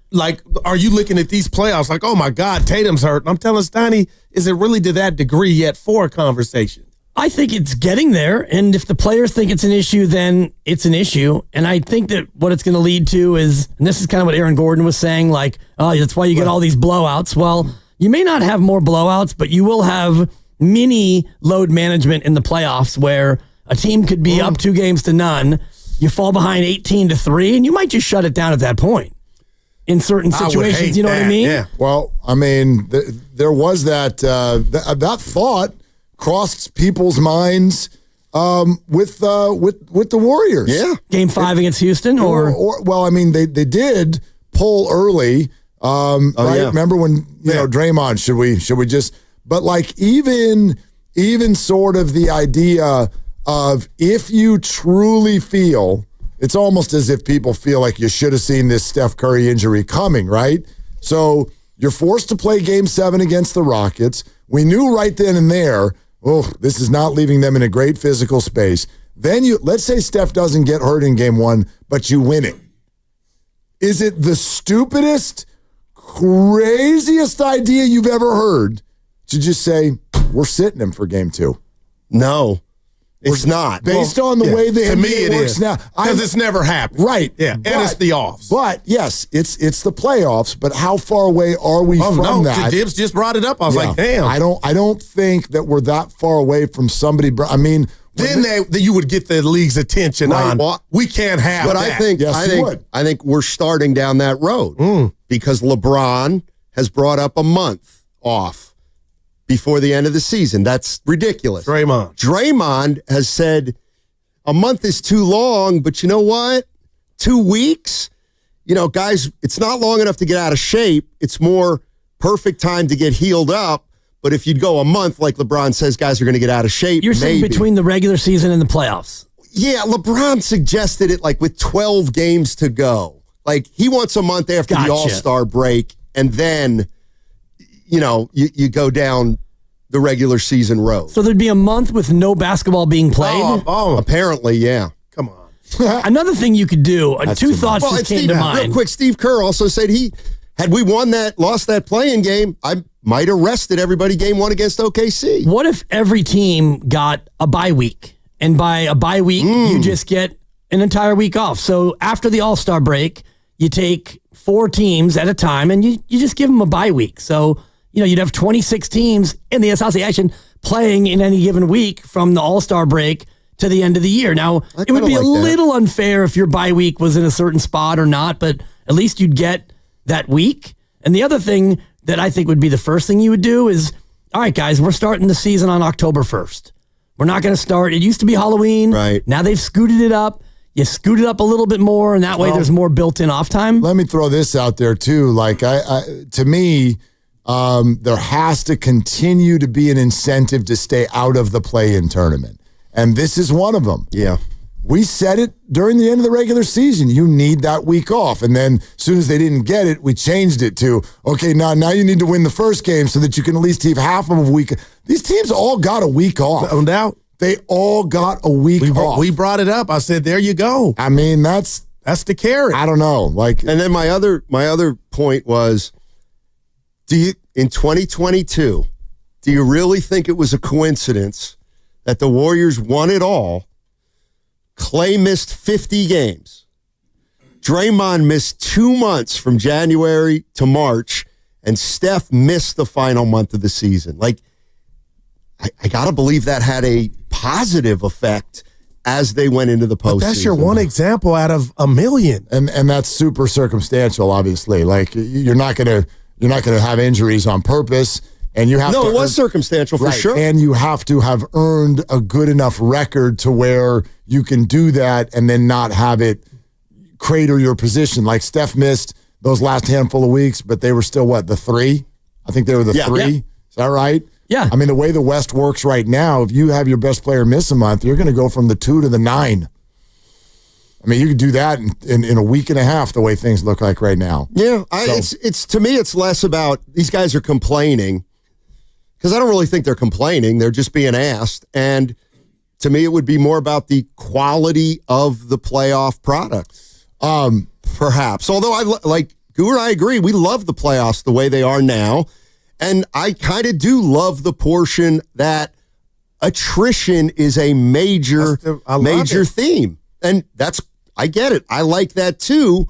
Like, are you looking at these playoffs like, oh, my God, Tatum's hurt? And I'm telling Steiny, is it really to that degree yet for a conversation?
I think it's getting there. And if the players think it's an issue, then it's an issue. And I think that what it's going to lead to is, and this is kind of what Aaron Gordon was saying, like, oh, that's why you get all these blowouts. Well, you may not have more blowouts, but you will have mini load management in the playoffs where a team could be up 2-0, you fall behind 18-3, and you might just shut it down at that point in certain situations. You know what I mean?
Yeah. Well, I mean, there was that thought crossed people's minds with the Warriors.
Yeah.
Game 5 against Houston, or
well, I mean, they did pull early. Right?
Yeah.
Remember when you know Draymond? Should we just? But like even sort of the idea of, if you truly feel, it's almost as if people feel like you should have seen this Steph Curry injury coming, right? So you're forced to play Game 7 against the Rockets. We knew right then and there, this is not leaving them in a great physical space. Then let's say Steph doesn't get hurt in Game 1, but you win it. Is it the stupidest, craziest idea you've ever heard to just say, we're sitting him for Game 2?
No, it's not.
Based on the way the
NBA
works
is
now.
because it's never happened.
Right.
Yeah, and it's the offs.
But, yes, it's the playoffs, but how far away are we from that?
Dibs just brought it up. I was like, damn.
I don't think that we're that far away from somebody. I mean,
then you would get the league's attention on.
Well,
we can't have
but
that.
I think we're starting down that road because LeBron has brought up a month off before the end of the season. That's ridiculous. Draymond has said a month is too long, but you know what? 2 weeks? You know, guys, it's not long enough to get out of shape. It's more perfect time to get healed up. But if you'd go a month, like LeBron says, guys are going to get out of shape.
You're saying between the regular season and the playoffs.
Yeah, LeBron suggested it like with 12 games to go. Like, he wants a month after the All-Star break, and then, you know, you go down the regular season road.
So there'd be a month with no basketball being played?
Apparently, yeah.
Come on.
Another thing you could do, 2 thoughts just came to mind.
Real quick, Steve Kerr also said had we lost that play-in game, I might have rested everybody Game 1 against OKC.
What if every team got a bye week? And by a bye week, you just get an entire week off. So after the All-Star break, you take 4 teams at a time, and you just give them a bye week. So, you know, you'd have 26 teams in the association playing in any given week from the All-Star break to the end of the year. Now, it would be a little unfair if your bye week was in a certain spot or not, but at least you'd get that week. And the other thing that I think would be the first thing you would do is, all right, guys, we're starting the season on October 1st. We're not going to start. It used to be Halloween.
Right.
Now they've scooted it up. You scoot it up a little bit more, and that way there's more built-in off time.
Let me throw this out there, too. Like, to me, there has to continue to be an incentive to stay out of the play-in tournament. And this is one of them.
Yeah.
We said it during the end of the regular season. You need that week off. And then as soon as they didn't get it, we changed it to, okay, now you need to win the first game so that you can at least have half of a week. These teams all got a week off.
No doubt.
They all got a week off.
We brought it up. I said, there you go.
I mean, that's
the carrot.
I don't know. Like,
and then my other point was, in 2022, do you really think it was a coincidence that the Warriors won it all? Clay missed 50 games. Draymond missed 2 months from January to March, and Steph missed the final month of the season. Like, I got to believe that had a positive effect as they went into the postseason.
But that's your one example out of a million.
And that's super circumstantial, obviously. Like, you're not gonna have injuries on purpose. And you have
it was circumstantial for sure.
And you have to have earned a good enough record to where you can do that and then not have it crater your position. Like Steph missed those last handful of weeks, but they were still the 3? I think they were the 3. Yeah. Is that right?
Yeah.
I mean, the way the West works right now, if you have your best player miss a month, you're going to go from the 2 to the 9. I mean, you could do that in a week and a half the way things look like right now.
Yeah, it's to me, it's less about these guys are complaining. Because I don't really think they're complaining. They're just being asked. And to me, it would be more about the quality of the playoff product. Perhaps. Although, like Guru, I agree. We love the playoffs the way they are now. And I kind of do love the portion that attrition is a major theme. And I get it. I like that too.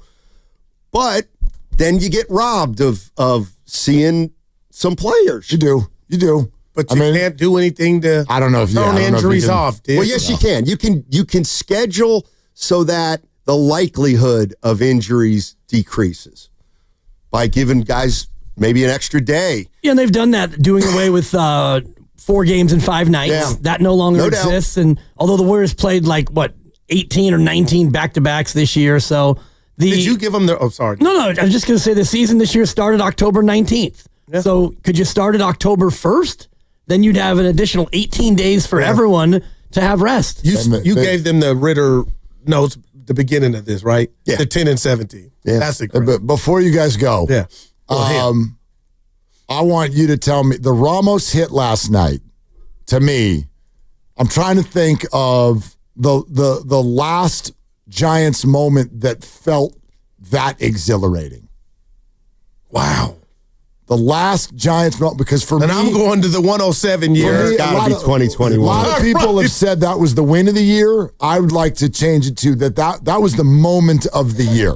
But then you get robbed of seeing some players.
You do.
But you can't do anything to
I don't know if
turn injuries off, dude.
Well, yes, you can. You can schedule so that the likelihood of injuries decreases by giving guys maybe an extra day.
Yeah, and they've done that, doing away with 4 games in 5 nights.
Yeah.
That no longer exists. And although the Warriors played 18 or 19 back-to-backs this year, so
did you give them the? Oh, sorry.
No. I was just going to say the season this year started October 19th. Yeah. So could you start it October 1st? Then you'd have an additional 18 days for everyone to have rest.
You gave them the Ritter notes the beginning of this, right?
Yeah.
The 10 and 17.
Yeah.
That's the
But before you guys go, I want you to tell me the Ramos hit last night. To me, I'm trying to think of the last Giants moment that felt that exhilarating.
Wow.
The last Giants moment, because for me...
And I'm going to the 107 year.
It's got to be 2021.
A lot of people have said that was the win of the year. I would like to change it to that was the moment of the year.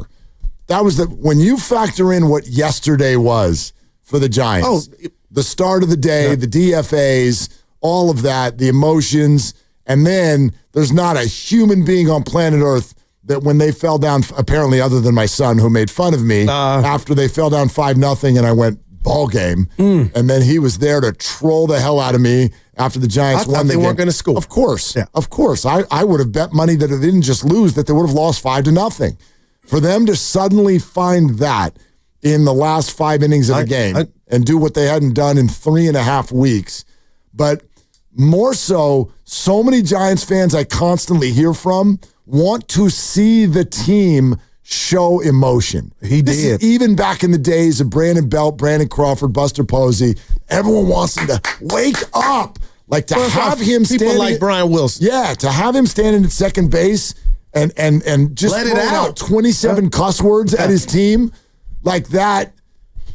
That was when you factor in what yesterday was for the Giants. The start of the day, the DFAs, all of that, the emotions, and then there's not a human being on planet Earth that when they fell down, apparently other than my son who made fun of me, after they fell down 5-0 and I went, ball game, and then he was there to troll the hell out of me after the Giants won the game.
They weren't going to score.
Of course. I would have bet money that it didn't just lose, that they would have lost 5-0. For them to suddenly find that in the last 5 innings of the game and do what they hadn't done in 3.5 weeks, but more so many Giants fans I constantly hear from want to see the team show emotion. This is even back in the days of Brandon Belt, Brandon Crawford, Buster Posey. Everyone wants him to wake up. Like to have him
people like Brian Wilson.
Yeah, to have him standing at second base and just
let it out
27 cuss words at his team like that.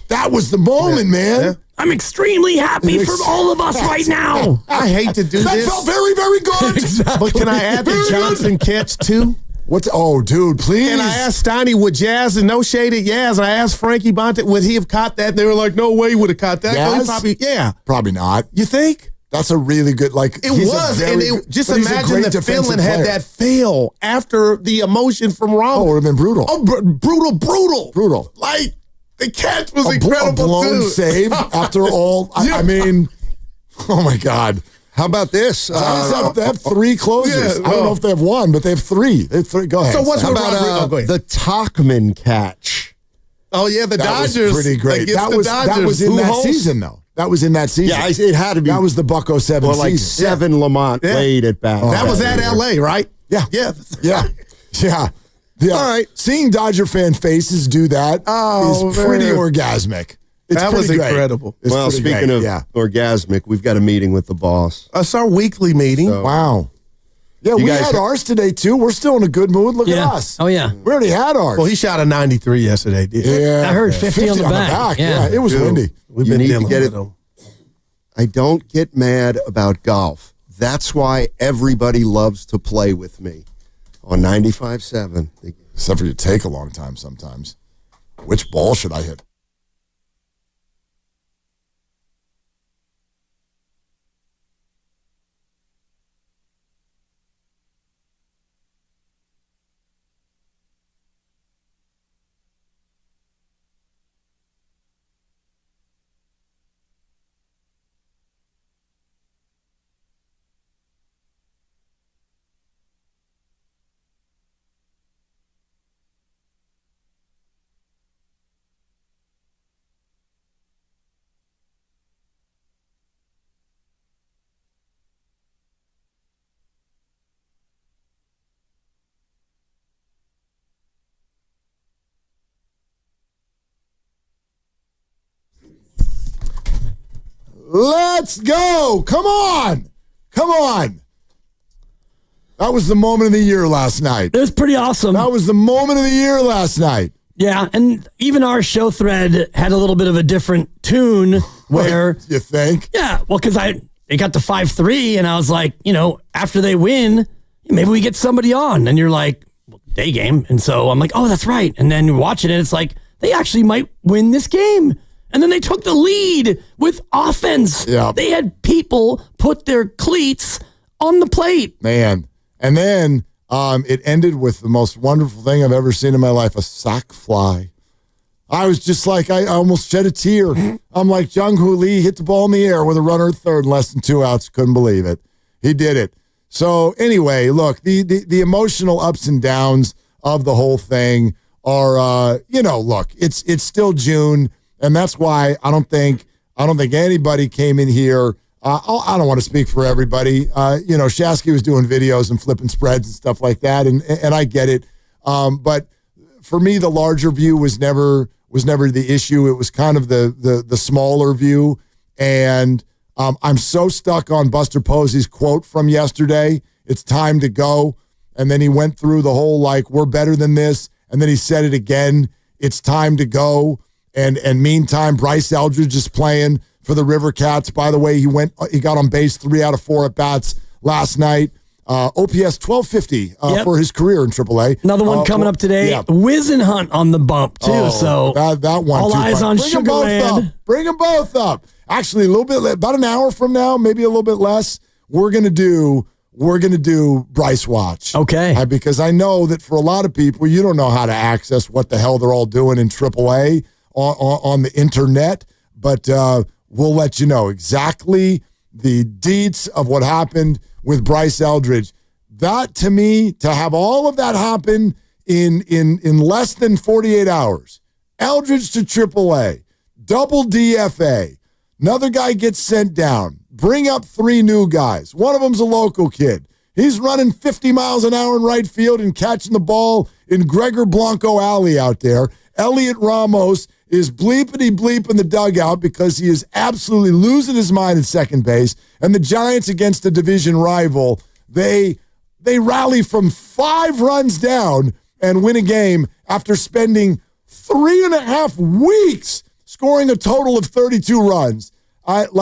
That was the moment, man.
Yeah. I'm extremely happy for all of us right now.
I hate to do
that
this.
That felt very, very good.
Exactly. But can I add the Johnson catch too?
Dude, please.
And I asked Steiny, would Jazz, and no shade at Yaz, and I asked Frankie Bonte, would he have caught that? They were like, no way he would have caught that.
Yaz? Probably not.
You think?
That's a really good,
it was. Just imagine the feeling had that fail after the emotion from Ramos.
Oh, it would have been brutal.
Oh, brutal. Like, the catch was incredible,
a blown save after all. I mean, oh my God.
How about this?
They have 3 closers. I don't know if they have 1, but they have 3. They have 3. Go ahead.
So what's
How about the Tachman catch?
Oh, yeah, the
That
Dodgers.
was pretty great.
That
was in that season, though. That was in that season.
Yeah, it had to be.
That was the Bucko 7 season.
Like 7 Lamont Wade at bat.
That was at L.A., right?
Yeah. Yeah. All right. Seeing Dodger fan faces do that is pretty orgasmic.
That was
great.
incredible.
It's
Well,
pretty
speaking
great.
of orgasmic, we've got a meeting with the boss.
It's our weekly meeting.
So-
Wow. Yeah,
You
we
guys
had ours today, too. We're still in a good mood. Look at us.
Oh, yeah.
We already had ours.
Well, he shot a 93 yesterday, didn't he?
Yeah.
I heard 50 on the back.
Yeah, it was windy.
We've
You
been
need to
dealing
get
with
it.
him.
I don't get mad about golf. That's why everybody loves to play with me on 95.7.
Except for you take a long time sometimes. Which ball should I hit? Let's go. Come on. Come on. That was the moment of the year last night.
It was pretty awesome.
That was the moment of the year last night.
Yeah, and even our show thread had a little bit of a different tune where...
You think?
Yeah, well, because it got to 5-3, and I was like, after they win, maybe we get somebody on. And you're like, day game. And so I'm like, oh, that's right. And then you're watching it, it's like, they actually might win this game. And then they took the lead with offense.
Yeah.
They had people put their cleats on the plate.
Man. And then it ended with the most wonderful thing I've ever seen in my life, a sack fly. I was just like, I almost shed a tear. I'm like, Jung-Hoo Lee hit the ball in the air with a runner at third in less than 2 outs. Couldn't believe it. He did it. So anyway, look, the emotional ups and downs of the whole thing are, look, it's still June. And that's why I don't think anybody came in here. I don't want to speak for everybody. Shasky was doing videos and flipping spreads and stuff like that, and I get it. But for me, the larger view was never the issue. It was kind of the smaller view. And I'm so stuck on Buster Posey's quote from yesterday. It's time to go. And then he went through the whole we're better than this. And then he said it again. It's time to go. And meantime, Bryce Eldridge is playing for the River Cats. By the way, he got on base 3 out of 4 at bats last night. OPS 1250 for his career in AAA.
Another one coming up today. Yeah. Wizenhunt on the bump too. So
that one.
All eyes on Sugarland.
Bring them both up. Actually, a little bit about an hour from now, maybe a little bit less. We're gonna do Bryce Watch.
Okay.
Because I know that for a lot of people, you don't know how to access what the hell they're all doing in AAA. On the internet, but we'll let you know exactly the deets of what happened with Bryce Eldridge. That, to me, to have all of that happen in less than 48 hours, Eldridge to AAA, double DFA, another guy gets sent down, bring up 3 new guys. One of them's a local kid. He's running 50 miles an hour in right field and catching the ball in Gregor Blanco Alley out there. Heliot Ramos is bleeping the dugout because he is absolutely losing his mind at second base. And the Giants against a division rival, they rally from 5 runs down and win a game after spending 3.5 weeks scoring a total of 32 runs. That's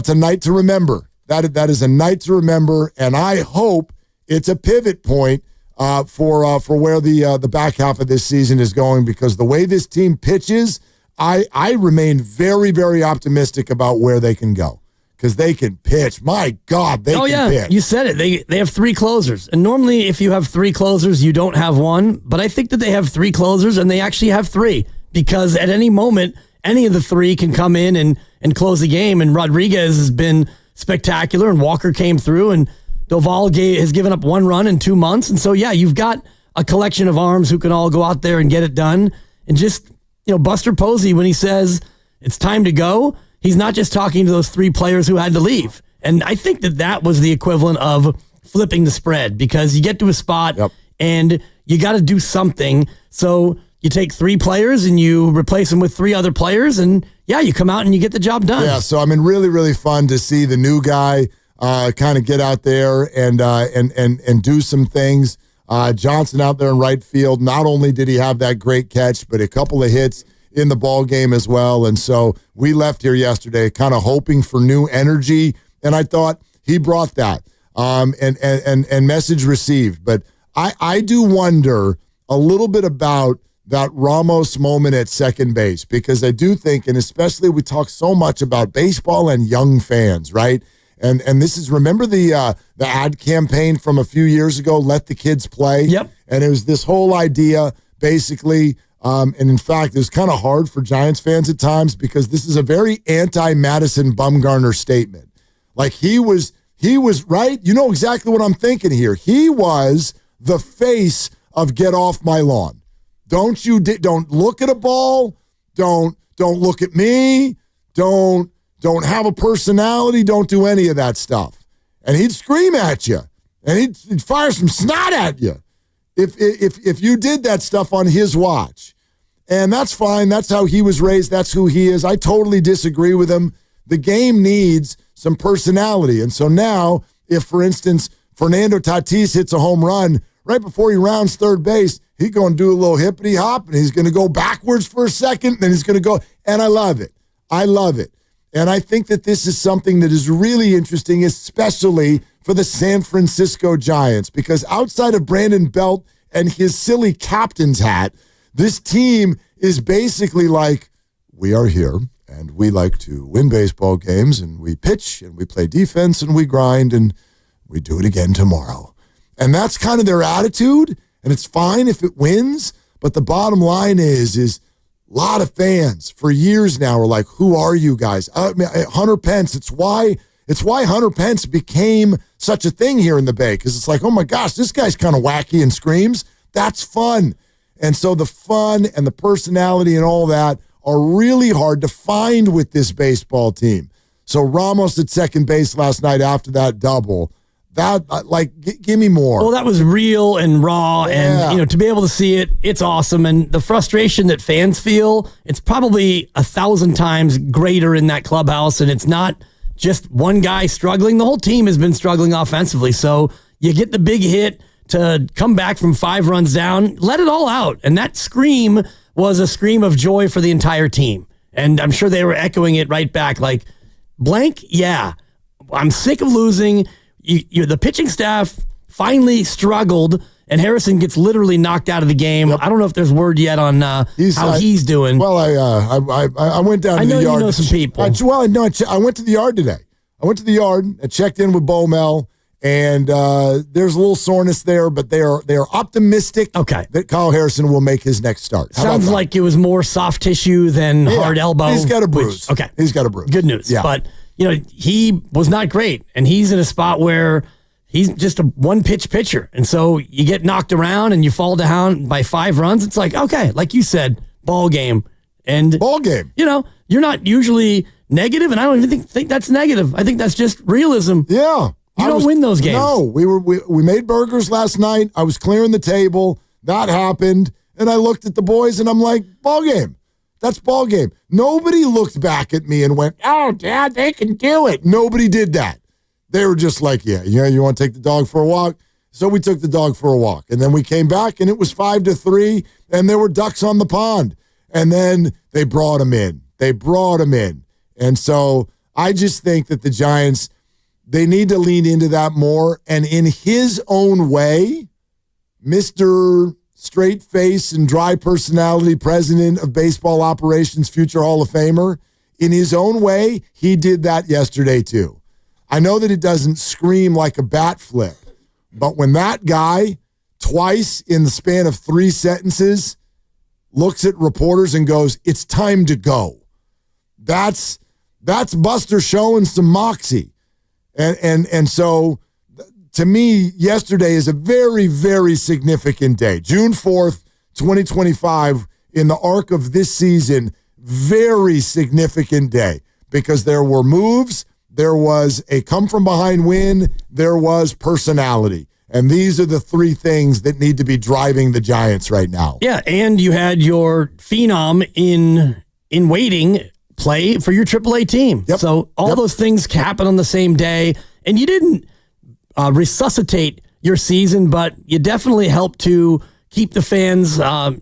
a night to remember. That is a night to remember, and I hope it's a pivot point for where the back half of this season is going, because the way this team pitches, I remain very, very optimistic about where they can go, because they can pitch. My God, they can pitch.
You said it. They have 3 closers. And normally if you have 3 closers, you don't have one. But I think that they have 3 closers, and they actually have 3, because at any moment, any of the 3 can come in and close the game. And Rodriguez has been spectacular, and Walker came through, and Doval has given up 1 run in 2 months. And so, yeah, you've got a collection of arms who can all go out there and get it done. And just, Buster Posey, when he says it's time to go, he's not just talking to those 3 players who had to leave. And I think that was the equivalent of flipping the spread, because you get to a spot and you got to do something. So you take 3 players and you replace them with 3 other players, and you come out and you get the job done.
Yeah, so really, really fun to see the new guy kind of get out there and do some things. Johnson out there in right field. Not only did he have that great catch, but a couple of hits in the ball game as well. And so we left here yesterday kind of hoping for new energy, and I thought he brought that. And message received. But I do wonder a little bit about that Ramos moment at second base, because I do think, and especially we talk so much about baseball and young fans, right? And this is, remember the ad campaign from a few years ago, Let the Kids Play?
Yep.
And it was this whole idea, basically, and in fact, it was kind of hard for Giants fans at times, because this is a very anti-Madison Bumgarner statement. Like, he was right. You know exactly what I'm thinking here. He was the face of get off my lawn. Don't look at a ball. Don't look at me. Don't have a personality. Don't do any of that stuff. And he'd scream at you, and he'd fire some snot at you if you did that stuff on his watch. And that's fine. That's how he was raised. That's who he is. I totally disagree with him. The game needs some personality. And so now, if, for instance, Fernando Tatis hits a home run, right before he rounds third base, he's going to do a little hippity hop, and he's going to go backwards for a second, and then he's going to go. And I love it. I love it. And I think that this is something that is really interesting, especially for the San Francisco Giants, because outside of Brandon Belt and his silly captain's hat, this team is basically like, we are here, and we like to win baseball games, and we pitch, and we play defense, and we grind, and we do it again tomorrow. And that's kind of their attitude, and it's fine if it wins, but the bottom line is a lot of fans for years now are like, who are you guys? Hunter Pence, it's why Hunter Pence became such a thing here in the Bay, because it's like, oh my gosh, this guy's kind of wacky and screams. That's fun. And so the fun and the personality and all that are really hard to find with this baseball team. So Ramos at second base last night after that double, give me more.
Well, that was real and raw, and to be able to see it, it's awesome. And the frustration that fans feel, it's probably 1,000 times greater in that clubhouse, and it's not just one guy struggling. The whole team has been struggling offensively. So you get the big hit to come back from 5 runs down, let it all out. And that scream was a scream of joy for the entire team. And I'm sure they were echoing it right back like, blank, yeah, I'm sick of losing. The pitching staff finally struggled, and Harrison gets literally knocked out of the game. Yep. I don't know if there's word yet on how he's doing.
Well, I went down to the yard. I know
you know some people.
I went to the yard today. I went to the yard and checked in with Bomel, and there's a little soreness there, but they are optimistic that Kyle Harrison will make his next start.
Sounds like it was more soft tissue than hard elbow.
He's got a bruise. He's got a bruise.
Good news.
Yeah.
But he was not great, and he's in a spot where he's just a one-pitch pitcher. And so you get knocked around and you fall down by 5 runs. It's like, okay, like you said, ball game. And
ball game.
You're not usually negative, and I don't even think that's negative. I think that's just realism.
Yeah.
You don't win those games.
No, we made burgers last night. I was clearing the table. That happened. And I looked at the boys, and I'm like, ball game. That's ball game. Nobody looked back at me and went, oh, Dad, they can do it. Nobody did that. They were just like, yeah, you want to take the dog for a walk? So we took the dog for a walk. And then we came back, and it was 5-3, and there were ducks on the pond. And then they brought him in. And so I just think that the Giants, they need to lean into that more. And in his own way, Mr. Straight face and dry personality, president of baseball operations, future Hall of Famer, in his own way, he did that yesterday too. I know that it doesn't scream like a bat flip, but when that guy, twice in the span of 3 sentences, looks at reporters and goes, it's time to go. That's Buster showing some moxie. And so to me, yesterday is a very, very significant day. June 4th, 2025, in the arc of this season, very significant day because there were moves, there was a come-from-behind win, there was personality. And these are the three things that need to be driving the Giants right now.
Yeah, and you had your phenom in waiting play for your AAA team.
Yep.
So all those things happen on the same day, and you didn't resuscitate your season, but you definitely helped to keep the fans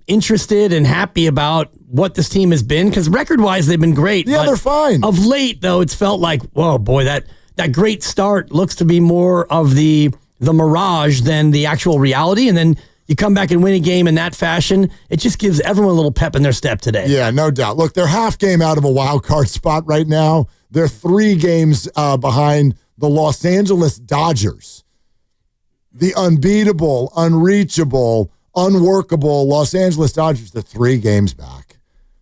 interested and happy about what this team has been, because record-wise, they've been great.
Yeah, they're fine.
Of late, though, it's felt like, whoa, boy, that great start looks to be more of the mirage than the actual reality, and then you come back and win a game in that fashion, it just gives everyone a little pep in their step today.
Yeah, no doubt. Look, they're half game out of a wild card spot right now. They're 3 games behind the Los Angeles Dodgers. The unbeatable, unreachable, unworkable Los Angeles Dodgers. They're 3 games back.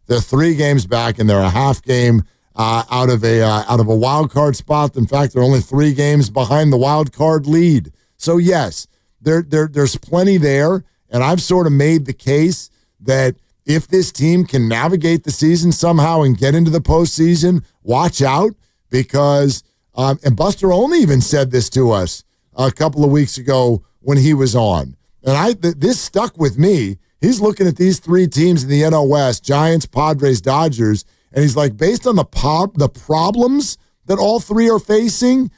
They're 3 games back, and they're a half game out of a wild card spot. In fact, they're only 3 games behind the wild card lead. So yes, there's plenty there, and I've sort of made the case that if this team can navigate the season somehow and get into the postseason, watch out, because and Buster Olney even said this to us a couple of weeks ago when he was on, and this stuck with me. He's looking at these 3 teams in the NL West: Giants, Padres, Dodgers, and he's like, based on the problems that all 3 are facing,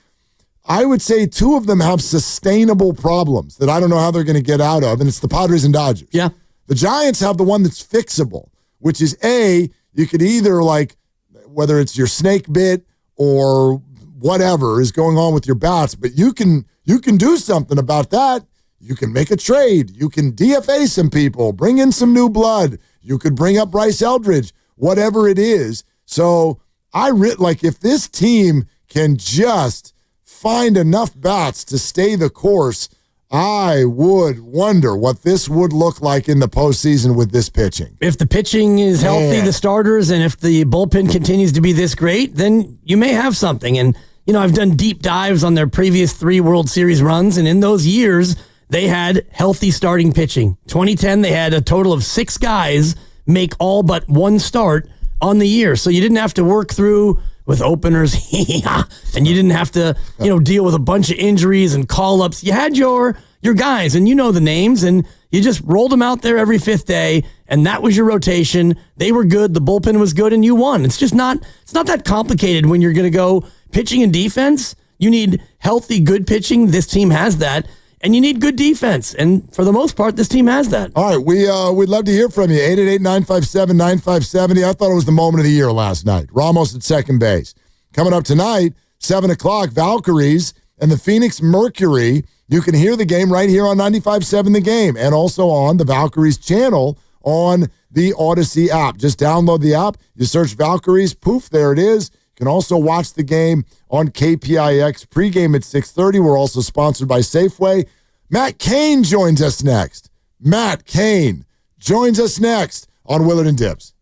I would say 2 of them have sustainable problems that I don't know how they're going to get out of, and it's the Padres and Dodgers.
Yeah.
The Giants have the one that's fixable, which is you could either, like, whether it's your snake bit or whatever is going on with your bats, but you can do something about that. You can make a trade. You can DFA some people, bring in some new blood. You could bring up Bryce Eldridge, whatever it is. So if this team can just find enough bats to stay the course, I would wonder what this would look like in the postseason with this pitching.
If the pitching is healthy, the starters, and if the bullpen continues to be this great, then you may have something. And, I've done deep dives on their previous 3 World Series runs, and in those years, they had healthy starting pitching. 2010, they had a total of 6 guys make all but 1 start on the year. So you didn't have to work through with openers, and you didn't have to, deal with a bunch of injuries and call-ups. You had your guys, and you know the names, and you just rolled them out there every 5th day, and that was your rotation. They were good, the bullpen was good, and you won. It's not that complicated when you're going to go pitching and defense. You need healthy, good pitching. This team has that. And you need good defense. And for the most part, this team has that.
All right, we'd love to hear from you. 888-957-9570. I thought it was the moment of the year last night. Ramos at second base. Coming up tonight, 7 o'clock, Valkyries and the Phoenix Mercury. You can hear the game right here on 95.7 The Game, and also on the Valkyries channel on the Odyssey app. Just download the app. You search Valkyries. Poof, there it is. You can also watch the game on KPIX pregame at 6:30. We're also sponsored by Safeway. Matt Cain joins us next. Matt Cain joins us next on Willard and Dibs.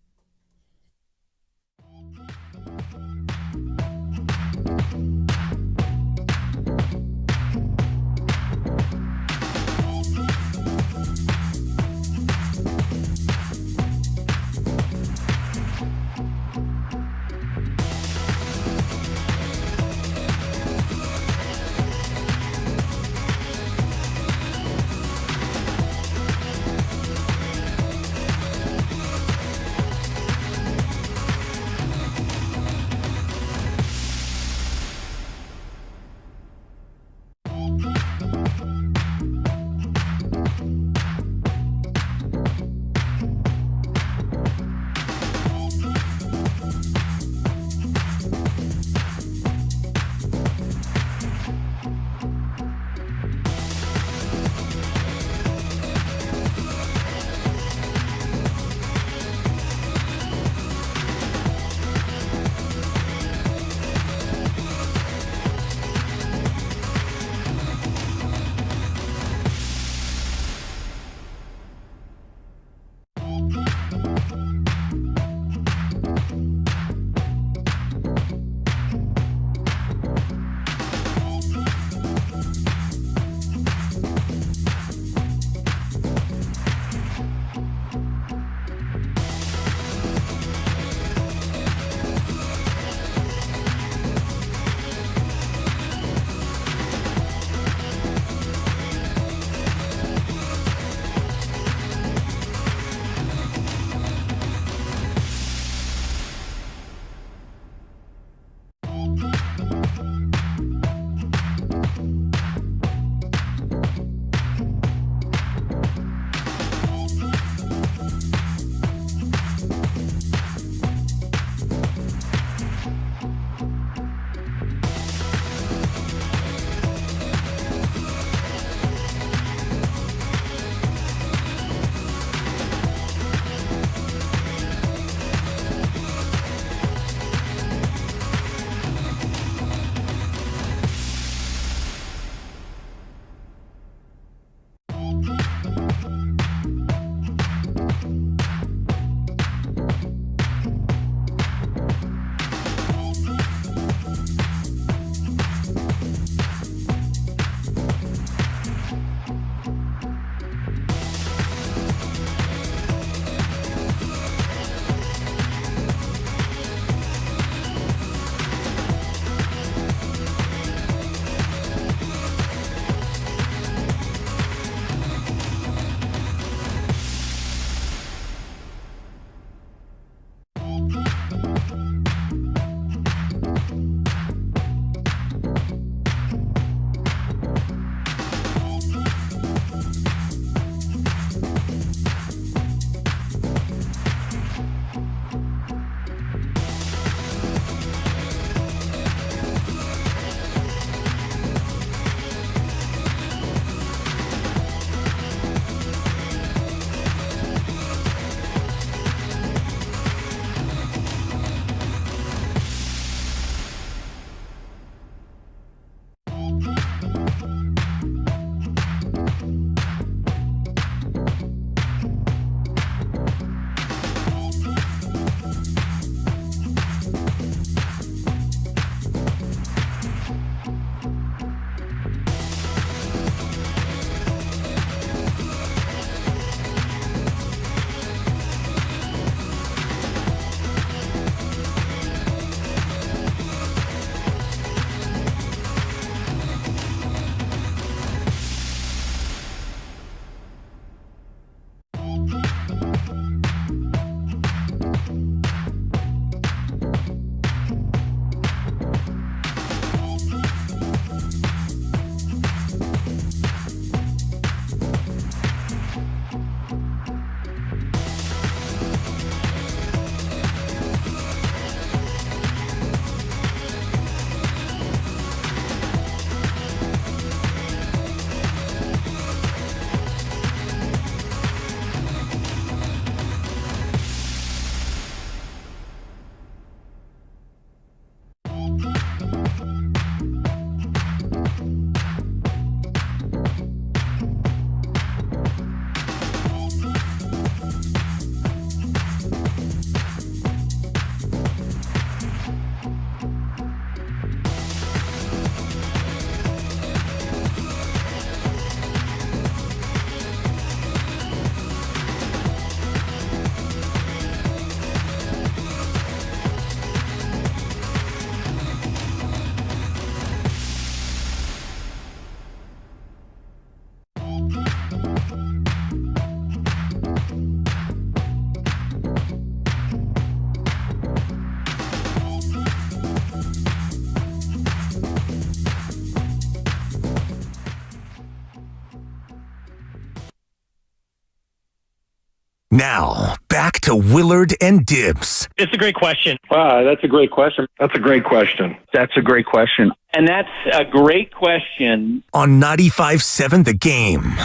Now, back to Willard and Dibbs.
It's a great question.
Wow, that's a great question. That's a great question.
That's a great question. And that's a great question.
On 95.7 The Game.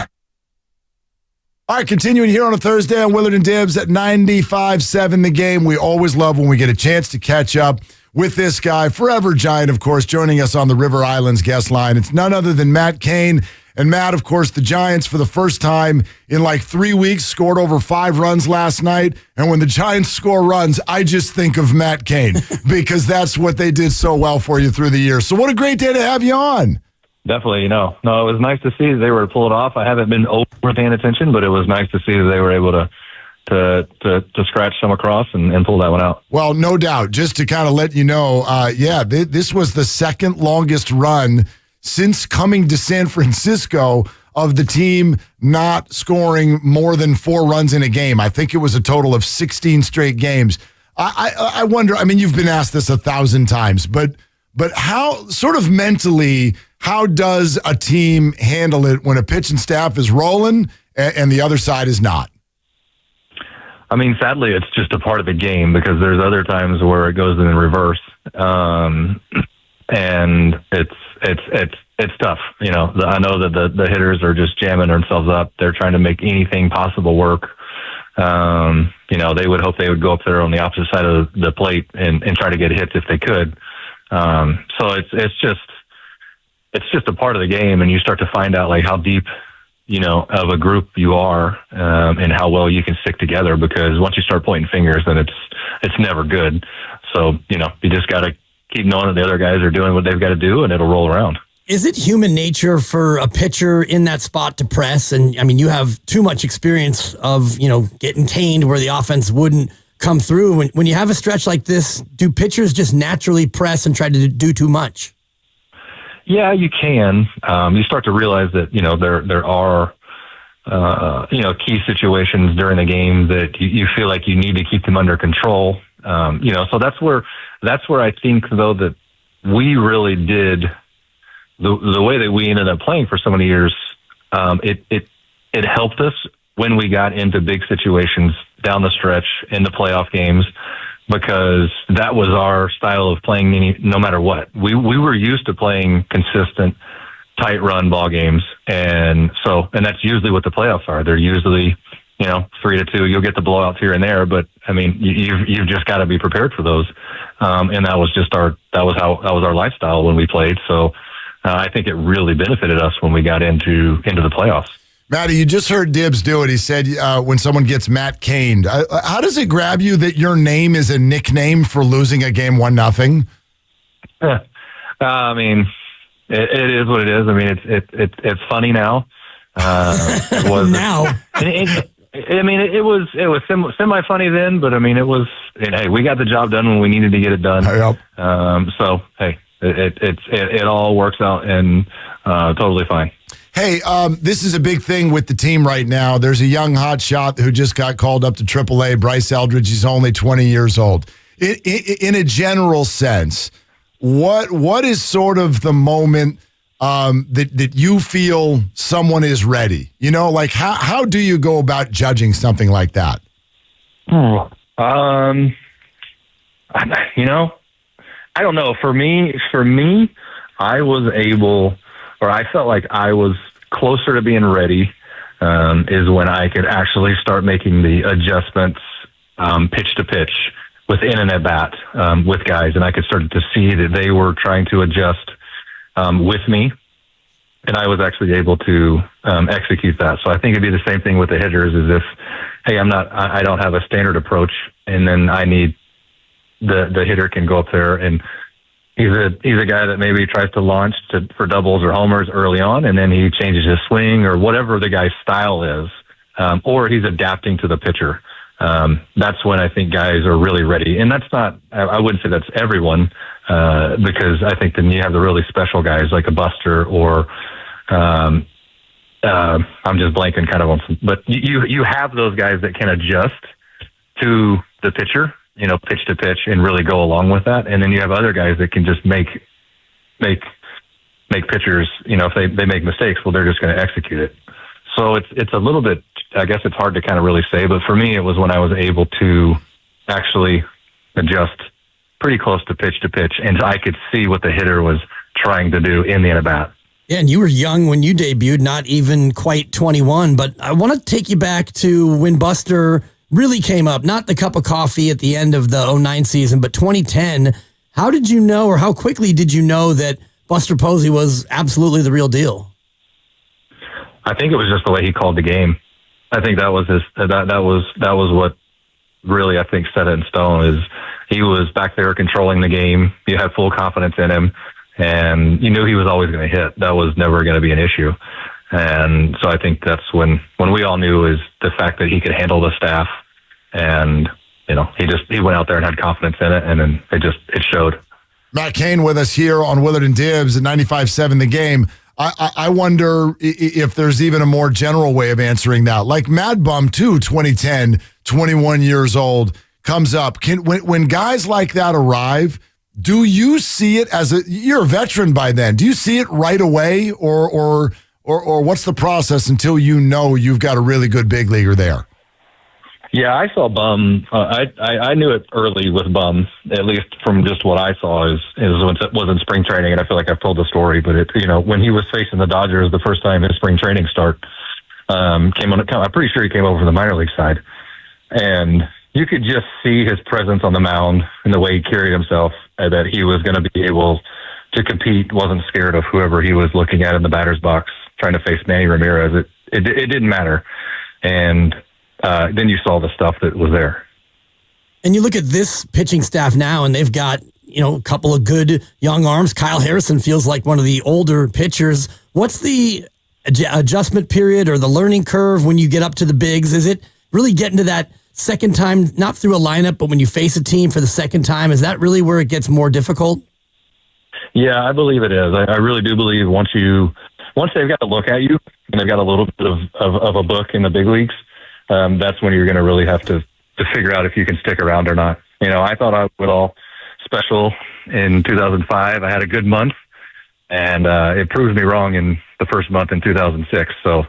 All right, continuing here on a Thursday on Willard and Dibbs at 95.7 The Game. We always love when we get a chance to catch up with this guy, forever Giant, of course, joining us on the River Islands guest line. It's none other than Matt Cain. And Matt, of course, the Giants for the first time in like 3 weeks scored over 5 runs last night. And when the Giants score runs, I just think of Matt Cain because that's what they did so well for you through the years. So what a great day to have you on.
Definitely, No, it was nice to see they were pull it off. I haven't been over paying attention, but it was nice to see that they were able to scratch some across and pull that one out.
Well, no doubt. Just to kind of let you know, this was the second longest run since coming to San Francisco of the team not scoring more than 4 runs in a game. I think it was a total of 16 straight games. I wonder, I mean, you've been asked this 1,000 times, but how, sort of mentally, how does a team handle it when a pitching staff is rolling and the other side is not?
I mean, sadly, it's just a part of the game because there's other times where it goes in reverse, and it's tough. I know that the hitters are just jamming themselves up. They're trying to make anything possible work. They would hope they would go up there on the opposite side of the plate and try to get hits if they could. So it's just a part of the game, and you start to find out like how deep, of a group you are, and how well you can stick together, because once you start pointing fingers, then it's never good. So, you just got to keep knowing that the other guys are doing what they've got to do, and it'll roll around.
Is it human nature for a pitcher in that spot to press? And I mean, you have too much experience of, getting caned where the offense wouldn't come through. When you have a stretch like this, do pitchers just naturally press and try to do too much?
Yeah, you can. You start to realize that, there are, key situations during the game that you feel like you need to keep them under control. So that's where I think, though, that we really did the way that we ended up playing for so many years. It helped us when we got into big situations down the stretch in the playoff games, because that was our style of playing no matter what. We were used to playing consistent, tight run ball games. And that's usually what the playoffs are. They're usually, 3-2. You'll get the blowouts here and there, but I mean, you've just got to be prepared for those. And that was our lifestyle when we played. So I think it really benefited us when we got into the playoffs.
Matty, you just heard Dibbs do it. He said when someone gets Matt caned, how does it grab you that your name is a nickname for losing a game 1-0?
I mean, it is what it is. I mean, it's funny now. It was
now.
It was semi funny then, but I mean, it was. Hey, we got the job done when we needed to get it done.
Yep.
So hey, it all works out and totally fine.
Hey, this is a big thing with the team right now. There's a young hot shot who just got called up to AAA, Bryce Eldridge. He's only 20 years old. In a general sense, what is sort of the moment that you feel someone is ready? Like how do you go about judging something like that?
I don't know. For me, I felt like I was closer to being ready, is when I could actually start making the adjustments, pitch to pitch within an at bat, with guys. And I could start to see that they were trying to adjust, with me. And I was actually able to, execute that. So I think it'd be the same thing with the hitters, is if, hey, I don't have a standard approach, and then I need the hitter can go up there, and he's a guy that maybe tries to launch for doubles or homers early on, and then he changes his swing or whatever the guy's style is, or he's adapting to the pitcher. That's when I think guys are really ready. And that's not, I wouldn't say that's everyone, because I think then you have the really special guys like a Buster or, I'm just blanking kind of on some, but you have those guys that can adjust to the pitcher, pitch to pitch, and really go along with that. And then you have other guys that can just make pitchers, if they make mistakes, well, they're just going to execute it. So it's a little bit I guess it's hard to kind of really say, but for me, it was when I was able to actually adjust pretty close to pitch, and I could see what the hitter was trying to do in the at-bat.
Yeah, and you were young when you debuted, not even quite 21, but I want to take you back to when Buster really came up, not the cup of coffee at the end of the 2009 season, but 2010. How did you know, or how quickly did you know that Buster Posey was absolutely the real deal?
I think it was just the way he called the game. I think that was that was what really, I think, set it in stone. Is he was back there controlling the game. You had full confidence in him, and you knew he was always going to hit. That was never going to be an issue. And so I think that's when we all knew is the fact that he could handle the staff, and he went out there and had confidence in it, and then it showed.
Matt Cain with us here on Willard and Dibbs at 95.7 The Game. I wonder if there's even a more general way of answering that. Like Mad Bum, too, 2010, 21 years old, comes up. When guys like that arrive, do you see it you're a veteran by then, do you see it right away, or what's the process until you've got a really good big leaguer there?
Yeah, I saw Bum. I knew it early with Bum, at least from just what I saw is when it was in spring training, and I feel like I've told the story, but when he was facing the Dodgers the first time his spring training start, I'm pretty sure he came over from the minor league side, and you could just see his presence on the mound and the way he carried himself, that he was going to be able to compete, wasn't scared of whoever he was looking at in the batter's box, trying to face Manny Ramirez. It didn't matter. And then you saw the stuff that was there.
And you look at this pitching staff now, and they've got, a couple of good young arms. Kyle Harrison feels like one of the older pitchers. What's the adjustment period or the learning curve when you get up to the bigs? Is it really getting to that second time, not through a lineup, but when you face a team for the second time? Is that really where it gets more difficult?
Yeah, I believe it is. I really do believe once they've got to look at you and they've got a little bit of a book in the big leagues, that's when you're going to really have to figure out if you can stick around or not. I thought I would all special in 2005. I had a good month, and it proved me wrong in the first month in 2006. So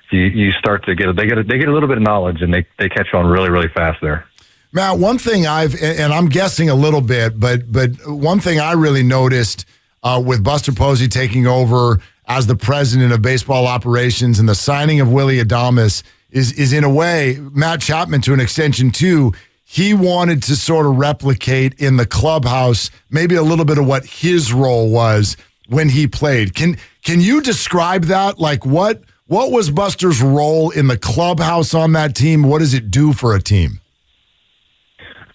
you start to they get a little bit of knowledge, and they catch on really, really fast there.
Matt, one thing and I'm guessing a little bit, but one thing I really noticed with Buster Posey taking over as the president of baseball operations and the signing of Willie Adames is in a way, Matt Chapman to an extension too, he wanted to sort of replicate in the clubhouse maybe a little bit of what his role was when he played. Can you describe that? Like what was Buster's role in the clubhouse on that team? What does it do for a team?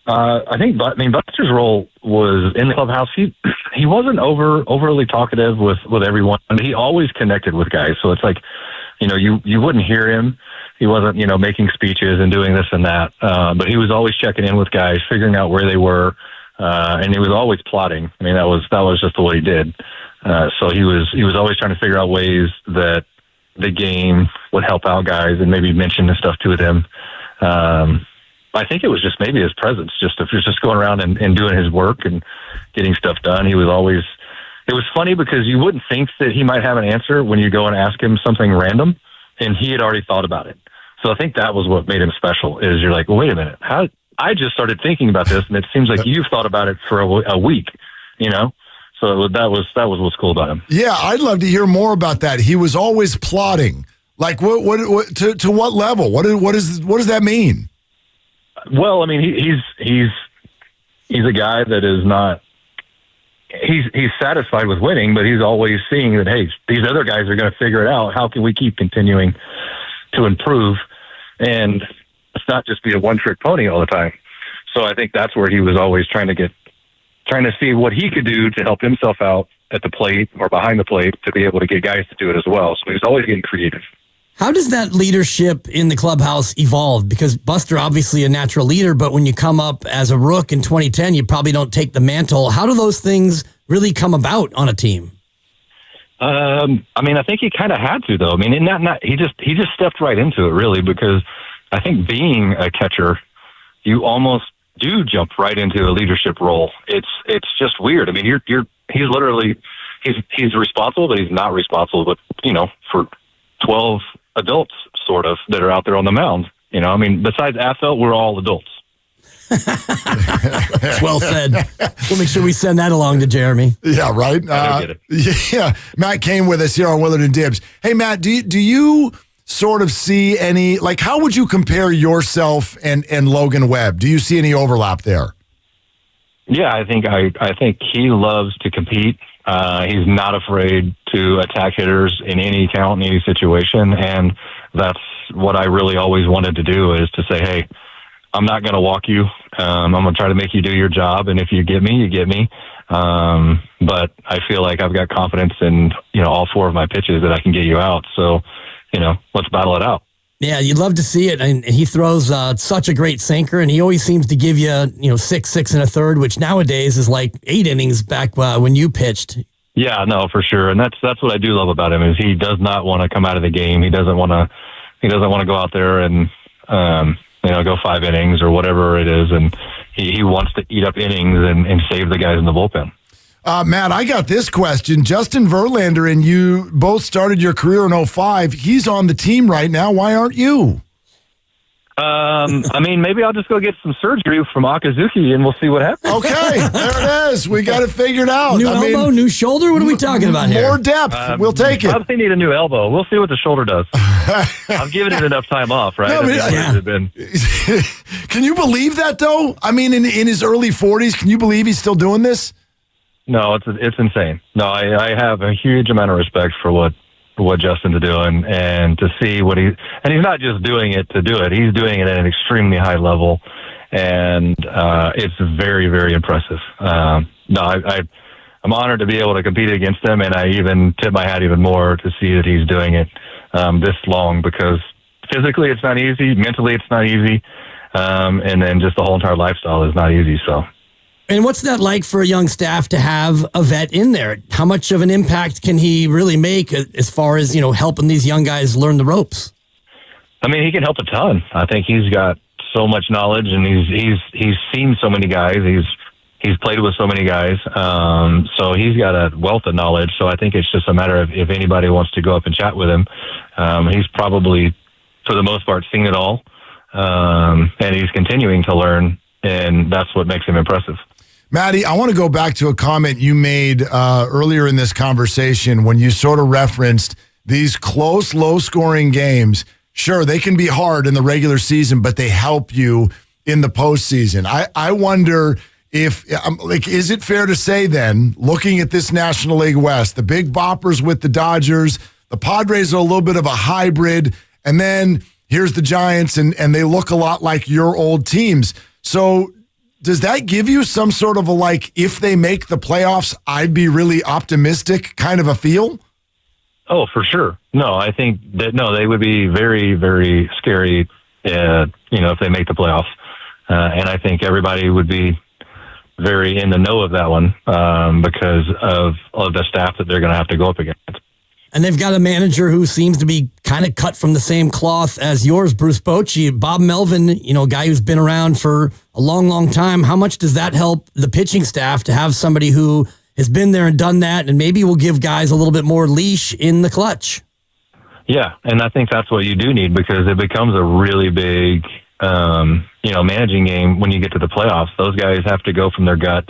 Buster's role was in the clubhouse. He wasn't overly talkative with everyone. He always connected with guys. So it's like, you wouldn't hear him. He wasn't, making speeches and doing this and that. But he was always checking in with guys, figuring out where they were. And he was always plotting. I mean, that was just what he did. So he was always trying to figure out ways that the game would help out guys and maybe mention the stuff to them. I think it was just maybe his presence, just going around and doing his work and getting stuff done. It was funny because you wouldn't think that he might have an answer when you go and ask him something random, and he had already thought about it. So I think that was what made him special, is you're like, well, wait a minute, I just started thinking about this, and it seems like you've thought about it for a week, So that was what's cool about him.
Yeah, I'd love to hear more about that. He was always plotting. Like what to what level? What does that mean?
Well, I mean, he's a guy that is not. He's satisfied with winning, but he's always seeing that, hey, these other guys are going to figure it out. How can we keep continuing to improve? And it's not just be a one-trick pony all the time. So I think that's where he was always trying to see what he could do to help himself out at the plate or behind the plate to be able to get guys to do it as well. So he was always getting creative.
How does that leadership in the clubhouse evolve? Because Buster, obviously a natural leader, but when you come up as a rook in 2010, you probably don't take the mantle. How do those things really come about on a team?
I think he kind of had to, though. I mean, he just stepped right into it, really, because I think being a catcher, you almost do jump right into a leadership role. It's just weird. I mean, he's literally he's responsible, but he's not responsible. But for 12 adults, sort of, that are out there on the mound. I mean, besides Affelt, we're all adults.
Well said. We'll make sure we send that along to Jeremy.
Yeah, right? Yeah. Matt Cain with us here on Willard and Dibs. Hey, Matt, do you sort of see any, like, how would you compare yourself and Logan Webb? Do you see any overlap there?
Yeah, I think he loves to compete. He's not afraid to attack hitters in any count, in any situation, and that's what I really always wanted to do, is to say, hey, I'm not going to walk you. I'm going to try to make you do your job, and if you get me, you get me. But I feel like I've got confidence in all 4 of my pitches that I can get you out. So, let's battle it out.
Yeah, you'd love to see it. And he throws such a great sinker, and he always seems to give you 6 1/3, which nowadays is like 8 innings back when you pitched.
Yeah, no, for sure, and that's what I do love about him, is he does not want to come out of the game. He doesn't want to go out there and go 5 innings or whatever it is, and he wants to eat up innings and save the guys in the bullpen.
Matt, I got this question. Justin Verlander and you both started your career in 2005. He's on the team right now. Why aren't you?
I mean, maybe I'll just go get some surgery from Akazuki and we'll see what happens.
Okay, there it is. We got it figured out.
New elbow, new shoulder? What are we talking about here?
More depth. We'll take it.
Probably need a new elbow. We'll see what the shoulder does. I've given it enough time off, right?
Can you believe that, though? I mean, in his early 40s, can you believe he's still doing this?
No, it's insane. No, I have a huge amount of respect for what Justin's doing, and to see and he's not just doing it to do it. He's doing it at an extremely high level, and it's very, very impressive. I'm honored to be able to compete against him, and I even tip my hat even more to see that he's doing it this long, because physically it's not easy, mentally it's not easy, and then just the whole entire lifestyle is not easy. So.
And what's that like for a young staff to have a vet in there? How much of an impact can he really make as far as, helping these young guys learn the ropes?
I mean, he can help a ton. I think he's got so much knowledge, and he's seen so many guys. He's played with so many guys. So he's got a wealth of knowledge. So I think it's just a matter of if anybody wants to go up and chat with him. He's probably, for the most part, seen it all. And he's continuing to learn, and that's what makes him impressive.
Maddie, I want to go back to a comment you made earlier in this conversation when you sort of referenced these close, low-scoring games. Sure, they can be hard in the regular season, but they help you in the postseason. I wonder if, is it fair to say then, looking at this National League West, the big boppers with the Dodgers, the Padres are a little bit of a hybrid, and then here's the Giants, and they look a lot like your old teams. So does that give you some sort of if they make the playoffs, I'd be really optimistic kind of a feel?
Oh, for sure. No, I think that, they would be very, very scary, if they make the playoffs. And I think everybody would be very in the know of that one because of the staff that they're going to have to go up against.
And they've got a manager who seems to be kind of cut from the same cloth as yours, Bruce Bochy. Bob Melvin, a guy who's been around for a long, long time. How much does that help the pitching staff to have somebody who has been there and done that, and maybe will give guys a little bit more leash in the clutch?
Yeah, and I think that's what you do need, because it becomes a really big, managing game when you get to the playoffs. Those guys have to go from their gut.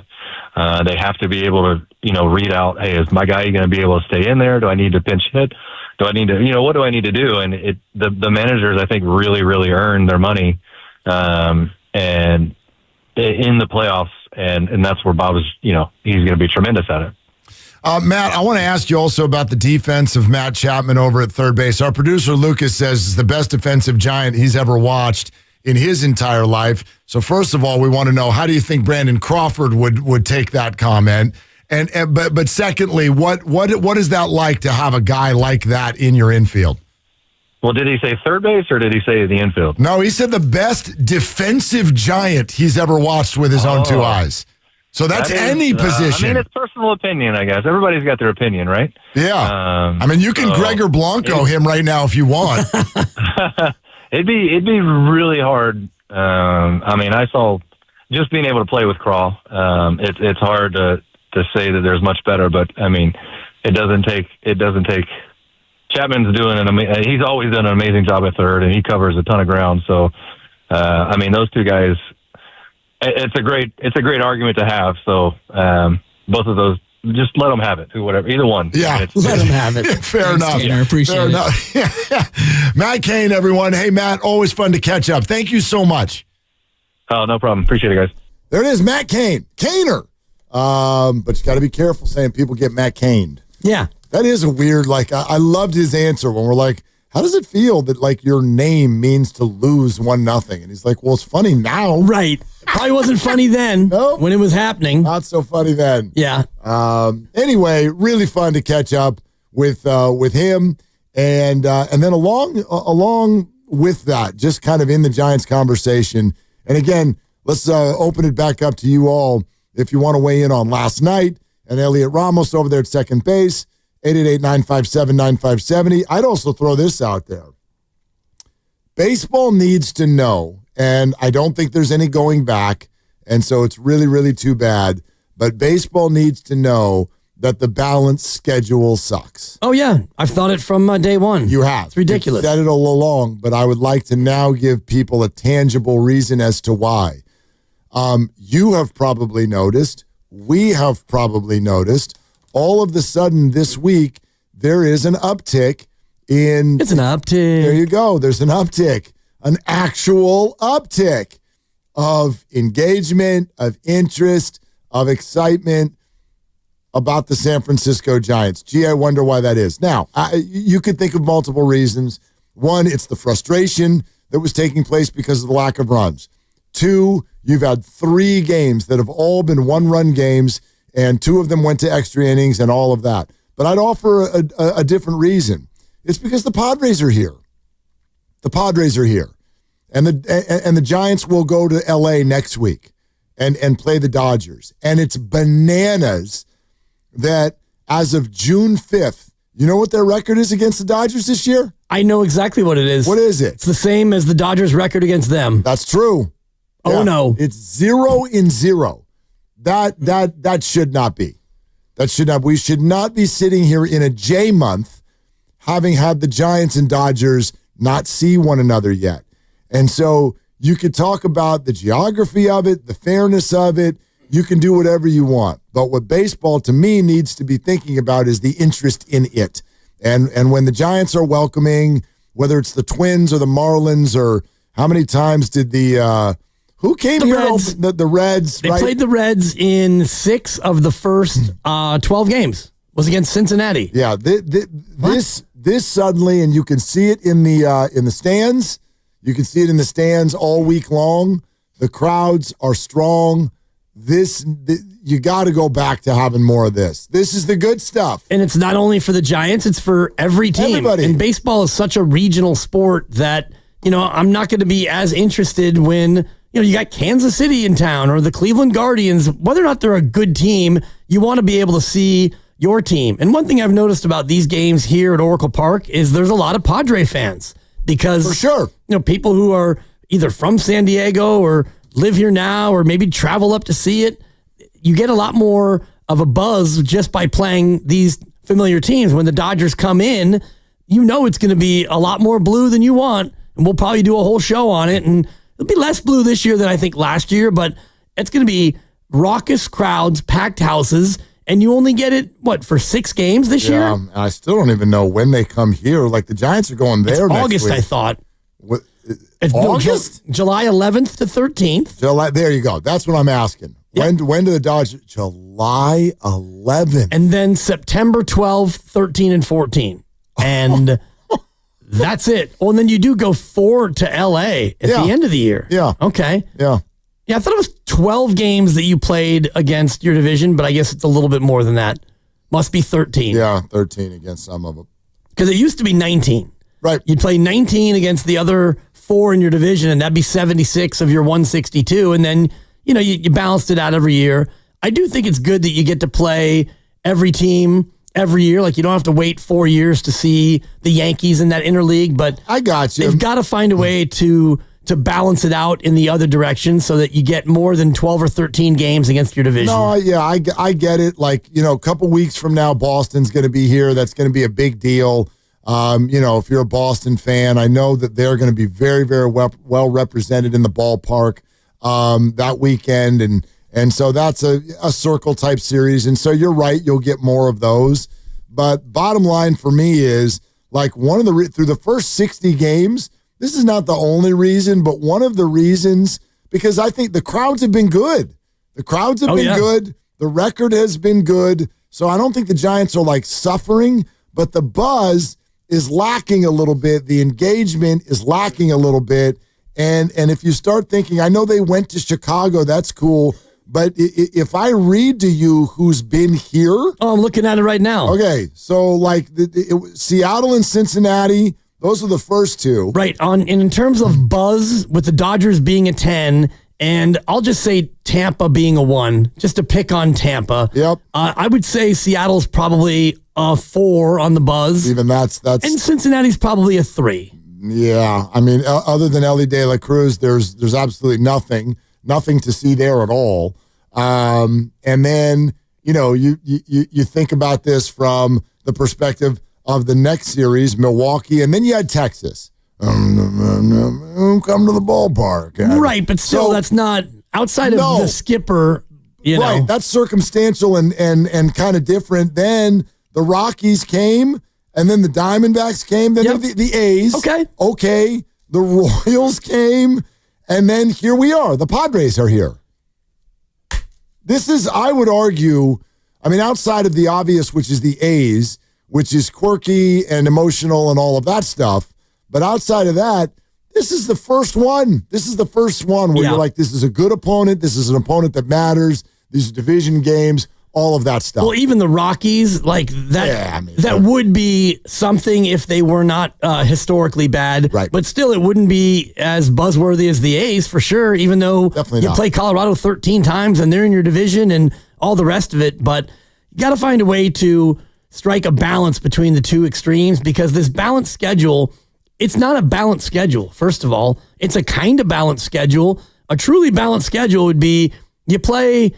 They have to be able to, read out, hey, is my guy going to be able to stay in there? Do I need to pinch hit? Do I need to, what do I need to do? And the managers, I think, really, really earn their money, and in the playoffs. And that's where Bob is, he's going to be tremendous at it.
Matt, I want to ask you also about the defense of Matt Chapman over at third base. Our producer, Lucas, says it's the best defensive giant he's ever watched in his entire life. So first of all, we want to know, how do you think Brandon Crawford would take that comment? But secondly, what is that like to have a guy like that in your infield?
Well, did he say third base or did he say the infield?
No, he said the best defensive giant he's ever watched with his own two eyes. So that's any position.
It's personal opinion, I guess. Everybody's got their opinion, right?
Yeah. You can Gregor Blanco him right now if you want.
It'd be really hard. I saw just being able to play with Crawl. It's hard to say that there's much better, but it doesn't take Chapman's he's always done an amazing job at third, and he covers a ton of ground. So, I mean, those two guys, it's a great argument to have. So, both of those, just let them have it. Whatever, either one.
Yeah,
let them have it.
Fair enough.
Tanner, appreciate
Fair
it.
enough. Matt Cain, everyone. Hey, Matt, always fun to catch up. Thank you so much.
Oh, no problem. Appreciate it, guys.
There it is, Matt Cain. Cainer. But you got to be careful saying people get Matt Cained.
Yeah.
That is a weird, I loved his answer when we're like, how does it feel that, your name means to lose 1-0? And he's like, well, it's funny now.
Right. Probably wasn't funny then when it was happening.
Not so funny then.
Yeah.
Anyway, really fun to catch up with him. And then along with that, just kind of in the Giants conversation. And again, let's open it back up to you all if you want to weigh in on last night and Heliot Ramos over there at second base. 888-957-9570. I'd also throw this out there. Baseball needs to know, and I don't think there's any going back, and so it's really, really too bad, but baseball needs to know that the balanced schedule sucks.
Oh, yeah. I've thought it from day one.
You have.
It's ridiculous.
You've said it all along, but I would like to now give people a tangible reason as to why. You have probably noticed, we have probably noticed, all of a sudden this week, there is an uptick in...
It's an uptick.
There you go. There's an uptick. An actual uptick of engagement, of interest, of excitement about the San Francisco Giants. Gee, I wonder why that is. Now, you could think of multiple reasons. One, it's the frustration that was taking place because of the lack of runs. Two, you've had 3 games that have all been one-run games, and 2 of them went to extra innings and all of that. But I'd offer a different reason. It's because the Padres are here. The Padres are here. And the Giants will go to L.A. next week and play the Dodgers. And it's bananas that as of June 5th, you know what their record is against the Dodgers this year?
I know exactly what it is.
What is it?
It's the same as the Dodgers' record against them.
That's true.
Oh, no.
It's 0-0. That should not be. That should not. We should not be sitting here in a J month having had the Giants and Dodgers not see one another yet. And so you could talk about the geography of it, the fairness of it. You can do whatever you want. But what baseball, to me, needs to be thinking about is the interest in it. And when the Giants are welcoming, whether it's the Twins or the Marlins, or how many times did who came
the
here?
Reds.
The Reds.
They played the Reds in 6 of the first 12 games. Was against Cincinnati.
Yeah, this suddenly, and you can see it in the stands. You can see it in the stands all week long. The crowds are strong. You got to go back to having more of this. This is the good stuff.
And it's not only for the Giants, it's for every team.
Everybody.
And baseball is such a regional sport that, I'm not going to be as interested when, you got Kansas City in town or the Cleveland Guardians. Whether or not they're a good team, you want to be able to see your team. And one thing I've noticed about these games here at Oracle Park is there's a lot of Padre fans because,
for sure,
people who are either from San Diego or live here now or maybe travel up to see it, you get a lot more of a buzz just by playing these familiar teams. When the Dodgers come in, it's going to be a lot more blue than you want, and we'll probably do a whole show on it, and it'll be less blue this year than I think last year, but it's going to be raucous crowds, packed houses, and you only get it, for 6 games this year?
Yeah, I still don't even know when they come here. Like, the Giants are going there next
August,
week.
I thought.
It's August?
July 11th to 13th.
There you go. That's what I'm asking. Yep. When do the Dodgers? July 11th.
And then September 12th, 13, and 14. And that's it. Oh, and then you do go forward to L.A. at the end of the year.
Yeah.
Okay.
Yeah.
Yeah, I thought it was 12 games that you played against your division, but I guess it's a little bit more than that. Must be 13.
Yeah, 13 against some of them.
Because it used to be 19.
Right.
You'd play 19 against the other 4 in your division, and that'd be 76 of your 162. And then, you balanced it out every year. I do think it's good that you get to play every team every year. Like, you don't have to wait 4 years to see the Yankees in that interleague, but
I got you.
They've got to find a way to balance it out in the other direction so that you get more than 12 or 13 games against your division.
No, yeah, I get it. Like, a couple weeks from now, Boston's going to be here. That's going to be a big deal. If you're a Boston fan, I know that they're going to be very, very well represented in the ballpark that weekend. And so that's a circle type series. And so you're right, you'll get more of those. But bottom line for me is like through the first 60 games, this is not the only reason, but one of the reasons, because I think the crowds have been good. The crowds have been good. The record has been good. So I don't think the Giants are like suffering, but the buzz is lacking a little bit. The engagement is lacking a little bit. And if you start thinking, I know they went to Chicago, that's cool. But if I read to you who's been here.
Oh, I'm looking at it right now.
Okay. So like Seattle and Cincinnati, those are the first two.
Right. In terms of buzz, with the Dodgers being a 10, and I'll just say Tampa being a 1, just to pick on Tampa.
Yep.
I would say Seattle's probably a 4 on the buzz.
Even that's
and Cincinnati's probably a 3.
Yeah. I mean, other than Ellie De La Cruz, there's absolutely nothing to see there at all. And then, you think about this from the perspective of the next series, Milwaukee, and then you had Texas. Come to the ballpark.
Right, but still, that's not outside of the skipper.
Right, that's circumstantial and kind of different. Then the Rockies came, and then the Diamondbacks came, then the A's. Okay. The Royals came, and then here we are. The Padres are here. This is, I would argue, outside of the obvious, which is the A's, which is quirky and emotional and all of that stuff. But outside of that, this is the first one. This is the first one where you're like, this is a good opponent. This is an opponent that matters. These are division games, all of that stuff.
Well, even the Rockies, like that, that would be something if they were not historically bad.
Right.
But still, it wouldn't be as buzzworthy as the A's for sure, even though you play Colorado 13 times and they're in your division and all the rest of it. But you got to find a way to strike a balance between the two extremes, because this balanced schedule, it's not a balanced schedule, first of all. It's a kind of balanced schedule. A truly balanced schedule would be you play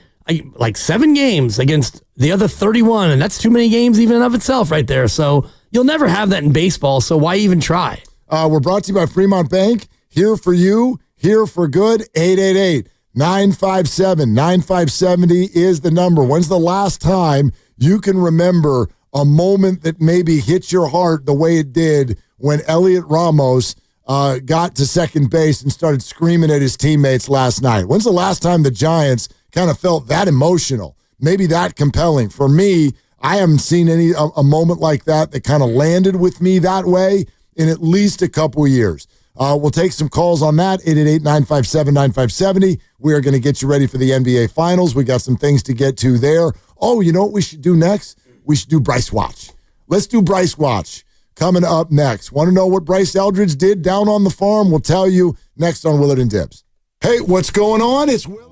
like 7 games against the other 31, and that's too many games even of itself right there. So you'll never have that in baseball, so why even try?
We're brought to you by Fremont Bank. Here for you, here for good. 888-957-9570 is the number. When's the last time you can remember a moment that maybe hit your heart the way it did when Heliot Ramos got to second base and started screaming at his teammates last night? When's the last time the Giants kind of felt that emotional, maybe that compelling? For me, I haven't seen a moment like that kind of landed with me that way in at least a couple of years. We'll take some calls on that, 888-957-9570. We are going to get you ready for the NBA Finals. We got some things to get to there. Oh, you know what we should do next? We should do Bryce Watch. Let's do Bryce Watch coming up next. Want to know what Bryce Eldridge did down on the farm? We'll tell you next on Willard and Dibs. Hey, what's going on? It's Willard.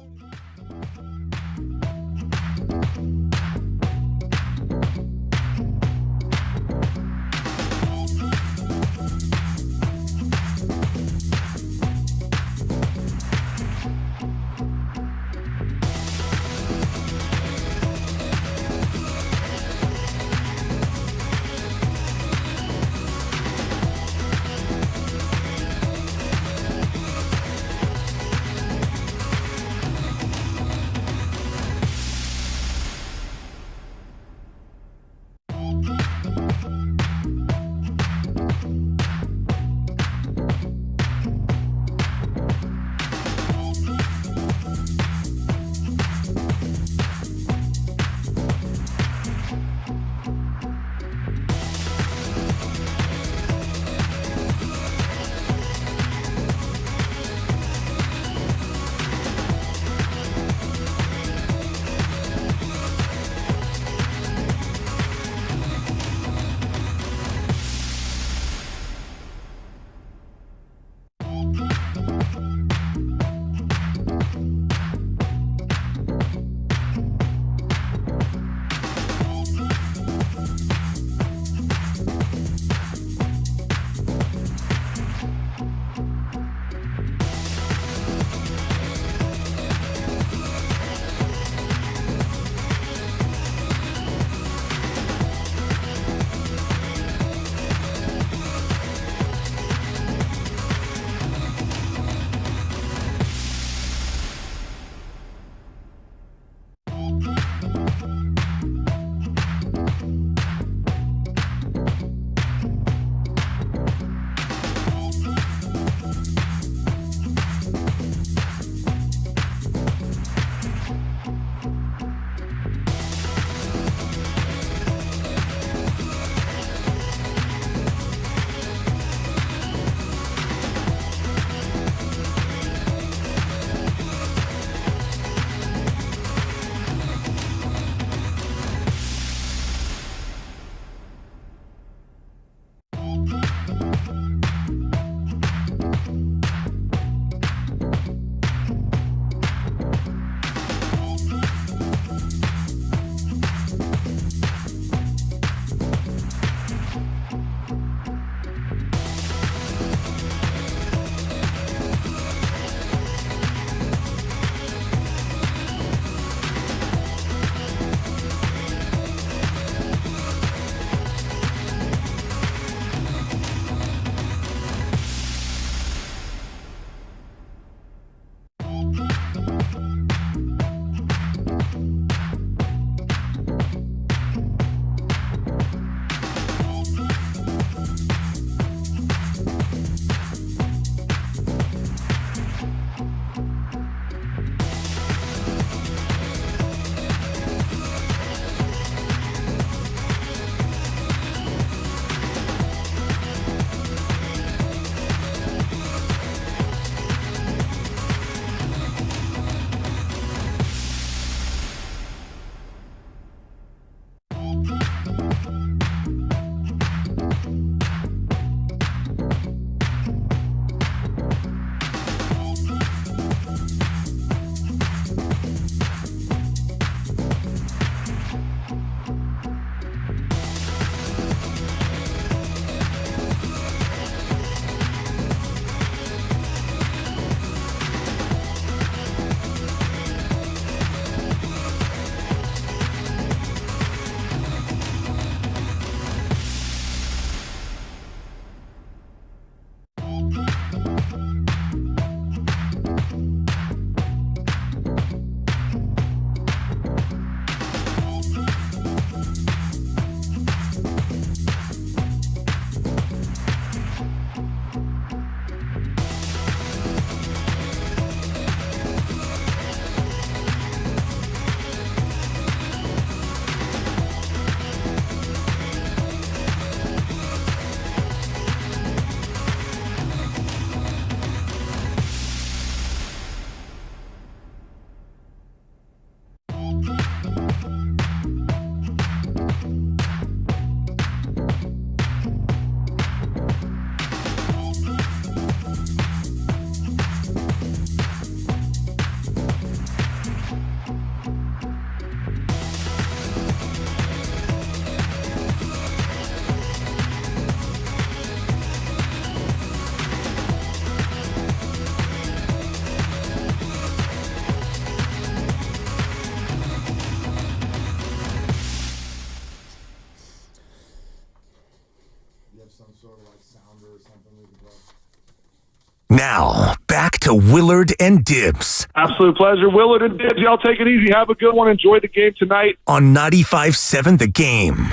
Now, back to Willard and Dibs.
Absolute pleasure. Willard and Dibs, y'all take it easy. Have a good one. Enjoy the game tonight.
On 95.7 The Game.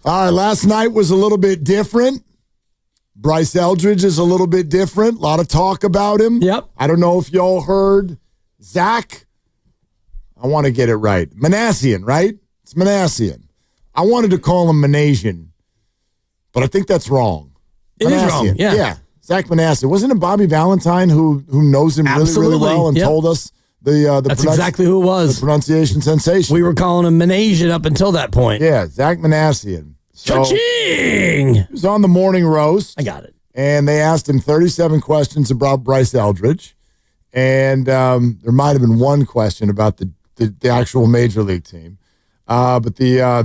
All right, last night was a little bit different. Bryce Eldridge is a little bit different. A lot of talk about him.
Yep.
I don't know if y'all heard Zach. I want to get it right. Manassian, right? It's Manassian. I wanted to call him Manasian, but I think that's wrong.
It is wrong, yeah.
Yeah, Zach Manassian. Wasn't it Bobby Valentine who knows him really, really well and told us
that's exactly who it was.
The pronunciation sensation.
We were calling him Manasian up until that point.
Yeah, Zach Manassian. So,
Cha-ching!
He was on the morning roast.
I got it.
And they asked him 37 questions about Bryce Eldridge. And there might have been one question about the actual major league team. But the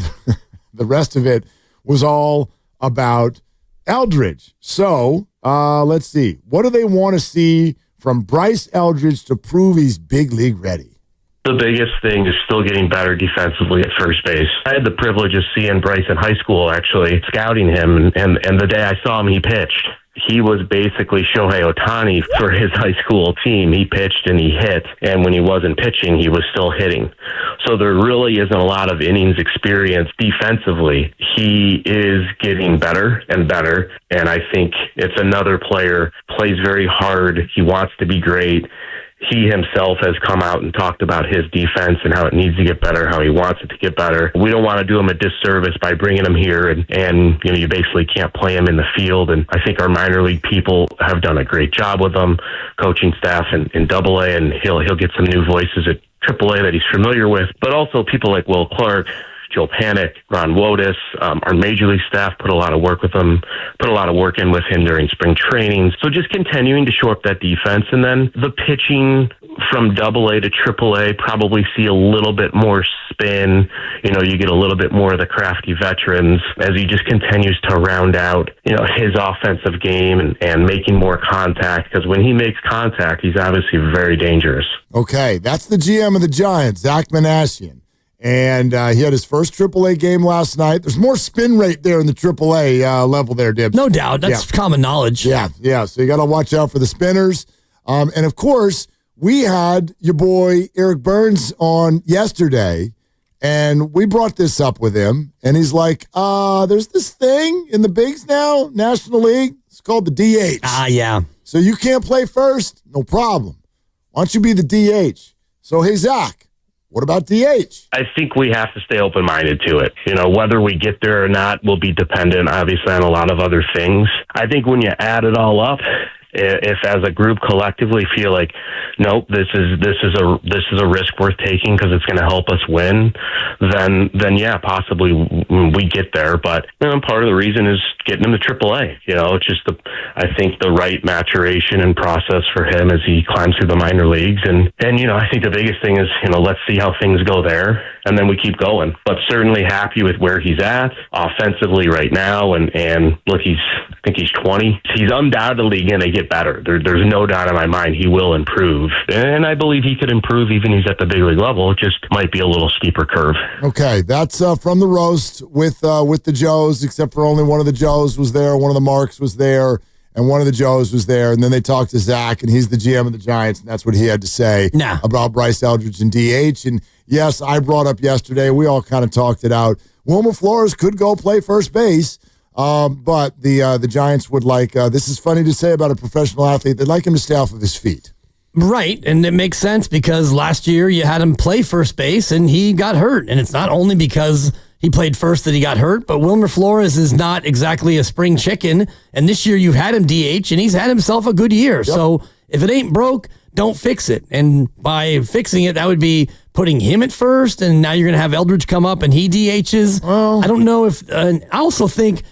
rest of it was all about Eldridge. So let's see. What do they want to see from Bryce Eldridge to prove he's big league ready?
The biggest thing is still getting better defensively at first base. I had the privilege of seeing Bryce in high school, actually, scouting him, and the day I saw him, he pitched. He was basically Shohei Ohtani for his high school team. He pitched and he hit, and when he wasn't pitching, he was still hitting. So there really isn't a lot of innings experience defensively. He is getting better and better, and I think it's another player, plays very hard. He wants to be great. He himself has come out and talked about his defense and how it needs to get better, how he wants it to get better. We don't want to do him a disservice by bringing him here and you basically can't play him in the field. And I think our minor league people have done a great job with him, coaching staff in Double-A, and he'll get some new voices at Triple-A that he's familiar with. But also people like Will Clark, Joe Panic, Ron Wotus, our major league staff put a lot of work with him, put a lot of work in with him during spring training. So just continuing to shore up that defense, and then the pitching from Double-A to Triple-A, probably see a little bit more spin. You get a little bit more of the crafty veterans as he just continues to round out, his offensive game and making more contact, because when he makes contact, he's obviously very dangerous.
Okay, that's the GM of the Giants, Zach Manassian. And he had his first AAA game last night. There's more spin rate there in the AAA level there, Dibs.
No doubt. That's common knowledge.
Yeah. So you got to watch out for the spinners. And, of course, we had your boy Eric Burns on yesterday, and we brought this up with him. And he's like, there's this thing in the bigs now, National League. It's called the DH.
Yeah.
So you can't play first? No problem. Why don't you be the DH? So, hey, Zach. What about DH?
I think we have to stay open-minded to it. Whether we get there or not will be dependent, obviously, on a lot of other things. I think when you add it all up, if as a group collectively feel like, nope, this is a risk worth taking because it's going to help us win, then yeah, possibly we get there. But part of the reason is getting him to AAA. It's just I think the right maturation and process for him as he climbs through the minor leagues. And I think the biggest thing is let's see how things go there, and then we keep going. But certainly happy with where he's at offensively right now. And look, I think he's 20. He's undoubtedly going to get better. There's no doubt in my mind he will improve. And I believe he could improve even he's at the big league level. It just might be a little steeper curve.
Okay, that's from the roast with the Joes, except for only one of the Joes was there, one of the Marks was there, and one of the Joes was there. And then they talked to Zach, and he's the GM of the Giants, and that's what he had to say about Bryce Eldridge and DH. And yes, I brought up yesterday, we all kind of talked it out. Wilmer Flores could go play first base. But the Giants would like, this is funny to say about a professional athlete, they'd like him to stay off of his feet.
Right, and it makes sense because last year you had him play first base and he got hurt. And it's not only because he played first that he got hurt, but Wilmer Flores is not exactly a spring chicken. And this year you've had him DH and he's had himself a good year. Yep. So if it ain't broke, don't fix it. And by fixing it, that would be putting him at first. And now you're going to have Eldridge come up and he DHs. Well, I don't know if, I also think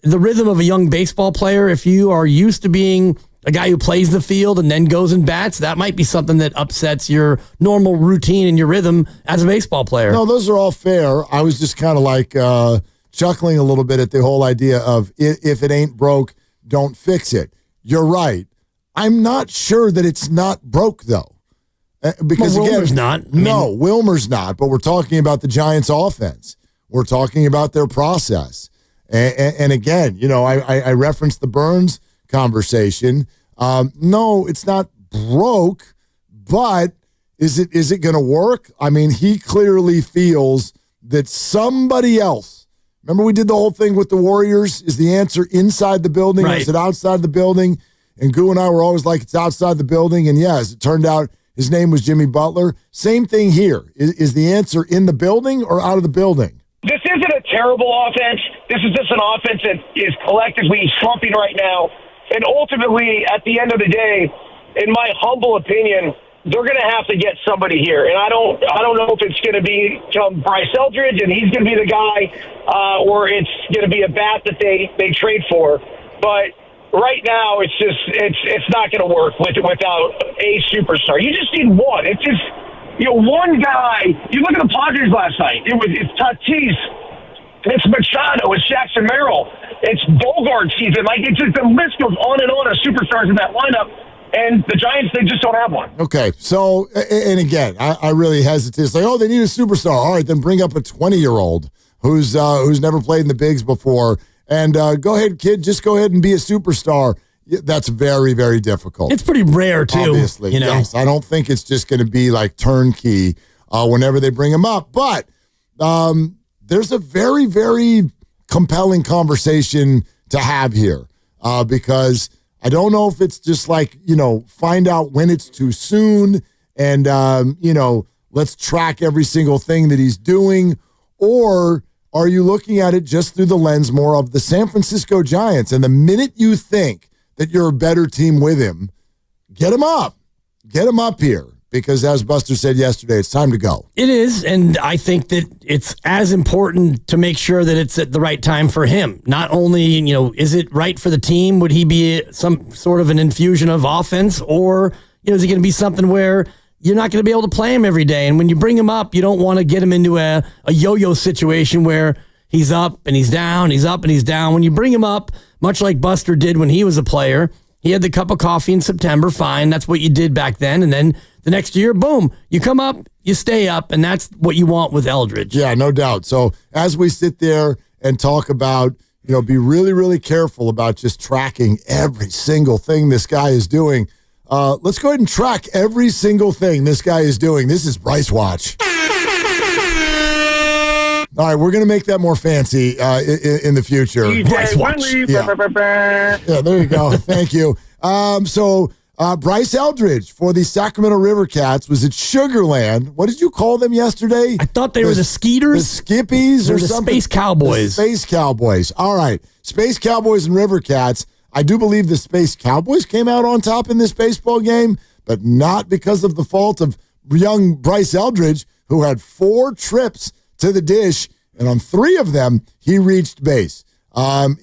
the rhythm of a young baseball player, if you are used to being a guy who plays the field and then goes and bats, that might be something that upsets your normal routine and your rhythm as a baseball player.
No, those are all fair. I was just kind of like chuckling a little bit at the whole idea of if it ain't broke, don't fix it. You're right. I'm not sure that it's not broke, though. Because
Wilmer's not.
No, Wilmer's not. But we're talking about the Giants' offense. We're talking about their process. And again, I referenced the Burns conversation. No, it's not broke, but is it going to work? I mean, he clearly feels that somebody else. Remember, we did the whole thing with the Warriors. Is the answer inside the building or is it outside the building? And Goo and I were always like, it's outside the building. And as it turned out, his name was Jimmy Butler. Same thing here. Is the answer in the building or out of the building?
This isn't a terrible offense. This is just an offense that is collectively slumping right now. And ultimately, at the end of the day, in my humble opinion, they're going to have to get somebody here. And I don't know if it's going to become Bryce Eldridge and he's going to be the guy, or it's going to be a bat that they trade for. But right now, it's not going to work without a superstar. You just need one. It's just one guy. You look at the Padres last night. It's Tatis, it's Machado, it's Jackson Merrill, it's Bogart season. Like it's just the list goes on and on of superstars in that lineup. And the Giants, they just don't have one. Okay,
so, and again, I really hesitate. It's like, they need a superstar. All right, then bring up a 20-year-old who's never played in the bigs before. And go ahead, kid, just go ahead and be a superstar. That's very, very difficult.
It's pretty rare, too.
Obviously, yes. I don't think it's just going to be like turnkey whenever they bring him up. But there's a very, very compelling conversation to have here because I don't know if it's just like, find out when it's too soon and, let's track every single thing that he's doing, or are you looking at it just through the lens more of the San Francisco Giants? And the minute you think that you're a better team with him, get him up. Get him up here. Because as Buster said yesterday, it's time to go.
It is, and I think that it's as important to make sure that it's at the right time for him. Not only, is it right for the team? Would he be some sort of an infusion of offense? Or, is it going to be something where you're not going to be able to play him every day? And when you bring him up, you don't want to get him into a yo-yo situation where he's up and he's down, he's up and he's down. When you bring him up, much like Buster did when he was a player, he had the cup of coffee in September, fine. That's what you did back then. And then the next year, boom, you come up, you stay up, and that's what you want with Eldridge.
Yeah, no doubt. So as we sit there and talk about, be really, really careful about just tracking every single thing this guy is doing. Let's go ahead and track every single thing this guy is doing. This is Bryce Watch. All right, we're going to make that more fancy in the future.
Bryce Watch.
Yeah, there you go. Thank you. Bryce Eldridge for the Sacramento River Cats was at Sugarland. What did you call them yesterday?
I thought they were the Skeeters.
The Skippies or
the
something?
Space Cowboys.
The Space Cowboys. All right. Space Cowboys and River Cats. I do believe the Space Cowboys came out on top in this baseball game, but not because of the fault of young Bryce Eldridge, who had 4 trips to the dish, and on 3 of them, he reached base.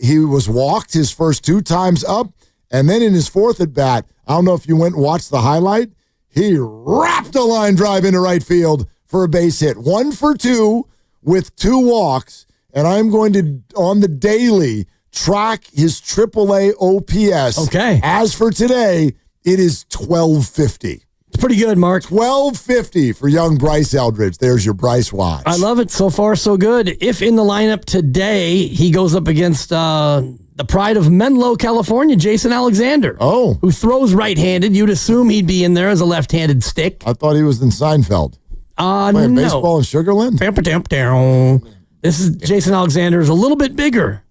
He was walked his first 2 times up, and then in his 4th at bat, I don't know if you went and watched the highlight, he wrapped a line drive into right field for a base hit. 1 for 2 with 2 walks, and I'm going to, on the daily, track his AAA OPS.
Okay.
As for today, it is 1250.
It's pretty good, Mark.
1250 for young Bryce Eldridge. There's your Bryce Watch.
I love it. So far, so good. If in the lineup today, he goes up against the pride of Menlo, California, Jason Alexander.
Oh.
Who throws right-handed. You'd assume he'd be in there as a left-handed stick.
I thought he was in Seinfeld. Playing baseball in Sugarland?
This is Jason Alexander is a little bit bigger.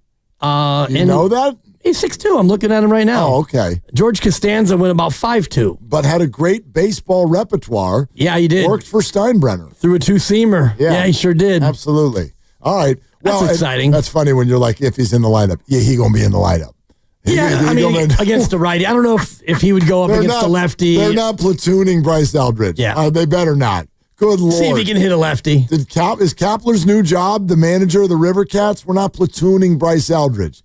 You know that?
He's 6'2". I'm looking at him right now.
Oh, okay.
George Costanza went about 5'2".
But had a great baseball repertoire.
Yeah, he did.
Worked for Steinbrenner.
Threw a 2-seamer. Yeah, he sure did.
Absolutely. All right. Well,
that's exciting.
That's funny when you're like, if he's in the lineup. Yeah, he going to be in the lineup.
Against the righty. I don't know if he would go up against the lefty.
They're not platooning Bryce Eldridge.
Yeah.
They better not. Good Lord.
See if he can hit a lefty.
Is Kapler's new job, the manager of the River Cats? We're not platooning Bryce Eldridge.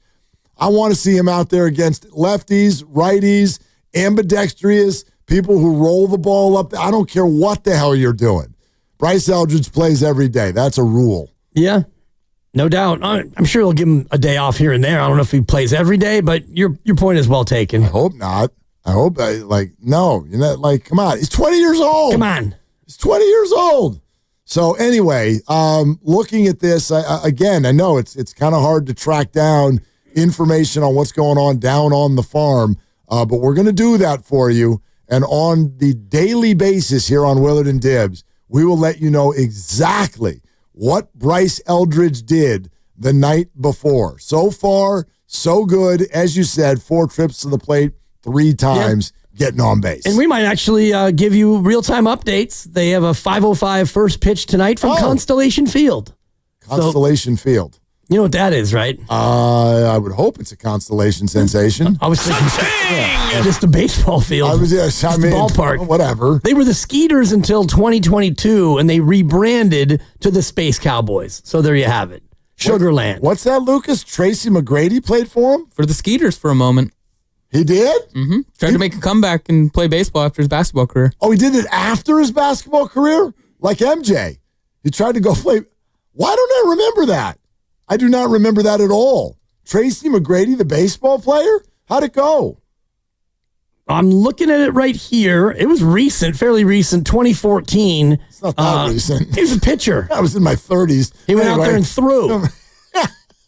I want to see him out there against lefties, righties, ambidextrous, people who roll the ball up. I don't care what the hell you're doing. Bryce Eldridge plays every day. That's a rule.
Yeah, no doubt. I'm sure he'll give him a day off here and there. I don't know if he plays every day, but your point is well taken.
I hope not. I hope, no. You're not, come on. He's 20 years old.
Come on.
He's 20 years old. So anyway, looking at this, I know it's kind of hard to track down information on what's going on down on the farm, but we're going to do that for you. And on the daily basis here on Willard and Dibs, we will let you know exactly what Bryce Eldridge did the night before. So far, so good. As you said, 4 trips to the plate, 3 times. Getting on base.
And we might actually give you real-time updates. They have a 5:05 first pitch tonight from Constellation Field.
Constellation Field.
You know what that is, right?
I would hope it's a Constellation sensation.
I was thinking just a baseball field. Ballpark.
Whatever.
They were the Skeeters until 2022, and they rebranded to the Space Cowboys. So there you have it. Sugarland.
What's that, Lucas? Tracy McGrady played for him?
For the Skeeters for a moment.
He did?
Mm-hmm. Tried to make a comeback and play baseball after his basketball career.
Oh, he did it after his basketball career? Like MJ. He tried to go play. Why don't I remember that? I do not remember that at all. Tracy McGrady, the baseball player? How'd it go?
I'm looking at it right here. It was recent, fairly recent, 2014.
It's not that recent.
He was a pitcher.
I was in my 30s.
He went out there and threw.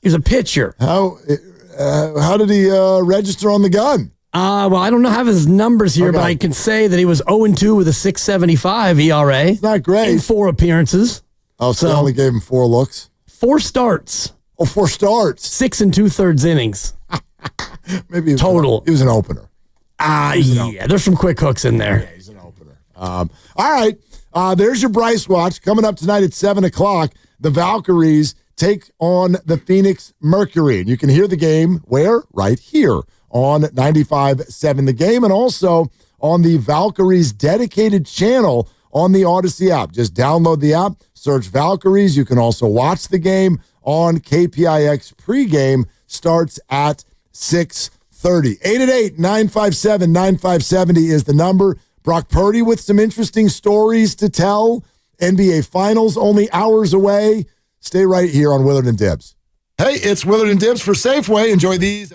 He was a pitcher.
How did he register on the gun?
Well, I don't have his numbers here, but I can say that he was 0-2 with a 6.75 ERA.
It's not great.
In 4 appearances.
Oh, so they only gave him 4 looks?
4 starts.
Oh, 4 starts.
6 2/3 innings.
Maybe
total.
He was an opener.
Yeah. There's some quick hooks in there.
Yeah, he's an opener. All right. There's your Bryce Watch. Coming up tonight at 7 o'clock, the Valkyries take on the Phoenix Mercury. And you can hear the game where? Right here on 95.7 The Game, and also on the Valkyries dedicated channel on the Odyssey app. Just download the app, search Valkyries. You can also watch the game on KPIX pregame. Starts at 6:30. 888-957-9570 is the number. Brock Purdy with some interesting stories to tell. NBA Finals only hours away. Stay right here on Willard and Dibs. Hey, it's Willard and Dibs for Safeway. Enjoy these.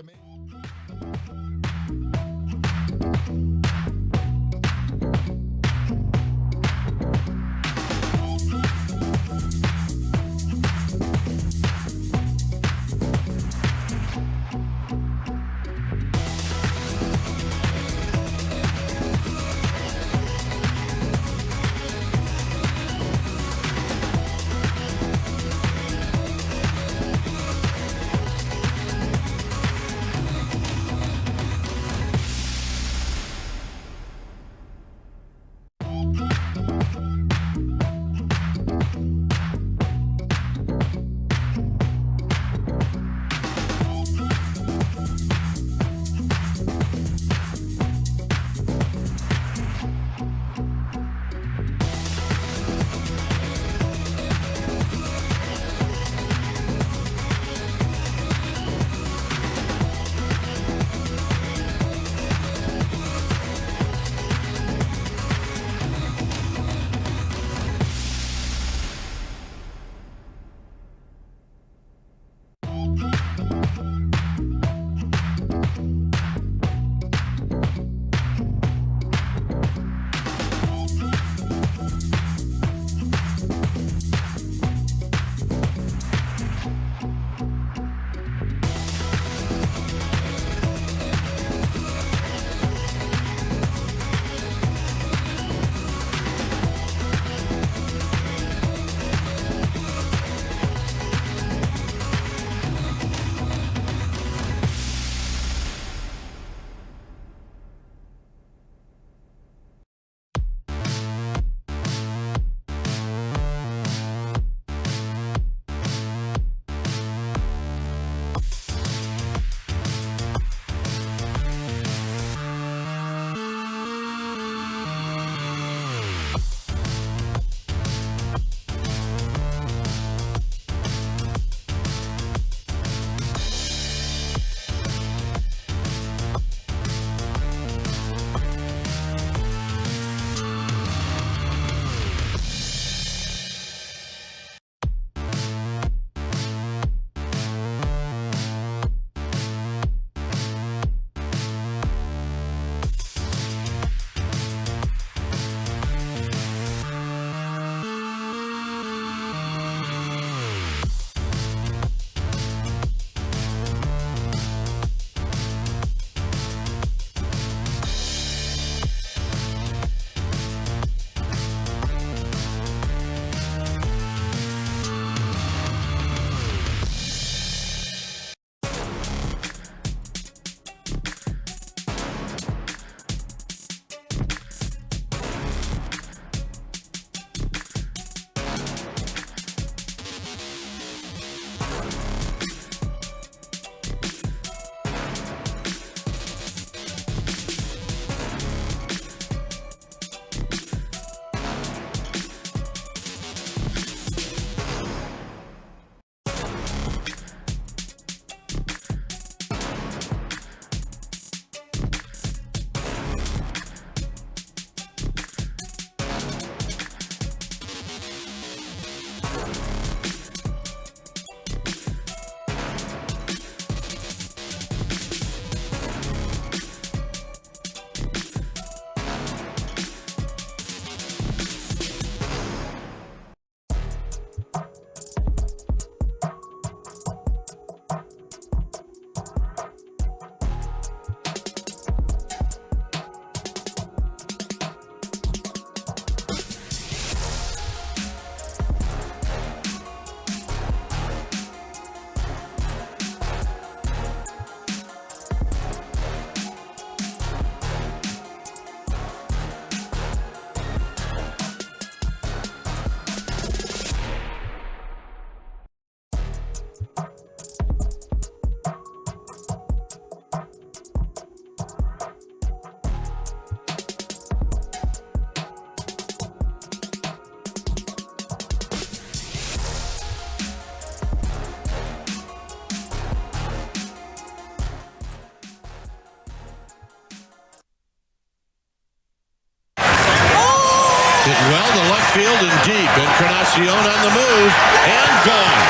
Hit well to left field and deep. Encarnacion on the move and gone.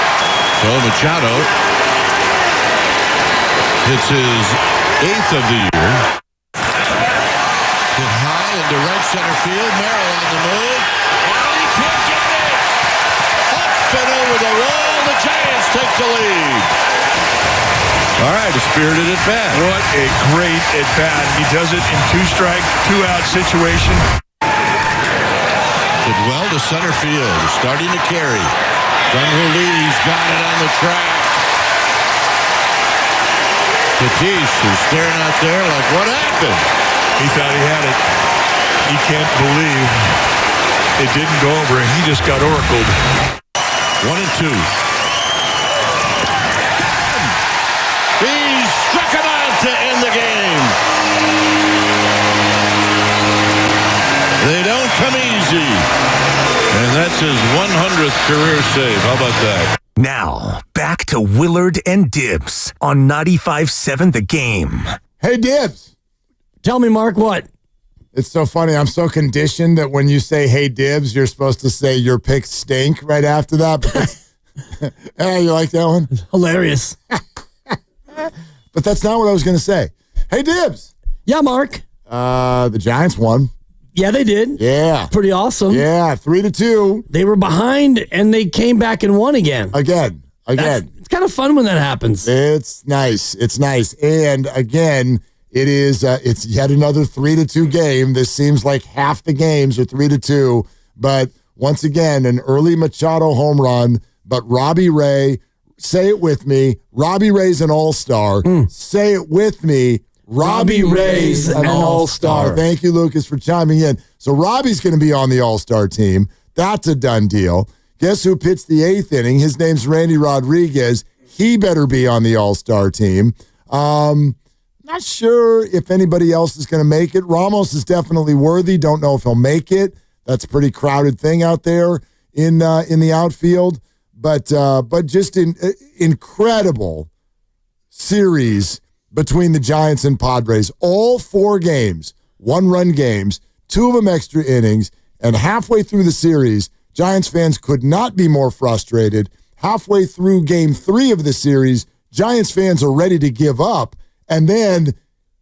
So Machado hits his 8th of the year. Hit high into right center field. Merrill on the move. And he can't get it. Up and over the wall. The Giants take the lead. All right, a spirited at bat.
What a great at bat. He does it in 2-strike, 2-out situation.
Did well to center field. Starting to carry. Jung-Hoo Lee's got it on the track. Tatis is staring out there like, what happened?
He thought he had it. He can't believe it didn't go over, and he just got oracled.
1-2. He struck him out to end the game. They don't come easy. And that's his 100th career save. How about that?
Now, back to Willard and Dibbs on 95.7 The Game.
Hey, Dibbs.
Tell me, Mark, what?
It's so funny. I'm so conditioned that when you say, hey, Dibbs, you're supposed to say your picks stink right after that. Hey, you like that one?
Hilarious.
But that's not what I was going to say. Hey, Dibbs.
Yeah, Mark.
The Giants won.
Yeah, they did.
Yeah.
Pretty awesome.
Yeah, 3-2.
They were behind, and they came back and won again.
Again.
It's kind of fun when that happens.
It's nice. It's nice. And again, it's yet another 3-2 game. This seems like half the games are 3-2. But once again, an early Machado home run. But Robbie Ray, say it with me. Robbie Ray's an all-star. Say it with me. Robbie Ray's an all-star. Thank you, Lucas, for chiming in. So Robbie's going to be on the all-star team. That's a done deal. Guess who pitched the 8th inning? His name's Randy Rodriguez. He better be on the all-star team. Not sure if anybody else is going to make it. Ramos is definitely worthy. Don't know if he'll make it. That's a pretty crowded thing out there in the outfield. But just an incredible series between the Giants and Padres. All 4 games, 1-run games, 2 of them extra innings, and halfway through the series, Giants fans could not be more frustrated. Halfway through game 3 of the series, Giants fans are ready to give up. And then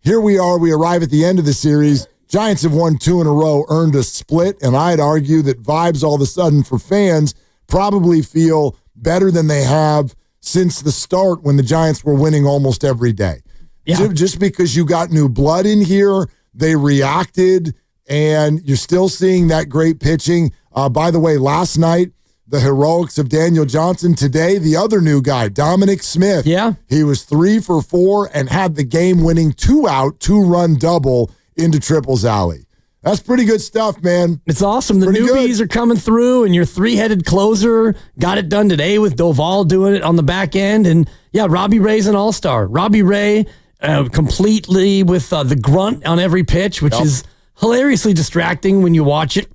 here we are, we arrive at the end of the series. Giants have won 2 in a row, earned a split, and I'd argue that vibes all of a sudden for fans probably feel better than they have since the start when the Giants were winning almost every day. Yeah. Just because you got new blood in here, they reacted, and you're still seeing that great pitching. By the way, last night, the heroics of Daniel Johnson. Today, the other new guy, Dominic Smith.
Yeah.
He was 3 for 4 and had the game-winning 2-out, 2-run double into Triples Alley. That's pretty good stuff, man.
It's awesome. The newbies are coming through, and your 3-headed closer got it done today with Doval doing it on the back end. And, yeah, Robbie Ray's an all-star. Robbie Ray completely with the grunt on every pitch, which is hilariously distracting when you watch it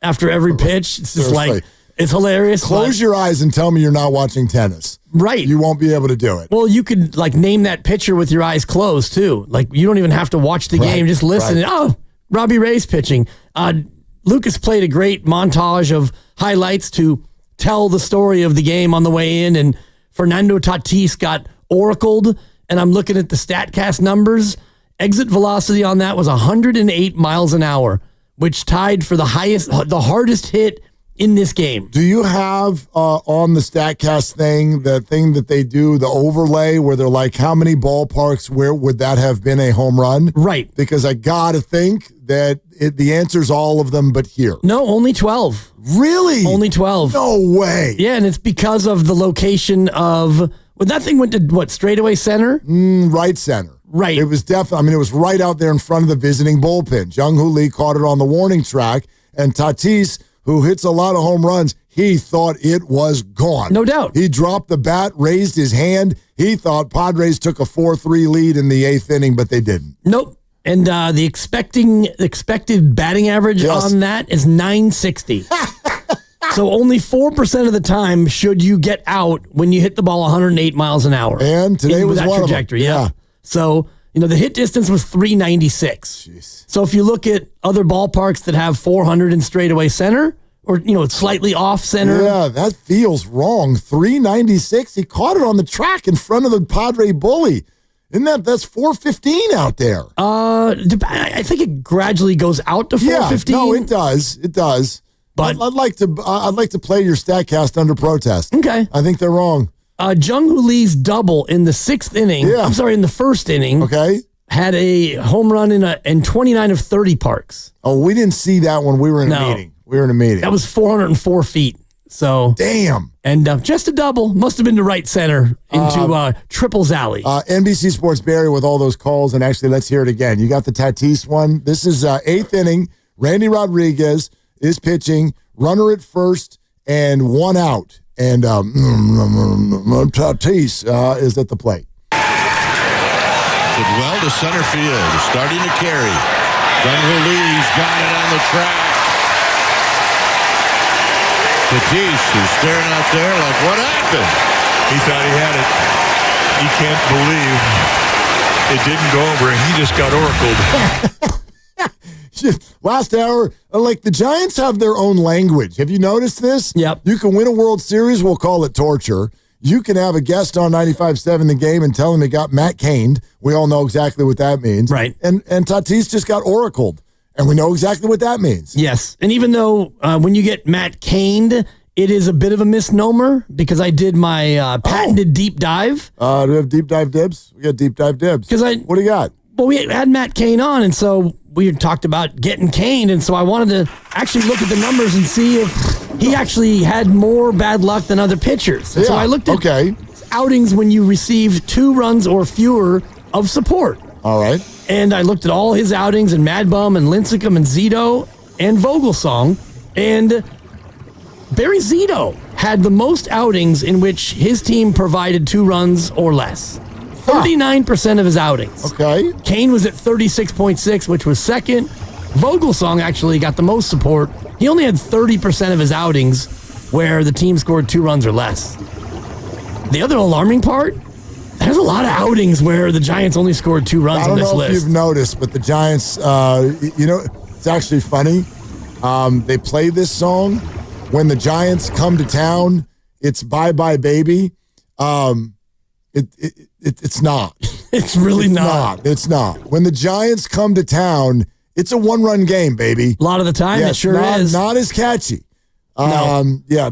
after every pitch. It's just like, it's hilarious.
Close your eyes and tell me you're not watching tennis.
Right.
You won't be able to do it.
Well, you could, name that pitcher with your eyes closed, too. You don't even have to watch the game. Just listen. Right. Oh, Robbie Ray's pitching. Lucas played a great montage of highlights to tell the story of the game on the way in, and Fernando Tatis got oracled, and I'm looking at the StatCast numbers. Exit velocity on that was 108 miles an hour, which tied for the hardest hit in this game.
Do you have on the StatCast thing, the thing that they do, the overlay where they're like, how many ballparks, where would that have been a home run?
Right.
Because I got to think that the answer's all of them but here.
No, only 12.
Really?
Only 12.
No way.
Yeah, and it's because of the location of, that thing went to what, straightaway center?
Right center.
Right.
It was definitely, it was right out there in front of the visiting bullpen. Jung-Hoo Lee caught it on the warning track, and Tatis, who hits a lot of home runs, he thought it was gone.
No doubt.
He dropped the bat, raised his hand. He thought Padres took a 4-3 lead in the 8th inning, but they didn't.
Nope. And the expected batting average on that is 960. So only 4% of the time should you get out when you hit the ball 108 miles an hour.
And today was
that
one
trajectory.
of them.
Yeah. So the hit distance was 396.
Jeez.
So if you look at other ballparks that have 400 in straightaway center, or it's slightly off center.
Yeah, that feels wrong. 396. He caught it on the track in front of the Padre bully. That's 415 out there?
I think it gradually goes out to 415.
Yeah, no, it does. It does.
But
I'd like to play your StatCast under protest.
Okay.
I think they're wrong.
Jung-Hoo Lee's double in the sixth inning.
Yeah.
I'm sorry, in the first inning.
Okay.
Had a home run in 29 of 30 parks.
Oh, we didn't see that when we were in a meeting. We were in a meeting.
That was 404 feet. So
damn.
And just a double. Must have been to right center into Triples Alley.
NBC Sports Barry with all those calls, and actually, let's hear it again. You got the Tatis one. This is eighth inning. Randy Rodriguez is pitching, runner at first, and one out. And Tatis is at the plate.
Well to center field, starting to carry. Jung-Hoo Lee's got it on the track. Tatis is staring out there like, what happened?
He thought he had it. He can't believe it didn't go over, and he just got oracled.
Last hour, like the Giants have their own language. Have you noticed this?
Yep.
You can win a World Series, we'll call it torture. You can have a guest on 95.7 The Game and tell him he got Matt caned. We all know exactly what that means.
Right.
And Tatis just got oracled. And we know exactly what that means.
Yes. And even though when you get Matt caned, it is a bit of a misnomer because I did my patented deep dive.
Do we have deep dive dibs? We got deep dive dibs. What do you got?
Well, we had Matt Cain on, and so we talked about getting caned, and so I wanted to actually look at the numbers and see if he actually had more bad luck than other pitchers. And so I looked at outings when you received 2 runs or fewer of support.
All right.
And I looked at all his outings and Mad Bum and Lincecum and Zito and Vogelsong, and Barry Zito had the most outings in which his team provided 2 runs or less. 39% of his outings.
Okay.
Kane was at 36.6, which was second. Vogelsong actually got the most support. He only had 30% of his outings where the team scored 2 runs or less. The other alarming part, there's a lot of outings where the Giants only scored 2 runs on this list.
I don't know if you've noticed, but the Giants, it's actually funny. They play this song when the Giants come to town. It's Bye Bye Baby. It's not.
It's really not.
It's not. When the Giants come to town, it's a 1-run game, baby.
A lot of the time, it sure is.
Not as catchy.
No.
Yeah.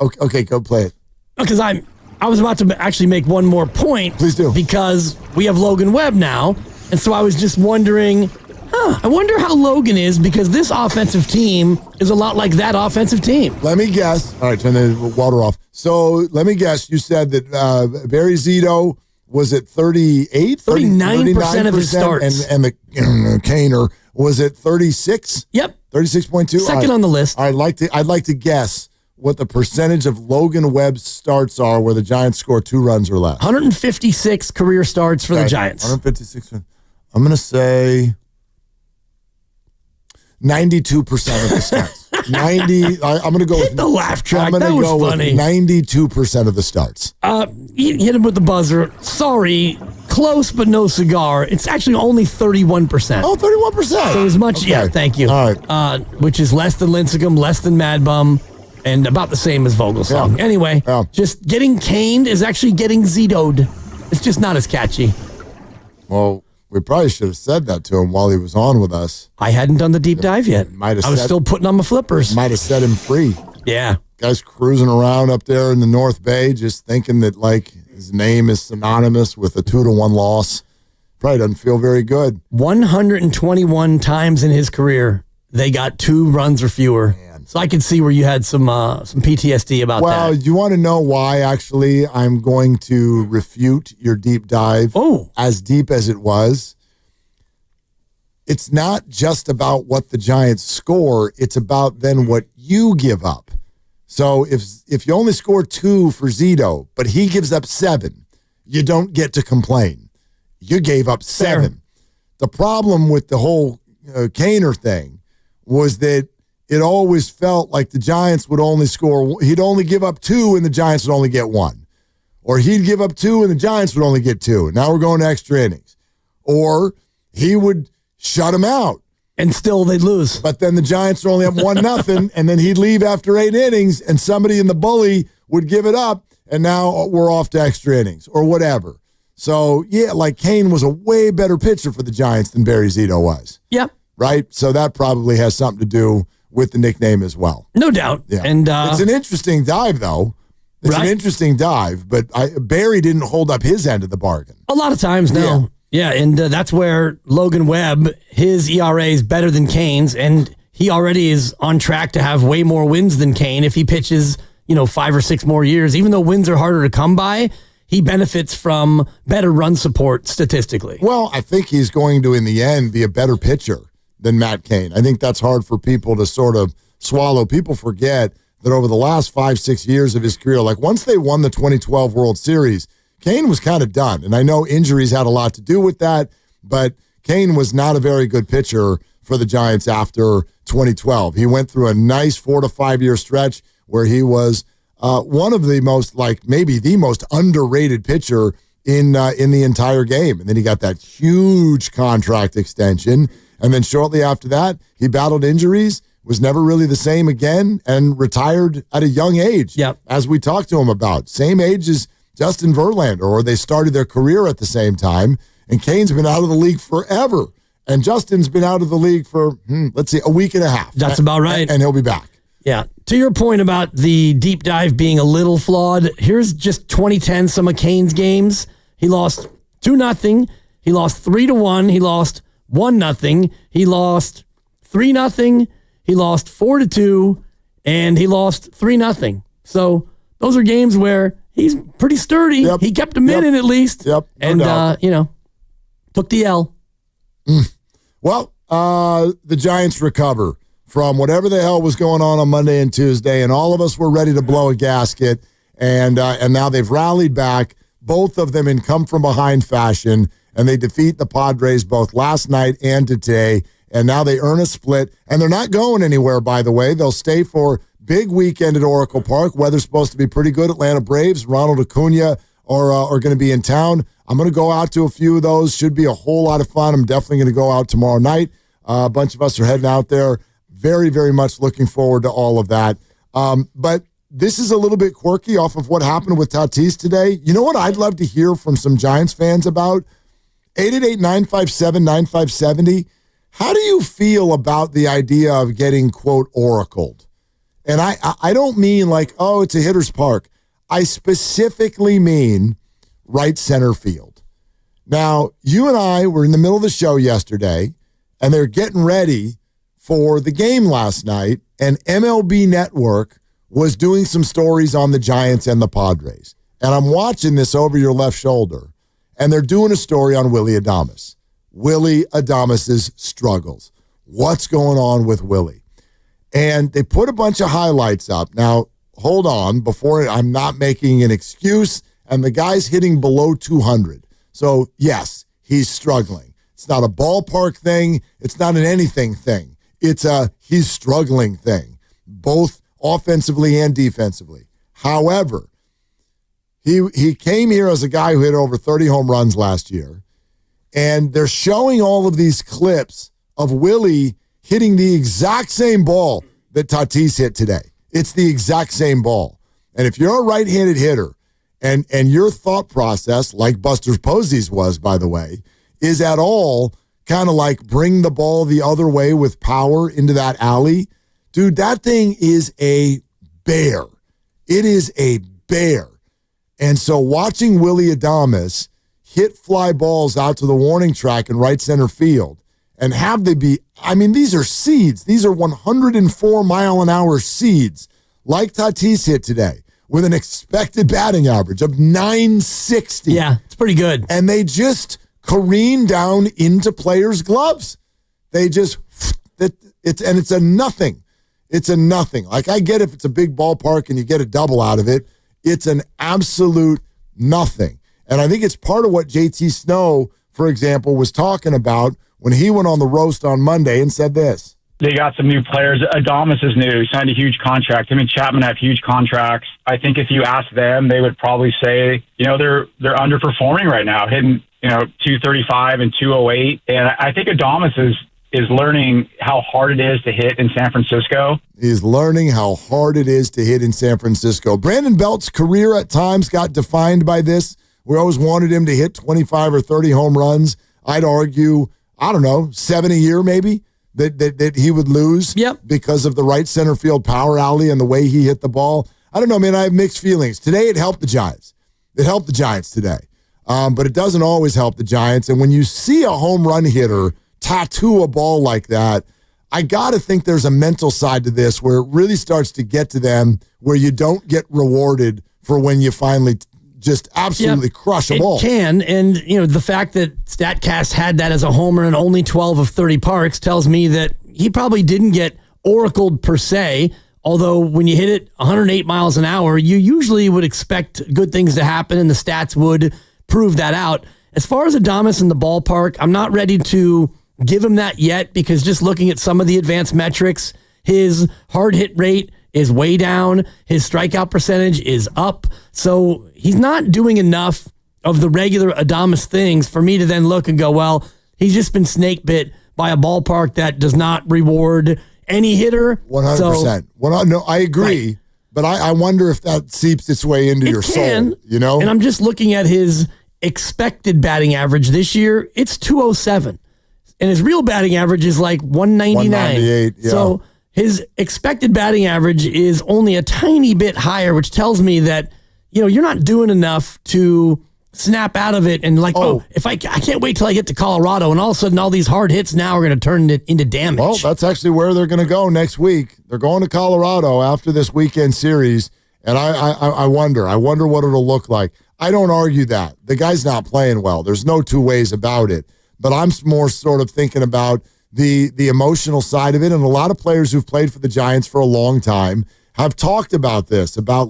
Okay, go play it.
Because I was about to actually make one more point.
Please do.
Because we have Logan Webb now, and so I was just wondering, I wonder how Logan is, because this offensive team is a lot like that offensive team.
Let me guess. All right, turn the water off. So let me guess. You said that Barry Zito was at 38?
39% of his starts.
And the Kaner was at 36?
Yep.
36.2?
Second on the list.
I'd like to guess what the percentage of Logan Webb's starts are where the Giants score 2 runs or less.
156 career starts for the Giants.
156. I'm going to say 92% of the starts. 90. I'm going to go
with the laugh track.
I'm
That was
go
funny.
With 92% of the starts.
You hit him with the buzzer. Sorry, close but no cigar. It's actually only 31%.
Oh, 31%.
So as much,
Okay.
yeah. Thank you.
All right.
Which is less than Lincecum, less than Mad Bum, and about the same as Vogelsong.
Yeah.
Anyway, just getting caned is actually getting Zito'd. It's just not as catchy.
Well, we probably should have said that to him while he was on with us.
I hadn't done the deep dive yet. I was still putting on my flippers.
Might have set him free.
Yeah.
Guy's cruising around up there in the North Bay, just thinking that like his name is synonymous with a 2-1 loss. Probably doesn't feel very good.
121 times in his career, they got 2 runs or fewer. Man. So I could see where you had some PTSD about that.
Well, you want to know why, actually, I'm going to refute your deep dive.
Oh.
As deep as it was. It's not just about what the Giants score. It's about then what you give up. So if you only score 2 for Zito, but he gives up 7, you don't get to complain. You gave up 7. Fair. The problem with the whole Kaner thing was that it always felt like the Giants would only score, he'd only give up 2 and the Giants would only get 1. Or he'd give up 2 and the Giants would only get 2. Now we're going to extra innings. or he would shut him out.
And still they'd lose.
But then the Giants would only have 1-0, and then he'd leave after 8 innings, and somebody in the bully would give it up, and now we're off to extra innings or whatever. So, yeah, like Kane was a way better pitcher for the Giants than Barry Zito was.
Yep.
Right? So that probably has something to do with the nickname as well.
No doubt.
Yeah.
And
it's an interesting dive, though. It's an interesting dive, but Barry didn't hold up his end of the bargain.
A lot of times, no. Yeah, and that's where Logan Webb, his ERA is better than Kane's, and he already is on track to have way more wins than Kane if he pitches, 5 or 6 more years. Even though wins are harder to come by, he benefits from better run support statistically.
Well, I think he's going to, in the end, be a better pitcher than Matt Cain. I think that's hard for people to sort of swallow. People forget that over the last 5-6 years of his career, like once they won the 2012 World Series, Kane was kind of done. And I know injuries had a lot to do with that, but Kane was not a very good pitcher for the Giants after 2012. He went through a nice 4 to 5 year stretch where he was one of the most, like maybe the most underrated pitcher in the entire game. And then he got that huge contract extension. And then shortly after that, he battled injuries, was never really the same again, and retired at a young age.
Yep.
As we talked to him about. Same age as Justin Verlander, or they started their career at the same time. And Kane's been out of the league forever. And Justin's been out of the league for, a week and a half.
That's about right.
And he'll be back.
Yeah. To your point about the deep dive being a little flawed, here's just 2010, some of Kane's games. He lost 2-0. He lost 3-1. He lost 1-0. He lost 3-0. He lost 4-2. And he lost 3-0. So those are games where he's pretty sturdy.
Yep.
He kept him in at least.
Yep.
And, took the L.
Well, the Giants recover from whatever the hell was going on Monday and Tuesday, and all of us were ready to blow a gasket, and now they've rallied back, both of them in come-from-behind fashion, and they defeat the Padres both last night and today, and now they earn a split, and they're not going anywhere, by the way. They'll stay for big weekend at Oracle Park. Weather's supposed to be pretty good. Atlanta Braves, Ronald Acuna are going to be in town. I'm going to go out to a few of those. Should be a whole lot of fun. I'm definitely going to go out tomorrow night. A bunch of us are heading out there. Very, very much looking forward to all of that. But this is a little bit quirky off of what happened with Tatis today. You know what I'd love to hear from some Giants fans about? 888-957-9570. How do you feel about the idea of getting, quote, oracled? And I don't mean like, oh, it's a hitter's park. I specifically mean right center field. Now, you and I were in the middle of the show yesterday, and they're getting ready for the game last night, and MLB Network was doing some stories on the Giants and the Padres. And I'm watching this over your left shoulder, and they're doing a story on Willy Adames. Willy Adames's struggles. What's going on with Willy? And they put a bunch of highlights up. Now, hold on, before I'm not making an excuse, and the guy's hitting below 200. So, yes, he's struggling. It's not a ballpark thing. It's not an anything thing. It's a he's struggling thing, both offensively and defensively. However, he came here as a guy who hit over 30 home runs last year, and they're showing all of these clips of Willie hitting the exact same ball that Tatis hit today. It's the exact same ball. And if you're a right-handed hitter, and your thought process, like Buster Posey's was, by the way, is at all kind of like bring the ball the other way with power into that alley, dude, that thing is a bear. It is a bear. And so watching Willy Adames hit fly balls out to the warning track in right center field and have they be, these are seeds. These are 104-mile-an-hour seeds like Tatis hit today with an expected batting average of 960.
Yeah, it's pretty good.
And they just careen down into players' gloves. They just, it's a nothing. It's a nothing. Like, I get if it's a big ballpark and you get a double out of it. It's an absolute nothing. And I think it's part of what JT Snow, for example, was talking about when he went on the roast on Monday and said this.
They got some new players. Adames is new. He signed a huge contract. Him and Chapman have huge contracts. I think if you ask them, they would probably say, they're underperforming right now, hitting 235 and 208. And I think Adames is learning how hard it is to hit in San Francisco.
He's learning how hard it is to hit in San Francisco. Brandon Belt's career at times got defined by this. We always wanted him to hit 25 or 30 home runs. I'd argue, 7 a year maybe, that he would lose because of the right center field power alley and the way he hit the ball. I don't know, man. I have mixed feelings. Today it helped the Giants. It helped the Giants today. But it doesn't always help the Giants. And when you see a home run hitter tattoo a ball like that, I got to think there's a mental side to this where it really starts to get to them where you don't get rewarded for when you finally just absolutely crush a ball.
It can, and the fact that StatCast had that as a homer in only 12 of 30 parks tells me that he probably didn't get oracled per se, although when you hit it 108 miles an hour, you usually would expect good things to happen, and the stats would prove that out. As far as Adames in the ballpark, I'm not ready to give him that yet because just looking at some of the advanced metrics, his hard hit rate is way down. His strikeout percentage is up. So he's not doing enough of the regular Adames things for me to then look and go, well, he's just been snake bit by a ballpark that does not reward any hitter.
100%. No, I agree. Right. But I wonder if that seeps its way into your soul, And
I'm just looking at his expected batting average this year. It's 207. And his real batting average is like 199.
198, yeah.
So his expected batting average is only a tiny bit higher, which tells me that, you're not doing enough to snap out of it and if I can't wait till I get to Colorado and all of a sudden all these hard hits now are going to turn it into damage.
Well, that's actually where they're going to go next week. They're going to Colorado after this weekend series, and I wonder what it'll look like. I don't argue that. The guy's not playing well. There's no two ways about it. But I'm more sort of thinking about the emotional side of it, and a lot of players who've played for the Giants for a long time have talked about this, about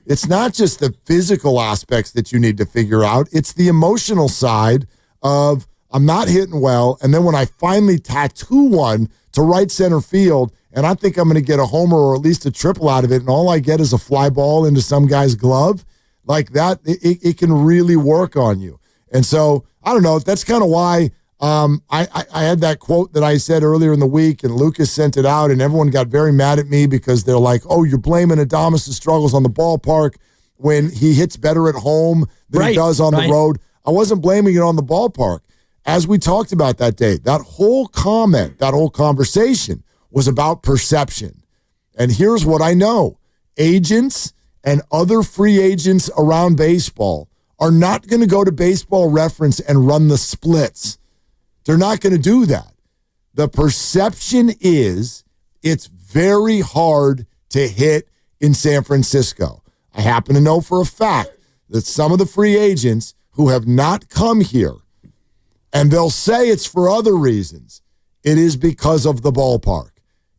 it's not just the physical aspects that you need to figure out. It's the emotional side of I'm not hitting well, and then when I finally tattoo one to right center field, and I think I'm going to get a homer or at least a triple out of it, and all I get is a fly ball into some guy's glove, like that, it can really work on you. And so, I don't know, that's kind of why I had that quote that I said earlier in the week, and Lucas sent it out, and everyone got very mad at me because they're like, oh, you're blaming Adames' struggles on the ballpark when he hits better at home than he does on the road. I wasn't blaming it on the ballpark. As we talked about that day, that whole comment, that whole conversation was about perception. And here's what I know. Agents and other free agents around baseball are not going to go to Baseball Reference and run the splits. They're not going to do that. The perception is it's very hard to hit in San Francisco. I happen to know for a fact that some of the free agents who have not come here, and they'll say it's for other reasons, it is because of the ballpark.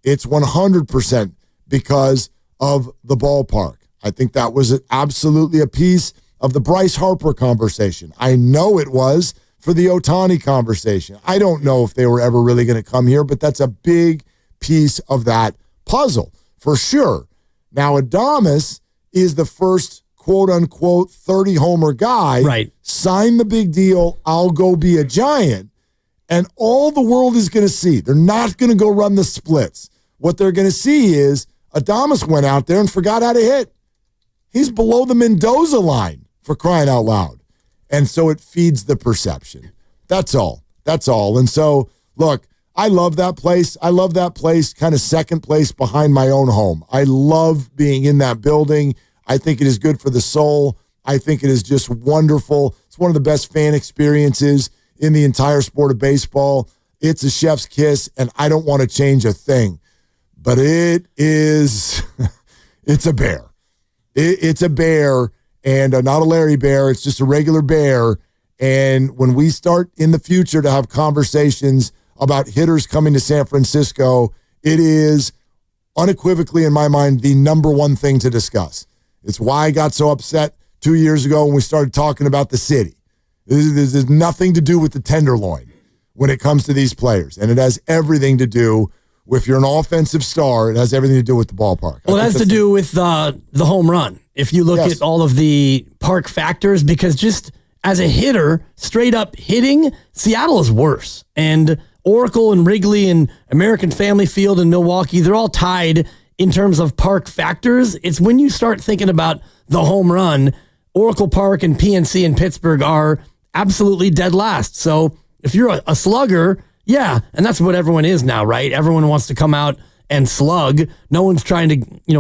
It's 100% because of the ballpark. I think that was absolutely a piece of the Bryce Harper conversation. I know it was for the Ohtani conversation. I don't know if they were ever really going to come here, but that's a big piece of that puzzle for sure. Now, Adames is the first quote-unquote 30-homer guy.
Right.
Sign the big deal, I'll go be a Giant. And all the world is going to see, they're not going to go run the splits. What they're going to see is Adames went out there and forgot how to hit. He's below the Mendoza line, for crying out loud. And so it feeds the perception. That's all. That's all. And so, look, I love that place. I love that place, kind of second place behind my own home. I love being in that building. I think it is good for the soul. I think it is just wonderful. It's one of the best fan experiences in the entire sport of baseball. It's a chef's kiss, and I don't want to change a thing. But it is, it's a bear. It's a bear, and not a Larry bear. It's just a regular bear. And when we start in the future to have conversations about hitters coming to San Francisco, it is unequivocally, in my mind, the number one thing to discuss. It's why I got so upset 2 years ago when we started talking about the city. This has nothing to do with the tenderloin when it comes to these players. And it has everything to do with, if you're an offensive star, it has everything to do with the ballpark.
Well, it has to do with the home run. If you look at all of the park factors, because just as a hitter, straight up hitting, Seattle is worse. And Oracle and Wrigley and American Family Field and Milwaukee, they're all tied in terms of park factors. It's when you start thinking about the home run, Oracle Park and PNC in Pittsburgh are absolutely dead last. So if you're a slugger, yeah, and that's what everyone is now, right? Everyone wants to come out and slug. No one's trying to,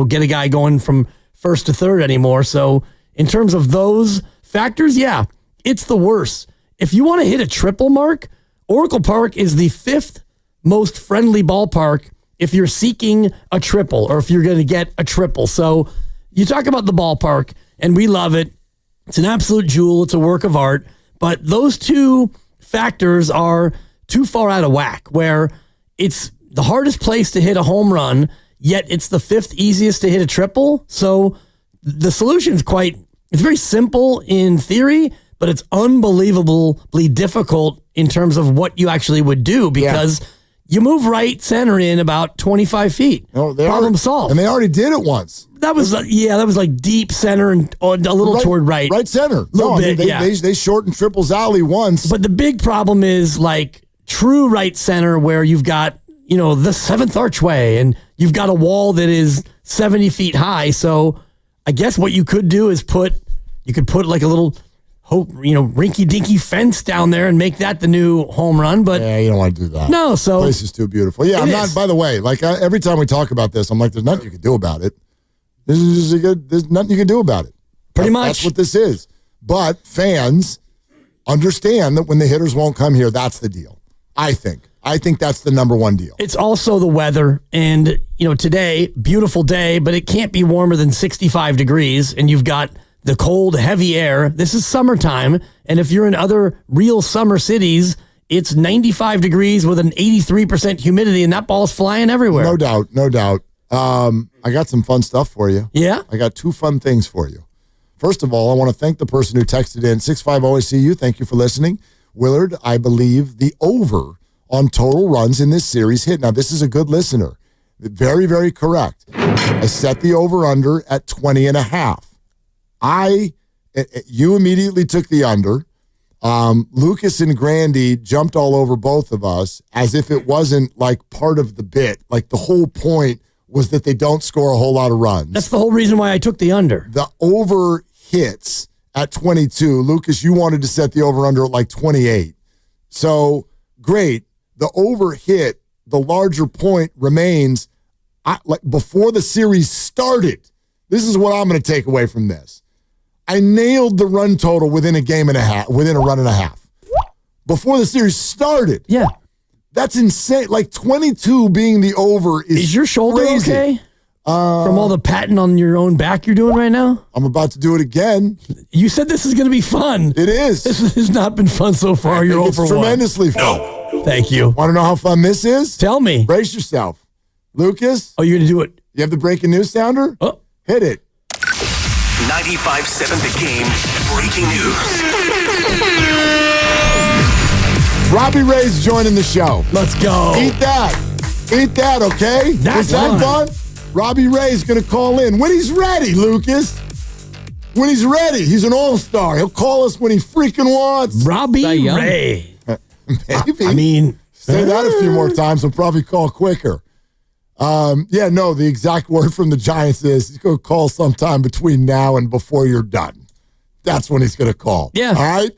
get a guy going from first to third anymore. So in terms of those factors, yeah, it's the worst. If you want to hit a triple, Mark, Oracle Park is the 5th most friendly ballpark if you're seeking a triple or if you're going to get a triple. So you talk about the ballpark, and we love it. It's an absolute jewel. It's a work of art. But those two factors are too far out of whack, where it's the hardest place to hit a home run, yet it's the 5th easiest to hit a triple. So the solution is it's very simple in theory, but it's unbelievably difficult in terms of what you actually would do, because you move right center in about 25 feet. Problem solved.
And they already did it once.
That was like deep center and a little toward right.
Right center. They shortened Triple's alley once.
But the big problem is like true right center, where you've got, the 7th archway and you've got a wall that is 70 feet high. So I guess what you could do is put like a little rinky-dinky fence down there and make that the new home run. But
yeah, you don't want to do that.
No, so
the place is too beautiful. Yeah, I'm not. By the way, every time we talk about this, I'm like, there's nothing you can do about it. There's nothing you can do about it.
Pretty much.
That's what this is. But fans understand that when the hitters won't come here, that's the deal. I think that's the number one deal.
It's also the weather. And, today, beautiful day, but it can't be warmer than 65 degrees. And you've got the cold, heavy air. This is summertime. And if you're in other real summer cities, it's 95 degrees with an 83% humidity, and that ball's flying everywhere.
No doubt. I got some fun stuff for you.
Yeah?
I got 2 fun things for you. First of all, I want to thank the person who texted in 650ACU. Thank you for listening. Willard, I believe the over on total runs in this series hit. Now, this is a good listener. Very, very correct. I set the over-under at 20.5. You immediately took the under. Lucas and Grandy jumped all over both of us as if it wasn't like part of the bit. Like the whole point was that they don't score a whole lot of runs.
That's the whole reason why I took the under.
The over hits at 22. Lucas, you wanted to set the over-under at like 28. So, great. The over hit. The larger point remains, before the series started, this is what I'm going to take away from this. I nailed the run total within a run and a half. Before the series started.
Yeah.
That's insane. Like 22 being the over is
your shoulder
crazy.
Okay? From all the patting on your own back you're doing right now?
I'm about to do it again.
You said this is going to be fun.
It is.
This has not been fun so far. You're over
tremendously fun.
No. Thank you.
Want to know how fun this is?
Tell me.
Brace yourself. Lucas?
Oh, you're going to do it.
You have the breaking news sounder?
Oh.
Hit it.
95.7 The Game breaking news.
Robbie Ray's joining the show.
Let's go.
Eat that, okay?
That's
Is that fun? Robbie Ray's going to call in when he's ready, Lucas. When he's ready. He's an all-star. He'll call us when he freaking wants.
Robbie Ray.
Maybe.
I mean,
say that a few more times. He'll probably call quicker. The exact word from the Giants is he's going to call sometime between now and before you're done. That's when he's going to call.
Yeah.
All right?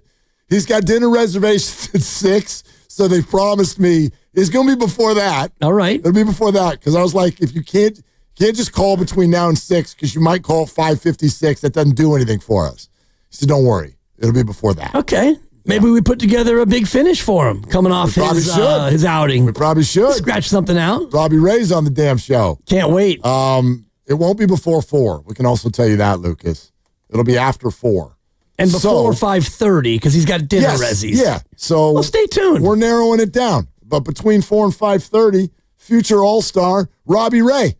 He's got dinner reservations at 6, so they promised me it's going to be before that.
All right.
It'll be before that, because I was like, if you can't just call between now and 6, because you might call 5:56. That doesn't do anything for us. He said, don't worry. It'll be before that.
Okay. Maybe we put together a big finish for him coming off his outing.
We probably should.
Scratch something out.
Robbie Ray's on the damn show.
Can't wait.
It won't be before 4. We can also tell you that, Lucas. It'll be after 4.
And before 5:30, because he's got dinner resis.
Yeah. So
stay tuned.
We're narrowing it down. But between 4 and 5:30, future All-Star Robbie Ray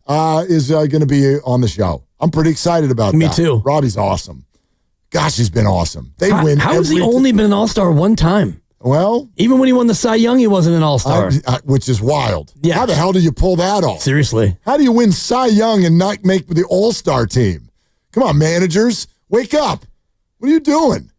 is going to be on the show. I'm pretty excited about that.
Me too.
Robbie's awesome. Gosh, he's been awesome. They win.
How has he only been an All-Star one time?
Well,
even when he won the Cy Young, he wasn't an All-Star.
Which is wild.
Yeah.
How the hell do you pull that off?
Seriously.
How do you win Cy Young and not make the All-Star team? Come on, managers. Wake up. What are you doing?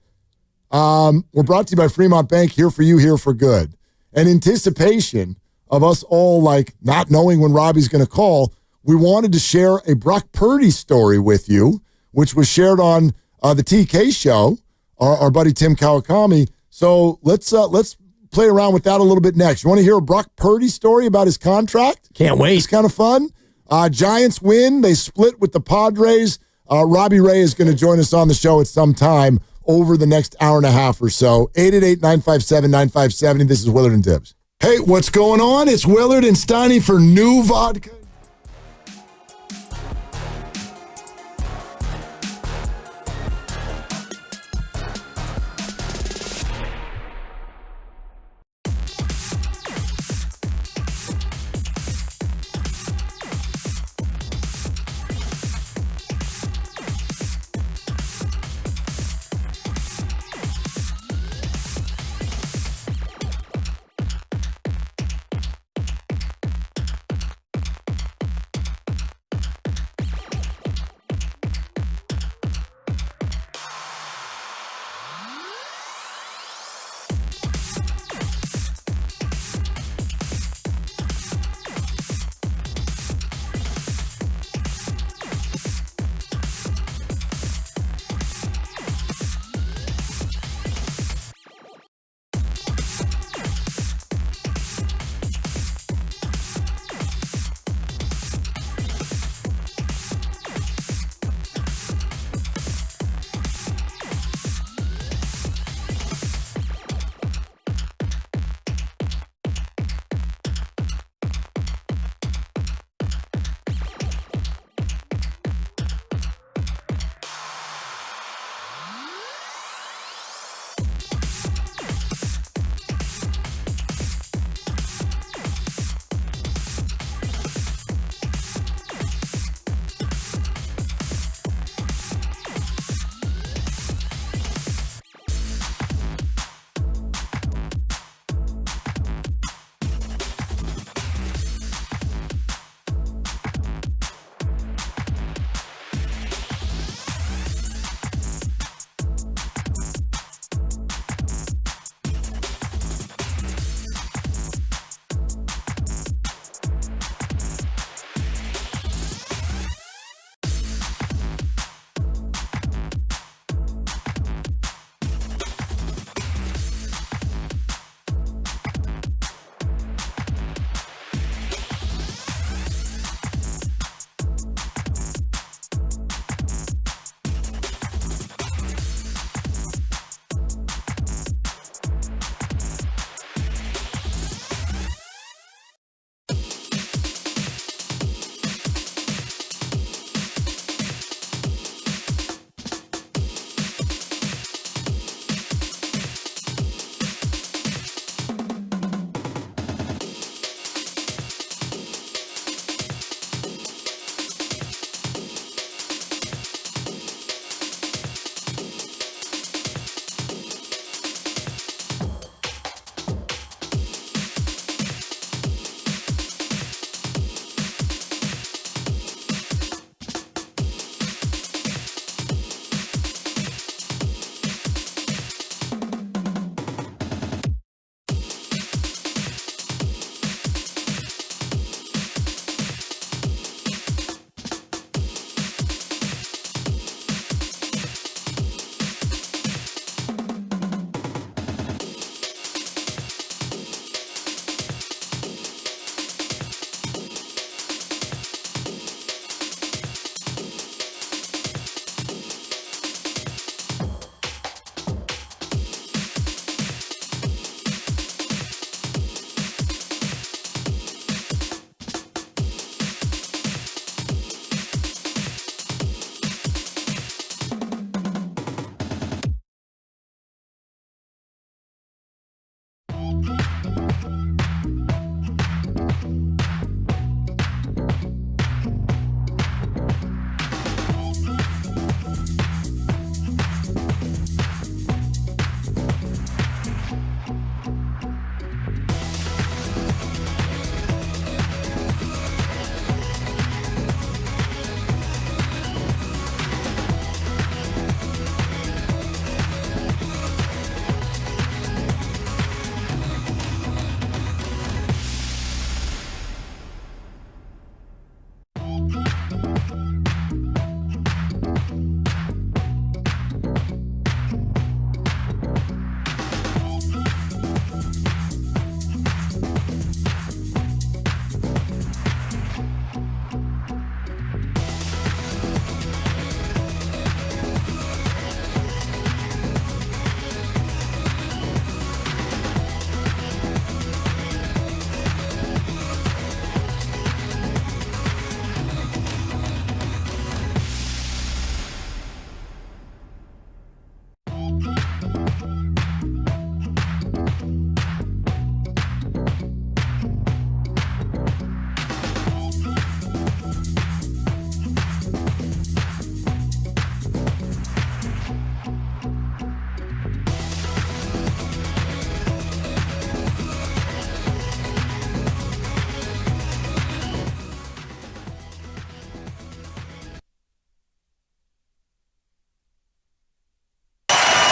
We're brought to you by Fremont Bank, here for you, here for good. In anticipation of us all not knowing when Robbie's going to call, we wanted to share a Brock Purdy story with you, which was shared on the TK show, our buddy Tim Kawakami. So let's play around with that a little bit next. You want to hear a Brock Purdy story about his contract?
Can't wait.
It's kind of fun. Giants win. They split with the Padres. Robbie Ray is going to join us on the show at some time over the next hour and a half or so. 888-957-9570. This is Willard and Tibbs. Hey, what's going on? It's Willard and Steiny for New Vodka.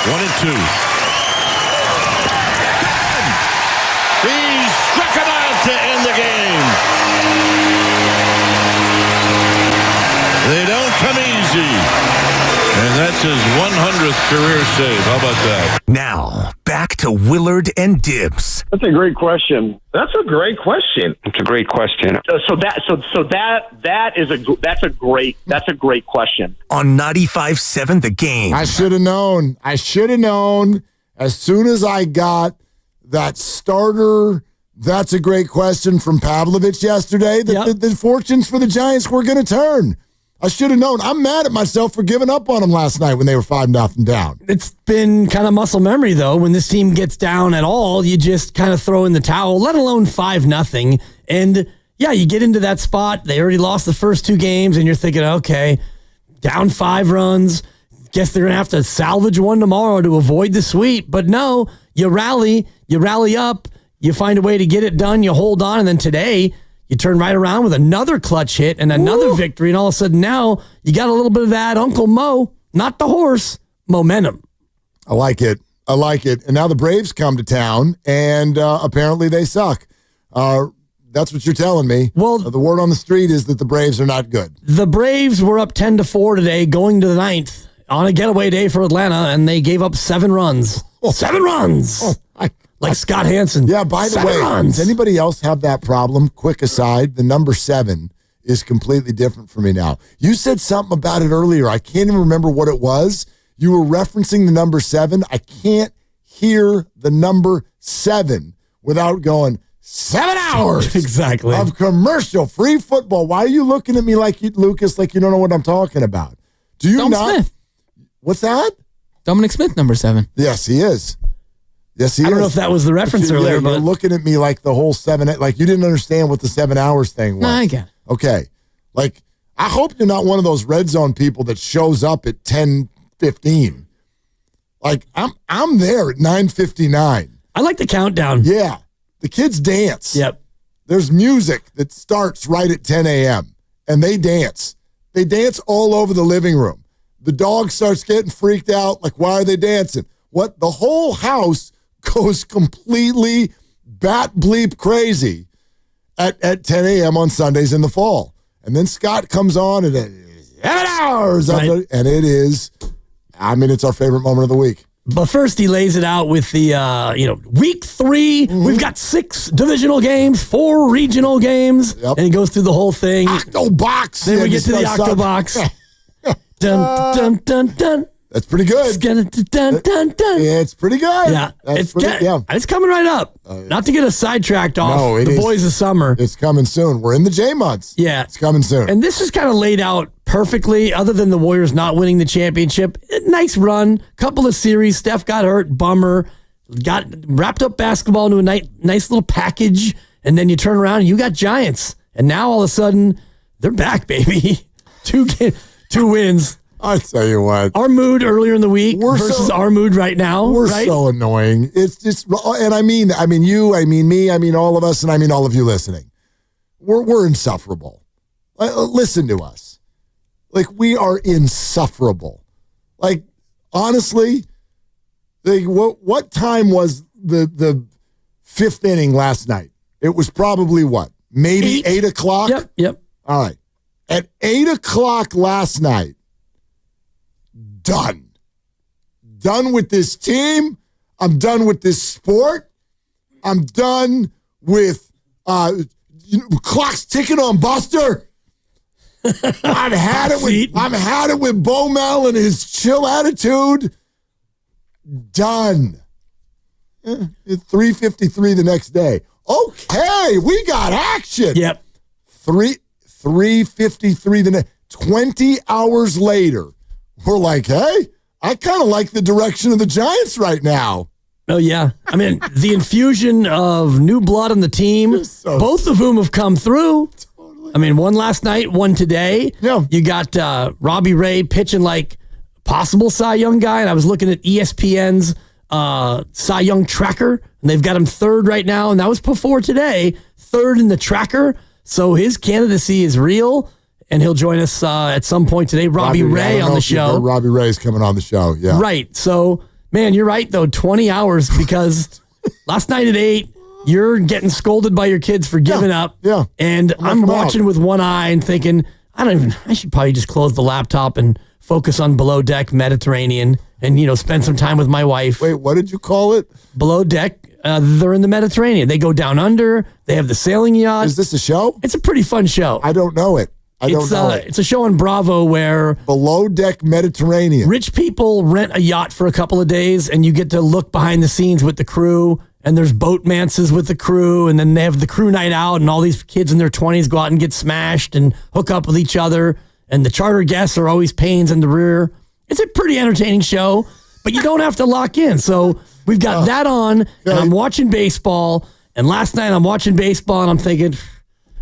1-2. He struck it out to end the game. They don't come easy. And that's his 100th career save. How about that?
Now, back to Willard and Dibs.
That's a great question.
That's a great question.
It's a great question.
That's a great question.
On 95.7 The Game.
I should have known. As soon as I got that starter, that's a great question from Pavlovich yesterday, that the fortunes for the Giants were going to turn. I should have known. I'm mad at myself for giving up on them last night when they were 5-0 down.
It's been kind of muscle memory, though. When this team gets down at all, you just kind of throw in the towel, let alone 5-0. And, yeah, you get into that spot. They already lost the first 2 games, and you're thinking, okay, down 5 runs. Guess they're going to have to salvage one tomorrow to avoid the sweep. But no, you rally up, you find a way to get it done, you hold on, and then today you turn right around with another clutch hit and another victory, and all of a sudden now you got a little bit of that Uncle Mo, not the horse, momentum.
I like it. And now the Braves come to town, and apparently they suck. That's what you're telling me. Well, the word on the street is that the Braves are not good.
The Braves were up 10-4 today, going to the 9th on a getaway day for Atlanta, and they gave up 7 runs. 7 runs. Like Scott Hansen.
Yeah, by the way, does anybody else have that problem? Quick aside, the number 7 is completely different for me now. You said something about it earlier. I can't even remember what it was. You were referencing the number 7. I can't hear the number 7 without going, 7 hours
exactly
of commercial-free football. Why are you looking at me like you, Lucas, like you don't know what I'm talking about? Do you
Dominic
not?
Smith.
What's that?
Dominic Smith, number 7.
Yes, he is. Yes, he is.
I don't know if that was the reference earlier, but
you're looking at me like the whole 7, like you didn't understand what the 7 hours thing was.
No, I get it.
Okay. Like, I hope you're not one of those red zone people that shows up at 10:15. Like, I'm there at 9:59.
I like the countdown.
Yeah. The kids dance.
Yep.
There's music that starts right at 10 a.m. and they dance. They dance all over the living room. The dog starts getting freaked out. Like, why are they dancing? What? The whole house goes completely bat bleep crazy at 10 a.m. on Sundays in the fall. And then Scott comes on at 7 hours. Right. And it is, it's our favorite moment of the week.
But first he lays it out with the, week 3, we've got 6 divisional games, 4 regional games. Yep. And he goes through the whole thing.
Octobox.
Then we get to the Octobox. Dun, dun, dun, dun.
That's pretty good.
Dun, dun, dun, dun.
Yeah, it's pretty good.
Yeah, it's coming right up. Not to get us sidetracked off the boys of summer.
It's coming soon. We're in the J months.
Yeah.
It's coming soon.
And this is kind of laid out perfectly, other than the Warriors not winning the championship. Nice run. Couple of series. Steph got hurt. Bummer. Got wrapped up basketball into a nice little package. And then you turn around and you got Giants. And now all of a sudden, they're back, baby. 2 wins.
I tell you what,
our mood earlier in the week versus our mood right now.
We're so annoying. It's just, and I mean you, I mean me, I mean all of us, and I mean all of you listening. We're insufferable. Listen to us. Like, we are insufferable. Like, honestly, what time was the 5th inning last night? It was probably what? Maybe 8 o'clock?
Yep.
All right. At 8 o'clock last night, done with this team. I'm done with this sport. I'm done with clocks ticking on Buster. I've had it with Bo Mel and his chill attitude. Done. 3:53 the next day. Okay, we got action.
Yep.
3:53 the next. 20 hours later. We're like, hey, I kind of like the direction of the Giants right now.
Oh, yeah. I mean, the infusion of new blood on the team, both of whom have come through. Totally. I mean, one last night, one today.
Yeah.
You got Robbie Ray pitching like possible Cy Young guy, and I was looking at ESPN's Cy Young tracker, and they've got him 3rd right now, and that was before today, 3rd in the tracker. So his candidacy is real. And he'll join us at some point today. Robbie Ray on the show.
Robbie Ray's coming on the show, yeah.
Right. So, Man, you're right, though. 20 hours because last night at 8, you're getting scolded by your kids for giving up.
Yeah.
And I'm watching with one eye and thinking, I should probably just close the laptop and focus on Below Deck Mediterranean and, spend some time with my wife.
Wait, what did you call it?
Below Deck. They're in the Mediterranean. They go down under. They have the sailing yacht.
Is this a show?
It's a pretty fun show.
I don't know it.
It's a show on Bravo where
Below Deck Mediterranean.
Rich people rent a yacht for a couple of days and you get to look behind the scenes with the crew, and there's boatmances with the crew, and then they have the crew night out, and all these kids in their 20s go out and get smashed and hook up with each other, and the charter guests are always pains in the rear. It's a pretty entertaining show, but you don't have to lock in. So we've got that on, and I'm watching baseball, and last night I'm watching baseball, and I'm thinking,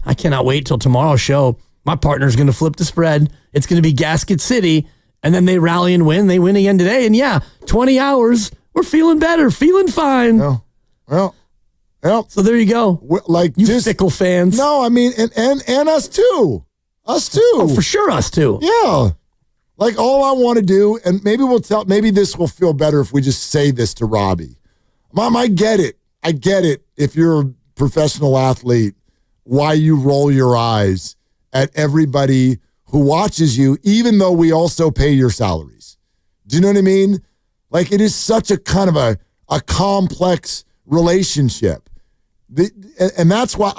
I cannot wait till tomorrow's show. My partner's going to flip the spread. It's going to be Gasket City, and then they rally and win. They win again today, and 20 hours, we're feeling better, feeling fine.
Well.
So there you go. You fickle fans.
No, I mean, and us too. Us too.
Oh, for sure, us too.
Yeah. Like, all I want to do, and maybe this will feel better if we just say this to Robbie. Mom, I get it. If you're a professional athlete, why you roll your eyes at everybody who watches you, even though we also pay your salaries. Do you know what I mean? Like, it is such a kind of a complex relationship. And that's why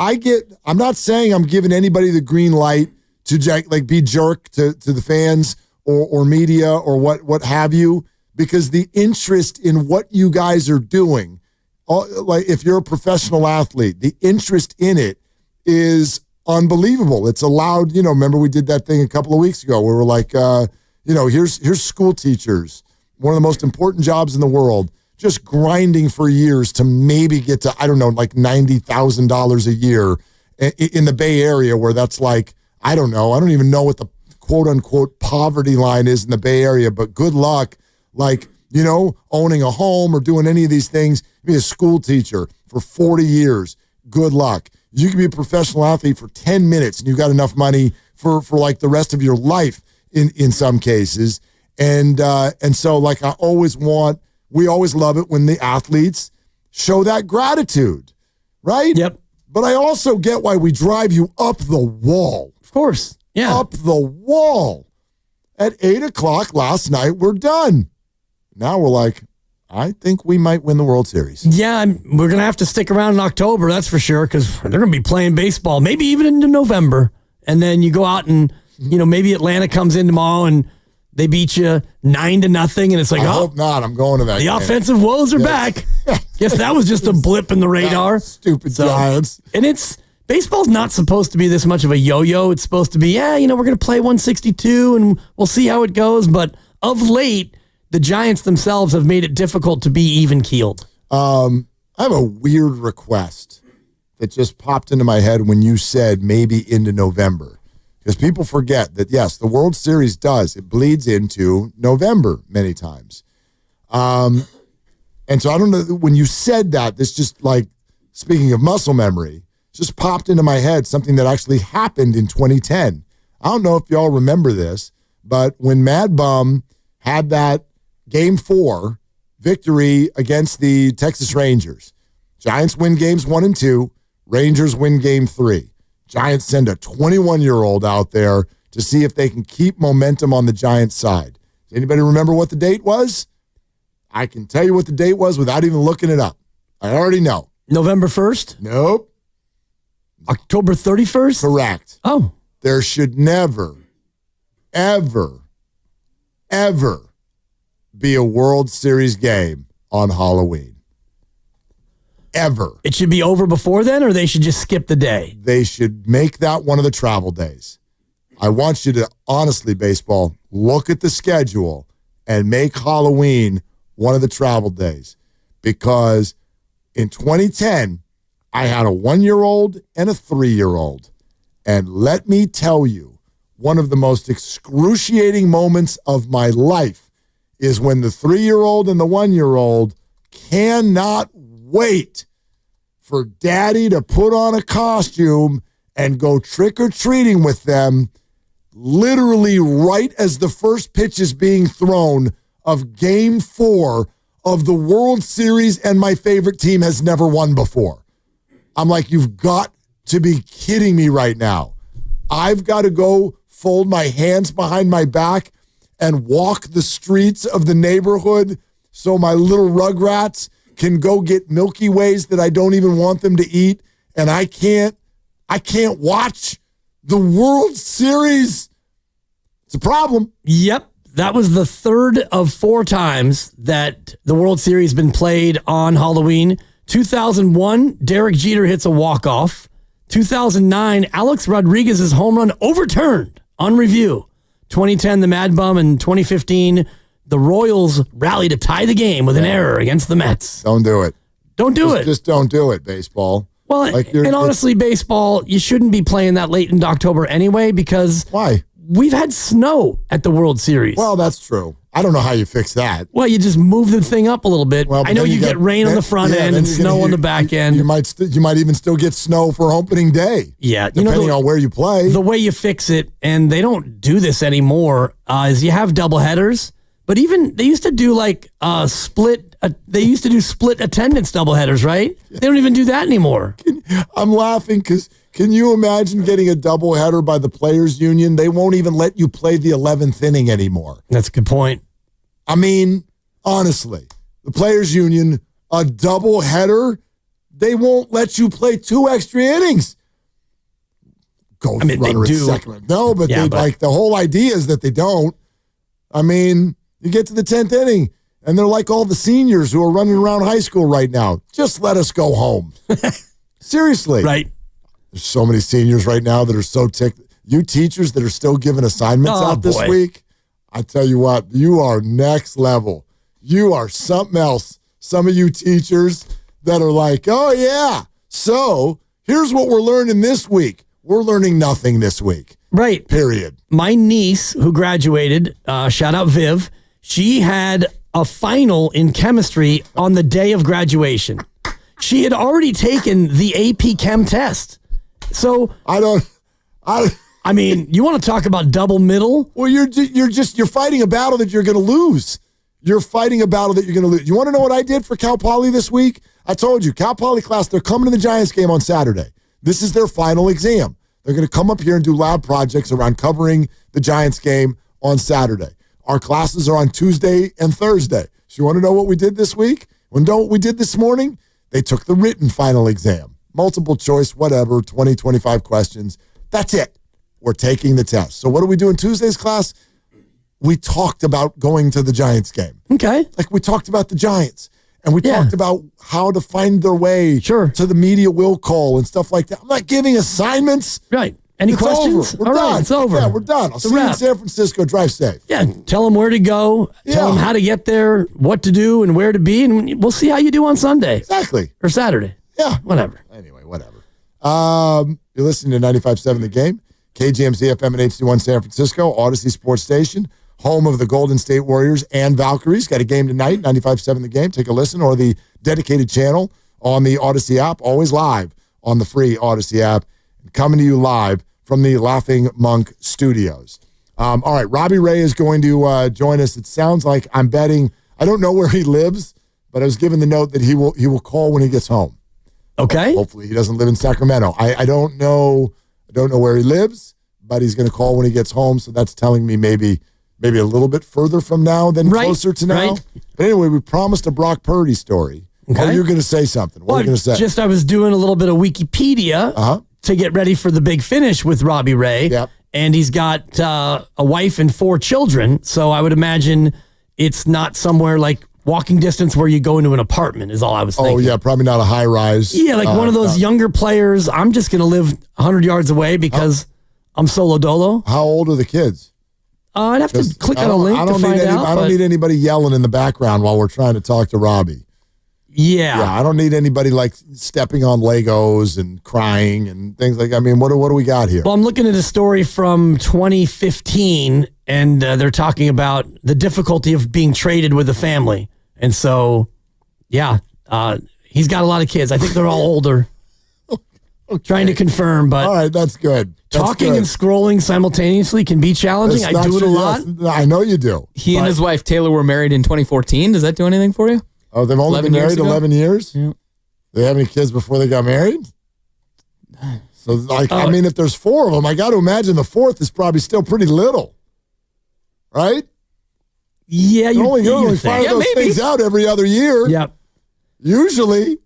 I'm not saying I'm giving anybody the green light to be jerk to the fans or media or what have you, because the interest in what you guys are doing, like if you're a professional athlete, the interest in it is unbelievable. It's allowed, remember we did that thing a couple of weeks ago where we're like, here's school teachers, one of the most important jobs in the world, just grinding for years to maybe get to, I don't know, like $90,000 a year in the Bay Area, where that's like, I don't even know what the quote unquote poverty line is in the Bay Area, but good luck, like, owning a home or doing any of these things. Be a school teacher for 40 years. Good luck. You can be a professional athlete for 10 minutes and you got enough money for like the rest of your life in some cases. And so like we always love it when the athletes show that gratitude, right?
Yep.
But I also get why we drive you up the wall.
Of course. Yeah.
Up the wall. At 8:00 last night, we're done. Now we're like, I think we might win the World Series.
Yeah, we're going to have to stick around in October, that's for sure, because they're going to be playing baseball, maybe even into November. And then you go out and, maybe Atlanta comes in tomorrow and they beat you 9-0, and it's like,
I hope not. I'm going to that
the
game.
Offensive woes are back. Guess that was just a blip in the radar.
Stupid Giants.
And baseball's not supposed to be this much of a yo-yo. It's supposed to be, we're going to play 162 and we'll see how it goes. But of late, the Giants themselves have made it difficult to be even-keeled.
I have a weird request that just popped into my head when you said maybe into November. Because people forget that, yes, the World Series it bleeds into November many times. And so I don't know, when you said that, this just like, speaking of muscle memory, just popped into my head something that actually happened in 2010. I don't know if y'all remember this, but when Mad Bum had that Game 4 victory against the Texas Rangers, Giants win games 1 and 2, Rangers win game 3. Giants send a 21-year-old out there to see if they can keep momentum on the Giants side. Does anybody remember what the date was? I can tell you what the date was without even looking it up. I already know.
November 1st?
Nope.
October 31st?
Correct.
Oh.
There should never, ever, ever be a World Series game on Halloween. Ever.
It should be over before then, or they should just skip the day?
They should make that one of the travel days. I want you to, honestly, baseball, look at the schedule and make Halloween one of the travel days. Because in 2010, I had a 1-year-old and a 3-year-old. And let me tell you, one of the most excruciating moments of my life is when the 3-year-old and the 1-year-old cannot wait for daddy to put on a costume and go trick-or-treating with them, literally right as the first pitch is being thrown of Game 4 of the World Series and my favorite team has never won before. I'm like, you've got to be kidding me right now. I've got to go fold my hands behind my back and walk the streets of the neighborhood so my little rugrats can go get Milky Ways that I don't even want them to eat, and I can't watch the World Series. It's a problem.
Yep. That was the third of 4 times that the World Series has been played on Halloween. 2001, Derek Jeter hits a walk-off. 2009, Alex Rodriguez's home run overturned on review. 2010, the Mad Bum, and 2015, the Royals rally to tie the game with an error against the Mets.
Don't do it.
Don't do it.
Just don't do it, baseball.
Well, and honestly, baseball, you shouldn't be playing that late in October anyway because...
Why?
We've had snow at the World Series.
Well, that's true. I don't know how you fix that.
Well, you just move the thing up a little bit. Well, I know you get rain on the front end and snow on the back end.
You might even still get snow for opening day.
Yeah.
Depending on where you play.
The way you fix it, and they don't do this anymore, is you have double headers. But even they used to do like split attendance double headers, right? They don't even do that anymore.
I'm laughing because can you imagine getting a doubleheader by the Players Union? They won't even let you play the 11th inning anymore.
That's a good point.
I mean, honestly, the Players Union, a doubleheader, they won't let you play 2 extra innings. Runner at second. No, but like the whole idea is that they don't. I mean, you get to the 10th inning, and they're like all the seniors who are running around high school right now. Just let us go home. Seriously.
Right.
There's so many seniors right now that are so ticked. You teachers that are still giving assignments out this week, I tell you what, you are next level. You are something else. Some of you teachers that are like, oh, yeah, so here's what we're learning this week. We're learning nothing this week.
Right.
Period.
My niece who graduated, shout out Viv, she had a final in chemistry on the day of graduation. She had already taken the AP Chem test. So I mean, you want to talk about double middle?
Well, you're fighting a battle that you're going to lose. You're fighting a battle that you're going to lose. You want to know what I did for Cal Poly this week? I told you, Cal Poly class, they're coming to the Giants game on Saturday. This is their final exam. They're going to come up here and do lab projects around covering the Giants game on Saturday. Our classes are on Tuesday and Thursday. So you want to know what we did this week? Want to know what we did this morning? They took the written final exam. Multiple choice, whatever, 20, 25 questions. That's it. We're taking the test. So what do we do in Tuesday's class? We talked about going to the Giants game.
Okay.
Like we talked about the Giants. And we talked about how to find their way to the media will call and stuff like that. I'm not giving assignments.
Right. Any questions?
Over. We're done.
Right, it's over.
Yeah, we're done. I'll see you in San Francisco. Drive safe.
Yeah, tell them where to go. Tell them how to get there, what to do, and where to be, and we'll see how you do on Sunday.
Exactly.
Or Saturday.
Yeah.
Whatever.
Anyway, whatever. You're listening to 95.7 The Game, KGMZ FM in HD1 San Francisco, Odyssey Sports Station, home of the Golden State Warriors and Valkyries. Got a game tonight, 95.7 The Game. Take a listen, or the dedicated channel on the Odyssey app, always live on the free Odyssey app. Coming to you live from the Laughing Monk Studios. All right, Robbie Ray is going to join us. It sounds like I'm betting. I don't know where he lives, but I was given the note that he will call when he gets home.
Okay.
Hopefully he doesn't live in Sacramento. I don't know where he lives, but he's going to call when he gets home. So that's telling me maybe a little bit further from now than closer to now. Right. But anyway, we promised a Brock Purdy story. Okay. Oh, you're going to say something. What are you going to say?
I was doing a little bit of Wikipedia to get ready for the big finish with Robbie Ray.
Yep.
And he's got a wife and 4 children. So I would imagine it's not somewhere like walking distance where you go into an apartment is all I was thinking.
Oh, yeah, probably not a high rise.
Yeah, like one of those younger players. I'm just going to live 100 yards away because I'm solo dolo.
How old are the kids?
I'd have to click on a link to find out.
I don't need anybody yelling in the background while we're trying to talk to Robbie.
Yeah.
I don't need anybody like stepping on Legos and crying and things like that. I mean, what do we got here?
Well, I'm looking at a story from 2015, and they're talking about the difficulty of being traded with a family. And so, he's got a lot of kids. I think they're all older. Okay. Trying to confirm, but...
All right, that's good.
Talking and scrolling simultaneously can be challenging. I do it a lot.
I know you do.
He and his wife, Taylor, were married in 2014. Does that do anything for you?
Oh, they've only been married 11 years?
Yeah.
They have any kids before they got married? So, I mean, if there's 4 of them, I got to imagine the 4th is probably still pretty little. Right?
Yeah,
you only fire those things out every other year.
Yep.
Usually.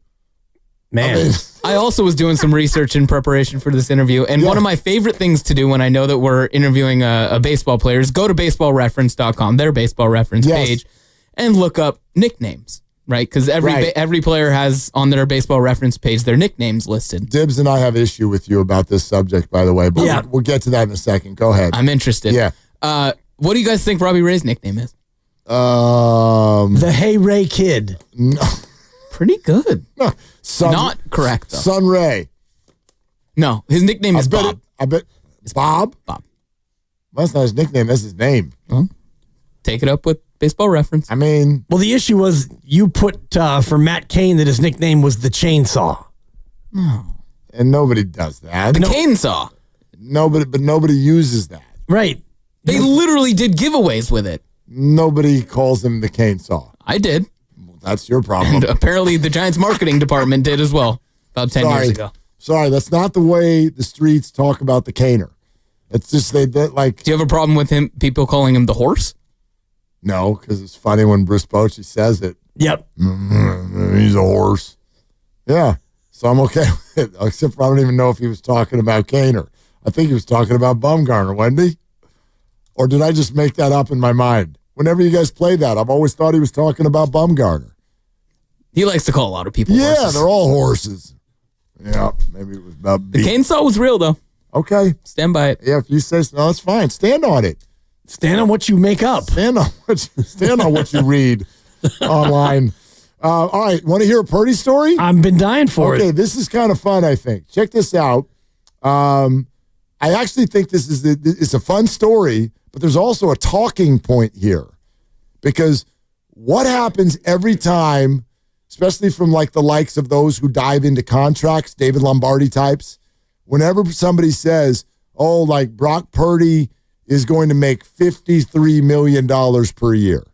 Man.
I also was doing some research in preparation for this interview, and one of my favorite things to do when I know that we're interviewing a baseball player is go to baseballreference.com, their baseball reference page, and look up nicknames, right? Because every player has on their baseball reference page their nicknames listed.
Dibs and I have issue with you about this subject, by the way, but we'll get to that in a second. Go ahead.
I'm interested.
Yeah.
What do you guys think Robbie Ray's nickname is?
The Hey Ray Kid.
No.
Pretty good.
No.
Not correct, though.
Sun Ray.
No, his nickname is Bob.
I bet it's Bob?
Bob.
That's not his nickname. That's his name.
Take it up with Baseball Reference.
I mean...
Well, the issue was you put for Matt Cain that his nickname was the Chainsaw.
And nobody does that.
The Cain Saw.
Nobody uses that.
Right.
They literally did giveaways with it.
Nobody calls him the Cain Saw.
I did.
That's your problem.
And apparently the Giants marketing department did as well about 10 years ago.
Sorry, that's not the way the streets talk about the Caner. It's just they like...
Do you have a problem with people calling him the horse?
No, because it's funny when Bruce Bochy says it.
Yep.
He's a horse. Yeah, so I'm okay with it, except for I don't even know if he was talking about Caner. I think he was talking about Bumgarner, wasn't he? Or did I just make that up in my mind? Whenever you guys play that, I've always thought he was talking about Bumgarner.
He likes to call a lot of people horses.
Yeah, they're all horses. Yeah, maybe it was about
the Cain Saw was real, though.
Okay.
Stand by it.
Yeah, if you say so, no, that's fine. Stand on it.
Stand on what you make up.
Stand on what you read online. All right, want to hear a Purdy story?
I've been dying for it.
Okay, this is kind of fun, I think. Check this out. I actually think this is it's a fun story, but there's also a talking point here. Because what happens every time, especially from like the likes of those who dive into contracts, David Lombardi types, whenever somebody says, oh, like Brock Purdy is going to make $53 million per year.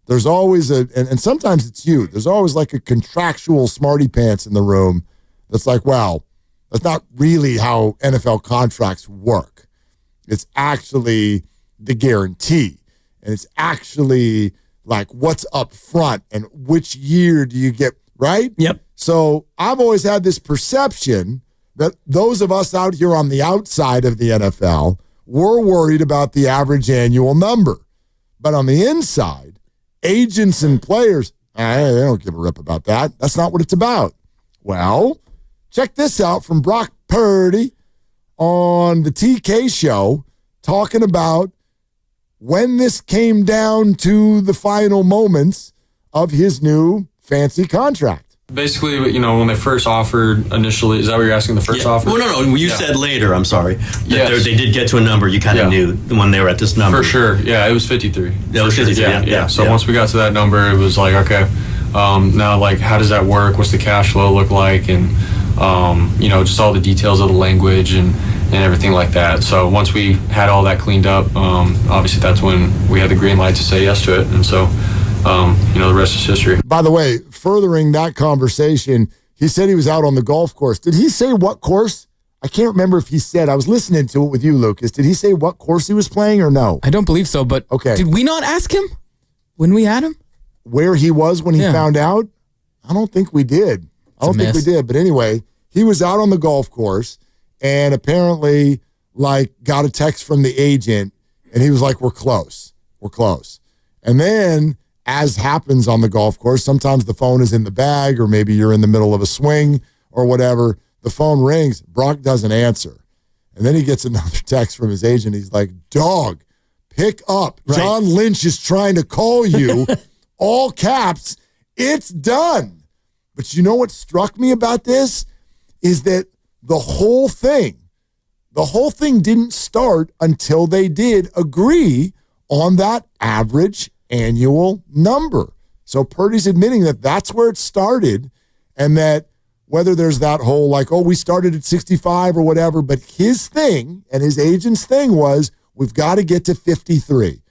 There's always and sometimes it's you. There's always like a contractual smarty pants in the room that's like, well, that's not really how NFL contracts work. It's actually the guarantee. And it's actually like what's up front and which year do you get, right?
Yep.
So I've always had this perception that those of us out here on the outside of the NFL were worried about the average annual number. But on the inside, agents and players, they don't give a rip about that. That's not what it's about. Well, check this out from Brock Purdy on the TK show talking about when this came down to the final moments of his new fancy contract.
Basically, when they first offered initially, is that what you're asking, the first offer?
Well, no, you said later, I'm sorry.
Yes.
They did get to a number. You kind of knew when they were at this number.
For sure. Yeah, it was 53.
That was 53, yeah.
So once we got to that number, it was like, okay, now, like, how does that work? What's the cash flow look like? And, just all the details of the language and everything like that. So once we had all that cleaned up, obviously that's when we had the green light to say yes to it. And so, the rest is history.
By the way, furthering that conversation, he said he was out on the golf course. Did he say what course? I can't remember if he said. I was listening to it with you, Lucas. Did he say what course he was playing or no?
I don't believe so, but did we not ask him when we had him?
Where he was when he found out? I don't think we did. I don't think we did. But anyway, he was out on the golf course and apparently got a text from the agent and he was like, we're close. We're close. And then, as happens on the golf course, sometimes the phone is in the bag or maybe you're in the middle of a swing or whatever. The phone rings. Brock doesn't answer. And then he gets another text from his agent. He's like, dog, pick up. Right. John Lynch is trying to call you. All caps. It's done. But you know what struck me about this is that the whole thing didn't start until they did agree on that average annual number. So Purdy's admitting that that's where it started and that whether there's that whole we started at 65 or whatever, but his thing and his agent's thing was we've got to get to 53.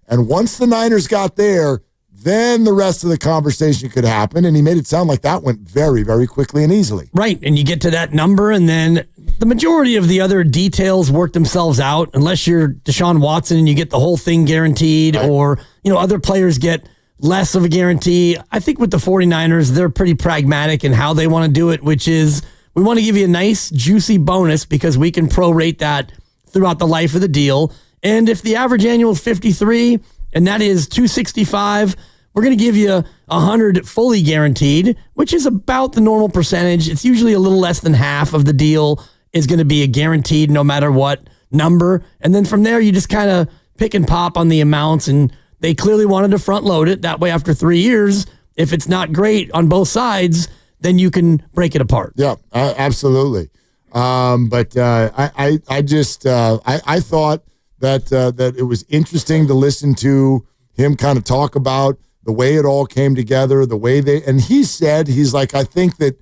And once the Niners got there, then the rest of the conversation could happen. And he made it sound like that went very, very quickly and easily.
Right. And you get to that number, and then the majority of the other details work themselves out, unless you're Deshaun Watson and you get the whole thing guaranteed, right, or, other players get less of a guarantee. I think with the 49ers, they're pretty pragmatic in how they want to do it, which is we want to give you a nice, juicy bonus because we can prorate that throughout the life of the deal. And if the average annual is 53 and that is 265, we're going to give you 100 fully guaranteed, which is about the normal percentage. It's usually a little less than half of the deal is going to be a guaranteed no matter what number. And then from there, you just kind of pick and pop on the amounts, and they clearly wanted to front load it. That way, after 3 years, if it's not great on both sides, then you can break it apart.
Yeah, absolutely. But I thought that it was interesting to listen to him kind of talk about the way it all came together, the way and he said, he's like, I think that,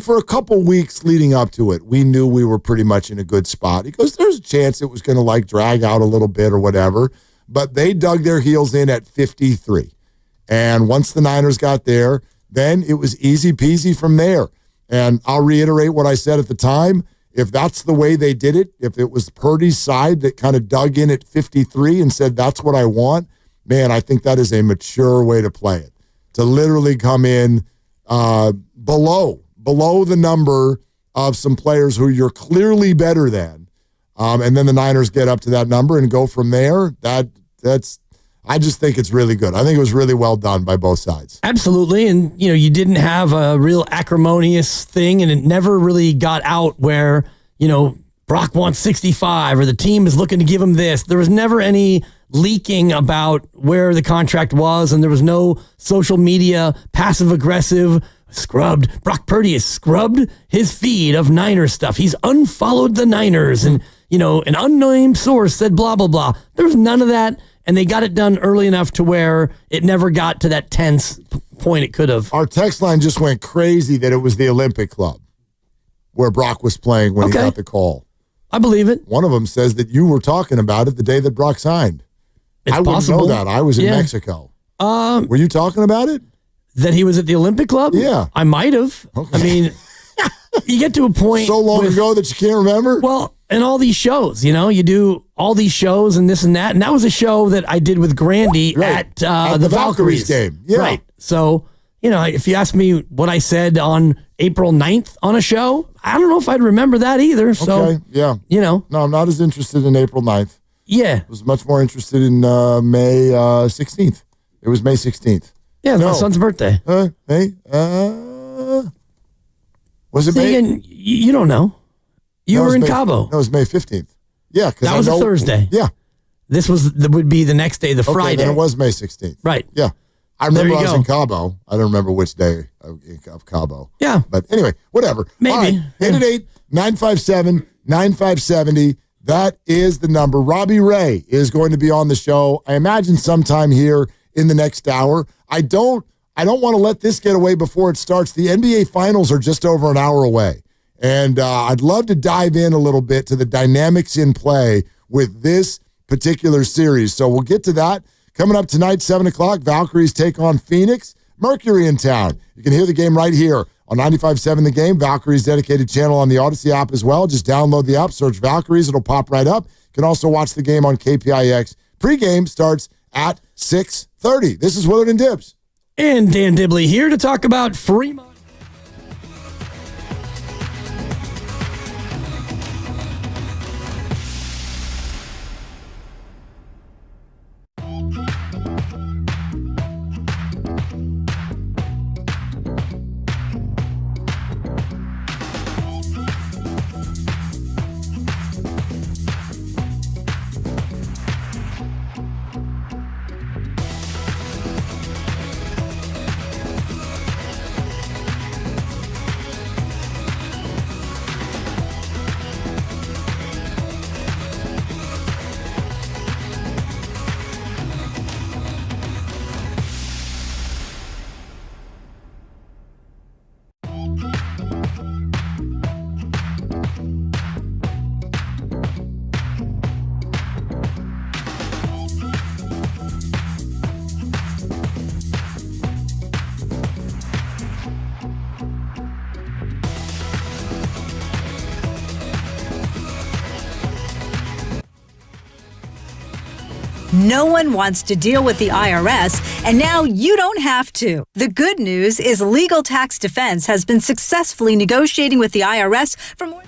for a couple weeks leading up to it, we knew we were pretty much in a good spot. He goes, there's a chance it was going to drag out a little bit or whatever, but they dug their heels in at 53. And once the Niners got there, then it was easy peasy from there. And I'll reiterate what I said at the time. If that's the way they did it, if it was Purdy's side that kind of dug in at 53 and said, that's what I want, man, I think that is a mature way to play it. To literally come in below the number of some players who you're clearly better than. And then the Niners get up to that number and go from there. I just think it's really good. I think it was really well done by both sides.
Absolutely. And, you didn't have a real acrimonious thing, and it never really got out where, Brock wants 65 or the team is looking to give him this. There was never any leaking about where the contract was, and there was no social media passive-aggressive scrubbed. Brock Purdy has scrubbed his feed of Niners stuff. He's unfollowed the Niners, and, an unnamed source said blah, blah, blah. There was none of that. And they got it done early enough to where it never got to that tense point it could have.
Our text line just went crazy that it was the Olympic Club where Brock was playing when he got the call.
I believe it.
One of them says that you were talking about it the day that Brock signed.
It's
possible. Wouldn't know that. I was in Mexico. Were you talking about it?
That he was at the Olympic Club?
Yeah.
I might have. Okay. You get to a point
so long ago that you can't remember?
Well, and all these shows, you do all these shows and this and that. And that was a show that I did with Grandy at the Valkyries
game. Yeah.
Right. So, if you ask me what I said on April 9th on a show, I don't know if I'd remember that either. So,
okay. Yeah. No, I'm not as interested in April 9th.
Yeah.
I was much more interested in May 16th. It was May 16th.
Yeah, my son's birthday.
May? Was it May?
Again, you don't know. You were in Cabo.
No, it was May 15th. Yeah.
That was a Thursday.
Yeah.
This would be the next day, the Friday.
Then it was May 16th.
Right.
Yeah. I remember I was in Cabo. I don't remember which day of Cabo.
Yeah.
But anyway, whatever.
Maybe.
All right. 888-957-9570. That is the number. Robbie Ray is going to be on the show, I imagine sometime here in the next hour. I don't want to let this get away before it starts. The NBA Finals are just over an hour away. And I'd love to dive in a little bit to the dynamics in play with this particular series. So we'll get to that. Coming up tonight, 7 o'clock, Valkyries take on Phoenix. Mercury in town. You can hear the game right here on 95.7 The Game. Valkyries dedicated channel on the Odyssey app as well. Just download the app, search Valkyries. It'll pop right up. You can also watch the game on KPIX. Pre-game starts at 6:30. This is Willard and Dibbs.
And Dan Dibley here to talk about Fremont.
No one wants to deal with the IRS, and now you don't have to. The good news is Legal Tax Defense has been successfully negotiating with the IRS for more.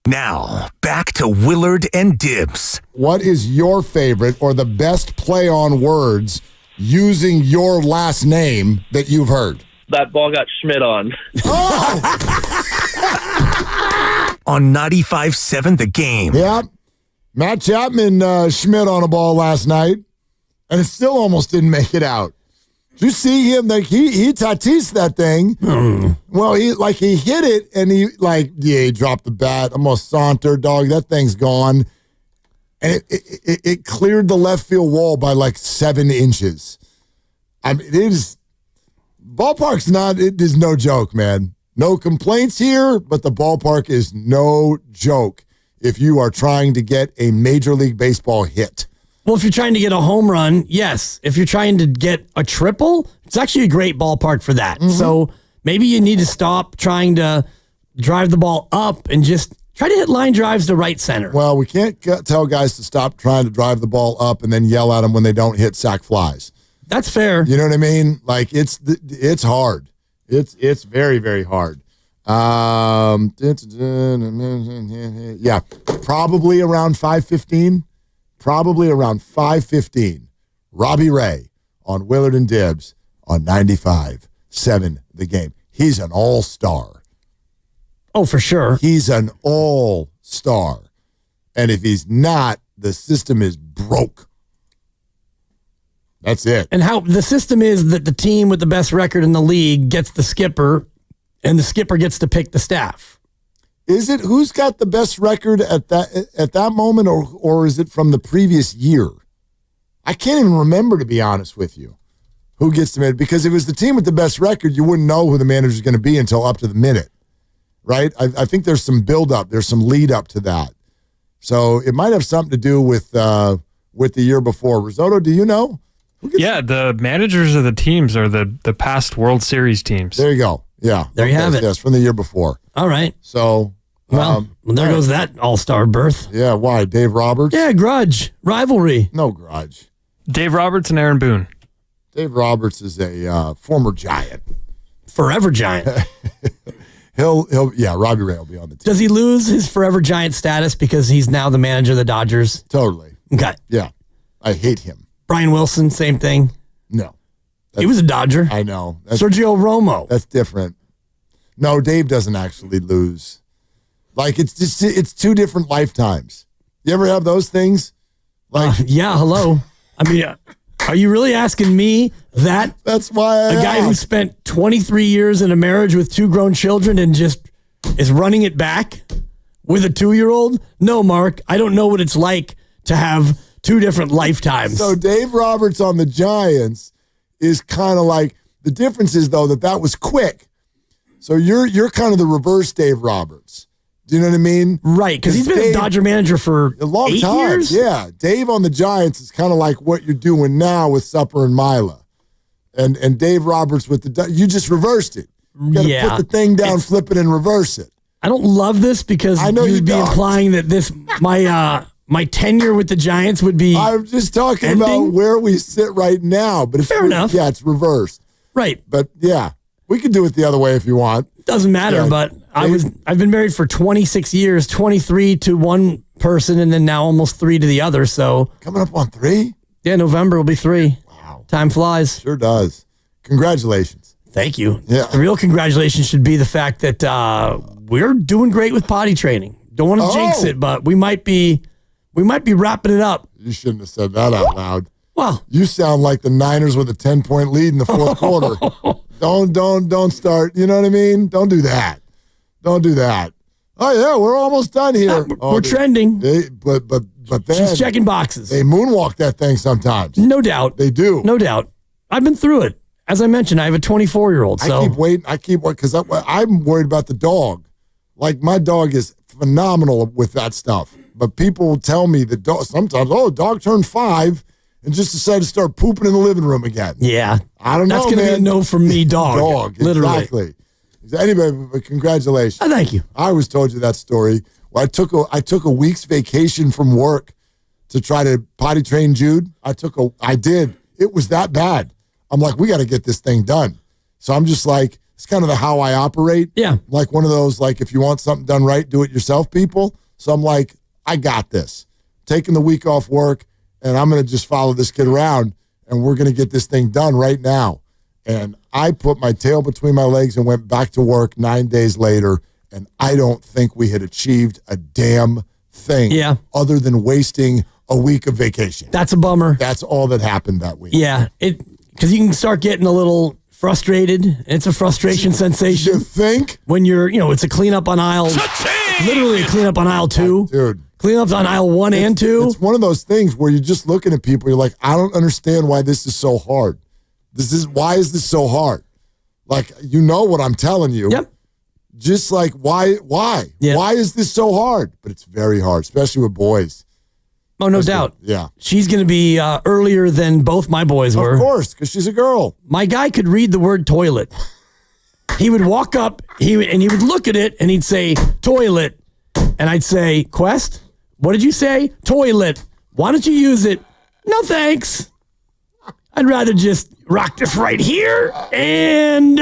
Now, back to Willard and Dibs.
What is your favorite or the best play on words using your last name that you've heard?
That ball got Schmidt on.
On 95.7 The Game.
Yep. Matt Chapman Schmidt on a ball last night, and it still almost didn't make it out. Did you see him? Like he Tatis that thing. Well, he hit it, and he dropped the bat. Almost sauntered, dog. That thing's gone. And it cleared the left field wall by like 7 inches. I mean, it is ballpark's not. It is no joke, man. No complaints here, but the ballpark is no joke if you are trying to get a Major League Baseball hit.
Well, if you're trying to get a home run, yes. If you're trying to get a triple, it's actually a great ballpark for that. Mm-hmm. So maybe you need to stop trying to drive the ball up and just try to hit line drives to right center.
Well, we can't tell guys to stop trying to drive the ball up and then yell at them when they don't hit sac flies.
That's fair.
You know what I mean? Like it's hard. It's very, very hard. Yeah, probably around 5:15. Probably around 5:15. Robbie Ray on Willard and Dibbs on 95.7 The Game. He's an all-star.
Oh, for sure.
He's an all-star. And if he's not, the system is broke. That's it.
And how the system is that the team with the best record in the league gets the skipper, and the skipper gets to pick the staff.
Is it who's got the best record at that moment, or is it from the previous year? I can't even remember, to be honest with you, who gets to make it. Because if it was the team with the best record, you wouldn't know who the manager's going to be until up to the minute, right? I think there's some build-up. There's some lead-up to that. So it might have something to do with the year before. Risotto, do you know?
Yeah, the managers of the teams are the past World Series teams.
There you go. Yeah.
There you have it.
Yes, from the year before.
All right.
So,
well, there goes that all-star berth.
Yeah, why? Dave Roberts?
Yeah, grudge. Rivalry.
No grudge.
Dave Roberts and Aaron Boone.
Dave Roberts is a former Giant.
Forever Giant.
Robbie Ray will be on the team.
Does he lose his forever Giant status because he's now the manager of the Dodgers?
Totally.
Okay.
Yeah. I hate him.
Brian Wilson, same thing.
No.
He was a Dodger.
I know.
Sergio Romo.
That's different. No, Dave doesn't actually lose. Like, it's two different lifetimes. You ever have those things? Like,
yeah, hello. I mean, are you really asking me that?
That's why
a guy who spent 23 years in a marriage with 2 grown children and just is running it back with a 2-year-old? No, Mark, I don't know what it's like to have 2 different lifetimes.
So Dave Roberts on the Giants is kind of like, the difference is, though, that was quick. So you're kind of the reverse Dave Roberts. Do you know what I mean?
Right, because he's been a Dodger manager for
a long
8
time.
years?
Yeah, Dave on the Giants is kind of like what you're doing now with Supper and Mila. And Dave Roberts with you just reversed it. You got to put the thing down, flip it, and reverse it.
I don't love this because you'd be implying that my tenure with the Giants would be
I'm just talking about where we sit right now. But
fair enough.
Yeah, it's reversed.
Right.
But yeah, we can do it the other way if you want.
Doesn't matter, but I've been married for 26 years, 23 to one person, and then now almost 3 to the other. So
coming up on 3?
Yeah, November will be 3.
Wow.
Time flies.
Sure does. Congratulations.
Thank you.
Yeah.
The real congratulations should be the fact that we're doing great with potty training. Don't want to jinx it, but we might be wrapping it up.
You shouldn't have said that out loud.
Well,
you sound like the Niners with a 10-point lead in the fourth quarter. Don't start. You know what I mean? Don't do that. Don't do that. Oh yeah, we're almost done here.
We're trending.
But then
just checking boxes.
They moonwalk that thing sometimes.
No doubt.
They do.
No doubt. I've been through it. As I mentioned, I have a 24-year-old. So
I keep waiting. because I'm worried about the dog. Like, my dog is phenomenal with that stuff. But people will tell me that sometimes, dog turned 5 and just decided to start pooping in the living room again.
Yeah.
I don't know,
That's going to be a no from me, dog.
Dog,
literally.
Exactly. Anyway, but congratulations.
Thank you.
I always told you that story. Well, I took a week's vacation from work to try to potty train Jude. I did. It was that bad. I'm like, we got to get this thing done. So I'm just like, it's kind of how I operate.
Yeah.
Like one of those, like, if you want something done right, do it yourself people. So I'm like, I got this. Taking the week off work, and I'm going to just follow this kid around, and we're going to get this thing done right now. And I put my tail between my legs and went back to work 9 days later, and I don't think we had achieved a damn thing other than wasting a week of vacation.
That's a bummer.
That's all that happened that week.
Yeah, because you can start getting a little frustrated. It's a frustration sensation.
You think?
When you're, it's a cleanup on aisle, literally a cleanup on aisle 2.
Dude.
Cleanups on aisle 1 and 2.
It's one of those things where you're just looking at people, you're like, I don't understand why this is so hard. Why is this so hard? Like, you know what I'm telling you.
Yep.
Just like, why?
Yeah.
Why is this so hard? But it's very hard, especially with boys.
Oh, no doubt.
Yeah.
She's going to be earlier than both my boys were.
Of course, because she's a girl.
My guy could read the word toilet. He would walk up, he would look at it, and he'd say, toilet. And I'd say, Quest, what did you say? Toilet. Why don't you use it? No, thanks. I'd rather just rock this right here, and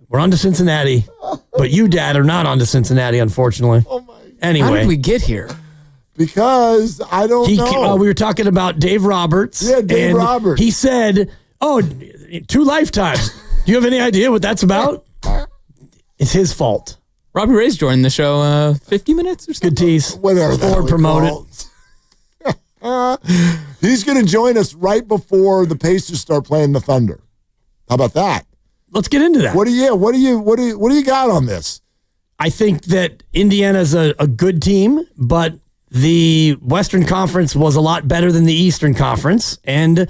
we're We're on to Cincinnati, but you, Dad, are not on to Cincinnati, unfortunately. Anyway.
How did we get here?
Because I don't know.
We were talking about Dave Roberts.
Yeah, Dave Roberts.
He said, 2 lifetimes. Do you have any idea what that's about? It's his fault.
Robbie Ray's joined the show 50 minutes or something.
Good tease.
Whatever.
Forward promoted.
He's going to join us right before the Pacers start playing the Thunder. How about that?
Let's get into that.
What do you got on this?
I think that Indiana's a good team, but the Western Conference was a lot better than the Eastern Conference. And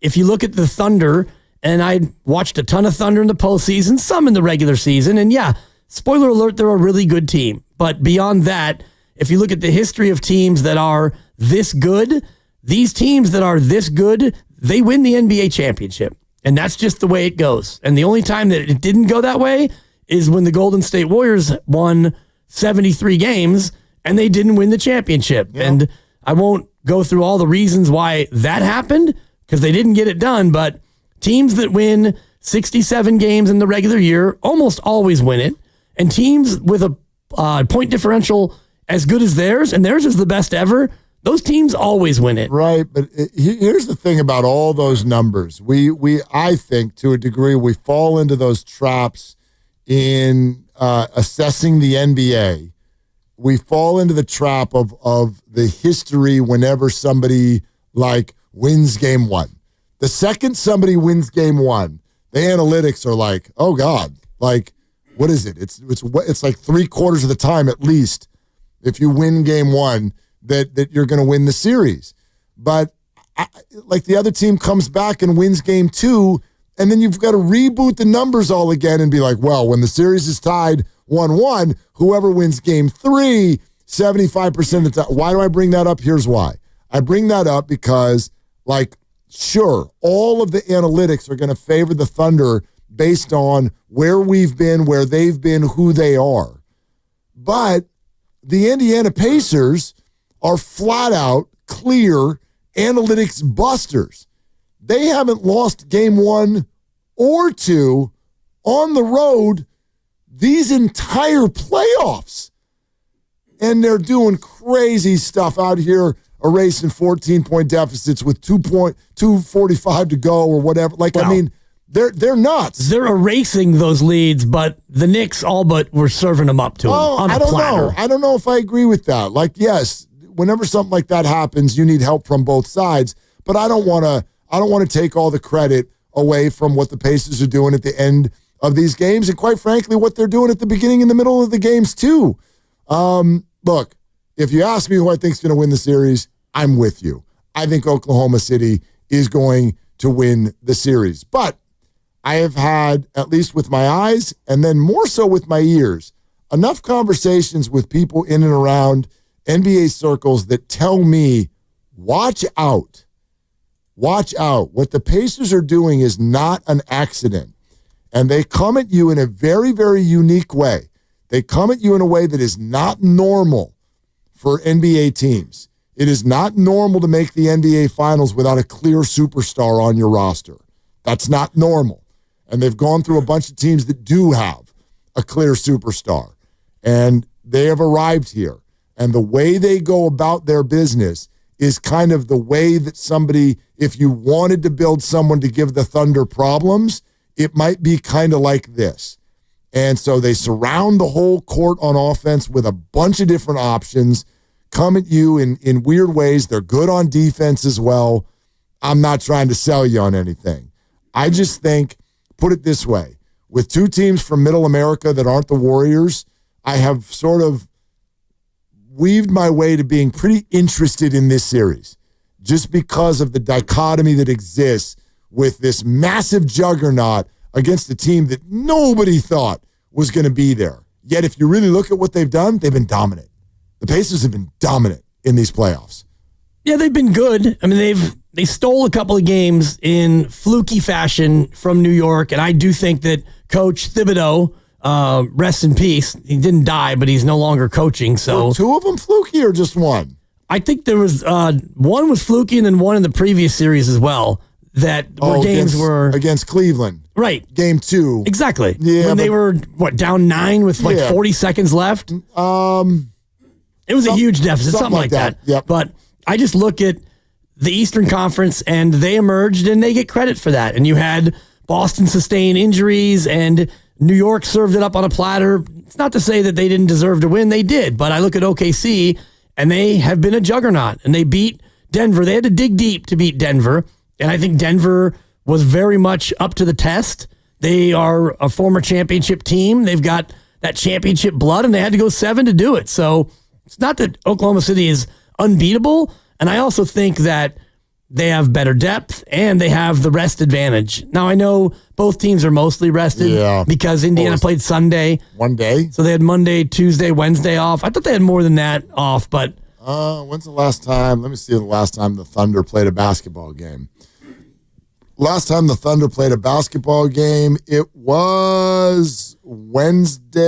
if you look at the Thunder, and I watched a ton of Thunder in the postseason, some in the regular season, and yeah, spoiler alert, they're a really good team. But beyond that, if you look at the history of teams that are this good, these teams that are this good, they win the NBA championship. And that's just the way it goes. And the only time that it didn't go that way is when the Golden State Warriors won 73 games and they didn't win the championship. Yeah. And I won't go through all the reasons why that happened because they didn't get it done. But teams that win 67 games in the regular year almost always win it. And teams with a point differential as good as theirs, and theirs is the best ever, those teams always win it.
Right, but here's the thing about all those numbers. I think, to a degree, we fall into those traps in assessing the NBA. We fall into the trap of the history whenever somebody, wins game one. The second somebody wins game one, the analytics are like, oh, God, what is it? It's like 3/4 of the time at least, if you win game one, that you're going to win the series. But the other team comes back and wins game two, and then you've got to reboot the numbers all again and be like, well, when the series is tied 1-1, whoever wins game three, 75% of the time. Why do I bring that up? Here's why. I bring that up because, sure, all of the analytics are going to favor the Thunder based on where we've been, where they've been, who they are. But the Indiana Pacers are flat out, clear analytics busters. They haven't lost game one or two on the road these entire playoffs. And they're doing crazy stuff out here, erasing 14-point deficits with 2:45 to go or whatever. They're nuts.
They're erasing those leads, but the Knicks all but were serving them up to them on a platter.
I don't know if I agree with that. Yes, whenever something like that happens, you need help from both sides. But I don't want to take all the credit away from what the Pacers are doing at the end of these games, and quite frankly, what they're doing at the beginning and the middle of the games too. Look, if you ask me who I think is going to win the series, I'm with you. I think Oklahoma City is going to win the series. But I have had, at least with my eyes, and then more so with my ears, enough conversations with people in and around NBA circles that tell me, watch out. Watch out. What the Pacers are doing is not an accident. And they come at you in a very, very unique way. They come at you in a way that is not normal for NBA teams. It is not normal to make the NBA Finals without a clear superstar on your roster. That's not normal. And they've gone through a bunch of teams that do have a clear superstar. And they have arrived here. And the way they go about their business is kind of the way that somebody, if you wanted to build someone to give the Thunder problems, it might be kind of like this. And so they surround the whole court on offense with a bunch of different options, come at you in weird ways. They're good on defense as well. I'm not trying to sell you on anything. I just think, put it this way, with two teams from Middle America that aren't the Warriors, I have sort of weaved my way to being pretty interested in this series just because of the dichotomy that exists with this massive juggernaut against a team that nobody thought was going to be there. Yet if you really look at what they've done, they've been dominant. The Pacers have been dominant in these playoffs.
Yeah, they've been good. I mean, they stole a couple of games in fluky fashion from New York, and I do think that Coach Thibodeau, rest in peace, he didn't die, but he's no longer coaching. So
were two of them fluky or just one?
I think there was one was fluky and then one in the previous series as well. That were games were
against Cleveland. Right. Game 2.
Exactly.
Yeah,
when they were, down 9 with 40 seconds left? It was a huge deficit, something like that.
Yep.
But I just look at the Eastern Conference, and they emerged, and they get credit for that. And you had Boston sustain injuries, and New York served it up on a platter. It's not to say that they didn't deserve to win. They did. But I look at OKC, and they have been a juggernaut, and they beat Denver. They had to dig deep to beat Denver, and I think Denver was very much up to the test. They are a former championship team. They've got that championship blood, and they had to go 7 to do it. So it's not that Oklahoma City is unbeatable, and I also think that they have better depth, and they have the rest advantage. Now, I know both teams are mostly rested because Indiana played Sunday.
One day.
So they had Monday, Tuesday, Wednesday off. I thought they had more than that off, but...
when's the last time? Let me see the last time the Thunder played a basketball game. Last time the Thunder played a basketball game, it was Wednesday,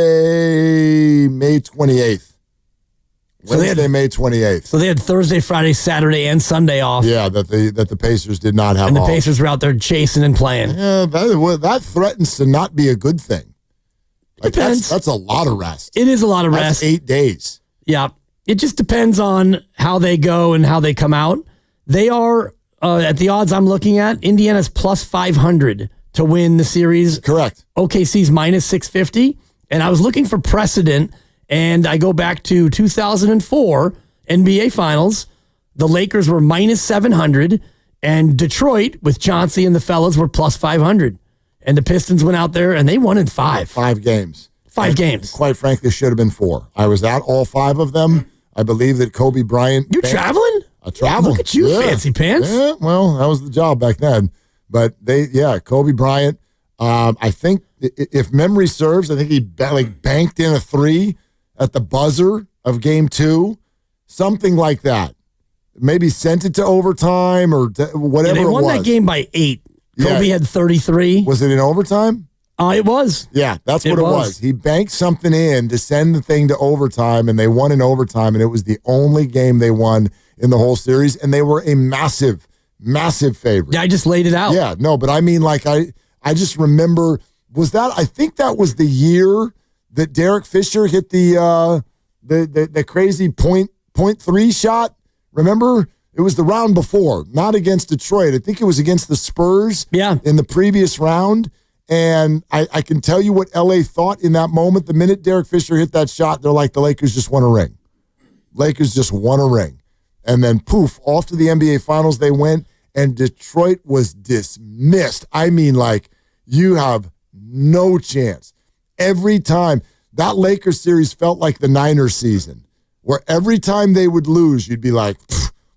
May 28th. May 28th.
So they had Thursday, Friday, Saturday, and Sunday off.
Yeah, that the Pacers did not have
and the
off.
Pacers were out there chasing and playing.
Yeah, that threatens to not be a good thing.
Depends.
That's a lot of rest.
It is a lot of rest.
That's 8 days.
Yeah. It just depends on how they go and how they come out. They are, at the odds I'm looking at, Indiana's plus 500 to win the series.
Correct.
OKC's minus 650. And I was looking for precedent, and I go back to 2004 NBA Finals. The Lakers were minus 700, and Detroit, with Chauncey and the fellas, were plus 500. And the Pistons went out there, and they won in 5.
5 games.
5 games.
Quite frankly, should have been 4. I was at all 5 of them. I believe that Kobe Bryant...
You're traveling?
I traveled.
Look at you, fancy pants.
Yeah, well, that was the job back then. But Kobe Bryant, I think, if memory serves, I think he banked in a 3 at the buzzer of game 2, something like that. Maybe sent it to overtime or whatever it was.
They won that game by 8. Kobe had 33.
Was it in overtime?
It was.
Yeah, that's what it was. He banked something in to send the thing to overtime, and they won in overtime, and it was the only game they won in the whole series, and they were a massive, massive favorite.
Yeah, I just laid it out.
Yeah, no, but I mean, I just remember, I think that was the year that Derek Fisher hit the crazy point 3 shot. Remember? It was the round before, not against Detroit. I think it was against the Spurs in the previous round. And I can tell you what LA thought in that moment. The minute Derek Fisher hit that shot, they're like, the Lakers just won a ring. Lakers just won a ring. And then poof, off to the NBA Finals they went, and Detroit was dismissed. I mean, you have no chance. Every time, that Lakers series felt like the Niners season, where every time they would lose, you'd be like,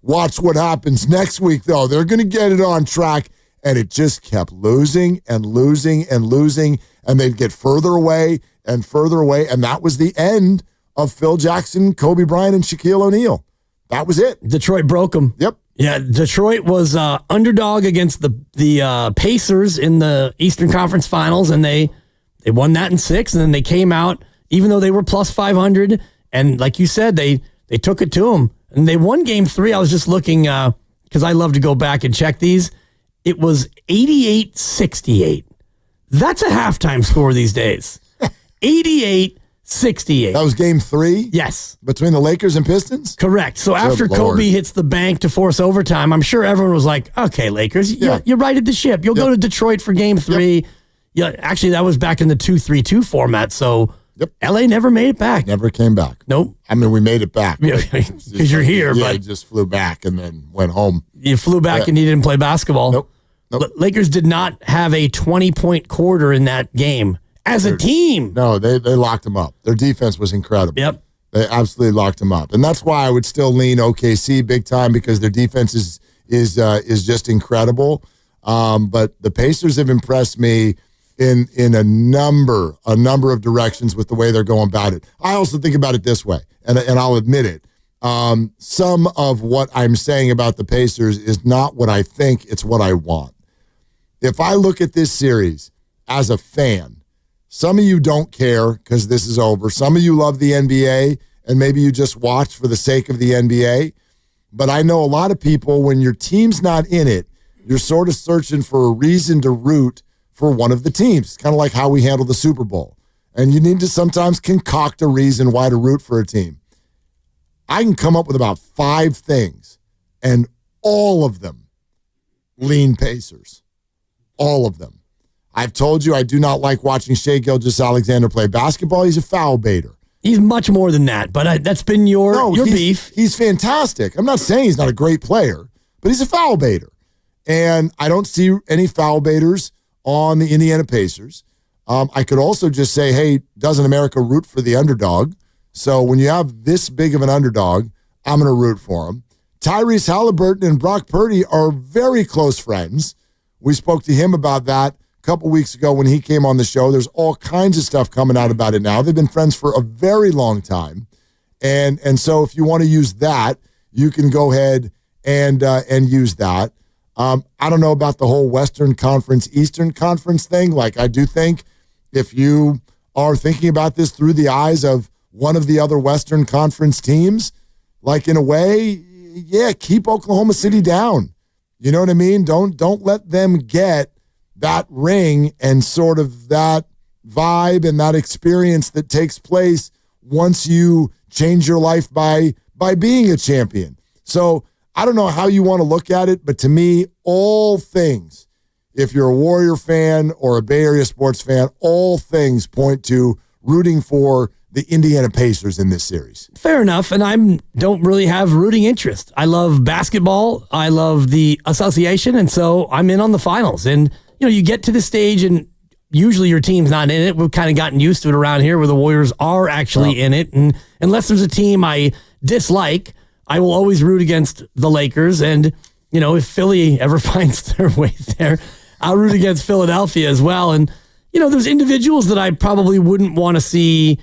watch what happens next week, though. They're going to get it on track. And it just kept losing and losing and losing, and they'd get further away and further away, and that was the end of Phil Jackson, Kobe Bryant, and Shaquille O'Neal. That was it.
Detroit broke them.
Yep.
Yeah, Detroit was underdog against the Pacers in the Eastern Conference Finals, and they won that in 6, and then they came out, even though they were plus 500, and like you said, they took it to them. And they won Game 3. I was just looking, because I love to go back and check these. It was 88-68. That's a halftime score these days. 88-68.
That was Game 3?
Yes.
Between the Lakers and Pistons?
Correct. So after Kobe hits the bank to force overtime, I'm sure everyone was like, okay, Lakers, you righted the ship. You'll go to Detroit for Game 3. Yep. Yeah, actually, that was back in the 2-3-2 format, so LA never made it back.
Never came back.
Nope.
I mean, we made it back.
Because you're here.
Yeah,
but
just flew back and then went home.
You flew back and you didn't play basketball.
Nope.
Lakers did not have a 20-point quarter in that game as a team.
No, they locked them up. Their defense was incredible.
Yep.
They absolutely locked them up. And that's why I would still lean OKC big time, because their defense is just incredible. But the Pacers have impressed me in a number of directions with the way they're going about it. I also think about it this way, and I'll admit it. Some of what I'm saying about the Pacers is not what I think, it's what I want. If I look at this series as a fan, some of you don't care because this is over. Some of you love the NBA, and maybe you just watch for the sake of the NBA. But I know a lot of people, when your team's not in it, you're sort of searching for a reason to root for one of the teams. It's kind of like how we handle the Super Bowl. And you need to sometimes concoct a reason why to root for a team. I can come up with about 5 things, and all of them lean Pacers. All of them. I've told you I do not like watching Shai Gilgeous-Alexander play basketball. He's a foul baiter.
He's much more than that, but that's been your beef.
He's fantastic. I'm not saying he's not a great player, but he's a foul baiter. And I don't see any foul baiters on the Indiana Pacers. I could also just say, hey, doesn't America root for the underdog? So when you have this big of an underdog, I'm going to root for him. Tyrese Haliburton and Brock Purdy are very close friends. We spoke to him about that a couple weeks ago when he came on the show. There's all kinds of stuff coming out about it now. They've been friends for a very long time. And so if you want to use that, you can go ahead and use that. I don't know about the whole Western Conference, Eastern Conference thing. Like, I do think if you are thinking about this through the eyes of one of the other Western Conference teams, like, in a way, yeah, keep Oklahoma City down. You know what I mean? Don't let them get that ring and sort of that vibe and that experience that takes place once you change your life by being a champion. So I don't know how you want to look at it, but to me, all things, if you're a Warrior fan or a Bay Area sports fan, all things point to rooting for the Indiana Pacers in this series.
Fair enough, and I don't really have rooting interest. I love basketball. I love the association, and so I'm in on the finals. And, you get to the stage, and usually your team's not in it. We've kind of gotten used to it around here where the Warriors are actually in it. And unless there's a team I dislike, I will always root against the Lakers. And, if Philly ever finds their way there, I'll root against Philadelphia as well. And, there's individuals that I probably wouldn't want to see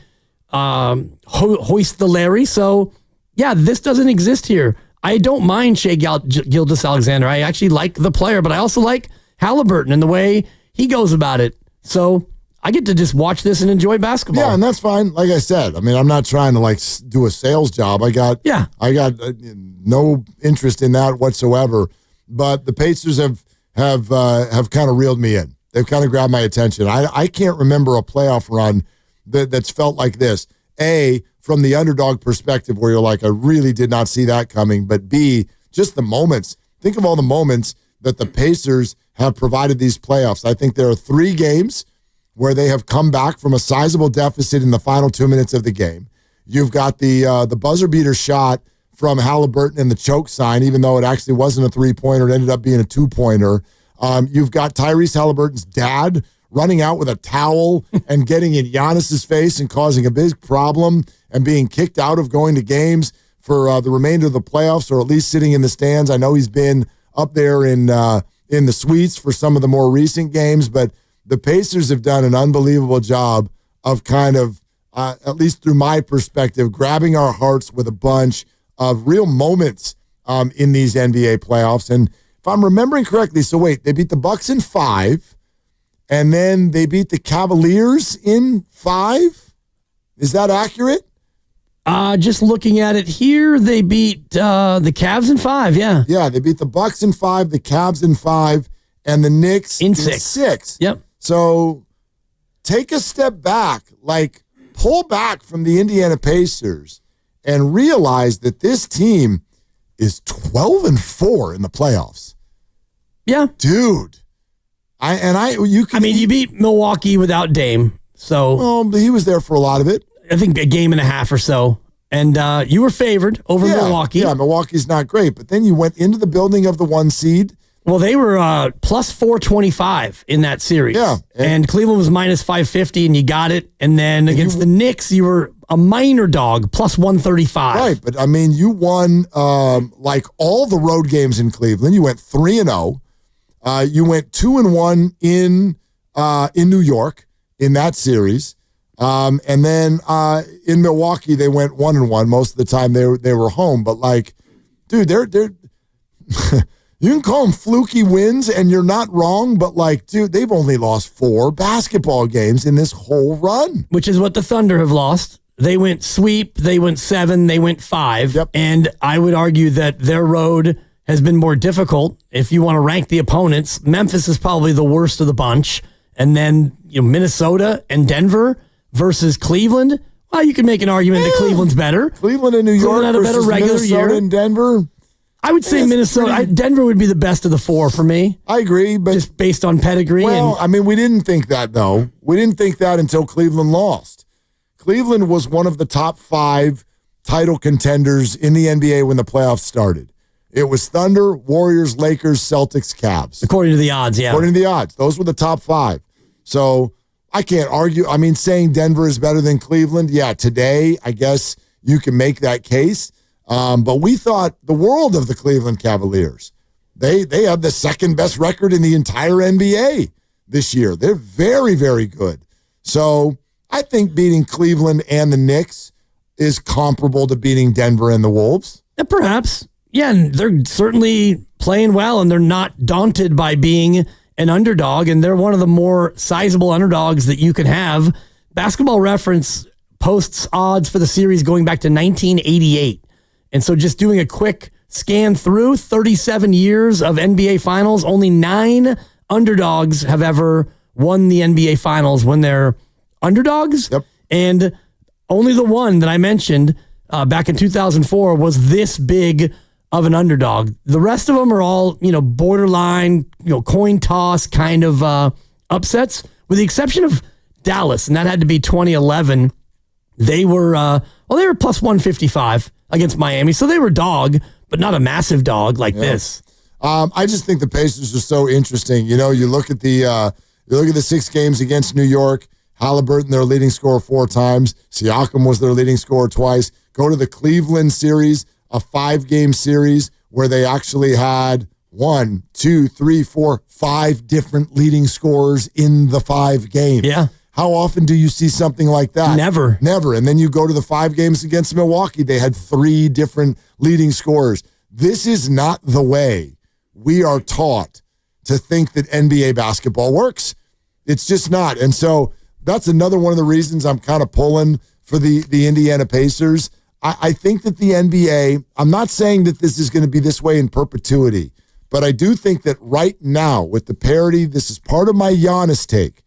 hoist the Larry. So, yeah, this doesn't exist here. I don't mind Shai Gilgeous-Alexander. I actually like the player, but I also like Haliburton and the way he goes about it. So I get to just watch this and enjoy basketball.
Yeah, and that's fine. Like I said, I mean, I'm not trying to do a sales job. I got no interest in that whatsoever. But the Pacers have kind of reeled me in. They've kind of grabbed my attention. I can't remember a playoff run that's felt like this. A, from the underdog perspective, where you're like, I really did not see that coming. But B, just the moments. Think of all the moments that the Pacers have provided these playoffs. I think there are 3 games where they have come back from a sizable deficit in the final 2 minutes of the game. You've got the buzzer beater shot from Haliburton and the choke sign, even though it actually wasn't a 3-pointer, it ended up being a 2-pointer. You've got Tyrese Haliburton's dad running out with a towel and getting in Giannis's face and causing a big problem and being kicked out of going to games for the remainder of the playoffs, or at least sitting in the stands. I know he's been up there in the suites for some of the more recent games, but the Pacers have done an unbelievable job of kind of, at least through my perspective, grabbing our hearts with a bunch of real moments in these NBA playoffs. And if I'm remembering correctly, so wait, they beat the Bucks in 5, and then they beat the Cavaliers in 5? Is that accurate?
Just looking at it here, they beat the Cavs in 5, yeah.
Yeah, they beat the Bucks in 5, the Cavs in 5, and the Knicks in 6.
Yep.
So take a step back, pull back from the Indiana Pacers and realize that this team is 12-4 in the playoffs.
Yeah.
Dude.
You beat Milwaukee without Dame, so.
Well, he was there for a lot of it.
I think a game and a half or so. And you were favored over Milwaukee.
Yeah, Milwaukee's not great. But then you went into the building of the 1 seed.
Well, they were plus 425 in that series.
Yeah.
And Cleveland was minus 550, and you got it. And then against the Knicks, you were a minor dog, plus 135.
Right, but I mean, you won all the road games in Cleveland. You went 3-0. You went 2-1 in New York in that series. And then in Milwaukee, they went 1-1. Most of the time they were home. But dude, they're you can call them fluky wins, and you're not wrong. But dude, they've only lost 4 basketball games in this whole run,
which is what the Thunder have lost. They went sweep. They went 7. They went 5.
Yep.
And I would argue that their road has been more difficult. If you want to rank the opponents, Memphis is probably the worst of the bunch. and then Minnesota and Denver versus Cleveland. Well, you can make an argument that Cleveland's better.
Cleveland and New York
had a better
versus
regular
Minnesota
year.
and Denver.
I would say Minnesota. Denver would be the best of the four for me.
I agree, but
just based on pedigree.
Well, I mean, we didn't think that, though. We didn't think that until Cleveland lost. Cleveland was one of the top 5 title contenders in the NBA when the playoffs started. It was Thunder, Warriors, Lakers, Celtics, Cavs.
According to the odds, yeah.
According to the odds. Those were the top 5. So I can't argue. I mean, saying Denver is better than Cleveland, yeah, today, I guess you can make that case. But we thought the world of the Cleveland Cavaliers. They had the second best record in the entire NBA this year. They're very, very good. So I think beating Cleveland and the Knicks is comparable to beating Denver and the Wolves.
Perhaps. Yeah, and they're certainly playing well, and they're not daunted by being an underdog, and they're one of the more sizable underdogs that you can have. Basketball Reference posts odds for the series going back to 1988. And so just doing a quick scan through 37 years of NBA Finals, only 9 underdogs have ever won the NBA Finals when they're underdogs.
Yep.
And only the one that I mentioned back in 2004 was this big of an underdog. The rest of them are all, borderline, coin toss kind of upsets, with the exception of Dallas, and that had to be 2011. They were plus 155 against Miami, so they were dog, but not a massive dog like this.
I just think the Pacers are so interesting. You look at the 6 games against New York. Halliburton, their leading scorer 4 times. Siakam was their leading scorer twice. Go to the Cleveland series, a 5-game series where they actually had 5 different leading scorers in the 5 games.
Yeah.
How often do you see something like that?
Never.
And then you go to the 5 games against Milwaukee. They had 3 different leading scorers. This is not the way we are taught to think that NBA basketball works. It's just not. And so that's another one of the reasons I'm kind of pulling for the Indiana Pacers. I think that the NBA, I'm not saying that this is going to be this way in perpetuity, but I do think that right now with the parity, this is part of my Giannis take.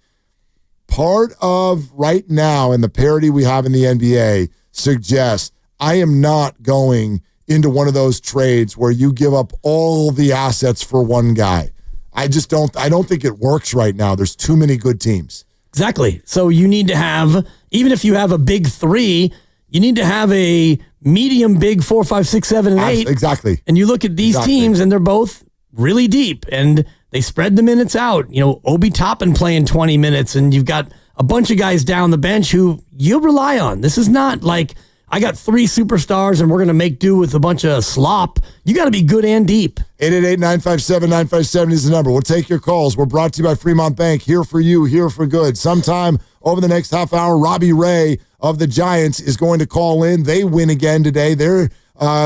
Part of right now and the parity we have in the NBA suggests I am not going into one of those trades where you give up all the assets for one guy. I don't think it works right now. There's too many good teams.
Exactly. So you need to have, even if you have a big 3, you need to have a medium big 4, 5, 6, 7, and 8.
Exactly.
And you look at these teams, and they're both really deep, and they spread the minutes out. Obi Toppin playing 20 minutes, and you've got a bunch of guys down the bench who you rely on. This is not like I got 3 superstars and we're going to make do with a bunch of slop. You got to be good and deep.
888-957-957 is the number. We'll take your calls. We're brought to you by Fremont Bank. Here for you, here for good. Sometime over the next half hour, Robbie Ray of the Giants is going to call in. They win again today. They're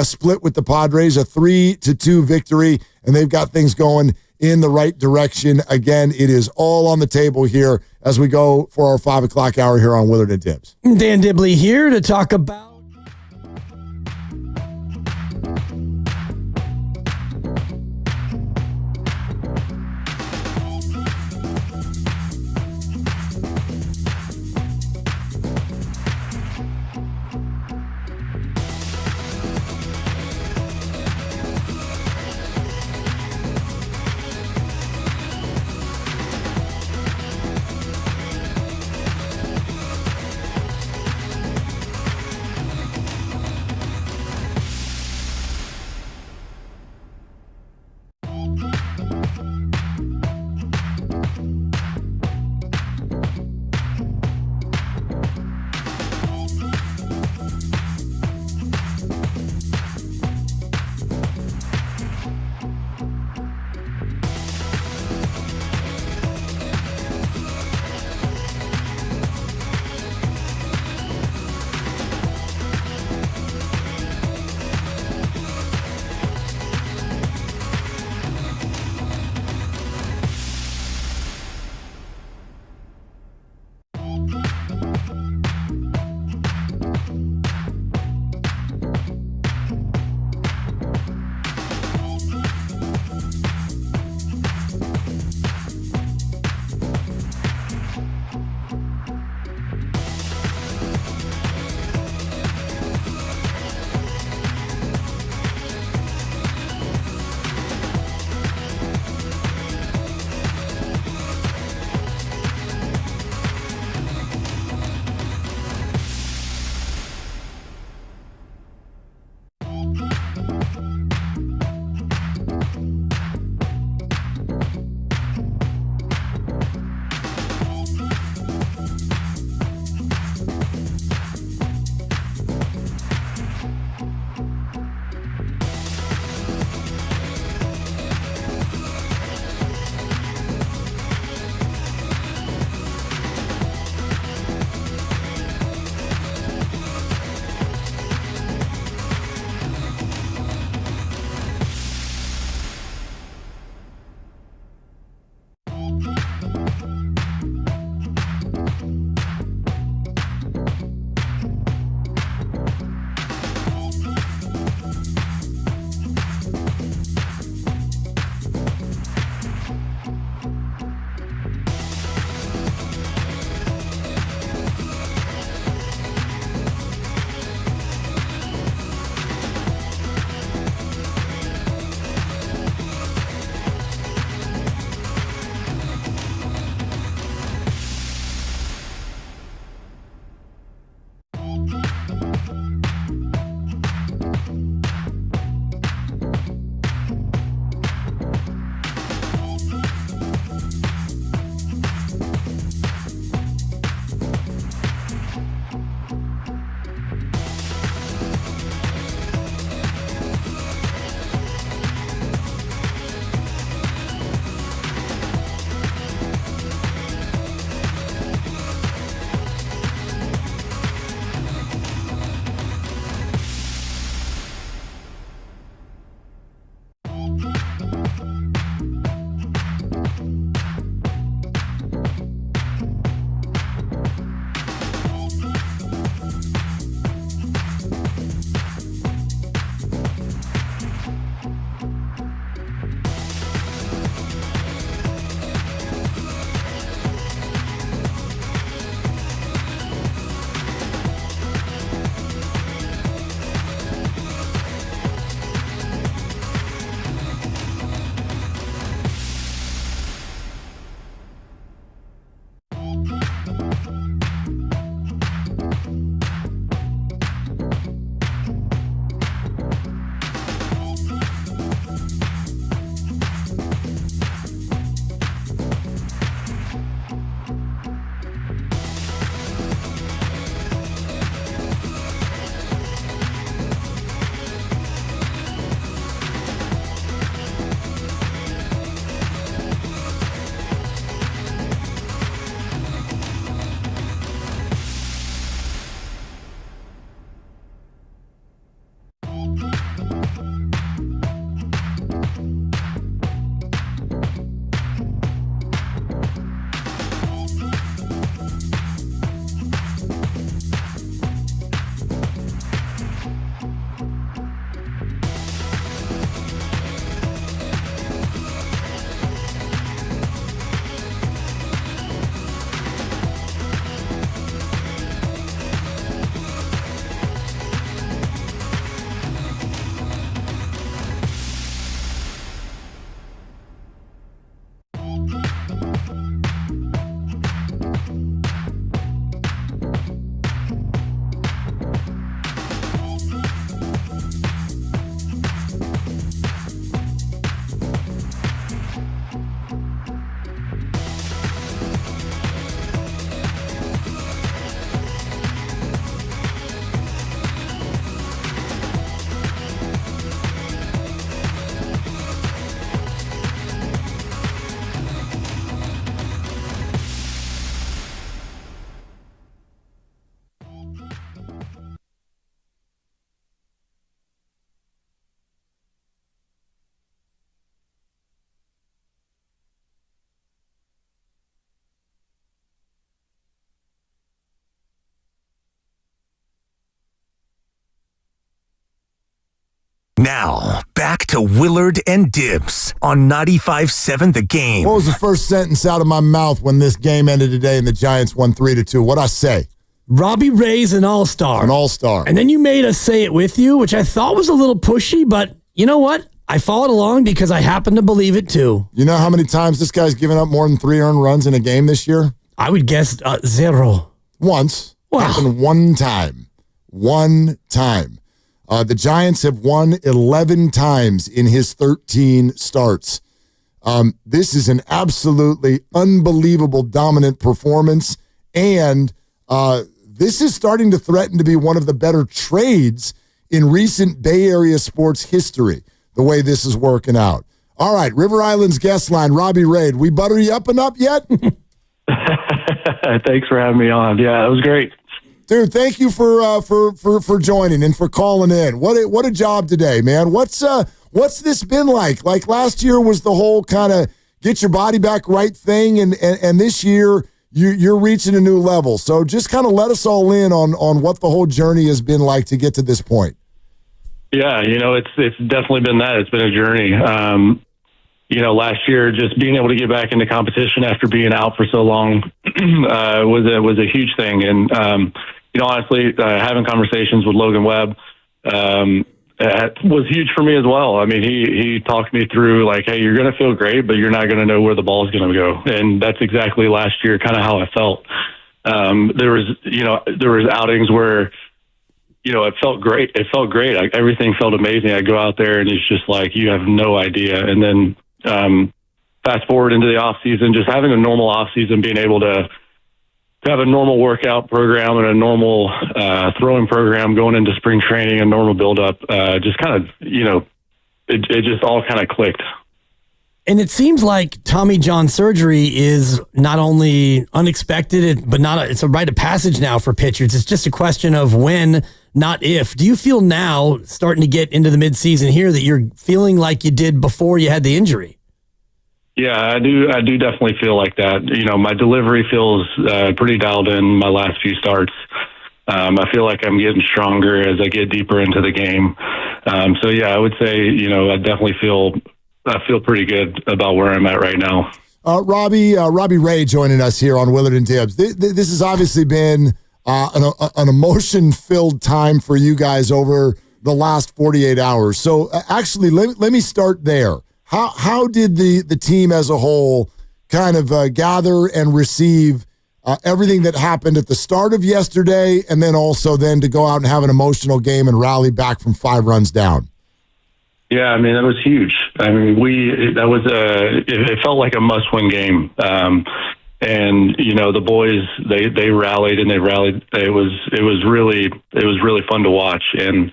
split with the Padres, a 3-2 victory, and they've got things going in the right direction. Again, it is all on the table here as we go for our 5 o'clock hour here on Willard and Dibs.
Dan Dibley here to talk about
Now, back to Willard and Dibs on 95.7 The Game.
What was the first sentence out of my mouth when this game ended today and the Giants won 3-2? What'd I say?
Robbie Ray's an all-star.
An all-star.
And then you made us say it with you, which I thought was a little pushy, but you know what? I followed along because I happen to believe it too.
You know how many times this guy's given up more than 3 earned runs in a game this year?
I would guess 0.
Once.
Wow.
Happened one time. One time. The Giants have won 11 times in his 13 starts. This is an absolutely unbelievable dominant performance, and this is starting to threaten to be one of the better trades in recent Bay Area sports history, the way this is working out. All right, River Island's guest line, Robbie Ray. We butter you up and up yet?
Thanks for having me on. Yeah, it was great.
Dude, thank you for joining and for calling in. What a job today, man. What's this been like? Like last year was the whole kind of get your body back right thing, and this year you're reaching a new level. So just kind of let us all in on what the whole journey has been like to get to this point.
Yeah, it's definitely been that. It's been a journey. Last year, just being able to get back into competition after being out for so long was a huge thing. And, honestly, having conversations with Logan Webb was huge for me as well. I mean, he talked me through like, hey, you're going to feel great, but you're not going to know where the ball is going to go. And that's exactly last year kind of how I felt. There was outings where, it felt great. It felt great. Everything felt amazing. I go out there and it's just like, you have no idea. And then fast forward into the off season, just having a normal off season, being able to have a normal workout program and a normal throwing program going into spring training, a normal build-up, just kind of, it just all kind of clicked.
And it seems like Tommy John surgery is not only unexpected, but it's a rite of passage now for pitchers. It's just a question of when, not if. Do you feel now, starting to get into the midseason here, that you're feeling like you did before you had the injury?
Yeah, I do definitely feel like that. My delivery feels pretty dialed in my last few starts. I feel like I'm getting stronger as I get deeper into the game. So yeah, I would say, I definitely I feel pretty good about where I'm at right now.
Robbie Ray joining us here on Willard and Dibs. This has obviously been an emotion-filled time for you guys over the last 48 hours. So actually, let me start there. How did the team as a whole kind of gather and receive everything that happened at the start of yesterday, and then also then to go out and have an emotional game and rally back from 5 runs down?
Yeah, I mean, that was huge. I mean, it felt like a must-win game. And, the boys, they rallied and they rallied. It was really fun to watch. And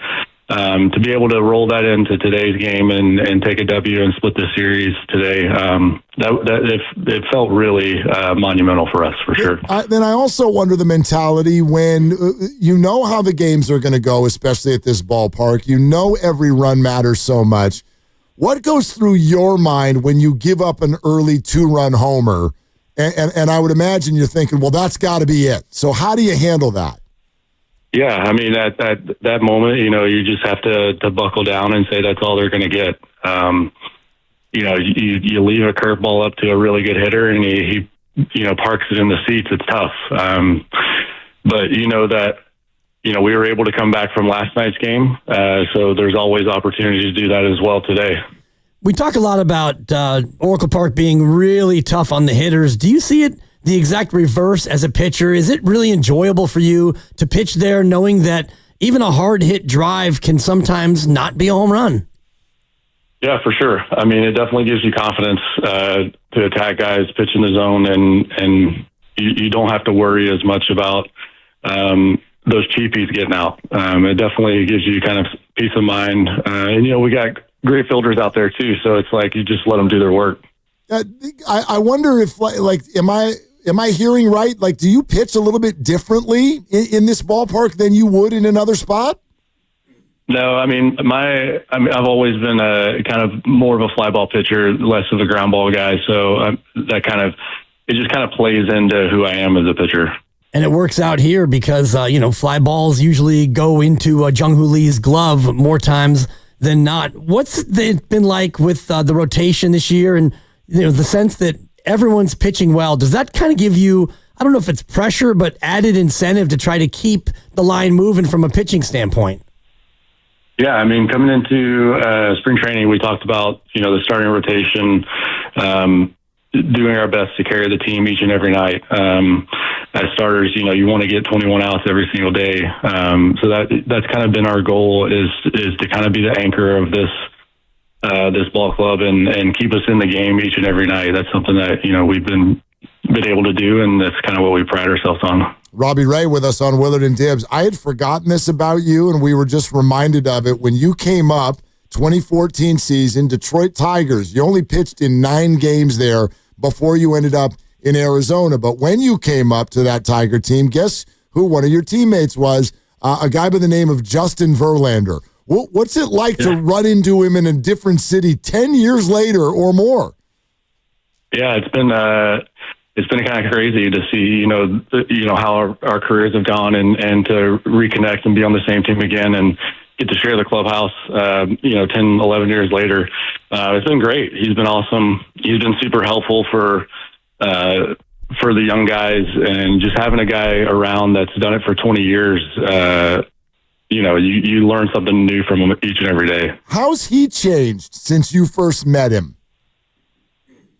to be able to roll that into today's game and take a W and split the series today, it felt really monumental for us, for sure.
Then I also wonder the mentality when you know how the games are going to go, especially at this ballpark. Every run matters so much. What goes through your mind when you give up an early 2-run homer? And I would imagine you're thinking, well, that's got to be it. So how do you handle that?
Yeah, I mean, at that moment, you just have to buckle down and say that's all they're going to get. You leave a curveball up to a really good hitter and he parks it in the seats. It's tough. But we were able to come back from last night's game. So there's always opportunity to do that as well today.
We talk a lot about Oracle Park being really tough on the hitters. Do you see it the exact reverse as a pitcher? Is it really enjoyable for you to pitch there knowing that even a hard hit drive can sometimes not be a home run?
Yeah, for sure. I mean, it definitely gives you confidence to attack guys, pitch in the zone, and you don't have to worry as much about those cheapies getting out. It definitely gives you kind of peace of mind. And, we got great fielders out there too, so it's like you just let them do their work.
I wonder if, am I hearing right? Like, do you pitch a little bit differently in this ballpark than you would in another spot?
No, I mean, I've always been a kind of more of a fly ball pitcher, less of a ground ball guy. So it just kind of plays into who I am as a pitcher.
And it works out here because, fly balls usually go into Jung-Hoo Lee's glove more times than not. What's it been like with the rotation this year, and the sense that everyone's pitching well? Does that kind of give you, I don't know if it's pressure, but added incentive to try to keep the line moving from a pitching standpoint?
Yeah, I mean, coming into spring training, we talked about, the starting rotation, doing our best to carry the team each and every night. As starters, you want to get 21 outs every single day. So that's kind of been our goal is to kind of be the anchor of this ball club and keep us in the game each and every night. That's something that, we've been able to do, and that's kind of what we pride ourselves on.
Robbie Ray with us on Willard and Dibs. I had forgotten this about you, and we were just reminded of it when you came up, 2014 season, Detroit Tigers. You only pitched in 9 games there before you ended up in Arizona. But when you came up to that Tiger team, guess who one of your teammates was? A guy by the name of Justin Verlander. What's it like to run into him in a different city 10 years later or more?
Yeah, it's been kind of crazy to see, how our careers have gone and to reconnect and be on the same team again and get to share the clubhouse, 10, 11 years later. It's been great. He's been awesome. He's been super helpful for the young guys, and just having a guy around that's done it for 20 years, you learn something new from him each and every day. How's he changed since you first met him?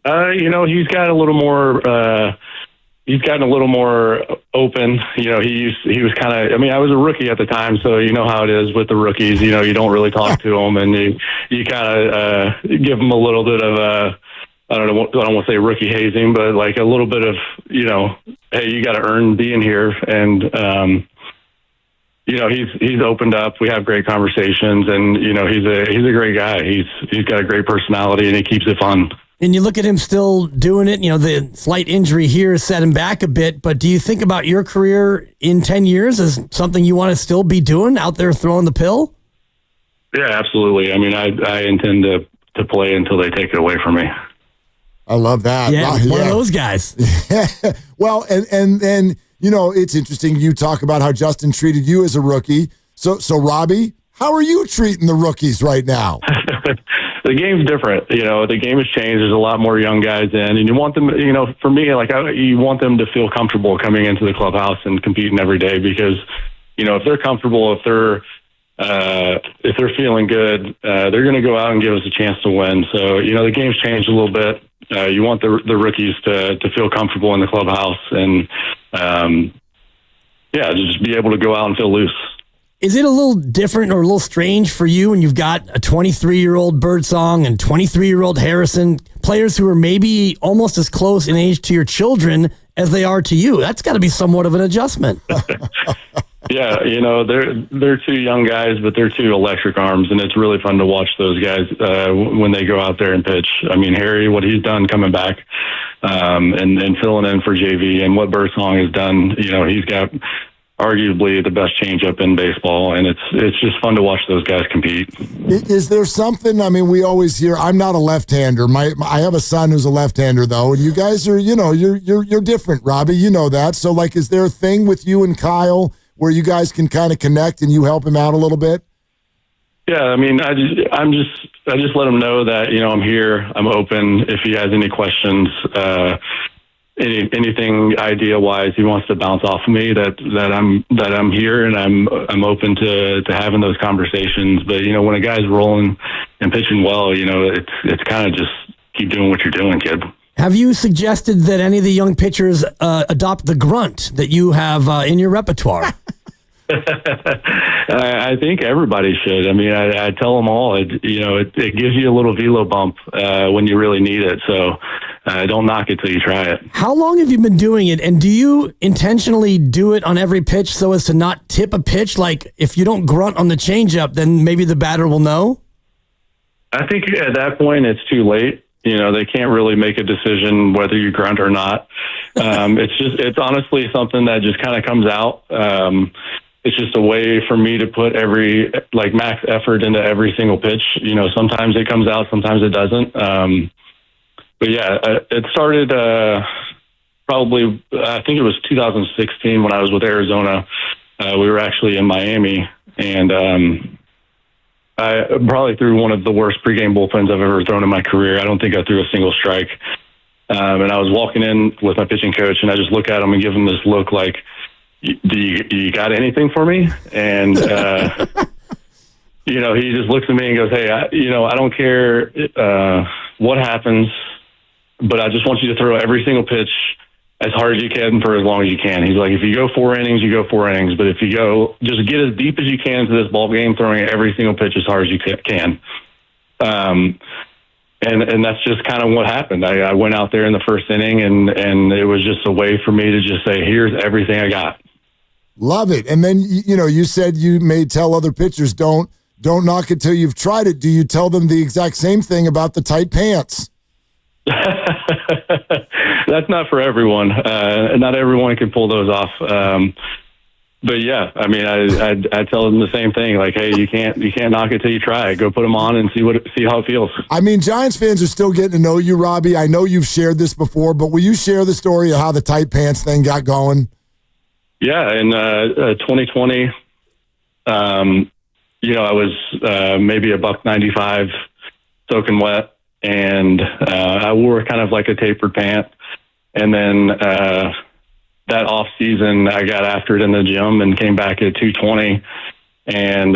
He's got a little more. He's gotten a little more open. He was kind of. I was a rookie at the time, so you know how it is with the rookies. You don't really talk to them, and you kind of give them a little bit of I don't want to say rookie hazing, but like a little bit of hey, you got to earn being here, and he's opened up. We have great conversations, and he's a great guy. He's got a great personality, and he keeps it fun.
And you look at him still doing it. The slight injury here set him back a bit. But do you think about your career in 10 years as something you want to still be doing out there throwing the pill?
Yeah, absolutely. I intend to play until they take it away from me.
I love that.
Yeah, one of those guys.
Well, and it's interesting. You talk about how Justin treated you as a rookie. So Robbie, how are you treating the rookies right now?
The game's different. The game has changed. There's a lot more young guys in, and you want them, for me, you want them to feel comfortable coming into the clubhouse and competing every day because, if they're comfortable, if they're feeling good, they're going to go out and give us a chance to win. So, the game's changed a little bit. You want the rookies to feel comfortable in the clubhouse and, just be able to go out and feel loose.
Is it a little different or a little strange for you when you've got a 23-year-old Birdsong and 23-year-old Harrison, players who are maybe almost as close in age to your children as they are to you? That's got to be somewhat of an adjustment.
Yeah, they're two young guys, but they're two electric arms, and it's really fun to watch those guys when they go out there and pitch. Harry, what he's done coming back and filling in for JV, and what Birdsong has done, he's got arguably the best changeup in baseball, and it's just fun to watch those guys compete.
Is there something? We always hear. I'm not a left-hander. I have a son who's a left-hander though, and you guys are, you're different, Robbie. You know that. So, is there a thing with you and Kyle where you guys can kind of connect and you help him out a little bit?
Yeah, I just let him know that I'm here. I'm open. If he has any questions. Anything idea wise he wants to bounce off of me, that I'm here and I'm open to having those conversations. But when a guy's rolling and pitching well, it's kind of just keep doing what you're doing, kid.
Have you suggested that any of the young pitchers adopt the grunt that you have in your repertoire?
I think everybody should. I tell them all. It gives you a little velo bump when you really need it. So don't knock it till you try it.
How long have you been doing it? And do you intentionally do it on every pitch so as to not tip a pitch? Like if you don't grunt on the changeup, then maybe the batter will know?
I think at that point it's too late. They can't really make a decision whether you grunt or not. It's honestly something that just kind of comes out. It's just a way for me to put every max effort into every single pitch. Sometimes it comes out, sometimes it doesn't. But yeah, it started probably, I think it was 2016 when I was with Arizona. We were actually in Miami, and I probably threw one of the worst pregame bullpens I've ever thrown in my career. I don't think I threw a single strike. And I was walking in with my pitching coach, and I just look at him and give him this look like, do you got anything for me? And, he just looks at me and goes, hey, I don't care what happens, but I just want you to throw every single pitch as hard as you can for as long as you can. He's like, if you go 4 innings, you go 4 innings. But if you go, just get as deep as you can into this ball game, throwing every single pitch as hard as you can. And that's just kind of what happened. I went out there in the first inning, and it was just a way for me to just say, here's everything I got.
Love it. And then, you said you may tell other pitchers, don't knock it till you've tried it. Do you tell them the exact same thing about the tight pants?
That's not for everyone. Not everyone can pull those off. But yeah, I mean, I tell them the same thing. Like, hey, you can't knock it till you try. Go put them on and see how it feels.
I mean, Giants fans are still getting to know you, Robbie. I know you've shared this before, but will you share the story of how the tight pants thing got going?
Yeah, in 2020, I was maybe $195 soaking wet, and I wore kind of like a tapered pant. And then that off season, I got after it in the gym and came back at 220 and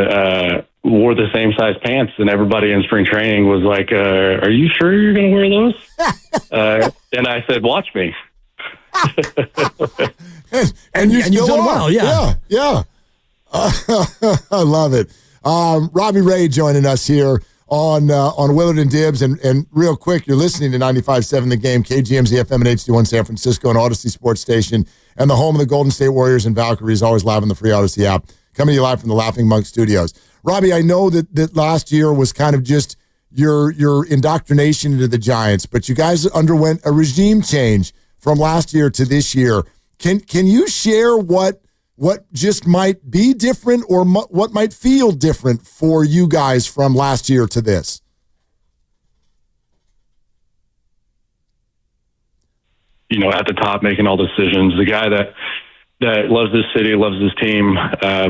wore the same size pants. And everybody in spring training was like, are you sure you're going to wear those? And I said, watch me.
and you've done well,
yeah.
I love it. Robbie Ray joining us here on Willard and Dibbs. And real quick, you're listening to 95.7 The Game, KGMZ FM and HD1 San Francisco, and Odyssey Sports Station, and the home of the Golden State Warriors and Valkyries, always live on the free Odyssey app. Coming to you live from the Laughing Monk Studios. Robbie, I know that last year was kind of just your indoctrination into the Giants, but you guys underwent a regime change from last year to this year. Can you share what just might be different or what might feel different for you guys from last year to this?
At the top, making all decisions, the guy that loves this city, loves this team,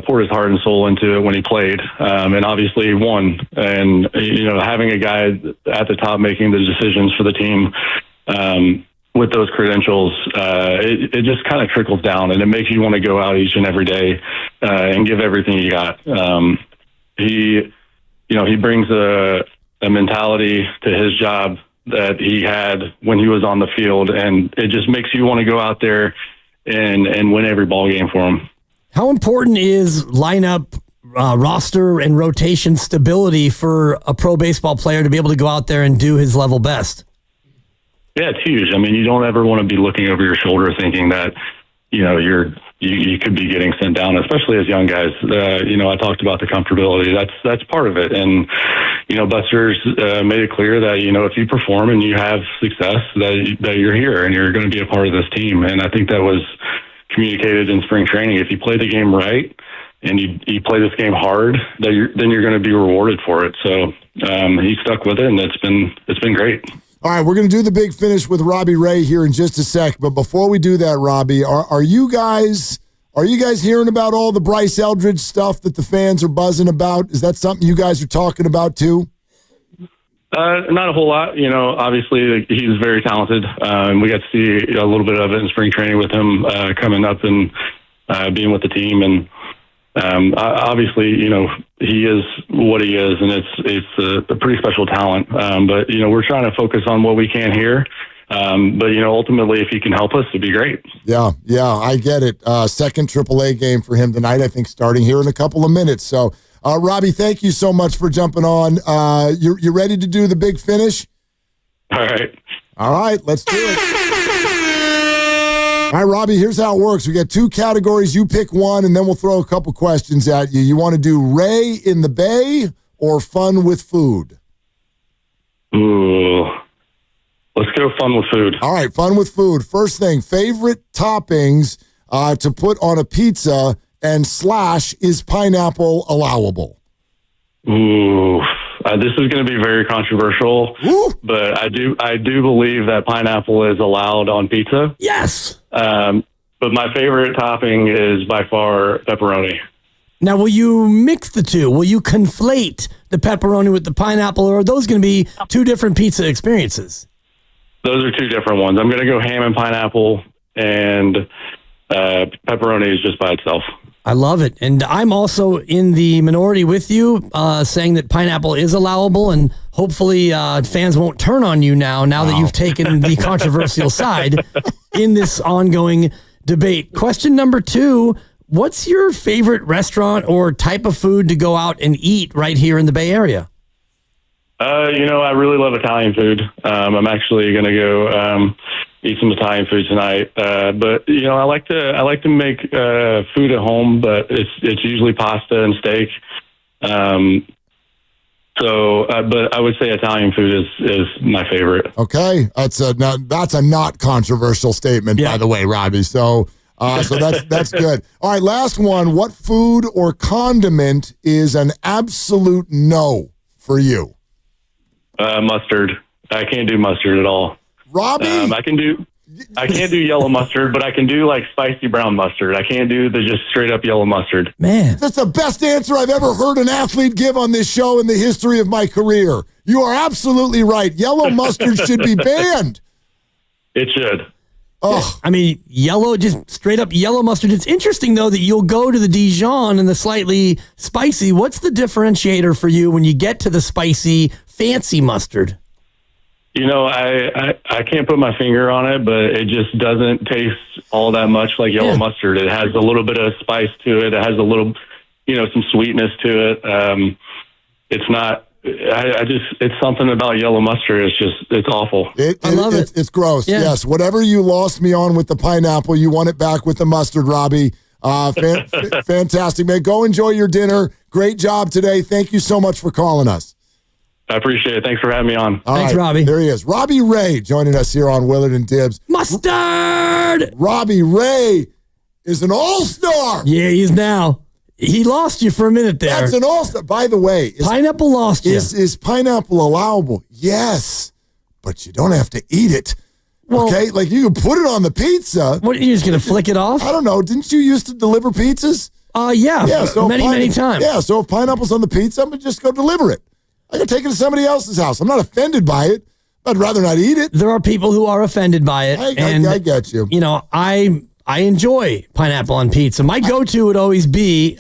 poured his heart and soul into it when he played, and obviously he won. And, having a guy at the top making the decisions for the team, with those credentials, it just kind of trickles down, and it makes you want to go out each and every day and give everything you got. He brings a mentality to his job that he had when he was on the field, and it just makes you want to go out there and win every ball game for him.
How important is lineup, roster, and rotation stability for a pro baseball player to be able to go out there and do his level best?
Yeah, it's huge. I mean, you don't ever want to be looking over your shoulder thinking that, you could be getting sent down, especially as young guys. I talked about the comfortability. That's part of it. And, Buster's made it clear that, if you perform and you have success, that you're here and you're going to be a part of this team. And I think that was communicated in spring training. If you play the game right and you play this game hard, then you're going to be rewarded for it. So he stuck with it, and it's been great.
All right, we're going to do the big finish with Robbie Ray here in just a sec. But before we do that, Robbie, are you guys hearing about all the Bryce Eldridge stuff that the fans are buzzing about? Is that something you guys are talking about too?
Not a whole lot. Obviously he's very talented. We got to see a little bit of it in spring training with him coming up and being with the team. And obviously, he is what he is, and it's a pretty special talent. But we're trying to focus on what we can here. But ultimately, if he can help us, it'd be great.
Yeah, I get it. Second AAA game for him tonight, I think, starting here in a couple of minutes. So, Robbie, thank you so much for jumping on. You ready to do the big finish?
All
right, let's do it. All right, Robbie, here's how it works. We got 2 categories. You pick one, and then we'll throw a couple questions at you. You want to do Ray in the Bay or fun with food?
Ooh, let's go fun with food.
All right, fun with food. First thing, favorite toppings to put on a pizza, and / is pineapple allowable?
Ooh, this is going to be very controversial, but I do believe that pineapple is allowed on pizza.
Yes.
But my favorite topping is by far pepperoni.
Now, will you mix the two? Will you conflate the pepperoni with the pineapple, or are those going to be two different pizza experiences?
Those are two different ones. I'm going to go ham and pineapple, and pepperoni is just by itself.
I love it. And I'm also in the minority with you, saying that pineapple is allowable, and hopefully fans won't turn on you now that you've taken the controversial side in this ongoing debate. Question number 2, what's your favorite restaurant or type of food to go out and eat right here in the Bay Area?
I really love Italian food. I'm actually going to go eat some Italian food tonight. But I like to make food at home, but it's usually pasta and steak. But I would say Italian food is my favorite.
Okay, that's a not controversial statement, by the way, Robbie. So that's good. All right, last one. What food or condiment is an absolute no for you?
Mustard. I can't do mustard at all.
Robbie?
I can't do yellow mustard, but I can do like spicy brown mustard. I can't do the just straight up yellow mustard.
Man,
that's the best answer I've ever heard an athlete give on this show in the history of my career. You are absolutely right. Yellow mustard should be banned.
It should.
Oh,
I mean, just straight up yellow mustard. It's interesting, though, that you'll go to the Dijon and the slightly spicy. What's the differentiator for you when you get to the spicy, fancy mustard?
I can't put my finger on it, but it just doesn't taste all that much like yellow mustard. It has a little bit of spice to it. It has a little, some sweetness to it. It's not. It's something about yellow mustard. It's awful.
I love it.
It's gross.
Yeah.
Yes. Whatever you lost me on with the pineapple, you want it back with the mustard, Robbie. Fantastic, man. Go enjoy your dinner. Great job today. Thank you so much for calling us.
I appreciate it. Thanks for having me on.
Thanks, Robbie.
There he is. Robbie Ray joining us here on Willard and Dibbs.
Mustard!
Robbie Ray is an all-star.
Yeah, he is now. He lost you for a minute there.
That's an all-star. By the way,
pineapple lost you.
Is pineapple allowable? Yes, but you don't have to eat it. Well, okay? Like you can put it on the pizza.
What, you're just going to flick it off?
I don't know. Didn't you used to deliver pizzas?
Yeah, so many times.
Yeah, so if pineapple's on the pizza, I'm going to just go deliver it. I can take it to somebody else's house. I'm not offended by it. I'd rather not eat it.
There are people who are offended by it.
I get you.
I enjoy pineapple on pizza. My go-to would always be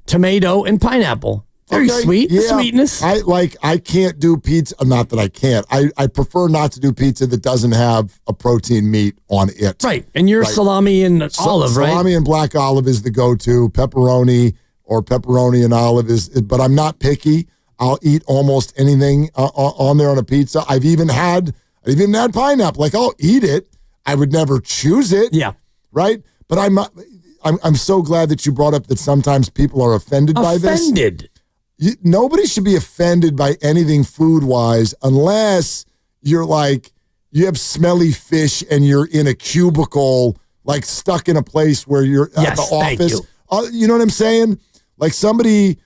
tomato and pineapple. Very sweet.
Yeah.
The sweetness.
I can't do pizza. Not that I can't. I prefer not to do pizza that doesn't have a protein meat on it.
Right. And you're salami and olive, right?
Salami and black olive is the go-to. Pepperoni or pepperoni and olive but I'm not picky. I'll eat almost anything on there on a pizza. I've even had pineapple. Like I'll eat it. I would never choose it.
Yeah.
Right. But I'm so glad that you brought up that sometimes people are offended by this.
Offended.
Nobody should be offended by anything food-wise unless you're like, you have smelly fish and you're in a cubicle, like stuck in a place where you're at the office. You know what I'm saying? Like somebody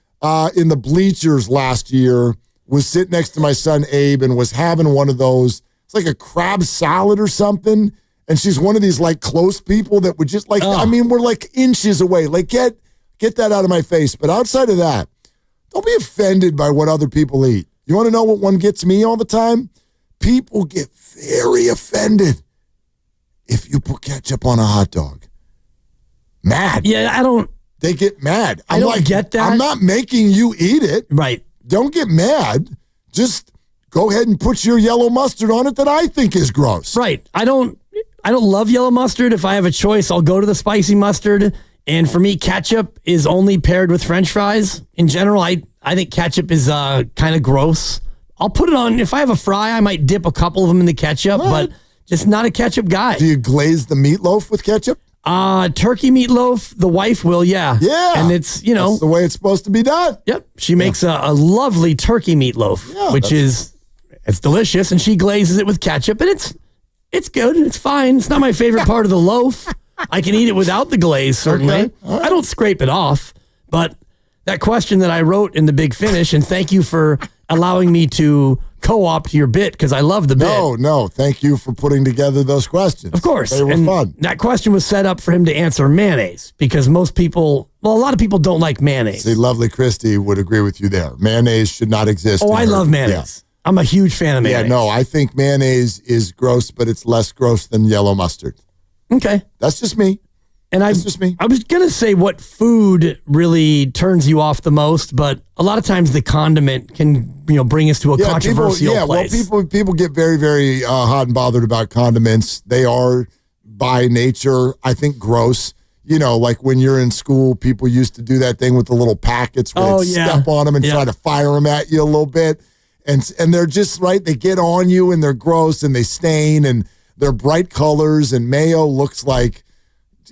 in the bleachers last year was sitting next to my son Abe and was having one of those. It's like a crab salad or something. And she's one of these like close people that would just like, I mean, we're like inches away. Like get that out of my face. But outside of that, don't be offended by what other people eat. You want to know what one gets me all the time? People get very offended if you put ketchup on a hot dog. Mad.
Yeah,
They get mad.
I don't get that.
I'm not making you eat it.
Right.
Don't get mad. Just go ahead and put your yellow mustard on it that I think is gross.
Right. I don't love yellow mustard. If I have a choice, I'll go to the spicy mustard. And for me, ketchup is only paired with French fries. In general, I think ketchup is kind of gross. I'll put it on. If I have a fry, I might dip a couple of them in the ketchup, but just not a ketchup guy.
Do you glaze the meatloaf with ketchup?
Turkey meatloaf, the wife will, yeah.
Yeah.
And it's,
that's the way it's supposed to be done.
Yep. She makes a lovely turkey meatloaf, which it's delicious, and she glazes it with ketchup, and it's good. It's fine. It's not my favorite part of the loaf. I can eat it without the glaze, certainly.
Okay. Right.
I don't scrape it off, but that question that I wrote in the Big Finish, and thank you for allowing me to co-opt your bit because I love the bit.
No. Thank you for putting together those questions.
Of course.
They were fun.
That question was set up for him to answer mayonnaise because a lot of people don't like mayonnaise.
See, lovely Christy would agree with you there. Mayonnaise should not exist.
Oh, I love mayonnaise. Yeah. I'm a huge fan of mayonnaise.
Yeah, no, I think mayonnaise is gross, but it's less gross than yellow mustard.
Okay.
That's just me.
And I was going to say what food really turns you off the most, but a lot of times the condiment can, bring us to a controversial place.
Well, people get very, very hot and bothered about condiments. They are by nature, I think, gross. Like when you're in school, people used to do that thing with the little packets where they'd step on them and try to fire them at you a little bit. And they're just right. They get on you and they're gross and they stain and they're bright colors and mayo looks like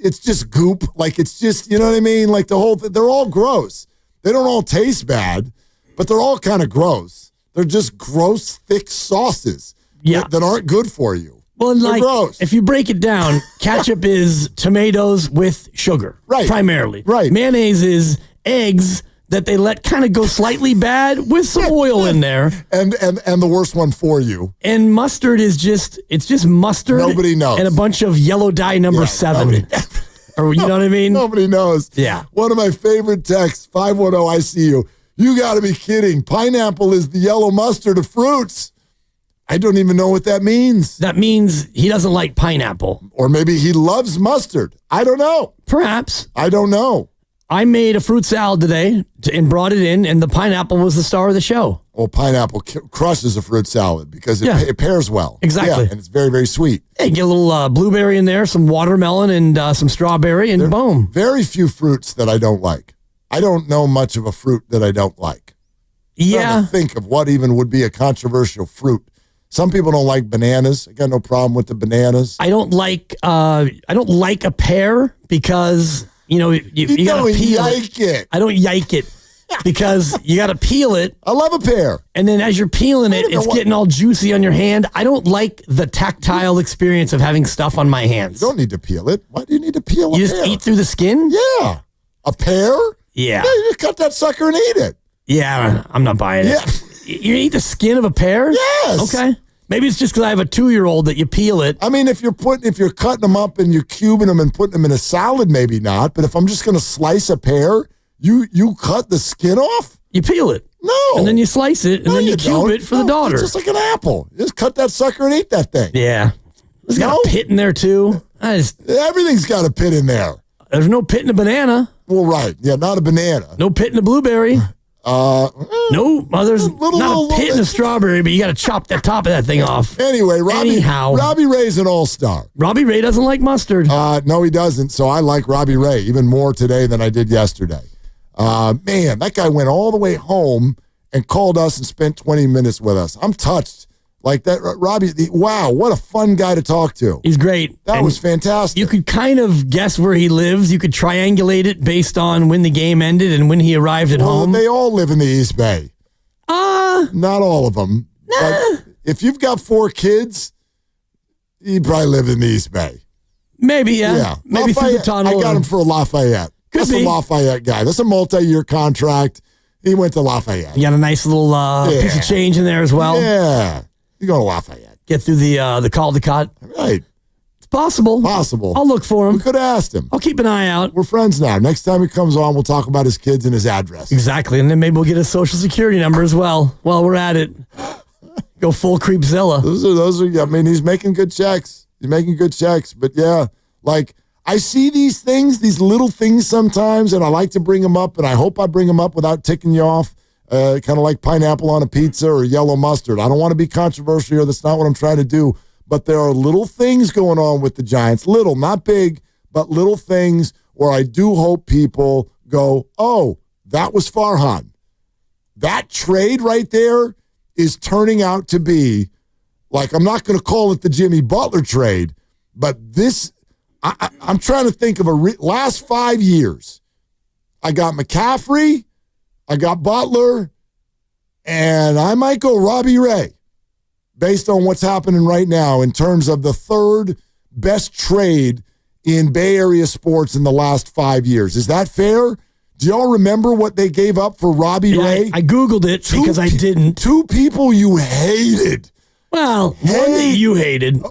it's just goop. Like it's just, you know what I mean? Like they're all gross. They don't all taste bad, but they're all kind of gross. They're just gross, thick sauces that aren't good for you.
Well,
they're gross.
If you break it down, ketchup is tomatoes with sugar,
right?
Primarily,
right.
Mayonnaise is eggs that they let kind of go slightly bad with some oil in there.
And the worst one for you.
And mustard is just mustard.
Nobody knows.
And a bunch of yellow dye number 7. Or you know what I mean?
Nobody knows.
Yeah.
One of my favorite texts, 510, I see you. You got to be kidding. Pineapple is the yellow mustard of fruits. I don't even know what that means.
That means he doesn't like pineapple.
Or maybe he loves mustard. I don't know.
Perhaps.
I don't know.
I made a fruit salad today and brought it in, and the pineapple was the star of the show.
Well, pineapple crushes a fruit salad because it pairs well.
Exactly.
Yeah, and it's very, very sweet.
Yeah, you get a little blueberry in there, some watermelon, and some strawberry, and boom.
Very few fruits that I don't like. I don't know much of a fruit that I don't like.
Yeah.
I'm trying to think of what even would be a controversial fruit. Some people don't like bananas. I got no problem with the bananas.
I don't like a pear because... you gotta peel
it.
I don't yike it because you got to peel it.
I love a pear.
And then as you're peeling it, it's getting all juicy on your hand. I don't like the tactile experience of having stuff on my hands.
You don't need to peel it. Why do you need to peel a pear?
You just eat through the skin?
Yeah. A pear?
Yeah.
You just cut that sucker and eat it.
Yeah, I'm not buying it.
Yeah.
You eat the skin of a pear?
Yes.
Okay. Maybe it's just because I have a 2-year-old that you peel it.
I mean, if you're cutting them up and you're cubing them and putting them in a salad, maybe not. But if I'm just going to slice a pear, you cut the skin off?
You peel it.
No.
And then you slice it, and then you cube it for the daughter.
It's just like an apple. You just cut that sucker and eat that thing.
Yeah. There's got a pit in there, too.
Everything's got a pit in there.
There's no pit in a banana.
Well, right. Yeah, not a banana.
No pit in a blueberry. No, there's not a pit in a strawberry, but you got to chop the top of that thing off.
Anyway, Robbie Ray's an all-star.
Robbie Ray doesn't like mustard.
No, he doesn't. So I like Robbie Ray even more today than I did yesterday. Man, that guy went all the way home and called us and spent 20 minutes with us. I'm touched. Like that, Robbie, wow, what a fun guy to talk to.
He's great.
That was fantastic.
You could kind of guess where he lives. You could triangulate it based on when the game ended and when he arrived at home.
They all live in the East Bay. Not all of them. But if you've got 4 kids, you probably live in the East Bay.
Maybe, yeah. Maybe through the tunnel.
I got him for a Lafayette. That's a Lafayette guy. That's a multi-year contract. He went to Lafayette.
You got a nice little piece of change in there as well.
Yeah. You go to Lafayette.
Get through the Caldecott.
Right.
It's possible.
Possible.
I'll look for him.
We could have asked him.
I'll keep an eye out.
We're friends now. Next time he comes on, we'll talk about his kids and his address.
Exactly. And then maybe we'll get his social security number as well while we're at it. Go full Creepzilla.
Those are, I mean, he's making good checks. But yeah, like I see these things, these little things sometimes, and I like to bring them up, and I hope I bring them up without ticking you off. Kind of like pineapple on a pizza or yellow mustard. I don't want to be controversial here. That's not what I'm trying to do. But there are little things going on with the Giants. Little, not big, but little things where I do hope people go, oh, that was Farhan. That trade right there is turning out to be, like, I'm not going to call it the Jimmy Butler trade, but this, I'm trying to think of last 5 years. I got McCaffrey, I got Butler, and I might go Robbie Ray based on what's happening right now in terms of the 3rd best trade in Bay Area sports in the last 5 years. Is that fair? Do y'all remember what they gave up for Robbie Ray?
I Googled it because I didn't.
2 people you hated.
Well, one that you hated,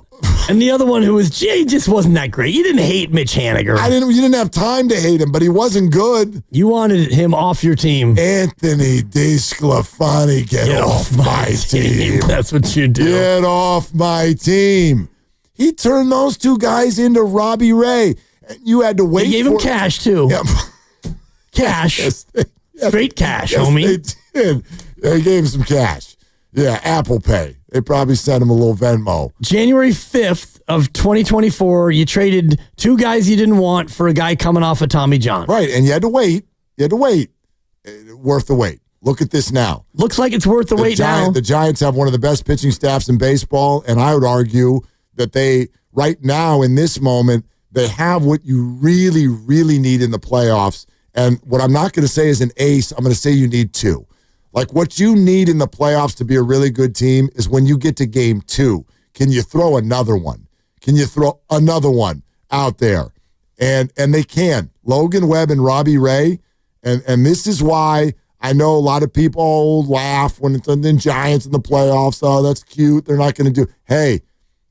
and the other one who was Jay just wasn't that great. You didn't hate Mitch Haniger.
You didn't have time to hate him, but he wasn't good.
You wanted him off your team.
Anthony DeSclafani, get off my team.
That's what you do.
Get off my team. He turned those 2 guys into Robbie Ray. You had to wait.
He gave him cash too.
Yeah.
Cash. Straight cash, homie.
They did. They gave him some cash. Yeah, Apple Pay. They probably sent him a little Venmo.
January 5th of 2024, you traded 2 guys you didn't want for a guy coming off of Tommy John.
Right, and you had to wait. Worth the wait. Look at this now.
Looks like it's worth the wait now.
The Giants have one of the best pitching staffs in baseball, and I would argue that they, right now in this moment, they have what you really, really need in the playoffs. And what I'm not going to say is an ace. I'm going to say you need 2. Like what you need in the playoffs to be a really good team is when you get to game 2, can you throw another one? Can you throw another one out there? And they can. Logan Webb and Robbie Ray. And this is why I know a lot of people laugh when it's the Giants in the playoffs. Oh, that's cute. They're not going to do. Hey,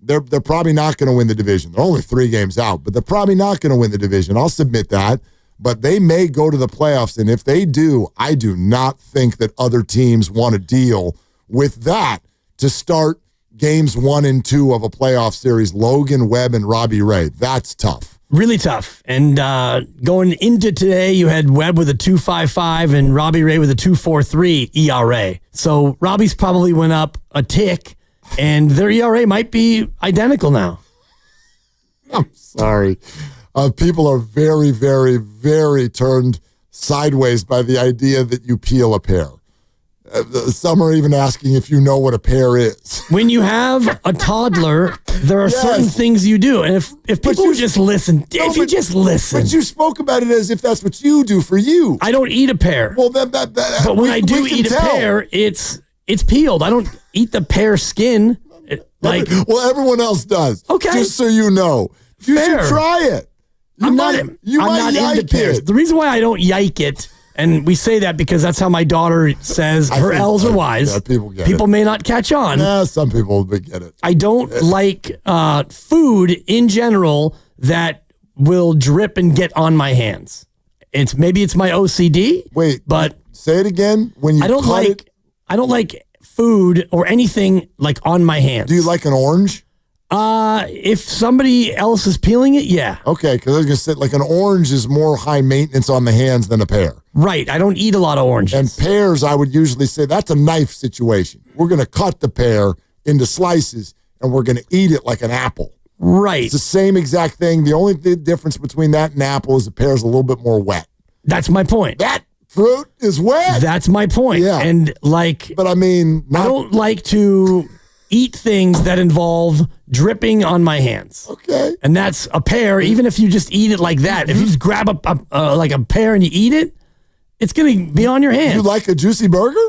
they're probably not going to win the division. They're only 3 games out, but they're probably not going to win the division. I'll submit that. But they may go to the playoffs, and if they do, I do not think that other teams want to deal with that to start games 1 and 2 of a playoff series. Logan Webb and Robbie Ray. That's tough.
Really tough. And going into today, you had Webb with a 2.55 and Robbie Ray with a 2.43 ERA. So Robbie's probably went up a tick, and their ERA might be identical now.
I'm sorry. People are very, very, very turned sideways by the idea that you peel a pear. Some are even asking if you know what a pear is.
When you have a toddler, there are certain things you do. And if people would just listen, if you just listen.
But you spoke about it as if that's what you do for you.
I don't eat a pear.
Well,
but when I do eat a pear, it's peeled. I don't eat the pear skin.
Everyone else does.
Okay.
Just so you know. You should try it.
I'm not into pears. The reason why I don't yike it, and we say that because that's how my daughter says her L's are Y's.
Yeah,
people may not catch on.
Yeah, some people get it.
I don't like food in general that will drip and get on my hands. Maybe it's my OCD.
Wait,
but
say it again. When you
I don't like food or anything like on my hands.
Do you like an orange?
If somebody else is peeling it, yeah.
Okay, because I was going to say, like an orange is more high maintenance on the hands than a pear.
Right, I don't eat a lot of oranges.
And pears, I would usually say, that's a knife situation. We're going to cut the pear into slices, and we're going to eat it like an apple.
Right.
It's the same exact thing. The only difference between that and apple is the pear is a little bit more wet.
That's my point.
That fruit is wet.
That's my point.
Yeah.
And
but I mean,
I don't like to eat things that involve dripping on my hands.
Okay.
And that's a pear, even if you just eat it like that. If you just grab like a pear and you eat it, it's going to be on your hand.
You like a juicy burger?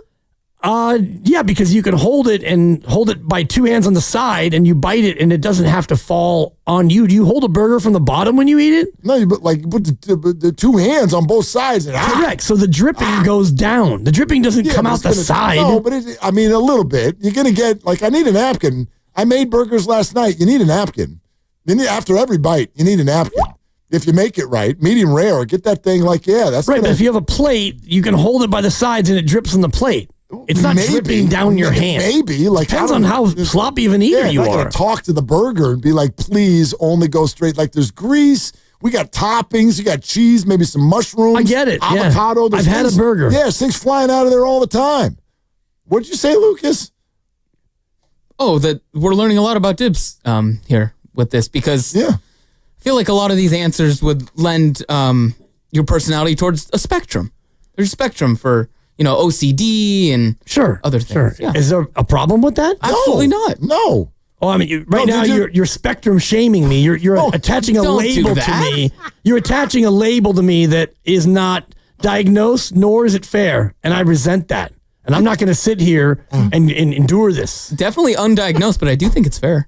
Yeah, because you can hold it by 2 hands on the side and you bite it and it doesn't have to fall on you. Do you hold a burger from the bottom when you eat it?
No, you put the 2 hands on both sides. And
correct. So the dripping goes down. The dripping doesn't come out the side.
No, but a little bit. You're going to get, I need a napkin. I made burgers last night. You need a napkin. After every bite, you need a napkin. If you make it right, medium rare, get that thing that's
right. But if you have a plate, you can hold it by the sides and it drips on the plate. It's not dripping down your hand.
Maybe.
Depends on how sloppy of an eater you are.
I'm not going to talk to the burger and be like, please only go straight. Like there's grease. We got toppings. You got cheese, maybe some mushrooms.
I get it.
Avocado.
Yeah. I've had a burger.
Yeah, things flying out of there all the time. What'd you say, Lucas?
Oh, that we're learning a lot about Dibs here with this because I feel like a lot of these answers would lend your personality towards a spectrum. There's a spectrum for OCD and other things.
Sure. Yeah. Is there a problem with that?
Absolutely not.
No.
Oh, I mean, now you're spectrum shaming me. You're attaching a label to me. You're attaching a label to me that is not diagnosed, nor is it fair, and I resent that. And I'm not going to sit here and endure this.
Definitely undiagnosed, but I do think it's fair.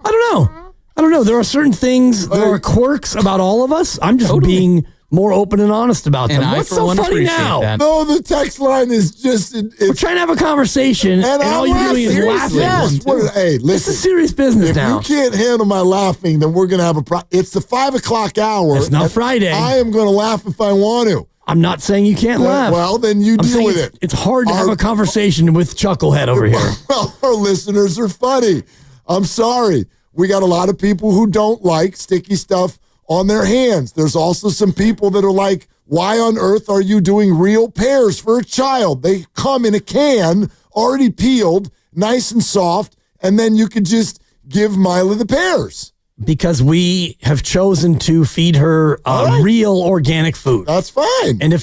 I don't know. There are certain things. There are quirks about all of us. I'm just being more open and honest about them.
And
What's
for
so
one,
funny
appreciate
now?
that.
No, the text line is just.
We're trying to have a conversation, and all you're doing is laughing.
Yes. Hey, listen.
This is serious business
if
now.
you can't handle my laughing, then we're going to have a problem. It's the 5 o'clock hour.
It's not Friday.
I am going to laugh if I want to.
I'm not saying you can't laugh.
Well, then you deal with it.
It's hard to have a conversation with Chucklehead over here.
Well, our listeners are funny. I'm sorry. We got a lot of people who don't like sticky stuff on their hands. There's also some people that are like, why on earth are you doing real pears for a child? They come in a can, already peeled, nice and soft, and then you could just give Mila the pears.
Because we have chosen to feed her real organic food.
That's fine.
And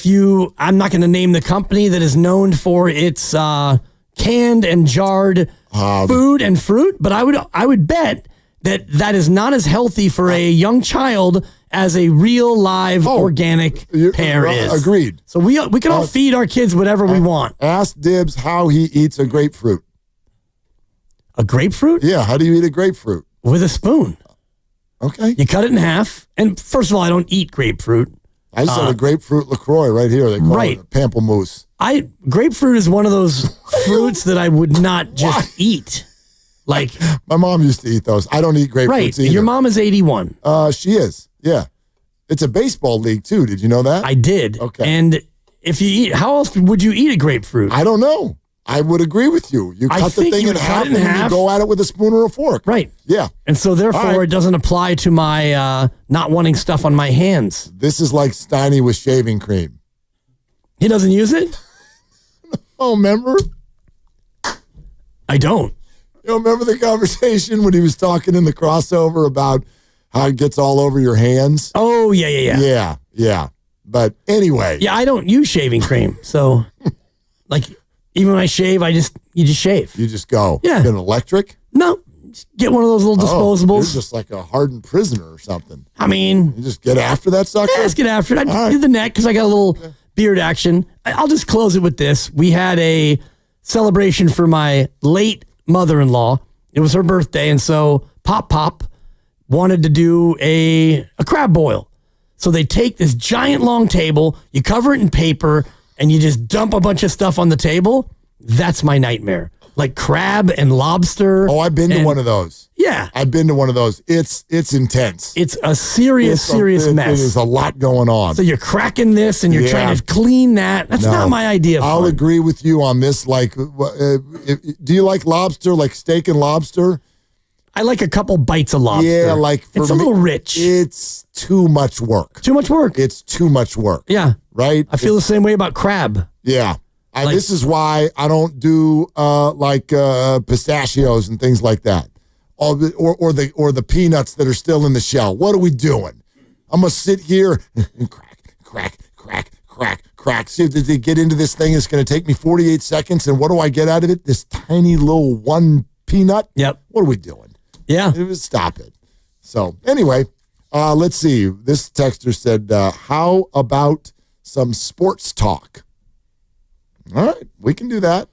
I'm not going to name the company that is known for its canned and jarred food and fruit, but I would bet that is not as healthy for a young child as a real live organic pear is.
Agreed.
So we can all feed our kids whatever we want.
Ask Dibs how he eats a grapefruit.
A grapefruit?
Yeah, how do you eat a grapefruit?
With a spoon.
Okay.
You cut it in half. And first of all, I don't eat grapefruit.
I just had a grapefruit LaCroix right here. They call it pamplemousse.
Grapefruit is one of those fruits that I would not just eat. Like
my mom used to eat those. I don't eat grapefruits either.
Your mom is 81.
She is. Yeah. It's a baseball league too. Did you know that?
I did.
Okay.
And if you eat, how else would you eat a grapefruit?
I don't know. I would agree with you. You cut the thing in half and you go at it with a spoon or a fork.
Right.
Yeah.
And so therefore it doesn't apply to my not wanting stuff on my hands.
This is like Steiny with shaving cream.
He doesn't use it?
Oh, remember?
I don't.
You remember the conversation when he was talking in the crossover about how it gets all over your hands?
Oh, yeah.
Yeah. But anyway.
Yeah, I don't use shaving cream. So like even when I shave, you just shave.
You just go.
Yeah.
Get an electric?
No. Just get one of those little disposables.
You're just like a hardened prisoner or something.
I mean.
You just get after that sucker?
Yeah, let's get after it. I did the neck because I got a little beard action. I'll just close it with this. We had a celebration for my late mother-in-law. It was her birthday, and so Pop wanted to do a crab boil. So they take this giant long table, you cover it in paper, and you just dump a bunch of stuff on the table. That's my nightmare. Like crab and lobster.
Oh, I've been to one of those.
Yeah.
I've been to one of those. It's intense.
It's a serious mess.
There's a lot going on.
So you're cracking this and you're trying to clean that. That's not my idea of
I'll
fun.
agree with you on this. Like, do you like lobster, like steak and lobster?
I like a couple bites of lobster.
Yeah, like
it's a little rich.
It's too much work.
Too much work.
It's too much work.
Yeah.
Right?
I feel the same way about crab.
Yeah. This is why I don't do pistachios and things like that. Or the peanuts that are still in the shell. What are we doing? I'm gonna sit here and crack. See if they get into this thing. It's gonna take me 48 seconds, and what do I get out of it? This tiny little one peanut.
Yep.
What are we doing?
Yeah.
Stop it. So anyway, let's see. This texter said, "How about some sports talk?" All right, we can do that.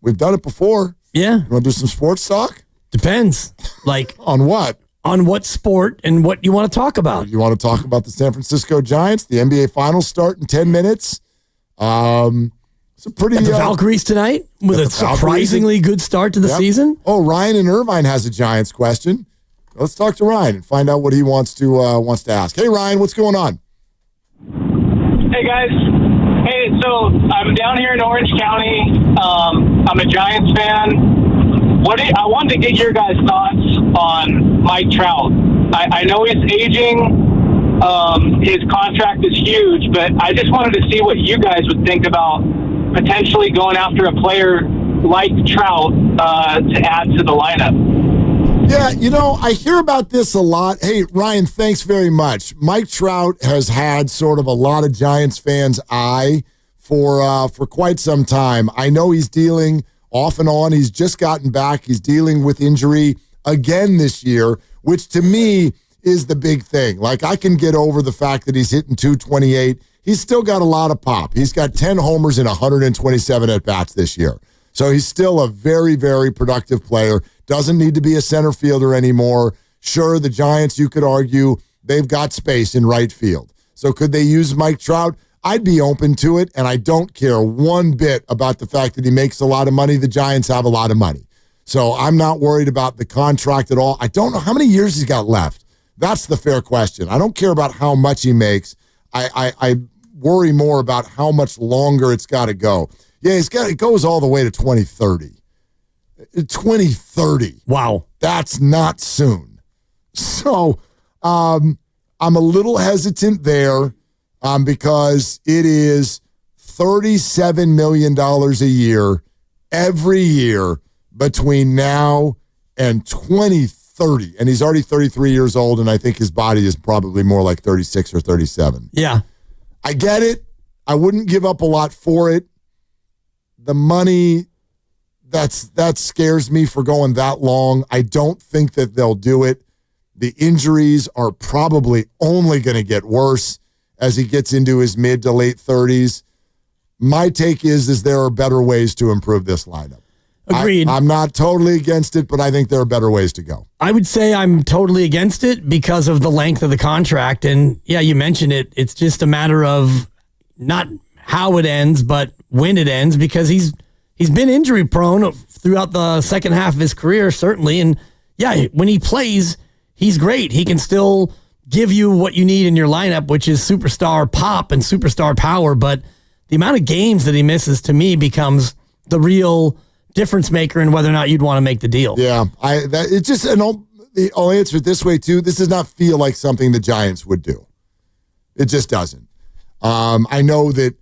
We've done it before.
Yeah.
You want to do some sports talk?
Depends. Like
on what?
On what sport and what you want to talk about.
You want to talk about the San Francisco Giants? The NBA Finals start in 10 minutes. It's a pretty...
the Valkyries tonight with a surprisingly good start to the season.
Oh, Ryan in Irvine has a Giants question. Let's talk to Ryan and find out what he wants to ask. Hey, Ryan, what's going on?
Hey, guys. Hey, so I'm down here in Orange County. I'm a Giants fan. I wanted to get your guys' thoughts on Mike Trout. I know he's aging. His contract is huge, but I just wanted to see what you guys would think about potentially going after a player like Trout to add to the lineup.
Yeah, I hear about this a lot. Hey, Ryan, thanks very much. Mike Trout has had sort of a lot of Giants fans' eye for quite some time. I know he's dealing off and on. He's just gotten back. He's dealing with injury again this year, which to me is the big thing. Like, I can get over the fact that he's hitting 228. He's still got a lot of pop. He's got 10 homers and 127 at-bats this year. So he's still a very, very productive player. Doesn't need to be a center fielder anymore. Sure, the Giants, you could argue, they've got space in right field. So could they use Mike Trout? I'd be open to it, and I don't care one bit about the fact that he makes a lot of money. The Giants have a lot of money. So I'm not worried about the contract at all. I don't know how many years he's got left. That's the fair question. I don't care about how much he makes. I worry more about how much longer it's got to go. Yeah, it goes all the way to 2030. 2030.
Wow.
That's not soon. So I'm a little hesitant there because it is $37 million a year every year between now and 2030. And he's already 33 years old, and I think his body is probably more like 36 or 37.
Yeah.
I get it. I wouldn't give up a lot for it. The money, that scares me for going that long. I don't think that they'll do it. The injuries are probably only going to get worse as he gets into his mid to late 30s. My take is there are better ways to improve this lineup.
Agreed.
I'm not totally against it, but I think there are better ways to go.
I would say I'm totally against it because of the length of the contract. And yeah, you mentioned it. It's just a matter of not how it ends, but when it ends, because he's been injury prone throughout the second half of his career, certainly. And yeah, when he plays, he's great. He can still give you what you need in your lineup, which is superstar pop and superstar power. But the amount of games that he misses, to me, becomes the real difference maker in whether or not you'd want to make the deal.
Yeah, I'll answer it this way too. This does not feel like something the Giants would do. It just doesn't. I know that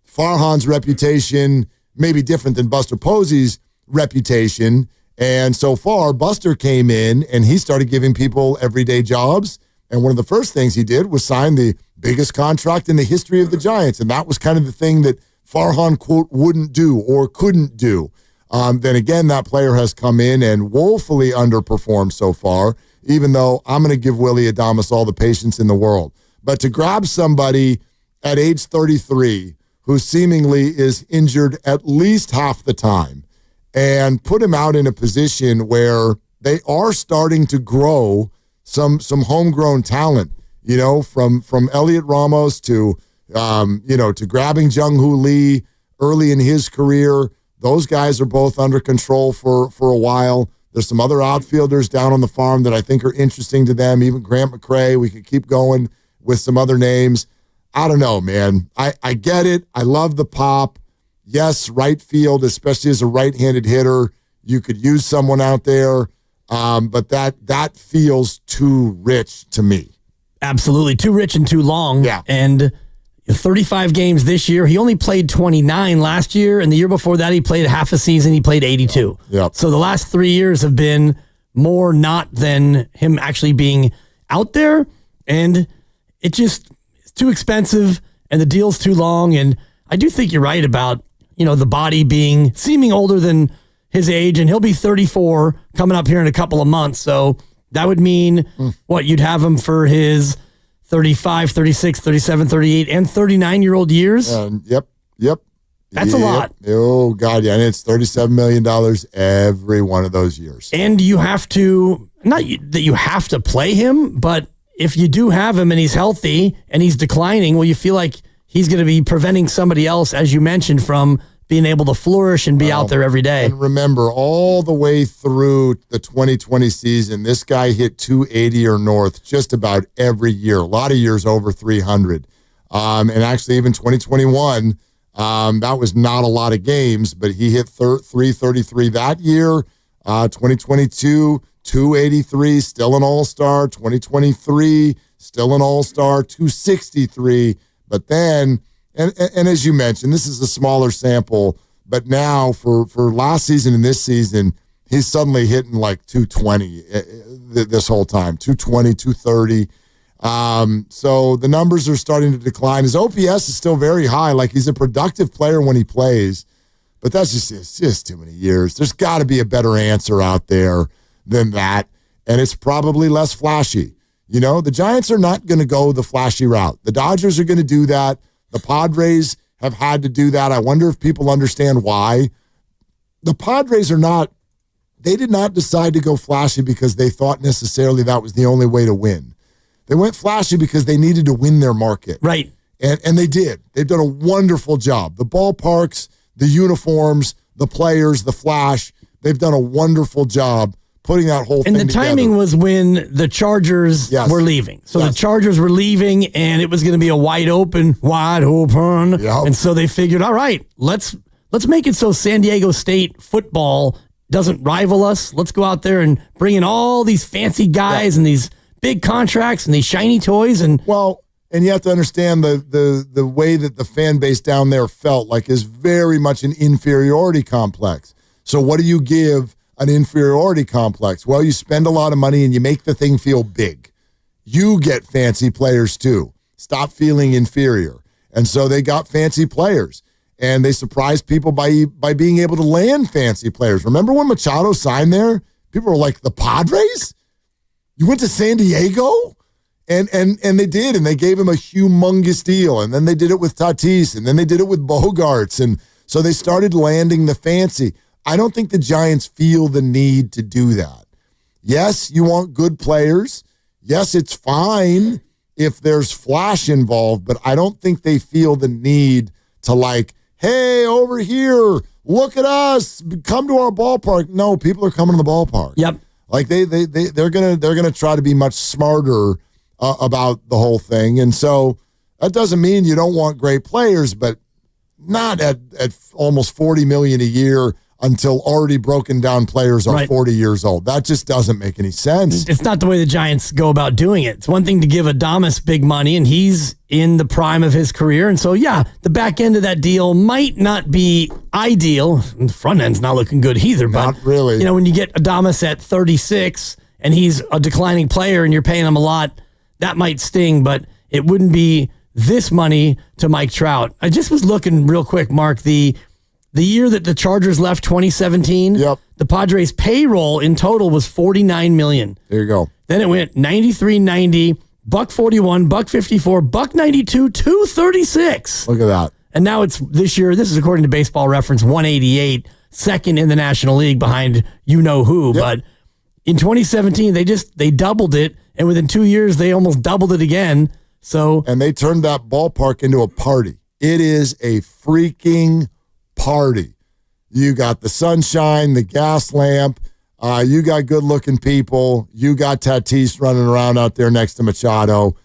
Farhan's reputation may be different than Buster Posey's reputation, and so far Buster came in and he started giving people everyday jobs. And one of the first things he did was sign the biggest contract in the history of the Giants, and that was kind of the thing that Farhan, quote, wouldn't do or couldn't do. Then again, that player has come in and woefully underperformed so far, even though I'm going to give Willie Adames all the patience in the world. But to grab somebody at age 33 who seemingly is injured at least half the time and put him out in a position where they are starting to grow some homegrown talent, from Heliot Ramos to grabbing Jung-Hoo Lee early in his career. Those guys are both under control for a while. There's some other outfielders down on the farm that I think are interesting to them. Even Grant McCray. We could keep going with some other names. I don't know, man. I get it. I love the pop. Yes, right field, especially as a right-handed hitter, you could use someone out there, but that feels too rich to me.
Absolutely. Too rich and too long.
Yeah.
And 35 games this year. He only played 29 last year, and the year before that he played half a season. He played 82.
Yep.
So the last 3 years have been more not than him actually being out there, and it's too expensive, and the deal's too long. And I do think you're right about the body seeming older than his age, and he'll be 34 coming up here in a couple of months. So that would mean you'd have him for his 35, 36, 37, 38, and 39-year-old years?
Yep.
That's a lot.
Oh, God, yeah. And it's $37 million every one of those years.
And you have to, not that you have to play him, but if you do have him and he's healthy and he's declining, you feel like he's going to be preventing somebody else, as you mentioned, from being able to flourish and be out there every day.
And remember, all the way through the 2020 season, this guy hit 280 or north just about every year. A lot of years over 300. And actually, even 2021, that was not a lot of games, but he hit 333 that year. 2022, 283, still an all-star. 2023, still an all-star. 263. But then, and as you mentioned, this is a smaller sample, but now for last season and this season, he's suddenly hitting like 220 this whole time, 220, 230. So the numbers are starting to decline. His OPS is still very high. Like, he's a productive player when he plays, but it's just too many years. There's got to be a better answer out there than that, and it's probably less flashy. The Giants are not going to go the flashy route. The Dodgers are going to do that. The Padres have had to do that. I wonder if people understand why. The Padres they did not decide to go flashy because they thought necessarily that was the only way to win. They went flashy because they needed to win their market.
Right.
And they did. They've done a wonderful job. The ballparks, the uniforms, the players, the flash, they've done a wonderful job putting that whole thing
together. And the timing was when the Chargers were leaving. So the Chargers were leaving, and it was going to be a wide open. Yep. And so they figured, all right, let's make it so San Diego State football doesn't rival us. Let's go out there and bring in all these fancy guys and these big contracts and these shiny toys. And
you have to understand the way that the fan base down there felt like is very much an inferiority complex. So what do you give an inferiority complex? Well, you spend a lot of money and you make the thing feel big. You get fancy players too. Stop feeling inferior. And so they got fancy players. And they surprised people by being able to land fancy players. Remember when Machado signed there? People were like, the Padres? You went to San Diego? And they did, and they gave him a humongous deal. And then they did it with Tatis, and then they did it with Bogarts. And so they started landing the fancy. I don't think the Giants feel the need to do that. Yes, you want good players. Yes, it's fine if there's flash involved, but I don't think they feel the need to like, hey, over here, look at us, come to our ballpark. No, people are coming to the ballpark.
Yep.
Like they're gonna try to be much smarter about the whole thing. And so that doesn't mean you don't want great players, but not at almost $40 million a year until already broken down players are 40 years old. That just doesn't make any sense.
It's not the way the Giants go about doing it. It's one thing to give Adames big money, and he's in the prime of his career. And so, the back end of that deal might not be ideal. The front end's not looking good either.
Not really.
When you get Adames at 36 and he's a declining player and you're paying him a lot, that might sting, but it wouldn't be this money to Mike Trout. I just was looking real quick, Mark, the year that the Chargers left, 2017, the Padres' payroll in total was $49 million.
There you go.
Then it went 93.90, $141, $154, $192, $236.
Look at that.
And now it's this year, this is according to Baseball Reference, 188, second in the National League behind you-know-who. But in 2017, they doubled it, and within 2 years, they almost doubled it again.
And they turned that ballpark into a party. It is a freaking party. You got the sunshine, the gas lamp. You got good-looking people. You got Tatis running around out there next to Machado.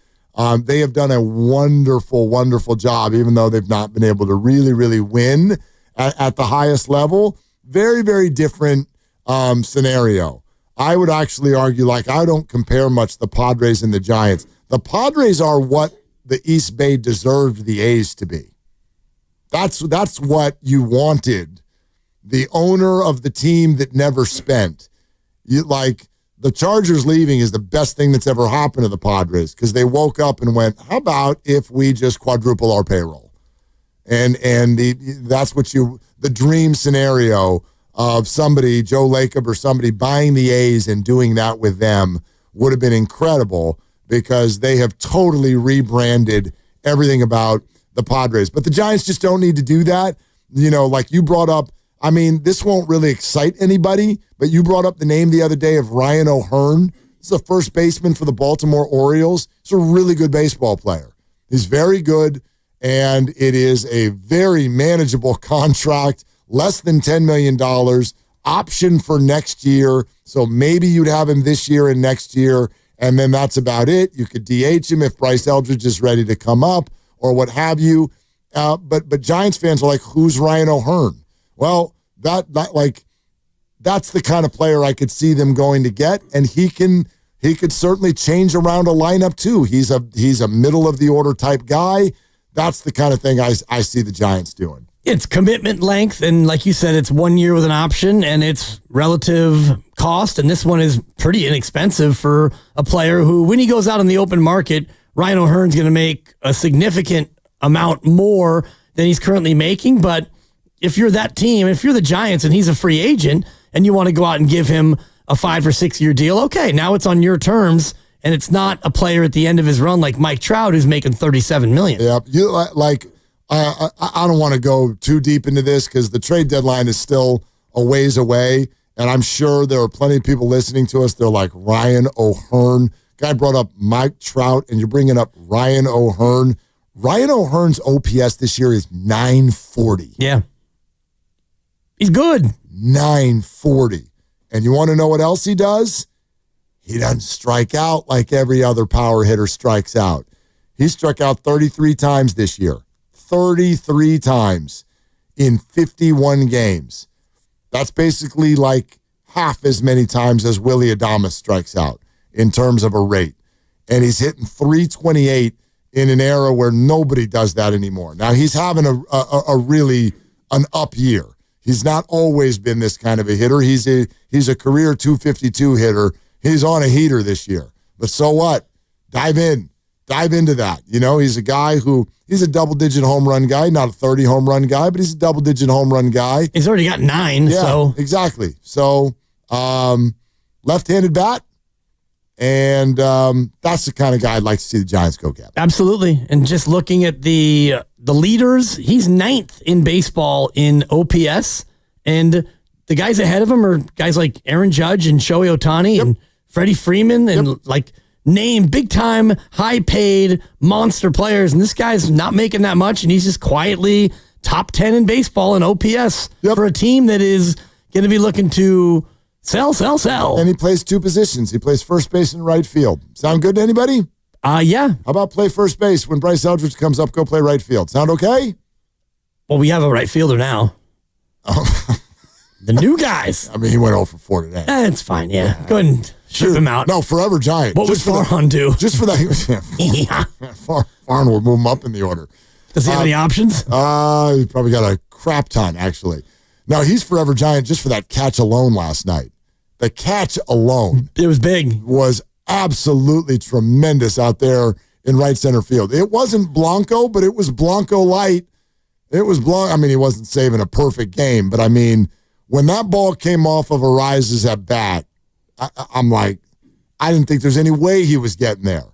They have done a wonderful, wonderful job, even though they've not been able to really, really win at the highest level. Very, very different scenario. I would actually argue, I don't compare much the Padres and the Giants. The Padres are what the East Bay deserved the A's to be. That's what you wanted. The owner of the team that never spent. The Chargers leaving is the best thing that's ever happened to the Padres because they woke up and went, how about if we just quadruple our payroll? And that's what the dream scenario of somebody, Joe Lacob or somebody buying the A's and doing that with them would have been incredible because they have totally rebranded everything about the Padres. But the Giants just don't need to do that. Like you brought up, this won't really excite anybody, but you brought up the name the other day of Ryan O'Hearn. He's the first baseman for the Baltimore Orioles. He's a really good baseball player. He's very good, and it is a very manageable contract, less than $10 million, option for next year. So maybe you'd have him this year and next year, and then that's about it. You could DH him if Bryce Eldridge is ready to come up or what have you. But Giants fans are like, who's Ryan O'Hearn? Well, that's the kind of player I could see them going to get, and he could certainly change around a lineup too. He's a middle of the order type guy. That's the kind of thing I see the Giants doing.
It's commitment length, and like you said, it's 1 year with an option, and it's relative cost, and this one is pretty inexpensive for a player who, when he goes out in the open market, Ryan O'Hearn's going to make a significant amount more than he's currently making, but if you're that team, if you're the Giants and he's a free agent and you want to go out and give him a 5 or 6 year deal, okay, now it's on your terms, and it's not a player at the end of his run like Mike Trout who's making $37 million.
Yeah, I don't want to go too deep into this because the trade deadline is still a ways away, and I'm sure there are plenty of people listening to us. They're like, Ryan O'Hearn, Guy brought up Mike Trout, and you're bringing up Ryan O'Hearn. Ryan O'Hearn's OPS this year is 940.
Yeah. He's good.
940. And you want to know what else he does? He doesn't strike out like every other power hitter strikes out. He struck out 33 times this year. 33 times in 51 games. That's basically like half as many times as Willie Adames strikes out in terms of a rate. And he's hitting 328 in an era where nobody does that anymore. Now, he's having a really an up year. He's not always been this kind of a hitter. He's a career 252 hitter. He's on a heater this year. But so what? Dive into that. You know, he's a guy who, he's a double-digit home run guy, not a 30 home run guy, but he's a double-digit home run guy.
He's already got 9.
Yeah,
so
exactly. So, left-handed bat, and that's the kind of guy I'd like to see the Giants go get.
Absolutely. And just looking at the leaders, he's 9th in baseball in OPS, and the guys ahead of him are guys like Aaron Judge and Shohei Ohtani and Freddie Freeman and like name big-time, high-paid monster players, and this guy's not making that much, and he's just quietly top 10 in baseball in OPS for a team that is going to be looking to sell.
And he plays 2 positions. He plays first base and right field. Sound good to anybody?
Yeah.
How about play first base? When Bryce Eldridge comes up, go play right field. Sound okay?
Well, we have a right fielder now.
Oh.
The new guys.
I mean, he went 0 for 4 today.
It's fine, yeah. Go ahead and ship him out.
No, forever Giant.
What would Farhan do?
Just for that. Farhan will move him up in the order.
Does he have any options?
He probably got a crap ton, actually. No, he's forever Giant just for that catch alone last night. The catch alone.
It was big.
Was absolutely tremendous out there in right center field. It wasn't Blanco, but it was Blanco light. It was Blanco. I mean, he wasn't saving a perfect game, but I mean, when that ball came off of Ariza's at bat, I'm like, I didn't think there's any way he was getting there.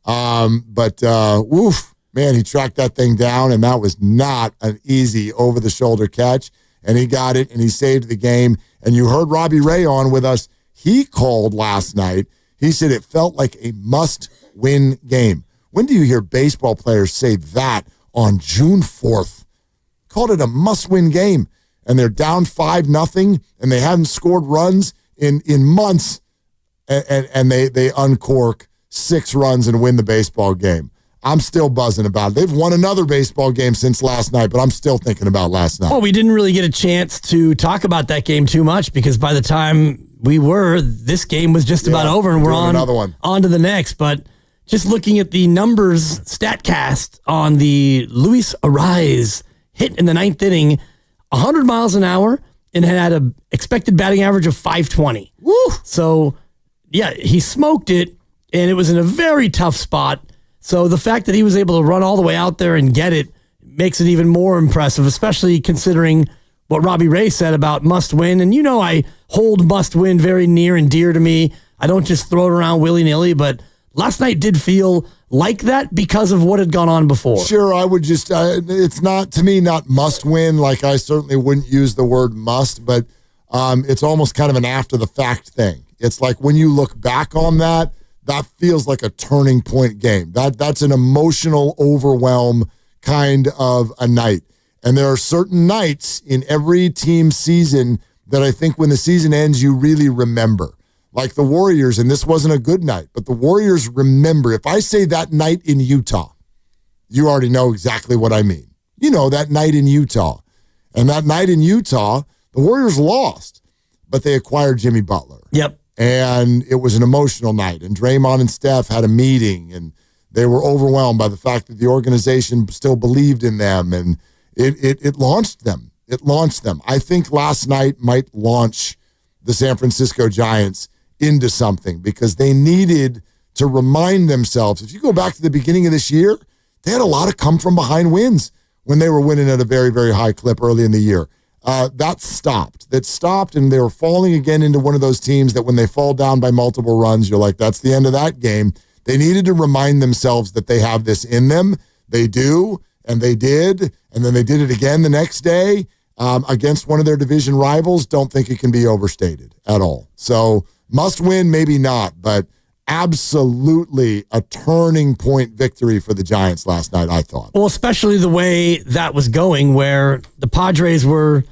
But man, he tracked that thing down, and that was not an easy over-the-shoulder catch. And he got it, and he saved the game. And you heard Robbie Ray on with us. He called last night. He said it felt like a must-win game. When do you hear baseball players say that on June 4th? Called it a must-win game. And they're down 5-0, and they haven't scored runs in months, and they uncork 6 runs and win the baseball game. I'm still buzzing about it. They've won another baseball game since last night, but I'm still thinking about last night.
Well, we didn't really get a chance to talk about that game too much because by the time this game was just about over, and we're on to the next. But just looking at the numbers, StatCast on the Luis Ariz hit in the 9th inning, 100 miles an hour, and had an expected batting average of 520.
Woo!
So, yeah, he smoked it, and it was in a very tough spot. So the fact that he was able to run all the way out there and get it makes it even more impressive, especially considering what Robbie Ray said about must win. And you know I hold must win very near and dear to me. I don't just throw it around willy-nilly, but last night did feel like that because of what had gone on before.
Sure, I would just, it's not, to me, not must win. Like I certainly wouldn't use the word must, but it's almost kind of an after the fact thing. It's like when you look back on that feels like a turning point game. That's an emotional overwhelm kind of a night. And there are certain nights in every team season that I think when the season ends, you really remember. Like the Warriors, and this wasn't a good night, but the Warriors remember. If I say that night in Utah, you already know exactly what I mean. You know, that night in Utah. And that night in Utah, the Warriors lost, but they acquired Jimmy Butler.
Yep.
And it was an emotional night. And Draymond and Steph had a meeting, and they were overwhelmed by the fact that the organization still believed in them, and it launched them. It launched them. I think last night might launch the San Francisco Giants into something because they needed to remind themselves. If you go back to the beginning of this year, they had a lot of come-from-behind wins when they were winning at a very, very high clip early in the year. That stopped. And they were falling again into one of those teams that when they fall down by multiple runs, you're like, that's the end of that game. They needed to remind themselves that they have this in them. They do, and they did, and then they did it again the next day against one of their division rivals. Don't think it can be overstated at all. So must win, maybe not, but absolutely a turning point victory for the Giants last night, I thought.
Well, especially the way that was going, where the Padres were,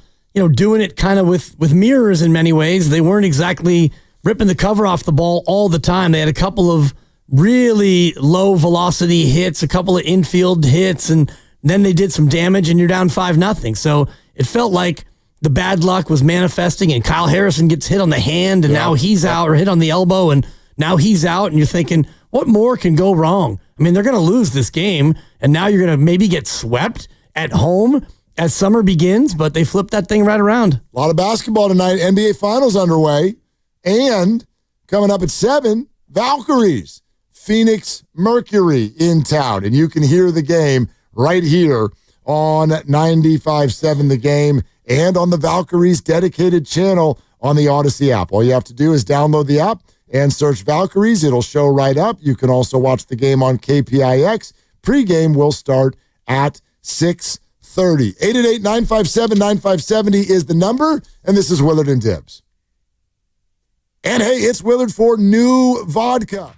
doing it kind of with mirrors in many ways. They weren't exactly ripping the cover off the ball all the time. They had a couple of really low velocity hits, a couple of infield hits, and then they did some damage, and you're down 5-0. So it felt like the bad luck was manifesting, and Kyle Harrison gets hit on the hand, and now he's out, or hit on the elbow, and now he's out, and you're thinking, what more can go wrong? I mean, they're going to lose this game, and now you're going to maybe get swept at home as summer begins, but they flipped that thing right around.
A lot of basketball tonight. NBA Finals underway, and coming up at 7, Valkyries, Phoenix Mercury in town, and you can hear the game right here on 95.7 The Game and on the Valkyries dedicated channel on the Odyssey app. All you have to do is download the app and search Valkyries. It'll show right up. You can also watch the game on KPIX. Pre-game will start at 6:30. 888-957-9570 is the number, and this is Willard and Dibs. And hey, it's Willard for new vodka.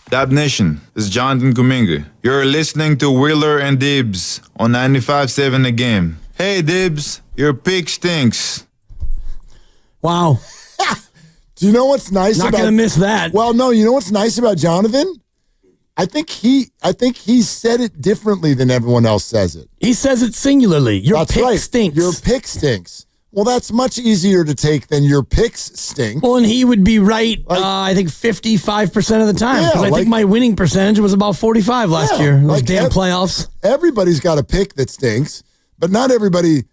Dab Nation, this is Jonathan Kuminga. You're listening to Wheeler and Dibs on 95.7 The Game. Hey, Dibs, your pick stinks.
Wow.
Do you know what's nice
Not
about...
going to miss that.
Well, no, you know what's nice about Jonathan? I think he said it differently than everyone else says it.
He says it singularly. Your pick stinks.
Your pick stinks. Well, that's much easier to take than your picks stink.
Well, and he would be right, I think, 55% of the time.
Yeah,
Because I think my winning percentage was about 45 last year. Those damn playoffs.
Everybody's got a pick that stinks, but not everybody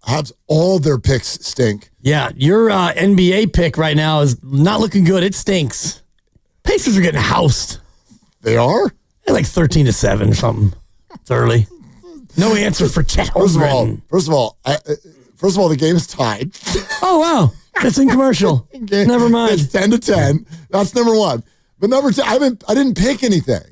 has all their picks stink.
Yeah, your NBA pick right now is not looking good. It stinks. Pacers are getting housed.
They are?
They're like 13-7 or something. It's early. No answer for Chet Holmgren.
First of all, the game is tied.
Oh, wow. That's in commercial. Never mind.
It's 10-10. That's number one. But number two, I didn't pick anything.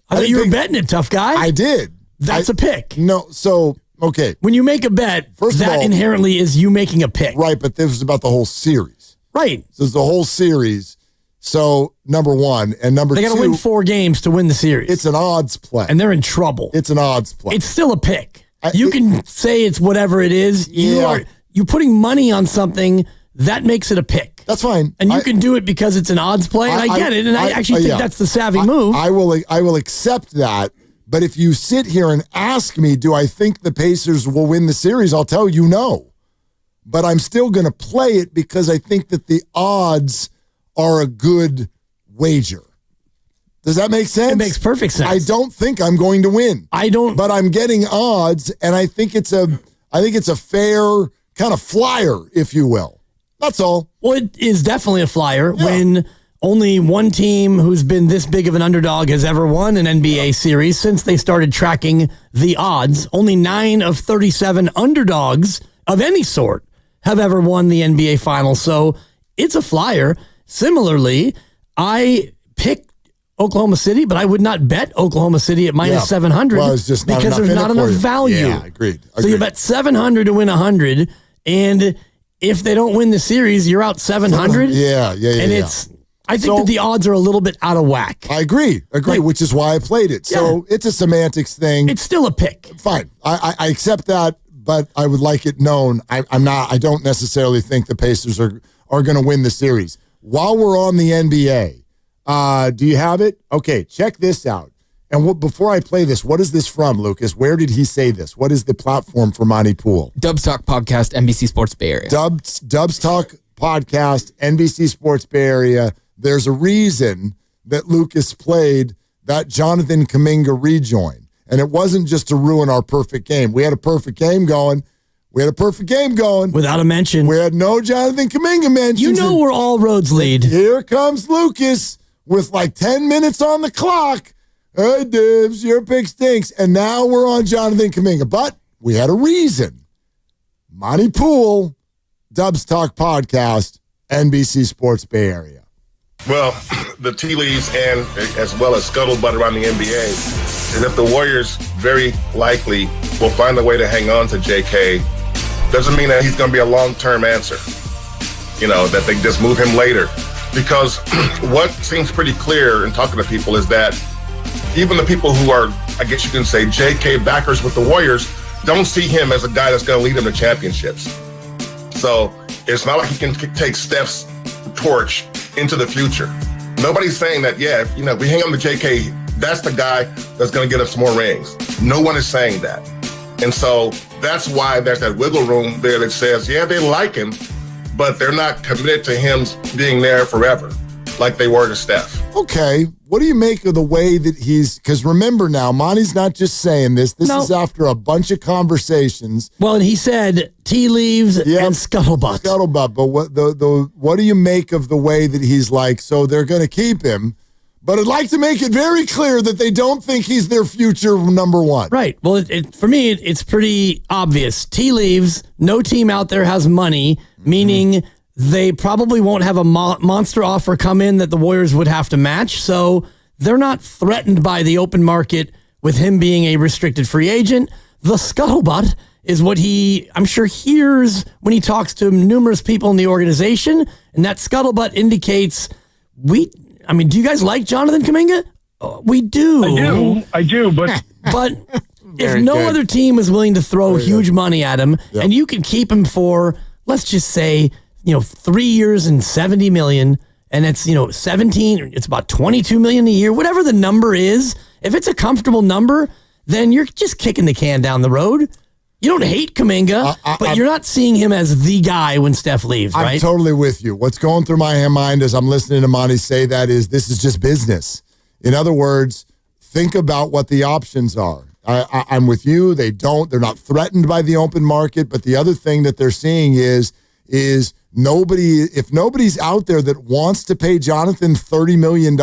I thought you were betting it, tough guy.
I did.
That's a pick.
No, so, okay.
When you make a bet, that inherently is you making a pick.
Right, but this was about the whole series.
Right.
This is the whole series. So, number one. And number two.
They got to win 4 games to win the series.
It's an odds play.
And they're in trouble.
It's an odds play.
It's still a pick. You can say it's whatever it is. You're putting money on something, that makes it a pick.
That's fine.
And you can do it because it's an odds play, and I get it, and I actually think that's the savvy move.
I will accept that, but if you sit here and ask me, do I think the Pacers will win the series, I'll tell you no. But I'm still going to play it because I think that the odds are a good wager. Does that make sense?
It makes perfect sense.
I don't think I'm going to win.
I don't.
But I'm getting odds, and I think it's a fair kind of flyer, if you will. That's all.
Well, it is definitely a flyer when only one team who's been this big of an underdog has ever won an NBA series since they started tracking the odds. Only 9 of 37 underdogs of any sort have ever won the NBA Finals. So it's a flyer. Similarly, I picked Oklahoma City, but I would not bet Oklahoma City at minus 700
it's just not
because there's not enough value.
Yeah, agreed.
So you bet 700 to win 100, and if they don't win the series, you're out 700.
Yeah. And
I think that the odds are a little bit out of whack.
I agree, which is why I played it. So it's a semantics thing.
It's still a pick.
Fine. I accept that, but I would like it known. I don't necessarily think the Pacers are going to win the series. While we're on the NBA, do you have it? Okay, check this out. And before I play this, what is this from, Lucas? Where did he say this? What is the platform for Monty Poole?
Dubs Talk Podcast, NBC Sports Bay Area.
Dubs Talk Podcast, NBC Sports Bay Area. There's a reason that Lucas played that Jonathan Kuminga rejoin. And it wasn't just to ruin our perfect game. We had a perfect game going. Without
a mention.
We had no Jonathan Kuminga mentions.
You know where all roads lead.
Here comes Lucas with like 10 minutes on the clock. Hey, Dibs, your pick stinks. And now we're on Jonathan Kuminga. But we had a reason. Monty Poole, Dubs Talk Podcast, NBC Sports Bay Area.
Well, the tea leaves and as well as scuttlebutt around the NBA is that the Warriors very likely will find a way to hang on to JK. Doesn't mean that he's going to be a long-term answer, that they just move him later. Because what seems pretty clear in talking to people is that even the people who are, I guess you can say, JK backers with the Warriors don't see him as a guy that's going to lead them to championships. So it's not like he can take Steph's torch into the future. Nobody's saying that, if we hang on to JK, that's the guy that's going to get us more rings. No one is saying that. And so that's why there's that wiggle room there that says, they like him, but they're not committed to him being there forever like they were to Steph.
Okay. What do you make of the way that because remember now, Monty's not just saying this. This is after a bunch of conversations.
Well, and he said tea leaves and scuttlebutt.
Scuttlebutt. But what do you make of the way that he's like, so they're going to keep him, but I'd like to make it very clear that they don't think he's their future number one.
Right. Well, for me, it's pretty obvious. Tea leaves, no team out there has money, meaning they probably won't have a monster offer come in that the Warriors would have to match. So they're not threatened by the open market with him being a restricted free agent. The scuttlebutt is what I'm sure, hears when he talks to numerous people in the organization. And that scuttlebutt indicates I mean, do you guys like Jonathan Kuminga? We do.
I do, but
if no other team is willing to throw huge money at him, and you can keep him for, let's just say, 3 years and $70 million, and it's 17, it's about $22 million a year, whatever the number is. If it's a comfortable number, then you're just kicking the can down the road. You don't hate Kuminga, but you're not seeing him as the guy when Steph leaves, right?
I'm totally with you. What's going through my mind as I'm listening to Monty say that is this is just business. In other words, think about what the options are. I'm with you. They're not threatened by the open market, but the other thing that they're seeing is if nobody's out there that wants to pay Jonathan $30 million,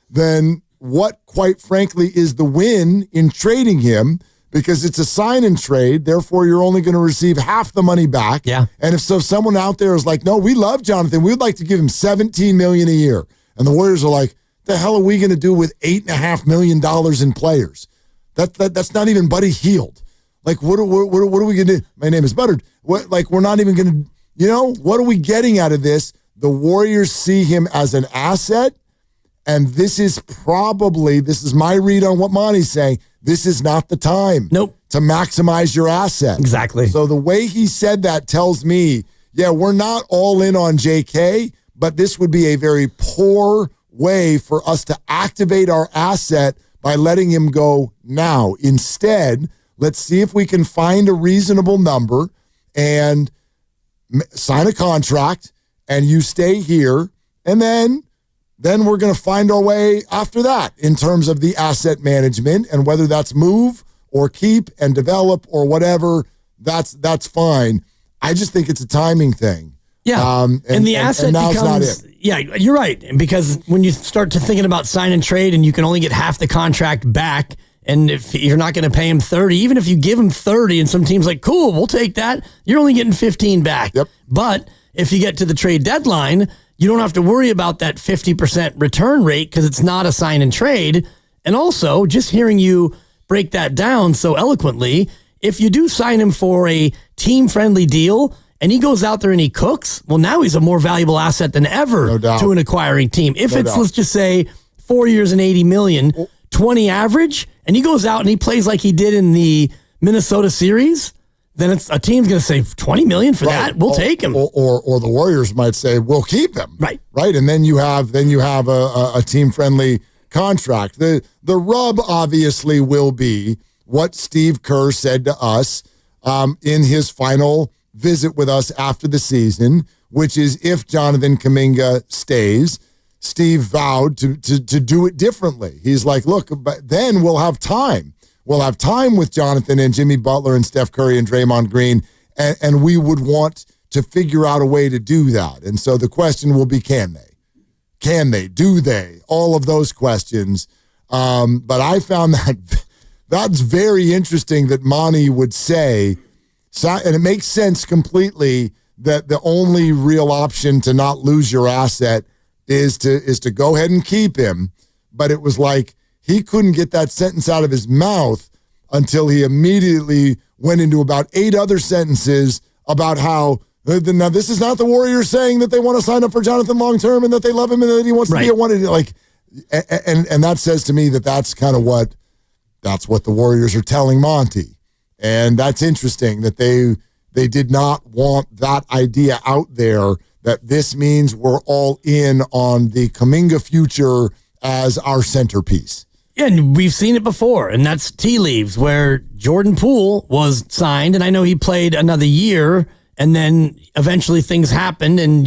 then what, quite frankly, is the win in trading him? Because it's a sign and trade, therefore you're only going to receive half the money back.
Yeah.
And if someone out there is like, no, we love Jonathan, we'd like to give him $17 million a year, and the Warriors are like, the hell are we going to do with $8.5 million in players? That's not even Buddy Hield. Like, what are we going to do? My name is Buttered. We're not even going to, what are we getting out of this? The Warriors see him as an asset, and this is my read on what Monty's saying. This is not the time to maximize your asset.
Exactly.
So the way he said that tells me, we're not all in on JK, but this would be a very poor way for us to activate our asset by letting him go now. Instead, let's see if we can find a reasonable number and sign a contract, and you stay here, and then we're going to find our way after that in terms of the asset management, and whether that's move or keep and develop or whatever, that's fine. I just think it's a timing thing.
Yeah, and the asset becomes, not it. Yeah, you're right. Because when you start to thinking about sign and trade and you can only get half the contract back, and if you're not going to pay him 30, even if you give him 30 and some team's like, cool, we'll take that, you're only getting 15 back.
Yep.
But if you get to the trade deadline, you don't have to worry about that 50% return rate because it's not a sign and trade. And also, just hearing you break that down so eloquently, if you do sign him for a team-friendly deal and he goes out there and he cooks, well, now he's a more valuable asset than ever to an acquiring team. If let's just say, 4 years and $80 million, 20 average, and he goes out and he plays like he did in the Minnesota series, then it's a team's going to say $20 million for that. We'll take him.
Or the Warriors might say we'll keep him.
Right.
And then you have a team friendly contract. The rub obviously will be what Steve Kerr said to us in his final visit with us after the season, which is if Jonathan Kuminga stays, Steve vowed to do it differently. He's like, look, but then we'll have time. We'll have time with Jonathan and Jimmy Butler and Steph Curry and Draymond Green, and we would want to figure out a way to do that. And so the question will be, can they? Can they? Do they? All of those questions. But I found that's very interesting that Monty would say, and it makes sense completely, that the only real option to not lose your asset is to go ahead and keep him. But it was like he couldn't get that sentence out of his mouth until he immediately went into about 8 other sentences about how, now this is not the Warriors saying that they want to sign up for Jonathan long-term and that they love him and that he wants to be a one. Like, and that says to me that that's kind of what the Warriors are telling Monty. And that's interesting that they did not want that idea out there, that this means we're all in on the Kuminga future as our centerpiece.
Yeah, and we've seen it before, and that's tea leaves, where Jordan Poole was signed, and I know he played another year, and then eventually things happened, and